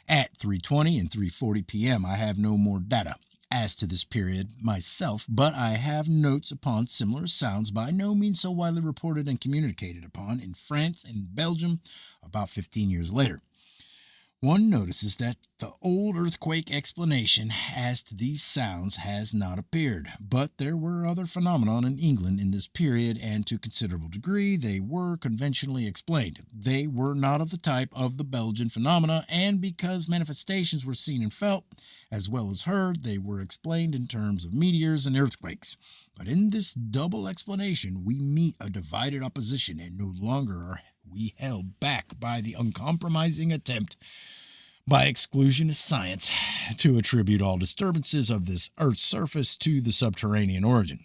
at 3:20 and 3:40 p.m. I have no more data as to this period myself, but I have notes upon similar sounds, by no means so widely reported and communicated upon, in France and Belgium about 15 years later. One notices that the old earthquake explanation as to these sounds has not appeared, but there were other phenomena in England in this period, and to a considerable degree they were conventionally explained. They were not of the type of the Belgian phenomena, and because manifestations were seen and felt, as well as heard, they were explained in terms of meteors and earthquakes. But in this double explanation we meet a divided opposition, and no longer are we held back by the uncompromising attempt by exclusionist science to attribute all disturbances of this Earth's surface to a subterranean origin.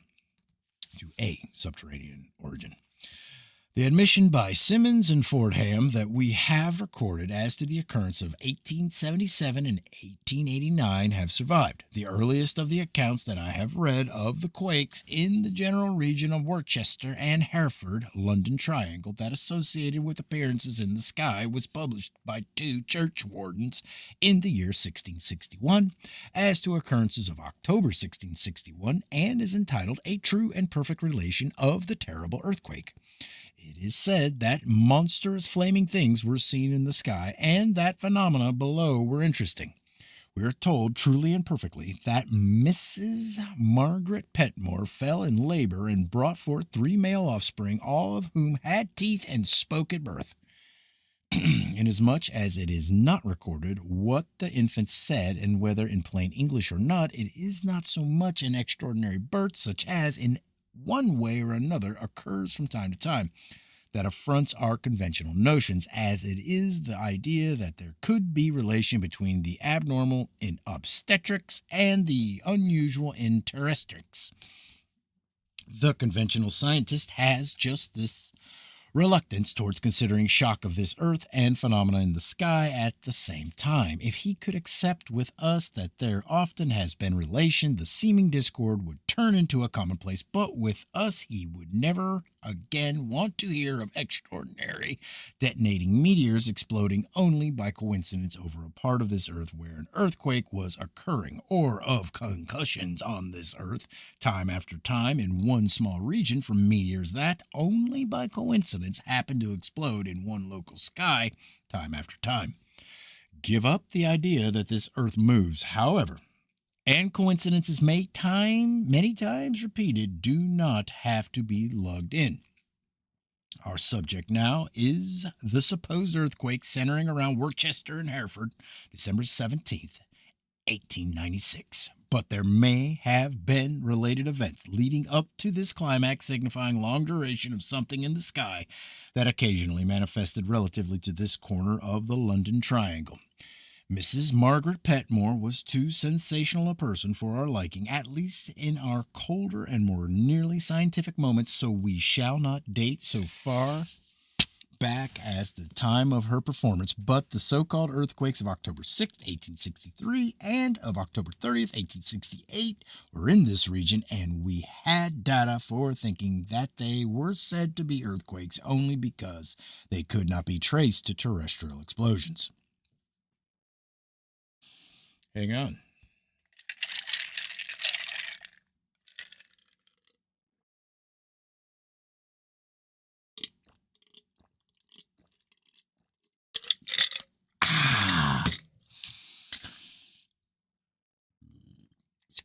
The admission by Simmons and Fordham that we have recorded as to the occurrence of 1877 and 1889 have survived. The earliest of the accounts that I have read of the quakes in the general region of Worcester and Hereford, London Triangle, that associated with appearances in the sky, was published by 2 churchwardens in the year 1661 as to occurrences of October 1661, and is entitled A True and Perfect Relation of the Terrible Earthquake. It is said that monstrous flaming things were seen in the sky, and that phenomena below were interesting. We are told truly and perfectly that Mrs. Margaret Petmore fell in labor and brought forth 3 male offspring, all of whom had teeth and spoke at birth. Inasmuch as it is not recorded what the infants said, and whether in plain English or not, it is not so much an extraordinary birth, such as in one way or another occurs from time to time, that affronts our conventional notions, as it is the idea that there could be relation between the abnormal in obstetrics and the unusual in terrestrics. The conventional scientist has just this reluctance towards considering shock of this earth and phenomena in the sky at the same time. If he could accept with us that there often has been relation, the seeming discord would turn into a commonplace, but with us he would never again want to hear of extraordinary detonating meteors exploding only by coincidence over a part of this earth where an earthquake was occurring, or of concussions on this earth time after time in one small region from meteors that only by coincidence happen to explode in one local sky time after time. Give up the idea that this earth moves, however, and coincidences many times repeated do not have to be lugged in. Our subject now is the supposed earthquake centering around Worcester and Hereford, December 17th, 1896. But there may have been related events leading up to this climax, signifying long duration of something in the sky that occasionally manifested relatively to this corner of the London Triangle. Mrs. Margaret Petmore was too sensational a person for our liking, at least in our colder and more nearly scientific moments, so we shall not date so far back as the time of her performance, but the so-called earthquakes of October 6th, 1863 and of October 30th, 1868 were in this region, and we had data for thinking that they were said to be earthquakes only because they could not be traced to terrestrial explosions. Hang on.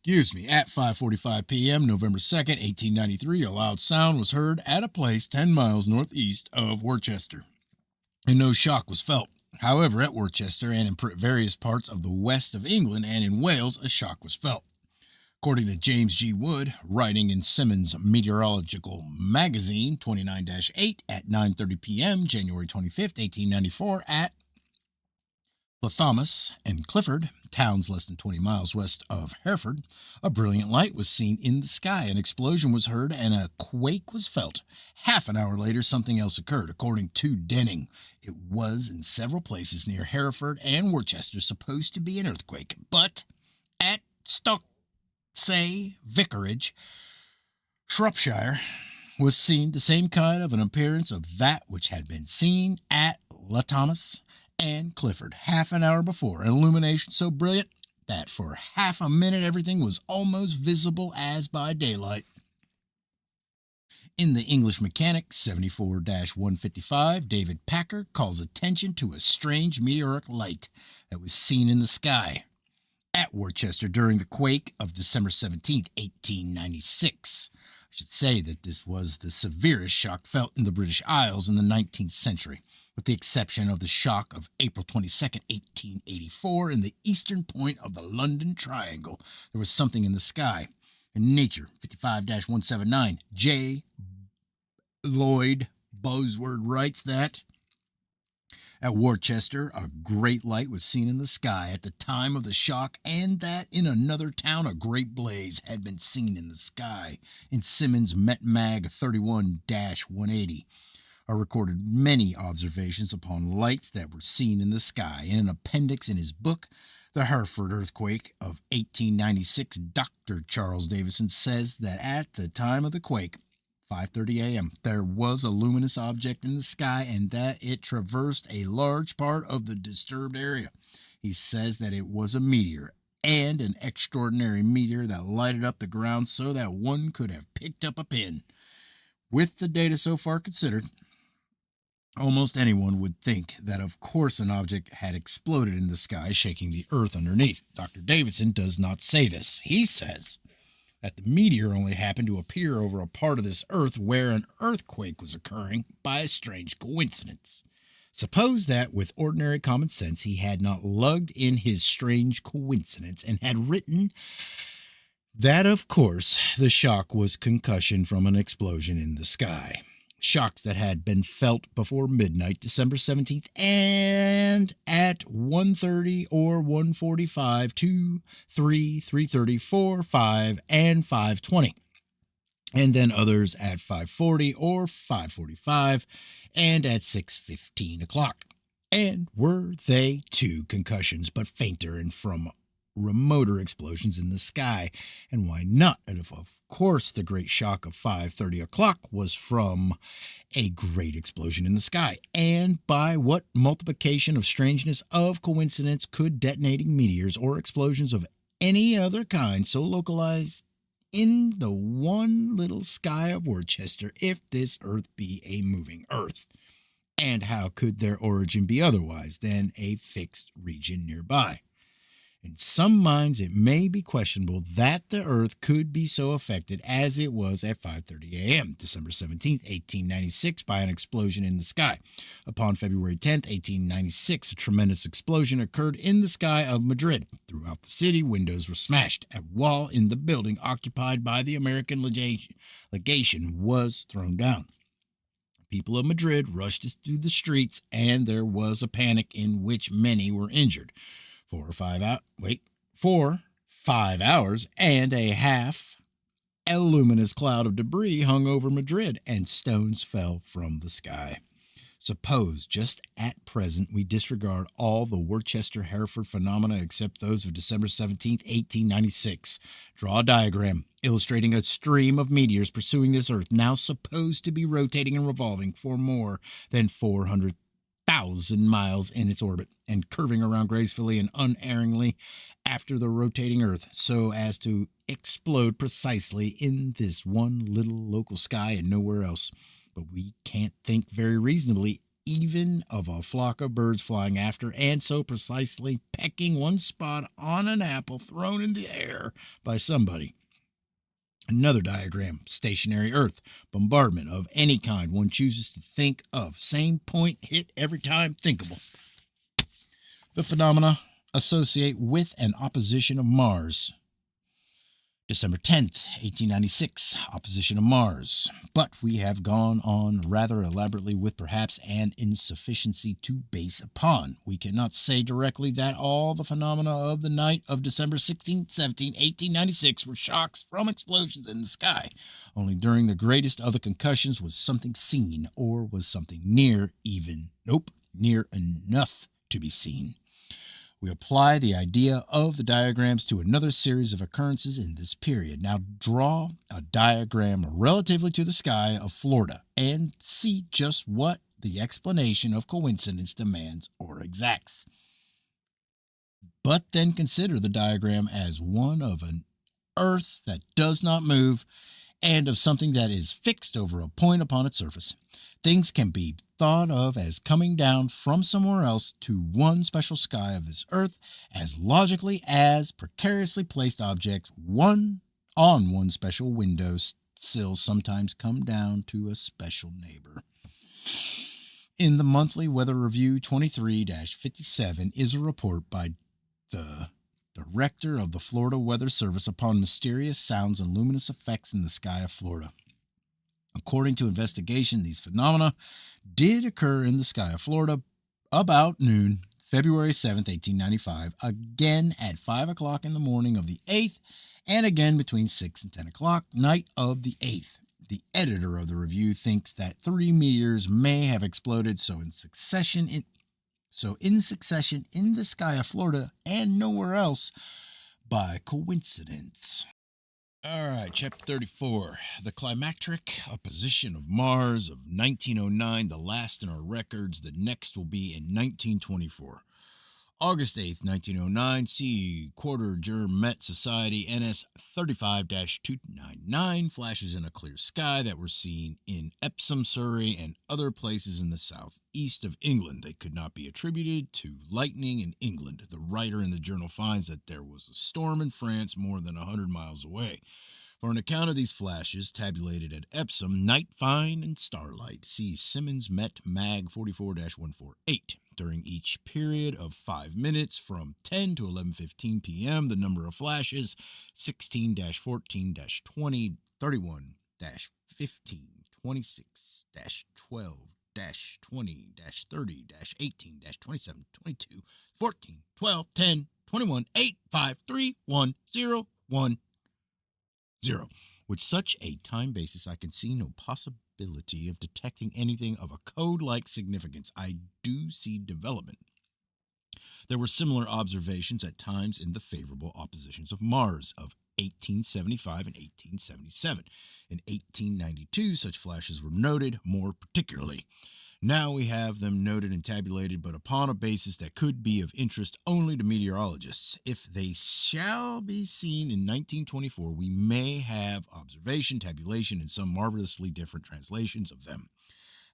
Excuse me, at 5:45 p.m., November 2nd, 1893, a loud sound was heard at a place 10 miles northeast of Worcester, and no shock was felt. However, at Worcester and in various parts of the west of England and in Wales, a shock was felt. According to James G. Wood, writing in Simmons Meteorological Magazine 29-8 at 9:30 p.m., January 25th, 1894, at Plathamas and Clifford, towns less than 20 miles west of Hereford, a brilliant light was seen in the sky. An explosion was heard and a quake was felt. Half an hour later, something else occurred. According to Denning, it was in several places near Hereford and Worcester supposed to be an earthquake, but at Stocksay Vicarage, Shropshire, was seen the same kind of an appearance of that which had been seen at Plathamas and Clifford half an hour before, an illumination so brilliant that for half a minute everything was almost visible as by daylight. In the English Mechanic 74-155, David Packer calls attention to a strange meteoric light that was seen in the sky at Worcester during the quake of December 17, 1896. I should say that this was the severest shock felt in the British Isles in the 19th century, with the exception of the shock of April 22, 1884, in the eastern point of the London Triangle. There was something in the sky. In Nature 55-179, J. Lloyd Bosworth writes that at Worcester, a great light was seen in the sky at the time of the shock, and that in another town a great blaze had been seen in the sky. In Simmons Met Mag 31-180 are recorded many observations upon lights that were seen in the sky. In an appendix in his book, The Hereford Earthquake of 1896, Dr. Charles Davison says that at the time of the quake, 5:30 a.m., there was a luminous object in the sky and that it traversed a large part of the disturbed area. He says that it was a meteor, and an extraordinary meteor that lighted up the ground so that one could have picked up a pin. With the data so far considered, almost anyone would think that of course an object had exploded in the sky, shaking the earth underneath. Dr. Davidson does not say this. He says that the meteor only happened to appear over a part of this earth where an earthquake was occurring by a strange coincidence. Suppose that with ordinary common sense he had not lugged in his strange coincidence and had written that of course the shock was concussion from an explosion in the sky. Shocks that had been felt before midnight, December 17th, and at 1:30 or 1:45, 2, 3, 3:30, 4, 5, and 5:20. And then others at 5:40 or 5:45 and at 6:15 o'clock. And were they too concussions, but fainter and from remoter explosions in the sky? And why not? And if, of course, the great shock of 5:30 o'clock was from a great explosion in the sky. And by what multiplication of strangeness of coincidence could detonating meteors or explosions of any other kind so localized in the one little sky of Worcester, if this earth be a moving earth? And how could their origin be otherwise than a fixed region nearby? In some minds, it may be questionable that the earth could be so affected as it was at 5:30 a.m., December 17, 1896, by an explosion in the sky. Upon February 10, 1896, a tremendous explosion occurred in the sky of Madrid. Throughout the city, windows were smashed. A wall in the building occupied by the American legation was thrown down. People of Madrid rushed through the streets, and there was a panic in which many were injured. 5 hours and a half, a luminous cloud of debris hung over Madrid, and stones fell from the sky. Suppose just at present we disregard all the Worcester-Hereford phenomena except those of December 17th, 1896. Draw a diagram illustrating a stream of meteors pursuing this Earth, now supposed to be rotating and revolving for more than 400,000 miles in its orbit and curving around gracefully and unerringly after the rotating Earth so as to explode precisely in this one little local sky and nowhere else. But we can't think very reasonably even of a flock of birds flying after and so precisely pecking one spot on an apple thrown in the air by somebody. Another diagram, stationary Earth, bombardment of any kind one chooses to think of, same point hit every time thinkable. The phenomena associate with an opposition of Mars. December 10th, 1896, opposition of Mars. But we have gone on rather elaborately with perhaps an insufficiency to base upon. We cannot say directly that all the phenomena of the night of December 16th, 17th, 1896 were shocks from explosions in the sky. Only during the greatest of the concussions was something seen, or was something near enough to be seen. We apply the idea of the diagrams to another series of occurrences in this period. Now draw a diagram relatively to the sky of Florida and see just what the explanation of coincidence demands or exacts. But then consider the diagram as one of an Earth that does not move and of something that is fixed over a point upon its surface. Things can be thought of as coming down from somewhere else to one special sky of this Earth as logically as precariously placed objects on one special window sill sometimes come down to a special neighbor. In the monthly Weather Review 23-57 is a report by the Director of the Florida Weather Service upon mysterious sounds and luminous effects in the sky of Florida. According to investigation, these phenomena did occur in the sky of Florida about noon, February 7th, 1895, again at 5 o'clock in the morning of the 8th, and again between 6 and 10 o'clock, night of the 8th. The editor of the review thinks that 3 meteors may have exploded in succession in the sky of Florida and nowhere else by coincidence. All right, chapter 34, the climacteric opposition of Mars of 1909, the last in our records. The next will be in 1924. August 8th, 1909, Sea Quarter Germ Met Society NS 35-299 flashes in a clear sky that were seen in Epsom, Surrey, and other places in the southeast of England. They could not be attributed to lightning in England. The writer in the journal finds that there was a storm in France more than 100 miles away. For an account of these flashes, tabulated at Epsom, night fine and starlight, see Simmons Met Mag 44-148. During each period of 5 minutes from 10 to 11:15 p.m., the number of flashes 16-14-20, 31-15, 26-12, 20, 30, 18, 27, 22, 14, 12, 10, 21, 8, 5, 3, 1, 0, 1, 0. With such a time basis, I can see no possibility of detecting anything of a code-like significance. I do see development. There were similar observations at times in the favorable oppositions of Mars of 1875 and 1877. In 1892, such flashes were noted more particularly. Now we have them noted and tabulated, but upon a basis that could be of interest only to meteorologists. If they shall be seen in 1924, we may have observation, tabulation, and some marvelously different translations of them.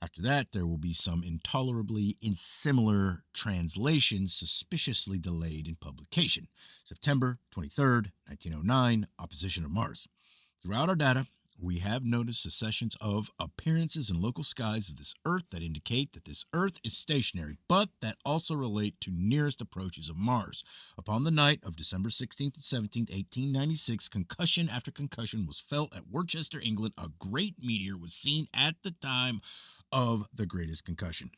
After that, there will be some intolerably insimilar translations suspiciously delayed in publication. September 23rd, 1909, opposition of Mars. Throughout our data, we have noticed successions of appearances in local skies of this Earth that indicate that this Earth is stationary, but that also relate to nearest approaches of Mars. Upon the night of December 16th and 17th, 1896, concussion after concussion was felt at Worcester, England. A great meteor was seen at the time of the greatest concussion.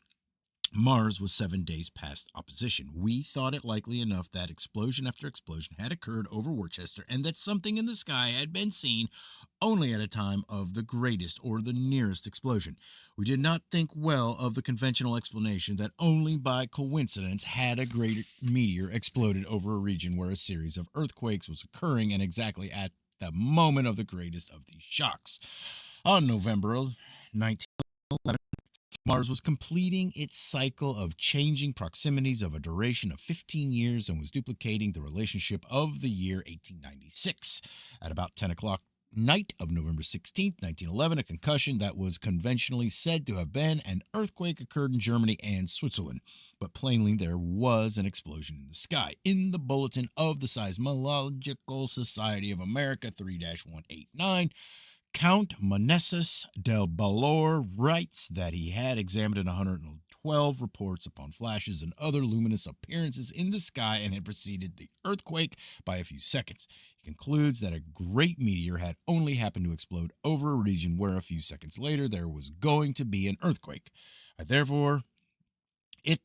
Mars was 7 days past opposition. We thought it likely enough that explosion after explosion had occurred over Worcester and that something in the sky had been seen only at a time of the greatest or the nearest explosion. We did not think well of the conventional explanation that only by coincidence had a great meteor exploded over a region where a series of earthquakes was occurring and exactly at the moment of the greatest of these shocks. On November 1911, Mars was completing its cycle of changing proximities of a duration of 15 years and was duplicating the relationship of the year 1896. At about 10 o'clock night of November 16th, 1911, a concussion that was conventionally said to have been an earthquake occurred in Germany and Switzerland. But plainly, there was an explosion in the sky. In the bulletin of the Seismological Society of America 3-189, Count Manessus del Balor writes that he had examined 112 reports upon flashes and other luminous appearances in the sky and had preceded the earthquake by a few seconds. He concludes that a great meteor had only happened to explode over a region where a few seconds later there was going to be an earthquake. It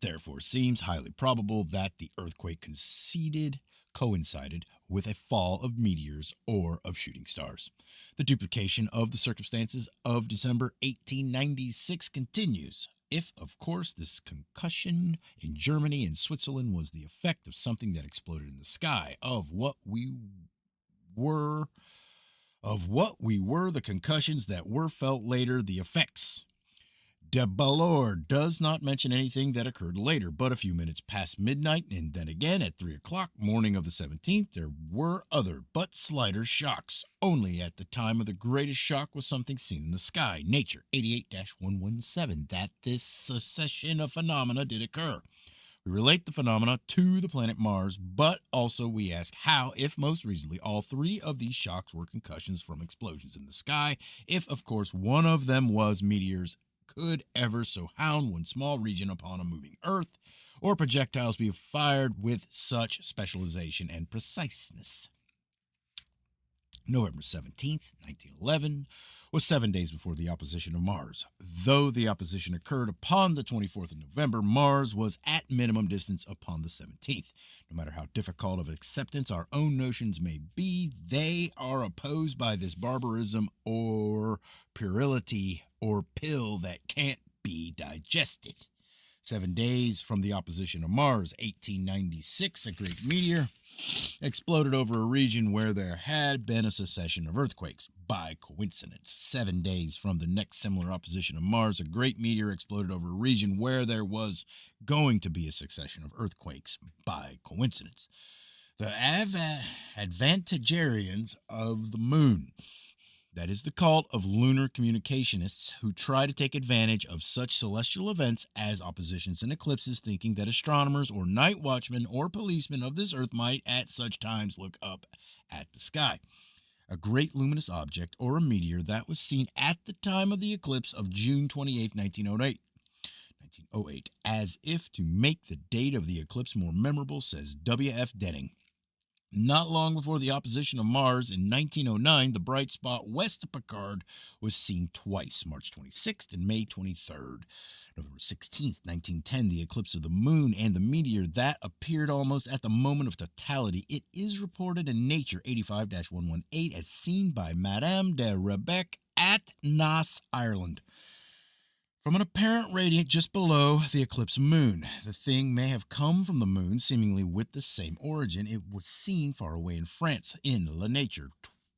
therefore seems highly probable that the earthquake coincided with a fall of meteors or of shooting stars. The duplication of the circumstances of December 1896 continues. If, of course, this concussion in Germany and Switzerland was the effect of something that exploded in the sky, of what we were the concussions that were felt later, the effects. De Balor does not mention anything that occurred later, but a few minutes past midnight, and then again at 3 o'clock, morning of the 17th, there were other but slighter shocks. Only at the time of the greatest shock was something seen in the sky. Nature 88-117, that this succession of phenomena did occur. We relate the phenomena to the planet Mars, but also we ask how, if most reasonably, all three of these shocks were concussions from explosions in the sky, if, of course, one of them was meteors could ever so hound one small region upon a moving Earth, or projectiles be fired with such specialization and preciseness. November 17th, 1911, was 7 days before the opposition of Mars. Though the opposition occurred upon the 24th of November, Mars was at minimum distance upon the 17th. No matter how difficult of acceptance our own notions may be, they are opposed by this barbarism or puerility or pill that can't be digested. 7 days from the opposition of Mars, 1896, a great meteor exploded over a region where there had been a succession of earthquakes. By coincidence, 7 days from the next similar opposition of Mars, a great meteor exploded over a region where there was going to be a succession of earthquakes. By coincidence. The advantagarians of the moon, that is the cult of lunar communicationists who try to take advantage of such celestial events as oppositions and eclipses, thinking that astronomers or night watchmen or policemen of this earth might at such times look up at the sky. A great luminous object or a meteor that was seen at the time of the eclipse of June 28, 1908, as if to make the date of the eclipse more memorable, says W.F. Denning. Not long before the opposition of Mars in 1909, the bright spot west of Picard was seen twice, March 26th and May 23rd. November 16th, 1910, the eclipse of the moon and the meteor that appeared almost at the moment of totality. It is reported in Nature 85-118 as seen by Madame de Rebec at Naas, Ireland, from an apparent radiant just below the eclipse moon. The thing may have come from the moon, seemingly with the same origin. It was seen far away in France in La Nature,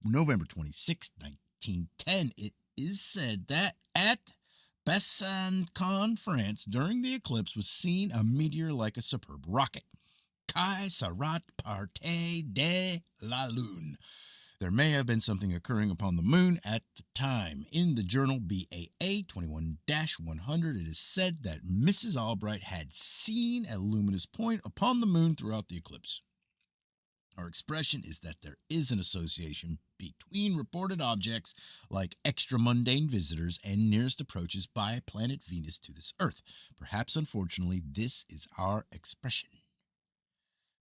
November 26, 1910. It is said that at Besançon, France, during the eclipse was seen a meteor like a superb rocket. Qui sera parte de la Lune. There may have been something occurring upon the moon at the time. In the journal BAA 21-100, it is said that Mrs. Albright had seen a luminous point upon the moon throughout the eclipse. Our expression is that there is an association between reported objects like extra-mundane visitors and nearest approaches by planet Venus to this Earth. Perhaps, unfortunately, this is our expression.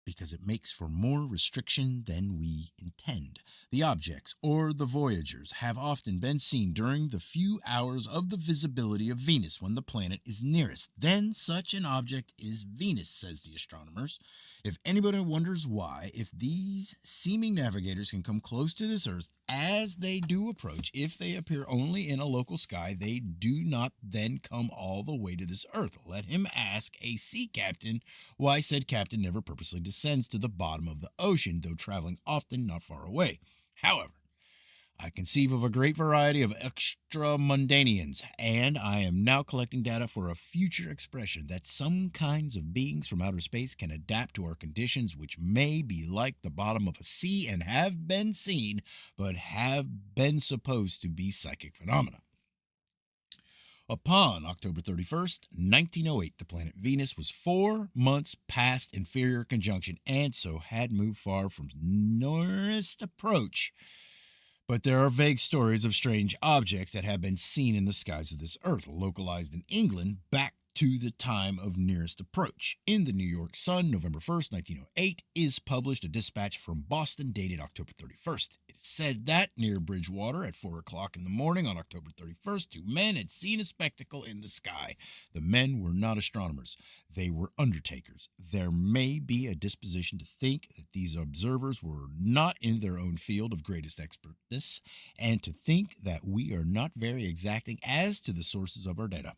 because it makes for more restriction than we intend. The objects, or the voyagers, have often been seen during the few hours of the visibility of Venus when the planet is nearest. Then such an object is Venus, says the astronomers. If anybody wonders why, if these seeming navigators can come close to this Earth as they do approach, if they appear only in a local sky, they do not then come all the way to this Earth. Let him ask a sea captain why said captain never purposely descends to the bottom of the ocean, though traveling often not far away. However, I conceive of a great variety of extra mundanians, and I am now collecting data for a future expression that some kinds of beings from outer space can adapt to our conditions, which may be like the bottom of a sea and have been seen, but have been supposed to be psychic phenomena. Upon October 31st, 1908, the planet Venus was 4 months past inferior conjunction and so had moved far from nearest approach. But there are vague stories of strange objects that have been seen in the skies of this Earth, localized in England back to the time of nearest approach. In the New York Sun, November 1st, 1908, is published a dispatch from Boston dated October 31st. It said that near Bridgewater at 4 o'clock in the morning on October 31st, 2 men had seen a spectacle in the sky. The men were not astronomers. They were undertakers. There may be a disposition to think that these observers were not in their own field of greatest expertness, and to think that we are not very exacting as to the sources of our data.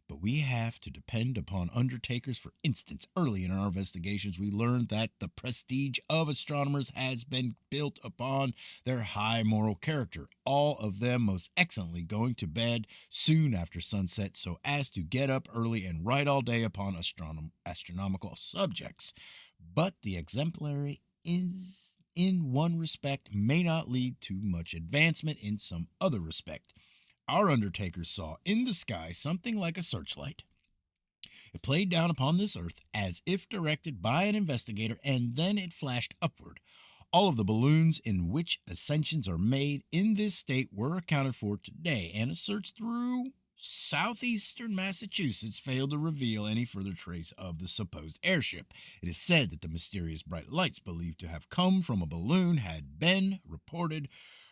But we have to depend upon undertakers. For instance, early in our investigations, we learned that the prestige of astronomers has been built upon their high moral character, all of them most excellently going to bed soon after sunset so as to get up early and write all day upon astronomical subjects. But the exemplary is, in one respect, may not lead to much advancement in some other respect. Our undertakers saw in the sky something like a searchlight. It played down upon this Earth as if directed by an investigator, and then it flashed upward. All of the balloons in which ascensions are made in this state were accounted for today, and a search through southeastern Massachusetts failed to reveal any further trace of the supposed airship. It is said that the mysterious bright lights believed to have come from a balloon had been reported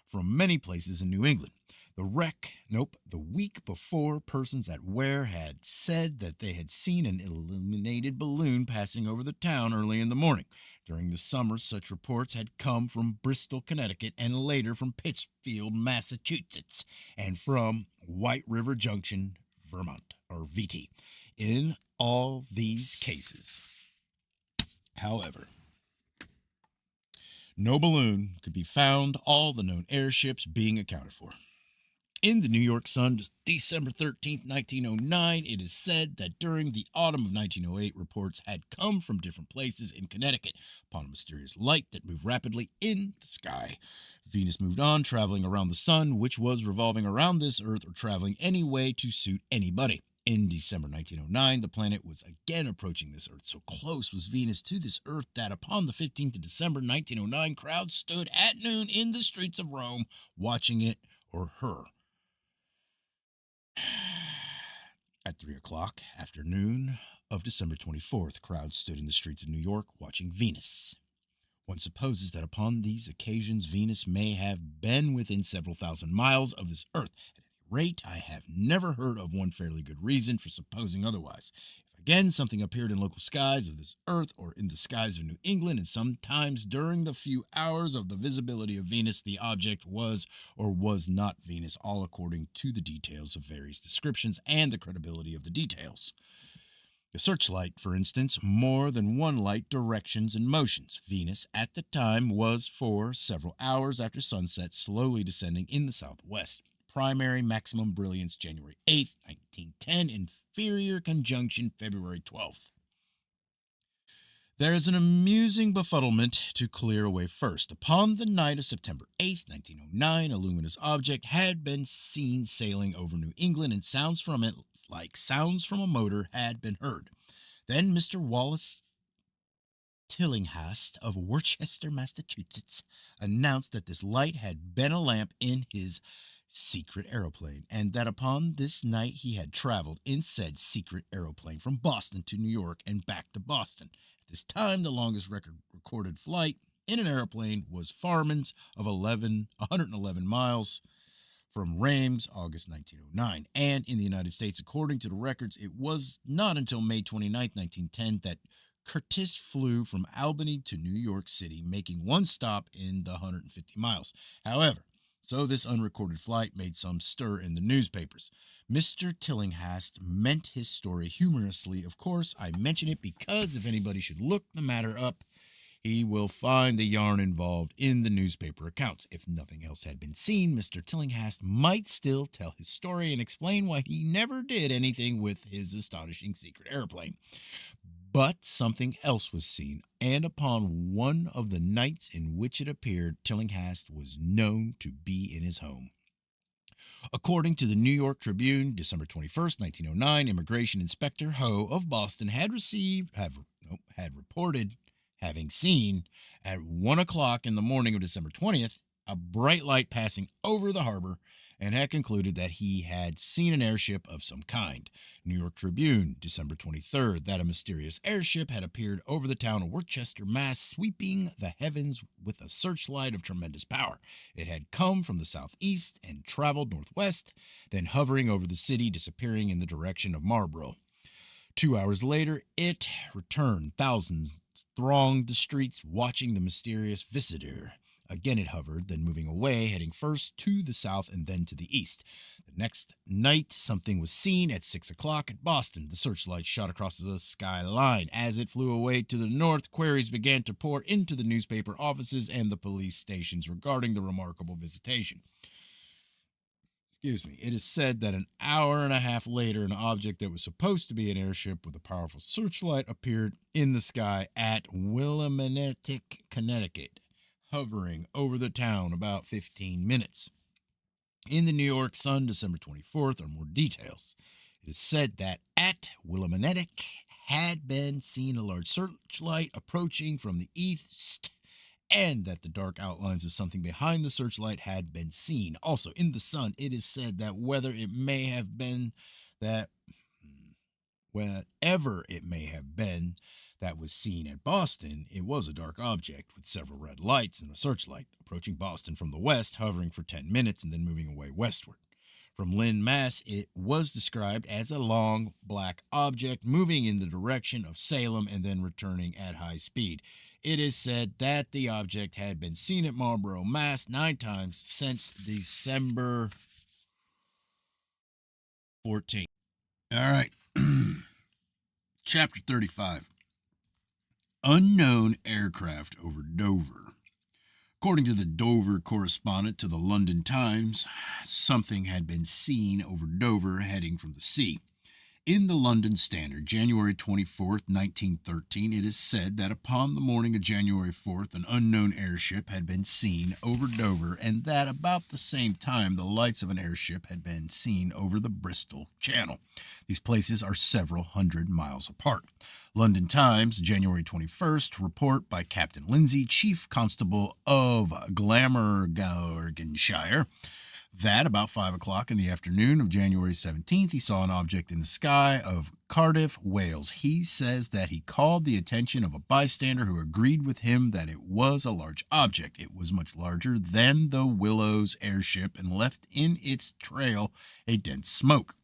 from many places in New England. The week before, persons at Ware had said that they had seen an illuminated balloon passing over the town early in the morning. During the summer, such reports had come from Bristol, Connecticut, and later from Pittsfield, Massachusetts, and from White River Junction, Vermont, or VT. In all these cases, however, no balloon could be found, all the known airships being accounted for. In the New York Sun, December 13th, 1909, it is said that during the autumn of 1908, reports had come from different places in Connecticut upon a mysterious light that moved rapidly in the sky. Venus moved on, traveling around the sun, which was revolving around this Earth or traveling any way to suit anybody. In December 1909, the planet was again approaching this Earth. So close was Venus to this Earth that upon the 15th of December 1909, crowds stood at noon in the streets of Rome watching it or her. At 3 o'clock afternoon of December 24th, crowds stood in the streets of New York watching Venus. One supposes that upon these occasions Venus may have been within several thousand miles of this Earth. At any rate, I have never heard of one fairly good reason for supposing otherwise. If again something appeared in local skies of this Earth or in the skies of New England, and sometimes during the few hours of the visibility of Venus, the object was or was not Venus, all according to the details of various descriptions and the credibility of the details. The searchlight, for instance, more than one light directions and motions. Venus, at the time, was for several hours after sunset, slowly descending in the southwest. Primary maximum brilliance, January 8th, 1910, inferior conjunction, February 12th. There is an amusing befuddlement to clear away first. Upon the night of September 8th, 1909, a luminous object had been seen sailing over New England, and sounds from it, like sounds from a motor, had been heard. Then Mr. Wallace Tillinghast of Worcester, Massachusetts, announced that this light had been a lamp in his secret aeroplane, and that upon this night he had traveled in said secret aeroplane from Boston to New York and back to Boston. At this time, the longest recorded flight in an airplane was Farman's of 111 miles from Reims, August 1909. And in the United States, according to the records, it was not until May 29, 1910, that Curtiss flew from Albany to New York City, making one stop in the 150 miles. However, so this unrecorded flight made some stir in the newspapers. Mr. Tillinghast meant his story humorously. Of course, I mention it because if anybody should look the matter up, he will find the yarn involved in the newspaper accounts. If nothing else had been seen, Mr. Tillinghast might still tell his story and explain why he never did anything with his astonishing secret airplane. But something else was seen, and upon one of the nights in which it appeared, Tillinghast was known to be in his home. According to the New York Tribune, December 21st, 1909, Immigration Inspector Ho of Boston had reported having seen at 1 o'clock in the morning of December 20th a bright light passing over the harbor, and had concluded that he had seen an airship of some kind. New York Tribune, December 23rd, that a mysterious airship had appeared over the town of Worcester, Mass., sweeping the heavens with a searchlight of tremendous power. It had come from the southeast and traveled northwest, then hovering over the city, disappearing in the direction of Marlborough. 2 hours later, it returned. Thousands thronged the streets watching the mysterious visitor. Again it hovered, then moving away, heading first to the south and then to the east. The next night, something was seen at 6 o'clock at Boston. The searchlight shot across the skyline. As it flew away to the north, queries began to pour into the newspaper offices and the police stations regarding the remarkable visitation. It is said that an hour and a half later, an object that was supposed to be an airship with a powerful searchlight appeared in the sky at Willimantic, Connecticut, hovering over the town about 15 minutes. In the New York Sun, December 24th, are more details. It is said that at Willimantic had been seen a large searchlight approaching from the east, and that the dark outlines of something behind the searchlight had been seen. Also, in the Sun, it is said that whatever it may have been that was seen at Boston, it was a dark object with several red lights and a searchlight, approaching Boston from the west, hovering for 10 minutes and then moving away westward. From Lynn, Mass., it was described as a long black object moving in the direction of Salem and then returning at high speed. It is said that the object had been seen at Marlborough, Mass. 9 times since December 14th. All right. Chapter 35. Unknown aircraft over Dover. According to the Dover correspondent to the London Times, something had been seen over Dover heading from the sea. In the London Standard, January 24th, 1913, it is said that upon the morning of January 4th, an unknown airship had been seen over Dover, and that about the same time the lights of an airship had been seen over the Bristol Channel. These places are several hundred miles apart. London Times, January 21st, report by Captain Lindsay, Chief Constable of Glamorganshire, that about 5 o'clock in the afternoon of January 17th, he saw an object in the sky of Cardiff, Wales. He says that he called the attention of a bystander who agreed with him that it was a large object. It was much larger than the Willows airship and left in its trail a dense smoke.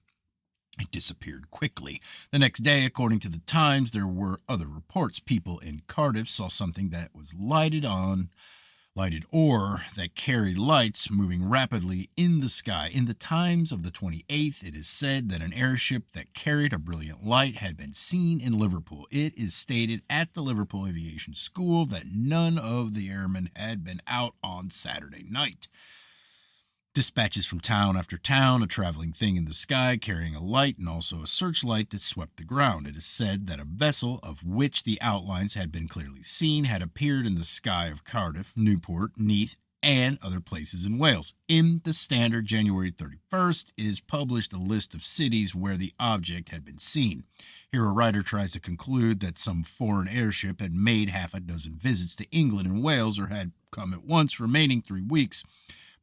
It disappeared quickly. The next day, according to the Times, there were other reports. People in Cardiff saw something that was lighted or that carried lights moving rapidly in the sky. In the Times of the 28th, it is said that an airship that carried a brilliant light had been seen in Liverpool. It is stated at the Liverpool Aviation School that none of the airmen had been out on Saturday night. Dispatches from town after town, a traveling thing in the sky carrying a light and also a searchlight that swept the ground. It is said that a vessel of which the outlines had been clearly seen had appeared in the sky of Cardiff, Newport, Neath, and other places in Wales. In the Standard, January 31st, is published a list of cities where the object had been seen. Here a writer tries to conclude that some foreign airship had made half a dozen visits to England and Wales or had come at once, remaining 3 weeks.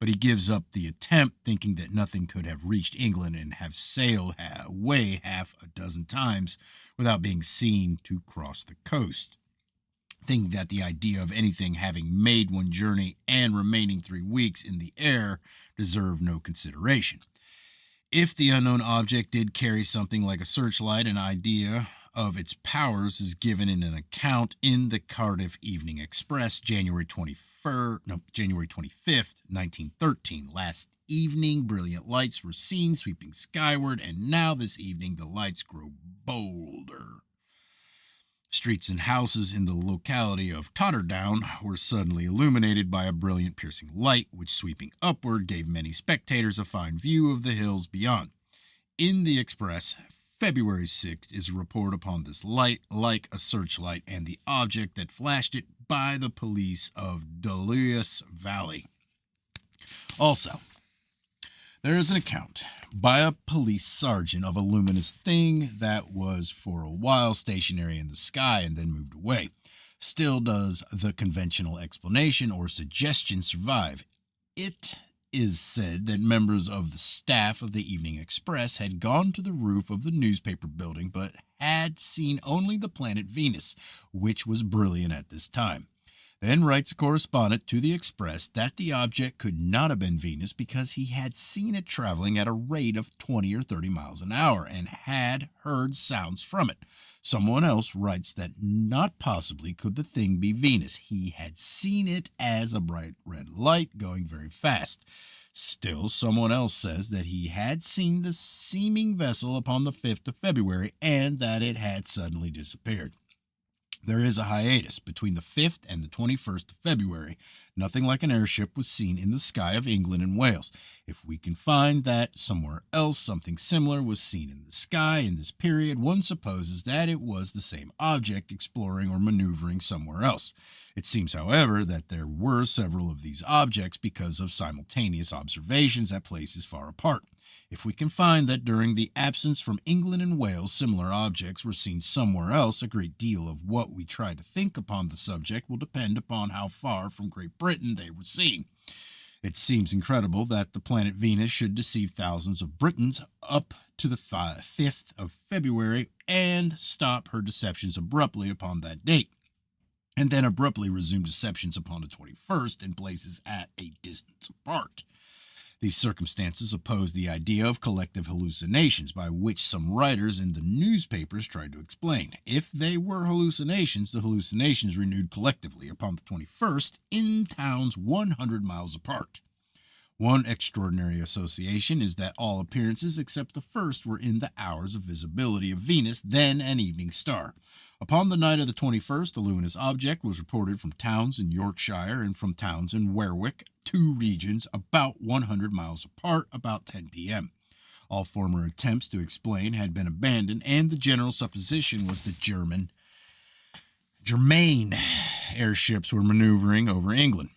but he gives up the attempt, thinking that nothing could have reached England and have sailed away half a dozen times without being seen to cross the coast. Thinking that the idea of anything having made one journey and remaining 3 weeks in the air deserved no consideration. If the unknown object did carry something like a searchlight, an idea of its powers is given in an account in the Cardiff Evening Express, January 25th, 1913. Last evening, brilliant lights were seen sweeping skyward, and now this evening the lights grow bolder. Streets and houses in the locality of Totterdown were suddenly illuminated by a brilliant piercing light, which sweeping upward gave many spectators a fine view of the hills beyond. In the Express, February 6th is a report upon this light like a searchlight and the object that flashed it by the police of Duluth Valley. Also, there is an account by a police sergeant of a luminous thing that was for a while stationary in the sky and then moved away. Still does the conventional explanation or suggestion survive? It is said that members of the staff of the Evening Express had gone to the roof of the newspaper building but had seen only the planet Venus, which was brilliant at this time. Then writes a correspondent to the Express that the object could not have been Venus because he had seen it traveling at a rate of 20 or 30 miles an hour and had heard sounds from it. Someone else writes that not possibly could the thing be Venus. He had seen it as a bright red light going very fast. Still, someone else says that he had seen the seeming vessel upon the 5th of February and that it had suddenly disappeared. There is a hiatus between the 5th and the 21st of February. Nothing like an airship was seen in the sky of England and Wales. If we can find that somewhere else something similar was seen in the sky in this period, one supposes that it was the same object exploring or maneuvering somewhere else. It seems, however, that there were several of these objects because of simultaneous observations at places far apart. If we can find that during the absence from England and Wales similar objects were seen somewhere else, a great deal of what we try to think upon the subject will depend upon how far from Great Britain they were seen. It seems incredible that the planet Venus should deceive thousands of Britons up to the 5th of February and stop her deceptions abruptly upon that date, and then abruptly resume deceptions upon the 21st in places at a distance apart. These circumstances oppose the idea of collective hallucinations, by which some writers in the newspapers tried to explain. If they were hallucinations, the hallucinations renewed collectively upon the 21st in towns 100 miles apart. One extraordinary association is that all appearances except the first were in the hours of visibility of Venus, then an evening star. Upon the night of the 21st, the luminous object was reported from towns in Yorkshire and from towns in Warwick, two regions about 100 miles apart, about 10 p.m. All former attempts to explain had been abandoned, and the general supposition was that Germain airships were maneuvering over England.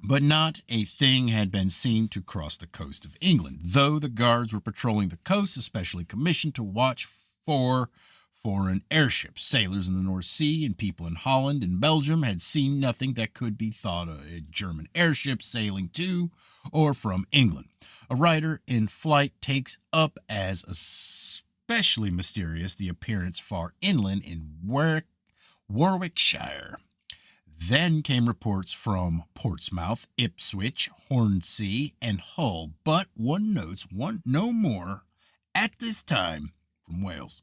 But not a thing had been seen to cross the coast of England, though the guards were patrolling the coast, especially commissioned to watch for foreign airships. Sailors in the North Sea and people in Holland and Belgium had seen nothing that could be thought of a German airship sailing to or from England. A writer in flight takes up as especially mysterious the appearance far inland in Warwickshire. Then came reports from Portsmouth, Ipswich, Hornsea, and Hull, but one notes no more at this time from Wales.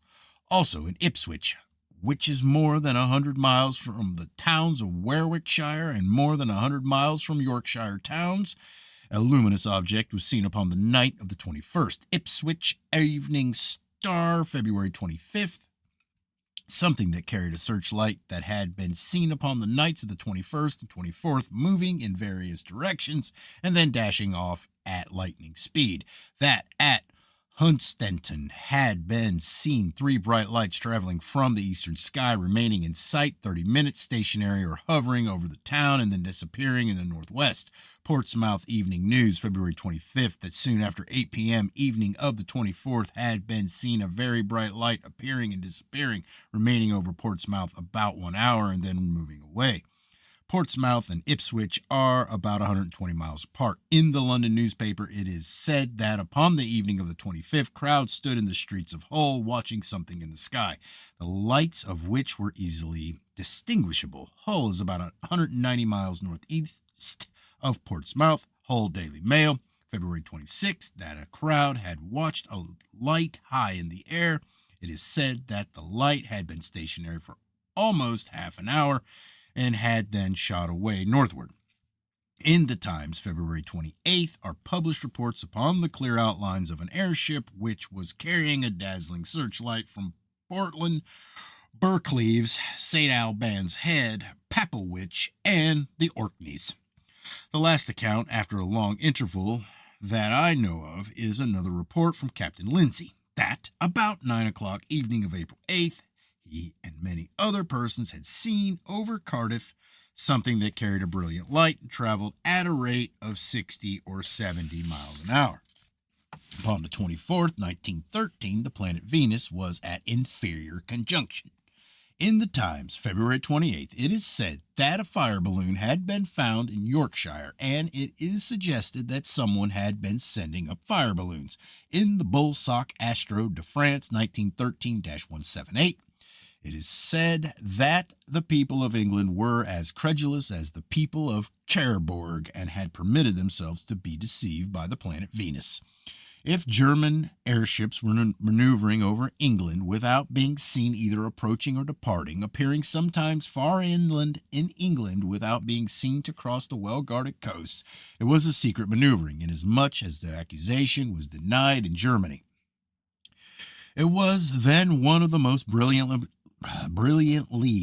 Also in Ipswich, which is more than 100 miles from the towns of Warwickshire and more than 100 miles from Yorkshire towns, a luminous object was seen upon the night of the 21st. Ipswich Evening Star, February 25th. Something that carried a searchlight that had been seen upon the nights of the 21st and 24th, moving in various directions and then dashing off at lightning speed. That at Hunstanton had been seen 3 bright lights traveling from the eastern sky, remaining in sight 30 minutes stationary or hovering over the town and then disappearing in the northwest. Portsmouth Evening News, February 25th, that soon after 8 p.m. evening of the 24th had been seen a very bright light appearing and disappearing, remaining over Portsmouth about 1 hour and then moving away. Portsmouth and Ipswich are about 120 miles apart. In the London newspaper, it is said that upon the evening of the 25th, crowds stood in the streets of Hull watching something in the sky, the lights of which were easily distinguishable. Hull is about 190 miles northeast of Portsmouth. Hull Daily Mail, February 26th, that a crowd had watched a light high in the air. It is said that the light had been stationary for almost half an hour and had then shot away northward. In the Times, February 28th, are published reports upon the clear outlines of an airship which was carrying a dazzling searchlight from Portland, Berkeley's, St. Albans Head, Papelwich, and the Orkneys. The last account, after a long interval that I know of, is another report from Captain Lindsay, that about 9 o'clock evening of April 8th, he and many other persons had seen over Cardiff something that carried a brilliant light and traveled at a rate of 60 or 70 miles an hour. Upon the 24th, 1913, the planet Venus was at inferior conjunction. In the Times, February 28th, it is said that a fire balloon had been found in Yorkshire, and it is suggested that someone had been sending up fire balloons. In the Bullsock Astro de France 1913-178, it is said that the people of England were as credulous as the people of Cherbourg and had permitted themselves to be deceived by the planet Venus. If German airships were maneuvering over England without being seen either approaching or departing, appearing sometimes far inland in England without being seen to cross the well-guarded coasts, it was a secret maneuvering, inasmuch as the accusation was denied in Germany. It was then one of the most brilliantly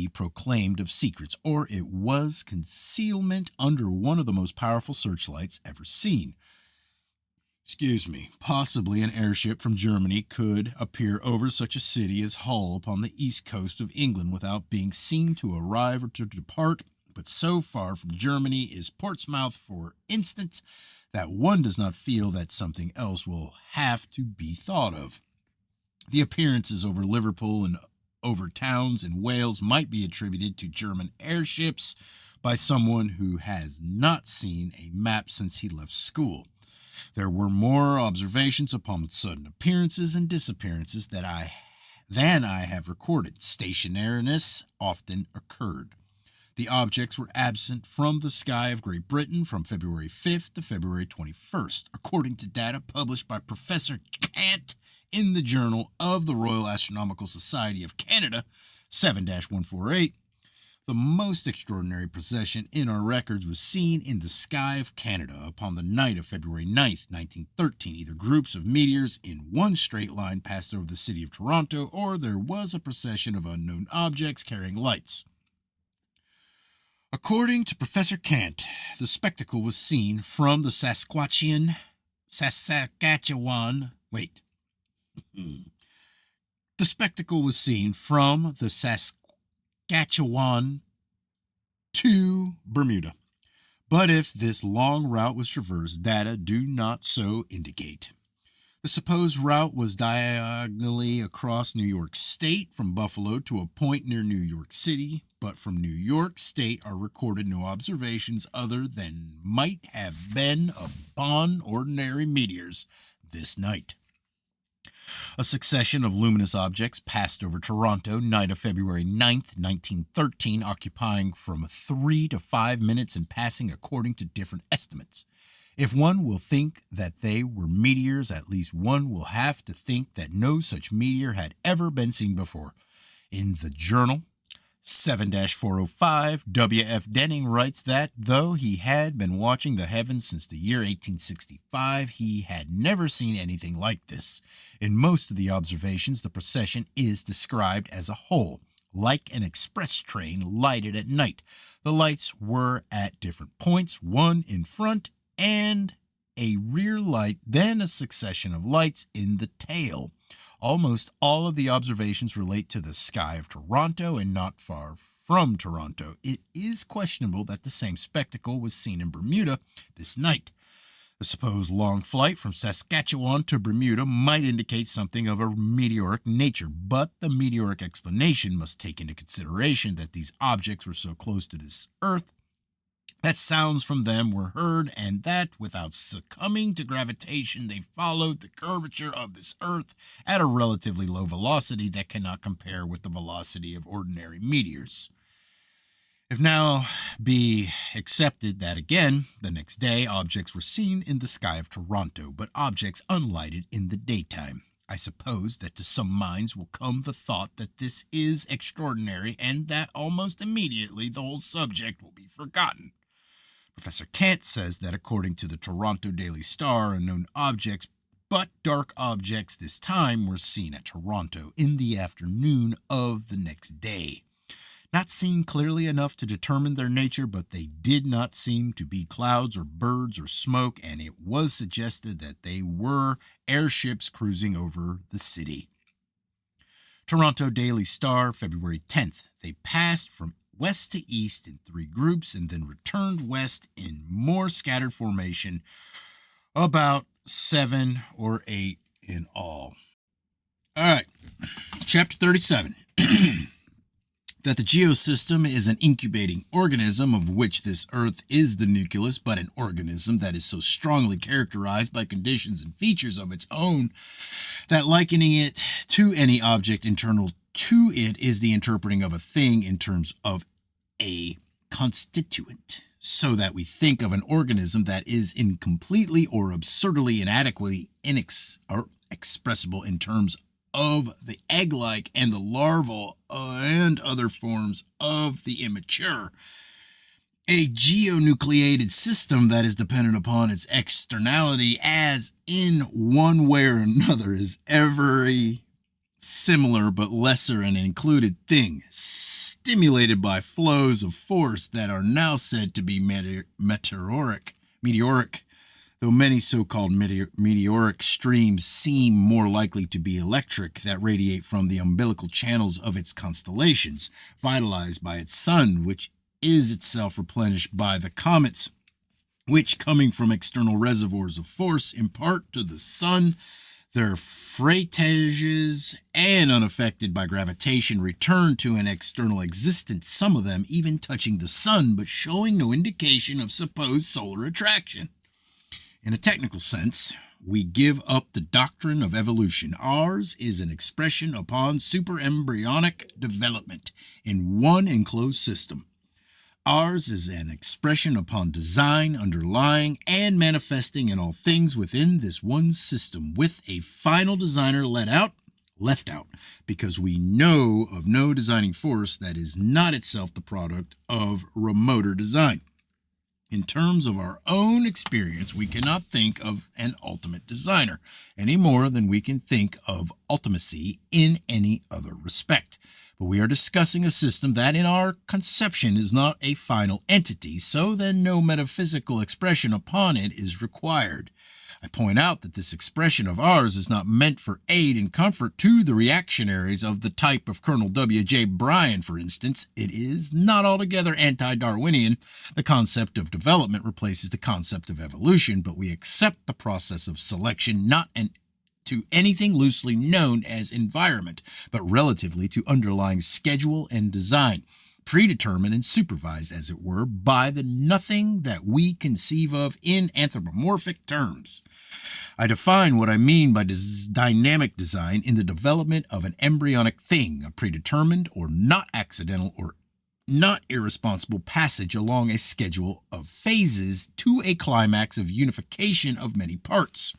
proclaimed of secrets, or it was concealment under one of the most powerful searchlights ever seen. Possibly an airship from Germany could appear over such a city as Hull upon the east coast of England without being seen to arrive or to depart, but so far from Germany is Portsmouth, for instance, that one does not feel that something else will have to be thought of. The appearances over Liverpool and over towns in Wales might be attributed to German airships by someone who has not seen a map since he left school. There were more observations upon sudden appearances and disappearances than I have recorded. Stationariness often occurred. The objects were absent from the sky of Great Britain from February 5th to February 21st, according to data published by Professor Cant in the Journal of the Royal Astronomical Society of Canada, 7-148. The most extraordinary procession in our records was seen in the sky of Canada upon the night of February 9th, 1913. Either groups of meteors in one straight line passed over the city of Toronto, or there was a procession of unknown objects carrying lights. According to Professor Cant, the spectacle was seen from the Saskatchewan. The spectacle was seen from the Saskatchewan to Bermuda. But if this long route was traversed, data do not so indicate. The supposed route was diagonally across New York State from Buffalo to a point near New York City, but from New York State are recorded no observations other than might have been upon ordinary meteors this night. A succession of luminous objects passed over Toronto, night of February 9th, 1913, occupying from 3 to 5 minutes in passing according to different estimates. If one will think that they were meteors, at least one will have to think that no such meteor had ever been seen before. In the Journal, 7-405, W.F. Denning writes that, though he had been watching the heavens since the year 1865, he had never seen anything like this. In most of the observations, the procession is described as a whole, like an express train lighted at night. The lights were at different points, one in front and a rear light, then a succession of lights in the tail. Almost all of the observations relate to the sky of Toronto and not far from Toronto. It is questionable that the same spectacle was seen in Bermuda this night. The supposed long flight from Saskatchewan to Bermuda might indicate something of a meteoric nature, but the meteoric explanation must take into consideration that these objects were so close to this Earth that sounds from them were heard, and that without succumbing to gravitation, they followed the curvature of this earth at a relatively low velocity that cannot compare with the velocity of ordinary meteors. If now be accepted that again, the next day, objects were seen in the sky of Toronto, but objects unlighted in the daytime. I suppose that to some minds will come the thought that this is extraordinary, and that almost immediately the whole subject will be forgotten. Professor Kant says that according to the Toronto Daily Star, unknown objects, but dark objects this time, were seen at Toronto in the afternoon of the next day. Not seen clearly enough to determine their nature, but they did not seem to be clouds or birds or smoke, and it was suggested that they were airships cruising over the city. Toronto Daily Star, February 10th. They passed from west to east in 3 groups and then returned west in more scattered formation, about 7 or 8 in all. All right, chapter 37. That the geosystem is an incubating organism, of which this earth is the nucleus, but an organism that is so strongly characterized by conditions and features of its own that likening it to any object internal to it is the interpreting of a thing in terms of a constituent, so that we think of an organism that is incompletely or absurdly inadequately inexpressible in terms of the egg-like and the larval and other forms of the immature. A geonucleated system that is dependent upon its externality as in one way or another is every similar but lesser and included thing, stimulated by flows of force that are now said to be meteoric, though many so-called meteoric streams seem more likely to be electric, that radiate from the umbilical channels of its constellations, vitalized by its sun, which is itself replenished by the comets, which, coming from external reservoirs of force, impart to the sun their freightagages, and unaffected by gravitation, return to an external existence, some of them even touching the sun, but showing no indication of supposed solar attraction. In a technical sense, we give up the doctrine of evolution. Ours is an expression upon superembryonic development in one enclosed system. Ours is an expression upon design underlying and manifesting in all things within this one system, with a final designer left out, because we know of no designing force that is not itself the product of remoter design. In terms of our own experience, we cannot think of an ultimate designer any more than we can think of ultimacy in any other respect. But we are discussing a system that in our conception is not a final entity, so then no metaphysical expression upon it is required. I point out that this expression of ours is not meant for aid and comfort to the reactionaries of the type of Colonel W.J. Bryan, for instance. It is not altogether anti-Darwinian. The concept of development replaces the concept of evolution, but we accept the process of selection not to anything loosely known as environment, but relatively to underlying schedule and design, predetermined and supervised, as it were, by the nothing that we conceive of in anthropomorphic terms. I define what I mean by dynamic design in the development of an embryonic thing, a predetermined or not accidental or not irresponsible passage along a schedule of phases to a climax of unification of many parts.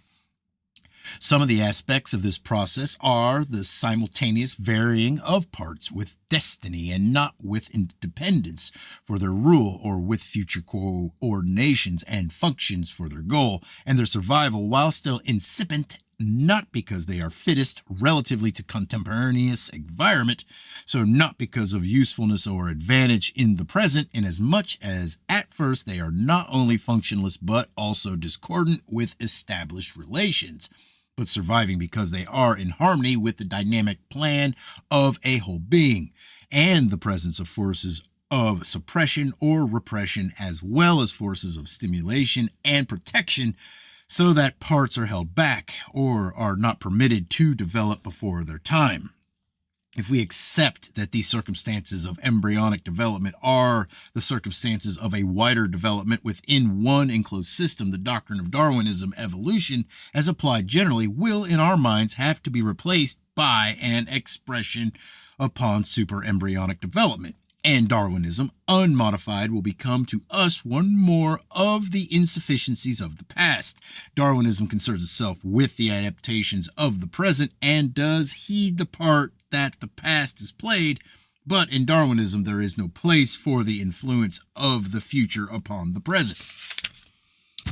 Some of the aspects of this process are the simultaneous varying of parts with destiny and not with independence for their rule, or with future coordinations and functions for their goal, and their survival while still incipient, not because they are fittest relatively to contemporaneous environment, so not because of usefulness or advantage in the present, inasmuch as at first they are not only functionless but also discordant with established relations, but surviving because they are in harmony with the dynamic plan of a whole being, and the presence of forces of suppression or repression, as well as forces of stimulation and protection, so that parts are held back or are not permitted to develop before their time. if we accept that these circumstances of embryonic development are the circumstances of a wider development within one enclosed system, the doctrine of Darwinism evolution, as applied generally, will in our minds have to be replaced by an expression upon superembryonic development. And Darwinism, unmodified, will become to us one more of the insufficiencies of the past. Darwinism concerns itself with the adaptations of the present and does heed the part that the past has played, but in Darwinism there is no place for the influence of the future upon the present.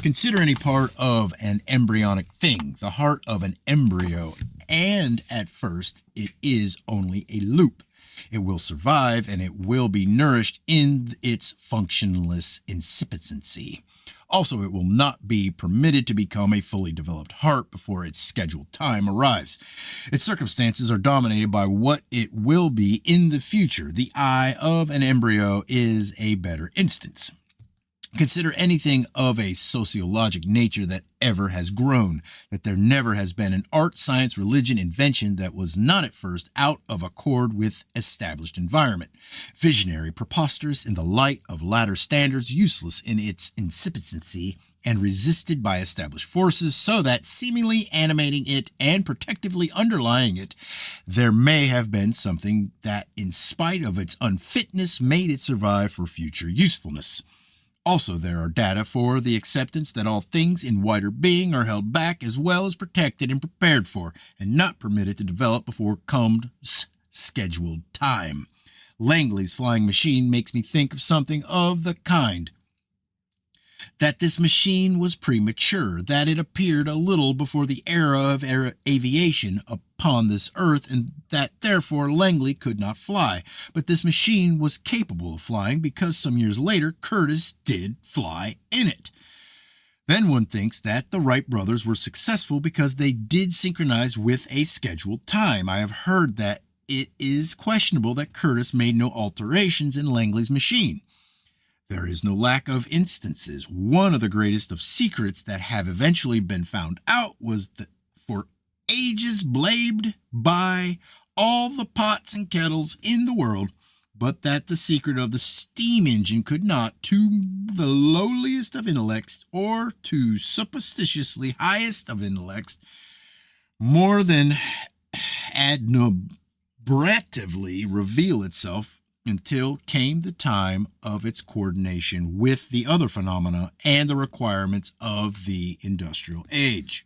Consider any part of an embryonic thing, the heart of an embryo, and at first it is only a loop. It will survive and it will be nourished in its functionless incipiency. Also, it will not be permitted to become a fully developed heart before its scheduled time arrives. Its circumstances are dominated by what it will be in the future. The eye of an embryo is a better instance. Consider anything of a sociologic nature that ever has grown, that there never has been an art, science, religion, invention that was not at first out of accord with established environment. Visionary, preposterous in the light of latter standards, useless in its incipiency, and resisted by established forces, so that seemingly animating it and protectively underlying it, there may have been something that, in spite of its unfitness, made it survive for future usefulness. Also, there are data for the acceptance that all things in wider being are held back as well as protected and prepared for, and not permitted to develop before comes scheduled time. Langley's flying machine makes me think of something of the kind. That this machine was premature, that it appeared a little before the era of aviation upon this earth, and that therefore Langley could not fly. But this machine was capable of flying because some years later Curtiss did fly in it. Then one thinks that the Wright brothers were successful because they did synchronize with a scheduled time. I have heard that it is questionable that Curtiss made no alterations in Langley's machine. There is no lack of instances. One of the greatest of secrets that have eventually been found out was that for ages blamed by all the pots and kettles in the world, but that the secret of the steam engine could not, to the lowliest of intellects or to superstitiously highest of intellects, more than adumbratively reveal itself until came the time of its coordination with the other phenomena and the requirements of the industrial age.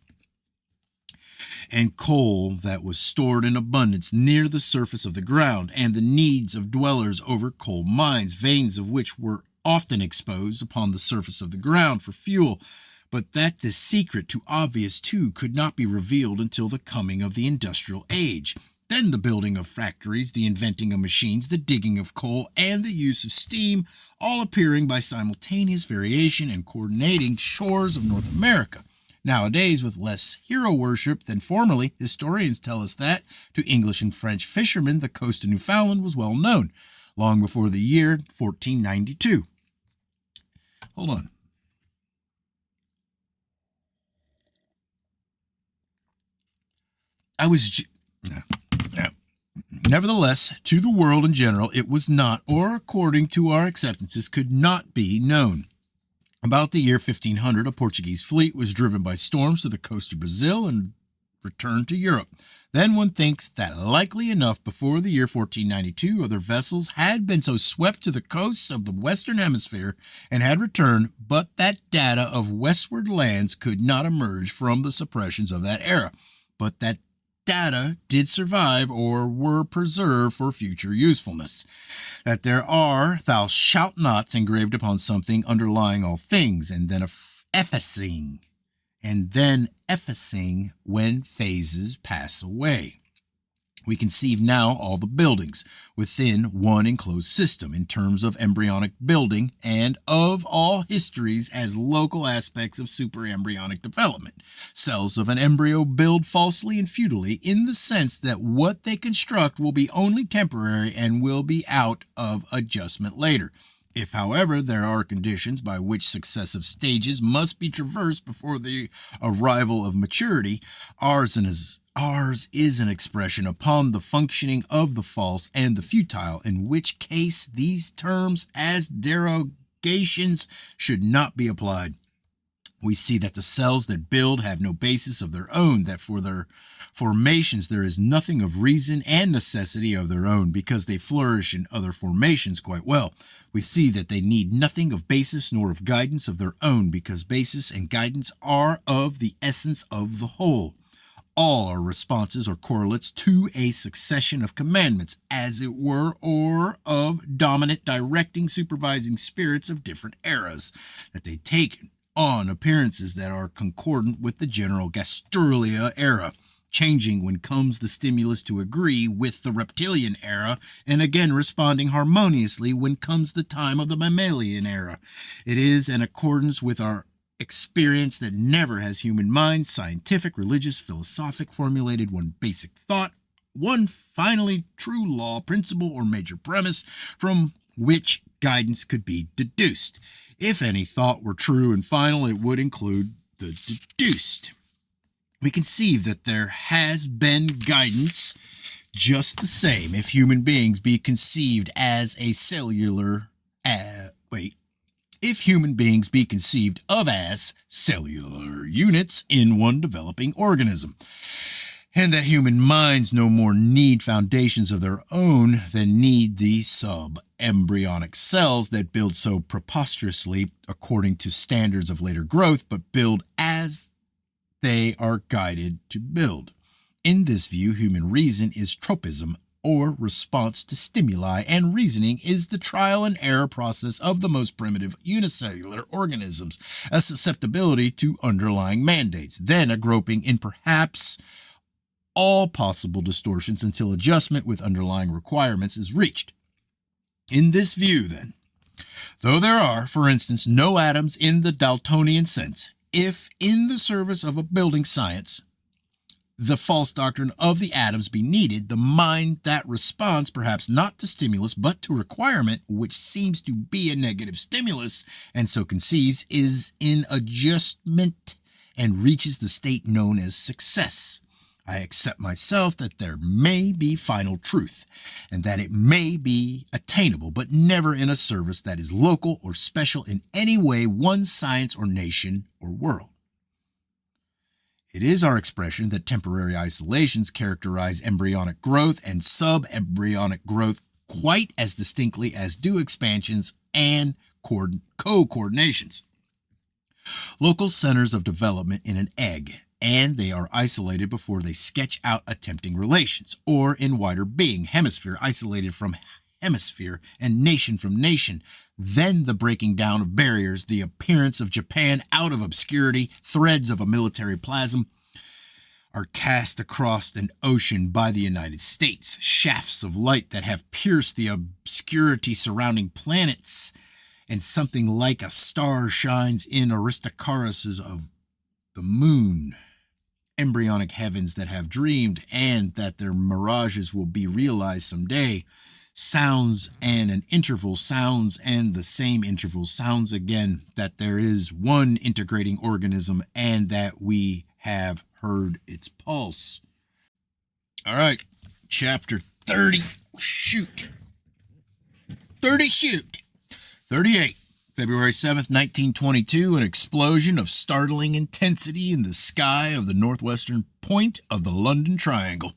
And coal that was stored in abundance near the surface of the ground, and the needs of dwellers over coal mines, veins of which were often exposed upon the surface of the ground for fuel, but that this secret, too obvious too, could not be revealed until the coming of the industrial age. Then the building of factories, the inventing of machines, the digging of coal, and the use of steam, all appearing by simultaneous variation and coordinating shores of North America. Nowadays, with less hero worship than formerly, historians tell us that, to English and French fishermen, the coast of Newfoundland was well known, long before the year 1492. Hold on. Nevertheless, to the world in general, it was not, or according to our acceptances, could not be known. About the year 1500, a Portuguese fleet was driven by storms to the coast of Brazil and returned to Europe. Then one thinks that likely enough before the year 1492, other vessels had been so swept to the coasts of the Western Hemisphere and had returned, but that data of westward lands could not emerge from the suppressions of that era, but that data did survive or were preserved for future usefulness. That there are thou shalt nots engraved upon something underlying all things, and then effacing when phases pass away. We conceive now all the buildings within one enclosed system in terms of embryonic building and of all histories as local aspects of superembryonic development. Cells of an embryo build falsely and futilely in the sense that what they construct will be only temporary and will be out of adjustment later. If, however, there are conditions by which successive stages must be traversed before the arrival of maturity, ours is an expression upon the functioning of the false and the futile, in which case these terms as derogations should not be applied. We see that the cells that build have no basis of their own, that for their formations there is nothing of reason and necessity of their own, because they flourish in other formations quite well. We see that they need nothing of basis nor of guidance of their own, because basis and guidance are of the essence of the whole. All are responses or correlates to a succession of commandments, as it were, or of dominant, directing, supervising spirits of different eras, that they take on appearances that are concordant with the general Gastrulia era, changing when comes the stimulus to agree with the reptilian era, and again responding harmoniously when comes the time of the mammalian era. It is in accordance with our experience that never has human mind, scientific, religious, philosophic, formulated one basic thought, one finally true law, principle, or major premise from which guidance could be deduced. If any thought were true and final, it would include the deduced. We conceive that there has been guidance just the same if human beings be conceived as a cellular, if human beings be conceived of as cellular units in one developing organism, and that human minds no more need foundations of their own than need the sub-embryonic cells that build so preposterously according to standards of later growth, but build as they are guided to build. In this view, human reason is tropism, or response to stimuli, and reasoning is the trial and error process of the most primitive unicellular organisms, a susceptibility to underlying mandates, then a groping in perhaps all possible distortions until adjustment with underlying requirements is reached. In this view, then, though there are, for instance, no atoms in the Daltonian sense, if in the service of a building science the false doctrine of the atoms be needed, the mind that responds perhaps not to stimulus but to requirement, which seems to be a negative stimulus, and so conceives, is in adjustment and reaches the state known as success. I accept myself that there may be final truth, and that it may be attainable, but never in a service that is local or special in any way one science or nation or world. It is our expression that temporary isolations characterize embryonic growth and sub-embryonic growth quite as distinctly as do expansions and co-coordinations. Local centers of development in an egg, and they are isolated before they sketch out attempting relations, or in wider being, hemisphere isolated from hemisphere and nation from nation, then the breaking down of barriers, the appearance of Japan out of obscurity, threads of a military plasm are cast across an ocean by the United States, shafts of light that have pierced the obscurity surrounding planets, and something like a star shines in Aristarchus of the moon. Embryonic heavens that have dreamed, and that their mirages will be realized someday. Sounds and an interval, sounds and the same interval, sounds again, that there is one integrating organism and that we have heard its pulse. All right, chapter 30. Shoot. 38. February 7th, 1922, an explosion of startling intensity in the sky of the northwestern point of the London Triangle.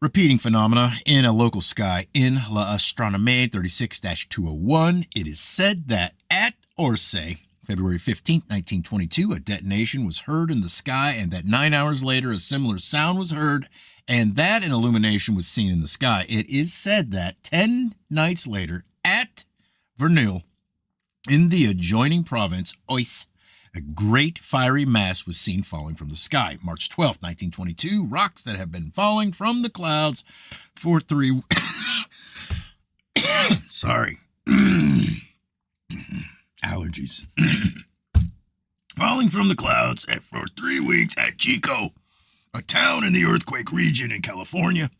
Repeating phenomena in a local sky in L'Astronomie 36-201. It is said that at Orsay, February 15th, 1922, a detonation was heard in the sky, and that 9 hours later a similar sound was heard, and that an illumination was seen in the sky. It is said that 10 nights later at Verneuil, in the adjoining province, Oise, a great fiery mass was seen falling from the sky. March 12th, 1922, rocks that have been falling from the clouds for 3 Sorry. Allergies. Falling from the clouds for 3 weeks at Chico. A town in the earthquake region in California.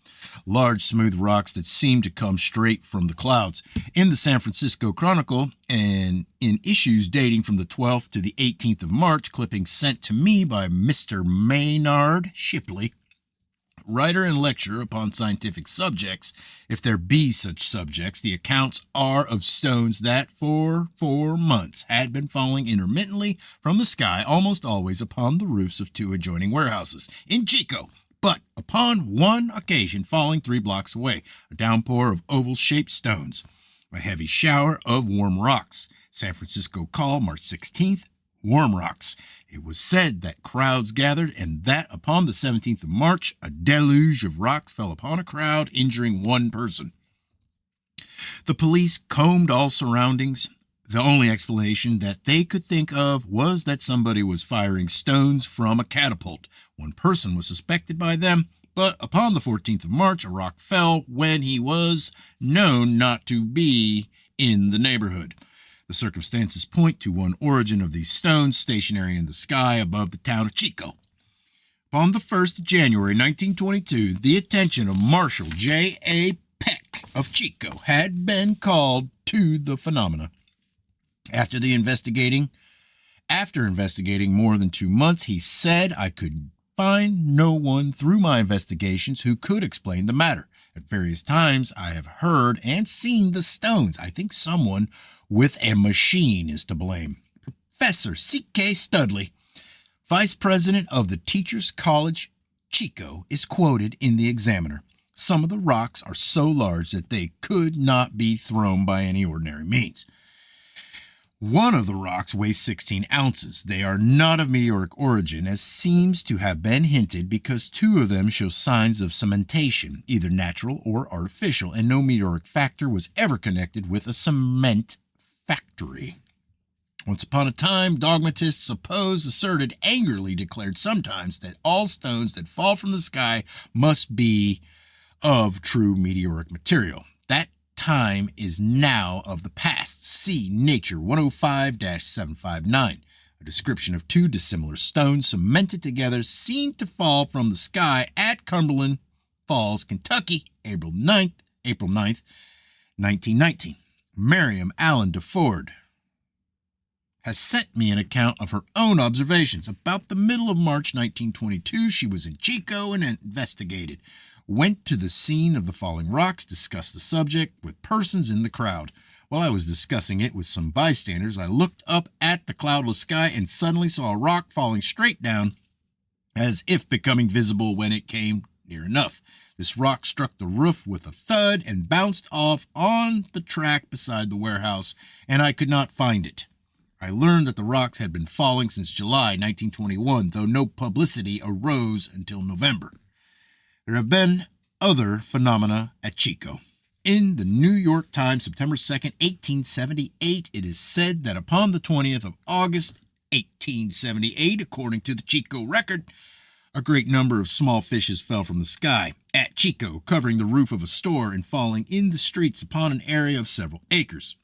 Large, smooth rocks that seem to come straight from the clouds. In the San Francisco Chronicle and in issues dating from the 12th to the 18th of March, clippings sent to me by Mr. Maynard Shipley, writer and lecturer upon scientific subjects, if there be such subjects, the accounts are of stones that for 4 months had been falling intermittently from the sky, almost always upon the roofs of 2 adjoining warehouses in Chico, but upon one occasion falling 3 blocks away, a downpour of oval-shaped stones, a heavy shower of warm rocks. San Francisco Call, March 16th, warm rocks. It was said that crowds gathered and that upon the 17th of March, a deluge of rocks fell upon a crowd, injuring 1 person. The police combed all surroundings. The only explanation that they could think of was that somebody was firing stones from a catapult. 1 person was suspected by them, but upon the 14th of March, a rock fell when he was known not to be in the neighborhood. The circumstances point to one origin of these stones stationary in the sky above the town of Chico. Upon the 1st of January 1922, the attention of Marshal J.A. Peck of Chico had been called to the phenomena. After investigating more than 2 months, he said, I could find no one through my investigations who could explain the matter. At various times, I have heard and seen the stones. I think someone with a machine is to blame. Professor C.K. Studley, vice president of the Teachers College, Chico, is quoted in the Examiner. Some of the rocks are so large that they could not be thrown by any ordinary means. One of the rocks weighs 16 ounces. They are not of meteoric origin, as seems to have been hinted, because 2 of them show signs of cementation, either natural or artificial, and no meteoric factor was ever connected with a cement factory. Once upon a time, dogmatists asserted, angrily declared sometimes, that all stones that fall from the sky must be of true meteoric material. That time is now of the past. See Nature 105-759. A description of 2 dissimilar stones cemented together seen to fall from the sky at Cumberland Falls, Kentucky, April 9th, 1919. Miriam Allen DeFord has sent me an account of her own observations. About the middle of March 1922, she was in Chico and investigated. Went to the scene of the falling rocks, discussed the subject with persons in the crowd. While I was discussing it with some bystanders, I looked up at the cloudless sky and suddenly saw a rock falling straight down, as if becoming visible when it came near enough. This rock struck the roof with a thud and bounced off on the track beside the warehouse, and I could not find it. I learned that the rocks had been falling since July 1921, though no publicity arose until November. There have been other phenomena at Chico. In the New York Times, September 2nd, 1878, it is said that upon the 20th of August, 1878, according to the Chico record, a great number of small fishes fell from the sky at Chico, covering the roof of a store and falling in the streets upon an area of several acres.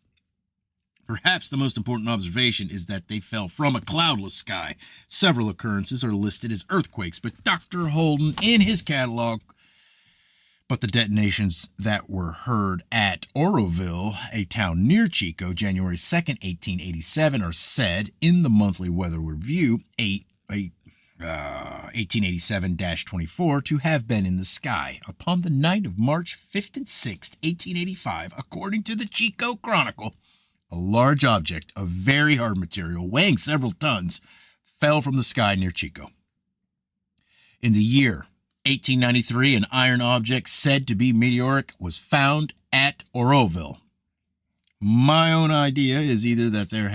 Perhaps the most important observation is that they fell from a cloudless sky. Several occurrences are listed as earthquakes, but Dr. Holden, in his catalog, but the detonations that were heard at Oroville, a town near Chico, January 2nd, 1887, are said in the Monthly Weather Review, 1887-24, to have been in the sky upon the night of March 5th and 6th, 1885, according to the Chico Chronicle. A large object of very hard material, weighing several tons, fell from the sky near Chico. In the year 1893, an iron object said to be meteoric was found at Oroville. My own idea is either that there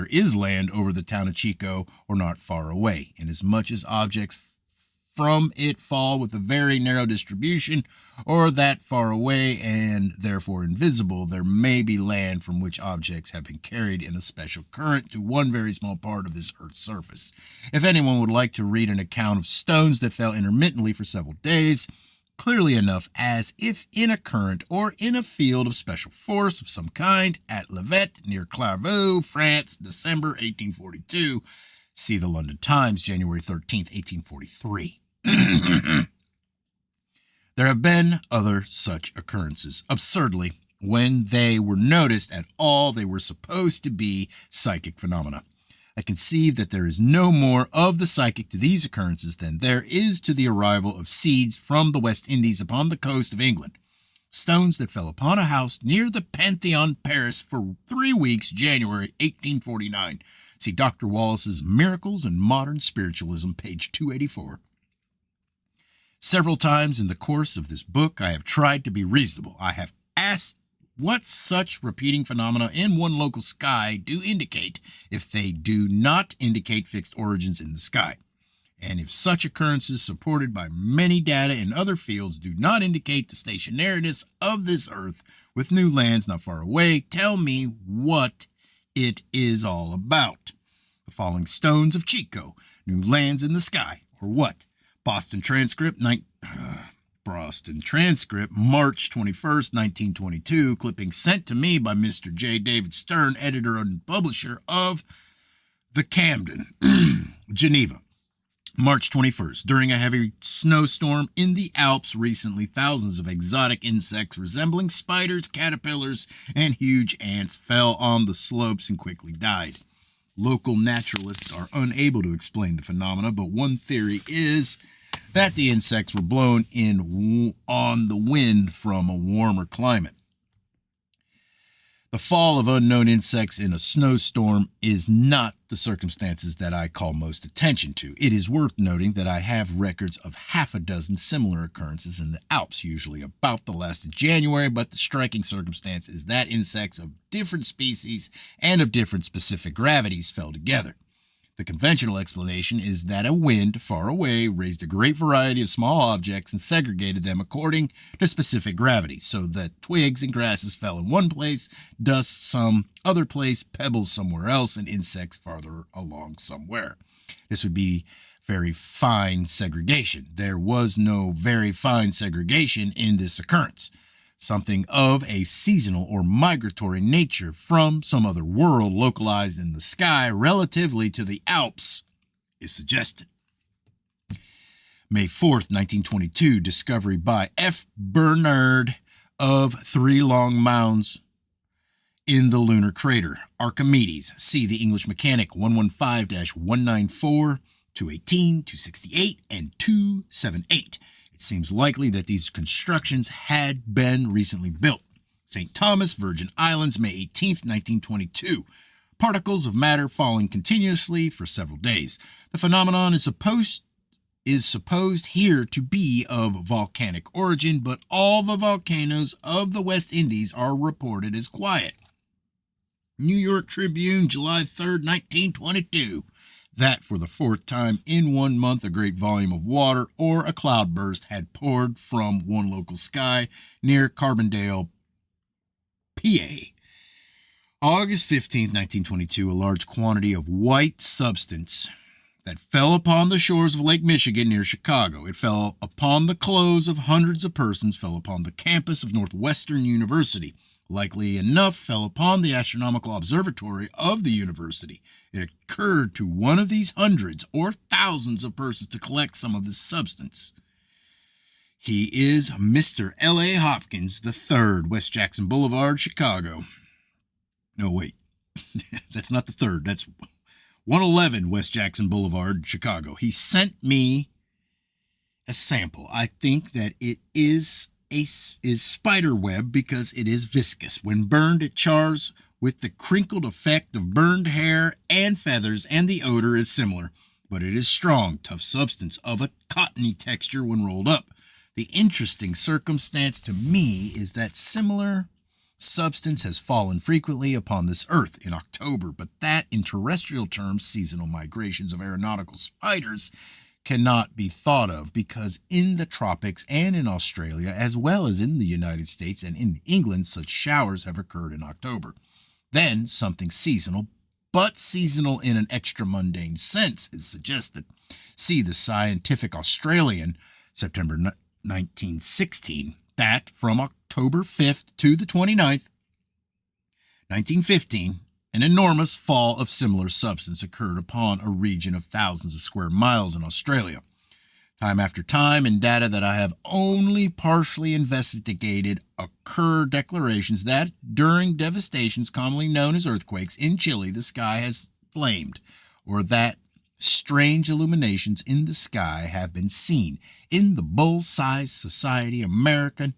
is land over the town of Chico or not far away, inasmuch as objects from it fall with a very narrow distribution, or that far away and therefore invisible, there may be land from which objects have been carried in a special current to one very small part of this earth's surface. If anyone would like to read an account of stones that fell intermittently for several days, clearly enough as if in a current or in a field of special force of some kind, at Levet, near Clairvaux, France, December 1842, See the London Times, January 13th, 1843. There have been other such occurrences. Absurdly, when they were noticed at all, they were supposed to be psychic phenomena. I conceive that there is no more of the psychic to these occurrences than there is to the arrival of seeds from the West Indies upon the coast of England. Stones that fell upon a house near the Pantheon, Paris, for 3 weeks, January 1849. See Dr. Wallace's Miracles in Modern Spiritualism, page 284. Several times in the course of this book, I have tried to be reasonable. I have asked what such repeating phenomena in one local sky do indicate if they do not indicate fixed origins in the sky. And if such occurrences supported by many data in other fields do not indicate the stationariness of this earth with new lands not far away, tell me what it is all about. The falling stones of Chico, new lands in the sky, or what? Boston Transcript, March 21st, 1922, clipping sent to me by Mr. J. David Stern, editor and publisher of The Camden, Geneva. March 21st, during a heavy snowstorm in the Alps recently, thousands of exotic insects resembling spiders, caterpillars, and huge ants fell on the slopes and quickly died. Local naturalists are unable to explain the phenomena, but one theory is that the insects were blown in on the wind from a warmer climate. The fall of unknown insects in a snowstorm is not the circumstances that I call most attention to. It is worth noting that I have records of 6 similar occurrences in the Alps, usually about the last of January, but the striking circumstance is that insects of different species and of different specific gravities fell together. The conventional explanation is that a wind far away raised a great variety of small objects and segregated them according to specific gravity, so that twigs and grasses fell in one place, dust some other place, pebbles somewhere else, and insects farther along somewhere. This would be very fine segregation. There was no very fine segregation in this occurrence. Something of a seasonal or migratory nature from some other world localized in the sky relatively to the Alps is suggested. May 4th, 1922, discovery by F. Bernard of 3 long mounds in the lunar crater. Archimedes, see the English Mechanic 115-194, 218, 268, and 278. It seems likely that these constructions had been recently built. St. Thomas, Virgin Islands, May 18th, 1922. Particles of matter falling continuously for several days. The phenomenon is supposed here to be of volcanic origin, but all the volcanoes of the West Indies are reported as quiet. New York Tribune, July 3rd, 1922. That for the 4th time in 1 month, a great volume of water or a cloudburst had poured from one local sky near Carbondale, PA. August 15th, 1922, a large quantity of white substance that fell upon the shores of Lake Michigan near Chicago. It fell upon the clothes of hundreds of persons, fell upon the campus of Northwestern University. Likely enough, fell upon the astronomical observatory of the university. It occurred to one of these hundreds or thousands of persons to collect some of this substance. He is Mr. L.A. Hopkins III, West Jackson Boulevard, Chicago. No, wait. That's not the 3rd. That's 111 West Jackson Boulevard, Chicago. He sent me a sample. I think that it is spider web because it is viscous. When burned, it chars with the crinkled effect of burned hair and feathers, and the odor is similar, but it is strong, tough substance of a cottony texture when rolled up. The interesting circumstance to me is that similar substance has fallen frequently upon this earth in October, but that in terrestrial terms, seasonal migrations of aeronautical spiders cannot be thought of, because in the tropics and in Australia, as well as in the United States and in England, such showers have occurred in October. Then something seasonal, but seasonal in an extra mundane sense, is suggested. See the Scientific Australian, September 1916, that from October 5th to the 29th, 1915, An enormous fall of similar substance occurred upon a region of thousands of square miles in Australia. Time after time, in data that I have only partially investigated, occur declarations that during devastations commonly known as earthquakes in Chile, the sky has flamed, or that strange illuminations in the sky have been seen in the Bull-Sized Society American.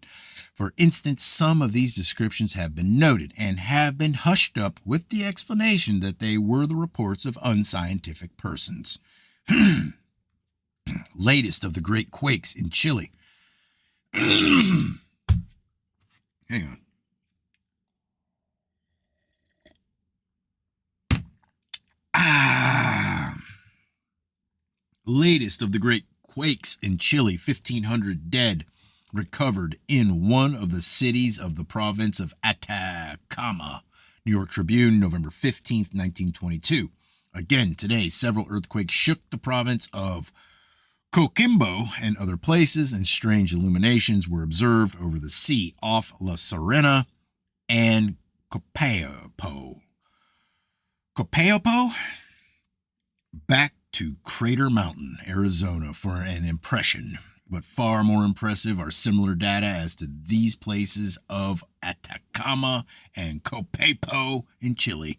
For instance, some of these descriptions have been noted and have been hushed up with the explanation that they were the reports of unscientific persons. Latest of the great quakes in Chile. Hang on. Latest of the great quakes in Chile, 1,500 dead recovered in one of the cities of the province of Atacama. New York Tribune, November 15th, 1922. Again, today, several earthquakes shook the province of Coquimbo and other places, and strange illuminations were observed over the sea off La Serena and Copiapó. Back to Crater Mountain, Arizona for an impression, but far more impressive are similar data as to these places of Atacama and Copiapó in Chile.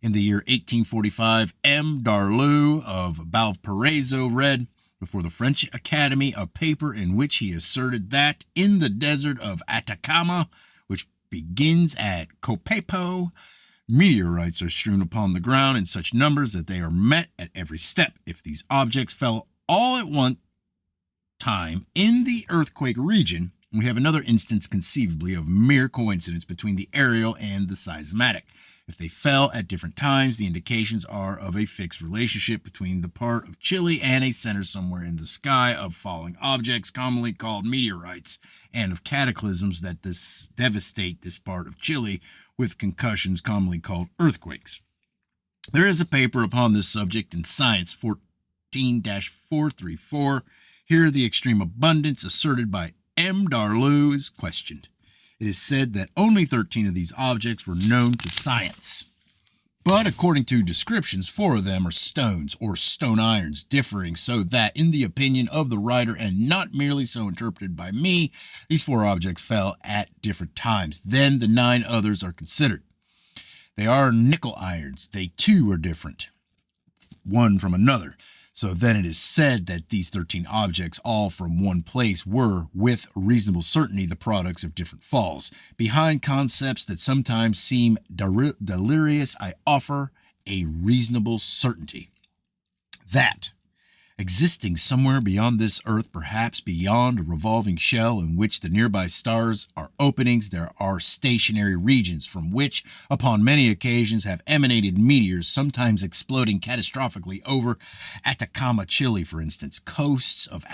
In the year 1845, M. Darlot of Valparaiso read before the French Academy a paper in which he asserted that in the desert of Atacama, which begins at Copiapó, meteorites are strewn upon the ground in such numbers that they are met at every step. If these objects fell all at one time in the earthquake region, we have another instance conceivably of mere coincidence between the aerial and the seismic. If they fell at different times, the indications are of a fixed relationship between the part of Chile and a center somewhere in the sky of falling objects, commonly called meteorites, and of cataclysms that devastate this part of Chile with concussions, commonly called earthquakes. There is a paper upon this subject in Science 14-434. Here, the extreme abundance asserted by M. Darlot is questioned. It is said that only 13 of these objects were known to science. But according to descriptions, 4 of them are stones or stone irons, differing so that, in the opinion of the writer, and not merely so interpreted by me, these 4 objects fell at different times. Then the 9 others are considered. They are nickel irons. They too are different, one from another. So then it is said that these 13 objects, all from one place, were, with reasonable certainty, the products of different falls. Behind concepts that sometimes seem delirious, I offer a reasonable certainty that, existing somewhere beyond this earth, perhaps beyond a revolving shell in which the nearby stars are openings, there are stationary regions from which, upon many occasions, have emanated meteors, sometimes exploding catastrophically over Atacama, Chile, for instance. Coasts of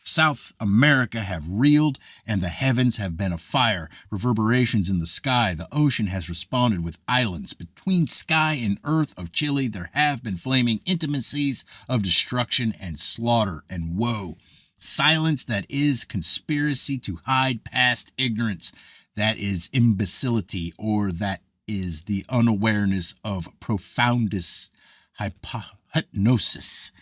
South America have reeled, and the heavens have been afire. Reverberations in the sky. The ocean has responded with islands. Between sky and earth of Chile, there have been flaming intimacies of destruction and slaughter and woe. Silence that is conspiracy to hide past ignorance, that is imbecility, or that is the unawareness of profoundest hypnosis.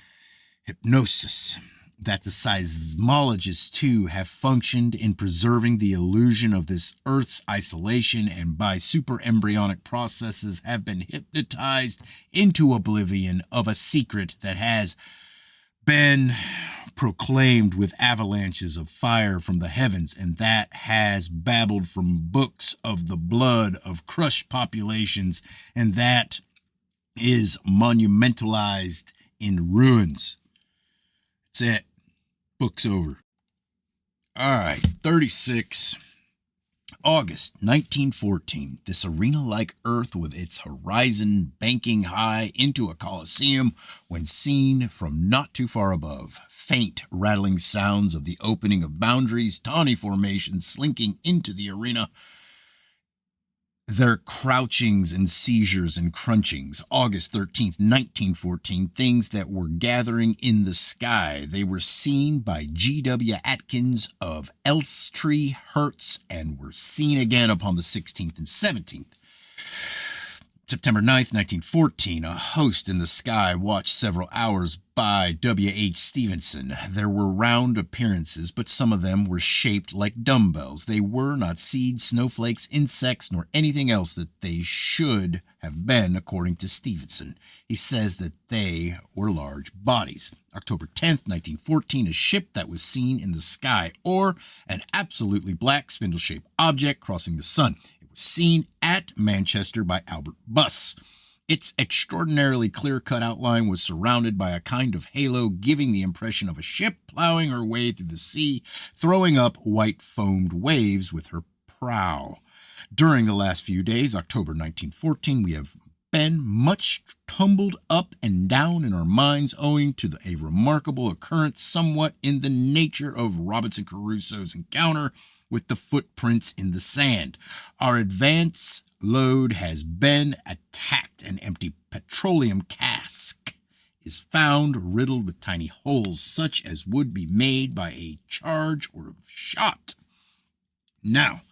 That the seismologists, too, have functioned in preserving the illusion of this Earth's isolation, and by superembryonic processes have been hypnotized into oblivion of a secret that has been proclaimed with avalanches of fire from the heavens, and that has babbled from books of the blood of crushed populations, and that is monumentalized in ruins. That's it. Book's over. All right, 36. August 1914. This arena-like earth with its horizon banking high into a coliseum when seen from not too far above. Faint, rattling sounds of the opening of boundaries, tawny formations slinking into the arena. Their crouchings and seizures and crunchings. August 13th, 1914, things that were gathering in the sky. They were seen by G.W. Atkins of Elstree, Hertz, and were seen again upon the 16th and 17th.
September 9th, 1914, a host in the sky watched several hours by W.H. Stevenson. There were round appearances, but some of them were shaped like dumbbells. They were not seeds, snowflakes, insects, nor anything else that they should have been, according to Stevenson. He says that they were large bodies. October 10th, 1914, a ship that was seen in the sky, or an absolutely black spindle-shaped object crossing the sun. Seen at Manchester by Albert Buss. Its extraordinarily clear-cut outline was surrounded by a kind of halo, giving the impression of a ship plowing her way through the sea, throwing up white foamed waves with her prow. During the last few days, October 1914, we have been much tumbled up and down in our minds owing to a remarkable occurrence somewhat in the nature of Robinson Crusoe's encounter with the footprints in the sand. Our advance load has been attacked. An empty petroleum cask is found riddled with tiny holes, such as would be made by a charge or shot. Now,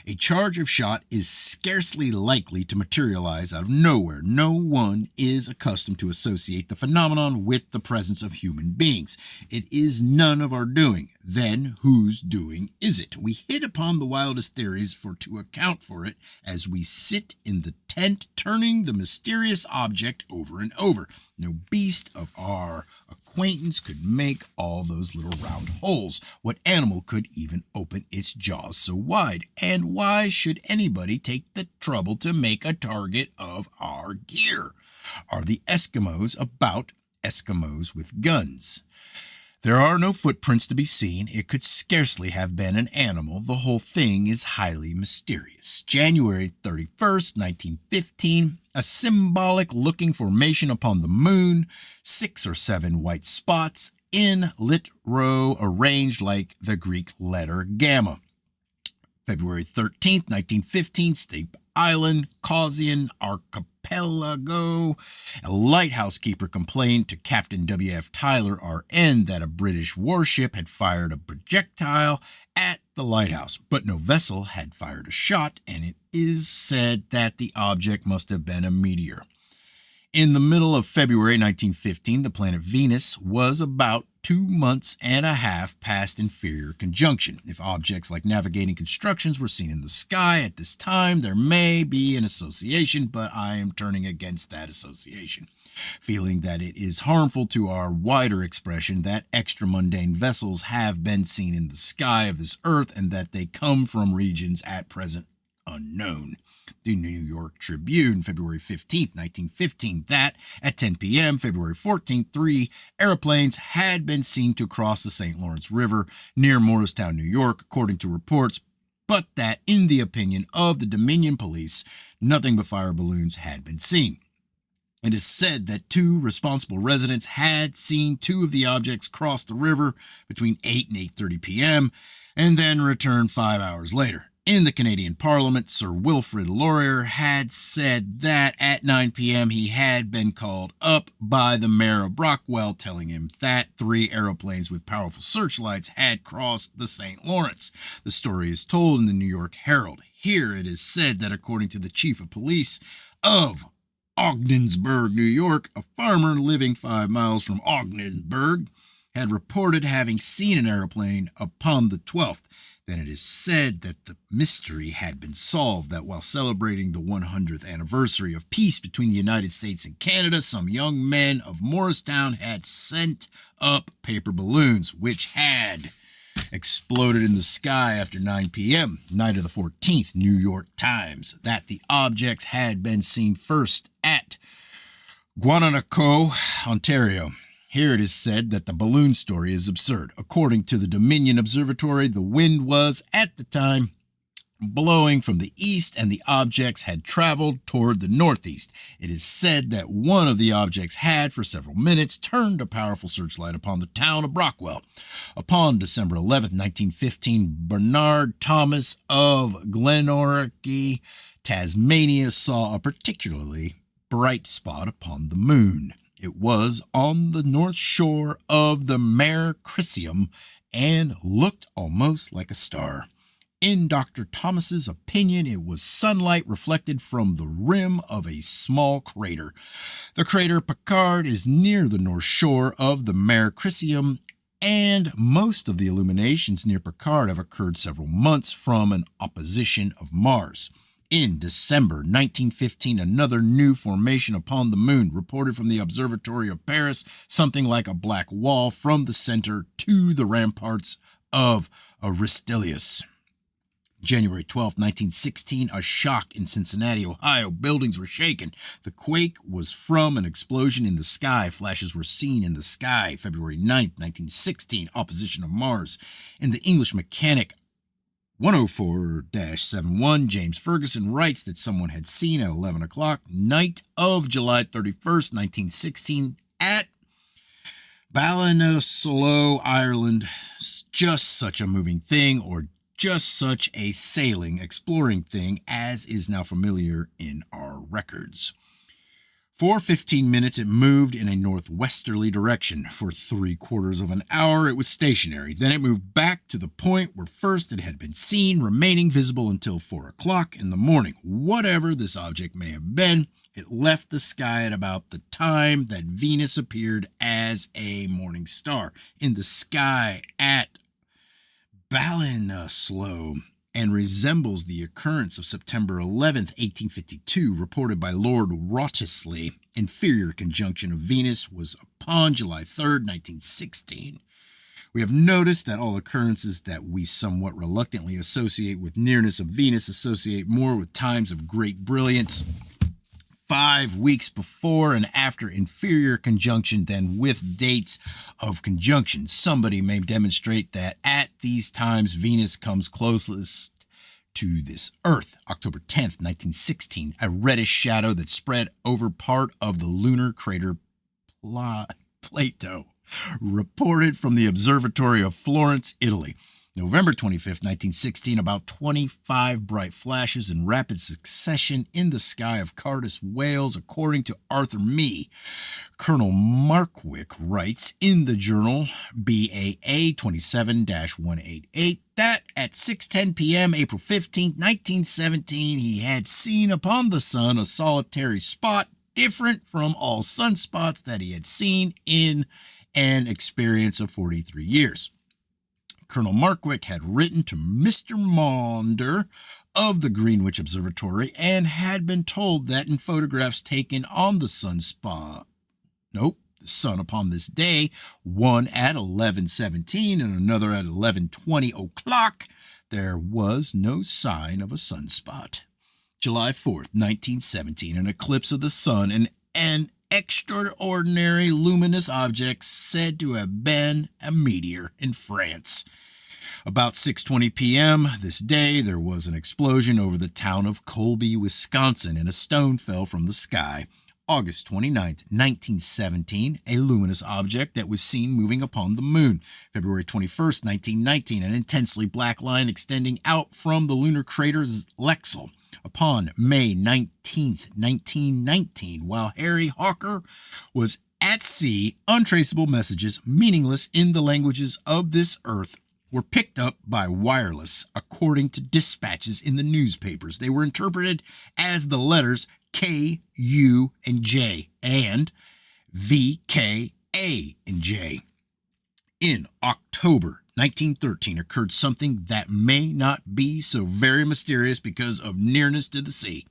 a charge of shot is scarcely likely to materialize out of nowhere. No one is accustomed to associate the phenomenon with the presence of human beings. It is none of our doing. Then whose doing is it? We hit upon the wildest theories to account for it as we sit in the tent turning the mysterious object over and over. No beast of our acquaintance could make all those little round holes. What animal could even open its jaws so wide? And why should anybody take the trouble to make a target of our gear? Are the Eskimos about Eskimos with guns? There are no footprints to be seen. It could scarcely have been an animal. The whole thing is highly mysterious. January 31st, 1915, a symbolic-looking formation upon the moon, 6 or 7 white spots in lit row arranged like the Greek letter gamma. February 13th, 1915, Stape Island, Causian Archipelago. A lighthouse keeper complained to Captain W.F. Tyler, R.N., that a British warship had fired a projectile at the lighthouse, but no vessel had fired a shot, and it is said that the object must have been a meteor. In the middle of February 1915, the planet Venus was about 2 months and a half past inferior conjunction. If objects like navigating constructions were seen in the sky at this time, there may be an association, but I am turning against that association, feeling that it is harmful to our wider expression that extra-mundane vessels have been seen in the sky of this earth and that they come from regions at present unknown. The New York Tribune, February 15th, 1915, that at 10 p.m., February 14th, 3 airplanes had been seen to cross the St. Lawrence River near Morristown, New York, according to reports, but that, in the opinion of the Dominion Police, nothing but fire balloons had been seen. It is said that 2 responsible residents had seen 2 of the objects cross the river between 8 and 8:30 p.m. and then return 5 hours later. In the Canadian Parliament, Sir Wilfrid Laurier had said that at 9 p.m. he had been called up by the mayor of Brockwell, telling him that 3 aeroplanes with powerful searchlights had crossed the St. Lawrence. The story is told in the New York Herald. Here it is said that according to the chief of police of Ogdensburg, New York, a farmer living 5 miles from Ogdensburg had reported having seen an airplane upon the 12th. Then it is said that the mystery had been solved, that while celebrating the 100th anniversary of peace between the United States and Canada, some young men of Morristown had sent up paper balloons, which had exploded in the sky after 9 p.m., night of the 14th, New York Times, that the objects had been seen first at Guanaco, Ontario. Here it is said that the balloon story is absurd. According to the Dominion Observatory, the wind was, at the time, blowing from the east and the objects had traveled toward the northeast. It is said that one of the objects had, for several minutes, turned a powerful searchlight upon the town of Brockwell. Upon December 11, 1915, Bernard Thomas of Glenorchy, Tasmania, saw a particularly bright spot upon the moon. It was on the north shore of the Mare Crisium and looked almost like a star.
In Dr. Thomas's opinion, it was sunlight reflected from the rim of a small crater. The crater Picard is near the north shore of the Mare Crisium, and most of the illuminations near Picard have occurred several months from an opposition of Mars. In December 1915, another new formation upon the moon, reported from the Observatory of Paris, something like a black wall from the center to the ramparts of Aristillus. January 12, 1916, a shock in Cincinnati, Ohio. Buildings were shaken. The quake was from an explosion in the sky. Flashes were seen in the sky. February 9, 1916, opposition of Mars. In the English Mechanic 104-71, James Ferguson writes that someone had seen at 11 o'clock, night of July 31st, 1916, at Ballinasloe, Ireland, just such a moving thing, or just such a sailing, exploring thing as is now familiar in our records. For 15 minutes, it moved in a northwesterly direction. For 3/4 of an hour, it was stationary. Then it moved back to the point where first it had been seen, remaining visible until 4 o'clock in the morning. Whatever this object may have been, it left the sky at about the time that Venus appeared as a morning star in the sky at Ballinasloe, and resembles the occurrence of September 11th, 1852, reported by Lord Wriothesley. Inferior conjunction of Venus was upon July 3rd, 1916. We have noticed that all occurrences that we somewhat reluctantly associate with nearness of Venus associate more with times of great brilliance 5 weeks before and after inferior conjunction than with dates of conjunction. Somebody may demonstrate that at these times Venus comes closest to this Earth. October 10th, 1916, a reddish shadow that spread over part of the lunar crater Plato, reported from the Observatory of Florence, Italy. November 25th, 1916, about 25 bright flashes in rapid succession in the sky of Cardiff, Wales, according to Arthur Mee. Colonel Markwick writes in the journal BAA 27-188 that at 6:10 p.m., April 15, 1917, he had seen upon the sun a solitary spot different from all sunspots that he had seen in an experience of 43 years. Colonel Markwick had written to Mr. Maunder of the Greenwich Observatory and had been told that in photographs taken on the sun upon this day, one at 11:17 and another at 11:20 o'clock, there was no sign of a sunspot. July 4th, 1917, an eclipse of the sun, and an extraordinary luminous object said to have been a meteor in France. About 6:20 p.m. this day, there was an explosion over the town of Colby, Wisconsin, and a stone fell from the sky. August 29th, 1917, a luminous object that was seen moving upon the moon. February 21st, 1919, an intensely black line extending out from the lunar crater Lexel. Upon May 19th, 1919, while Harry Hawker was at sea, untraceable messages, meaningless in the languages of this earth, were picked up by wireless, according to dispatches in the newspapers. They were interpreted as the letters K, U, and J, and V, K, A, and J. In October 1913 occurred something that may not be so very mysterious because of nearness to the sea.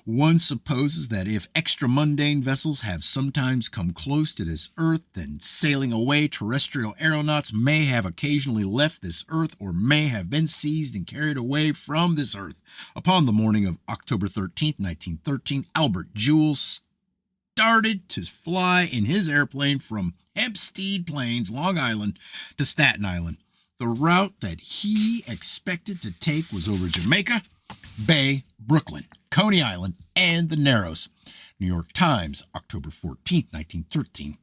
One supposes that if extramundane vessels have sometimes come close to this earth, then sailing away terrestrial aeronauts may have occasionally left this earth or may have been seized and carried away from this earth. Upon the morning of October 13th, 1913, Albert Jules started to fly in his airplane from Hempstead Plains, Long Island, to Staten Island. The route that he expected to take was over Jamaica Bay, Brooklyn, Coney Island, and the Narrows. New York Times, October 14th, 1913.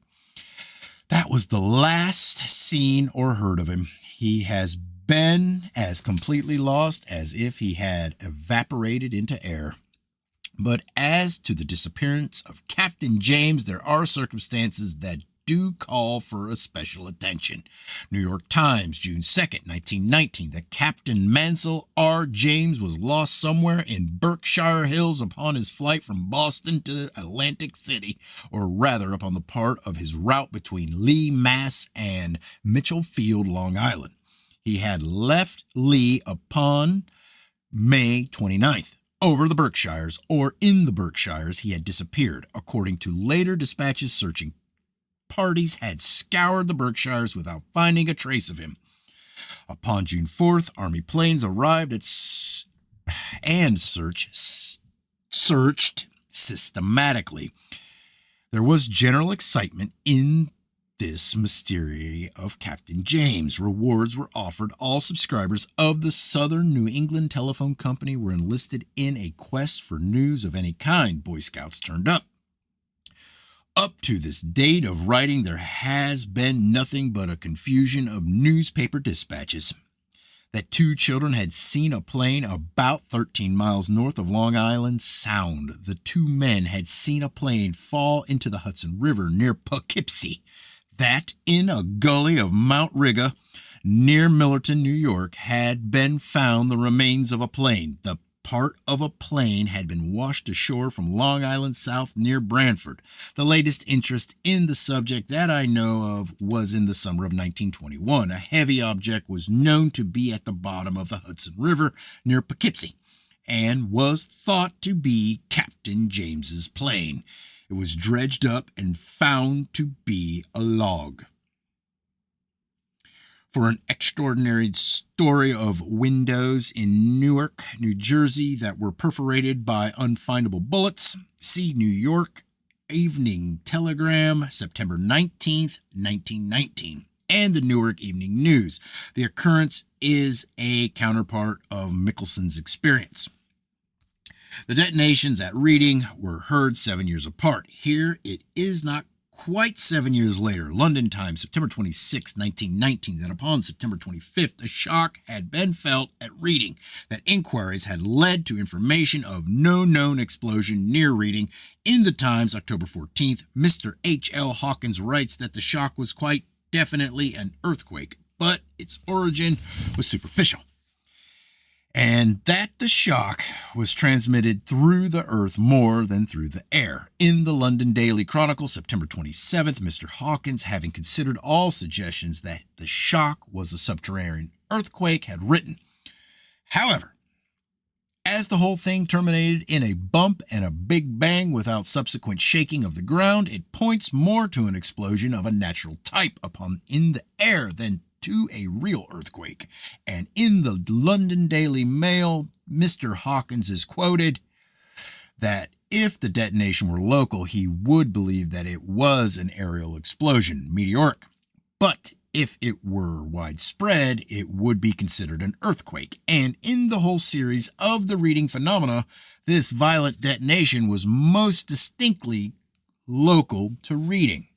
That was the last seen or heard of him. He has been as completely lost as if he had evaporated into air. But as to the disappearance of Captain James, there are circumstances that do call for a special attention. New York Times, June 2nd, 1919, that Captain Mansell R. James was lost somewhere in Berkshire Hills upon his flight from Boston to Atlantic City, or rather upon the part of his route between Lee, Mass. And Mitchell Field, Long Island. He had left Lee upon May 29th. Over the Berkshires, or in the Berkshires, he had disappeared. According to later dispatches, searching parties had scoured the Berkshires without finding a trace of him. Upon June 4th, Army planes arrived and searched systematically. There was general excitement in this mystery of Captain James. Rewards were offered. All subscribers of the Southern New England Telephone Company were enlisted in a quest for news of any kind. Boy Scouts turned up. Up to this date of writing, there has been nothing but a confusion of newspaper dispatches. That two children had seen a plane about 13 miles north of Long Island Sound. The two men had seen a plane fall into the Hudson River near Poughkeepsie. That in a gully of Mount Riga near Millerton, New York, had been found the remains of a plane. The part of a plane had been washed ashore from Long Island South near Branford. The latest interest in the subject that I know of was in the summer of 1921. A heavy object was known to be at the bottom of the Hudson River near Poughkeepsie and was thought to be Captain James's plane. It was dredged up and found to be a log. For an extraordinary story of windows in Newark, New Jersey that were perforated by unfindable bullets, see New York Evening Telegram, September 19th, 1919, and the Newark Evening News. The occurrence is a counterpart of Mickelson's experience. The detonations at Reading were heard 7 years apart. Here it is not quite 7 years later. London Times, September 26, 1919, that upon September 25th, a shock had been felt at Reading, that inquiries had led to information of no known explosion near Reading. In the Times, October 14th, Mr. H.L. Hawkins writes that the shock was quite definitely an earthquake, but its origin was superficial, and that the shock was transmitted through the earth more than through the air. In the London Daily Chronicle, September 27th, Mr. Hawkins, having considered all suggestions that the shock was a subterranean earthquake, had written, however, as the whole thing terminated in a bump and a big bang without subsequent shaking of the ground, it points more to an explosion of a natural type in the air than to a real earthquake. And in the London Daily Mail, Mr. Hawkins is quoted that if the detonation were local, he would believe that it was an aerial explosion, meteoric. But if it were widespread, it would be considered an earthquake. And in the whole series of the Reading phenomena, this violent detonation was most distinctly local to Reading.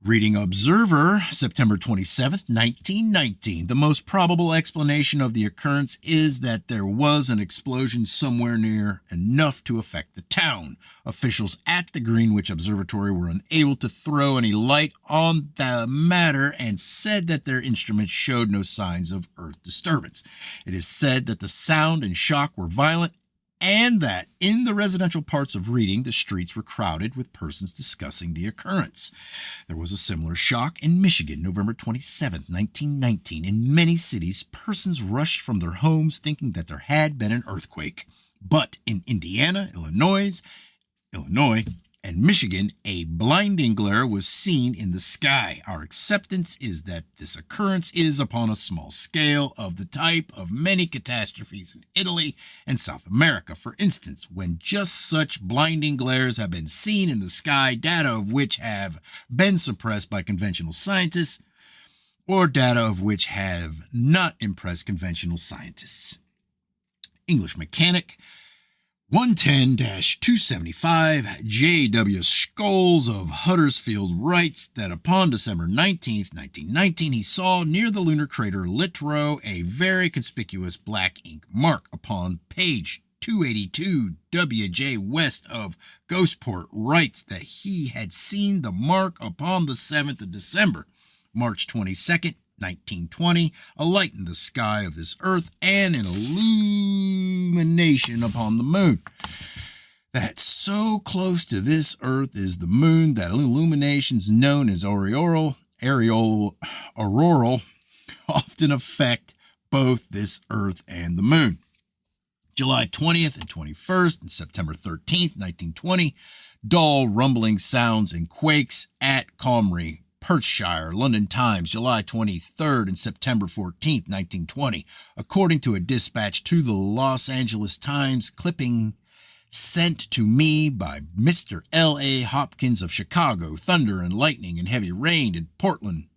Reading Observer, September 27th, 1919. The most probable explanation of the occurrence is that there was an explosion somewhere near enough to affect the town. Officials at the Greenwich Observatory were unable to throw any light on the matter and said that their instruments showed no signs of earth disturbance. It is said that the sound and shock were violent, and that in the residential parts of Reading, the streets were crowded with persons discussing the occurrence. There was a similar shock in Michigan, November 27, 1919. In many cities, persons rushed from their homes thinking that there had been an earthquake. But in Indiana, Illinois, and Michigan, a blinding glare was seen in the sky. Our acceptance is that this occurrence is upon a small scale of the type of many catastrophes in Italy and South America. For instance, when just such blinding glares have been seen in the sky, data of which have been suppressed by conventional scientists, or data of which have not impressed conventional scientists. English Mechanic, 110-275, J.W. Scholes of Huddersfield writes that upon December 19, 1919, he saw near the lunar crater Littrow a very conspicuous black ink mark. Upon page 282 WJ west of Ghostport writes that he had seen the mark upon the 7th of December, March 22nd, 1920, a light in the sky of this earth and an illumination upon the moon. That so close to this earth is the moon that illuminations known as auroral often affect both this earth and the moon. July 20th and 21st and September 13th, 1920, dull rumbling sounds and quakes at Comrie, Perthshire. London Times, July 23rd and September 14th, 1920. According to a dispatch to the Los Angeles Times, clipping sent to me by Mr. L.A. Hopkins of Chicago, thunder and lightning and heavy rain in Portland,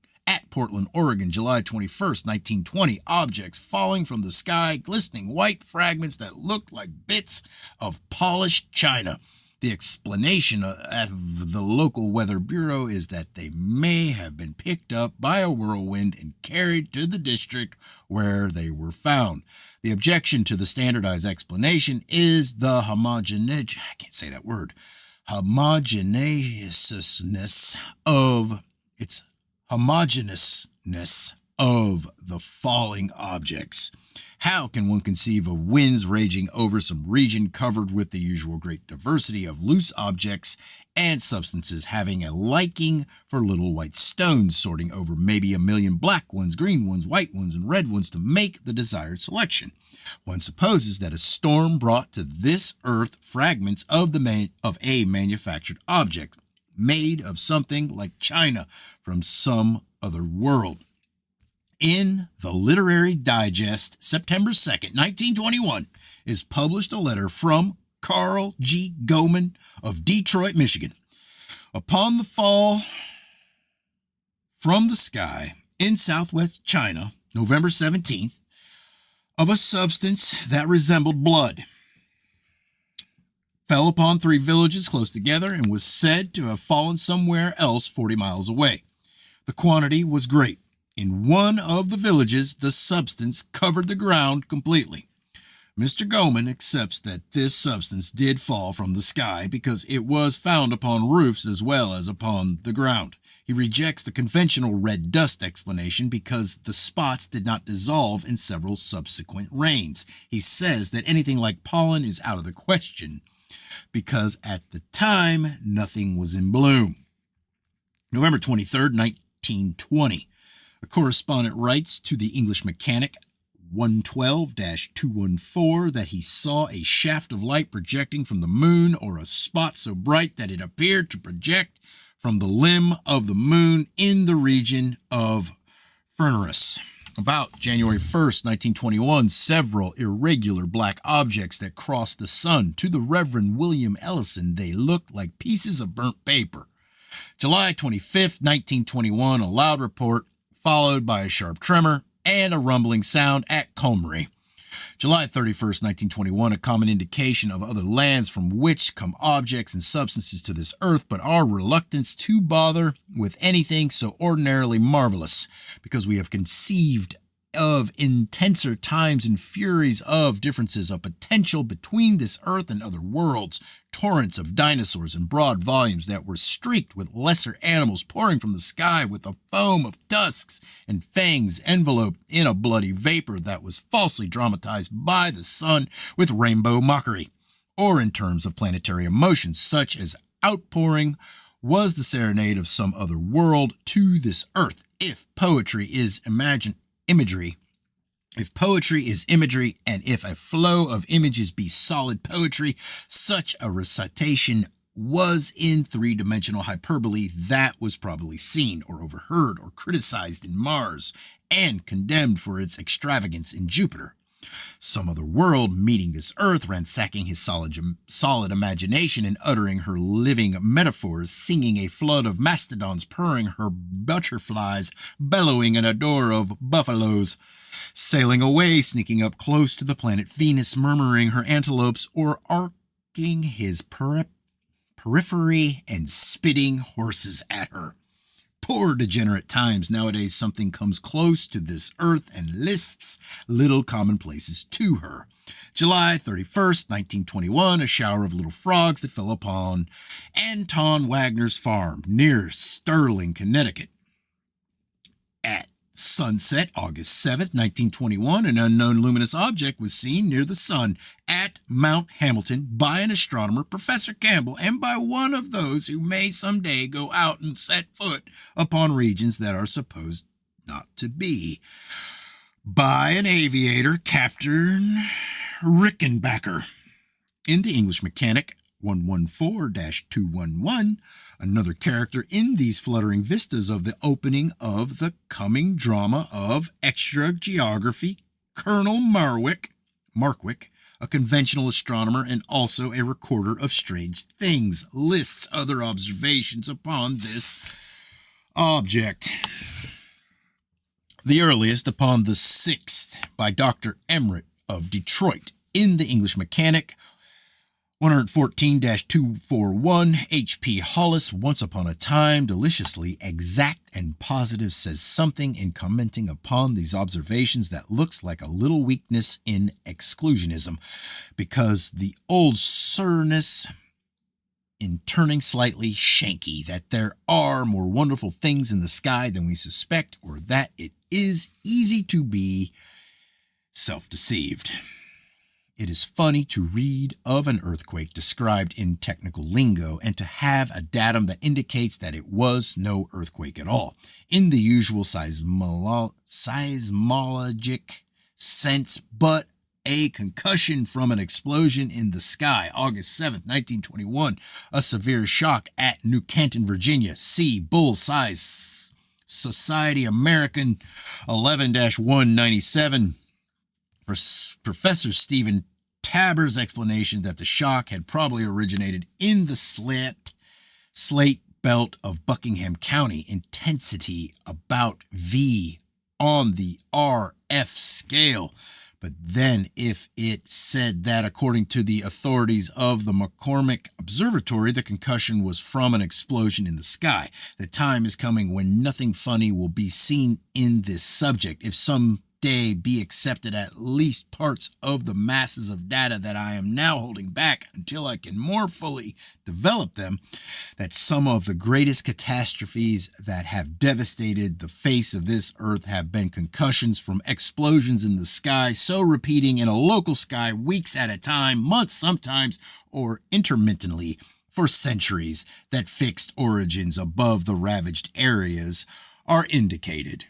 Oregon, July 21st, 1920. Objects falling from the sky, glistening white fragments that looked like bits of polished china. The explanation at the local weather bureau is that they may have been picked up by a whirlwind and carried to the district where they were found. The objection to the standardized explanation is the homogeneousness of the falling objects. How can one conceive of winds raging over some region covered with the usual great diversity of loose objects and substances having a liking for little white stones, sorting over maybe a million black ones, green ones, white ones, and red ones to make the desired selection? One supposes that a storm brought to this earth fragments of a manufactured object, made of something like china from some other world. In the Literary Digest, September 2nd, 1921, is published a letter from Carl G. Goman of Detroit, Michigan. Upon the fall from the sky in southwest China, November 17th, of a substance that resembled blood, fell upon 3 villages close together and was said to have fallen somewhere else 40 miles away. The quantity was great. In one of the villages, the substance covered the ground completely. Mr. Goman accepts that this substance did fall from the sky because it was found upon roofs as well as upon the ground. He rejects the conventional red dust explanation because the spots did not dissolve in several subsequent rains. He says that anything like pollen is out of the question because at the time, nothing was in bloom. November 23rd, 1920. A correspondent writes to the English Mechanic 112-214 that he saw a shaft of light projecting from the moon or a spot so bright that it appeared to project from the limb of the moon in the region of Furness. About January 1st, 1921, several irregular black objects that crossed the sun. To the Reverend William Ellison, they looked like pieces of burnt paper. July 25th, 1921, a loud report followed by a sharp tremor and a rumbling sound at Comrie. July 31st, 1921, a common indication of other lands from which come objects and substances to this earth, but our reluctance to bother with anything so ordinarily marvelous, because we have conceived of intenser times and furies of differences of potential between this earth and other worlds, torrents of dinosaurs and broad volumes that were streaked with lesser animals pouring from the sky with a foam of tusks and fangs enveloped in a bloody vapor that was falsely dramatized by the sun with rainbow mockery, or in terms of planetary emotions such as outpouring was the serenade of some other world to this earth. If poetry is imagery, and if a flow of images be solid poetry, such a recitation was in 3-dimensional hyperbole that was probably seen or overheard or criticized in Mars and condemned for its extravagance in Jupiter. Some other world meeting this earth, ransacking his solid imagination and uttering her living metaphors, singing a flood of mastodons, purring her butterflies, bellowing an odor of buffaloes, sailing away, sneaking up close to the planet Venus, murmuring her antelopes, or arcing his periphery and spitting horses at her.
Poor degenerate times. Nowadays, something comes close to this earth and lisps little commonplaces to her. July 31st, 1921, a shower of little frogs that fell upon Anton Wagner's farm near Sterling, Connecticut. At sunset, August 7th, 1921, an unknown luminous object was seen near the sun at Mount Hamilton by an astronomer, Professor Campbell, and by one of those who may someday go out and set foot upon regions that are supposed not to be, by an aviator, Captain Rickenbacker. In the English Mechanic 114-211, another character in these fluttering vistas of the opening of the coming drama of extra geography, Colonel Marwick, a conventional astronomer and also a recorder of strange things, lists other observations upon this object. The earliest upon the 6th by Dr. Emmerich of Detroit. In the English Mechanic 114-241, H.P. Hollis, once upon a time, deliciously exact and positive, says something in commenting upon these observations that looks like a little weakness in exclusionism, because the old sourness in turning slightly shanky, that there are more wonderful things in the sky than we suspect, or that it is easy to be self-deceived. It is funny to read of an earthquake described in technical lingo and to have a datum that indicates that it was no earthquake at all, in the usual seismologic sense, but a concussion from an explosion in the sky. August 7th, 1921, a severe shock at New Canton, Virginia. See Bull Size Society American 11-197. Professor Stephen Taber's explanation that the shock had probably originated in the slate belt of Buckingham County, intensity about V on the RF scale. But then if it said that, according to the authorities of the McCormick Observatory, the concussion was from an explosion in the sky, the time is coming when nothing funny will be seen in this subject. If some day be accepted at least parts of the masses of data that I am now holding back until I can more fully develop them, that some of the greatest catastrophes that have devastated the face of this earth have been concussions from explosions in the sky, so repeating in a local sky weeks at a time, months sometimes, or intermittently for centuries, that fixed origins above the ravaged areas are indicated.